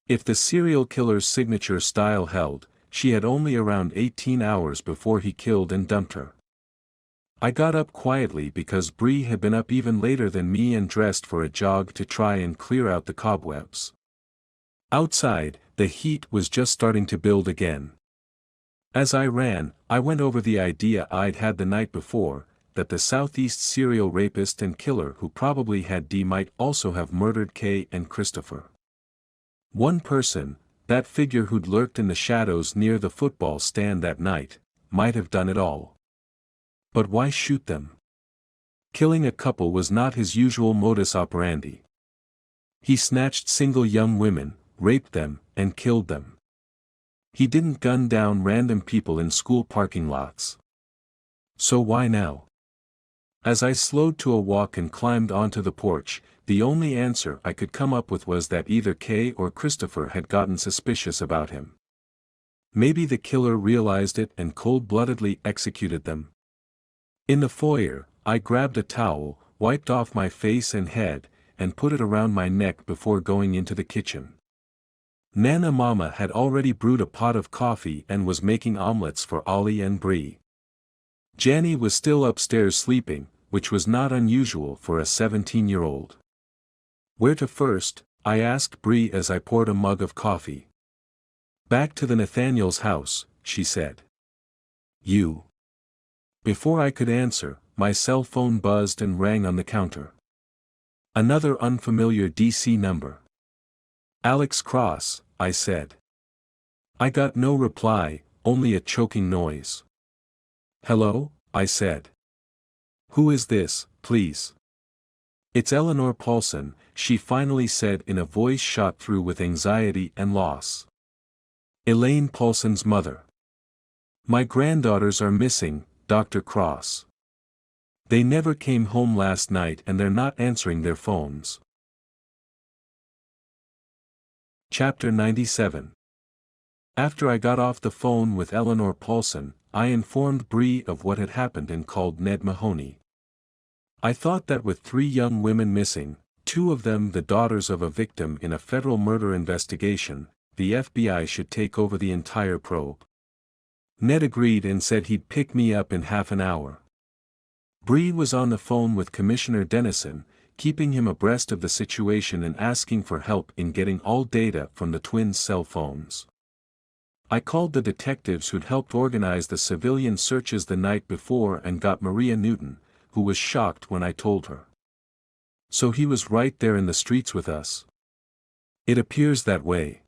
Speaker 1: If the serial killer's signature style held, she had only around 18 hours before he killed and dumped her. I got up quietly because Bree had been up even later than me and dressed for a jog to try and clear out the cobwebs. Outside, the heat was just starting to build again. As I ran, I went over the idea I'd had the night before, that the Southeast serial rapist and killer who probably had D might also have murdered Kay and Christopher. One person, that figure who'd lurked in the shadows near the football stand that night, might have done it all. But why shoot them? Killing a couple was not his usual modus operandi. He snatched single young women, raped them, and killed them. He didn't gun down random people in school parking lots. So why now? As I slowed to a walk and climbed onto the porch, the only answer I could come up with was that either Kay or Christopher had gotten suspicious about him. Maybe the killer realized it and cold-bloodedly executed them. In the foyer, I grabbed a towel, wiped off my face and head, and put it around my neck before going into the kitchen. Nana Mama had already brewed a pot of coffee and was making omelets for Ollie and Bree. Janny was still upstairs sleeping, which was not unusual for a 17-year-old. Where to first? I asked Bree as I poured a mug of coffee. Back to the Nathaniel's house, she said. You. Before I could answer, my cell phone buzzed and rang on the counter. Another unfamiliar DC number. Alex Cross, I said. I got no reply, only a choking noise. Hello, I said. Who is this, please? It's Eleanor Paulson, she finally said in a voice shot through with anxiety and loss. Elaine Paulson's mother. My granddaughters are missing, Dr. Cross. They never came home last night and they're not answering their phones. Chapter 97. After I got off the phone with Eleanor Paulson, I informed Bree of what had happened and called Ned Mahoney. I thought that with 3 young women missing, 2 of them the daughters of a victim in a federal murder investigation, the FBI should take over the entire probe. Ned agreed and said he'd pick me up in half an hour. Bree was on the phone with Commissioner Dennison, keeping him abreast of the situation and asking for help in getting all data from the twins' cell phones. I called the detectives who'd helped organize the civilian searches the night before and got Maria Newton, who was shocked when I told her. So he was right there in the streets with us. It appears that way.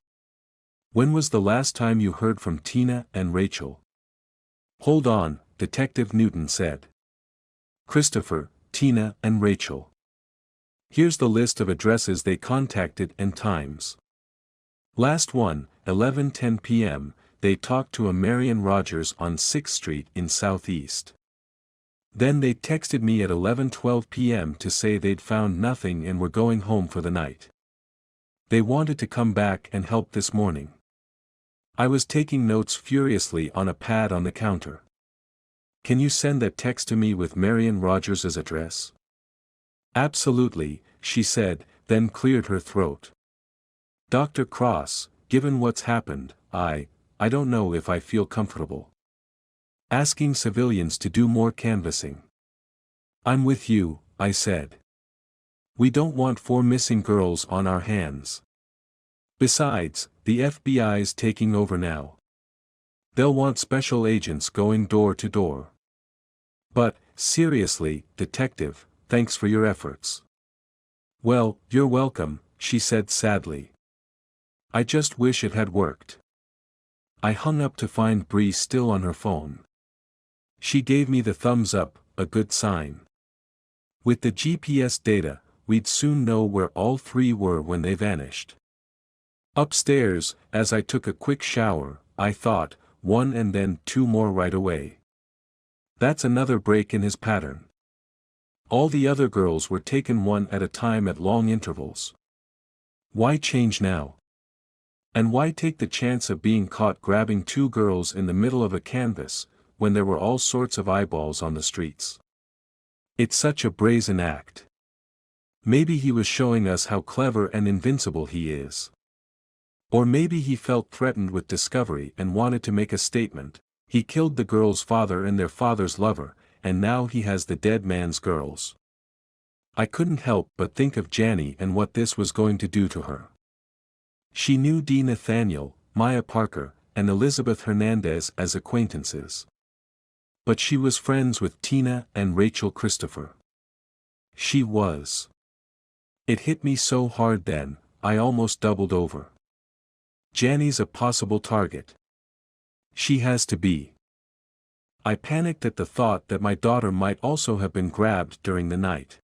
Speaker 1: When was the last time you heard from Tina and Rachel? Hold on, Detective Newton said. Christopher, Tina and Rachel. Here's the list of addresses they contacted and times. Last one, 11:10 p.m., they talked to a Marion Rogers on 6th Street in Southeast. Then they texted me at 11:12 p.m. to say they'd found nothing and were going home for the night. They wanted to come back and help this morning. I was taking notes furiously on a pad on the counter. Can you send that text to me with Marion Rogers' address? Absolutely, she said, then cleared her throat. Dr. Cross, given what's happened, I don't know if I feel comfortable asking civilians to do more canvassing. I'm with you, I said. We don't want 4 missing girls on our hands. Besides, the FBI's taking over now. They'll want special agents going door to door. But, seriously, Detective, thanks for your efforts. Well, you're welcome, she said sadly. I just wish it had worked. I hung up to find Bree still on her phone. She gave me the thumbs up, a good sign. With the GPS data, we'd soon know where all 3 were when they vanished. Upstairs, as I took a quick shower, I thought, 1 and then 2 more right away. That's another break in his pattern. All the other girls were taken one at a time at long intervals. Why change now? And why take the chance of being caught grabbing 2 girls in the middle of a canvas, when there were all sorts of eyeballs on the streets? It's such a brazen act. Maybe he was showing us how clever and invincible he is. Or maybe he felt threatened with discovery and wanted to make a statement. He killed the girl's father and their father's lover, and now he has the dead man's girls. I couldn't help but think of Janny and what this was going to do to her. She knew Dee Nathaniel, Maya Parker, and Elizabeth Hernandez as acquaintances. But she was friends with Tina and Rachel Christopher. She was. It hit me so hard then, I almost doubled over. Janny's a possible target. She has to be. I panicked at the thought that my daughter might also have been grabbed during the night.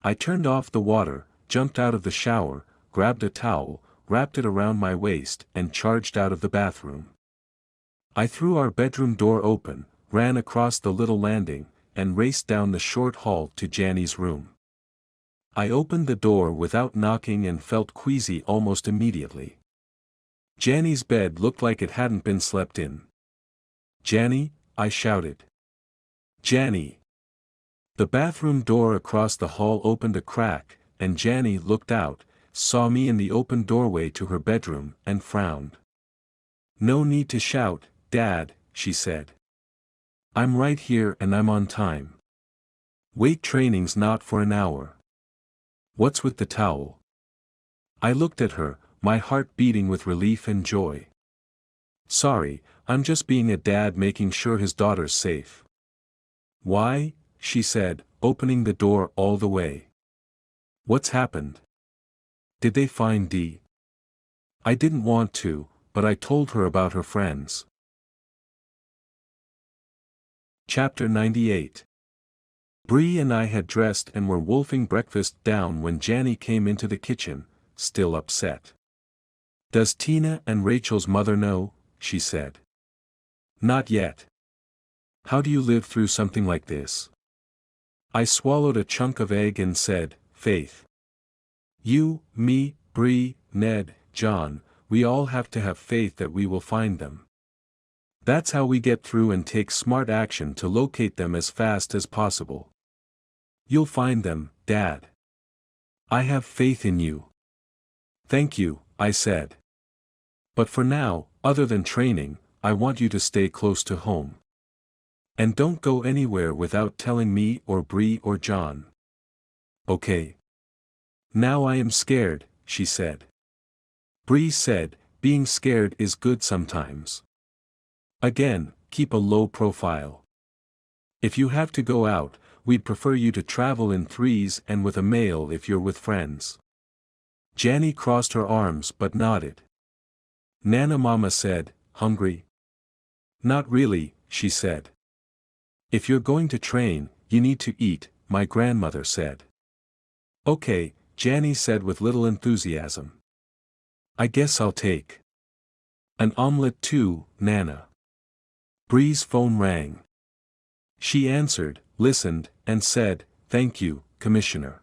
Speaker 1: I turned off the water, jumped out of the shower, grabbed a towel, wrapped it around my waist and charged out of the bathroom. I threw our bedroom door open, ran across the little landing, and raced down the short hall to Janny's room. I opened the door without knocking and felt queasy almost immediately. Janny's bed looked like it hadn't been slept in. "Janny," I shouted. "Janny." The bathroom door across the hall opened a crack, and Janny looked out, saw me in the open doorway to her bedroom, and frowned. "No need to shout, Dad," she said. "I'm right here and I'm on time. Weight training's not for an hour. What's with the towel?" I looked at her, my heart beating with relief and joy. "Sorry, I'm just being a dad making sure his daughter's safe." "Why?" she said, opening the door all the way. "What's happened? Did they find Dee?" I didn't want to, but I told her about her friends. Chapter 98. Bree and I had dressed and were wolfing breakfast down when Janny came into the kitchen, still upset. "Does Tina and Rachel's mother know?" she said. "Not yet. How do you live through something like this?" I swallowed a chunk of egg and said, "Faith. You, me, Bree, Ned, John, we all have to have faith that we will find them. That's how we get through and take smart action to locate them as fast as possible." "You'll find them, Dad. I have faith in you." "Thank you," I said. "But for now, other than training, I want you to stay close to home. And don't go anywhere without telling me or Bree or John." "Okay." "Now I am scared," she said. Bree said, "Being scared is good sometimes. Again, keep a low profile. If you have to go out, we'd prefer you to travel in threes and with a male if you're with friends." Janny crossed her arms but nodded. Nana Mama said, "Hungry?" "Not really," she said. "If you're going to train, you need to eat," my grandmother said. "Okay," Janny said with little enthusiasm. "I guess I'll take an omelette too, Nana." Bree's phone rang. She answered, listened, and said, "Thank you, Commissioner.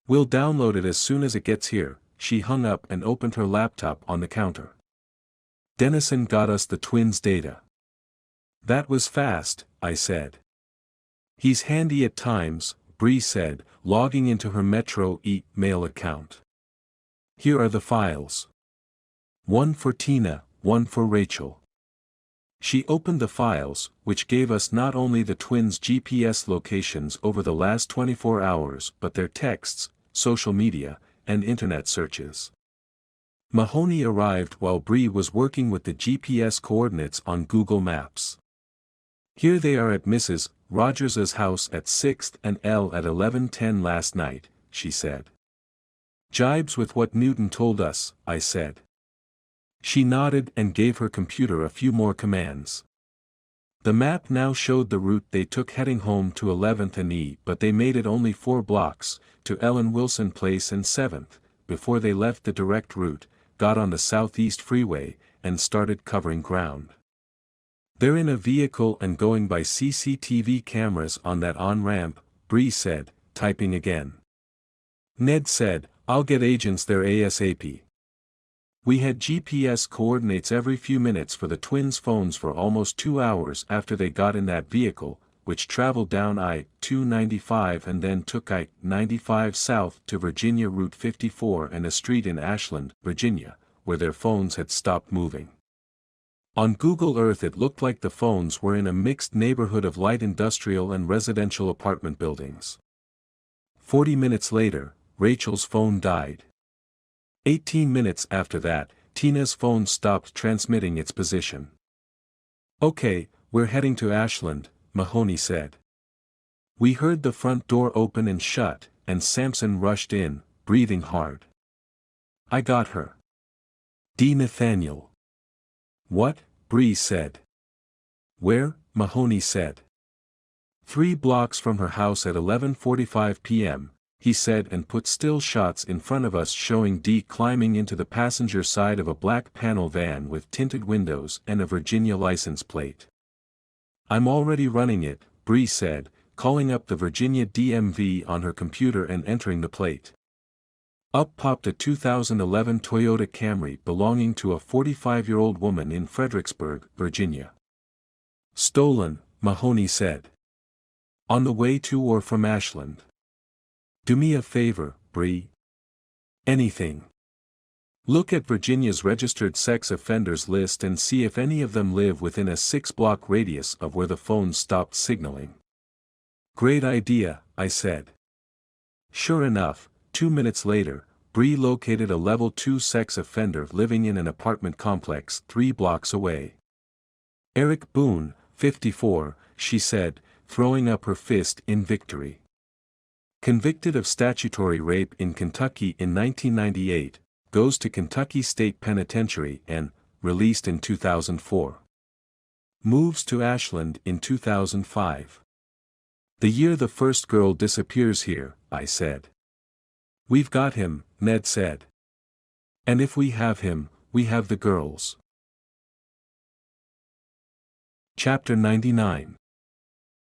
Speaker 1: We'll download it as soon as it gets here." She hung up and opened her laptop on the counter. "Dennison got us the twins' data." "That was fast," I said. "He's handy at times," Bree said, logging into her Metro e-mail account. "Here are the files. One for Tina, one for Rachel." She opened the files, which gave us not only the twins' GPS locations over the last 24 hours but their texts, social media, and internet searches. Mahoney arrived while Bree was working with the GPS coordinates on Google Maps. "Here they are at Mrs. Rogers's house at 6th and L at 11:10 last night," she said. "Jibes with what Newton told us," I said. She nodded and gave her computer a few more commands. The map now showed the route they took heading home to 11th and E, but they made it only 4 blocks, to Ellen Wilson Place and 7th, before they left the direct route, got on the Southeast Freeway, and started covering ground. "They're in a vehicle and going by CCTV cameras on that on-ramp," Bree said, typing again. Ned said, "I'll get agents there ASAP." We had GPS coordinates every few minutes for the twins' phones for almost 2 hours after they got in that vehicle, which traveled down I-295 and then took I-95 south to Virginia Route 54 and a street in Ashland, Virginia, where their phones had stopped moving. On Google Earth it looked like the phones were in a mixed neighborhood of light industrial and residential apartment buildings. 40 minutes later, Rachel's phone died. 18 minutes after that, Tina's phone stopped transmitting its position. "Okay, we're heading to Ashland," Mahoney said. We heard the front door open and shut, and Sampson rushed in, breathing hard. "I got her. D. Nathaniel." "What?" Bree said. "Where?" Mahoney said. 3 blocks from her house at 11:45 p.m., he said, and put still shots in front of us showing Dee climbing into the passenger side of a black panel van with tinted windows and a Virginia license plate. "I'm already running it," Bree said, calling up the Virginia DMV on her computer and entering the plate. Up popped a 2011 Toyota Camry belonging to a 45-year-old woman in Fredericksburg, Virginia. Stolen, Mahoney said. On the way to or from Ashland. Do me a favor, Bree. Anything. Look at Virginia's registered sex offenders list and see if any of them live within a 6-block radius of where the phone stopped signaling. Great idea, I said. Sure enough, 2 minutes later, Bree located a level 2 sex offender living in an apartment complex 3 blocks away. Eric Boone, 54, she said, throwing up her fist in victory. Convicted of statutory rape in Kentucky in 1998, goes to Kentucky State Penitentiary and, released in 2004. Moves to Ashland in 2005. The year the first girl disappears here, I said. We've got him, Ned said. And if we have him, we have the girls. Chapter 99.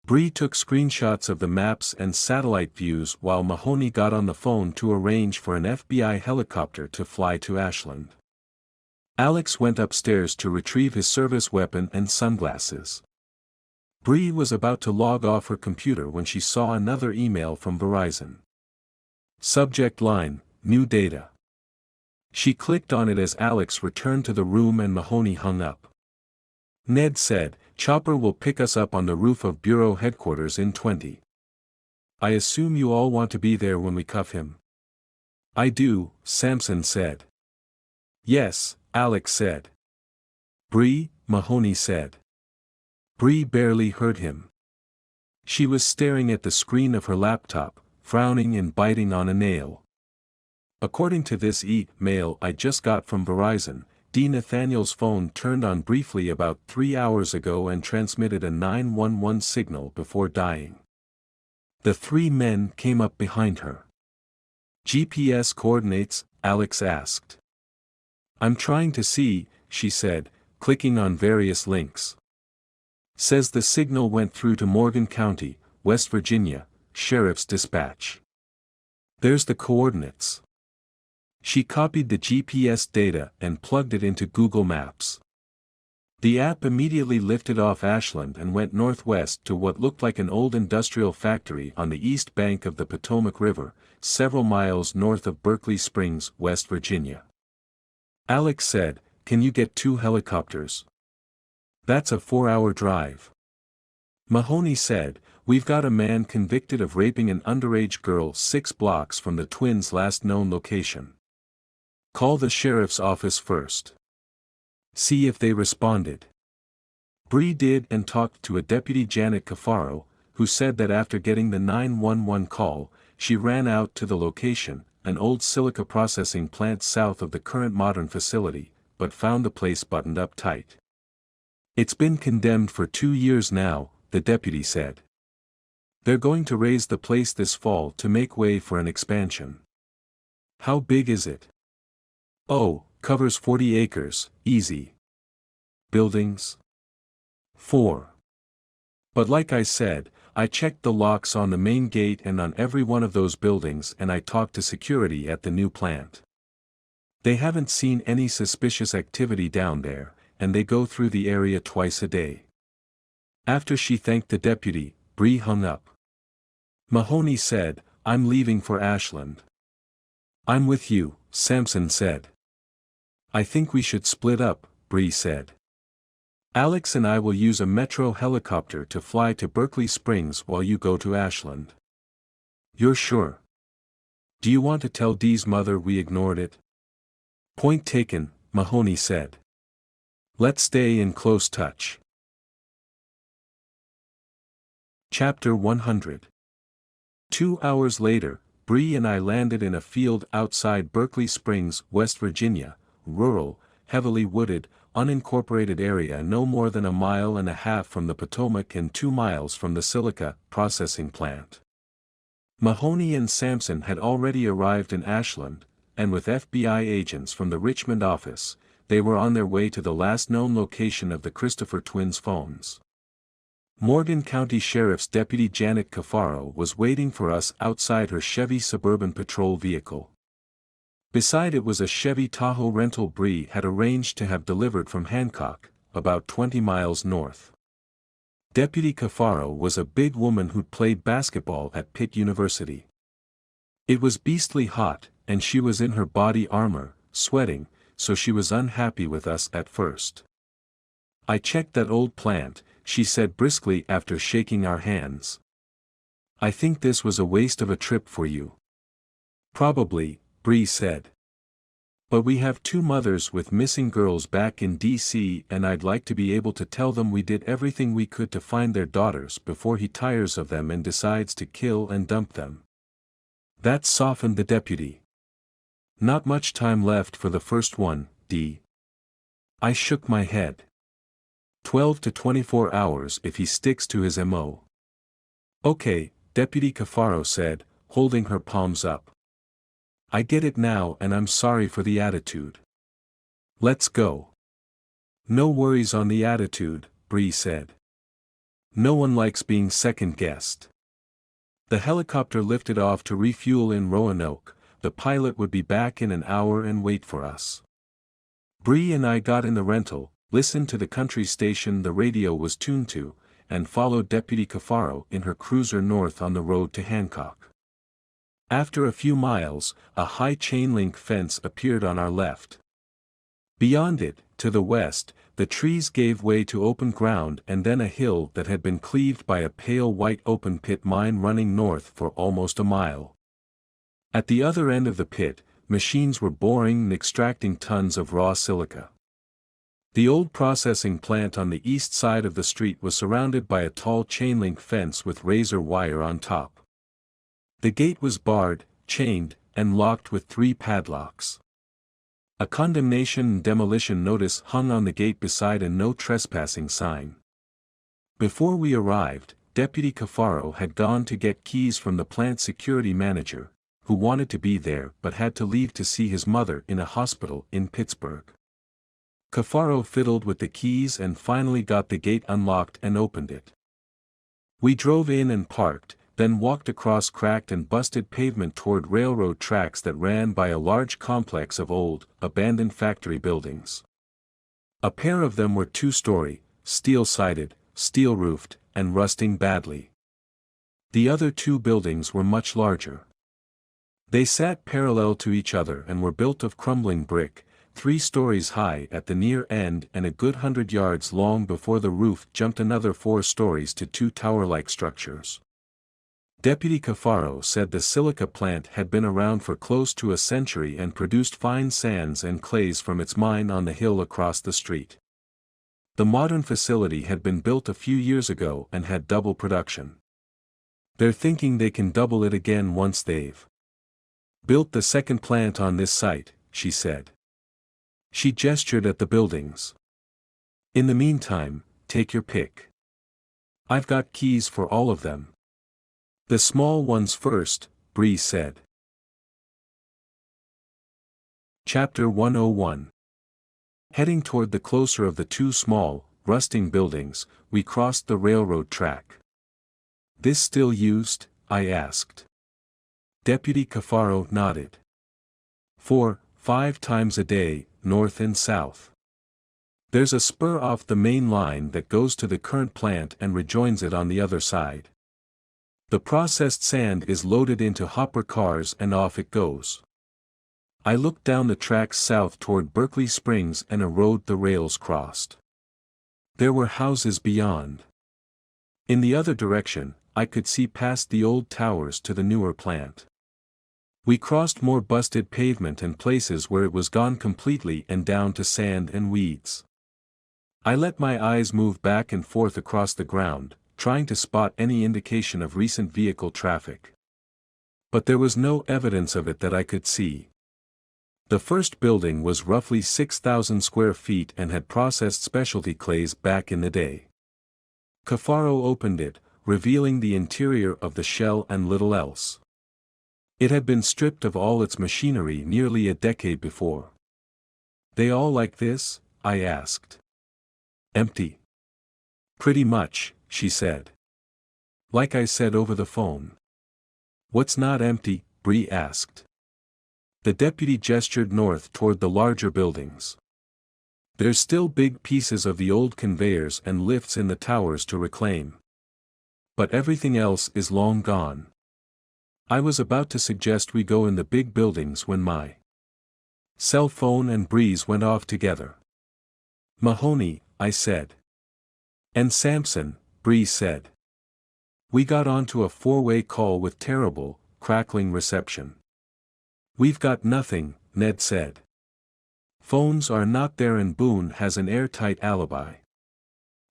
Speaker 1: Bree took screenshots of the maps and satellite views while Mahoney got on the phone to arrange for an FBI helicopter to fly to Ashland. Alex went upstairs to retrieve his service weapon and sunglasses. Bree was about to log off her computer when she saw another email from Verizon. Subject line, new data. She clicked on it as Alex returned to the room and Mahoney hung up. Ned said, Chopper will pick us up on the roof of Bureau headquarters in 20. I assume you all want to be there when we cuff him. I do, Sampson said. Yes, Alex said. Bree, Mahoney said. Bree barely heard him. She was staring at the screen of her laptop, frowning and biting on a nail. According to this email I just got from Verizon, D. Nathaniel's phone turned on briefly about 3 hours ago and transmitted a 911 signal before dying. The 3 men came up behind her. GPS coordinates, Alex asked. I'm trying to see, she said, clicking on various links. Says the signal went through to Morgan County, West Virginia, Sheriff's Dispatch. There's the coordinates. She copied the GPS data and plugged it into Google Maps. The app immediately lifted off Ashland and went northwest to what looked like an old industrial factory on the east bank of the Potomac River, several miles north of Berkeley Springs, West Virginia. Alex said, Can you get 2 helicopters? That's a 4-hour drive. Mahoney said, We've got a man convicted of raping an underage girl 6 blocks from the twins' last known location. Call the sheriff's office first. See if they responded. Bree did and talked to a deputy Janet Cafaro, who said that after getting the 911 call, she ran out to the location, an old silica processing plant south of the current modern facility, but found the place buttoned up tight. It's been condemned for 2 years now, the deputy said. They're going to raise the place this fall to make way for an expansion. How big is it? Oh, covers 40 acres, easy. Buildings? 4. But like I said, I checked the locks on the main gate and on every one of those buildings and I talked to security at the new plant. They haven't seen any suspicious activity down there, and they go through the area twice a day. After she thanked the deputy, Bree hung up. Mahoney said, I'm leaving for Ashland. I'm with you, Sampson said. I think we should split up, Bree said. Alex and I will use a Metro helicopter to fly to Berkeley Springs while you go to Ashland. You're sure? Do you want to tell Dee's mother we ignored it? Point taken, Mahoney said. Let's stay in close touch. Chapter 100. 2 hours later, Bree and I landed in a field outside Berkeley Springs, West Virginia, rural, heavily wooded, unincorporated area no more than 1.5 miles from the Potomac and 2 miles from the silica processing plant. Mahoney and Sampson had already arrived in Ashland, and with FBI agents from the Richmond office, they were on their way to the last known location of the Christopher twins' phones. Morgan County Sheriff's Deputy Janet Cafaro was waiting for us outside her Chevy Suburban patrol vehicle. Beside it was a Chevy Tahoe rental Bree had arranged to have delivered from Hancock, about 20 miles north. Deputy Cafaro was a big woman who'd played basketball at Pitt University. It was beastly hot, and she was in her body armor, sweating, so she was unhappy with us at first. "I checked that old plant," she said briskly after shaking our hands. "I think this was a waste of a trip for you." "Probably," Bree said. "But we have two mothers with missing girls back in D.C. and I'd like to be able to tell them we did everything we could to find their daughters before he tires of them and decides to kill and dump them." That softened the deputy. "Not much time left for the first one, D." I shook my head. 12 to 24 hours if he sticks to his MO. "Okay," Deputy Cafaro said, holding her palms up. "I get it now and I'm sorry for the attitude. Let's go." "No worries on the attitude," Bree said. "No one likes being second-guessed." The helicopter lifted off to refuel in Roanoke. The pilot would be back in an hour and wait for us. Bree and I got in the rental, listened to the country station the radio was tuned to, and followed Deputy Cafaro in her cruiser north on the road to Hancock. After a few miles, a high chain-link fence appeared on our left. Beyond it, to the west, the trees gave way to open ground and then a hill that had been cleaved by a pale white open pit mine running north for almost a mile. At the other end of the pit, machines were boring and extracting tons of raw silica. The old processing plant on the east side of the street was surrounded by a tall chain-link fence with razor wire on top. The gate was barred, chained, and locked with 3 padlocks. A condemnation and demolition notice hung on the gate beside a no trespassing sign. Before we arrived, Deputy Cafaro had gone to get keys from the plant security manager, who wanted to be there but had to leave to see his mother in a hospital in Pittsburgh. Cafaro fiddled with the keys and finally got the gate unlocked and opened it. We drove in and parked, then walked across cracked and busted pavement toward railroad tracks that ran by a large complex of old, abandoned factory buildings. A pair of them were 2-story, steel-sided, steel-roofed, and rusting badly. The other 2 buildings were much larger. They sat parallel to each other and were built of crumbling brick, 3 stories high at the near end and a good 100 yards long before the roof jumped another 4 stories to 2 tower-like structures. Deputy Cafaro said the silica plant had been around for close to a century and produced fine sands and clays from its mine on the hill across the street. The modern facility had been built a few years ago and had double production. They're thinking they can double it again once they've built the second plant on this site, she said. She gestured at the buildings. "In the meantime, take your pick. I've got keys for all of them." "The small ones first," Bree said. Chapter 101. Heading toward the closer of the 2 small, rusting buildings, we crossed the railroad track. "This still used?" I asked. Deputy Cafaro nodded. 4-5 times a day, north and south. There's a spur off the main line that goes to the current plant and rejoins it on the other side. The processed sand is loaded into hopper cars and off it goes. I looked down the tracks south toward Berkeley Springs and a road the rails crossed. There were houses beyond. In the other direction, I could see past the old towers to the newer plant. We crossed more busted pavement and places where it was gone completely and down to sand and weeds. I let my eyes move back and forth across the ground, trying to spot any indication of recent vehicle traffic. But there was no evidence of it that I could see. The first building was roughly 6,000 square feet and had processed specialty clays back in the day. Cafaro opened it, revealing the interior of the shell and little else. It had been stripped of all its machinery nearly a decade before. "They all like this?" I asked. "Empty." "Pretty much," she said. "Like I said over the phone." "What's not empty?" Bree asked. The deputy gestured north toward the larger buildings. There's still big pieces of the old conveyors and lifts in the towers to reclaim. But everything else is long gone. I was about to suggest we go in the big buildings when my cell phone and Breeze went off together. Mahoney, I said. And Sampson, Breeze said. We got onto a four-way call with terrible, crackling reception. We've got nothing, Ned said. Phones are not there and Boone has an airtight alibi.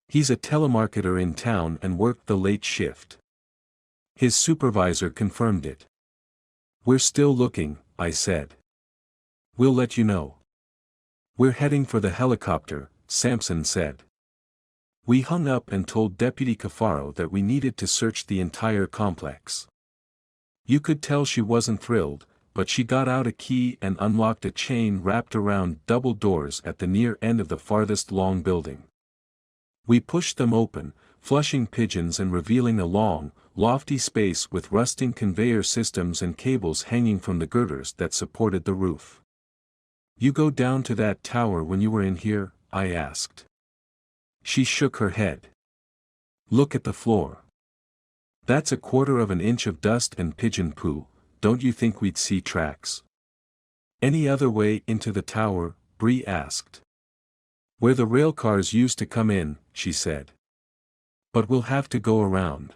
Speaker 1: He's a telemarketer in town and worked the late shift. His supervisor confirmed it. We're still looking, I said. We'll let you know. We're heading for the helicopter, Sampson said. We hung up and told Deputy Cafaro that we needed to search the entire complex. You could tell she wasn't thrilled, but she got out a key and unlocked a chain wrapped around double doors at the near end of the farthest long building. We pushed them open, flushing pigeons and revealing a long, lofty space with rusting conveyor systems and cables hanging from the girders that supported the roof. You go down to that tower when you were in here? I asked. She shook her head. Look at the floor. That's 1/4 of an inch of dust and pigeon poo. Don't you think we'd see tracks? Any other way into the tower? Bree asked. Where the railcars used to come in, she said. But we'll have to go around.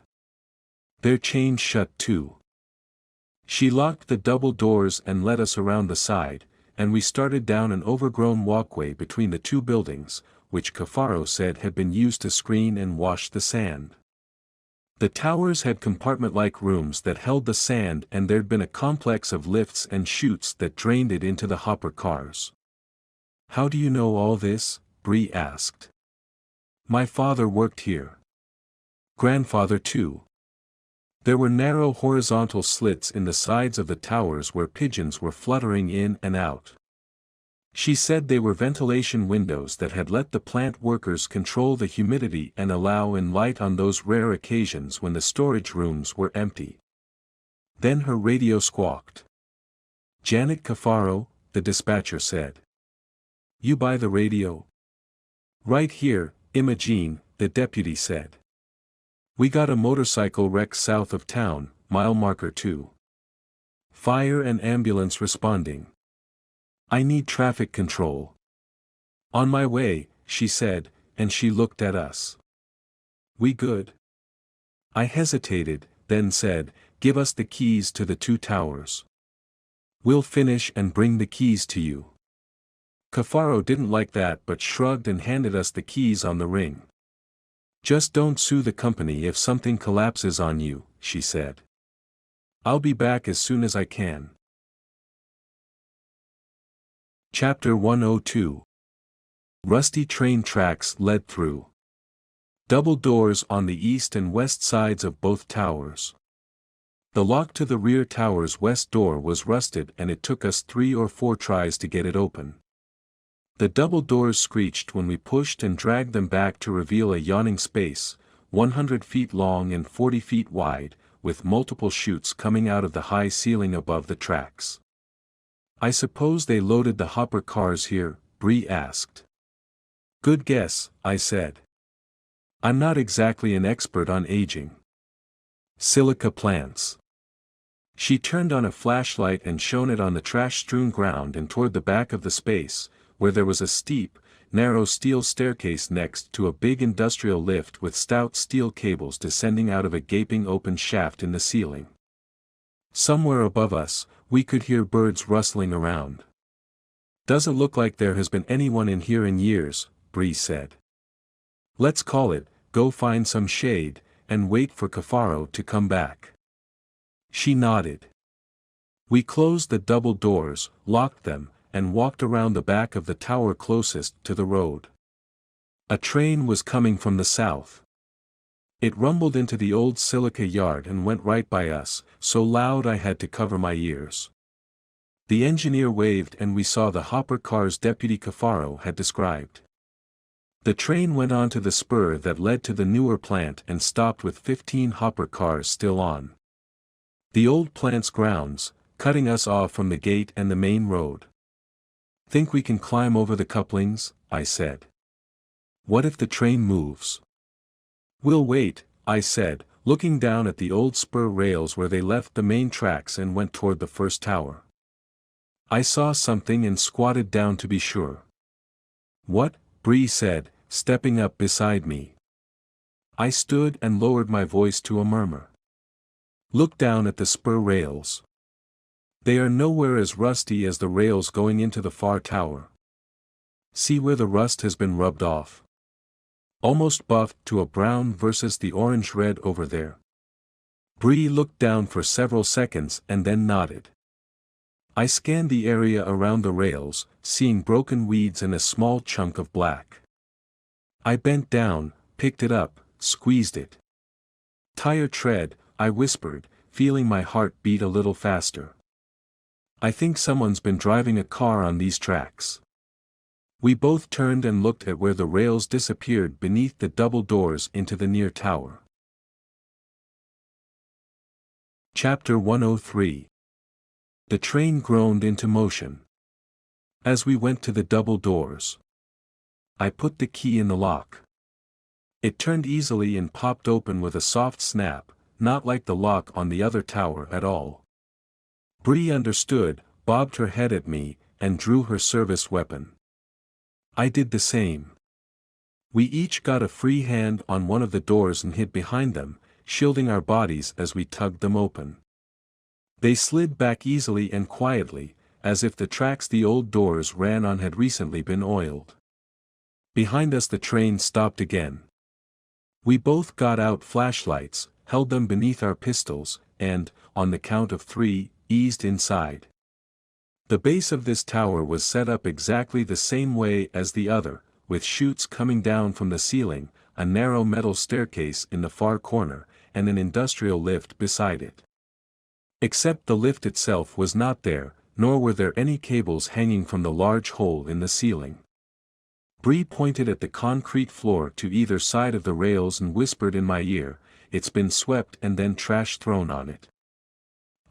Speaker 1: They're chained shut too. She locked the double doors and led us around the side, and we started down an overgrown walkway between the two buildings, which Cafaro said had been used to screen and wash the sand. The towers had compartment-like rooms that held the sand and there'd been a complex of lifts and chutes that drained it into the hopper cars. How do you know all this? Bree asked. My father worked here. Grandfather too. There were narrow horizontal slits in the sides of the towers where pigeons were fluttering in and out. She said they were ventilation windows that had let the plant workers control the humidity and allow in light on those rare occasions when the storage rooms were empty. Then her radio squawked. Janet Cafaro, the dispatcher said. You buy the radio? Right here, Imogene, the deputy said. We got a motorcycle wreck south of town, mile marker 2. Fire and ambulance responding. I need traffic control. On my way, she said, and she looked at us. We good? I hesitated, then said, give us the keys to the 2 towers. We'll finish and bring the keys to you. Cafaro didn't like that but shrugged and handed us the keys on the ring. Just don't sue the company if something collapses on you, she said. I'll be back as soon as I can. Chapter 102. Rusty train tracks led through. Double doors on the east and west sides of both towers. The lock to the rear tower's west door was rusted and it took us 3 or 4 tries to get it open. The double doors screeched when we pushed and dragged them back to reveal a yawning space, 100 feet long and 40 feet wide, with multiple chutes coming out of the high ceiling above the tracks. I suppose they loaded the hopper cars here, Bree asked. Good guess, I said. I'm not exactly an expert on aging. Silica plants. She turned on a flashlight and shone it on the trash-strewn ground and toward the back of the space, where there was a steep, narrow steel staircase next to a big industrial lift with stout steel cables descending out of a gaping open shaft in the ceiling. Somewhere above us, we could hear birds rustling around. Doesn't look like there has been anyone in here in years, Bree said. Let's call it, go find some shade, and wait for Cafaro to come back. She nodded. We closed the double doors, locked them, and walked around the back of the tower closest to the road. A train was coming from the south. It rumbled into the old silica yard and went right by us, so loud I had to cover my ears. The engineer waved and we saw the hopper cars Deputy Cafaro had described. The train went onto the spur that led to the newer plant and stopped with 15 hopper cars still on. The old plant's grounds, cutting us off from the gate and the main road. "Think we can climb over the couplings?" I said. "What if the train moves?" "We'll wait," I said, looking down at the old spur rails where they left the main tracks and went toward the first tower. I saw something and squatted down to be sure. "What?" Bree said, stepping up beside me. I stood and lowered my voice to a murmur. "Look down at the spur rails. They are nowhere as rusty as the rails going into the far tower. See where the rust has been rubbed off. Almost buffed to a brown versus the orange-red over there." Bree looked down for several seconds and then nodded. I scanned the area around the rails, seeing broken weeds and a small chunk of black. I bent down, picked it up, squeezed it. "Tire tread," I whispered, feeling my heart beat a little faster. "I think someone's been driving a car on these tracks." We both turned and looked at where the rails disappeared beneath the double doors into the near tower. Chapter 103. The train groaned into motion. As we went to the double doors, I put the key in the lock. It turned easily and popped open with a soft snap, not like the lock on the other tower at all. Bree understood, bobbed her head at me, and drew her service weapon. I did the same. We each got a free hand on one of the doors and hid behind them, shielding our bodies as we tugged them open. They slid back easily and quietly, as if the tracks the old doors ran on had recently been oiled. Behind us the train stopped again. We both got out flashlights, held them beneath our pistols, and, on the count of 3, eased inside. The base of this tower was set up exactly the same way as the other, with chutes coming down from the ceiling, a narrow metal staircase in the far corner, and an industrial lift beside it. Except the lift itself was not there, nor were there any cables hanging from the large hole in the ceiling. Bree pointed at the concrete floor to either side of the rails and whispered in my ear, "It's been swept and then trash thrown on it."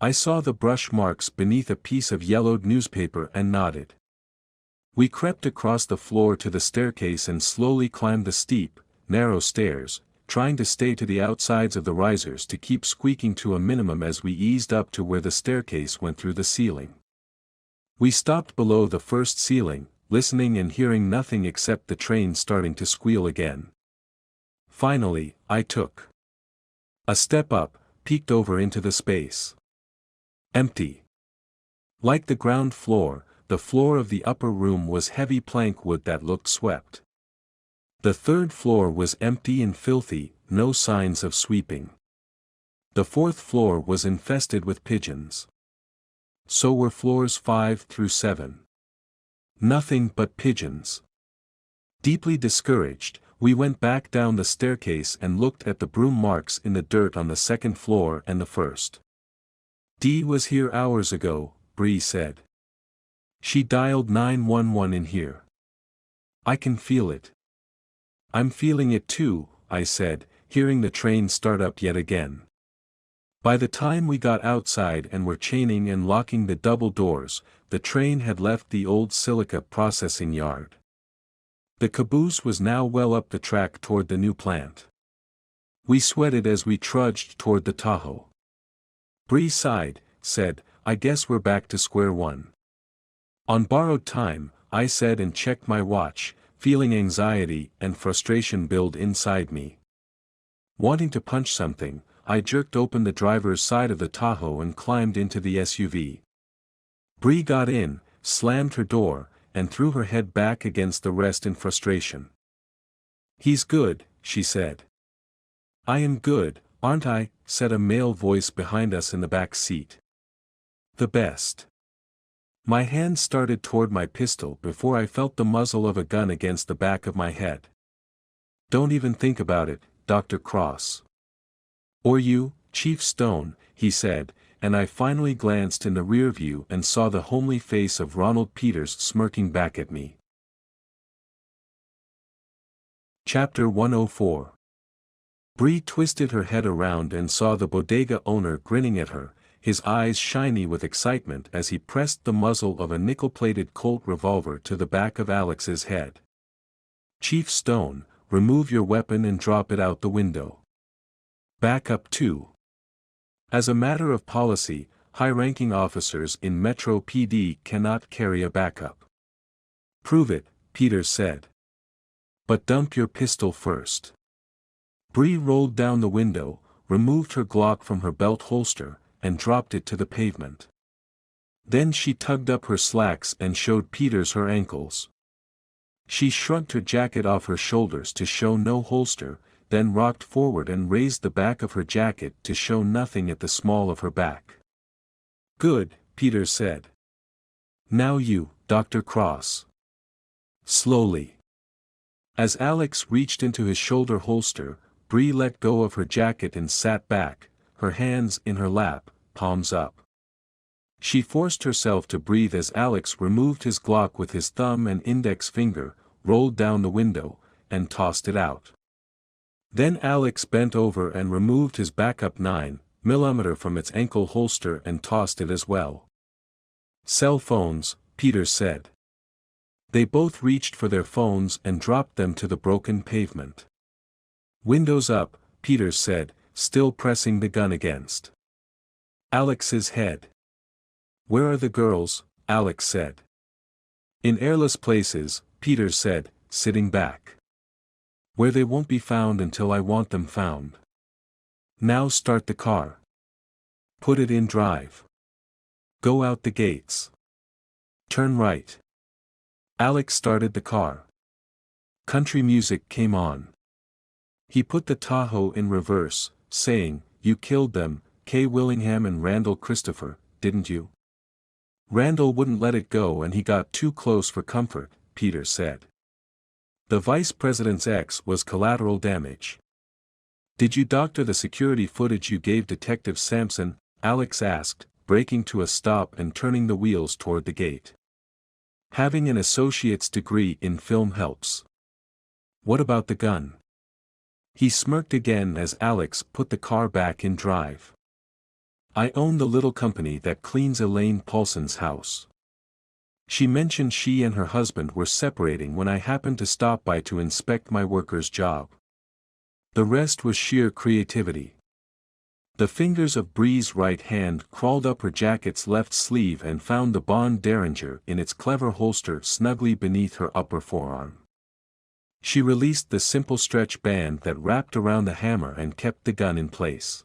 Speaker 1: I saw the brush marks beneath a piece of yellowed newspaper and nodded. We crept across the floor to the staircase and slowly climbed the steep, narrow stairs, trying to stay to the outsides of the risers to keep squeaking to a minimum as we eased up to where the staircase went through the ceiling. We stopped below the first ceiling, listening and hearing nothing except the train starting to squeal again. Finally, I took a step up, peeked over into the space. Empty. Like the ground floor, the floor of the upper room was heavy plank wood that looked swept. The third floor was empty and filthy, no signs of sweeping. The fourth floor was infested with pigeons. So were floors 5 through 7. Nothing but pigeons. Deeply discouraged, we went back down the staircase and looked at the broom marks in the dirt on the second floor and the first. "Dee was here hours ago," Bree said. "She dialed 911 in here. I can feel it." "I'm feeling it too," I said, hearing the train start up yet again. By the time we got outside and were chaining and locking the double doors, the train had left the old silica processing yard. The caboose was now well up the track toward the new plant. We sweated as we trudged toward the Tahoe. Bree sighed, said, "I guess we're back to square one." "On borrowed time," I said and checked my watch, feeling anxiety and frustration build inside me. Wanting to punch something, I jerked open the driver's side of the Tahoe and climbed into the SUV. Bree got in, slammed her door, and threw her head back against the rest in frustration. "He's good," she said. "I am good, aren't I?" said a male voice behind us in the back seat. "The best." My hand started toward my pistol before I felt the muzzle of a gun against the back of my head. "Don't even think about it, Dr. Cross." "Or you, Chief Stone," he said, and I finally glanced in the rear view and saw the homely face of Ronald Peters smirking back at me. Chapter 104. Bree twisted her head around and saw the bodega owner grinning at her, his eyes shiny with excitement as he pressed the muzzle of a nickel-plated Colt revolver to the back of Alex's head. "Chief Stone, remove your weapon and drop it out the window. Back up too." As a matter of policy, high-ranking officers in Metro PD cannot carry a backup. "Prove it," Peters said. "But dump your pistol first." Bree rolled down the window, removed her Glock from her belt holster, and dropped it to the pavement. Then she tugged up her slacks and showed Peters her ankles. She shrugged her jacket off her shoulders to show no holster, then rocked forward and raised the back of her jacket to show nothing at the small of her back. "Good," Peters said. "Now you, Dr. Cross." Slowly. As Alex reached into his shoulder holster, Bree let go of her jacket and sat back, her hands in her lap, palms up. She forced herself to breathe as Alex removed his Glock with his thumb and index finger, rolled down the window, and tossed it out. Then Alex bent over and removed his backup 9mm from its ankle holster and tossed it as well. "Cell phones," Peters said. They both reached for their phones and dropped them to the broken pavement. "Windows up," Peters said, still pressing the gun against Alex's head. "Where are the girls?" Alex said. "In airless places," Peters said, sitting back. "Where they won't be found until I want them found. Now start the car. Put it in drive. Go out the gates. Turn right." Alex started the car. Country music came on. He put the Tahoe in reverse, saying, "You killed them, Kay Willingham and Randall Christopher, didn't you?" "Randall wouldn't let it go and he got too close for comfort," Peters said. "The vice president's ex was collateral damage." "Did you doctor the security footage you gave Detective Sampson?" Alex asked, braking to a stop and turning the wheels toward the gate. "Having an associate's degree in film helps." "What about the gun?" He smirked again as Alex put the car back in drive. "I own the little company that cleans Elaine Paulson's house. She mentioned she and her husband were separating when I happened to stop by to inspect my worker's job. The rest was sheer creativity." The fingers of Bree's right hand crawled up her jacket's left sleeve and found the Bond Derringer in its clever holster snugly beneath her upper forearm. She released the simple stretch band that wrapped around the hammer and kept the gun in place.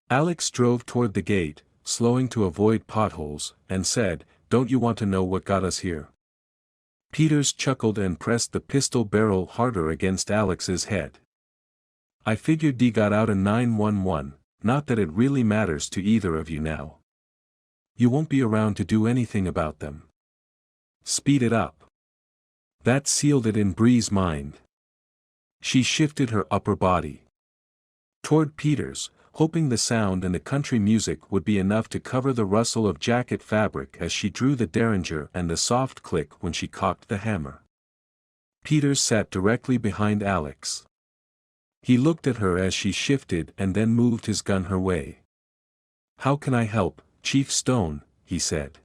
Speaker 1: Alex drove toward the gate, slowing to avoid potholes, and said, "Don't you want to know what got us here?" Peters chuckled and pressed the pistol barrel harder against Alex's head. "I figured D got out a 911, not that it really matters to either of you now. You won't be around to do anything about them. Speed it up." That sealed it in Bree's mind. She shifted her upper body toward Peters, hoping the sound and the country music would be enough to cover the rustle of jacket fabric as she drew the Derringer and the soft click when she cocked the hammer. Peters sat directly behind Alex. He looked at her as she shifted and then moved his gun her way. "How can I help, Chief Stone?" he said.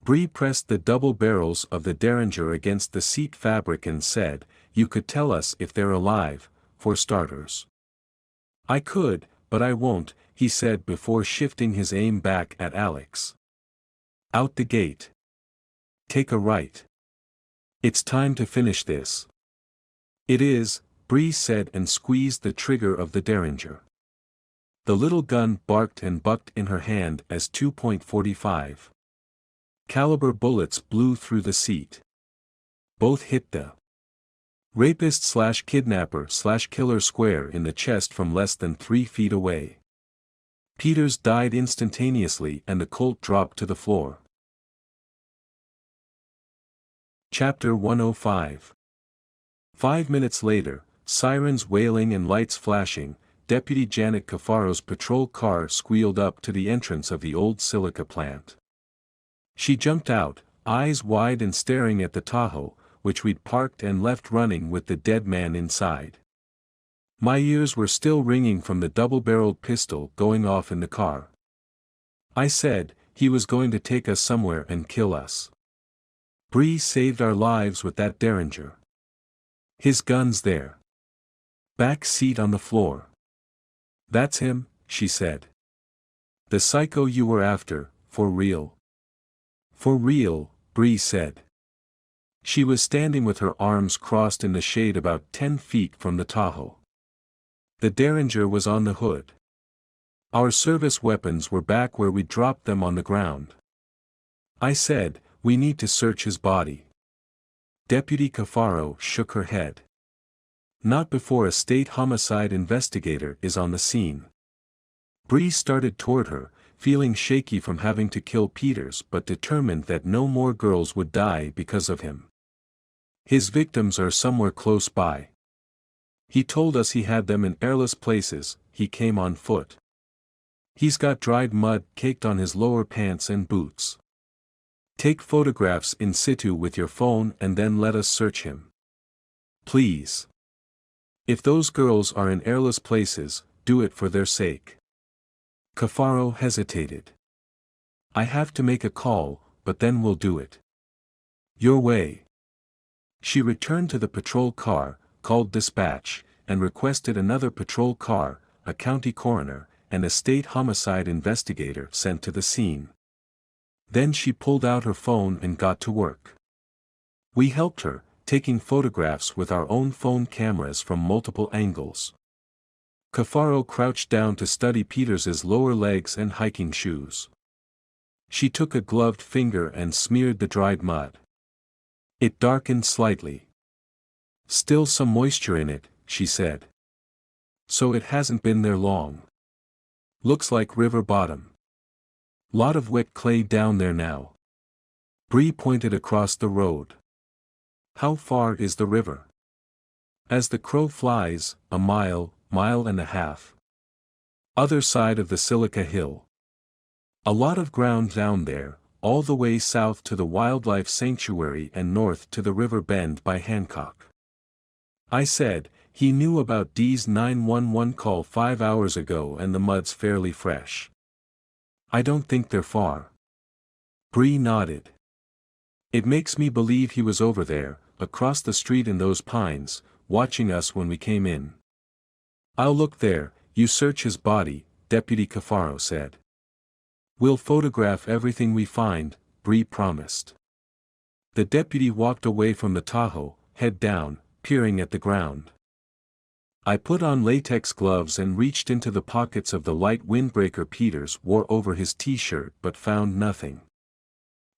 Speaker 1: Bree pressed the double barrels of the Derringer against the seat fabric and said, "You could tell us if they're alive, for starters." "I could, but I won't," he said before shifting his aim back at Alex. "Out the gate. Take a right. It's time to finish this." "It is," Bree said and squeezed the trigger of the Derringer. The little gun barked and bucked in her hand as 2.45 caliber bullets blew through the seat. Both hit the rapist/kidnapper/killer square in the chest from less than 3 feet away. Peters died instantaneously and the Colt dropped to the floor. Chapter 105. 5 minutes later, sirens wailing and lights flashing, Deputy Janet Cafaro's patrol car squealed up to the entrance of the old silica plant. She jumped out, eyes wide and staring at the Tahoe, which we'd parked and left running with the dead man inside. My ears were still ringing from the double-barreled pistol going off in the car. I said, he was going to take us somewhere and kill us. Bree saved our lives with that Derringer. His gun's there. Back seat on the floor. That's him, she said. The psycho you were after, for real. For real, Bree said. She was standing with her arms crossed in the shade about 10 feet from the Tahoe. The Derringer was on the hood. Our service weapons were back where we dropped them on the ground. I said, we need to search his body. Deputy Cafaro shook her head. Not before a state homicide investigator is on the scene. Bree started toward her, feeling shaky from having to kill Peters but determined that no more girls would die because of him. His victims are somewhere close by. He told us he had them in airless places. He came on foot. He's got dried mud caked on his lower pants and boots. Take photographs in situ with your phone and then let us search him. Please. If those girls are in airless places, do it for their sake. Cafaro hesitated. I have to make a call, but then we'll do it. Your way. She returned to the patrol car, called dispatch, and requested another patrol car, a county coroner, and a state homicide investigator sent to the scene. Then she pulled out her phone and got to work. We helped her, taking photographs with our own phone cameras from multiple angles. Cafaro crouched down to study Peters's lower legs and hiking shoes. She took a gloved finger and smeared the dried mud. It darkened slightly. Still some moisture in it, she said. So it hasn't been there long. Looks like river bottom. Lot of wet clay down there now. Bree pointed across the road. How far is the river? As the crow flies, a mile, mile and a half. Other side of the Silica Hill. A lot of ground down there, all the way south to the wildlife sanctuary and north to the river bend by Hancock. I said, he knew about Dee's 911 call 5 hours ago and the mud's fairly fresh. I don't think they're far. Bree nodded. It makes me believe he was over there, across the street in those pines, watching us when we came in. I'll look there, you search his body, Deputy Cafaro said. We'll photograph everything we find, Bree promised. The deputy walked away from the Tahoe, head down, peering at the ground. I put on latex gloves and reached into the pockets of the light windbreaker Peters wore over his t-shirt but found nothing.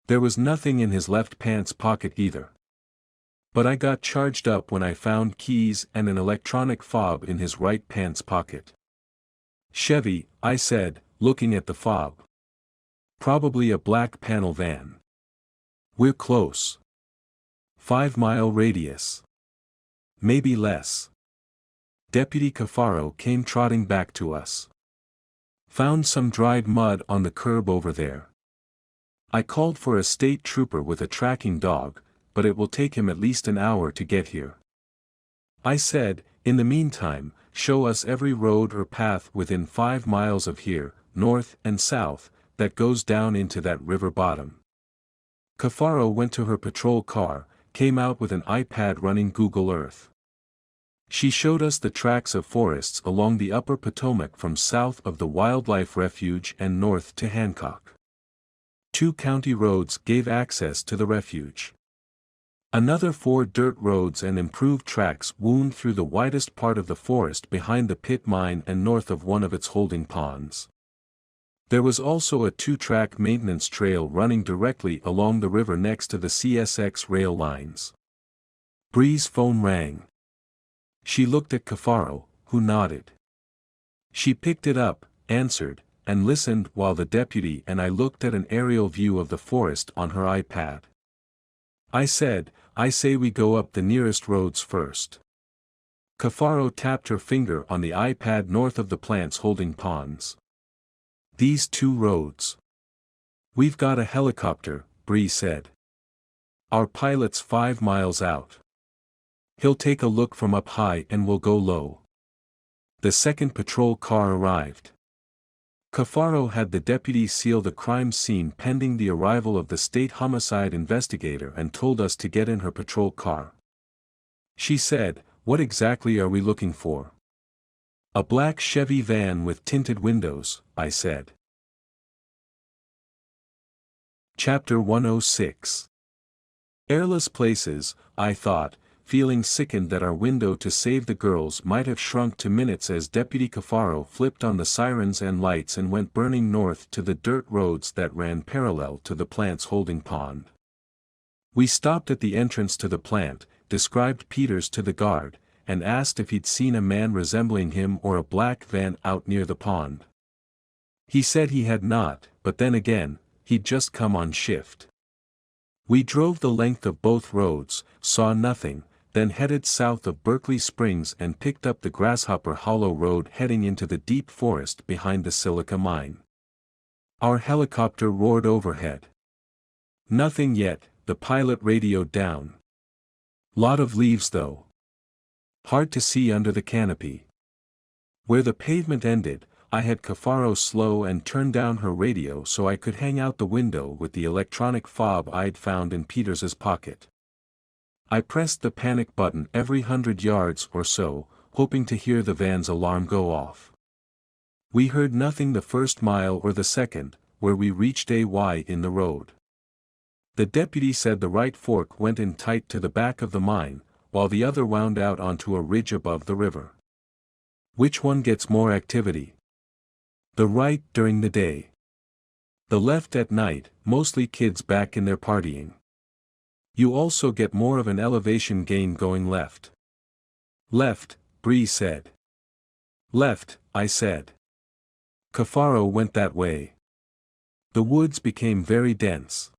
Speaker 1: There was nothing in his left pants pocket either. But I got charged up when I found keys and an electronic fob in his right pants pocket. Chevy, I said, looking at the fob. Probably a black panel van. We're close. 5-mile radius. Maybe less. Deputy Cafaro came trotting back to us. Found some dried mud on the curb over there. I called for a state trooper with a tracking dog, but it will take him at least an hour to get here. I said, in the meantime, show us every road or path within 5 miles of here, north and south, that goes down into that river bottom. Cafaro went to her patrol car, came out with an iPad running Google Earth. She showed us the tracks of forests along the upper Potomac from south of the Wildlife Refuge and north to Hancock. 2 county roads gave access to the refuge. Another 4 dirt roads and improved tracks wound through the widest part of the forest behind the pit mine and north of one of its holding ponds. There was also a 2-track maintenance trail running directly along the river next to the CSX rail lines. Bree's phone rang. She looked at Cafaro, who nodded. She picked it up, answered, and listened while the deputy and I looked at an aerial view of the forest on her iPad. I said, I say we go up the nearest roads first. Cafaro tapped her finger on the iPad north of the plants holding ponds. These 2 roads. We've got a helicopter, Bree said. Our pilot's 5 miles out. He'll take a look from up high and we'll go low. The second patrol car arrived. Cafaro had the deputy seal the crime scene pending the arrival of the state homicide investigator and told us to get in her patrol car. She said, "What exactly are we looking for?" "A black Chevy van with tinted windows," I said. Chapter 106. Airless places, I thought, feeling sickened that our window to save the girls might have shrunk to minutes as Deputy Cafaro flipped on the sirens and lights and went burning north to the dirt roads that ran parallel to the plant's holding pond. We stopped at the entrance to the plant, described Peters to the guard, and asked if he'd seen a man resembling him or a black van out near the pond. He said he had not, but then again, he'd just come on shift. We drove the length of both roads, saw nothing, then headed south of Berkeley Springs and picked up the Grasshopper Hollow Road heading into the deep forest behind the silica mine. Our helicopter roared overhead. "Nothing yet," the pilot radioed down. "Lot of leaves though. Hard to see under the canopy." Where the pavement ended, I had Cafaro slow and turn down her radio so I could hang out the window with the electronic fob I'd found in Peters's pocket. I pressed the panic button every 100 yards or so, hoping to hear the van's alarm go off. We heard nothing the first mile or the second, where we reached a Y in the road. The deputy said the right fork went in tight to the back of the mine, while the other wound out onto a ridge above the river. "Which one gets more activity?" "The right during the day. The left at night, mostly kids back in their partying. You also get more of an elevation gain going left." "Left," Bree said. "Left," I said. Cafaro went that way. The woods became very dense.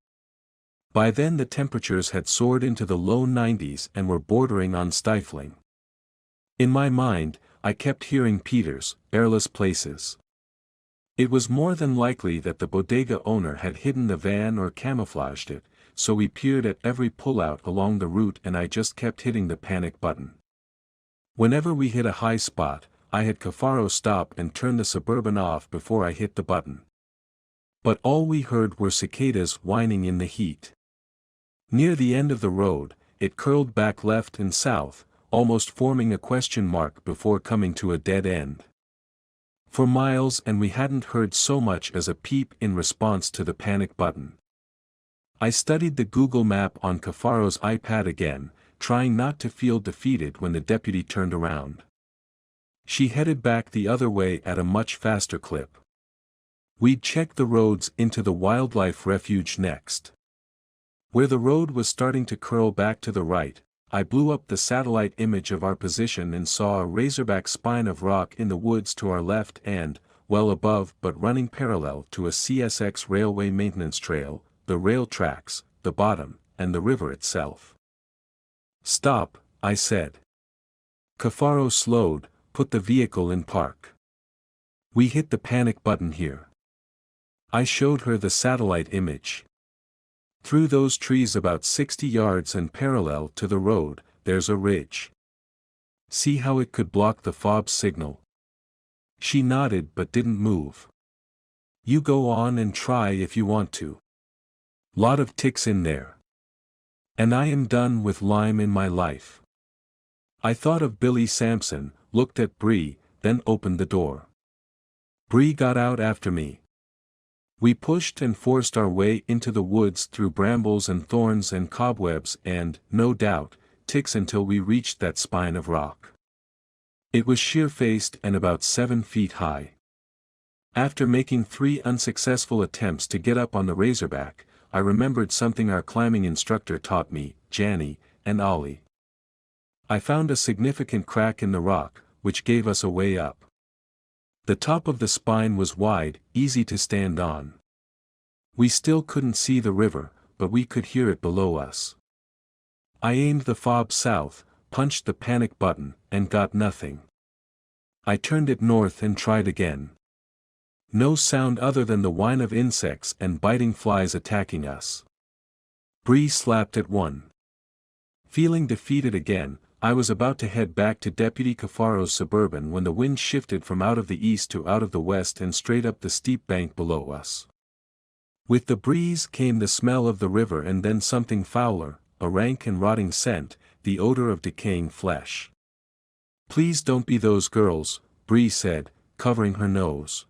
Speaker 1: By then the temperatures had soared into the low 90s and were bordering on stifling. In my mind, I kept hearing Peters, "Airless places." It was more than likely that the bodega owner had hidden the van or camouflaged it, so we peered at every pullout along the route and I just kept hitting the panic button. Whenever we hit a high spot, I had Cafaro stop and turn the Suburban off before I hit the button. But all we heard were cicadas whining in the heat. Near the end of the road, it curled back left and south, almost forming a question mark before coming to a dead end. For miles and we hadn't heard so much as a peep in response to the panic button. I studied the Google map on Cafaro's iPad again, trying not to feel defeated when the deputy turned around. She headed back the other way at a much faster clip. We'd check the roads into the wildlife refuge next. Where the road was starting to curl back to the right, I blew up the satellite image of our position and saw a razorback spine of rock in the woods to our left and, well above but running parallel to a CSX railway maintenance trail, the rail tracks, the bottom, and the river itself. "Stop," I said. Cafaro slowed, put the vehicle in park. "We hit the panic button here." I showed her the satellite image. "Through those trees about 60 yards and parallel to the road, there's a ridge. See how it could block the fob signal?" She nodded but didn't move. "You go on and try if you want to. Lot of ticks in there. And I am done with lime in my life." I thought of Billy Sampson, looked at Bree, then opened the door. Bree got out after me. We pushed and forced our way into the woods through brambles and thorns and cobwebs and, no doubt, ticks until we reached that spine of rock. It was sheer-faced and about 7 feet high. After making 3 unsuccessful attempts to get up on the razorback, I remembered something our climbing instructor taught me, Janny, and Ollie. I found a significant crack in the rock, which gave us a way up. The top of the spine was wide, easy to stand on. We still couldn't see the river, but we could hear it below us. I aimed the fob south, punched the panic button, and got nothing. I turned it north and tried again. No sound other than the whine of insects and biting flies attacking us. Bree slapped at one. Feeling defeated again, I was about to head back to Deputy Cafaro's Suburban when the wind shifted from out of the east to out of the west and straight up the steep bank below us. With the breeze came the smell of the river and then something fouler, a rank and rotting scent, the odor of decaying flesh. "Please don't be those girls," Bree said, covering her nose.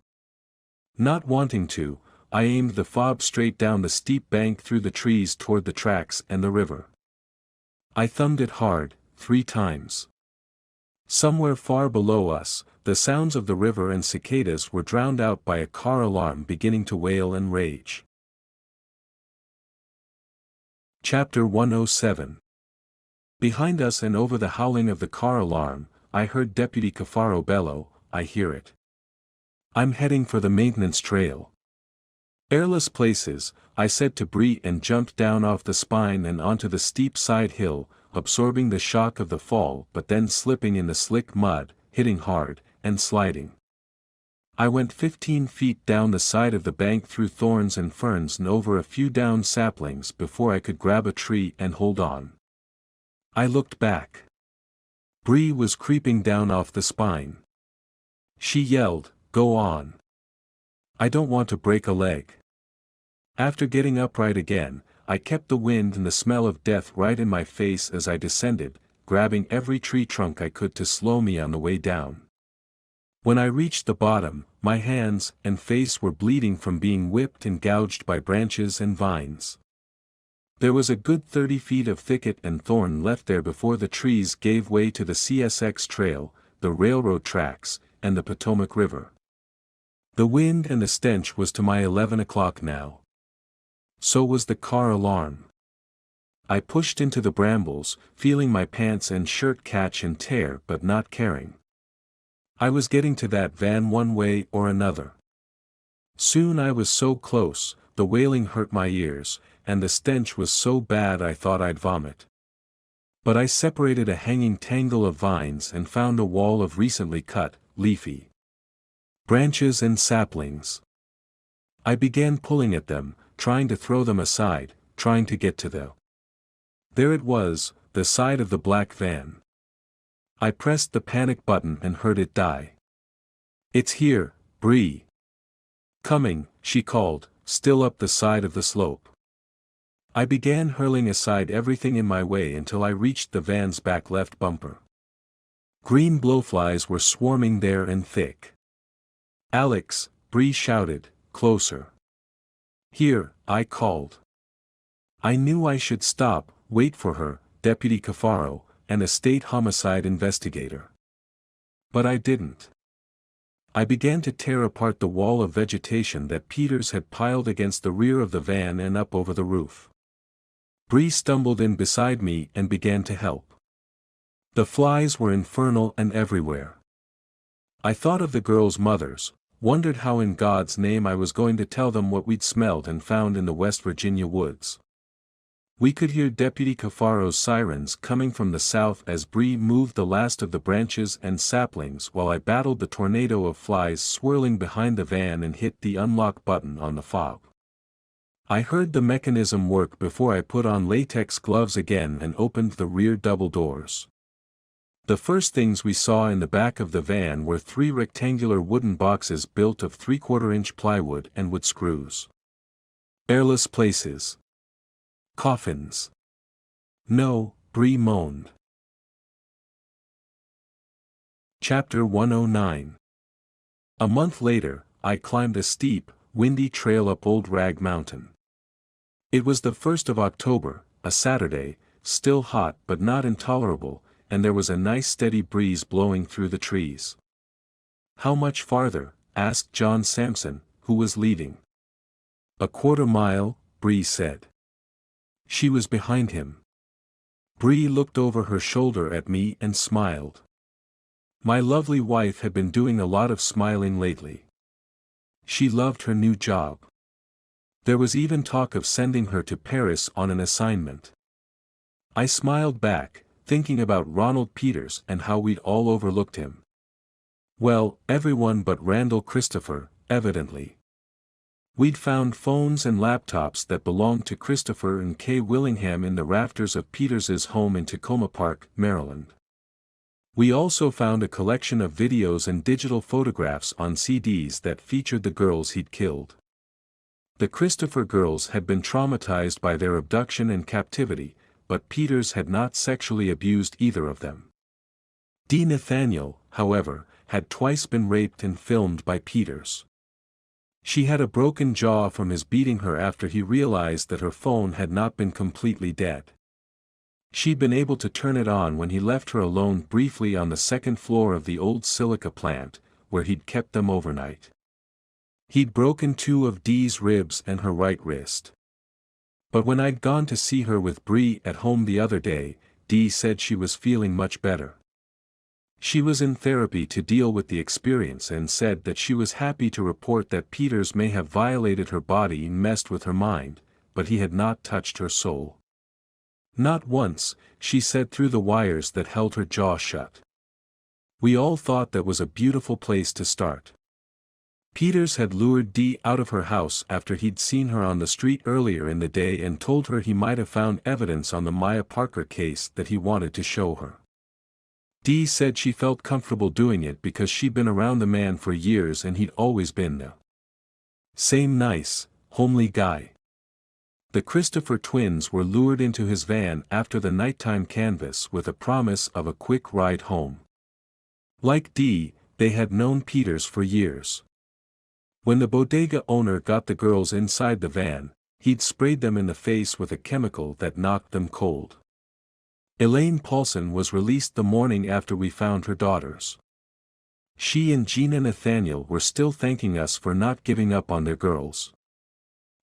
Speaker 1: Not wanting to, I aimed the fob straight down the steep bank through the trees toward the tracks and the river. I thumbed it hard, 3 times. Somewhere far below us, the sounds of the river and cicadas were drowned out by a car alarm beginning to wail and rage. Chapter 107. Behind us and over the howling of the car alarm, I heard Deputy Cafaro bellow, "I hear it. I'm heading for the maintenance trail." "Airless places," I said to Bree and jumped down off the spine and onto the steep side hill, absorbing the shock of the fall but then slipping in the slick mud, hitting hard, and sliding. I went 15 feet down the side of the bank through thorns and ferns and over a few downed saplings before I could grab a tree and hold on. I looked back. Bree was creeping down off the spine. She yelled, "Go on. I don't want to break a leg." After getting upright again, I kept the wind and the smell of death right in my face as I descended, grabbing every tree trunk I could to slow me on the way down. When I reached the bottom, my hands and face were bleeding from being whipped and gouged by branches and vines. There was a good 30 feet of thicket and thorn left there before the trees gave way to the CSX trail, the railroad tracks, and the Potomac River. The wind and the stench was to my 11 o'clock now. So was the car alarm. I pushed into the brambles, feeling my pants and shirt catch and tear but not caring. I was getting to that van one way or another. Soon I was so close, the wailing hurt my ears, and the stench was so bad I thought I'd vomit. But I separated a hanging tangle of vines and found a wall of recently cut, leafy branches and saplings. I began pulling at them, trying to throw them aside, trying to get to them. There it was, the side of the black van. I pressed the panic button and heard it die. "It's here, Bree." "Coming," she called, still up the side of the slope. I began hurling aside everything in my way until I reached the van's back left bumper. Green blowflies were swarming there and thick. "Alex," Bree shouted, "closer." "Here," I called. I knew I should stop, wait for her, Deputy Cafaro, and a state homicide investigator. But I didn't. I began to tear apart the wall of vegetation that Peters had piled against the rear of the van and up over the roof. Bree stumbled in beside me and began to help. The flies were infernal and everywhere. I thought of the girls' mothers, wondered how in God's name I was going to tell them what we'd smelled and found in the West Virginia woods. We could hear Deputy Cafaro's sirens coming from the south as Bree moved the last of the branches and saplings while I battled the tornado of flies swirling behind the van and hit the unlock button on the fob. I heard the mechanism work before I put on latex gloves again and opened the rear double doors. The first things we saw in the back of the van were 3 rectangular wooden boxes built of 3/4-inch plywood and wood screws. "Airless places. Coffins." "No," Bree moaned. Chapter 109. A month later, I climbed a steep, windy trail up Old Rag Mountain. It was the 1st of October, a Saturday, still hot but not intolerable, and there was a nice steady breeze blowing through the trees. "How much farther?" asked John Sampson, who was leading. "A 1/4 mile," Bree said. She was behind him. Bree looked over her shoulder at me and smiled. My lovely wife had been doing a lot of smiling lately. She loved her new job. There was even talk of sending her to Paris on an assignment. I smiled back, thinking about Ronald Peters and how we'd all overlooked him. Well, everyone but Randall Christopher, evidently. We'd found phones and laptops that belonged to Christopher and Kay Willingham in the rafters of Peters's home in Tacoma Park, Maryland. We also found a collection of videos and digital photographs on CDs that featured the girls he'd killed. The Christopher girls had been traumatized by their abduction and captivity, but Peters had not sexually abused either of them. D. Nathaniel, however, had twice been raped and filmed by Peters. She had a broken jaw from his beating her after he realized that her phone had not been completely dead. She'd been able to turn it on when he left her alone briefly on the second floor of the old silica plant, where he'd kept them overnight. He'd broken 2 of Dee's ribs and her right wrist. But when I'd gone to see her with Bree at home the other day, Dee said she was feeling much better. She was in therapy to deal with the experience and said that she was happy to report that Peters may have violated her body and messed with her mind, but he had not touched her soul. Not once, she said through the wires that held her jaw shut. We all thought that was a beautiful place to start. Peters had lured Dee out of her house after he'd seen her on the street earlier in the day and told her he might have found evidence on the Maya Parker case that he wanted to show her. Dee said she felt comfortable doing it because she'd been around the man for years and he'd always been the same nice, homely guy. The Christopher twins were lured into his van after the nighttime canvass with a promise of a quick ride home. Like Dee, they had known Peters for years. When the bodega owner got the girls inside the van, he'd sprayed them in the face with a chemical that knocked them cold. Elaine Paulson was released the morning after we found her daughters. She and Gina Nathaniel were still thanking us for not giving up on their girls.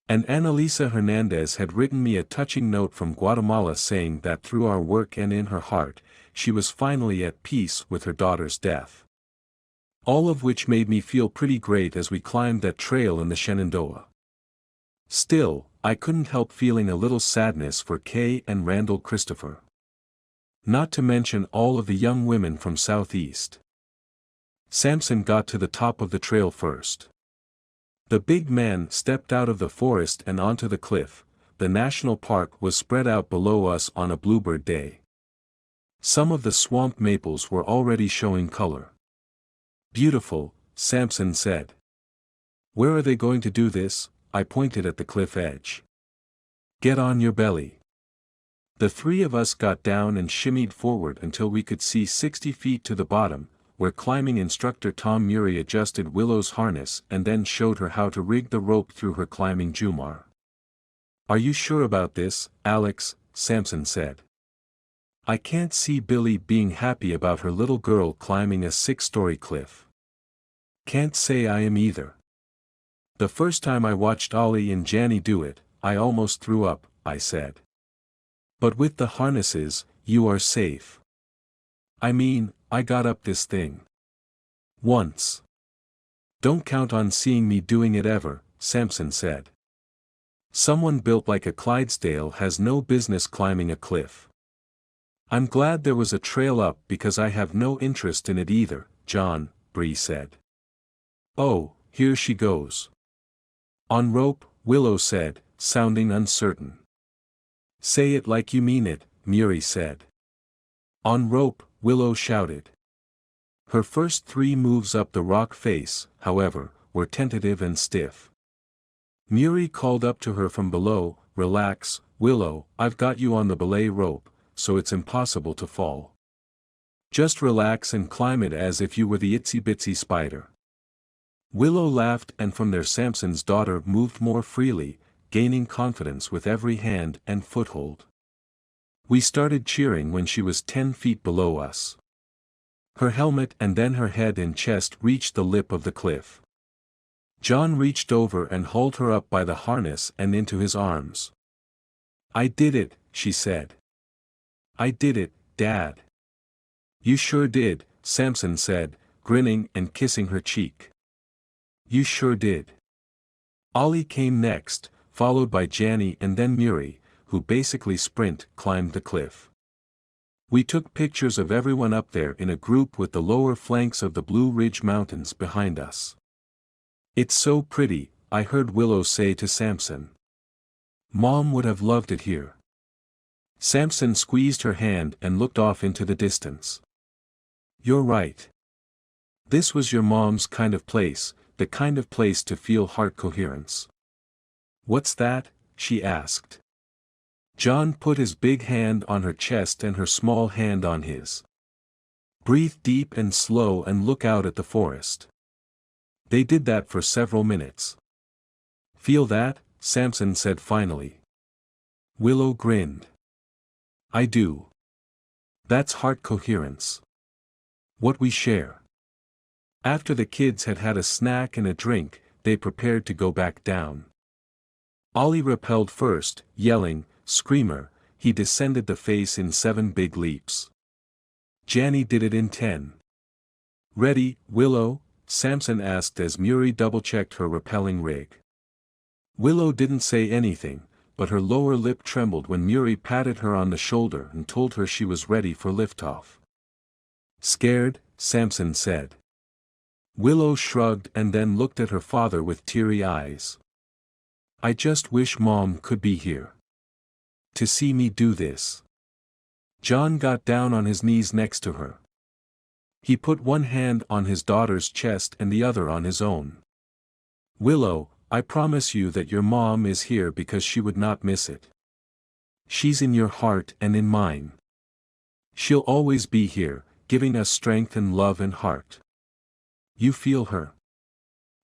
Speaker 1: And Annalisa Hernandez had written me a touching note from Guatemala saying that through our work and in her heart, she was finally at peace with her daughter's death. All of which made me feel pretty great as we climbed that trail in the Shenandoah. Still, I couldn't help feeling a little sadness for Kay and Randall Christopher. Not to mention all of the young women from Southeast. Samson got to the top of the trail first. The big man stepped out of the forest and onto the cliff. The national park was spread out below us on a bluebird day. Some of the swamp maples were already showing color. Beautiful, Samson said. Where are they going to do this? I pointed at the cliff edge. Get on your belly. The 3 of us got down and shimmied forward until we could see 60 feet to the bottom, where climbing instructor Tom Murray adjusted Willow's harness and then showed her how to rig the rope through her climbing jumar. Are you sure about this, Alex? Samson said. I can't see Billy being happy about her little girl climbing a 6-story cliff. Can't say I am either. The first time I watched Ollie and Janny do it, I almost threw up, I said. But with the harnesses, you are safe. I mean, I got up this thing once. Don't count on seeing me doing it ever, Samson said. Someone built like a Clydesdale has no business climbing a cliff. I'm glad there was a trail up because I have no interest in it either, John, Bree said. Oh, here she goes. On rope, Willow said, sounding uncertain. Say it like you mean it, Murray said. On rope, Willow shouted. Her first 3 moves up the rock face, however, were tentative and stiff. Murray called up to her from below, relax, Willow, I've got you on the belay rope, so it's impossible to fall. Just relax and climb it as if you were the itsy-bitsy spider. Willow laughed and from there Samson's daughter moved more freely, gaining confidence with every hand and foothold. We started cheering when she was 10 feet below us. Her helmet and then her head and chest reached the lip of the cliff. John reached over and hauled her up by the harness and into his arms. I did it, she said. I did it, Dad. You sure did, Samson said, grinning and kissing her cheek. You sure did. Ollie came next, followed by Janny and then Murray, who basically climbed the cliff. We took pictures of everyone up there in a group with the lower flanks of the Blue Ridge Mountains behind us. It's so pretty, I heard Willow say to Samson. Mom would have loved it here. Samson squeezed her hand and looked off into the distance. You're right. This was your mom's kind of place, the kind of place to feel heart coherence. What's that? She asked. John put his big hand on her chest and her small hand on his. Breathe deep and slow and look out at the forest. They did that for several minutes. Feel that? Samson said finally. Willow grinned. I do. That's heart coherence. What we share. After the kids had had a snack and a drink, they prepared to go back down. Ollie rappelled first, yelling, "Screamer!" He descended the face in 7 big leaps. Janny did it in 10. Ready, Willow? Samson asked as Murray double-checked her rappelling rig. Willow didn't say anything, but her lower lip trembled when Murray patted her on the shoulder and told her she was ready for liftoff. Scared? Samson said. Willow shrugged and then looked at her father with teary eyes. I just wish Mom could be here. To see me do this. John got down on his knees next to her. He put one hand on his daughter's chest and the other on his own. Willow, I promise you that your mom is here because she would not miss it. She's in your heart and in mine. She'll always be here, giving us strength and love and heart. You feel her?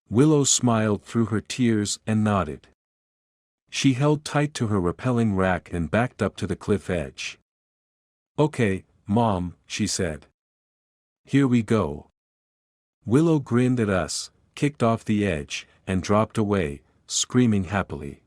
Speaker 1: Willow smiled through her tears and nodded. She held tight to her rappelling rack and backed up to the cliff edge. Okay, Mom, she said. Here we go. Willow grinned at us, kicked off the edge, and dropped away, screaming happily.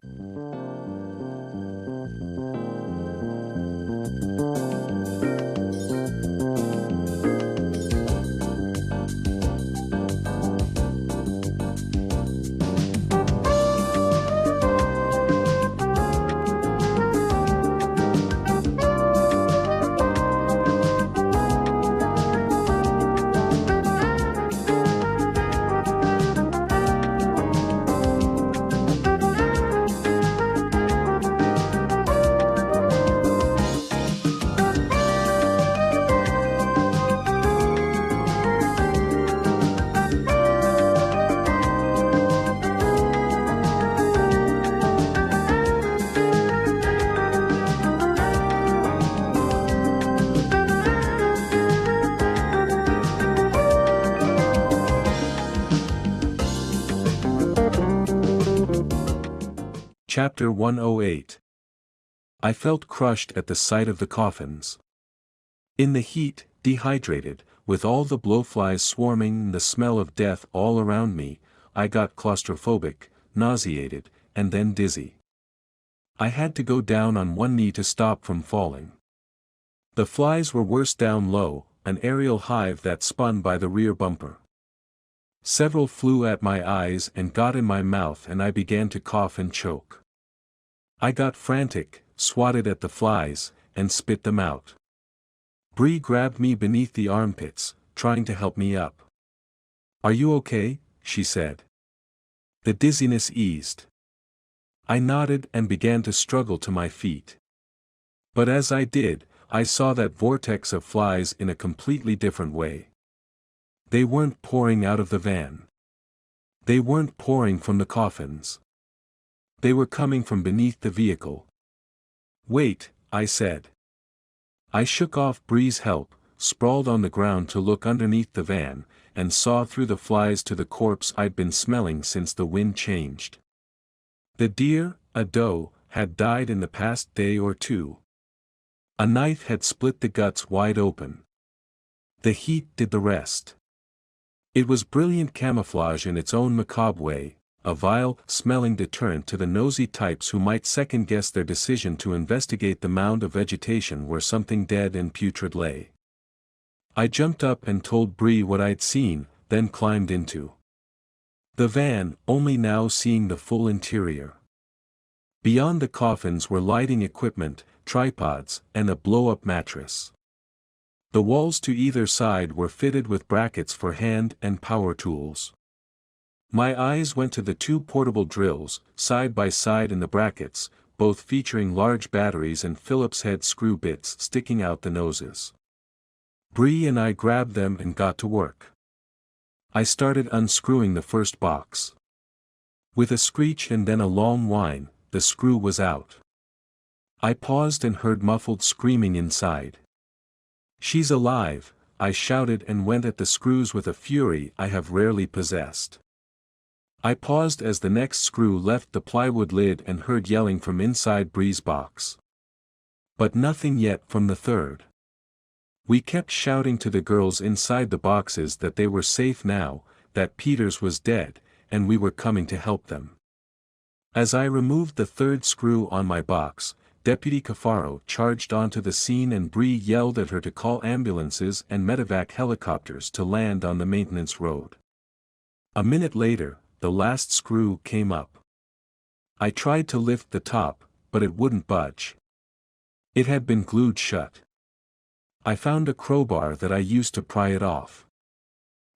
Speaker 1: Chapter 108. I felt crushed at the sight of the coffins. In the heat, dehydrated, with all the blowflies swarming and the smell of death all around me, I got claustrophobic, nauseated, and then dizzy. I had to go down on one knee to stop from falling. The flies were worse down low, an aerial hive that spun by the rear bumper. Several flew at my eyes and got in my mouth and I began to cough and choke. I got frantic, swatted at the flies, and spit them out. Bree grabbed me beneath the armpits, trying to help me up. Are you okay? She said. The dizziness eased. I nodded and began to struggle to my feet. But as I did, I saw that vortex of flies in a completely different way. They weren't pouring out of the van. They weren't pouring from the coffins. They were coming from beneath the vehicle. Wait, I said. I shook off Bree's help, sprawled on the ground to look underneath the van, and saw through the flies to the corpse I'd been smelling since the wind changed. The deer, a doe, had died in the past day or two. A knife had split the guts wide open. The heat did the rest. It was brilliant camouflage in its own macabre way, a vile, smelling deterrent to the nosy types who might second-guess their decision to investigate the mound of vegetation where something dead and putrid lay. I jumped up and told Bree what I'd seen, then climbed into the van, only now seeing the full interior. Beyond the coffins were lighting equipment, tripods, and a blow-up mattress. The walls to either side were fitted with brackets for hand and power tools. My eyes went to the 2 portable drills, side by side in the brackets, both featuring large batteries and Phillips head screw bits sticking out the noses. Bree and I grabbed them and got to work. I started unscrewing the first box. With a screech and then a long whine, the screw was out. I paused and heard muffled screaming inside. "She's alive," I shouted and went at the screws with a fury I have rarely possessed. I paused as the next screw left the plywood lid and heard yelling from inside Bree's box. But nothing yet from the third. We kept shouting to the girls inside the boxes that they were safe now, that Peters was dead, and we were coming to help them. As I removed the third screw on my box, Deputy Cafaro charged onto the scene and Bree yelled at her to call ambulances and medevac helicopters to land on the maintenance road. A minute later, the last screw came up. I tried to lift the top, but it wouldn't budge. It had been glued shut. I found a crowbar that I used to pry it off.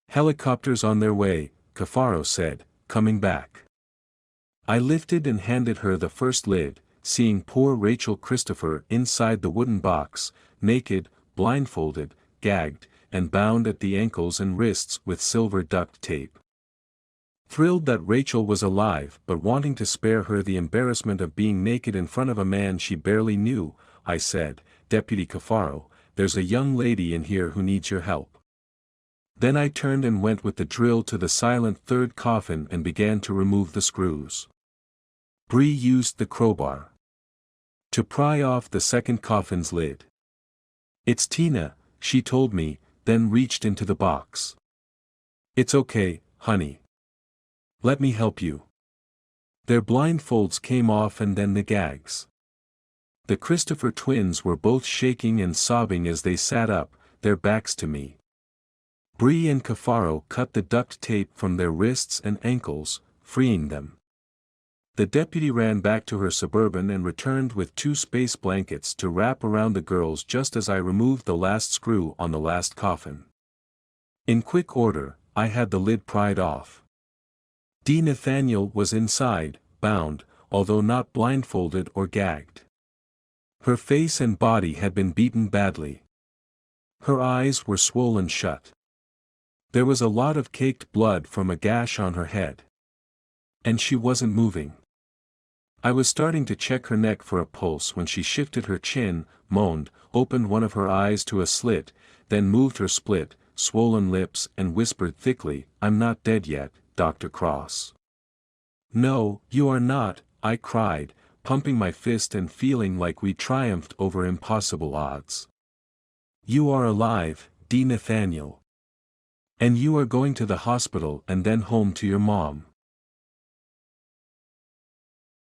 Speaker 1: "Helicopters on their way," Cafaro said, coming back. I lifted and handed her the first lid, seeing poor Rachel Christopher inside the wooden box, naked, blindfolded, gagged, and bound at the ankles and wrists with silver duct tape. Thrilled that Rachel was alive but wanting to spare her the embarrassment of being naked in front of a man she barely knew, I said, "Deputy Cafaro, there's a young lady in here who needs your help." Then I turned and went with the drill to the silent third coffin and began to remove the screws. Bree used the crowbar to pry off the second coffin's lid. "It's Tina," she told me, then reached into the box. "It's okay, honey. Let me help you." Their blindfolds came off and then the gags. The Christopher twins were both shaking and sobbing as they sat up, their backs to me. Bree and Cafaro cut the duct tape from their wrists and ankles, freeing them. The deputy ran back to her Suburban and returned with 2 space blankets to wrap around the girls just as I removed the last screw on the last coffin. In quick order, I had the lid pried off. D. Nathaniel was inside, bound, although not blindfolded or gagged. Her face and body had been beaten badly. Her eyes were swollen shut. There was a lot of caked blood from a gash on her head. And she wasn't moving. I was starting to check her neck for a pulse when she shifted her chin, moaned, opened one of her eyes to a slit, then moved her split, swollen lips and whispered thickly, "I'm not dead yet, Dr. Cross." "No, you are not," I cried, pumping my fist and feeling like we triumphed over impossible odds. "You are alive, D. Nathaniel. And you are going to the hospital and then home to your mom."